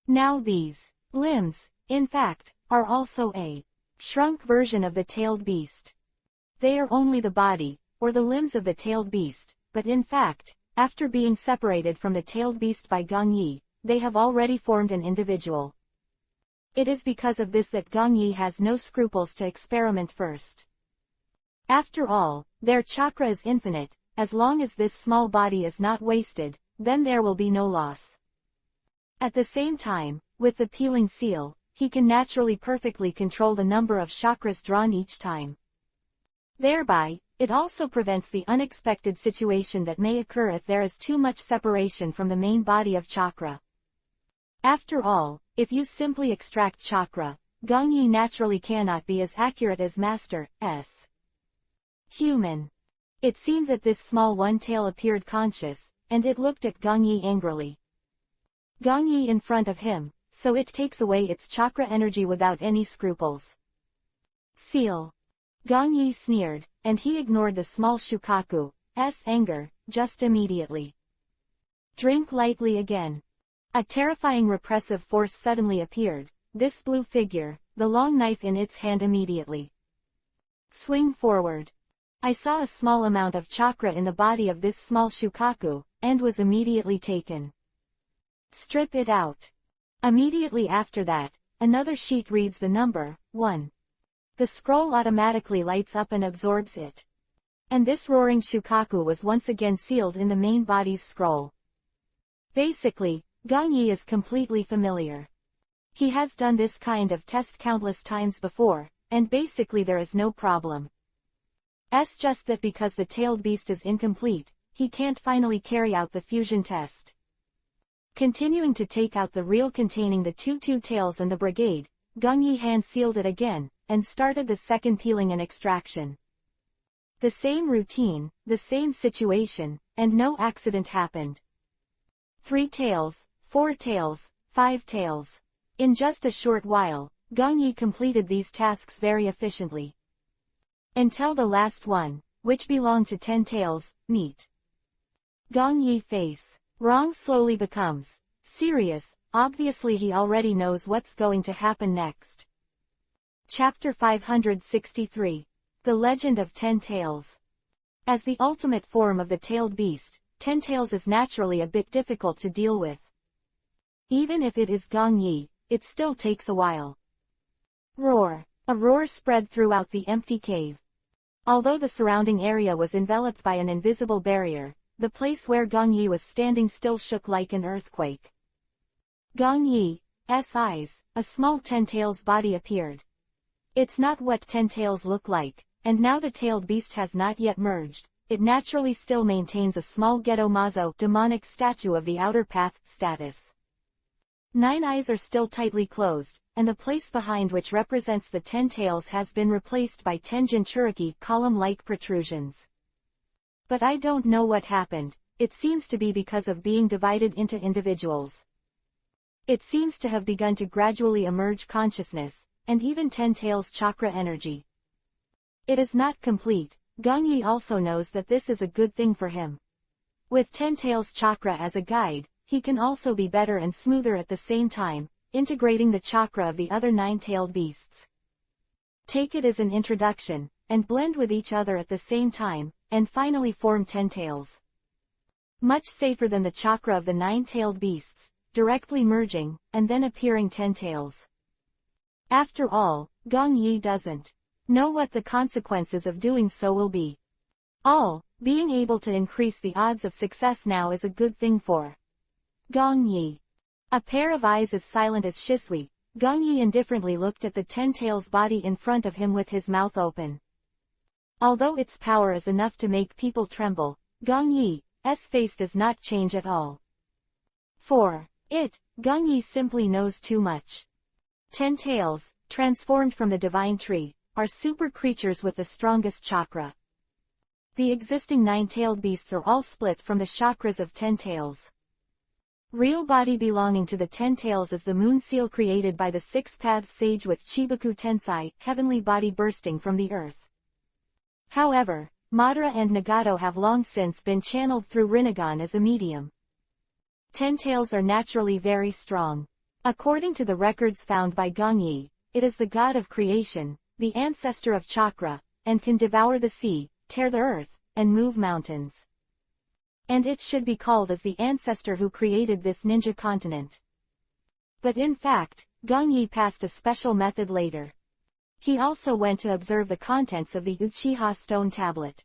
Now these limbs, in fact, are also a shrunk version of the tailed beast. They are only the body, or the limbs of the tailed beast, but in fact, after being separated from the tailed beast by Gongyi, they have already formed an individual. It is because of this that Gongyi has no scruples to experiment first. After all, their chakra is infinite. As long as this small body is not wasted, then there will be no loss. At the same time, with the peeling seal, he can naturally perfectly control the number of chakras drawn each time. Thereby, it also prevents the unexpected situation that may occur if there is too much separation from the main body of chakra. After all, if you simply extract chakra, Gongyi naturally cannot be as accurate as Master's human. It seemed that this small one tail appeared conscious, and it looked at Gongyi angrily. Gongyi in front of him, so it takes away its chakra energy without any scruples. Seal. Gongyi sneered, and he ignored the small Shukaku's anger, just immediately. Drink lightly again. A terrifying repressive force suddenly appeared, this blue figure, the long knife in its hand immediately. Swing forward. I saw a small amount of chakra in the body of this small Shukaku, and was immediately taken. Strip it out. Immediately after that, another sheet reads the number, 1. The scroll automatically lights up and absorbs it. And this roaring Shukaku was once again sealed in the main body's scroll. Basically, Gongyi is completely familiar. He has done this kind of test countless times before, and basically there is no problem. It's just that because the tailed beast is incomplete, he can't finally carry out the fusion test. Continuing to take out the reel containing the two tails and the brigade, Gongyi hand sealed it again, and started the second peeling and extraction. The same routine, the same situation, and no accident happened. 3 tails, 4 tails, 5 tails. In just a short while, Gongyi completed these tasks very efficiently. Until the last one, which belonged to 10 tails, meet. Gongyi face. Wrong slowly becomes serious, obviously he already knows what's going to happen next. Chapter 563. The Legend of 10 Tails. As the ultimate form of the tailed beast, 10 tails is naturally a bit difficult to deal with. Even if it is Gongyi, it still takes a while. Roar. A roar spread throughout the empty cave. Although the surrounding area was enveloped by an invisible barrier, the place where Gongyi was standing still shook like an earthquake. Gongyi's eyes, a small 10 tails body appeared. It's not what 10 tails look like, and now the tailed beast has not yet merged, it naturally still maintains a small Geto Mazo demonic statue of the outer path status. 9 eyes are still tightly closed, and the place behind which represents the 10 tails has been replaced by 10 Jinchuriki column-like protrusions. But I don't know what happened, it seems to be because of being divided into individuals. It seems to have begun to gradually emerge consciousness, and even 10 tails chakra energy. It is not complete, Gongyi also knows that this is a good thing for him. With 10 tails chakra as a guide, he can also be better and smoother at the same time, integrating the chakra of the other 9-tailed beasts. Take it as an introduction, and blend with each other at the same time, and finally form 10 tails. Much safer than the chakra of the 9-tailed beasts, directly merging, and then appearing 10 tails. After all, Gongyi doesn't know what the consequences of doing so will be. Being able to increase the odds of success now is a good thing for Gongyi. A pair of eyes as silent as Shisui, Gongyi indifferently looked at the 10 tails body in front of him with his mouth open. Although its power is enough to make people tremble, Gongyi's face does not change at all. For it, Gongyi simply knows too much. 10 tails, transformed from the divine tree, are super creatures with the strongest chakra. The existing 9-tailed beasts are all split from the chakras of 10 tails. Real body belonging to the 10 tails is the moon seal created by the 6 paths sage with Chibaku Tensai, heavenly body bursting from the earth. However, Madara and Nagato have long since been channeled through Rinnegan as a medium. 10 tails are naturally very strong. According to the records found by Gongyi, it is the god of creation, the ancestor of chakra, and can devour the sea, tear the earth, and move mountains. And it should be called as the ancestor who created this ninja continent. But in fact, Gongyi passed a special method later. He also went to observe the contents of the Uchiha stone tablet.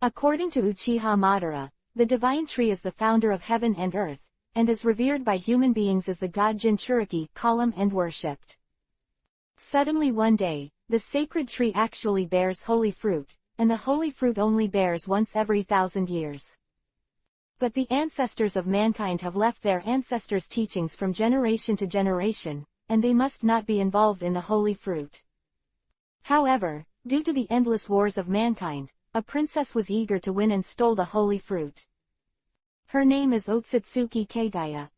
According to Uchiha Madara, the divine tree is the founder of heaven and earth, and is revered by human beings as the god Jinchuriki column and worshipped. Suddenly one day, the sacred tree actually bears holy fruit, and the holy fruit only bears once every 1,000 years. But the ancestors of mankind have left their ancestors' teachings from generation to generation, and they must not be involved in the holy fruit. However, due to the endless wars of mankind, a princess was eager to win and stole the holy fruit. Her name is Otsutsuki Kagaya.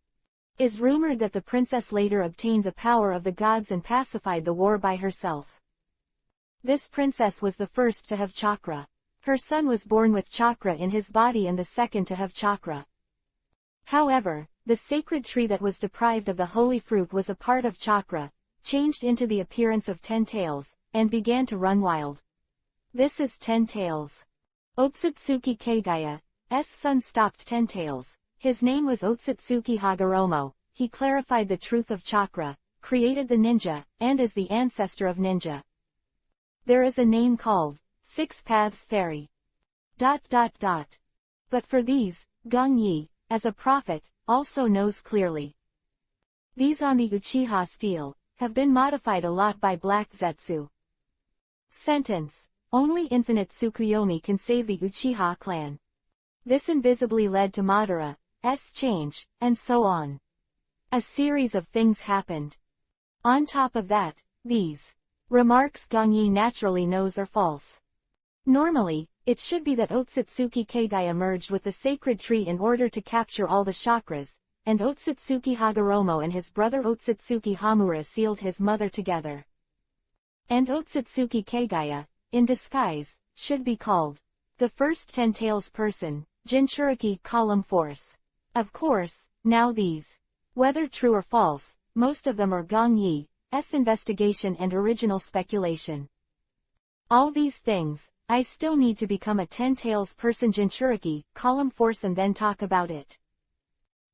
Is rumored that the princess later obtained the power of the gods and pacified the war by herself. This princess was the first to have chakra. Her son was born with chakra in his body and the second to have chakra. However, the sacred tree that was deprived of the holy fruit was a part of chakra, changed into the appearance of 10 tails, and began to run wild. This is 10 tails. Otsutsuki Keigaya's son stopped 10 tails. His name was Otsutsuki Hagoromo. He clarified the truth of chakra, created the ninja, and is the ancestor of ninja. There is a name called 6 Paths Fairy. But for these, Gong Yi, as a prophet, also knows clearly. These on the Uchiha stele have been modified a lot by Black Zetsu. Sentence. Only Infinite Tsukuyomi can save the Uchiha clan. This invisibly led to Madara's change, and so on. A series of things happened. On top of that, these remarks Gong Yi naturally knows are false. Normally, it should be that Otsutsuki Keigaya merged with the sacred tree in order to capture all the chakras, and Otsutsuki Hagoromo and his brother Otsutsuki Hamura sealed his mother together. And Otsutsuki Keigaya, in disguise, should be called the first 10 tails person, Jinchuriki column force. Of course, now these, whether true or false, most of them are Gong Yi's investigation and original speculation. All these things, I still need to become a 10 tails person Jinchuriki column force and then talk about it.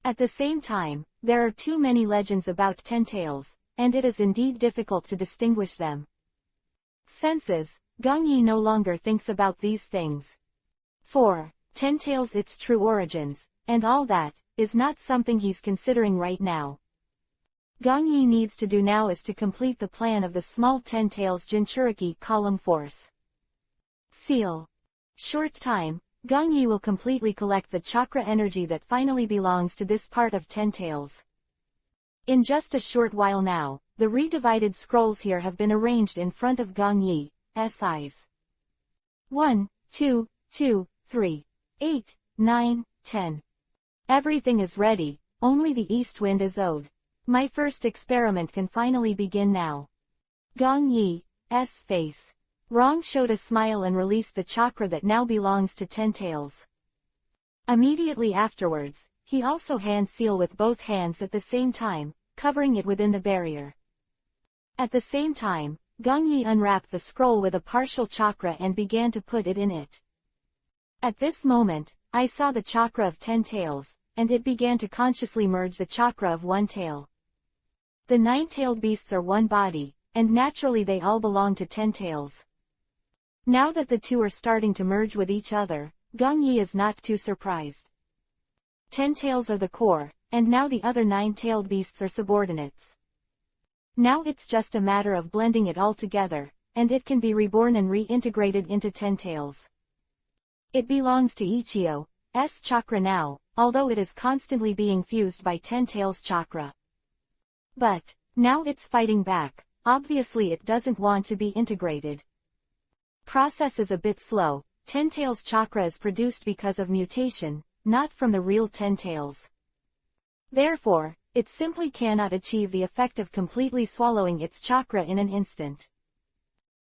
At the same time, there are too many legends about 10 tails, and it is indeed difficult to distinguish them. Senses, Gong Yi no longer thinks about these things. 4. 10 tails its true origins, and all that, is not something he's considering right now. Gong Yi needs to do now is to complete the plan of the small 10 tails Jinchuriki column force. Seal. Short time, Gong Yi will completely collect the chakra energy that finally belongs to this part of 10 tails. In just a short while now, the redivided scrolls here have been arranged in front of Gong Yi's eyes. 1, 2, 2, 3, 8, 9, 10. Everything is ready, only the east wind is owed. My first experiment can finally begin now. Gong Yi's face. Rong showed a smile and released the chakra that now belongs to 10 tails. Immediately afterwards, he also hand seal with both hands at the same time, covering it within the barrier. At the same time, Gong Yi unwrapped the scroll with a partial chakra and began to put it in it. At this moment, I saw the chakra of 10 tails, and it began to consciously merge the chakra of 1 tail. The 9-tailed beasts are one body, and naturally they all belong to 10 tails. Now that the two are starting to merge with each other, Gong Yi is not too surprised. 10 tails are the core, and now the other 9-tailed beasts are subordinates. Now it's just a matter of blending it all together, and it can be reborn and reintegrated into 10 tails. It belongs to Ichio's chakra now, although it is constantly being fused by 10 tails chakra. But, now it's fighting back, obviously it doesn't want to be integrated. Process is a bit slow. 10 tails chakra is produced because of mutation, not from the real 10 tails. Therefore, it simply cannot achieve the effect of completely swallowing its chakra in an instant.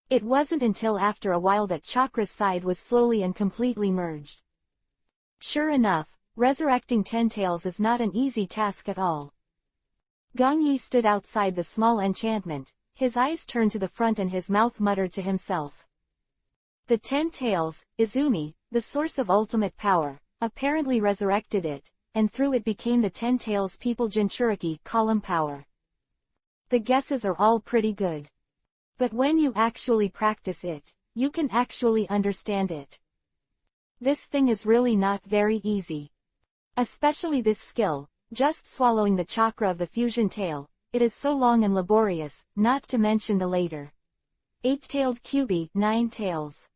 It wasn't until after a while that chakra's side was slowly and completely merged. Sure enough, resurrecting 10 tails is not an easy task at all. Gong Yi stood outside the small enchantment, his eyes turned to the front and his mouth muttered to himself. The 10 tails, Izumi, the source of ultimate power, apparently resurrected it, and through it became the 10 tails people Jinchuriki column power. The guesses are all pretty good. But when you actually practice it, you can actually understand it. This thing is really not very easy. Especially this skill, just swallowing the chakra of the fusion tail, it is so long and laborious, not to mention the later 8-tailed Kyubi, 9 tails.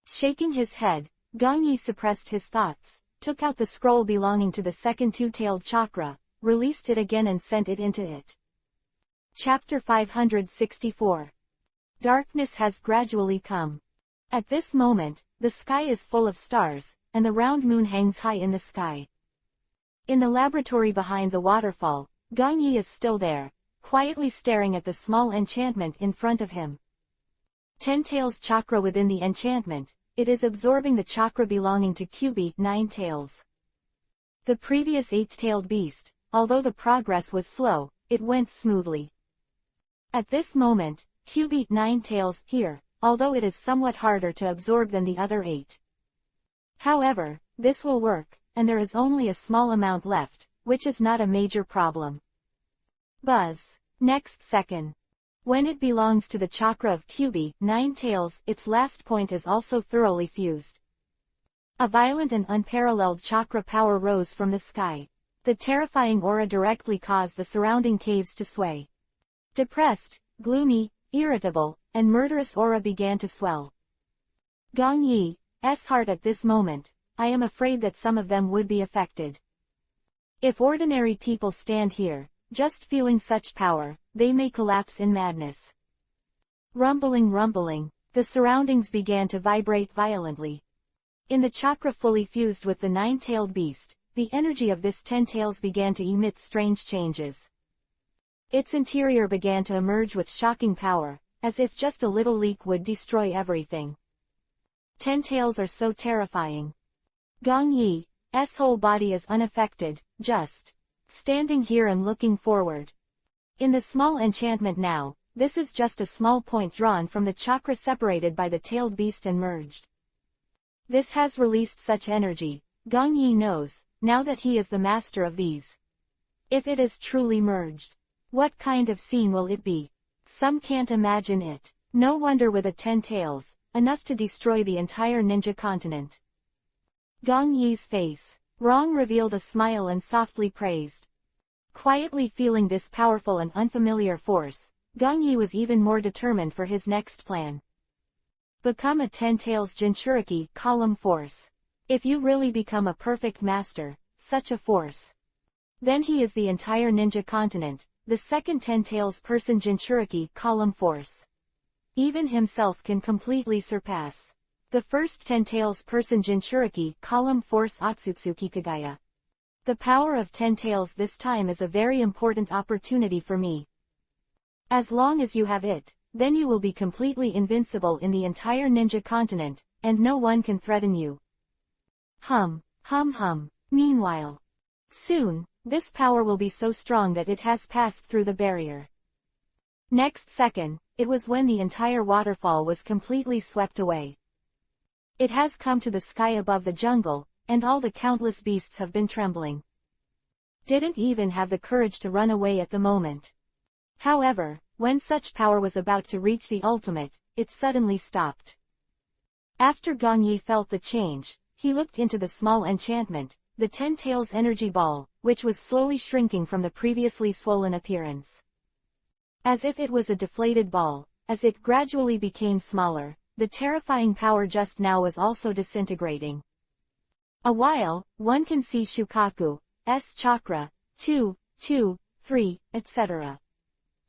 Shaking his head, Gong Yi suppressed his thoughts, took out the scroll belonging to the second 2-tailed chakra, released it again and sent it into it. Chapter 564. Darkness has gradually come. At this moment, the sky is full of stars, and the round moon hangs high in the sky. In the laboratory behind the waterfall, Gong Yi is still there, quietly staring at the small enchantment in front of him. Ten Tails chakra within the enchantment, it is absorbing the chakra belonging to Kyubi, 9 tails. The previous 8-tailed beast, although the progress was slow, it went smoothly. At this moment, Kyubi, 9 tails, here, although it is somewhat harder to absorb than the other 8. However, this will work, and there is only a small amount left, which is not a major problem. Buzz. Next second. When it belongs to the chakra of Kyubi, 9 tails, its last point is also thoroughly fused. A violent and unparalleled chakra power rose from the sky. The terrifying aura directly caused the surrounding caves to sway. Depressed, gloomy, irritable, and murderous aura began to swell. Gong Yi's heart at this moment, I am afraid that some of them would be affected. If ordinary people stand here, just feeling such power, they may collapse in madness. Rumbling, the surroundings began to vibrate violently. In the chakra fully fused with the 9-tailed beast, the energy of this 10 tails began to emit strange changes. Its interior began to emerge with shocking power, as if just a little leak would destroy everything. 10 tails are so terrifying. Gong Yi's whole body is unaffected, just standing here and looking forward. In the small enchantment now, this is just a small point drawn from the chakra separated by the tailed beast and merged. This has released such energy, Gong Yi knows, now that he is the master of these. If it is truly merged, what kind of scene will it be? Some can't imagine it. No wonder with a 10 tails, enough to destroy the entire ninja continent. Gong Yi's face, Rong revealed a smile and softly praised. Quietly feeling this powerful and unfamiliar force, Gong Yi was even more determined for his next plan. Become a 10 tails Jinchuriki column force. If you really become a perfect master, such a force, then he is the entire ninja continent, the second 10 tails person Jinchuriki column force. Even himself can completely surpass the first 10 tails person Jinchuriki column force Otsutsuki Kagaya. The power of 10 tails this time is a very important opportunity for me. As long as you have it, then you will be completely invincible in the entire ninja continent, and no one can threaten you. Hum. Meanwhile, soon, this power will be so strong that it has passed through the barrier. Next second, it was when the entire waterfall was completely swept away. It has come to the sky above the jungle, and all the countless beasts have been trembling. Didn't even have the courage to run away at the moment. However, when such power was about to reach the ultimate, it suddenly stopped. After Gong Yi felt the change, he looked into the small enchantment, the 10 tails energy ball, which was slowly shrinking from the previously swollen appearance. As if it was a deflated ball, as it gradually became smaller, the terrifying power just now was also disintegrating. A while, one can see Shukaku's chakra, 2, 3, etc.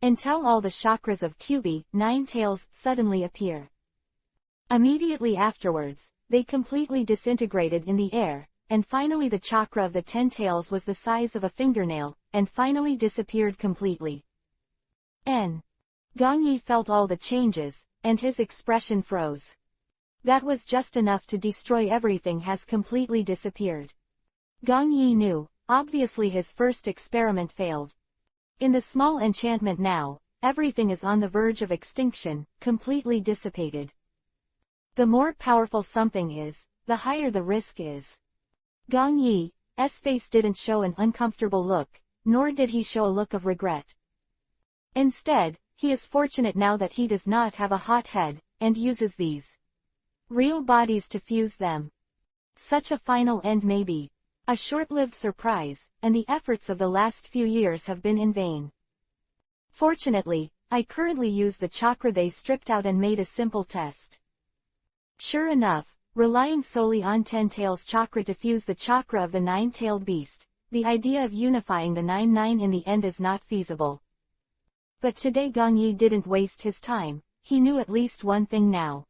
Until all the chakras of Kyubi, 9 tails, suddenly appear. Immediately afterwards, they completely disintegrated in the air, and finally the chakra of the 10 tails was the size of a fingernail, and finally disappeared completely. Gong Yi felt all the changes, and his expression froze. That was just enough to destroy everything has completely disappeared. Gong Yi knew, obviously his first experiment failed. In the small enchantment now, everything is on the verge of extinction, completely dissipated. The more powerful something is, the higher the risk is. Gong Yi's face didn't show an uncomfortable look, nor did he show a look of regret. Instead, he is fortunate now that he does not have a hot head, and uses these real bodies to fuse them. Such a final end may be a short-lived surprise, and the efforts of the last few years have been in vain. Fortunately, I currently use the chakra they stripped out and made a simple test. Sure enough, relying solely on 10 tails chakra to fuse the chakra of the 9-tailed beast, the idea of unifying the 9-9 in the end is not feasible. But today Gong Yi didn't waste his time, he knew at least one thing now.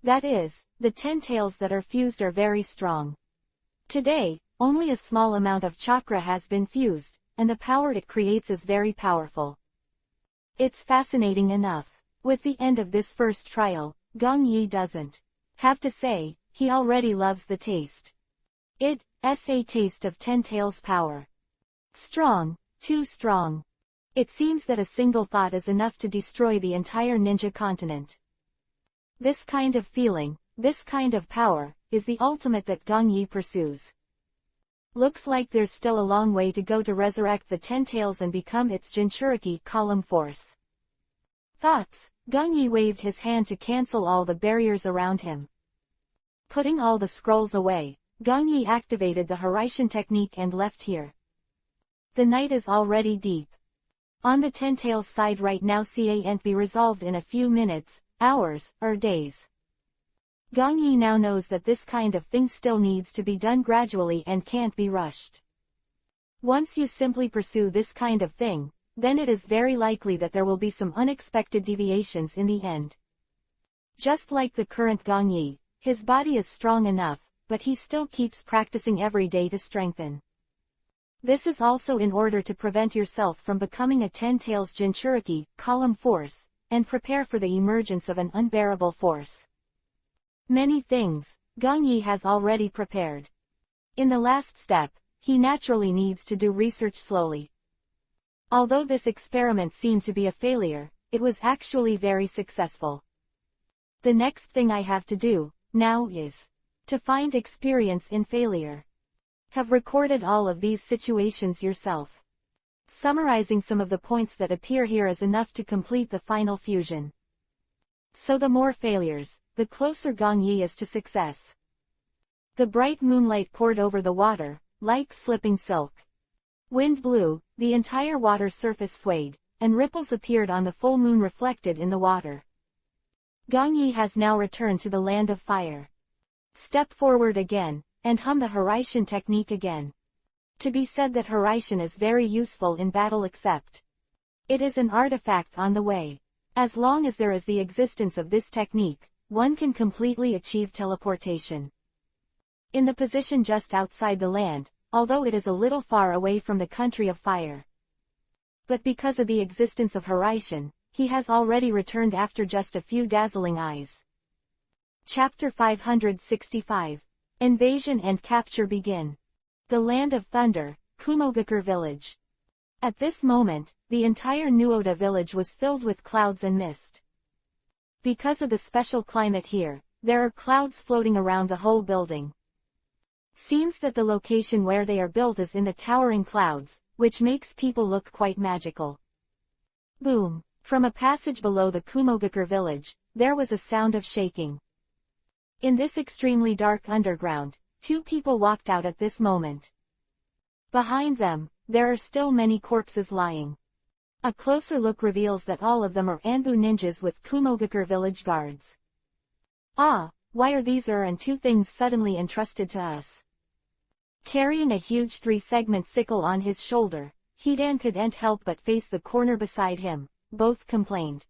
That is, the 10 tails that are fused are very strong. Today, only a small amount of chakra has been fused, and the power it creates is very powerful. It's fascinating enough. With the end of this first trial, Gong Yi doesn't have to say, he already loves the taste. It's a taste of 10 tails power. Strong, too strong. It seems that a single thought is enough to destroy the entire ninja continent. This kind of feeling, this kind of power, is the ultimate that Gong Yi pursues. Looks like there's still a long way to go to resurrect the 10 tails and become its Jinchuriki column force. Thoughts. Gong Yi waved his hand to cancel all the barriers around him. Putting all the scrolls away, Gong Yi activated the Hiraishin technique and left here. The night is already deep. On the 10 tails side right now can't be resolved in a few minutes, hours, or days. Gong Yi now knows that this kind of thing still needs to be done gradually and can't be rushed. Once you simply pursue this kind of thing, then it is very likely that there will be some unexpected deviations in the end. Just like the current Gong Yi, his body is strong enough, but he still keeps practicing every day to strengthen. This is also in order to prevent yourself from becoming a 10 tails Jinchuriki column force, and prepare for the emergence of an unbearable force. Many things, Gong Yi has already prepared. In the last step, he naturally needs to do research slowly. Although this experiment seemed to be a failure, it was actually very successful. The next thing I have to do, now is to find experience in failure. Have recorded all of these situations yourself. Summarizing some of the points that appear here is enough to complete the final fusion. So the more failures, the closer Gong Yi is to success. The bright moonlight poured over the water, like slipping silk. Wind blew, the entire water surface swayed, and ripples appeared on the full moon reflected in the water. Gong Yi has now returned to the land of fire. Step forward again, and hum the Hiraishin technique again. To be said that Hiraishin is very useful in battle except it is an artifact on the way. As long as there is the existence of this technique, one can completely achieve teleportation. In the position just outside the land, although it is a little far away from the country of fire. But because of the existence of Hiraishin, he has already returned after just a few dazzling eyes. Chapter 565. Invasion and capture begin. The land of thunder, Kumogakure village. At this moment, the entire Nuoda village was filled with clouds and mist. Because of the special climate here, there are clouds floating around the whole building. Seems that the location where they are built is in the towering clouds, which makes people look quite magical. Boom! From a passage below the Kumogakure village, there was a sound of shaking. In this extremely dark underground, two people walked out at this moment. Behind them, there are still many corpses lying. A closer look reveals that all of them are Anbu ninjas with Kumogakure village guards. Ah, why are these and two things suddenly entrusted to us? Carrying a huge 3-segment sickle on his shoulder, Hidan couldn't help but face the corner beside him. Both complained.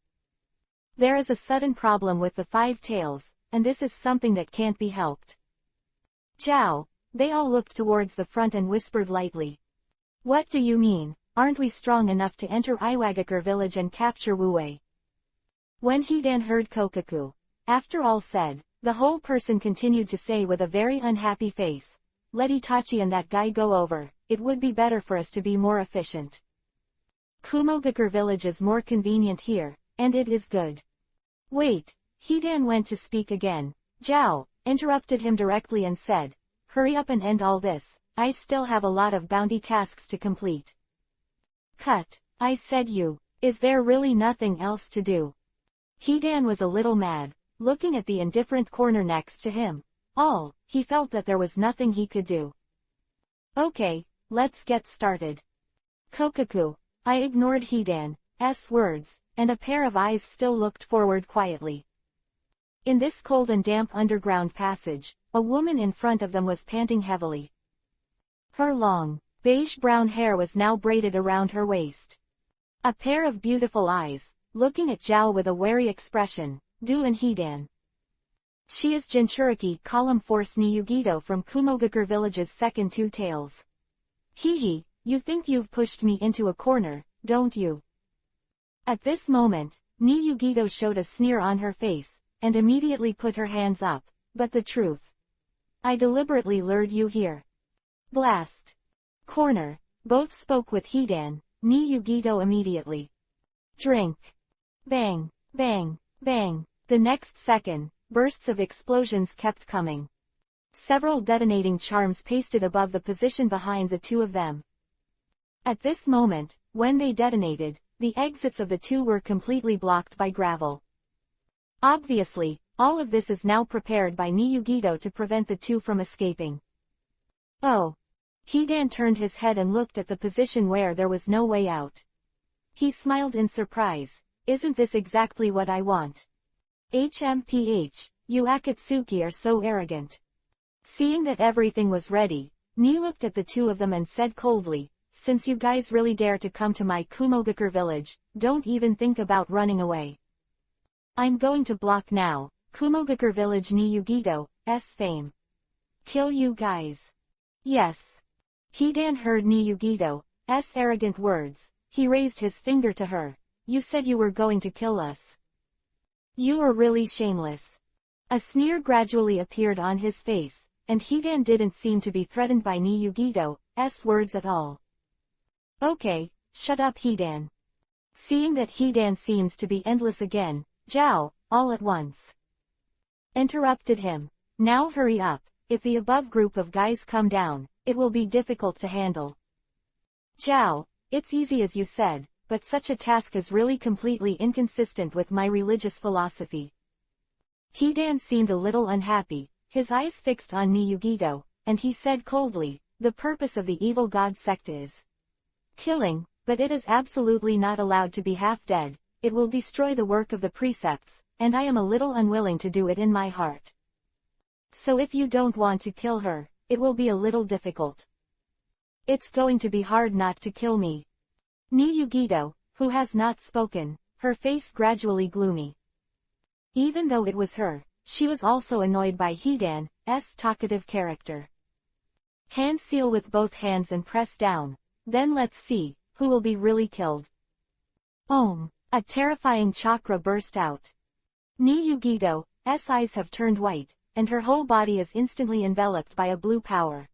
There is a sudden problem with the 5 tails, and this is something that can't be helped. Zhao, they all looked towards the front and whispered lightly. What do you mean, aren't we strong enough to enter Iwagakure village and capture Wuwei? When Hidan heard Kokaku, after all said, the whole person continued to say with a very unhappy face, let Itachi and that guy go over, it would be better for us to be more efficient. Kumogakure village is more convenient here, and it is good. Wait, Hidan went to speak again. Zhao interrupted him directly and said, hurry up and end all this, I still have a lot of bounty tasks to complete. Cut, I said you, is there really nothing else to do? Hidan was a little mad, looking at the indifferent corner next to him. He felt that there was nothing he could do. Okay, let's get started. Kokaku, I ignored Hidan's words, and a pair of eyes still looked forward quietly. In this cold and damp underground passage, a woman in front of them was panting heavily. Her long, beige-brown hair was now braided around her waist. A pair of beautiful eyes, looking at Zhao with a wary expression, Du and Hidan. She is Jinchuriki column force Niyugito from Kumogakure village's second 2 tails. Hee, You think you've pushed me into a corner, don't you? At this moment, Niyugito showed a sneer on her face, and immediately put her hands up, but the truth. I deliberately lured you here. Blast. Corner. Both spoke with Hidan, Niyugito immediately. Drink. Bang, bang, bang. The next second, bursts of explosions kept coming. Several detonating charms pasted above the position behind the two of them. At this moment, when they detonated, the exits of the two were completely blocked by gravel. Obviously, all of this is now prepared by Niyugito to prevent the two from escaping. Oh. Hidan turned his head and looked at the position where there was no way out. He smiled in surprise. Isn't this exactly what I want? HMPH, you Akatsuki are so arrogant. Seeing that everything was ready, Ni looked at the two of them and said coldly, since you guys really dare to come to my Kumogakure village, don't even think about running away. I'm going to block now, Kumogakure village Niyugito's fame. Kill you guys. Yes. Hidan heard Niyugito's arrogant words. He raised his finger to her. You said you were going to kill us. You are really shameless. A sneer gradually appeared on his face, and Hidan didn't seem to be threatened by Niyugito's words at all. Okay, shut up Hidan. Seeing that Hidan seems to be endless again, Zhao, all at once, interrupted him. Now hurry up, if the above group of guys come down, it will be difficult to handle. Zhao, it's easy as you said, but such a task is really completely inconsistent with my religious philosophy. Hidan seemed a little unhappy, his eyes fixed on Niyugito, and he said coldly, the purpose of the evil god sect is killing, but it is absolutely not allowed to be half dead. It will destroy the work of the precepts, and I am a little unwilling to do it in my heart. So if you don't want to kill her, it will be a little difficult. It's going to be hard not to kill me. Niyugito, who has not spoken, her face gradually gloomy. Even though it was her, she was also annoyed by Hidan's talkative character. Hand seal with both hands and press down, then let's see, who will be really killed. Om. A terrifying chakra burst out. Niyugito's eyes have turned white, and her whole body is instantly enveloped by a blue power.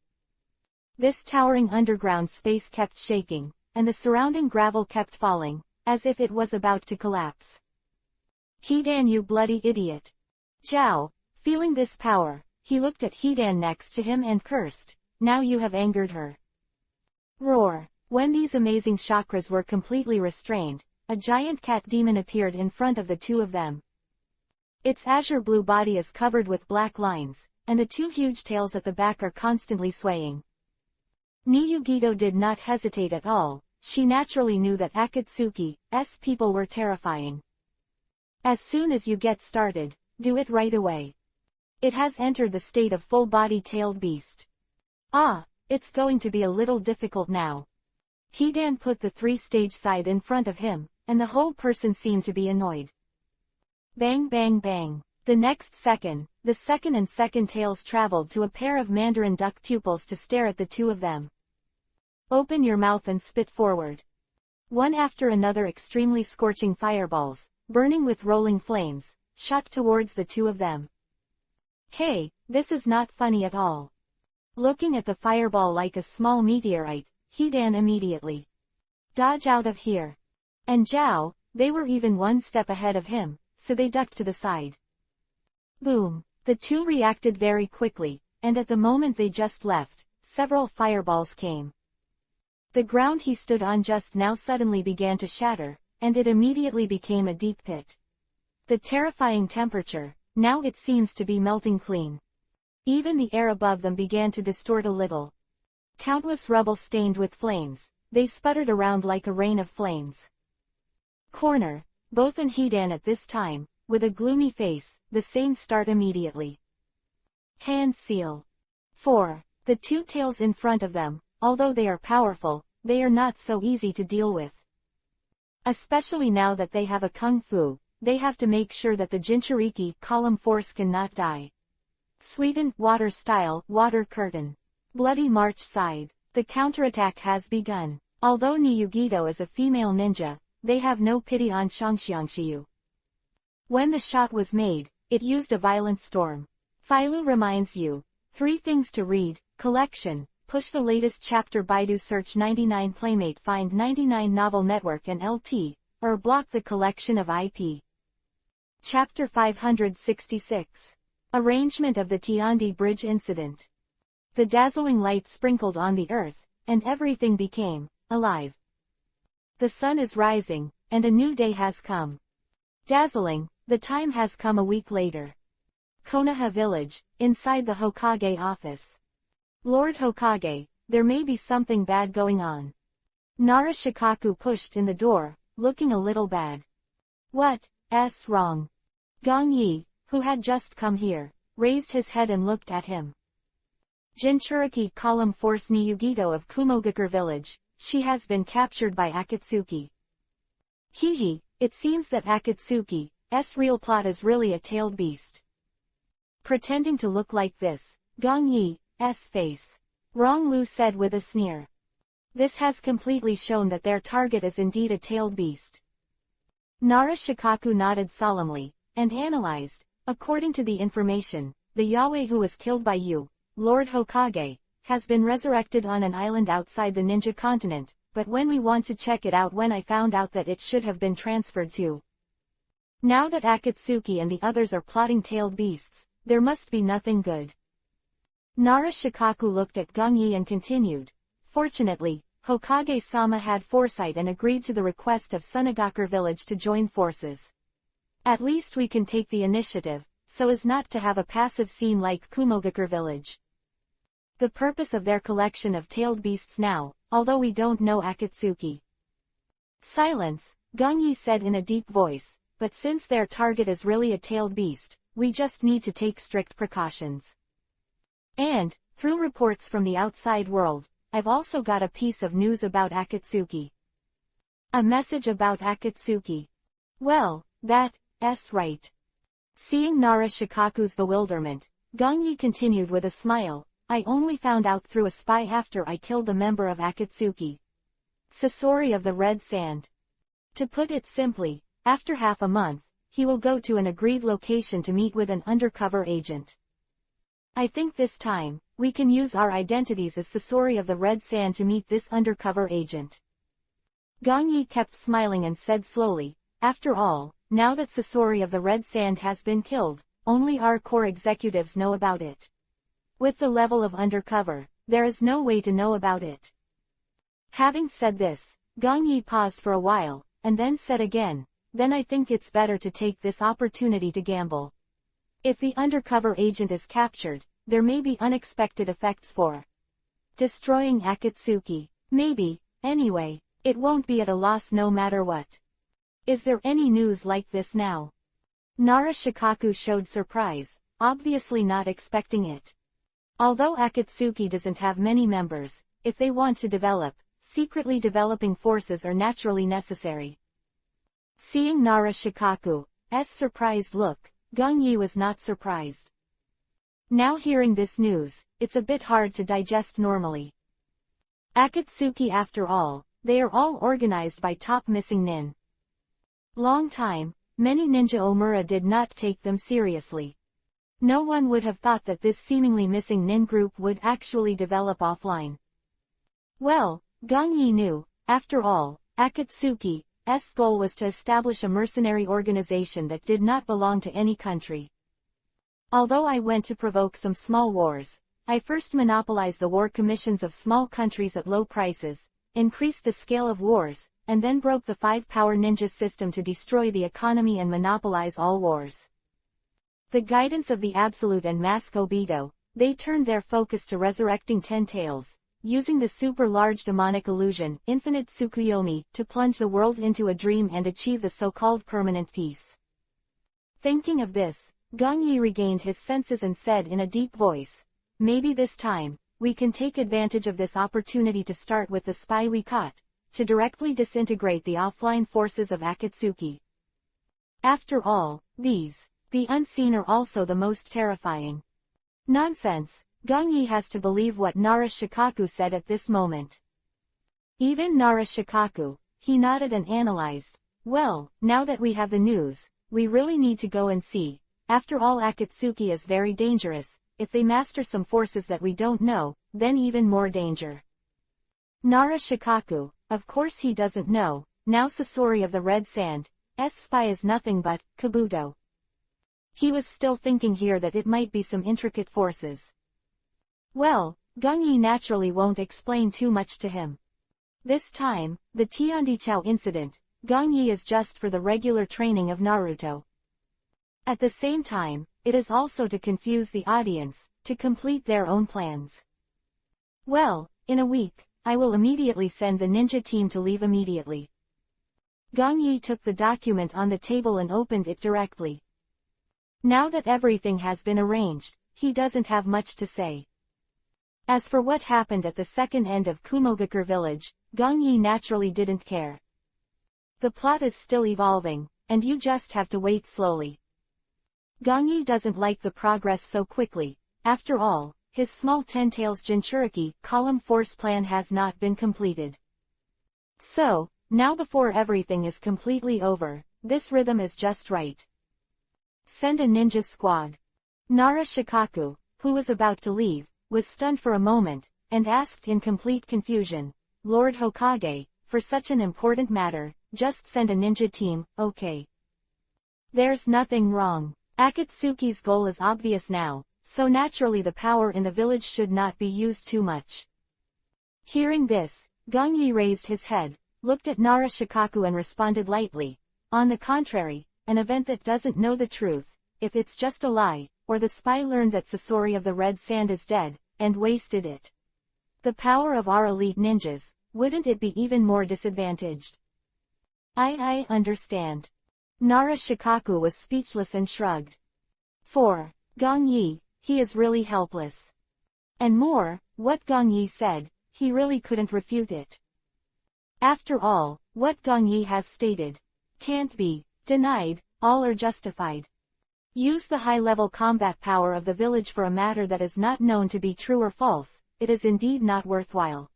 This towering underground space kept shaking, and the surrounding gravel kept falling, as if it was about to collapse. Hidan, you bloody idiot. Zhao, feeling this power, he looked at Hidan next to him and cursed, now you have angered her. Roar. When these amazing chakras were completely restrained, a giant cat demon appeared in front of the two of them. Its azure blue body is covered with black lines, and the two huge tails at the back are constantly swaying. Niyugito did not hesitate at all, she naturally knew that Akatsuki's people were terrifying. As soon as you get started, do it right away. It has entered the state of full-body tailed beast. Ah, it's going to be a little difficult now. Hidan put the three-stage scythe in front of him, and the whole person seemed to be annoyed. Bang bang bang. The next second, the second and second tails traveled to a pair of mandarin duck pupils to stare at the two of them. Open your mouth and spit forward. One after another extremely scorching fireballs, burning with rolling flames, shot towards the two of them. Hey, this is not funny at all. Looking at the fireball like a small meteorite, Hidan immediately dodge out of here. And Zhao, they were even one step ahead of him, so they ducked to the side. Boom. The two reacted very quickly, and at the moment they just left, several fireballs came. The ground he stood on just now suddenly began to shatter, and it immediately became a deep pit. The terrifying temperature, now it seems to be melting clean. Even the air above them began to distort a little. Countless rubble stained with flames, they sputtered around like a rain of flames. Corner. Both and Hidan at this time, with a gloomy face, the same start immediately. Hand seal. 4. The two tails in front of them, although they are powerful, they are not so easy to deal with. Especially now that they have a kung fu, they have to make sure that the Jinchuriki column force cannot die. Sweden, water style, water curtain. Bloody March scythe. The counterattack has begun. Although Niyugido is a female ninja, they have no pity on Shangxiangxiu. When the shot was made, it used a violent storm. Filu reminds you. 3 things to read, collection, push the latest chapter Baidu search 99 Playmate find 99 Novel Network and LT, or block the collection of IP. Chapter 566. Arrangement of the Tiandi Bridge Incident. The dazzling light sprinkled on the earth, and everything became alive. The sun is rising, and a new day has come. Dazzling, the time has come a week later. Konoha Village, inside the Hokage office. Lord Hokage, there may be something bad going on. Nara Shikaku pushed in the door, looking a little bad. What's wrong? Gong Yi, who had just come here, raised his head and looked at him. Jinchuriki column force Niyugido of Kumogakure village, she has been captured by Akatsuki. Hehe, it seems that Akatsuki's real plot is really a tailed beast. Pretending to look like this, Gong Yi's face. Rong Lu said with a sneer. This has completely shown that their target is indeed a tailed beast. Nara Shikaku nodded solemnly, and analyzed. According to the information, the Yahweh who was killed by you, Lord Hokage, has been resurrected on an island outside the ninja continent, but when we want to check it out when I found out that it should have been transferred to. Now that Akatsuki and the others are plotting tailed beasts, there must be nothing good. Nara Shikaku looked at Gong Yi and continued. Fortunately, Hokage-sama had foresight and agreed to the request of Sunagakure village to join forces. At least we can take the initiative, so as not to have a passive scene like Kumogakure village. The purpose of their collection of tailed beasts now, although we don't know Akatsuki. Silence, Gong Yi said in a deep voice, but since their target is really a tailed beast, we just need to take strict precautions. And, through reports from the outside world, I've also got a piece of news about Akatsuki. A message about Akatsuki. Well, that's right. Seeing Nara Shikaku's bewilderment, Gong Yi continued with a smile, I only found out through a spy after I killed the member of Akatsuki. Sasori of the Red Sand. To put it simply, after half a month, he will go to an agreed location to meet with an undercover agent. I think this time, we can use our identities as Sasori of the Red Sand to meet this undercover agent. Gong Yi kept smiling and said slowly, after all, now that Sasori of the Red Sand has been killed, only our core executives know about it. With the level of undercover, there is no way to know about it. Having said this, Gong Yi paused for a while, and then said again, then I think it's better to take this opportunity to gamble. If the undercover agent is captured, there may be unexpected effects for destroying Akatsuki. Maybe, anyway, it won't be at a loss no matter what. Is there any news like this now? Nara Shikaku showed surprise, obviously not expecting it. Although Akatsuki doesn't have many members, if they want to develop, secretly developing forces are naturally necessary. Seeing Nara Shikaku's surprised look, Gong Yi was not surprised. Now hearing this news, it's a bit hard to digest normally. Akatsuki after all, they are all organized by top missing nin. Long time, many ninja Omura did not take them seriously. No one would have thought that this seemingly missing nin group would actually develop offline. Well, Gong Yi knew, after all, Akatsuki's goal was to establish a mercenary organization that did not belong to any country. Although I went to provoke some small wars, I first monopolized the war commissions of small countries at low prices, increased the scale of wars, and then broke the 5-power ninja system to destroy the economy and monopolize all wars. The guidance of the Absolute and Mask Obito, they turned their focus to resurrecting Ten Tails, using the super-large demonic illusion, Infinite Tsukuyomi, to plunge the world into a dream and achieve the so-called permanent peace. Thinking of this, Gong Yi regained his senses and said in a deep voice, maybe this time, we can take advantage of this opportunity to start with the spy we caught, to directly disintegrate the offline forces of Akatsuki. After all, the unseen are also the most terrifying. Nonsense, Gongyi has to believe what Nara Shikaku said at this moment. Even Nara Shikaku, he nodded and analyzed. Well, now that we have the news, we really need to go and see. After all, Akatsuki is very dangerous. If they master some forces that we don't know, then even more danger. Nara Shikaku, of course he doesn't know. Now Sasori of the Red Sand, spy is nothing but Kabuto. He was still thinking here that it might be some intricate forces. Well, Gongyi naturally won't explain too much to him. This time, the Tiandichao incident, Gongyi is just for the regular training of Naruto. At the same time, it is also to confuse the audience, to complete their own plans. Well, in a week, I will immediately send the ninja team to leave immediately. Gongyi took the document on the table and opened it directly. Now that everything has been arranged, he doesn't have much to say. As for what happened at the second end of Kumogakure village, Gongyi naturally didn't care. The plot is still evolving, and you just have to wait slowly. Gongyi doesn't like the progress so quickly. After all, his small Ten-Tails Jinchuriki column force plan has not been completed. So, now before everything is completely over, this rhythm is just right. Send a ninja squad. Nara Shikaku, who was about to leave, was stunned for a moment, and asked in complete confusion, Lord Hokage, for such an important matter, just send a ninja team, okay? There's nothing wrong. Akatsuki's goal is obvious now, so naturally the power in the village should not be used too much. Hearing this, Gongyi raised his head, looked at Nara Shikaku and responded lightly, on the contrary, an event that doesn't know the truth, if it's just a lie, or the spy learned that Sasori of the Red Sand is dead, and wasted it. The power of our elite ninjas, wouldn't it be even more disadvantaged? I understand. Nara Shikaku was speechless and shrugged. For Gongyi, he is really helpless. And more, what Gongyi said, he really couldn't refute it. After all, what Gongyi has stated can't be denied, all are justified. Use the high-level combat power of the village for a matter that is not known to be true or false, it is indeed not worthwhile.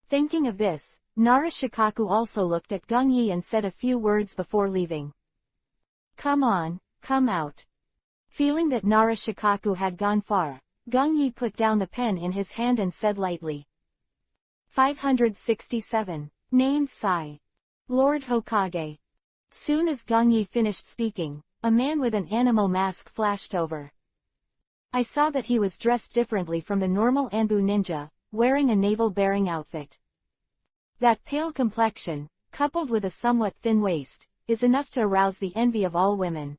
Thinking of this, Nara Shikaku also looked at Gongyi and said a few words before leaving. Come on, come out. Feeling that Nara Shikaku had gone far, Gongyi put down the pen in his hand and said lightly. 567. Named Sai. Lord Hokage. Soon as Gongyi finished speaking, a man with an animal mask flashed over. I saw that he was dressed differently from the normal Anbu ninja, wearing a navel-bearing outfit. That pale complexion, coupled with a somewhat thin waist, is enough to arouse the envy of all women.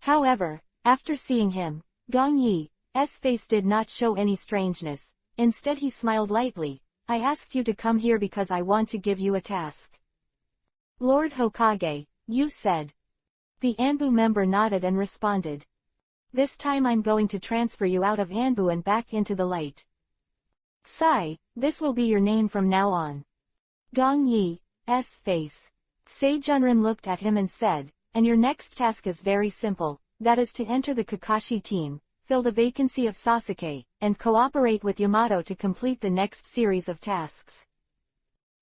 However, after seeing him, Gongyi's face did not show any strangeness. Instead he smiled lightly. I asked you to come here because I want to give you a task. Lord Hokage, you said. The Anbu member nodded and responded. This time I'm going to transfer you out of Anbu and back into the light. Sai, this will be your name from now on. Gongyi's face. Seijunrin looked at him and said, and your next task is very simple, that is to enter the Kakashi team, fill the vacancy of Sasuke, and cooperate with Yamato to complete the next series of tasks.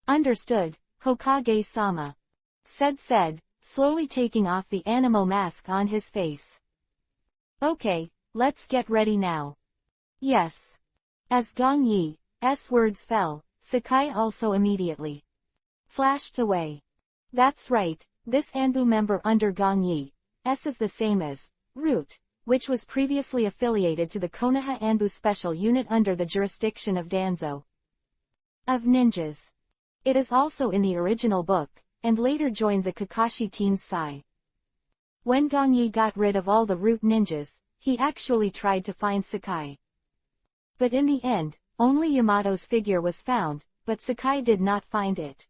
Understood, Hokage-sama. Said, slowly taking off the animal mask on his face. Okay, let's get ready now. Yes. As Gongyi's words fell, Sakai also immediately flashed away. That's right, this Anbu member under Gongyi's is the same as Root, which was previously affiliated to the Konoha Anbu Special Unit under the jurisdiction of Danzo of Ninjas. It is also in the original book, and later joined the Kakashi team's Sai. When Gongyi got rid of all the Root ninjas, he actually tried to find Sakai. But in the end, only Yamato's figure was found, but Sakai did not find it.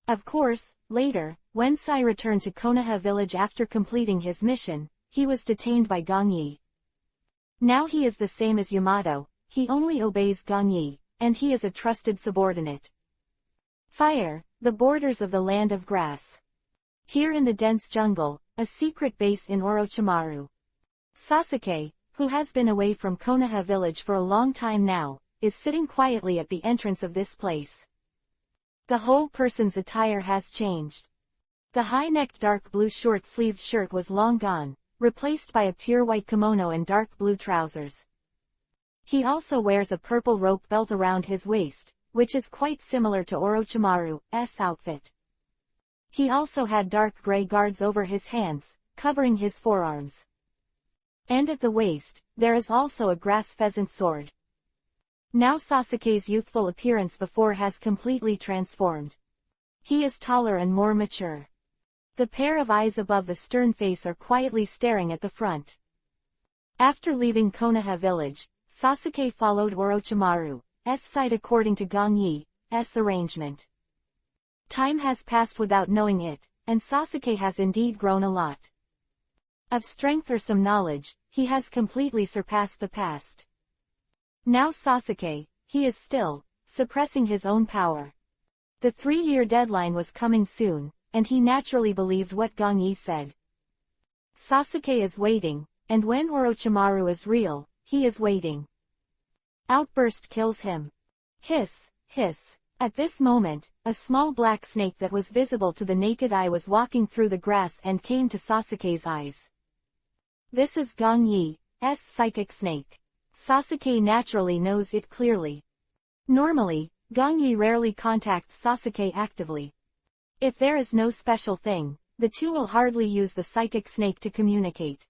Of course, later, when Sai returned to Konoha village after completing his mission, he was detained by Gongyi. Now he is the same as Yamato, he only obeys Gongyi, and he is a trusted subordinate. Fire, the borders of the land of grass. Here in the dense jungle, a secret base in Orochimaru. Sasuke, who has been away from Konoha village for a long time now, is sitting quietly at the entrance of this place. The whole person's attire has changed. The high-necked dark blue short-sleeved shirt was long gone, replaced by a pure white kimono and dark blue trousers. He also wears a purple rope belt around his waist, which is quite similar to Orochimaru's outfit. He also had dark gray guards over his hands, covering his forearms. And at the waist, there is also a grass pheasant sword. Now Sasuke's youthful appearance before has completely transformed. He is taller and more mature. The pair of eyes above the stern face are quietly staring at the front. After leaving Konoha village, Sasuke followed Orochimaru's side according to Gong Yi's arrangement. Time has passed without knowing it, and Sasuke has indeed grown a lot. Of strength or some knowledge, he has completely surpassed the past. Now Sasuke, he is still, suppressing his own power. The 3-year deadline was coming soon, and he naturally believed what Gong Yi said. Sasuke is waiting, and when Orochimaru is real, he is waiting. Outburst kills him. Hiss, hiss. At this moment, a small black snake that was visible to the naked eye was walking through the grass and came to Sasuke's eyes. This is Gong Yi's psychic snake. Sasuke naturally knows it clearly. Normally, Gong Yi rarely contacts Sasuke actively. If there is no special thing, the two will hardly use the psychic snake to communicate.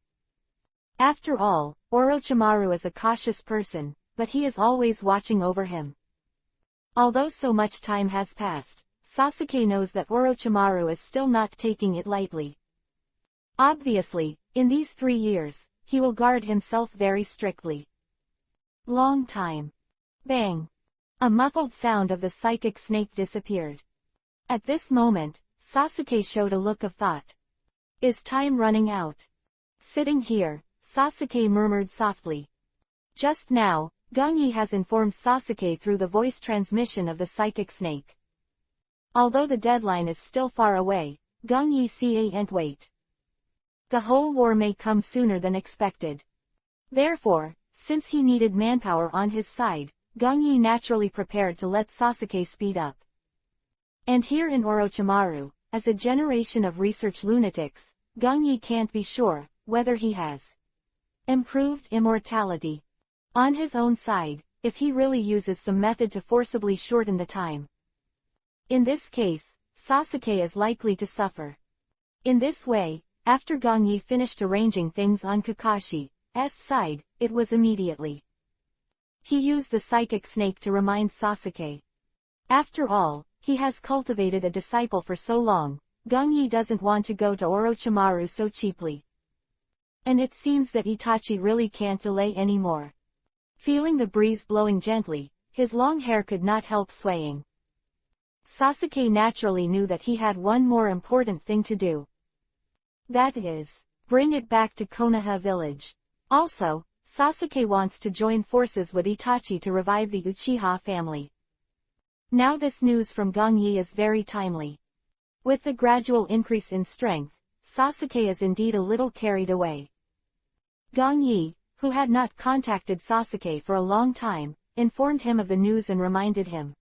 After all, Orochimaru is a cautious person, but he is always watching over him. Although so much time has passed, Sasuke knows that Orochimaru is still not taking it lightly. Obviously, in these 3 years, he will guard himself very strictly. Long time. Bang. A muffled sound of the psychic snake disappeared. At this moment, Sasuke showed a look of thought. Is time running out? Sitting here, Sasuke murmured softly. Just now, Gong Yi has informed Sasuke through the voice transmission of the psychic snake. Although the deadline is still far away, Gong Yi can't wait. The whole war may come sooner than expected. Therefore, since he needed manpower on his side, Gong Yi naturally prepared to let Sasuke speed up. And here in Orochimaru, as a generation of research lunatics, Gong Yi can't be sure whether he has improved immortality. On his own side, if he really uses some method to forcibly shorten the time. In this case, Sasuke is likely to suffer. In this way, after Gong Yi finished arranging things on Kakashi's side, it was immediately. He used the psychic snake to remind Sasuke. After all, he has cultivated a disciple for so long, Gong Yi doesn't want to go to Orochimaru so cheaply. And it seems that Itachi really can't delay anymore. Feeling the breeze blowing gently, his long hair could not help swaying. Sasuke naturally knew that he had one more important thing to do. That is, bring it back to Konoha village. Also, Sasuke wants to join forces with Itachi to revive the Uchiha family. Now this news from Gong Yi is very timely. With the gradual increase in strength, Sasuke is indeed a little carried away. Gong Yi, who had not contacted Sasuke for a long time, informed him of the news and reminded him.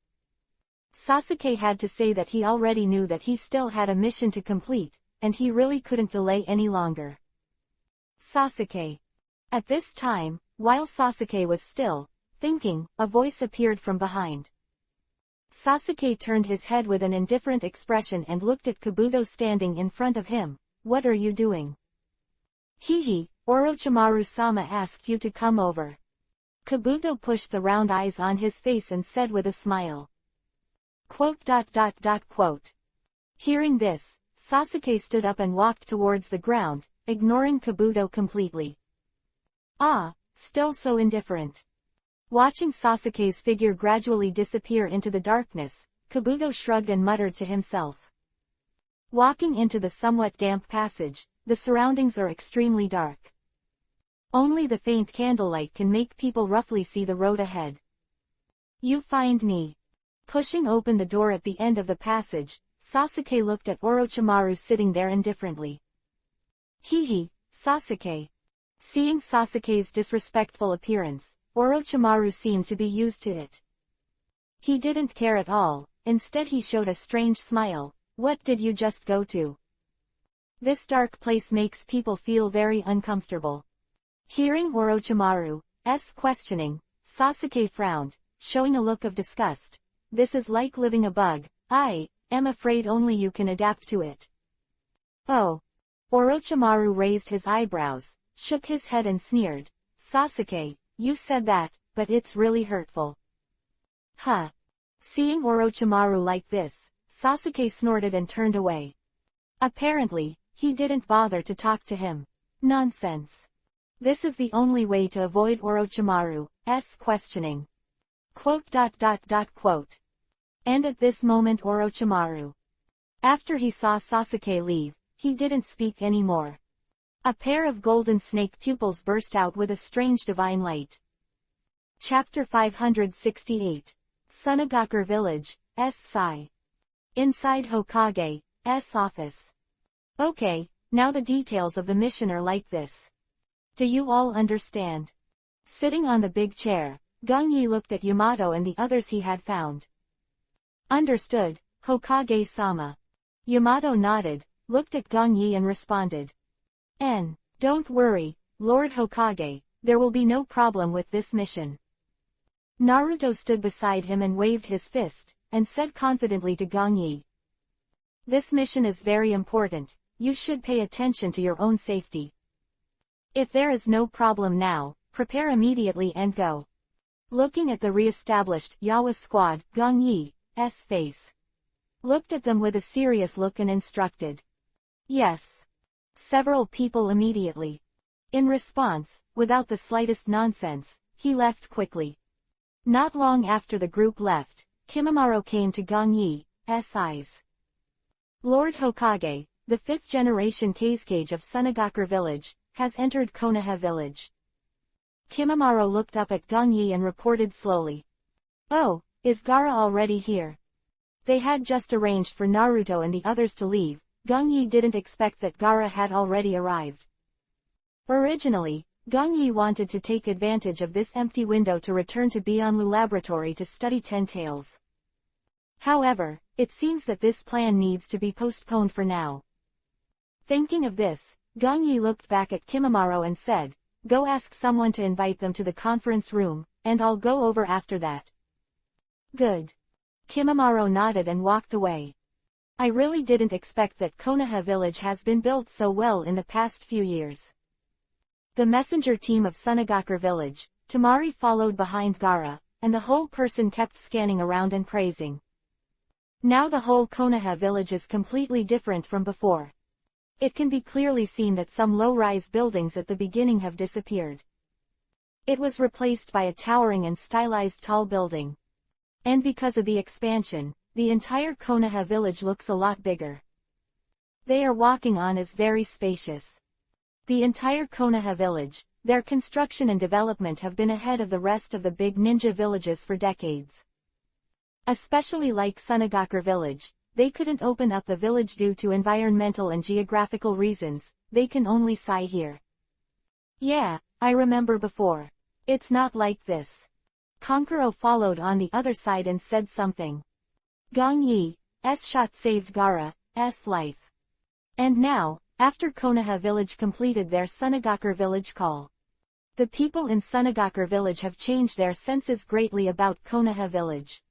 Sasuke had to say that he already knew that he still had a mission to complete, and he really couldn't delay any longer. Sasuke. At this time, while Sasuke was still thinking, a voice appeared from behind. Sasuke turned his head with an indifferent expression and looked at Kabuto standing in front of him. What are you doing? Hehe, Orochimaru-sama asked you to come over. Kabuto pushed the round eyes on his face and said with a smile. Quote. Hearing this, Sasuke stood up and walked towards the ground, ignoring Kabuto completely. Ah, still so indifferent. Watching Sasuke's figure gradually disappear into the darkness, Kabuto shrugged and muttered to himself. Walking into the somewhat damp passage, the surroundings are extremely dark. Only the faint candlelight can make people roughly see the road ahead. You find me. Pushing open the door at the end of the passage, Sasuke looked at Orochimaru sitting there indifferently. Hehe, Sasuke. Seeing Sasuke's disrespectful appearance, Orochimaru seemed to be used to it. He didn't care at all, instead he showed a strange smile. What did you just go to? This dark place makes people feel very uncomfortable. Hearing Orochimaru's questioning, Sasuke frowned, showing a look of disgust. This is like living a bug. I am afraid only you can adapt to it. Oh. Orochimaru raised his eyebrows, shook his head and sneered. Sasuke, you said that, but it's really hurtful. Huh. Seeing Orochimaru like this, Sasuke snorted and turned away. Apparently, he didn't bother to talk to him. Nonsense. This is the only way to avoid Orochimaru's questioning. Quote. And at this moment Orochimaru. After he saw Sasuke leave, he didn't speak anymore. A pair of golden snake pupils burst out with a strange divine light. Chapter 568. Sunagakure Village, Sci. Inside Hokage's office. Okay, now the details of the mission are like this. Do you all understand? Sitting on the big chair, Gongyi looked at Yamato and the others he had found. Understood, Hokage-sama. Yamato nodded, looked at Gongyi and responded. Don't worry, Lord Hokage, there will be no problem with this mission. Naruto stood beside him and waved his fist, and said confidently to Gongyi. This mission is very important, you should pay attention to your own safety. If there is no problem now, prepare immediately and go. Looking at the re-established Yawa squad, Gongyi's face looked at them with a serious look and instructed. Yes. Several people immediately. In response, without the slightest nonsense, he left quickly. Not long after the group left, Kimimaro came to Gongyi's eyes. Lord Hokage, the 5th generation Kazekage of Sunagakure Village, has entered Konoha Village. Kimimaro looked up at Gongyi and reported slowly. Oh, is Gaara already here? They had just arranged for Naruto and the others to leave. Gongyi didn't expect that Gaara had already arrived. Originally, Gongyi wanted to take advantage of this empty window to return to Bionlu Laboratory to study Ten Tails. However, it seems that this plan needs to be postponed for now. Thinking of this, Gongyi looked back at Kimimaro and said, Go ask someone to invite them to the conference room, and I'll go over after that. Good. Kimimaro nodded and walked away. I really didn't expect that Konoha Village has been built so well in the past few years. The messenger team of Sunagakure Village, Temari followed behind Gaara, and the whole person kept scanning around and praising. Now the whole Konoha Village is completely different from before. It can be clearly seen that some low-rise buildings at the beginning have disappeared. It was replaced by a towering and stylized tall building. And because of the expansion, the entire Konoha Village looks a lot bigger. They are walking on is very spacious. The entire Konoha Village, their construction and development have been ahead of the rest of the big ninja villages for decades. Especially like Sunagakure Village, they couldn't open up the village due to environmental and geographical reasons, they can only sigh here. Yeah, I remember before. It's not like this. Kankuro followed on the other side and said something. Gongyi's shot saved Gaara's life. And now, after Konoha Village completed their Sunagakure Village call, the people in Sunagakure Village have changed their senses greatly about Konoha Village.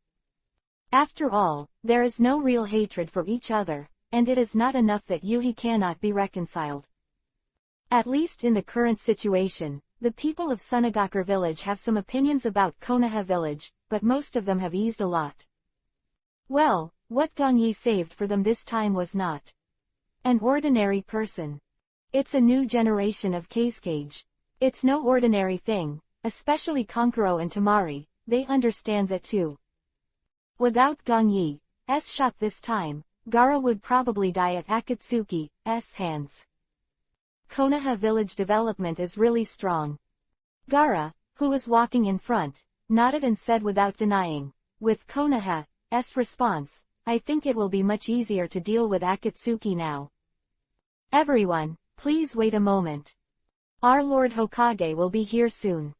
After all, there is no real hatred for each other, and it is not enough that Yuhi cannot be reconciled. At least in the current situation, the people of Sunagakure Village have some opinions about Konoha Village, but most of them have eased a lot. Well, what Gongyi saved for them this time was not an ordinary person. It's a new generation of Kazekage. It's no ordinary thing, especially Kankuro and Temari, they understand that too. Without Gongyi's shot this time, Gaara would probably die at Akatsuki's hands. Konoha Village development is really strong. Gaara, who was walking in front, nodded and said without denying, with Konoha's response, I think it will be much easier to deal with Akatsuki now. Everyone, please wait a moment. Our Lord Hokage will be here soon.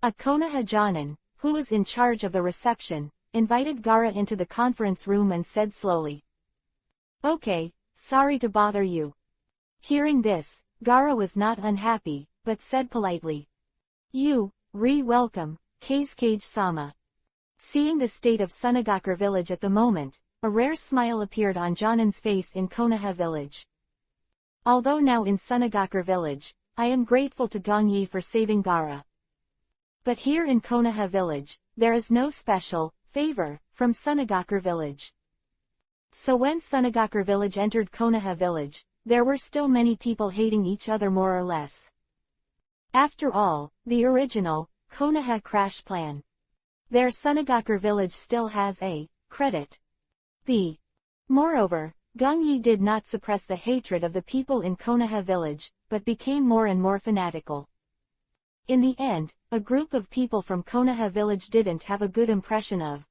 A Konoha Jonin, who was in charge of the reception, invited Gaara into the conference room and said slowly. Okay, sorry to bother you. Hearing this, Gaara was not unhappy, but said politely. You, welcome, Kazekage-sama. Seeing the state of Sunagakure village at the moment, a rare smile appeared on Jonin's face in Konoha village. Although now in Sunagakure village, I am grateful to Gong-yi for saving Gaara. But here in Konoha village, there is no special favor from Sunagakure village. So when Sunagakure village entered Konoha village, there were still many people hating each other more or less. After all, the original Konoha crash plan. Their Sunagakure village still has a credit. Moreover, Gong-yi did not suppress the hatred of the people in Konoha village, but became more and more fanatical. In the end, a group of people from Konoha village didn't have a good impression of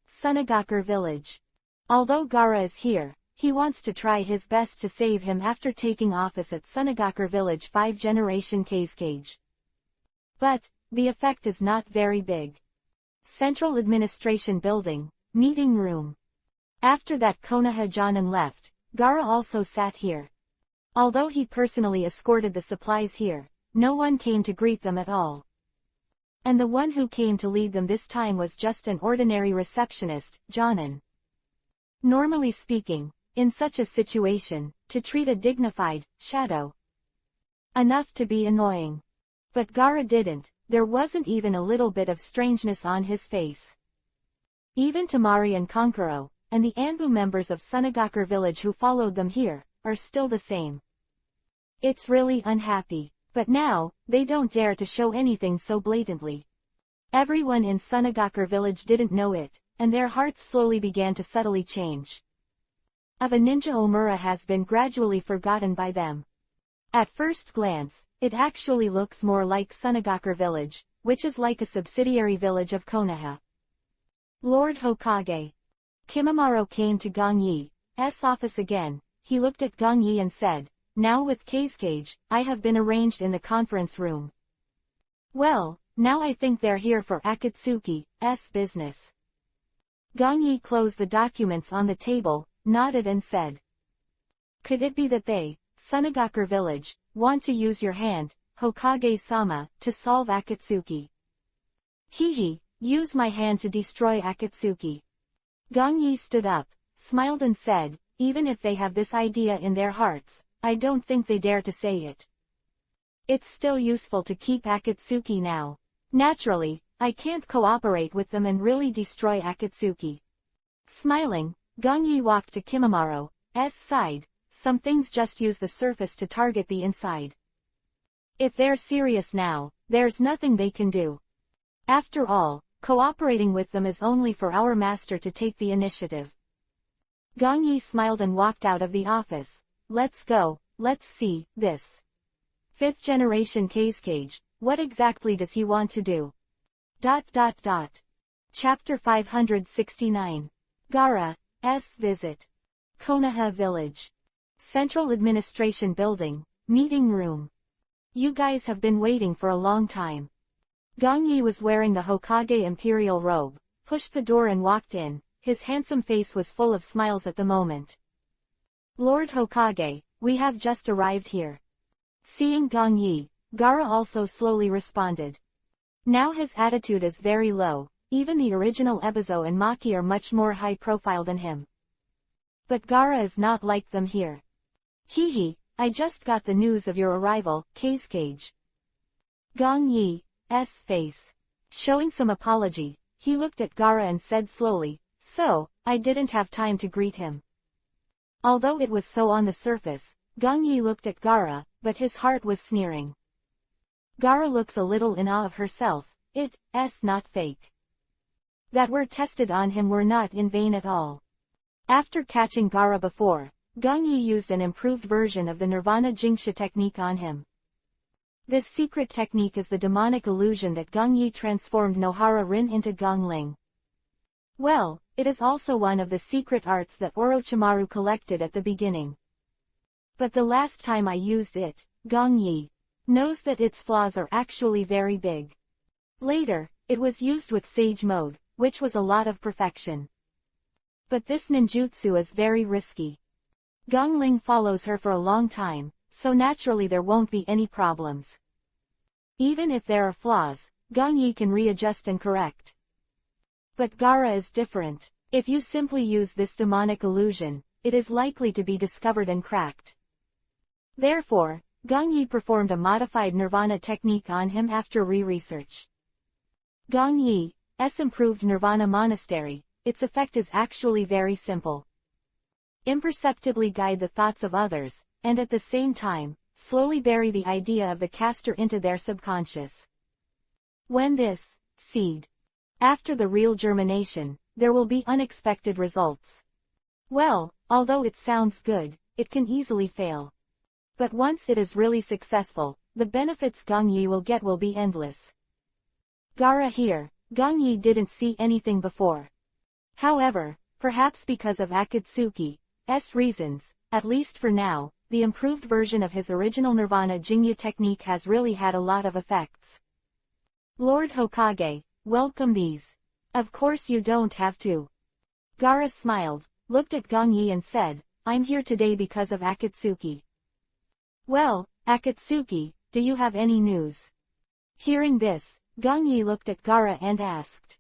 Sunagakure village. Although Gaara is here, he wants to try his best to save him after taking office at Sunagakure village 5th-generation Kazekage. But, the effect is not very big. Central Administration Building, Meeting Room. After that Konoha Jonin left, Gaara also sat here. Although he personally escorted the supplies here, no one came to greet them at all. And the one who came to lead them this time was just an ordinary receptionist, Jonin. Normally speaking, in such a situation, to treat a dignified shadow enough to be annoying. But Gaara didn't, there wasn't even a little bit of strangeness on his face. Even Tamari and Kankuro, and the Anbu members of Sunagakure village who followed them here, are still the same. It's really unhappy, but now, they don't dare to show anything so blatantly. Everyone in Sunagakure village didn't know it, and their hearts slowly began to subtly change. Of a ninja Omura has been gradually forgotten by them. At first glance, it actually looks more like Sunagakure village, which is like a subsidiary village of Konoha. Lord Hokage. Kimimaro came to Gong-yi's office again. He looked at Gong-yi and said, now with Kazekage, I have been arranged in the conference room. Well, now I think they're here for Akatsuki's business. Gong-yi closed the documents on the table, nodded and said. Could it be that they, Sunagakure village, want to use your hand, Hokage-sama, to solve Akatsuki? Hehe, use my hand to destroy Akatsuki. Gong-yi stood up, smiled and said, even if they have this idea in their hearts, I don't think they dare to say it. It's still useful to keep Akatsuki now. Naturally, I can't cooperate with them and really destroy Akatsuki. Smiling, Gong-yi walked to Kimimaro's side. Some things just use the surface to target the inside. If they're serious now, there's nothing they can do. After all, cooperating with them is only for our master to take the initiative. Gong-yi smiled and walked out of the office. Let's go, let's see, this 5th generation Kazekage, what exactly does he want to do? Chapter 569. Gaara's visit. Konoha village. Central Administration Building, Meeting Room. You guys have been waiting for a long time. Gong-yi was wearing the Hokage imperial robe, pushed the door and walked in. His handsome face was full of smiles at the moment. Lord Hokage, we have just arrived here. Seeing Gong-yi, Gaara also slowly responded. Now his attitude is very low, even the original Ebizo and Maki are much more high profile than him. But Gaara is not like them here. Hehe, I just got the news of your arrival, Kazekage. Gong-yi's face showing some apology, he looked at Gaara and said slowly, so, I didn't have time to greet him. Although it was so on the surface, Gong-yi looked at Gaara, but his heart was sneering. Gaara looks a little in awe of herself, it's not fake. That were tested on him were not in vain at all. After catching Gaara before, Gong-yi used an improved version of the Nirvana Jingsha technique on him. This secret technique is the demonic illusion that Gong-yi transformed Nohara Rin into Gongling. Well, it is also one of the secret arts that Orochimaru collected at the beginning. But the last time I used it, Gong-yi knows that its flaws are actually very big. Later, it was used with Sage Mode, which was a lot of perfection. But this ninjutsu is very risky. Gongling follows her for a long time, so naturally there won't be any problems. Even if there are flaws, Gongyi can readjust and correct. But Gaara is different. If you simply use this demonic illusion, it is likely to be discovered and cracked. Therefore, Gongyi performed a modified Nirvana technique on him after re-research. Gongyi's improved Nirvana monastery, its effect is actually very simple. Imperceptibly guide the thoughts of others, and at the same time, slowly bury the idea of the caster into their subconscious. When this seed, after the real germination, there will be unexpected results. Well, although it sounds good, it can easily fail. But once it is really successful, the benefits Gongyi will get will be endless. Gaara here, Gongyi didn't see anything before. However, perhaps because of Akatsuki's reasons, at least for now, the improved version of his original Nirvana Jingya technique has really had a lot of effects. Lord Hokage, welcome these. Of course you don't have to. Gaara smiled, looked at Gongyi and said, I'm here today because of Akatsuki. Well, Akatsuki, do you have any news? Hearing this, Gongyi looked at Gaara and asked.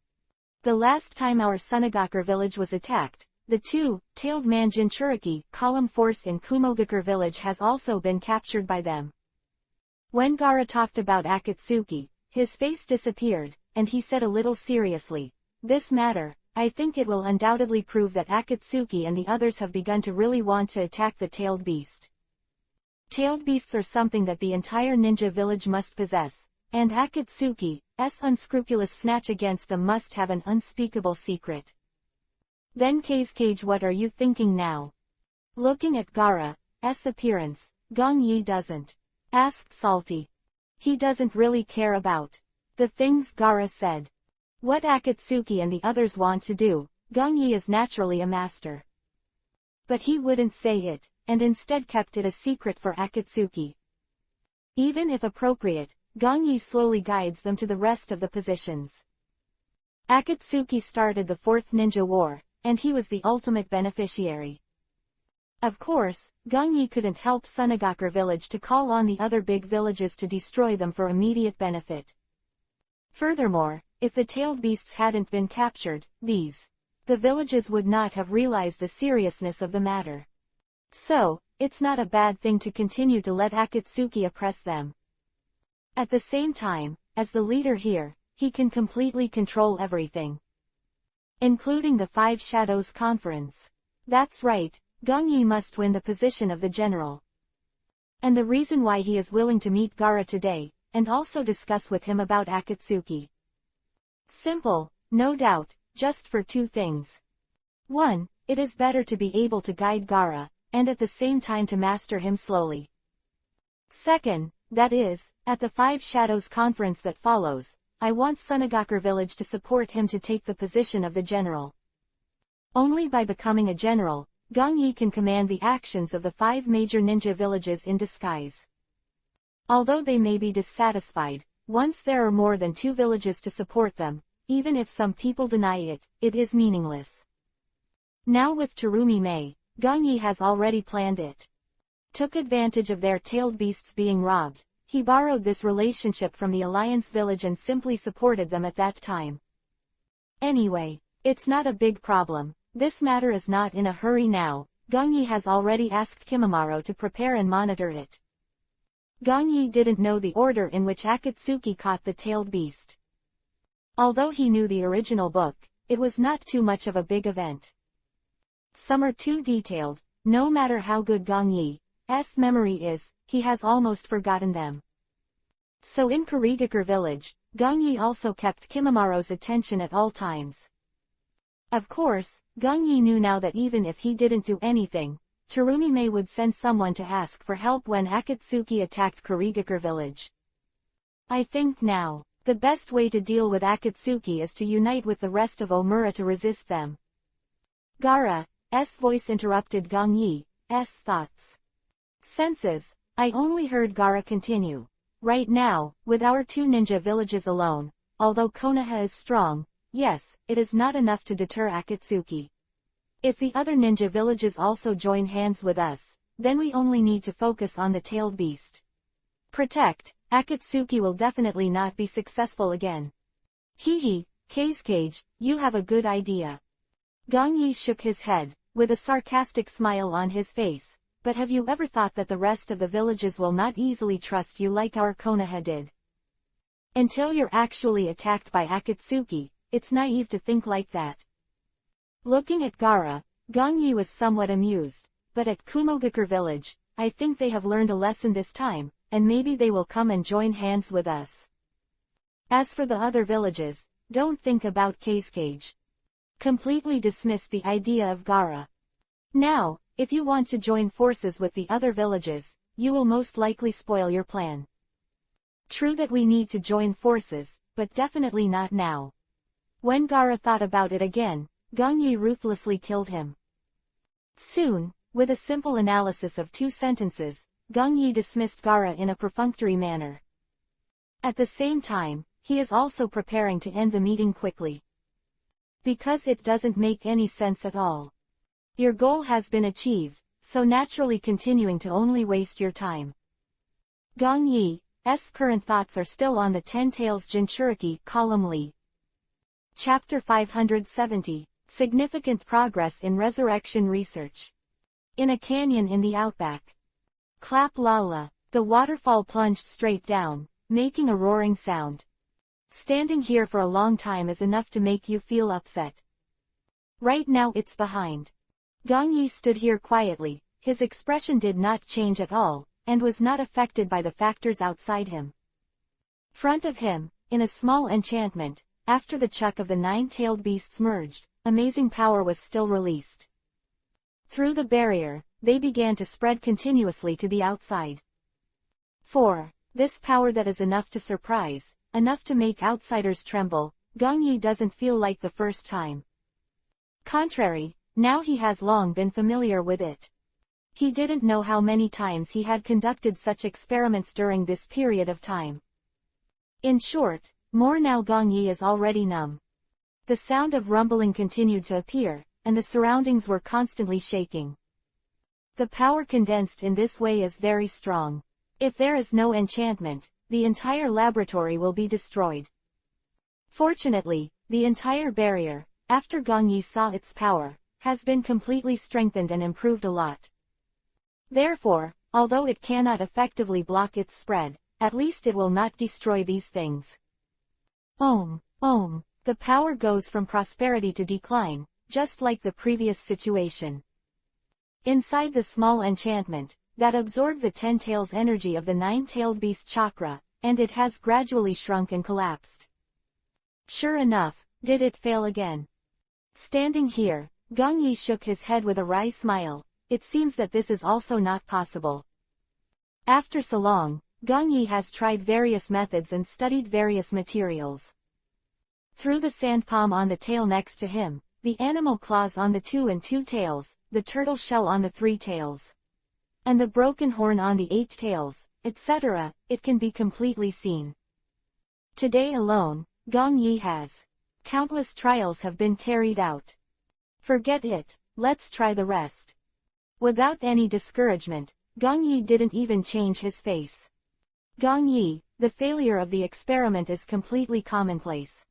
The last time our Sunagakure village was attacked, the two-tailed man Jinchuriki column force in Kumogakure village has also been captured by them. When Gaara talked about Akatsuki, his face disappeared, and he said a little seriously, this matter, I think it will undoubtedly prove that Akatsuki and the others have begun to really want to attack the tailed beast. Tailed beasts are something that the entire ninja village must possess, and Akatsuki's unscrupulous snatch against them must have an unspeakable secret. Then Kage, what are you thinking now? Looking at Gaara's appearance, Gongyi doesn't ask Salty. He doesn't really care about the things Gaara said. What Akatsuki and the others want to do, Gongyi is naturally a master. But he wouldn't say it, and instead kept it a secret for Akatsuki. Even if appropriate, Gongyi slowly guides them to the rest of the positions. Akatsuki started the Fourth Ninja War, and he was the ultimate beneficiary. Of course, Gongyi couldn't help Sunagakure village to call on the other big villages to destroy them for immediate benefit. Furthermore, if the tailed beasts hadn't been captured, the villages would not have realized the seriousness of the matter. So, it's not a bad thing to continue to let Akatsuki oppress them. At the same time, as the leader here, he can completely control everything. Including the Five Shadows Conference. That's right, Gongyi must win the position of the general. And the reason why he is willing to meet Gaara today, and also discuss with him about Akatsuki. Simple, no doubt, just for two things. 1. It is better to be able to guide Gaara, and at the same time to master him slowly. 2. That is, at the Five Shadows Conference that follows, I want Sunagakure village to support him to take the position of the general. Only by becoming a general, Gongyi can command the actions of the 5 major ninja villages in disguise. Although they may be dissatisfied, once there are more than 2 villages to support them, even if some people deny it, it is meaningless. Now with Terumi Mei, Gongyi has already planned it. Took advantage of their tailed beasts being robbed, he borrowed this relationship from the Alliance village and simply supported them at that time. Anyway, it's not a big problem, this matter is not in a hurry now, Gongyi has already asked Kimimaro to prepare and monitor it. Gongyi didn't know the order in which Akatsuki caught the tailed beast. Although he knew the original book, it was not too much of a big event. Some are too detailed, no matter how good Gongyi's memory is, he has almost forgotten them. So in Kurigakure village, Gongyi also kept Kimimaro's attention at all times. Of course, Gongyi knew now that even if he didn't do anything, Terumi Mei would send someone to ask for help when Akatsuki attacked Kurigakure village. I think now, the best way to deal with Akatsuki is to unite with the rest of Omura to resist them. Gaara's voice interrupted Gongyi's thoughts. Senses, I only heard Gaara continue. Right now, with our 2 ninja villages alone, although Konoha is strong, yes, it is not enough to deter Akatsuki. If the other ninja villages also join hands with us, then we only need to focus on the tailed beast. Protect, Akatsuki will definitely not be successful again. Hee, Kazekage, you have a good idea. Gongyi shook his head, with a sarcastic smile on his face, but have you ever thought that the rest of the villages will not easily trust you like our Konoha did? Until you're actually attacked by Akatsuki, it's naive to think like that. Looking at Gaara, Gongyi was somewhat amused, but at Kumogakure village, I think they have learned a lesson this time, and maybe they will come and join hands with us. As for the other villages, don't think about Kazekage. Completely dismiss the idea of Gaara. Now, if you want to join forces with the other villages, you will most likely spoil your plan. True that we need to join forces, but definitely not now. When Gaara thought about it again, Gongyi ruthlessly killed him. Soon, with a simple analysis of 2 sentences, Gongyi dismissed Gaara in a perfunctory manner. At the same time, he is also preparing to end the meeting quickly. Because it doesn't make any sense at all. Your goal has been achieved, so naturally continuing to only waste your time. Gongyi's current thoughts are still on the 10 Tails Jinchuriki column Li. Chapter 570, Significant Progress in Resurrection Research. In a canyon in the outback. Clap Lala, the waterfall plunged straight down, making a roaring sound. Standing here for a long time is enough to make you feel upset. Right now it's behind. Gongyi stood here quietly, his expression did not change at all, and was not affected by the factors outside him. Front of him, in a small enchantment, after the chuck of the 9-tailed beasts merged, amazing power was still released. Through the barrier, they began to spread continuously to the outside. 4. This power that is enough to surprise, enough to make outsiders tremble, Gongyi doesn't feel like the first time. Contrary, now he has long been familiar with it. He didn't know how many times he had conducted such experiments during this period of time. In short, more now Gongyi is already numb. The sound of rumbling continued to appear, and the surroundings were constantly shaking. The power condensed in this way is very strong. If there is no enchantment, the entire laboratory will be destroyed. Fortunately, the entire barrier, after Gongyi saw its power, has been completely strengthened and improved a lot. Therefore, although it cannot effectively block its spread, at least it will not destroy these things. The power goes from prosperity to decline, just like the previous situation. Inside the small enchantment, that absorbed the 10 tails energy of the 9-tailed beast chakra, and it has gradually shrunk and collapsed. Sure enough, did it fail again? Standing here, Gongyi shook his head with a wry smile. It seems that this is also not possible. After so long, Gongyi has tried various methods and studied various materials. Through the sand palm on the tail next to him, the animal claws on the 2 and 2 tails, the turtle shell on the 3 tails, and the broken horn on the 8 tails, etc., it can be completely seen. Today alone, Gongyi has. Countless trials have been carried out. Forget it, let's try the rest. Without any discouragement, Gongyi didn't even change his face. Gongyi, the failure of the experiment is completely commonplace.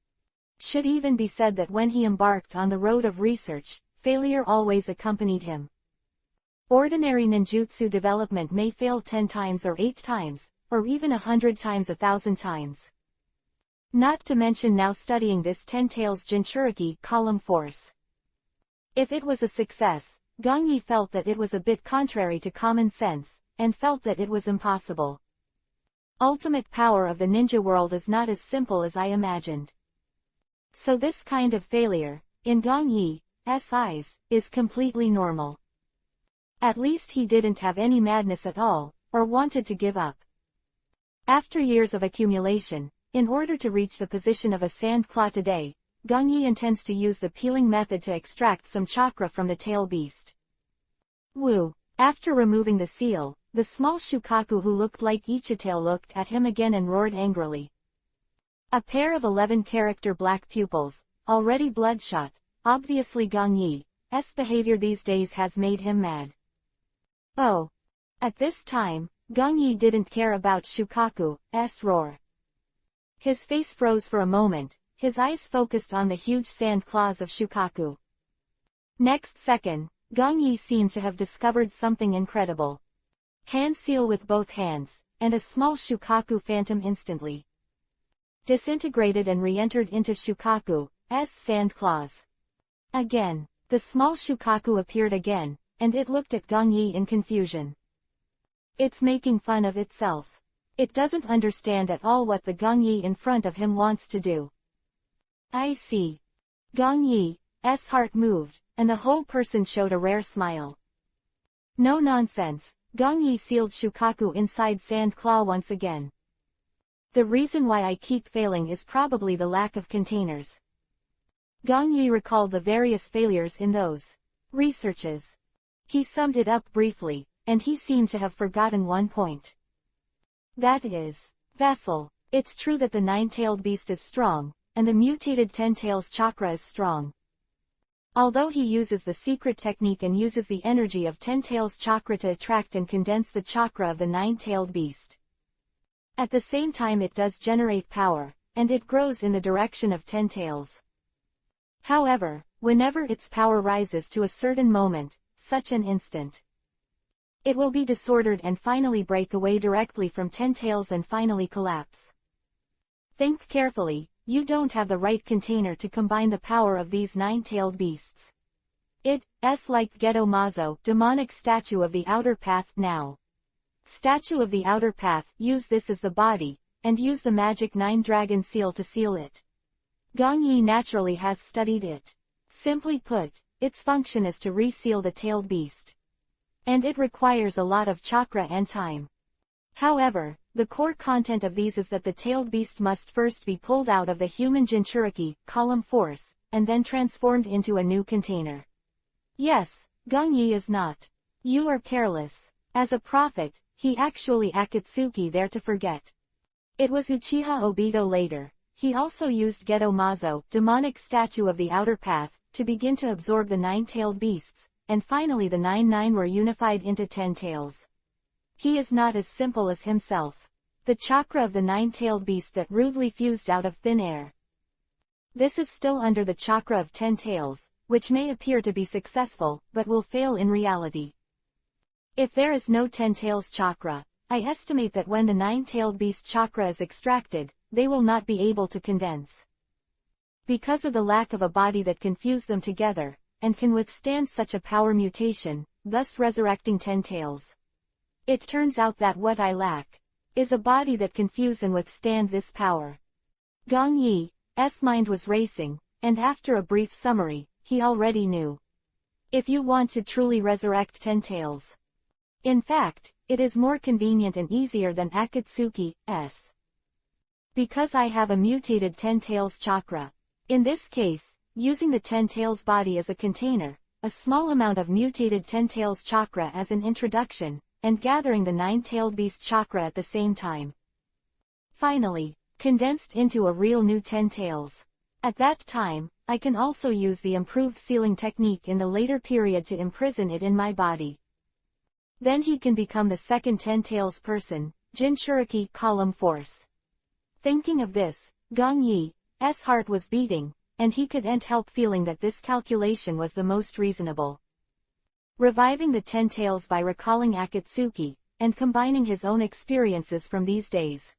Should even be said that when he embarked on the road of research, failure always accompanied him. Ordinary ninjutsu development may fail 10 times or 8 times, or even 100 times 1,000 times. Not to mention now studying this 10 tails Jinchuriki column force. If it was a success, Gongyi felt that it was a bit contrary to common sense, and felt that it was impossible. Ultimate power of the ninja world is not as simple as I imagined. So this kind of failure, in Gongyi's eyes, is completely normal. At least he didn't have any madness at all, or wanted to give up. After years of accumulation, in order to reach the position of a sand claw today, Gongyi intends to use the peeling method to extract some chakra from the tail beast. Woo! After removing the seal, the small Shukaku who looked like Ichitail looked at him again and roared angrily. A pair of 11-character black pupils, already bloodshot, obviously Gong Yi's behavior these days has made him mad. Oh. At this time, Gong Yi didn't care about Shukaku's roar. His face froze for a moment, his eyes focused on the huge sand claws of Shukaku. Next second, Gong Yi seemed to have discovered something incredible. Hand seal with both hands, and a small Shukaku phantom instantly disintegrated and re-entered into Shukaku's sand claws. Again, the small Shukaku appeared again, and it looked at Gong Yi in confusion. It's making fun of itself. It doesn't understand at all what the Gong Yi in front of him wants to do. I see. Gong Yi's heart moved, and the whole person showed a rare smile. No nonsense, Gong Yi sealed Shukaku inside Sand Claw once again. The reason why I keep failing is probably the lack of containers. Gong Yi recalled the various failures in those researches. He summed it up briefly, and he seemed to have forgotten one point. That is, vessel. It's true that the nine-tailed beast is strong, and the mutated ten-tails chakra is strong. Although he uses the secret technique and uses the energy of ten-tails chakra to attract and condense the chakra of the nine-tailed beast. At the same time it does generate power, and it grows in the direction of ten tails. However, whenever its power rises to a certain moment, such an instant, it will be disordered and finally break away directly from ten tails and finally collapse. Think carefully, you don't have the right container to combine the power of these nine-tailed beasts. It's like Geto Mazo, demonic statue of the outer path now. Statue of the outer path, use this as the body, and use the magic 9-dragon seal to seal it. Gong Yi naturally has studied it. Simply put, its function is to reseal the tailed beast. And it requires a lot of chakra and time. However, the core content of these is that the tailed beast must first be pulled out of the human Jinchuriki, column force, and then transformed into a new container. Yes, Gong Yi is not. You are careless. As a prophet, he actually Akatsuki there to forget. It was Uchiha Obito later. He also used Geto Mazo, demonic statue of the outer path, to begin to absorb the nine-tailed beasts, and finally the 9 were unified into 10 tails. He is not as simple as himself. The chakra of the nine-tailed beast that rudely fused out of thin air. This is still under the chakra of 10 tails, which may appear to be successful, but will fail in reality. If there is no 10 tails chakra, I estimate that when the nine-tailed beast chakra is extracted, they will not be able to condense. Because of the lack of a body that can fuse them together, and can withstand such a power mutation, thus resurrecting 10 tails. It turns out that what I lack is a body that can fuse and withstand this power. Gong Yi's mind was racing, and after a brief summary, he already knew. If you want to truly resurrect 10 tails. In fact, it is more convenient and easier than Akatsuki's. Because I have a mutated 10 tails chakra. In this case, using the 10 tails body as a container, a small amount of mutated 10 tails chakra as an introduction, and gathering the 9-tailed beast chakra at the same time. Finally, condensed into a real new 10 tails. At that time, I can also use the improved sealing technique in the later period to imprison it in my body. Then he can become the second 10 tails person, Jinchuriki column force. Thinking of this, Gong Yi's heart was beating, and he couldn't help feeling that this calculation was the most reasonable. Reviving the 10 tails by recalling Akatsuki, and combining his own experiences from these days.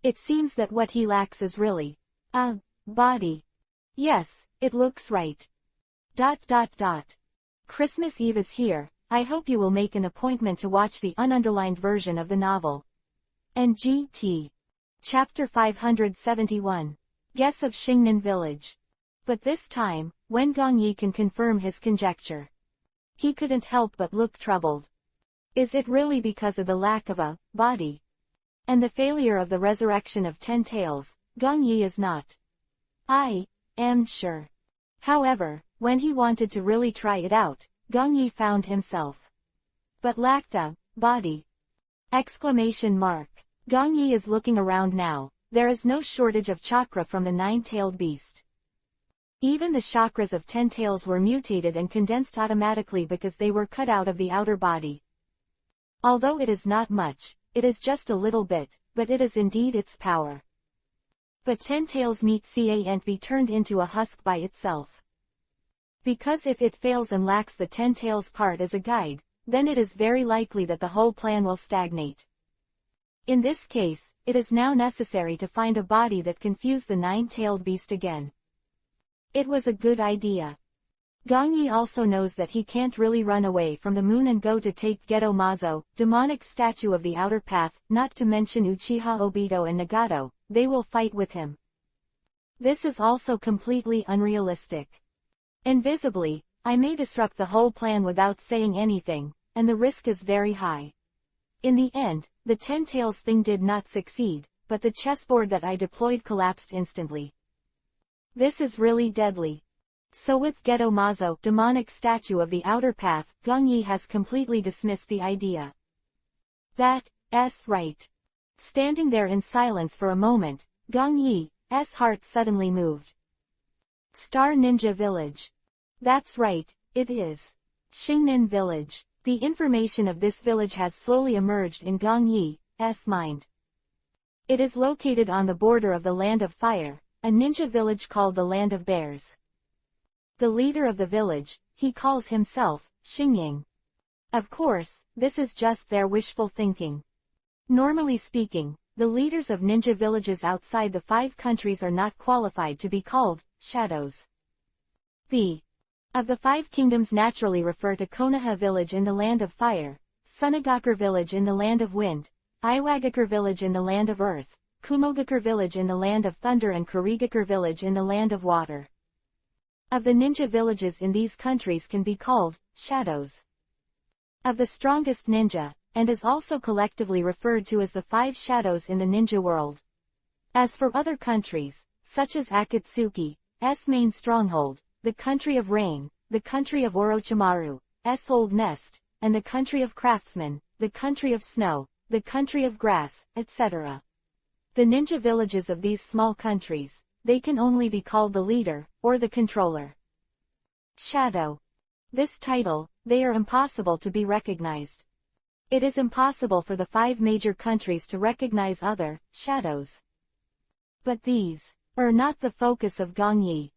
It seems that what he lacks is really a body. Yes, it looks right. Christmas Eve is here. I hope you will make an appointment to watch the ununderlined version of the novel. NGT. Chapter 571. Guess of Xingnan Village. But this time, when Gong Yi can confirm his conjecture, he couldn't help but look troubled. Is it really because of the lack of a body? And the failure of the resurrection of 10 tails, Gong Yi is not. I am sure. However, when he wanted to really try it out, Gong Yi found himself. But lacked a body. Exclamation mark. Gong Yi is looking around now. There is no shortage of chakra from the nine-tailed beast. Even the chakras of 10 tails were mutated and condensed automatically because they were cut out of the outer body. Although it is not much, it is just a little bit, but it is indeed its power. But 10 tails meat can't be turned into a husk by itself. Because if it fails and lacks the 10 tails part as a guide, then it is very likely that the whole plan will stagnate. In this case, it is now necessary to find a body that can fuse the nine-tailed beast again. It was a good idea. Gong Yi also knows that he can't really run away from the moon and go to take Geto Mazo, demonic statue of the outer path, not to mention Uchiha Obito and Nagato. They will fight with him. This is also completely unrealistic. Invisibly, I may disrupt the whole plan without saying anything, and the risk is very high. In the end, the 10 tails thing did not succeed, but the chessboard that I deployed collapsed instantly. This is really deadly. So with Geto Mazo, demonic statue of the outer path, Gong Yi has completely dismissed the idea. That's right. Standing there in silence for a moment, Gong Yi's heart suddenly moved. Star Ninja Village. That's right, it is. Xingnin Village. The information of this village has slowly emerged in Gong Yi's mind. It is located on the border of the Land of Fire, a ninja village called the Land of Bears. The leader of the village, he calls himself Xingying. Of course, this is just their wishful thinking. Normally speaking, the leaders of ninja villages outside the 5 countries are not qualified to be called shadows. Of the 5 kingdoms naturally refer to Konoha village in the Land of Fire, Sunagakure village in the Land of Wind, Iwagakure village in the Land of Earth, Kumogakure village in the Land of Thunder and Kurigakure village in the Land of Water. Of the ninja villages in these countries can be called shadows. Of the strongest ninja, and is also collectively referred to as the 5 shadows in the ninja world. As for other countries, such as Akatsuki's main stronghold, the country of rain, the country of Orochimaru's old nest, and the country of craftsmen, the country of snow, the country of grass, etc. The ninja villages of these small countries, they can only be called the leader, or the controller. Shadow. This title, they are impossible to be recognized. It is impossible for the 5 major countries to recognize other shadows. But these are not the focus of Gong Yi.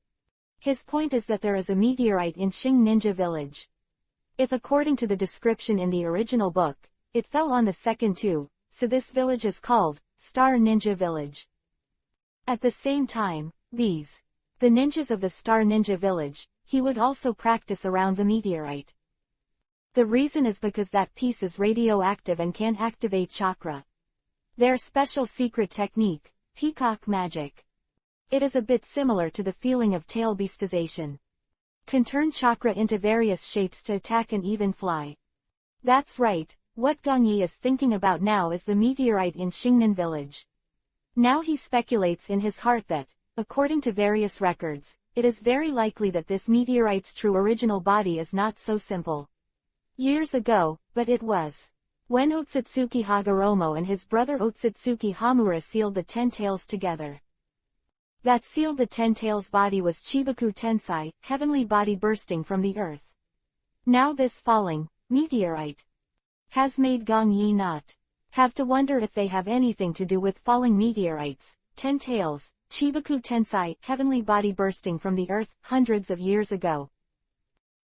His point is that there is a meteorite in Xing Ninja Village. If according to the description in the original book, it fell on the second too, so this village is called Star Ninja Village. At the same time, the ninjas of the Star Ninja Village, he would also practice around the meteorite. The reason is because that piece is radioactive and can activate chakra. Their special secret technique, peacock magic. It is a bit similar to the feeling of tail beastization. Can turn chakra into various shapes to attack and even fly. That's right, what Gong Yi is thinking about now is the meteorite in Xingnan Village. Now he speculates in his heart that, according to various records, it is very likely that this meteorite's true original body is not so simple. Years ago, but it was. When Otsutsuki Hagoromo and his brother Otsutsuki Hamura sealed the 10 tails together. That sealed the 10 tails body was Chibaku Tensai, heavenly body bursting from the earth. Now this falling meteorite has made Gong Yi not have to wonder if they have anything to do with falling meteorites, 10 tails, Chibaku Tensai, heavenly body bursting from the earth, hundreds of years ago.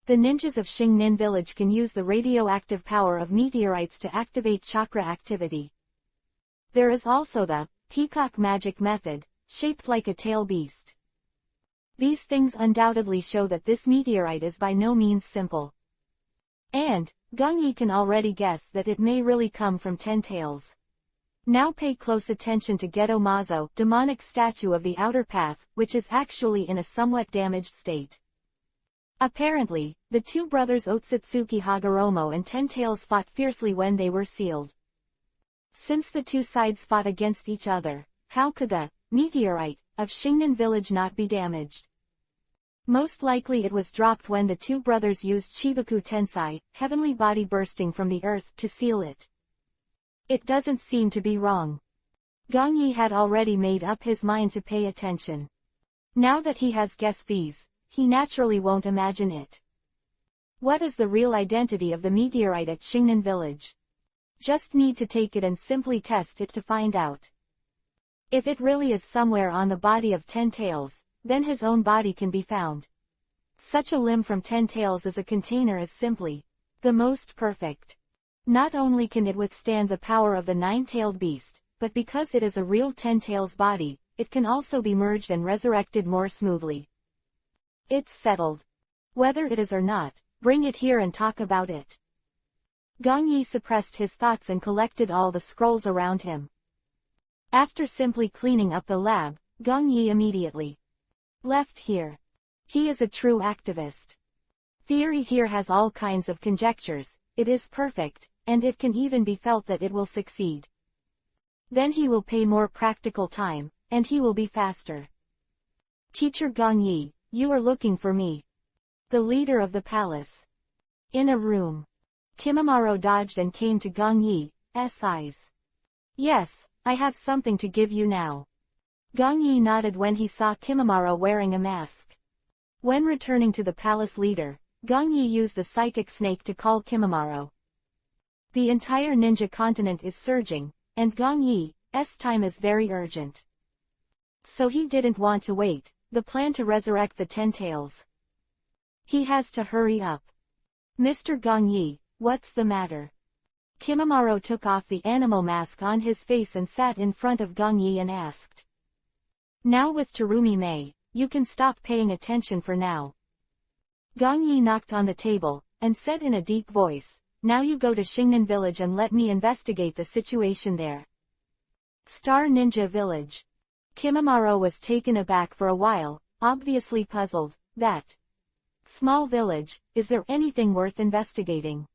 The ninjas of Xingnin Village can use the radioactive power of meteorites to activate chakra activity. There is also the peacock magic method, shaped like a tail beast. These things undoubtedly show that this meteorite is by no means simple. And, Gong Yi can already guess that it may really come from 10 tails. Now pay close attention to Geto Mazo, demonic statue of the outer path, which is actually in a somewhat damaged state. Apparently, the 2 brothers Otsutsuki Hagoromo and 10 tails fought fiercely when they were sealed. Since the 2 sides fought against each other, how could the meteorite of Xingnan Village not be damaged? Most likely it was dropped when the two brothers used Chibaku Tensai, heavenly body bursting from the earth, to seal it. It doesn't seem to be wrong. Gong Yi had already made up his mind to pay attention. Now that he has guessed these, he naturally won't imagine it. What is the real identity of the meteorite at Xingnan village? Just need to take it and simply test it to find out. If it really is somewhere on the body of 10 tails, then his own body can be found. Such a limb from 10 tails as a container is simply the most perfect. Not only can it withstand the power of the 9-tailed beast, but because it is a real 10 tails body, it can also be merged and resurrected more smoothly. It's settled. Whether it is or not, bring it here and talk about it. Gong Yi suppressed his thoughts and collected all the scrolls around him. After simply cleaning up the lab, Gong Yi immediately left here. He is a true activist. Theory here has all kinds of conjectures, it is perfect, and it can even be felt that it will succeed. Then he will pay more practical time, and he will be faster. Teacher Gong Yi, you are looking for me. The leader of the palace. In a room. Kimimaro dodged and came to Gong Yi's eyes. Yes, I have something to give you now. Gong Yi nodded when he saw Kimimaro wearing a mask. When returning to the palace leader, Gong Yi used the psychic snake to call Kimimaro. The entire ninja continent is surging, and Gong Yi's time is very urgent. So he didn't want to wait, the plan to resurrect the 10 tails. He has to hurry up. Mr. Gong Yi, what's the matter? Kimimaro took off the animal mask on his face and sat in front of Gong Yi and asked. Now with Terumi Mei, you can stop paying attention for now. Gong Yi knocked on the table, and said in a deep voice, now you go to Xingnan village and let me investigate the situation there. Star Ninja Village. Kimimaro was taken aback for a while, obviously puzzled. That small village, is there anything worth investigating?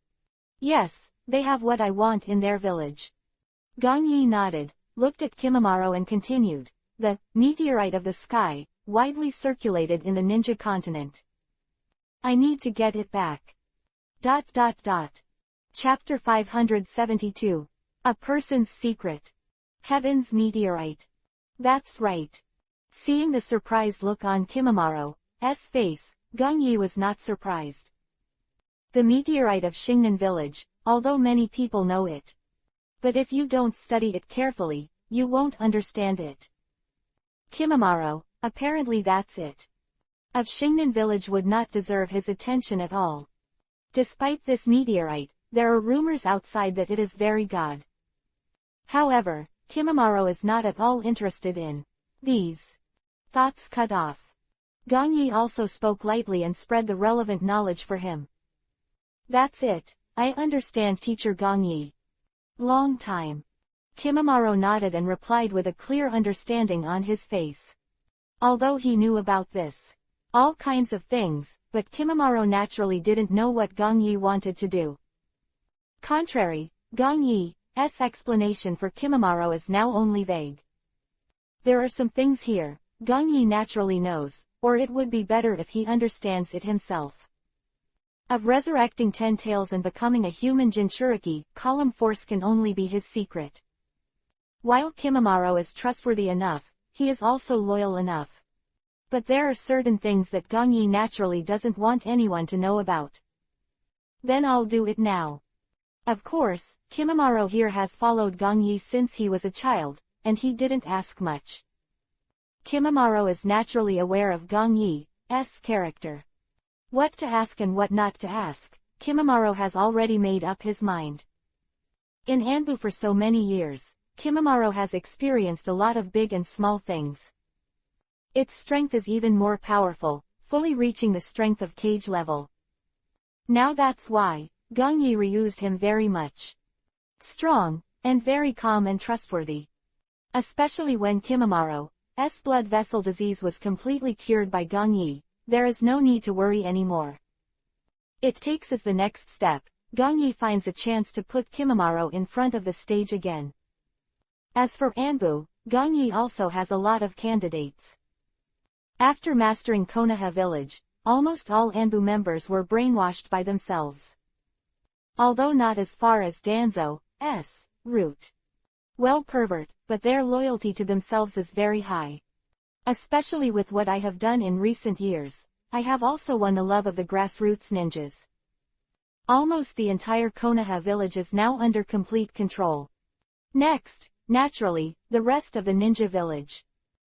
Yes, they have what I want in their village. Gong Yi nodded, looked at Kimimaro and continued. The meteorite of the sky, widely circulated in the ninja continent. I need to get it back. Chapter 572. A Person's Secret. Heaven's Meteorite. That's right. Seeing the surprised look on Kimimaro's face, Gong Yi was not surprised. The meteorite of Xingnan village, although many people know it. But if you don't study it carefully, you won't understand it. Kimimaro, apparently that's it. Of Xingnan village would not deserve his attention at all. Despite this meteorite, there are rumors outside that it is very god. However, Kimimaro is not at all interested in these thoughts cut off. Gong Yi also spoke lightly and spread the relevant knowledge for him. That's it, I understand teacher Gong Yi. Long time. Kimimaro nodded and replied with a clear understanding on his face. Although he knew about this all kinds of things, but Kimimaro naturally didn't know what Gong Yi wanted to do. Contrary, Gong Yi's explanation for Kimimaro is now only vague. There are some things here, Gong Yi naturally knows, or it would be better if he understands it himself. Of resurrecting 10 tails and becoming a human Jinchuriki, column force can only be his secret. While Kimimaro is trustworthy enough, he is also loyal enough. But there are certain things that Gong Yi naturally doesn't want anyone to know about. Then I'll do it now. Of course, Kimimaro here has followed Gong Yi since he was a child, and he didn't ask much. Kimimaro is naturally aware of Gong Yi's character. What to ask and what not to ask, Kimimaro has already made up his mind. In Anbu for so many years, Kimimaro has experienced a lot of big and small things. Its strength is even more powerful, fully reaching the strength of cage level. Now that's why Gong Yi reused him very much. Strong, and very calm and trustworthy. Especially when Kimimaro's blood vessel disease was completely cured by Gong Yi, there is no need to worry anymore. It takes as the next step, Gong Yi finds a chance to put Kimimaro in front of the stage again. As for Anbu, Gong Yi also has a lot of candidates. After mastering Konoha village, almost all Anbu members were brainwashed by themselves. Although not as far as Danzo's route. Well, pervert, but their loyalty to themselves is very high. Especially with what I have done in recent years, I have also won the love of the grassroots ninjas. Almost the entire Konoha village is now under complete control. Next, naturally, the rest of the ninja village.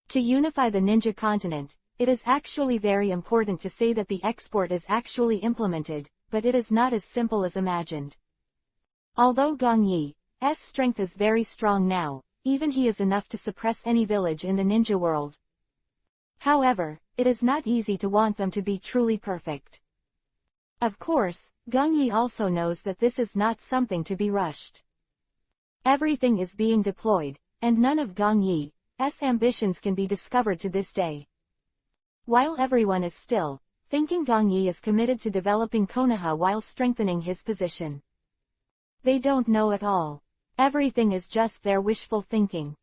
To unify the ninja continent, it is actually very important to say that the export is actually implemented, but it is not as simple as imagined. Although Gong Yi's strength is very strong now, even he is enough to suppress any village in the ninja world. However, it is not easy to want them to be truly perfect. Of course, Gong Yi also knows that this is not something to be rushed. Everything is being deployed, and none of Gong Yi's ambitions can be discovered to this day. While everyone is still thinking, Gong Yi is committed to developing Konoha while strengthening his position. They don't know at all. Everything is just their wishful thinking.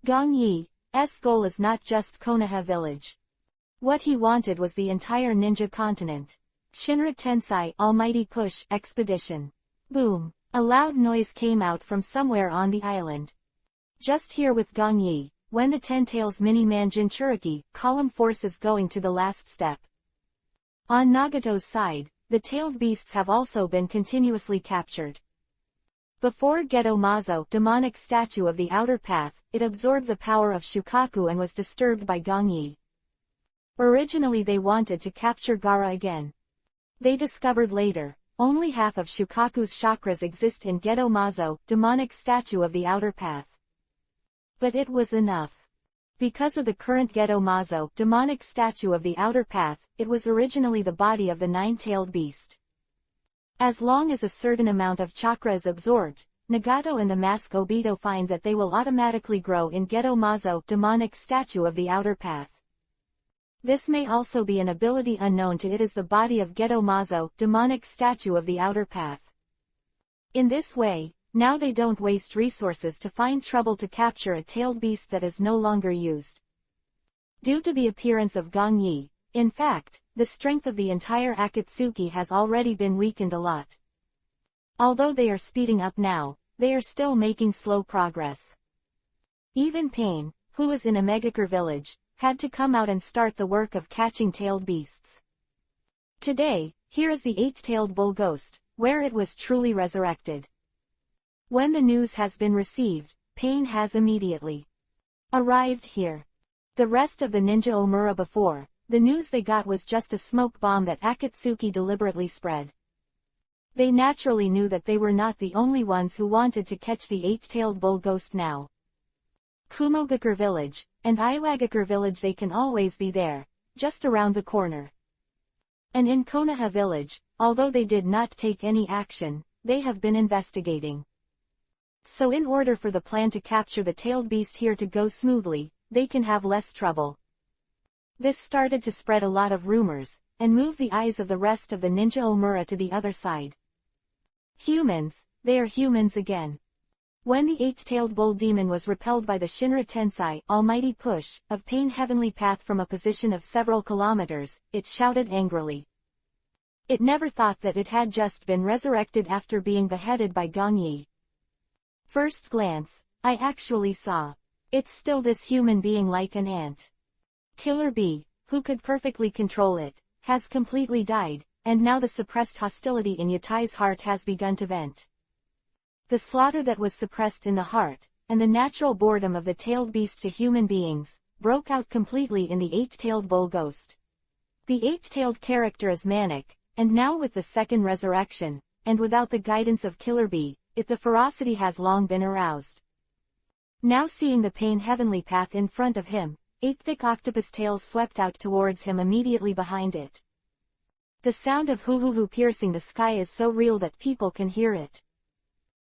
Gong Yi's goal is not just Konoha village. What he wanted was the entire ninja continent. Shinra Tensei Almighty Push Expedition. Boom! A loud noise came out from somewhere on the island. Just here with Gong Yi, when the Ten Tails Mini-Man Jinchuriki column force is going to the last step. On Nagato's side, the tailed beasts have also been continuously captured. Before Geto Mazo, demonic statue of the outer path, it absorbed the power of Shukaku and was disturbed by Gong Yi. Originally they wanted to capture Gaara again. They discovered later, only half of Shukaku's chakras exist in Geto Mazo, demonic statue of the outer path. But it was enough. Because of the current Geto Mazo, demonic statue of the outer path, it was originally the body of the nine-tailed beast. As long as a certain amount of chakra is absorbed, Nagato and the mask Obito find that they will automatically grow in Geto Mazo, demonic statue of the outer path. This may also be an ability unknown to it as the body of Geto Mazo, demonic statue of the outer path. In this way, now they don't waste resources to find trouble to capture a tailed beast that is no longer used. Due to the appearance of Gong Yi, in fact, the strength of the entire Akatsuki has already been weakened a lot. Although they are speeding up now, they are still making slow progress. Even Pain, who is in Omegakure village, had to come out and start the work of catching tailed beasts. Today, here is the eight-tailed bull ghost, where it was truly resurrected. When the news has been received, Pain has immediately arrived here. The rest of the ninja Omura before, the news they got was just a smoke bomb that Akatsuki deliberately spread. They naturally knew that they were not the only ones who wanted to catch the eight-tailed bull ghost now. Kumogakure village, and Iwagakure village, they can always be there, just around the corner. And in Konoha village, although they did not take any action, they have been investigating. So in order for the plan to capture the tailed beast here to go smoothly, they can have less trouble. This started to spread a lot of rumors, and move the eyes of the rest of the ninja Omura to the other side. Humans, they are humans again. When the eight-tailed bull demon was repelled by the Shinra Tensei Almighty Push of Pain Heavenly Path from a position of several kilometers, it shouted angrily. It never thought that it had just been resurrected after being beheaded by Gong Yi. First glance, I actually saw. It's still this human being like an ant. Killer Bee, who could perfectly control it, has completely died, and now the suppressed hostility in Yatai's heart has begun to vent. The slaughter that was suppressed in the heart, and the natural boredom of the tailed beast to human beings, broke out completely in the eight-tailed bull ghost. The eight-tailed character is manic, and now with the second resurrection, and without the guidance of Killer Bee, the ferocity has long been aroused. Now seeing the Pain Heavenly Path in front of him, eight thick octopus tails swept out towards him immediately behind it. The sound of hoo-hoo-hoo piercing the sky is so real that people can hear it.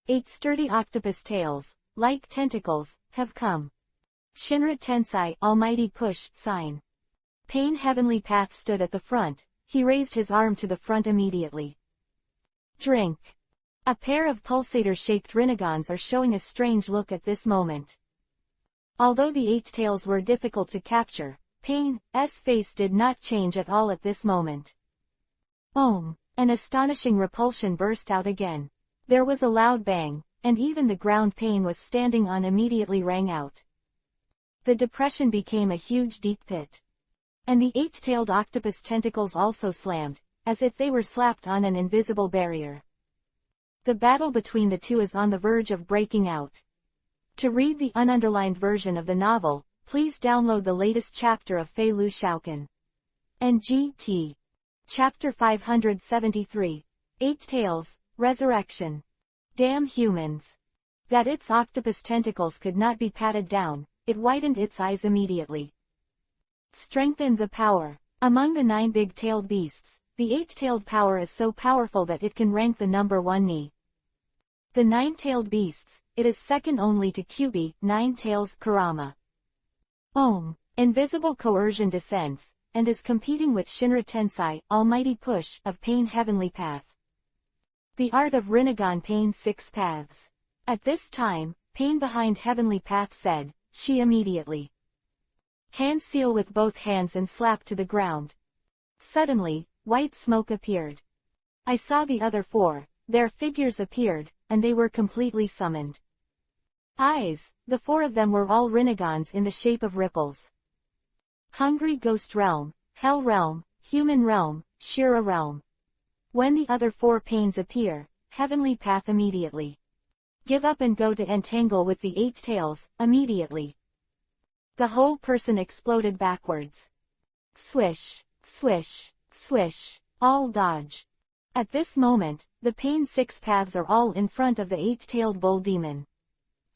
Eight sturdy octopus tails, like tentacles, have come. Shinra Tensei Almighty Push sign. Pain Heavenly Path stood at the front, he raised his arm to the front immediately. Drink. A pair of pulsator-shaped Rinagons are showing a strange look at this moment. Although the eight tails were difficult to capture, Pain's face did not change at all at this moment. An astonishing repulsion burst out again. There was a loud bang, and even the ground Pain was standing on immediately rang out. The depression became a huge deep pit. And the eight-tailed octopus tentacles also slammed, as if they were slapped on an invisible barrier. The battle between the two is on the verge of breaking out. To read the ununderlined version of the novel, please download the latest chapter of Fei Lu Shaokan. NGT. Chapter 573. Eight Tails, Resurrection. Damn humans. That its octopus tentacles could not be patted down, it widened its eyes immediately. Strengthened the power. Among the 9 big-tailed beasts, the 8-tailed power is so powerful that it can rank the number 1 knee. The 9-tailed beasts, it is second only to Kyubi, 9 tails Kurama. Invisible coercion descends, and is competing with Shinra Tensei, Almighty Push, of Pain Heavenly Path. The art of Rinnegan Pain 6 Paths. At this time, Pain behind Heavenly Path said, she immediately. Hand seal with both hands and slap to the ground. Suddenly, white smoke appeared. I saw the other 4, their figures appeared, and they were completely summoned. Eyes, the 4 of them were all Rinnegans in the shape of ripples. Hungry Ghost Realm, Hell Realm, Human Realm, Shira Realm. When the other 4 pains appear, Heavenly Path immediately. Give up and go to entangle with the 8 tails, immediately. The whole person exploded backwards. Swish, swish, swish, all dodge. At this moment, the Pain 6 paths are all in front of the 8-tailed bull demon.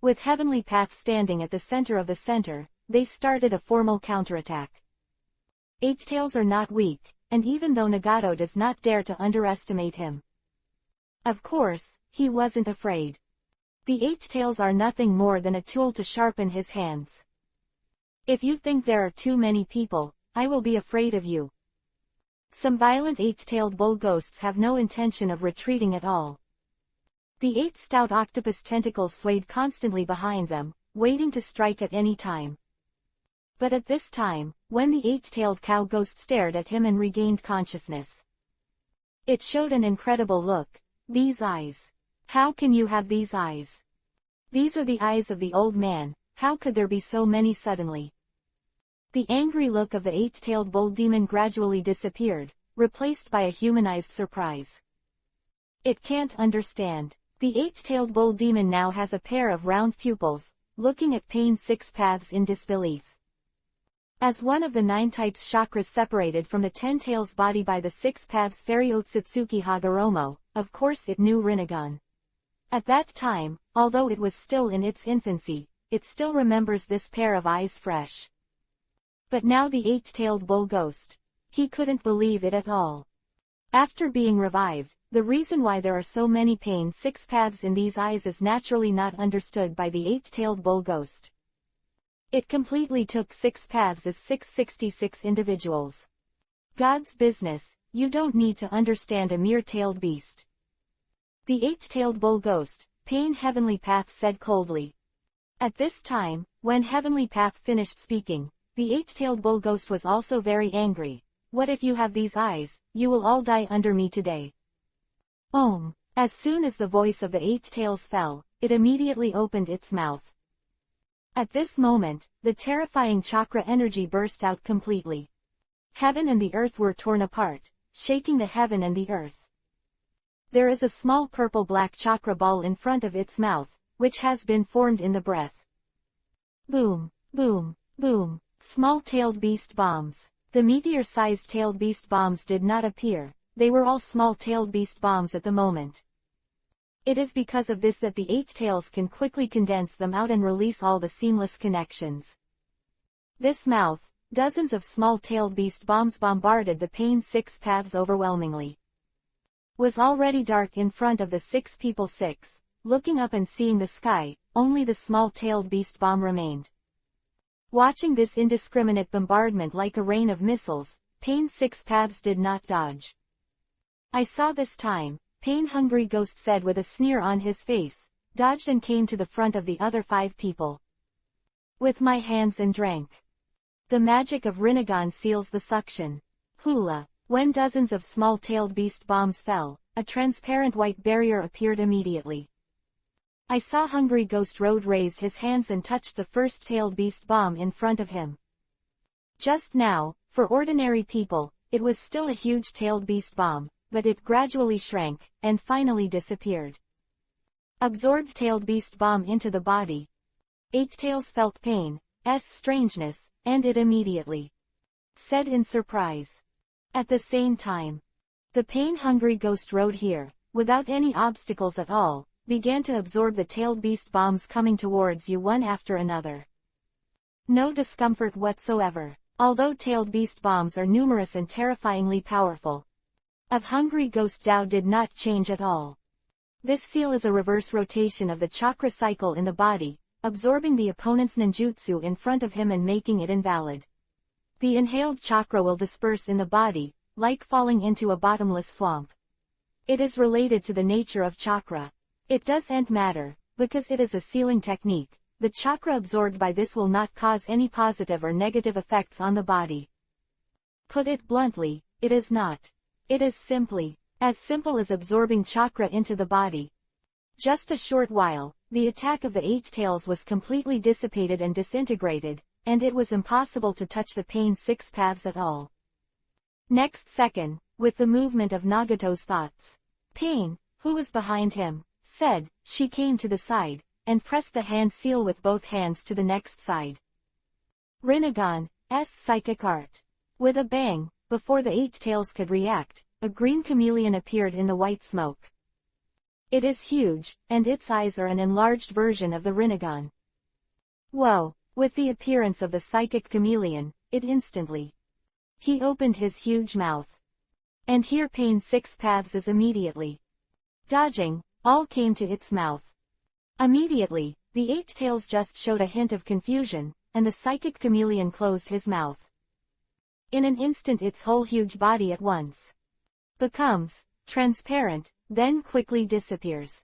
With Heavenly Path standing at the center of the center, they started a formal counterattack. 8 tails are not weak, and even though Nagato does not dare to underestimate him. Of course, he wasn't afraid. The 8 tails are nothing more than a tool to sharpen his hands. If you think there are too many people, I will be afraid of you. Some violent 8-tailed bull ghosts have no intention of retreating at all. The 8 stout octopus tentacles swayed constantly behind them, waiting to strike at any time. But at this time, when the 8-tailed cow ghost stared at him and regained consciousness, it showed an incredible look. These eyes. How can you have these eyes? These are the eyes of the old man, how could there be so many suddenly? The angry look of the 8-tailed bull demon gradually disappeared, replaced by a humanized surprise. It can't understand. The 8-tailed bull demon now has a pair of round pupils, looking at Pain 6 paths in disbelief. As one of the 9 types chakras separated from the 10 tails body by the 6 paths Fairy Otsutsuki Hagoromo, of course it knew Rinnegan. At that time, although it was still in its infancy, it still remembers this pair of eyes fresh. But now the 8-tailed bull ghost. He couldn't believe it at all. After being revived, the reason why there are so many Pain 6 paths in these eyes is naturally not understood by the 8-tailed bull ghost. It completely took 6 paths as 666 individuals. God's business, you don't need to understand a mere tailed beast. The 8-tailed bull ghost, Pain Heavenly Path said coldly. At this time, when Heavenly Path finished speaking, the 8-tailed bull ghost was also very angry. What if you have these eyes, you will all die under me today. As soon as the voice of the 8 tails fell, it immediately opened its mouth. At this moment, the terrifying chakra energy burst out completely. Heaven and the earth were torn apart, shaking the heaven and the earth. There is a small purple-black chakra ball in front of its mouth, which has been formed in the breath. Boom, boom, boom, small-tailed beast bombs. The meteor-sized tailed beast bombs did not appear, they were all small-tailed beast bombs at the moment. It is because of this that the 8 tails can quickly condense them out and release all the seamless connections. This mouth, dozens of small-tailed beast bombs bombarded the Pain 6 paths overwhelmingly. Was already dark in front of the 6 people 6, looking up and seeing the sky, only the small-tailed beast bomb remained. Watching this indiscriminate bombardment like a rain of missiles, Pain 6 paths did not dodge. I saw this time, Pain-hungry ghost said with a sneer on his face, dodged and came to the front of the other 5 people. With my hands and drank. The magic of Rinnegan seals the suction. Hula. When dozens of small-tailed beast bombs fell, a transparent white barrier appeared immediately. I saw Hungry Ghost Road raise his hands and touched the first-tailed beast bomb in front of him. Just now, for ordinary people, it was still a huge-tailed beast bomb, but it gradually shrank, and finally disappeared. Absorbed tailed beast bomb into the body. Eight Tails felt pain's strangeness, and it immediately said in surprise. At the same time, the pain-hungry ghost rode here, without any obstacles at all, began to absorb the tailed beast bombs coming towards you one after another. No discomfort whatsoever, although tailed beast bombs are numerous and terrifyingly powerful. Of Hungry Ghost Dao did not change at all. This seal is a reverse rotation of the chakra cycle in the body, absorbing the opponent's ninjutsu in front of him and making it invalid. The inhaled chakra will disperse in the body, like falling into a bottomless swamp. It is related to the nature of chakra. It doesn't matter, because it is a sealing technique. The chakra absorbed by this will not cause any positive or negative effects on the body. Put it bluntly, it is not. It is simply as simple as absorbing chakra into the body. Just a short while, the attack of the Eight Tails was completely dissipated and disintegrated, and it was impossible to touch the pain's six paths at all. Next second, with the movement of Nagato's thoughts, Pain, who was behind him, said, she came to the side, and pressed the hand seal with both hands to the next side. Rinnegan's psychic art. With a bang, before the Eight Tails could react, a green chameleon appeared in the white smoke. It is huge, and its eyes are an enlarged version of the Rinnegan. Whoa! With the appearance of the psychic chameleon, it instantly. He opened his huge mouth. And here Pain's six paths is immediately dodging, all came to its mouth. Immediately, the Eight Tails just showed a hint of confusion, and the psychic chameleon closed his mouth. In an instant its whole huge body at once becomes transparent, then quickly disappears.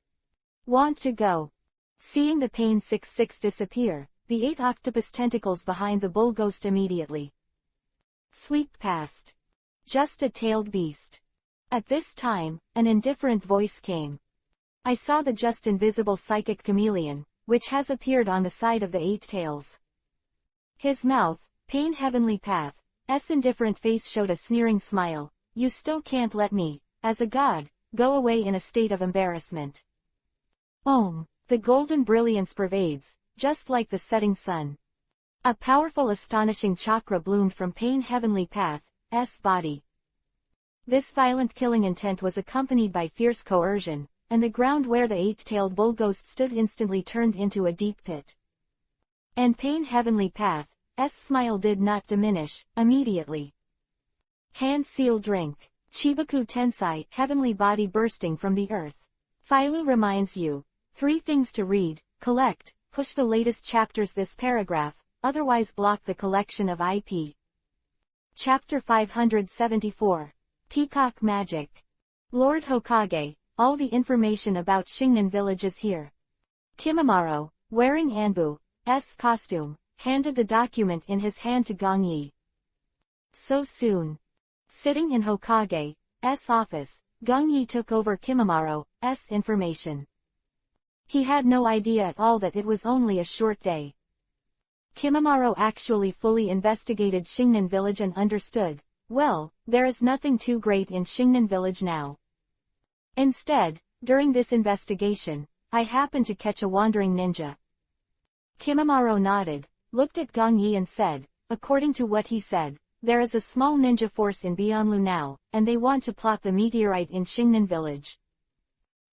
Want to go? Seeing the Pain 6-6 disappear, the 8 octopus tentacles behind the bull ghost immediately sweep past. Just a tailed beast. At this time, an indifferent voice came. I saw the just invisible psychic chameleon, which has appeared on the side of the 8 Tails. His mouth, Pain Heavenly Path's indifferent face showed a sneering smile. You still can't let me, as a god, go away in a state of embarrassment. The golden brilliance pervades, just like the setting sun. A powerful astonishing chakra bloomed from Pain Heavenly Path's body. This violent killing intent was accompanied by fierce coercion, and the ground where the 8-tailed bull ghost stood instantly turned into a deep pit. And Pain Heavenly Path's smile did not diminish, immediately. Hand seal drink. Chibaku Tensai, heavenly body bursting from the earth. Philo reminds you. 3 things to read, collect, push the latest chapters this paragraph, otherwise block the collection of IP. Chapter 574. Peacock Magic. Lord Hokage, all the information about Shingnan Village is here. Kimimaro, wearing Anbu's costume, handed the document in his hand to Gong Yi. So soon. Sitting in Hokage's office, Gong Yi took over Kimimaro's information. He had no idea at all that it was only a short day. Kimimaro actually fully investigated Shingnan Village and understood, well, there is nothing too great in Shingnan Village now. Instead, during this investigation, I happened to catch a wandering ninja. Kimimaro nodded, looked at Gong Yi and said, according to what he said, there is a small ninja force in Bionlu now, and they want to plot the meteorite in Shingnan Village.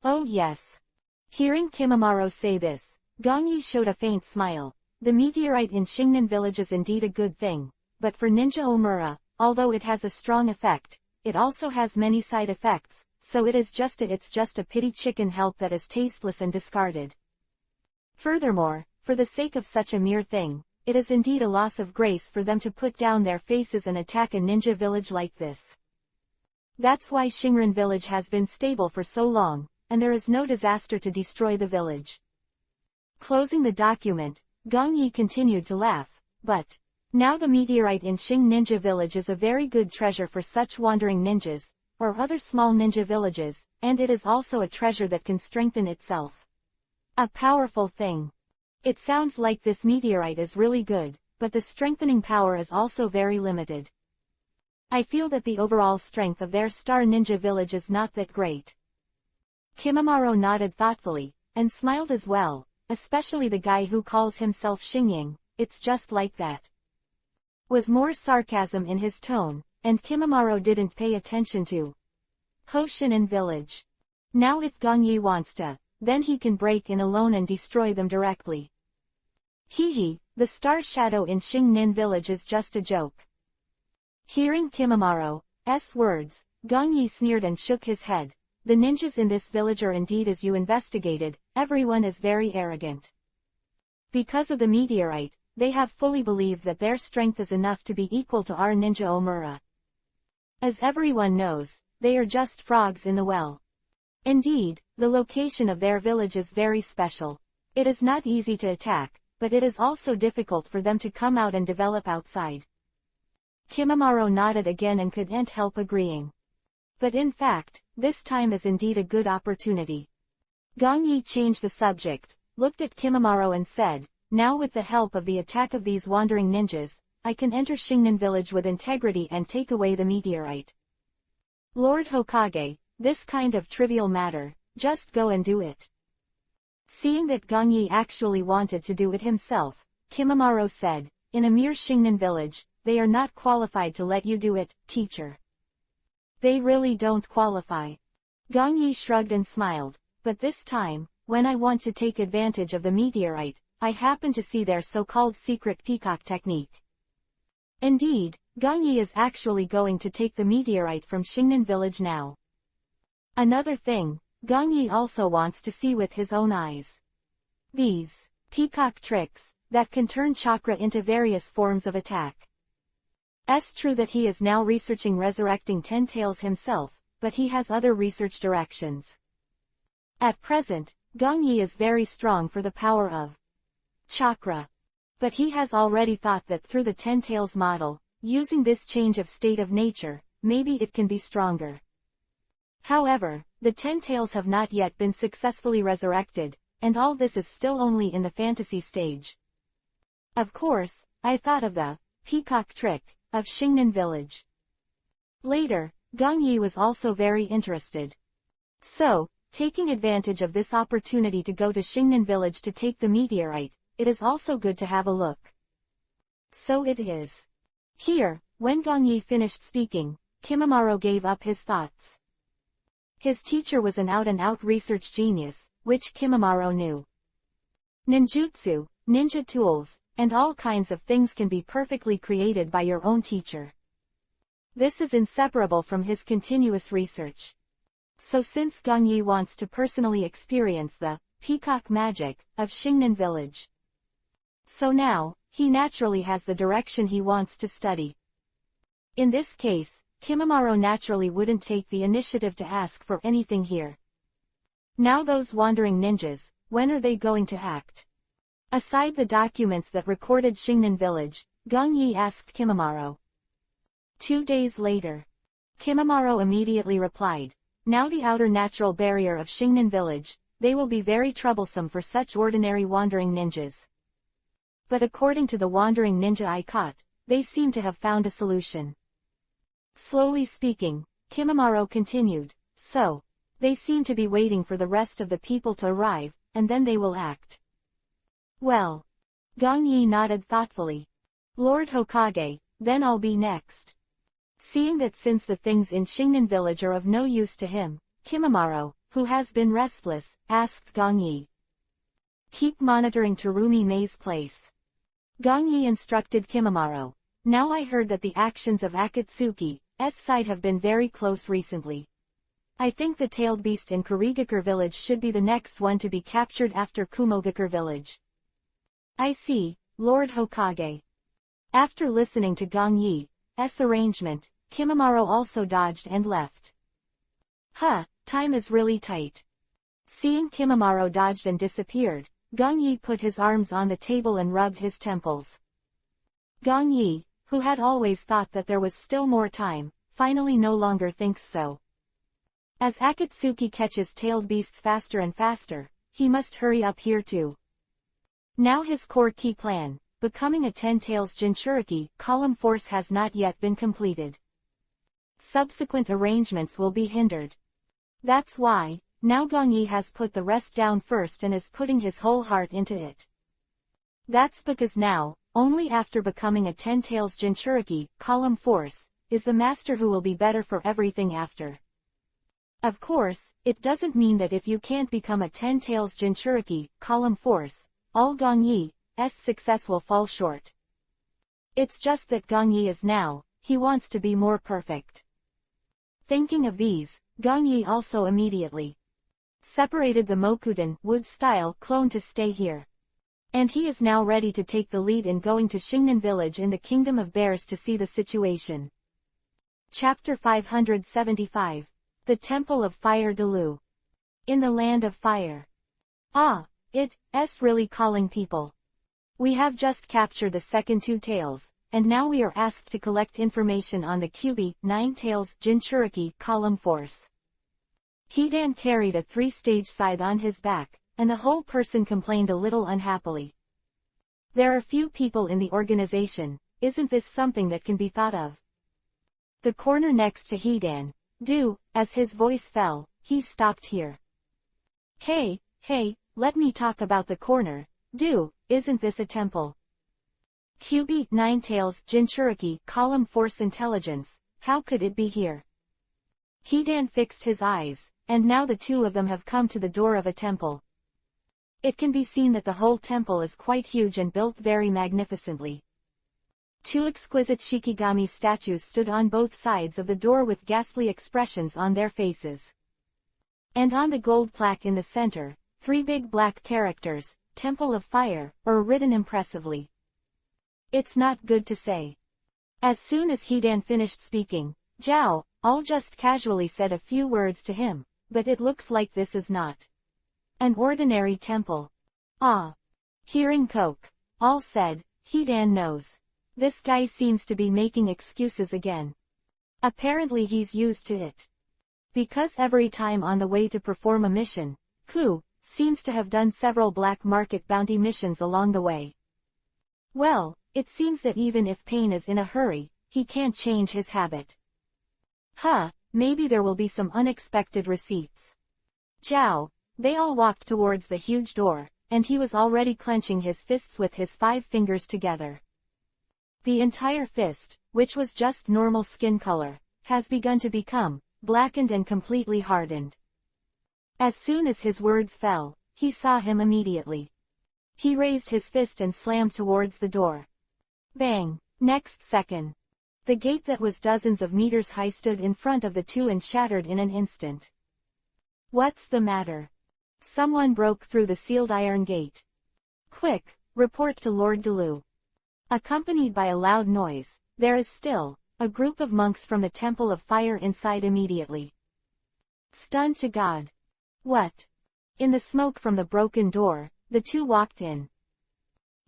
Oh yes. Hearing Kimimaro say this, Gong Yi showed a faint smile. The meteorite in Shingnan Village is indeed a good thing, but for Ninja Omura, although it has a strong effect, it also has many side effects, so it's just a pity chicken help that is tasteless and discarded. Furthermore, for the sake of such a mere thing, it is indeed a loss of grace for them to put down their faces and attack a ninja village like this. That's why Shingnan Village has been stable for so long, and there is no disaster to destroy the village. Closing the document, Gong Yi continued to laugh, but Now the meteorite in Xing Ninja Village is a very good treasure for such wandering ninjas, or other small ninja villages, and it is also a treasure that can strengthen itself. A powerful thing. It sounds like this meteorite is really good, but the strengthening power is also very limited. I feel that the overall strength of their star ninja village is not that great. Kimimaro nodded thoughtfully, and smiled as well, especially the guy who calls himself Xingying, it's just like that. Was more sarcasm in his tone, and Kimimaro didn't pay attention to Hoshinin village. Now if Gongyi wants to, then he can break in alone and destroy them directly. Hehe, the star shadow in Xingnin village is just a joke. Hearing Kimimaro's words, Gongyi sneered and shook his head. The ninjas in this village are indeed as you investigated, everyone is very arrogant. Because of the meteorite, they have fully believed that their strength is enough to be equal to our ninja Omura. As everyone knows, they are just frogs in the well. Indeed, the location of their village is very special. It is not easy to attack, but it is also difficult for them to come out and develop outside. Kimimaro nodded again and couldn't help agreeing. But in fact, this time is indeed a good opportunity. Gongyi changed the subject, looked at Kimimaro and said, now with the help of the attack of these wandering ninjas, I can enter Xingnan village with integrity and take away the meteorite. Lord Hokage, this kind of trivial matter, just go and do it. Seeing that Gongyi actually wanted to do it himself, Kimimaro said, in a mere Xingnan village, they are not qualified to let you do it, teacher. They really don't qualify. Gongyi shrugged and smiled, but this time, when I want to take advantage of the meteorite, I happen to see their so-called secret peacock technique. Indeed, Gongyi is actually going to take the meteorite from Xingnan village now. Another thing, Gongyi also wants to see with his own eyes. These peacock tricks, that can turn chakra into various forms of attack. It's true that he is now researching resurrecting 10 tails himself, but he has other research directions. At present, Gongyi is very strong for the power of chakra. But he has already thought that through the 10 tails model, using this change of state of nature, maybe it can be stronger. However, the 10 tails have not yet been successfully resurrected, and all this is still only in the fantasy stage. Of course, I thought of the peacock trick of Xingnan village. Later, Gongyi was also very interested. So, taking advantage of this opportunity to go to Xingnan village to take the meteorite, it is also good to have a look. So it is. Here, when Gongyi finished speaking, Kimimaro gave up his thoughts. His teacher was an out-and-out research genius, which Kimimaro knew. Ninjutsu, ninja tools, and all kinds of things can be perfectly created by your own teacher. This is inseparable from his continuous research. So since Gongyi wants to personally experience the peacock magic of Xingnan village, so now, he naturally has the direction he wants to study. In this case, Kimimaro naturally wouldn't take the initiative to ask for anything here. Now those wandering ninjas, when are they going to act? Aside the documents that recorded Xingnan village, Gongyi asked Kimimaro. 2 days later. Kimimaro immediately replied, now the outer natural barrier of Xingnan village, they will be very troublesome for such ordinary wandering ninjas. But according to the wandering ninja I caught, they seem to have found a solution. Slowly speaking, Kimimaro continued, so, they seem to be waiting for the rest of the people to arrive, and then they will act. Well. Gongyi nodded thoughtfully. Lord Hokage, then I'll be next. Seeing that since the things in Xingnan village are of no use to him, Kimimaro, who has been restless, asked Gongyi. Keep monitoring Terumi Mei's place. Gongyi instructed Kimimaro. Now I heard that the actions of Akatsuki's side have been very close recently. I think the tailed beast in Kurigakure village should be the next one to be captured after Kumogakure village. I see, Lord Hokage. After listening to Gongyi's arrangement, Kimimaro also dodged and left. Time is really tight. Seeing Kimimaro dodged and disappeared, Gongyi put his arms on the table and rubbed his temples. Gong Yi, who had always thought that there was still more time, finally no longer thinks so. As Akatsuki catches tailed beasts faster and faster, he must hurry up here too. Now his core key plan, becoming a 10-tails Jinchuriki column force, has not yet been completed. Subsequent arrangements will be hindered. That's why, now Gong Yi has put the rest down first and is putting his whole heart into it. That's because now, only after becoming a 10-tails Jinchuriki column force, is the master who will be better for everything after. Of course, it doesn't mean that if you can't become a 10-tails Jinchuriki column force, all Gong Yi's success will fall short. It's just that Gong Yi is now, he wants to be more perfect. Thinking of these, Gong Yi also immediately separated the Mokuden wood-style clone to stay here. And he is now ready to take the lead in going to Shingnan village in the Kingdom of Bears to see the situation. Chapter 575. The Temple of Fire Delu. In the Land of Fire. Ah, it's really calling people. We have just captured the second 2 tails, and now we are asked to collect information on the Kyubi 9 tails Jinchuriki column force. Hidan carried a 3-stage scythe on his back, and the whole person complained a little unhappily. There are few people in the organization, isn't this something that can be thought of? The corner next to Hidan, as his voice fell, he stopped here. Hey, let me talk about the corner, isn't this a temple? Kyubi 9 tails Jinchuriki column force intelligence, how could it be here? Hidan fixed his eyes, and now the 2 of them have come to the door of a temple. It can be seen that the whole temple is quite huge and built very magnificently. 2 exquisite Shikigami statues stood on both sides of the door with ghastly expressions on their faces. And on the gold plaque in the center, 3 big black characters, Temple of Fire, are written impressively. It's not good to say. As soon as Hidan finished speaking, Zhao, all just casually said a few words to him, but it looks like this is not an ordinary temple. Ah. Hearing Coke, all said, Hidan knows. This guy seems to be making excuses again. Apparently he's used to it. Because every time on the way to perform a mission, Ku seems to have done several black market bounty missions along the way. Well, it seems that even if Pain is in a hurry, he can't change his habit. Maybe there will be some unexpected receipts. Zhao, they all walked towards the huge door, and he was already clenching his fists with his 5 fingers together. The entire fist, which was just normal skin color, has begun to become blackened and completely hardened. As soon as his words fell, he saw him immediately. He raised his fist and slammed towards the door. Bang! Next second, the gate that was dozens of meters high stood in front of the 2 and shattered in an instant. What's the matter? Someone broke through the sealed iron gate. Quick, report to Lord Delu. Accompanied by a loud noise, there is still a group of monks from the Temple of Fire inside immediately. Stunned to God. What? In the smoke from the broken door, the 2 walked in.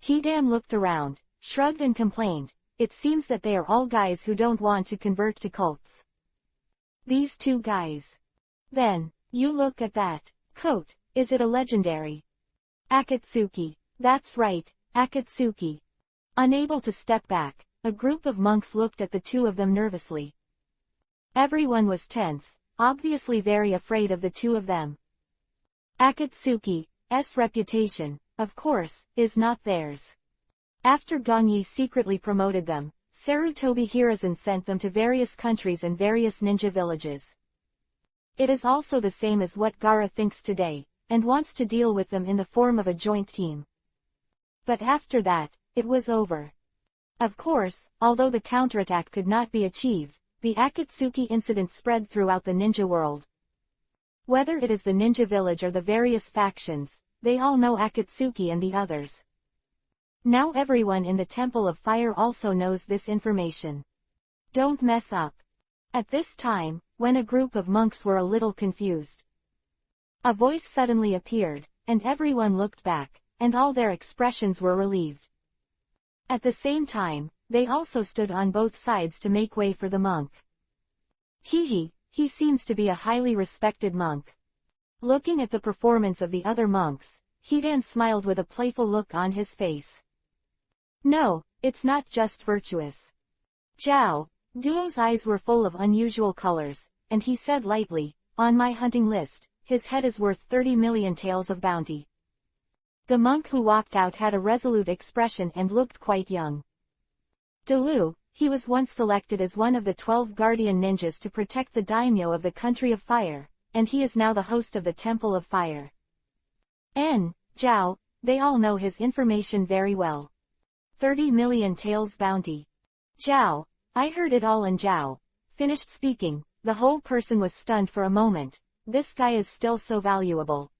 Hidan looked around, shrugged and complained, it seems that they are all guys who don't want to convert to cults. These 2 guys. Then, you look at that coat, is it a legendary? Akatsuki. That's right, Akatsuki. Unable to step back, a group of monks looked at the 2 of them nervously. Everyone was tense, obviously very afraid of the 2 of them. Akatsuki's reputation, of course, is not theirs. After Gong Yi secretly promoted them, Sarutobi Hiruzen sent them to various countries and various ninja villages. It is also the same as what Gaara thinks today, and wants to deal with them in the form of a joint team. But after that, it was over. Of course, although the counterattack could not be achieved, the Akatsuki incident spread throughout the ninja world. Whether it is the ninja village or the various factions, they all know Akatsuki and the others. Now everyone in the Temple of Fire also knows this information. Don't mess up. At this time, when a group of monks were a little confused, a voice suddenly appeared, and everyone looked back, and all their expressions were relieved. At the same time, they also stood on both sides to make way for the monk. He seems to be a highly respected monk. Looking at the performance of the other monks, Hidan smiled with a playful look on his face. No, it's not just virtuous. Zhao Duo's eyes were full of unusual colors, and he said lightly, on my hunting list, his head is worth 30 million taels of bounty. The monk who walked out had a resolute expression and looked quite young. Delu, he was once selected as one of the 12 guardian ninjas to protect the daimyo of the country of fire, and he is now the host of the Temple of Fire. Zhao, they all know his information very well. 30 million taels bounty. Zhao, I heard it all, and Zhao finished speaking. The whole person was stunned for a moment. This guy is still so valuable.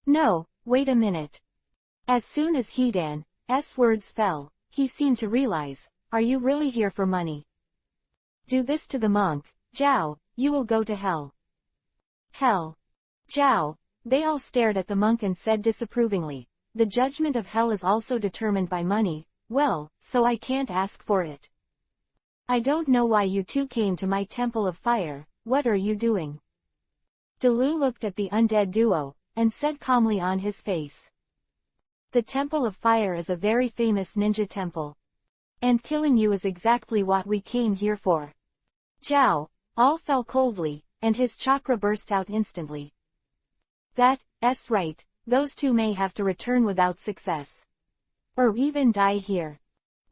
No, wait a minute. As soon as Hidan's words fell, he seemed to realize, are you really here for money? Do this to the monk, Zhao, you will go to hell. Hell. Zhao, they all stared at the monk and said disapprovingly, the judgment of hell is also determined by money. Well, so I can't ask for it. I don't know why you two came to my Temple of Fire. What are you doing? Delu looked at the undead duo, and said calmly on his face. The Temple of Fire is a very famous ninja temple. And killing you is exactly what we came here for. Zhao all fell coldly, and his chakra burst out instantly. That's right, those two may have to return without success. Or even die here.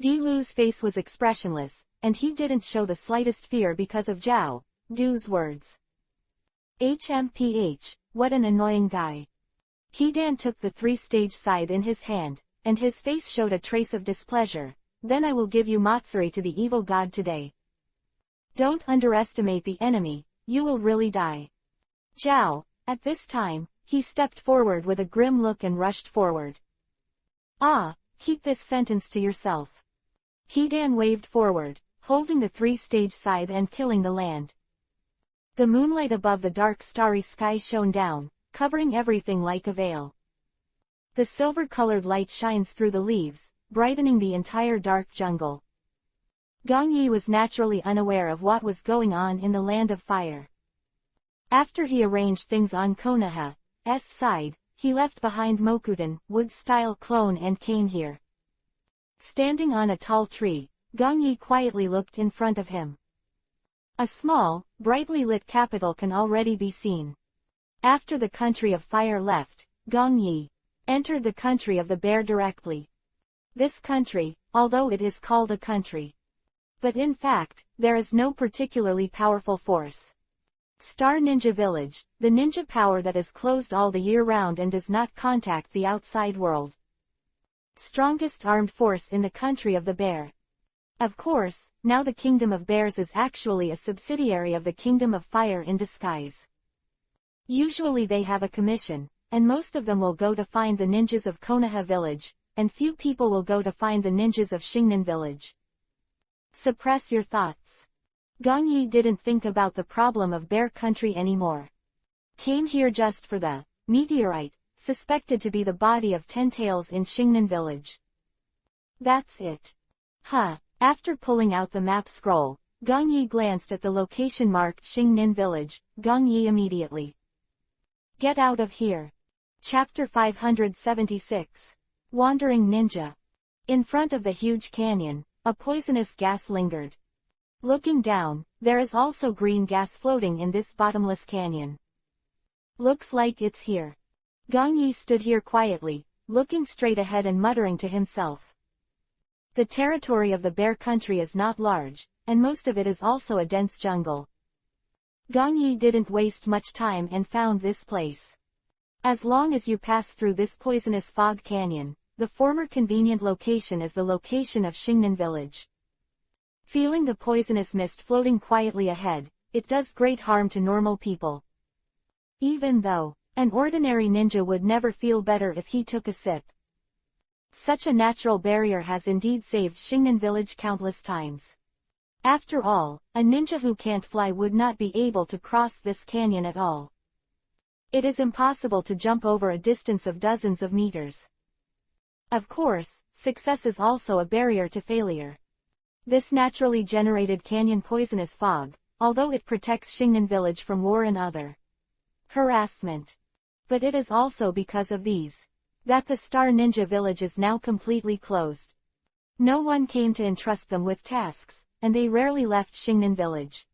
Delu's face was expressionless, and he didn't show the slightest fear because of Zhao Du's words. What an annoying guy. Hidan took the 3-stage scythe in his hand, and his face showed a trace of displeasure. Then I will give you Matsuri to the evil god today. Don't underestimate the enemy, you will really die. Zhao, at this time, he stepped forward with a grim look and rushed forward. Keep this sentence to yourself. Hidan waved forward, holding the 3-stage scythe and killing the land. The moonlight above the dark starry sky shone down, covering everything like a veil. The silver-colored light shines through the leaves, brightening the entire dark jungle. Gong Yi was naturally unaware of what was going on in the land of fire. After he arranged things on Konoha's side, he left behind Mokuden, wood-style clone, and came here. Standing on a tall tree, Gong Yi quietly looked in front of him. A small, brightly lit capital can already be seen. After the country of fire left, Gong Yi entered the country of the bear directly. This country, although it is called a country, but in fact, there is no particularly powerful force. Star Ninja Village, the ninja power that is closed all the year round and does not contact the outside world. Strongest armed force in the country of the bear. Of course, now the Kingdom of Bears is actually a subsidiary of the Kingdom of Fire in disguise. Usually they have a commission, and most of them will go to find the ninjas of Konoha Village, and few people will go to find the ninjas of Shingnan Village. Suppress your thoughts. Gong Yi didn't think about the problem of Bear Country anymore. Came here just for the meteorite, suspected to be the body of 10 Tails in Shingnan Village. That's it. After pulling out the map scroll, Gong Yi glanced at the location marked Shingnan Village. Gong Yi immediately. Get out of here. Chapter 576. Wandering Ninja. In front of the huge canyon, a poisonous gas lingered. Looking down, there is also green gas floating in this bottomless canyon. Looks like it's here. Gong Yi stood here quietly, looking straight ahead and muttering to himself. The territory of the bear country is not large, and most of it is also a dense jungle. Gong Yi didn't waste much time and found this place. As long as you pass through this poisonous fog canyon, the former convenient location is the location of Shingnan Village. Feeling the poisonous mist floating quietly ahead, it does great harm to normal people. Even though an ordinary ninja would never feel better if he took a sip. Such a natural barrier has indeed saved Shingnan Village countless times. After all, a ninja who can't fly would not be able to cross this canyon at all. It is impossible to jump over a distance of dozens of meters. Of course, success is also a barrier to failure. This naturally generated canyon poisonous fog, although it protects Shingnan village from war and other harassment. But it is also because of these that the Star Ninja village is now completely closed. No one came to entrust them with tasks, and they rarely left Shingnan village.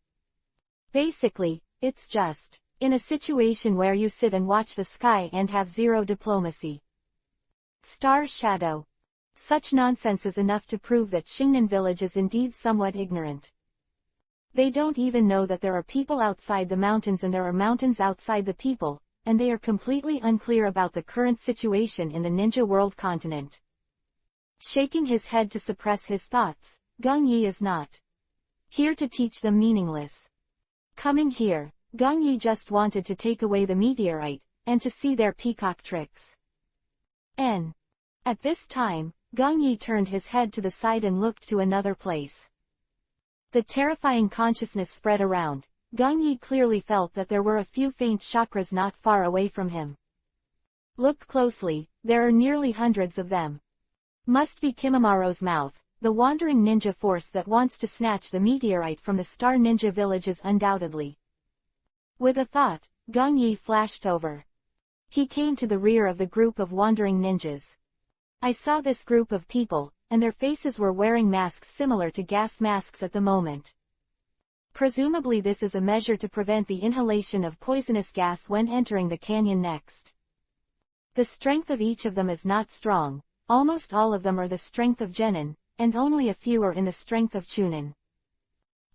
Basically, it's just in a situation where you sit and watch the sky and have zero diplomacy. Star Shadow. Such nonsense is enough to prove that Shingnan village is indeed somewhat ignorant. They don't even know that there are people outside the mountains and there are mountains outside the people, and they are completely unclear about the current situation in the ninja world continent. Shaking his head to suppress his thoughts, Gong Yi is not here to teach them meaningless. Coming here, Gong Yi just wanted to take away the meteorite, and to see their peacock tricks. At this time, Gong Yi turned his head to the side and looked to another place. The terrifying consciousness spread around. Gong Yi clearly felt that there were a few faint chakras not far away from him. Look closely, there are nearly hundreds of them. Must be Kimamaro's mouth, the wandering ninja force that wants to snatch the meteorite from the Star Ninja villages undoubtedly. With a thought, Gong Yi flashed over. He came to the rear of the group of wandering ninjas. I saw this group of people, and their faces were wearing masks similar to gas masks at the moment. Presumably this is a measure to prevent the inhalation of poisonous gas when entering the canyon next. The strength of each of them is not strong, almost all of them are the strength of Genin, and only a few are in the strength of Chunin.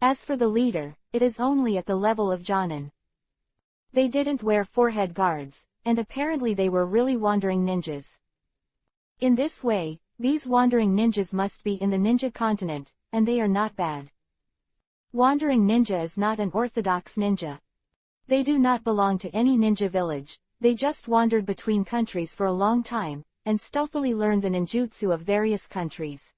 As for the leader, it is only at the level of Jonin. They didn't wear forehead guards, and apparently they were really wandering ninjas. In this way, these wandering ninjas must be in the ninja continent, and they are not bad. Wandering ninja is not an orthodox ninja. They do not belong to any ninja village, they just wandered between countries for a long time, and stealthily learned the ninjutsu of various countries.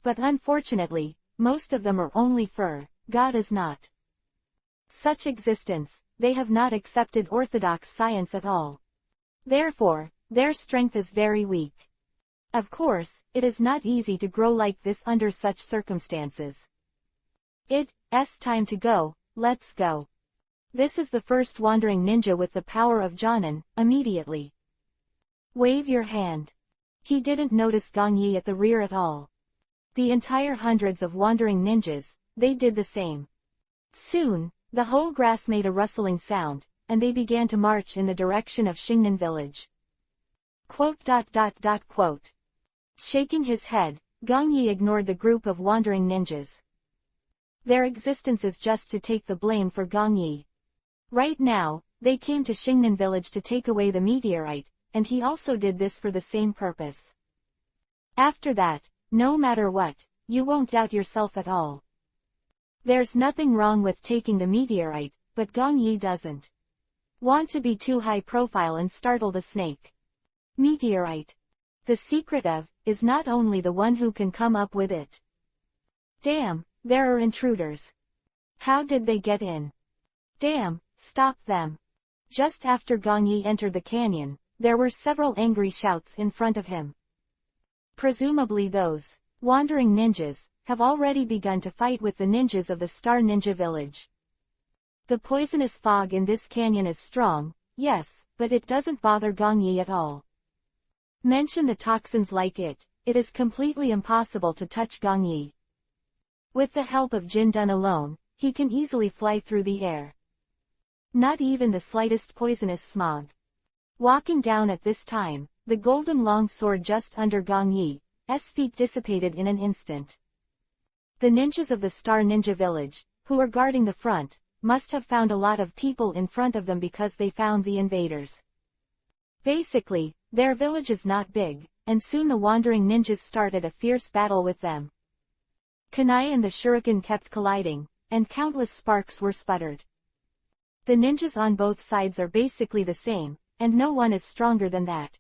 But unfortunately, most of them are only fur, God is not such existence, they have not accepted orthodox science at all. Therefore, their strength is very weak. Of course, it is not easy to grow like this under such circumstances. It's time to go, let's go. This is the first wandering ninja with the power of Jonin, immediately. Wave your hand. He didn't notice Gong Yi at the rear at all. The entire hundreds of wandering ninjas, they did the same. Soon, the whole grass made a rustling sound, and they began to march in the direction of Shingnan village. Quote. Shaking his head, Gong Yi ignored the group of wandering ninjas. Their existence is just to take the blame for Gong Yi. Right now, they came to Shingnan village to take away the meteorite, and he also did this for the same purpose. After that, no matter what, you won't doubt yourself at all. There's nothing wrong with taking the meteorite, but Gong Yi doesn't want to be too high profile and startle the snake. Meteorite. The secret of, is not only the one who can come up with it. Damn, there are intruders. How did they get in? Damn, stop them. Just after Gong Yi entered the canyon, there were several angry shouts in front of him. Presumably those wandering ninjas have already begun to fight with the ninjas of the Star Ninja village. The poisonous fog in this canyon is strong, yes, but it doesn't bother Gong Yi at all. Mention the toxins like it is completely impossible to touch Gong Yi. With the help of Jin Dun alone, he can easily fly through the air. Not even the slightest poisonous smog. Walking down at this time, the golden long sword just under Gong Yi's feet dissipated in an instant. The ninjas of the Star Ninja village, who are guarding the front, must have found a lot of people in front of them because they found the invaders. Basically, their village is not big, and soon the wandering ninjas started a fierce battle with them. Kunai and the shuriken kept colliding, and countless sparks were sputtered. The ninjas on both sides are basically the same, and no one is stronger than that.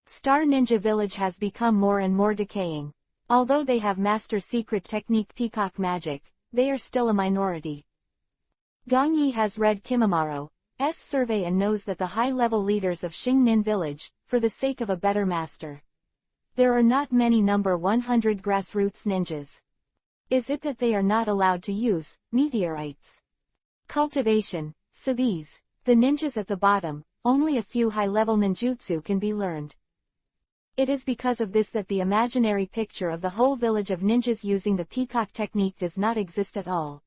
Star Ninja village has become more and more decaying. Although they have master secret technique peacock magic, they are still a minority. Gong Yi has read Kimamaro's survey and knows that the high-level leaders of Shingnan village, for the sake of a better master there are not many number 100 grassroots ninjas. Is it that they are not allowed to use meteorites? Cultivation, so the ninjas at the bottom, only a few high-level ninjutsu can be learned. It is because of this that the imaginary picture of the whole village of ninjas using the peacock technique does not exist at all.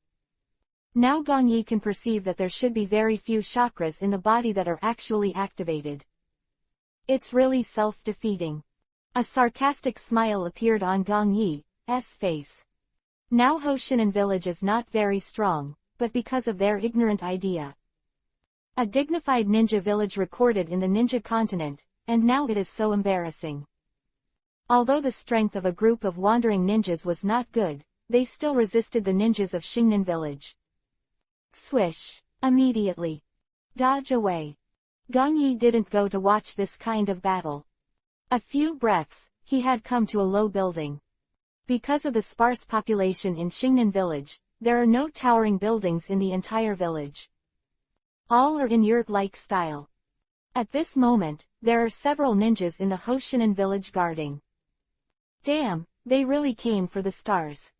Now Gong Yi can perceive that there should be very few chakras in the body that are actually activated. It's really self-defeating. A sarcastic smile appeared on Gong Yi's face. Now Hoshinan village is not very strong, but because of their ignorant idea. A dignified ninja village recorded in the ninja continent, and now it is so embarrassing. Although the strength of a group of wandering ninjas was not good, they still resisted the ninjas of Xingnan village. Swish! Immediately. Dodge away. Gong Yi didn't go to watch this kind of battle. A few breaths, he had come to a low building. Because of the sparse population in Xingnan village, there are no towering buildings in the entire village. All are in yurt-like style. At this moment, there are several ninjas in the Hoshinan village guarding. Damn, they really came for the stars.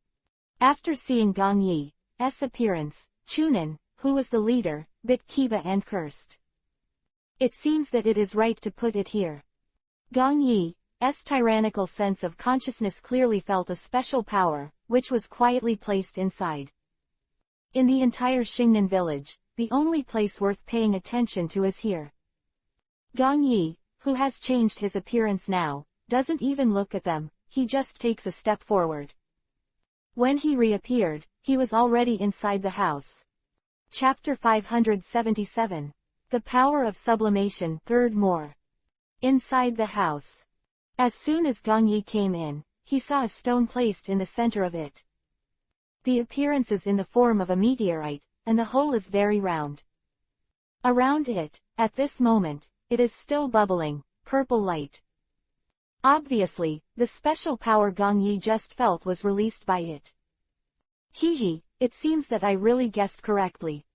After seeing Gong Yi's appearance, Chunin, who was the leader, bit Kiba and cursed. It seems that it is right to put it here. Gong Yi's tyrannical sense of consciousness clearly felt a special power, which was quietly placed inside. In the entire Xingnan village, the only place worth paying attention to is here. Gong Yi, who has changed his appearance now, doesn't even look at them, he just takes a step forward. When he reappeared, he was already inside the house. Chapter 577. The Power of Sublimation, Third More. Inside the house. As soon as Gong Yi came in, he saw a stone placed in the center of it. The appearance is in the form of a meteorite, and the hole is very round. Around it, at this moment, it is still bubbling, purple light. Obviously, the special power Gong Yi just felt was released by it. Hee, it seems that I really guessed correctly.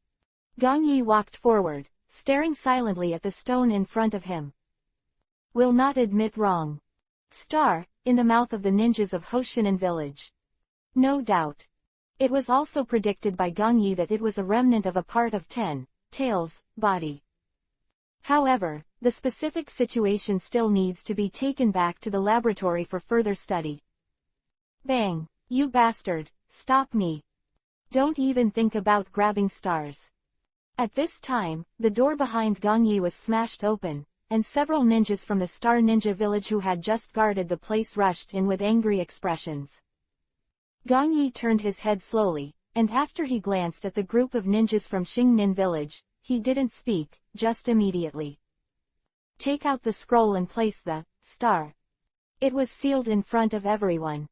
Gong Yi walked forward, staring silently at the stone in front of him. Will not admit wrong. Star, in the mouth of the ninjas of Hoshinan village. No doubt. It was also predicted by Gong Yi that it was a remnant of a part of 10 tails body. However, the specific situation still needs to be taken back to the laboratory for further study. Bang! You bastard, stop me. Don't even think about grabbing stars. At this time, the door behind Gong Yi was smashed open, and several ninjas from the Star Ninja village who had just guarded the place rushed in with angry expressions. Gong Yi turned his head slowly, and after he glanced at the group of ninjas from Xingnan village, he didn't speak, just immediately. Take out the scroll and place the star. It was sealed in front of everyone.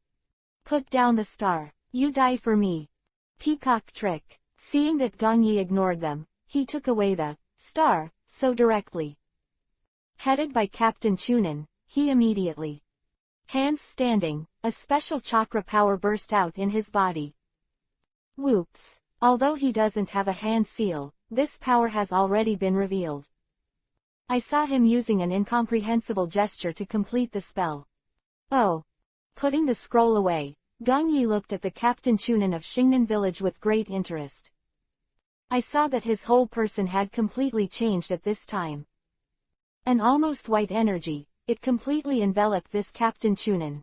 Put down the star. You die for me. Peacock trick. Seeing that Gong Yi ignored them, he took away the star so directly. Headed by Captain Chunin, he immediately. Hands standing, a special chakra power burst out in his body. Whoops. Although he doesn't have a hand seal, this power has already been revealed. I saw him using an incomprehensible gesture to complete the spell. Oh. Putting the scroll away, Gong Yi looked at the Captain Chunin of Xingnan village with great interest. I saw that his whole person had completely changed at this time. An almost white energy, it completely enveloped this Captain Chunin.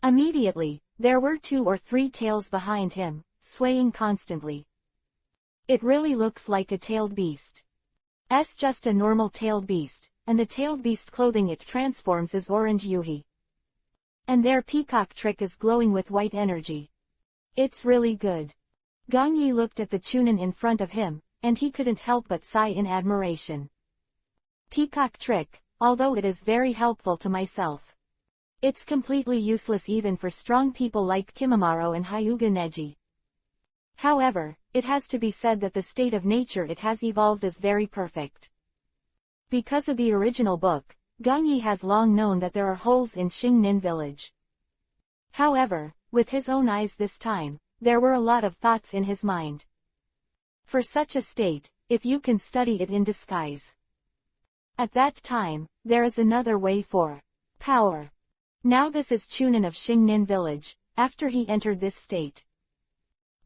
Immediately, there were 2 or 3 tails behind him, swaying constantly. It really looks like a tailed beast. It's just a normal tailed beast, and the tailed beast clothing it transforms is orange yuhi. And their peacock trick is glowing with white energy. It's really good. Gong Yi looked at the Chunin in front of him, and he couldn't help but sigh in admiration. Peacock trick, although it is very helpful to myself. It's completely useless even for strong people like Kimimaro and Hyuga Neji. However, it has to be said that the state of nature it has evolved is very perfect. Because of the original book, Gong Yi has long known that there are holes in Xingnan village. However, with his own eyes this time, there were a lot of thoughts in his mind. For such a state, if you can study it in disguise. At that time, there is another way for power. Now this is Chunin of Xingnin village, after he entered this state.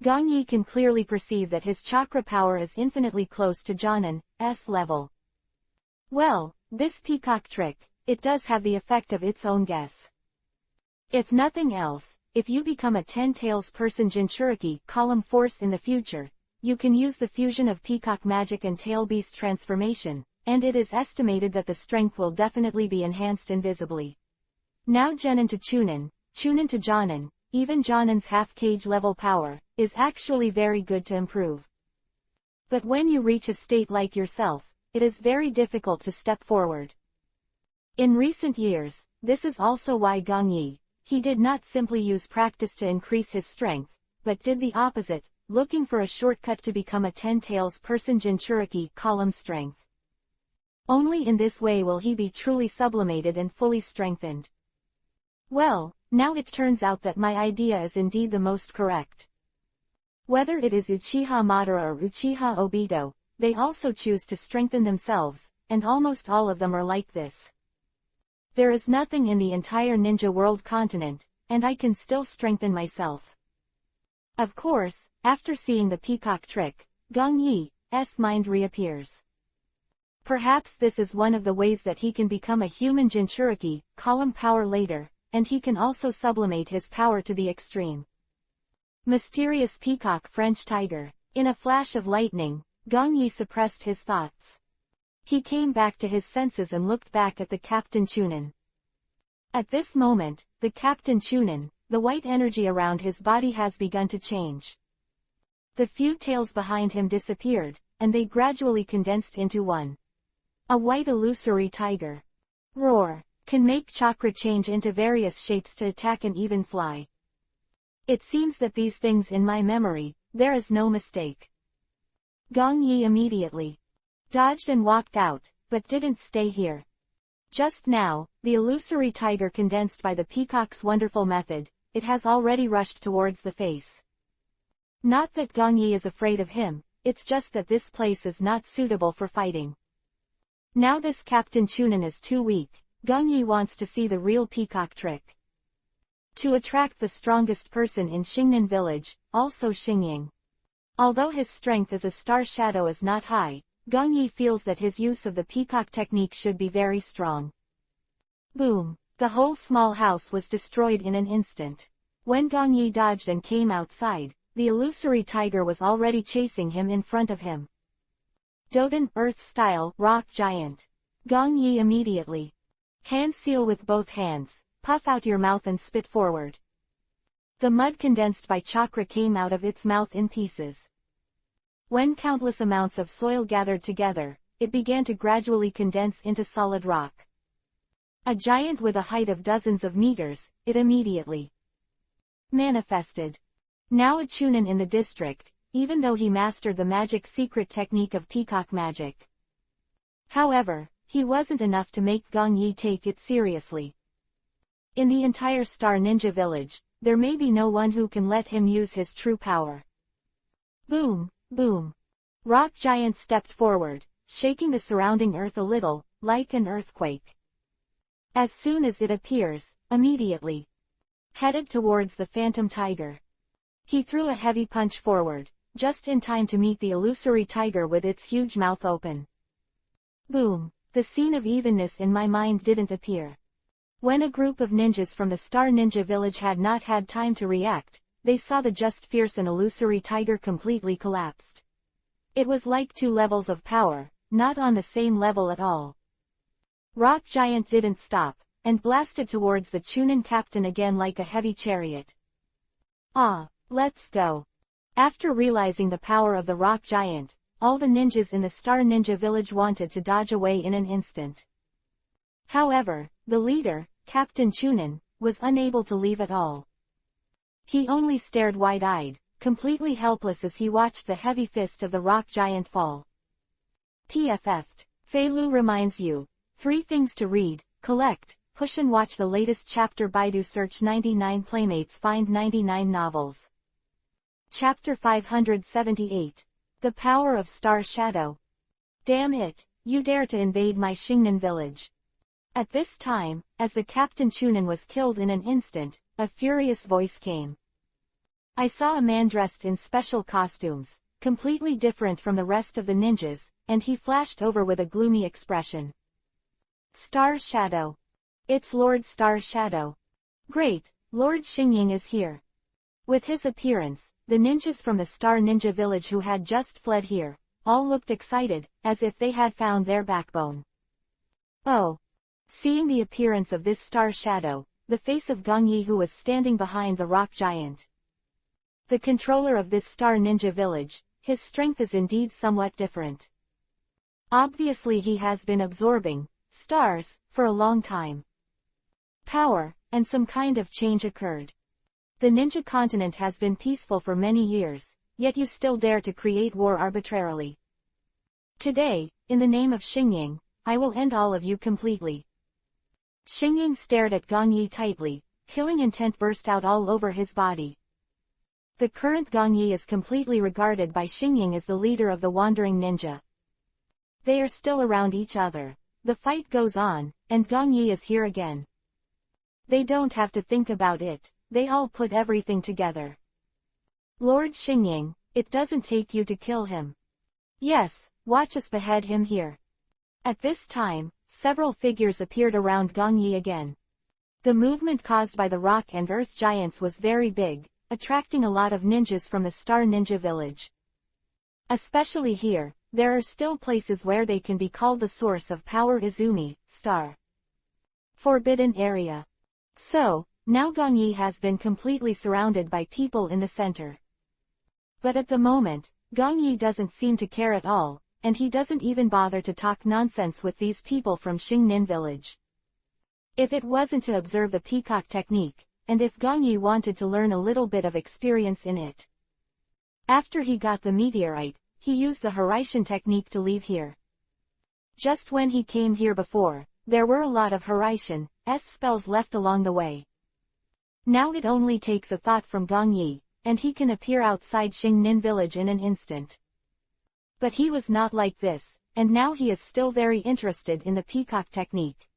Gong Yi can clearly perceive that his chakra power is infinitely close to Jonin's level. Well, this peacock trick, it does have the effect of its own guess. If nothing else, if you become a 10 tails person Jinchuriki column force in the future, you can use the fusion of peacock magic and tail beast transformation, and it is estimated that the strength will definitely be enhanced invisibly. Now Genin to Chunin, Chunin to Jonin, even Jonin's half-cage level power, is actually very good to improve. But when you reach a state like yourself, it is very difficult to step forward. In recent years, this is also why Gong Yi, he did not simply use practice to increase his strength, but did the opposite, looking for a shortcut to become a 10 tails person Jinchuriki column strength. Only in this way will he be truly sublimated and fully strengthened. Well, now it turns out that my idea is indeed the most correct. Whether it is Uchiha Madara or Uchiha Obito, they also choose to strengthen themselves, and almost all of them are like this. There is nothing in the entire ninja world continent, and I can still strengthen myself. Of course, after seeing the peacock trick, Gong Yi's mind reappears. Perhaps this is one of the ways that he can become a human Jinchuriki column power later, and he can also sublimate his power to the extreme. Mysterious peacock French tiger. In a flash of lightning, Gong Yi suppressed his thoughts. He came back to his senses and looked back at the Captain Chunin. At this moment, the Captain Chunin, the white energy around his body has begun to change. The few tails behind him disappeared, and they gradually condensed into one. A white illusory tiger. Roar. Can make chakra change into various shapes to attack and even fly. It seems that these things in my memory, there is no mistake. Gong Yi immediately dodged and walked out, but didn't stay here. Just now, the illusory tiger condensed by the peacock's wonderful method, it has already rushed towards the face. Not that Gong Yi is afraid of him, it's just that this place is not suitable for fighting. Now this Captain Chunin is too weak. Gong Yi wants to see the real peacock trick. To attract the strongest person in Xingnin village, also Xingying. Although his strength as a star shadow is not high, Gong Yi feels that his use of the peacock technique should be very strong. Boom! The whole small house was destroyed in an instant. When Gong Yi dodged and came outside, the illusory tiger was already chasing him in front of him. Doden Earth-style rock giant. Gong Yi immediately. Hand seal with both hands, puff out your mouth and spit forward. The mud condensed by chakra came out of its mouth in pieces. When countless amounts of soil gathered together, it began to gradually condense into solid rock. A giant with a height of dozens of meters, it immediately manifested. Now a Chunin in the district, even though he mastered the magic secret technique of peacock magic. However, he wasn't enough to make Gong Yi take it seriously. In the entire Star Ninja village, there may be no one who can let him use his true power. Boom, boom. Rock Giant stepped forward, shaking the surrounding earth a little, like an earthquake. As soon as it appears, immediately headed towards the Phantom Tiger. He threw a heavy punch forward, just in time to meet the illusory tiger with its huge mouth open. Boom. The scene of evenness in my mind didn't appear. When a group of ninjas from the Star Ninja village had not had time to react, they saw the just fierce and illusory tiger completely collapsed. It was like two levels of power, not on the same level at all. Rock Giant didn't stop, and blasted towards the Chunin captain again like a heavy chariot. Ah, let's go. After realizing the power of the Rock Giant, all the ninjas in the Star Ninja village wanted to dodge away in an instant. However, the leader, Captain Chunin, was unable to leave at all. He only stared wide-eyed, completely helpless as he watched the heavy fist of the Rock Giant fall. PFF. Fei Lu reminds you. 3 things to read, collect, push and watch the latest chapter. Baidu search 99 playmates find 99 novels. Chapter 578. The Power of Star Shadow. Damn it, you dare to invade my Xingnan village. At this time, as the Captain Chunin was killed in an instant, a furious voice came. I saw a man dressed in special costumes, completely different from the rest of the ninjas, and he flashed over with a gloomy expression. Star Shadow. It's Lord Star Shadow. Great, Lord Xingying is here. With his appearance, the ninjas from the Star Ninja Village who had just fled here, all looked excited, as if they had found their backbone. Oh! Seeing the appearance of this Star Shadow, the face of Gong Yi who was standing behind the rock giant. The controller of this Star Ninja Village, his strength is indeed somewhat different. Obviously he has been absorbing stars for a long time. Power, and some kind of change occurred. The ninja continent has been peaceful for many years, yet you still dare to create war arbitrarily. Today, in the name of Xingying, I will end all of you completely. Xingying stared at Gong Yi tightly, killing intent burst out all over his body. The current Gong Yi is completely regarded by Xingying as the leader of the wandering ninja. They are still around each other. The fight goes on, and Gong Yi is here again. They don't have to think about it, they all put everything together. Lord Xingying, it doesn't take you to kill him. Yes, watch us behead him here. At this time, several figures appeared around Gong Yi again. The movement caused by the rock and earth giants was very big, attracting a lot of ninjas from the Star Ninja Village. Especially here, there are still places where they can be called the source of power Izumi, Star. Forbidden Area. So, now Gong Yi has been completely surrounded by people in the center. But at the moment, Gong Yi doesn't seem to care at all, and he doesn't even bother to talk nonsense with these people from Xingnin Village. If it wasn't to observe the peacock technique, and if Gong Yi wanted to learn a little bit of experience in it. After he got the meteorite, he used the Horaitian technique to leave here. Just when he came here before, there were a lot of Horaitian spells left along the way. Now it only takes a thought from Gong Yi, and he can appear outside Xingnin Village in an instant. But he was not like this, and now he is still very interested in the peacock technique.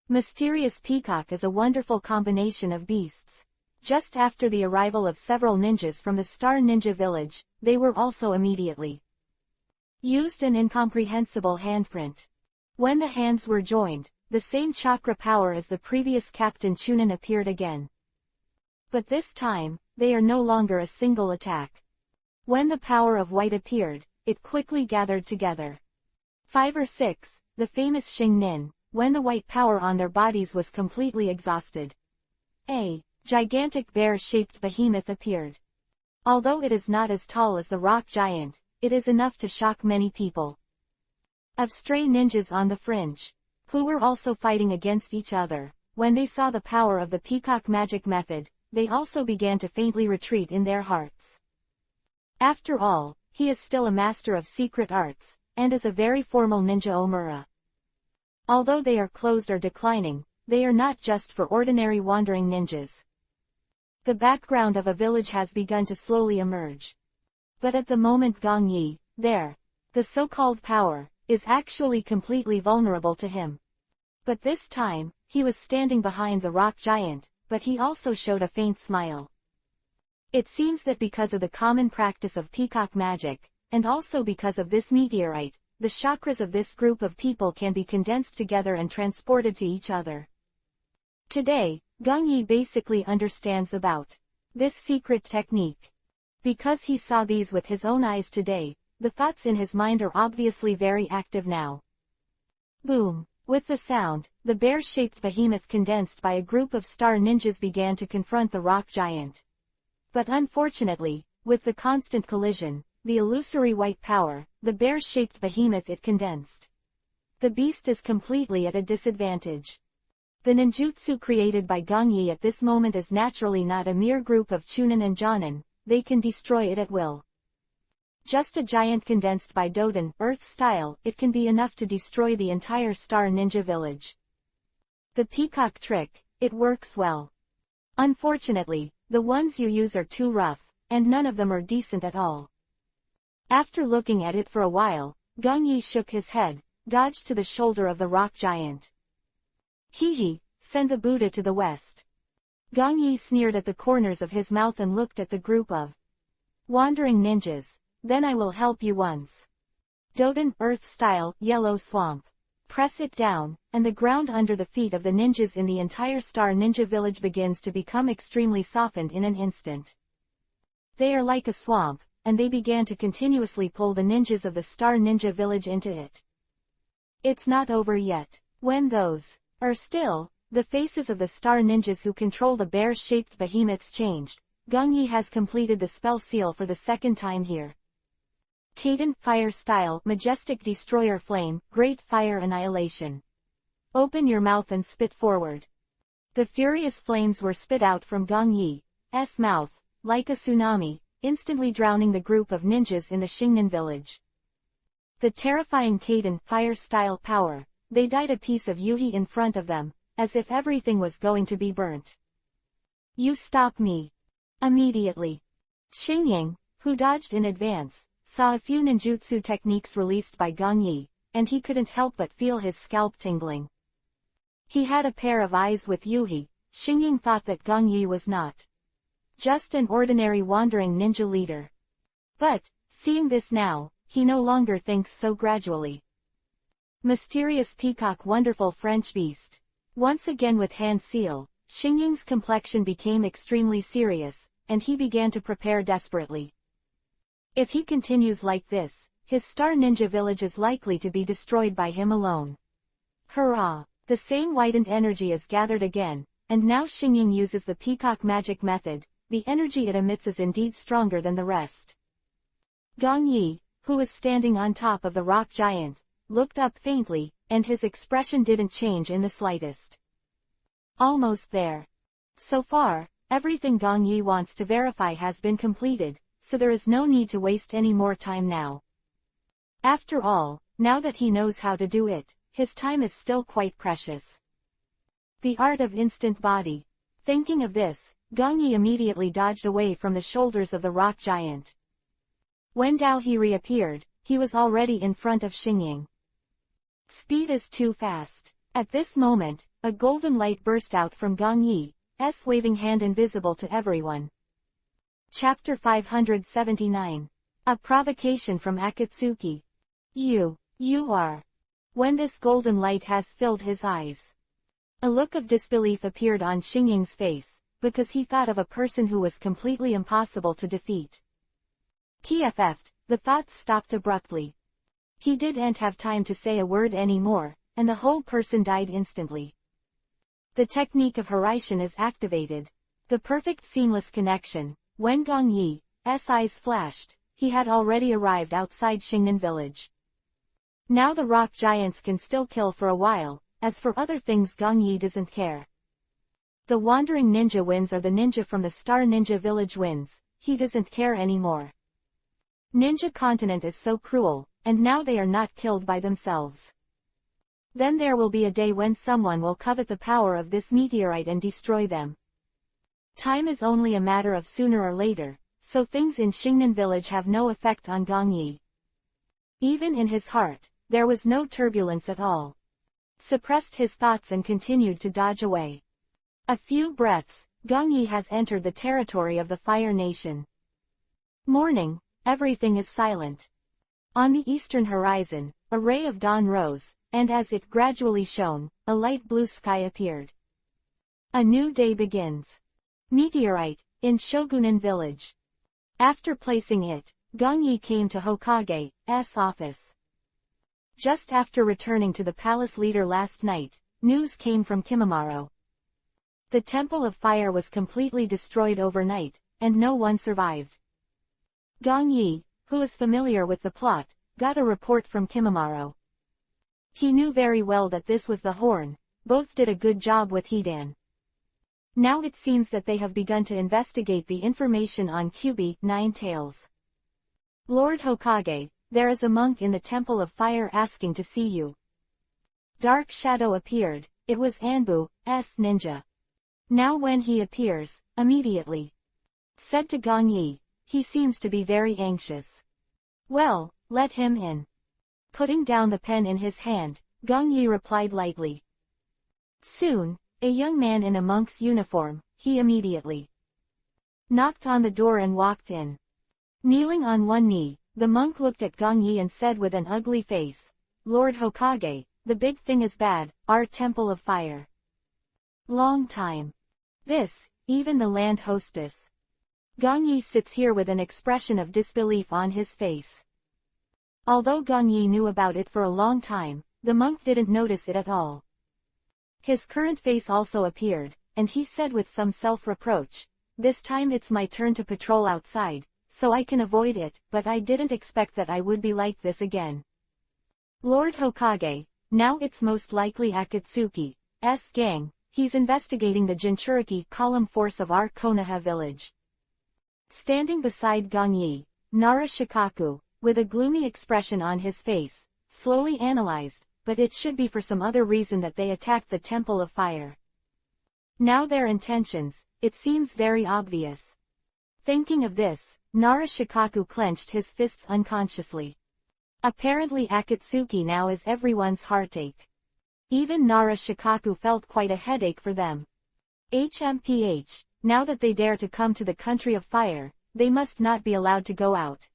Mysterious Peacock is a wonderful combination of beasts. Just after the arrival of several ninjas from the Star Ninja Village, they were also immediately used an incomprehensible handprint. When the hands were joined, the same chakra power as the previous Captain Chunin appeared again. But this time, they are no longer a single attack. When the power of white appeared, it quickly gathered together. 5 or 6, the famous Xingnin, when the white power on their bodies was completely exhausted. A gigantic bear-shaped behemoth appeared. Although it is not as tall as the rock giant, it is enough to shock many people. Of stray ninjas on the fringe, who were also fighting against each other, when they saw the power of the peacock magic method, they also began to faintly retreat in their hearts. After all, he is still a master of secret arts, and is a very formal ninja Omura. Although they are closed or declining, they are not just for ordinary wandering ninjas. The background of a village has begun to slowly emerge. But at the moment Gong Yi, the so-called power, is actually completely vulnerable to him. But this time, he was standing behind the rock giant, but he also showed a faint smile. It seems that because of the common practice of peacock magic, and also because of this meteorite, the chakras of this group of people can be condensed together and transported to each other. Today, Gong Yi basically understands about this secret technique. Because he saw these with his own eyes today, the thoughts in his mind are obviously very active now. Boom! With the sound, the bear-shaped behemoth condensed by a group of star ninjas began to confront the rock giant. But unfortunately, with the constant collision, the illusory white power, the bear-shaped behemoth it condensed. The beast is completely at a disadvantage. The ninjutsu created by Gong Yi at this moment is naturally not a mere group of Chunin and Jonin, they can destroy it at will. Just a giant condensed by Doden, Earth style, it can be enough to destroy the entire Star Ninja Village. The peacock trick, it works well. Unfortunately, the ones you use are too rough, and none of them are decent at all. After looking at it for a while, Gong Yi shook his head, dodged to the shoulder of the rock giant. Hee, send the Buddha to the west. Gong Yi sneered at the corners of his mouth and looked at the group of wandering ninjas. Then I will help you once. Doden, Earth style, yellow swamp. Press it down, and the ground under the feet of the ninjas in the entire Star Ninja village begins to become extremely softened in an instant. They are like a swamp, and they began to continuously pull the ninjas of the Star Ninja village into it. It's not over yet. When those are still, the faces of the Star Ninjas who control the bear-shaped behemoths changed. Gong Yi has completed the spell seal for the second time here. Kaden, fire style, majestic destroyer flame, great fire annihilation. Open your mouth and spit forward. The furious flames were spit out from Gong Yi's mouth, like a tsunami, instantly drowning the group of ninjas in the Xingnan village. The terrifying Kaden, fire style power, they died a piece of Yuhi in front of them, as if everything was going to be burnt. You stop me. Immediately. Xingying, who dodged in advance, saw a few ninjutsu techniques released by Gong Yi, and he couldn't help but feel his scalp tingling. He had a pair of eyes with Yuhi. Xingying thought that Gong Yi was not just an ordinary wandering ninja leader. But, seeing this now, he no longer thinks so gradually. Mysterious peacock, wonderful French beast. Once again with hand seal, Xingying's complexion became extremely serious, and he began to prepare desperately. If he continues like this, his Star Ninja village is likely to be destroyed by him alone. Hurrah! The same widened energy is gathered again, and now Xingying uses the peacock magic method. The energy it emits is indeed stronger than the rest. Gong Yi, who was standing on top of the rock giant, looked up faintly, and his expression didn't change in the slightest. Almost there. So far, everything Gong Yi wants to verify has been completed, so there is no need to waste any more time now. After all, now that he knows how to do it, his time is still quite precious. The art of instant body. Thinking of this, Gong Yi immediately dodged away from the shoulders of the rock giant. When Dao He reappeared, he was already in front of Xingying. Speed is too fast. At this moment, a golden light burst out from Gong Yi's waving hand, invisible to everyone. Chapter 579. A provocation from Akatsuki. You are. When this golden light has filled his eyes. A look of disbelief appeared on Xingying's face, because he thought of a person who was completely impossible to defeat. KFF, the thoughts stopped abruptly. He didn't have time to say a word anymore, and the whole person died instantly. The technique of Hiraishin is activated. The perfect seamless connection. When Gong Yi's eyes flashed, he had already arrived outside Xingnan village. Now the rock giants can still kill for a while, as for other things Gong Yi doesn't care. The wandering ninja wins or the ninja from the Star Ninja village wins, he doesn't care anymore. Ninja continent is so cruel, and now they are not killed by themselves. Then there will be a day when someone will covet the power of this meteorite and destroy them. Time is only a matter of sooner or later, so things in Xingnan village have no effect on Gong Yi. Even in his heart, there was no turbulence at all. Suppressed his thoughts and continued to dodge away. A few breaths, Gong Yi has entered the territory of the Fire Nation. Morning, everything is silent. On the eastern horizon, a ray of dawn rose, and as it gradually shone, a light blue sky appeared. A new day begins. Meteorite, in Shogunin village. After placing it, Gong Yi came to Hokage's office. Just after returning to the palace leader last night, news came from Kimimaro. The Temple of Fire was completely destroyed overnight, and no one survived. Gong Yi, who is familiar with the plot, got a report from Kimimaro. He knew very well that this was the Horn. Both did a good job with Hidan. Now it seems that they have begun to investigate the information on Kyubi, Nine Tails. Lord Hokage, there is a monk in the Temple of Fire asking to see you. Dark shadow appeared. It was Anbu's ninja. Now when he appears, immediately. Said to Gong Yi, he seems to be very anxious. Well, let him in. Putting down the pen in his hand, Gong Yi replied lightly. Soon, a young man in a monk's uniform, he immediately knocked on the door and walked in. Kneeling on one knee, the monk looked at Gong Yi and said with an ugly face, "Lord Hokage, the big thing is bad, our temple of fire. Long time. This, even the land hostess." Gong Yi sits here with an expression of disbelief on his face. Although Gong Yi knew about it for a long time, the monk didn't notice it at all. His current face also appeared, and he said with some self-reproach, "This time it's my turn to patrol outside, so I can avoid it, but I didn't expect that I would be like this again. Lord Hokage, now it's most likely Akatsuki's gang, he's investigating the Jinchuriki column force of our Konoha village." Standing beside Gong Yi, Nara Shikaku, with a gloomy expression on his face, slowly analyzed, but it should be for some other reason that they attacked the Temple of Fire. Now their intentions, it seems very obvious. Thinking of this, Nara Shikaku clenched his fists unconsciously. Apparently Akatsuki now is everyone's heartache. Even Nara Shikaku felt quite a headache for them. HMPH, now that they dare to come to the country of fire, they must not be allowed to go out.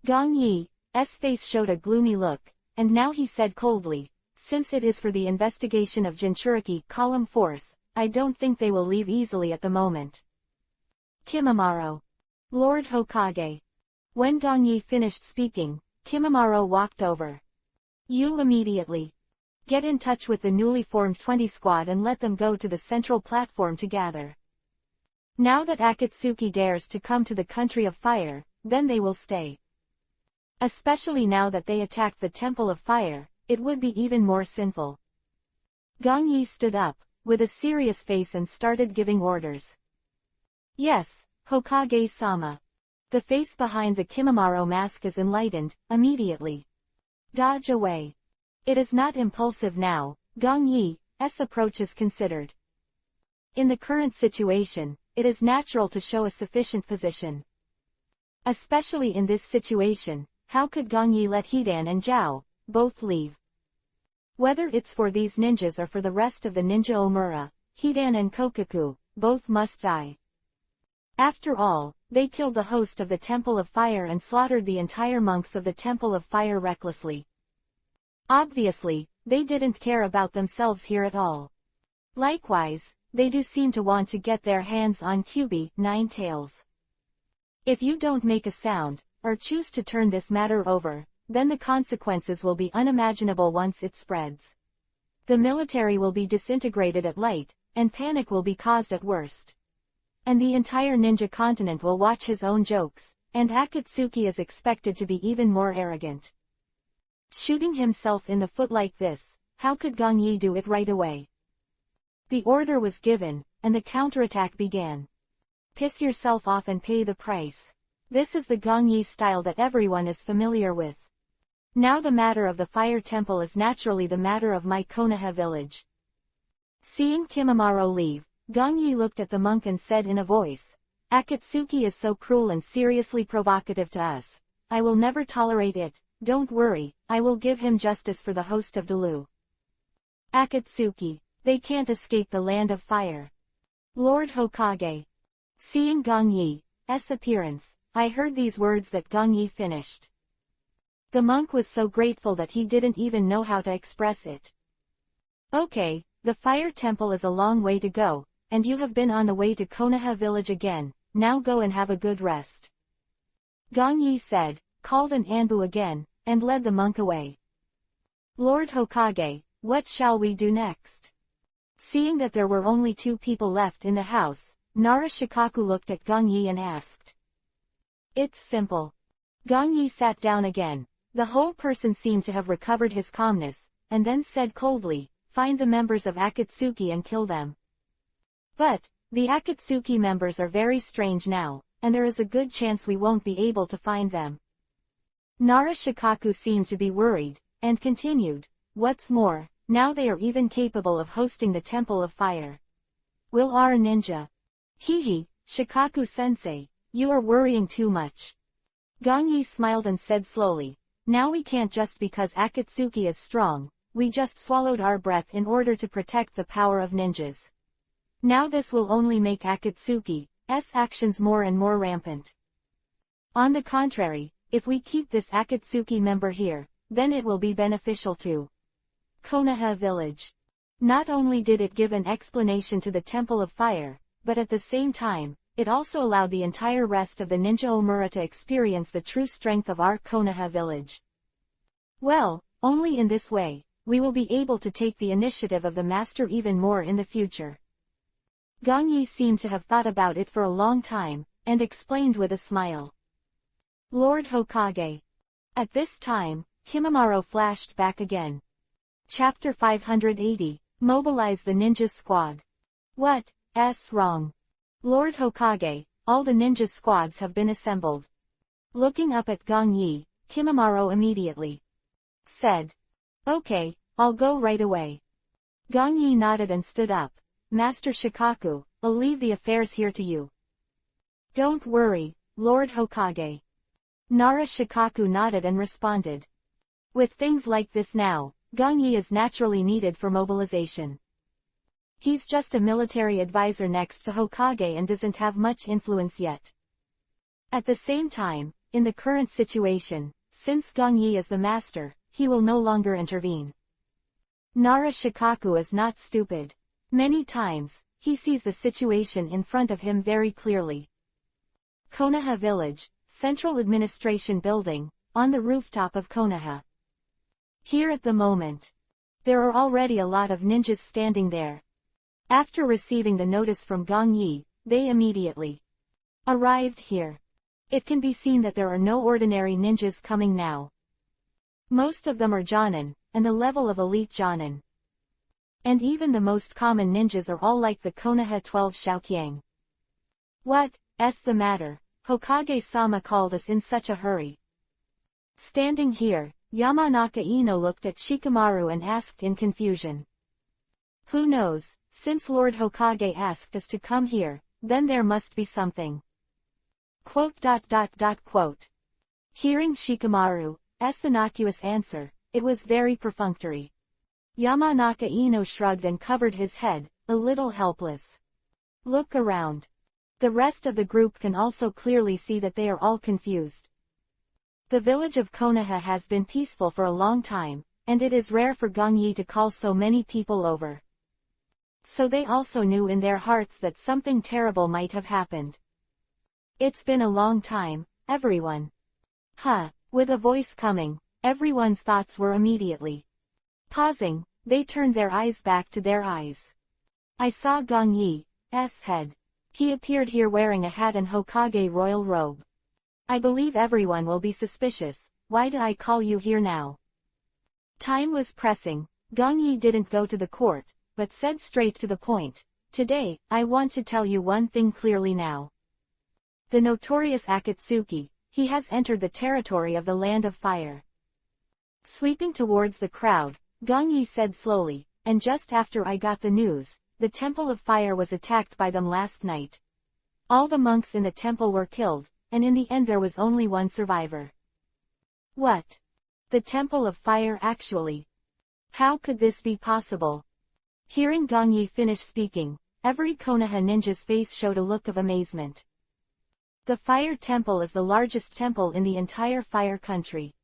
Gong Yi's face showed a gloomy look, and now he said coldly, "Since it is for the investigation of Jinchuriki column force, I don't think they will leave easily at the moment." Kimimaro. Lord Hokage. When Gong Yi finished speaking, Kimimaro walked over. "You immediately get in touch with the newly formed 20 squad and let them go to the central platform to gather. Now that Akatsuki dares to come to the country of fire, then they will stay. Especially now that they attacked the Temple of Fire, it would be even more sinful." Gong Yi stood up, with a serious face and started giving orders. "Yes, Hokage-sama." The face behind the Kimimaro mask is enlightened, immediately. "Dodge away." It is not impulsive now, Gong Yi's approach is considered. In the current situation, it is natural to show a sufficient position. Especially in this situation, how could Gong Yi let Hidan and Zhao both leave? Whether it's for these ninjas or for the rest of the ninja Omura, Hidan and Kokaku, both must die. After all, they killed the host of the Temple of Fire and slaughtered the entire monks of the Temple of Fire recklessly. Obviously, they didn't care about themselves here at all. Likewise, they do seem to want to get their hands on QB, Nine Tails. If you don't make a sound, or choose to turn this matter over, then the consequences will be unimaginable once it spreads. The military will be disintegrated at light, and panic will be caused at worst. And the entire ninja continent will watch his own jokes, and Akatsuki is expected to be even more arrogant. Shooting himself in the foot like this, how could Gong Yi do it right away? The order was given, and the counterattack began. Piss yourself off and pay the price. This is the Gong Yi style that everyone is familiar with. Now the matter of the fire temple is naturally the matter of my Konoha village. Seeing Kimimaro leave, Gong Yi looked at the monk and said in a voice, "Akatsuki is so cruel and seriously provocative to us. I will never tolerate it. Don't worry, I will give him justice for the host of Delu. Akatsuki, they can't escape the land of fire." Lord Hokage. Seeing Gong Yi's appearance, I heard these words that Gong Yi finished. The monk was so grateful that he didn't even know how to express it. "Okay, the fire temple is a long way to go, and you have been on the way to Konoha village again, now go and have a good rest." Gong Yi said, called an Anbu again, and led the monk away. "Lord Hokage, what shall we do next?" Seeing that there were only 2 people left in the house, Nara Shikaku looked at Gong Yi and asked. "It's simple." Gong Yi sat down again. The whole person seemed to have recovered his calmness, and then said coldly, "Find the members of Akatsuki and kill them." "But, the Akatsuki members are very strange now, and there is a good chance we won't be able to find them." Nara Shikaku seemed to be worried, and continued, "What's more, now they are even capable of hosting the Temple of Fire. Will our ninja?" "Hehe, Shikaku-sensei, you are worrying too much." Gong Yi smiled and said slowly, "Now we can't just because Akatsuki is strong, we just swallowed our breath in order to protect the power of ninjas. Now this will only make Akatsuki's actions more and more rampant. On the contrary, if we keep this Akatsuki member here, then it will be beneficial to Konoha village. Not only did it give an explanation to the Temple of Fire, but at the same time, it also allowed the entire rest of the ninja Omura to experience the true strength of our Konoha village. Well, only in this way, we will be able to take the initiative of the master even more in the future. Gongyi seemed to have thought about it for a long time, and explained with a smile. Lord Hokage. At this time, Kimimaro flashed back again. Chapter 580, Mobilize the Ninja Squad. What's wrong? Lord Hokage, all the ninja squads have been assembled. Looking up at Gongyi, Kimimaro immediately said. Okay, I'll go right away. Gongyi nodded and stood up. Master Shikaku, I'll leave the affairs here to you. Don't worry, Lord Hokage. Nara Shikaku nodded and responded. With things like this now, Gongyi is naturally needed for mobilization. He's just a military advisor next to Hokage and doesn't have much influence yet. At the same time, in the current situation, since Gongyi is the master, he will no longer intervene. Nara Shikaku is not stupid. Many times, he sees the situation in front of him very clearly. Konoha Village, Central Administration Building, on the rooftop of Konoha. Here at the moment, there are already a lot of ninjas standing there. After receiving the notice from Gongyi, they immediately arrived here. It can be seen that there are no ordinary ninjas coming now. Most of them are Jonin, and the level of elite Jonin. And even the most common ninjas are all like the Konoha 12 Shaoqiang. What's the matter? Hokage-sama called us in such a hurry. Standing here, Yamanaka Ino looked at Shikamaru and asked in confusion. Who knows, since Lord Hokage asked us to come here, then there must be something. Hearing Shikamaru's innocuous answer, it was very perfunctory. Yamanaka Ino shrugged and covered his head, a little helpless. Look around. The rest of the group can also clearly see that they are all confused. The village of Konoha has been peaceful for a long time, and it is rare for Gongyi to call so many people over. So they also knew in their hearts that something terrible might have happened. It's been a long time, everyone. With a voice coming, everyone's thoughts were immediately pausing. They turned their eyes back to their eyes. I saw Gongyi's head. He appeared here wearing a hat and Hokage royal robe. I believe everyone will be suspicious. Why do I call you here now? Time was pressing. Gongyi didn't go to the court, but said straight to the point. Today, I want to tell you one thing clearly now. The notorious Akatsuki, he has entered the territory of the Land of Fire. Sweeping towards the crowd, Gongyi said slowly, and just after I got the news, the Temple of Fire was attacked by them last night. All the monks in the temple were killed, and in the end there was only one survivor. What? The Temple of Fire actually? How could this be possible? Hearing Gongyi finish speaking, every Konoha ninja's face showed a look of amazement. The Fire Temple is the largest temple in the entire Fire country.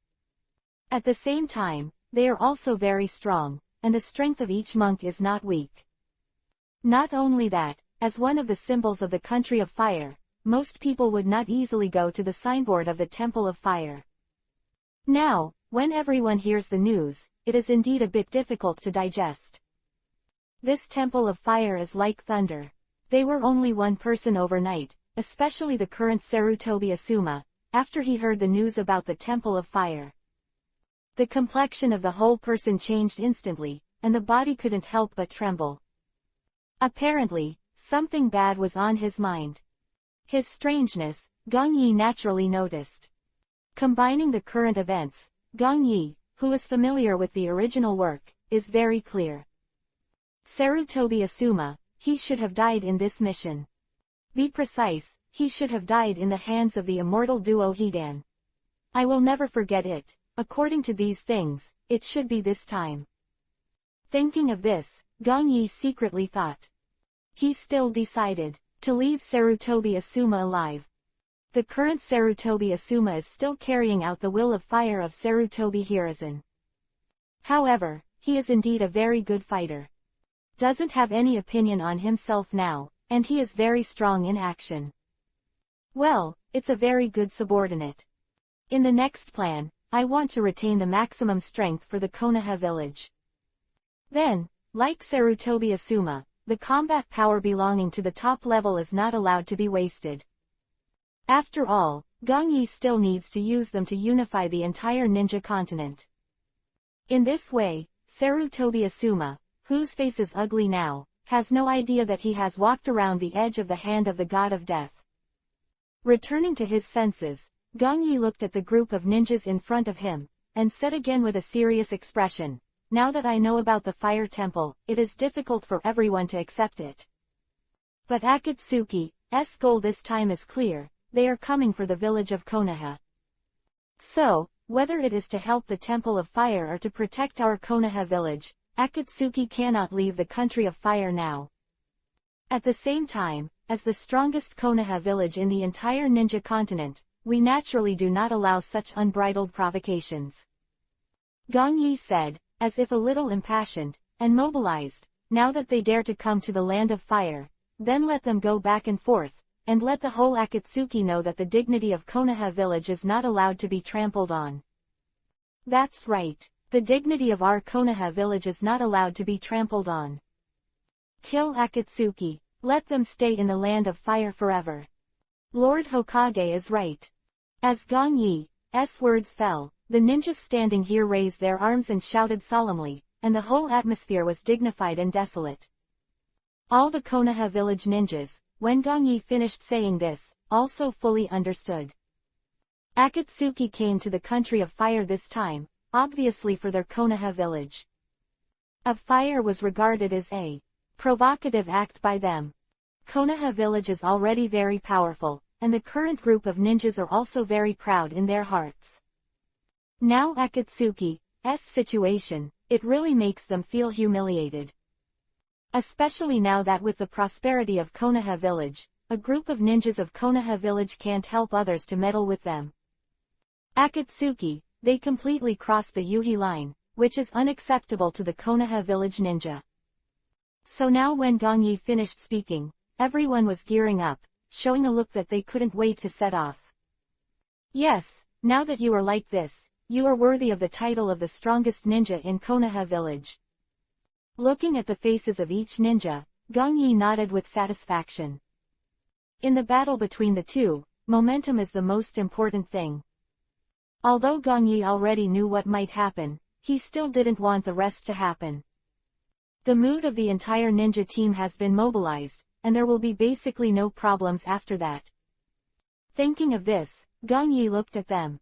At the same time, they are also very strong, and the strength of each monk is not weak. Not only that, as one of the symbols of the country of fire, most people would not easily go to the signboard of the Temple of Fire. Now, when everyone hears the news, it is indeed a bit difficult to digest. This Temple of Fire is like thunder. They were only one person overnight, especially the current Sarutobi Asuma, after he heard the news about the Temple of Fire. The complexion of the whole person changed instantly, and the body couldn't help but tremble. Apparently, something bad was on his mind. His strangeness, Gongyi naturally noticed. Combining the current events, Gongyi, who is familiar with the original work, is very clear. Sarutobi Asuma, he should have died in this mission. Be precise, he should have died in the hands of the immortal duo Hidan. I will never forget it. According to these things, it should be this time. Thinking of this, Gong Yi secretly thought. He still decided to leave Sarutobi Asuma alive. The current Sarutobi Asuma is still carrying out the will of fire of Sarutobi Hiruzen. However, he is indeed a very good fighter. Doesn't have any opinion on himself now, and he is very strong in action. Well, it's a very good subordinate. In the next plan, I want to retain the maximum strength for the Konoha village. Then, like Sarutobi Asuma, the combat power belonging to the top level is not allowed to be wasted. After all, Gong Yi still needs to use them to unify the entire ninja continent. In this way, Sarutobi Asuma, whose face is ugly now, has no idea that he has walked around the edge of the hand of the god of death. Returning to his senses, Gong Yi looked at the group of ninjas in front of him, and said again with a serious expression, "Now that I know about the fire temple, it is difficult for everyone to accept it. But Akatsuki's goal this time is clear, they are coming for the village of Konoha. So, whether it is to help the Temple of Fire or to protect our Konoha village, Akatsuki cannot leave the country of fire now. At the same time, as the strongest Konoha village in the entire ninja continent, we naturally do not allow such unbridled provocations." Gong Yi said, as if a little impassioned, and mobilized, "Now that they dare to come to the land of fire, then let them go back and forth, and let the whole Akatsuki know that the dignity of Konoha village is not allowed to be trampled on." That's right, the dignity of our Konoha village is not allowed to be trampled on. Kill Akatsuki, let them stay in the land of fire forever. Lord Hokage is right. As Gong Yi's words fell, the ninjas standing here raised their arms and shouted solemnly, and the whole atmosphere was dignified and desolate. All the Konoha village ninjas, when Gong Yi finished saying this, also fully understood. Akatsuki came to the country of fire this time, obviously for their Konoha village. Of fire was regarded as a provocative act by them. Konoha village is already very powerful, and the current group of ninjas are also very proud in their hearts. Now Akatsuki's situation, it really makes them feel humiliated. Especially now that with the prosperity of Konoha village, a group of ninjas of Konoha village can't help others to meddle with them. Akatsuki, they completely crossed the Yuhi line, which is unacceptable to the Konoha village ninja. So now when Gong Yi finished speaking, everyone was gearing up, showing a look that they couldn't wait to set off. "Yes, now that you are like this, you are worthy of the title of the strongest ninja in Konoha village." Looking at the faces of each ninja, Gong Yi nodded with satisfaction. In the battle between the two, momentum is the most important thing. Although Gong Yi already knew what might happen, he still didn't want the rest to happen. The mood of the entire ninja team has been mobilized, and there will be basically no problems after that. Thinking of this, Gong Yi looked at them,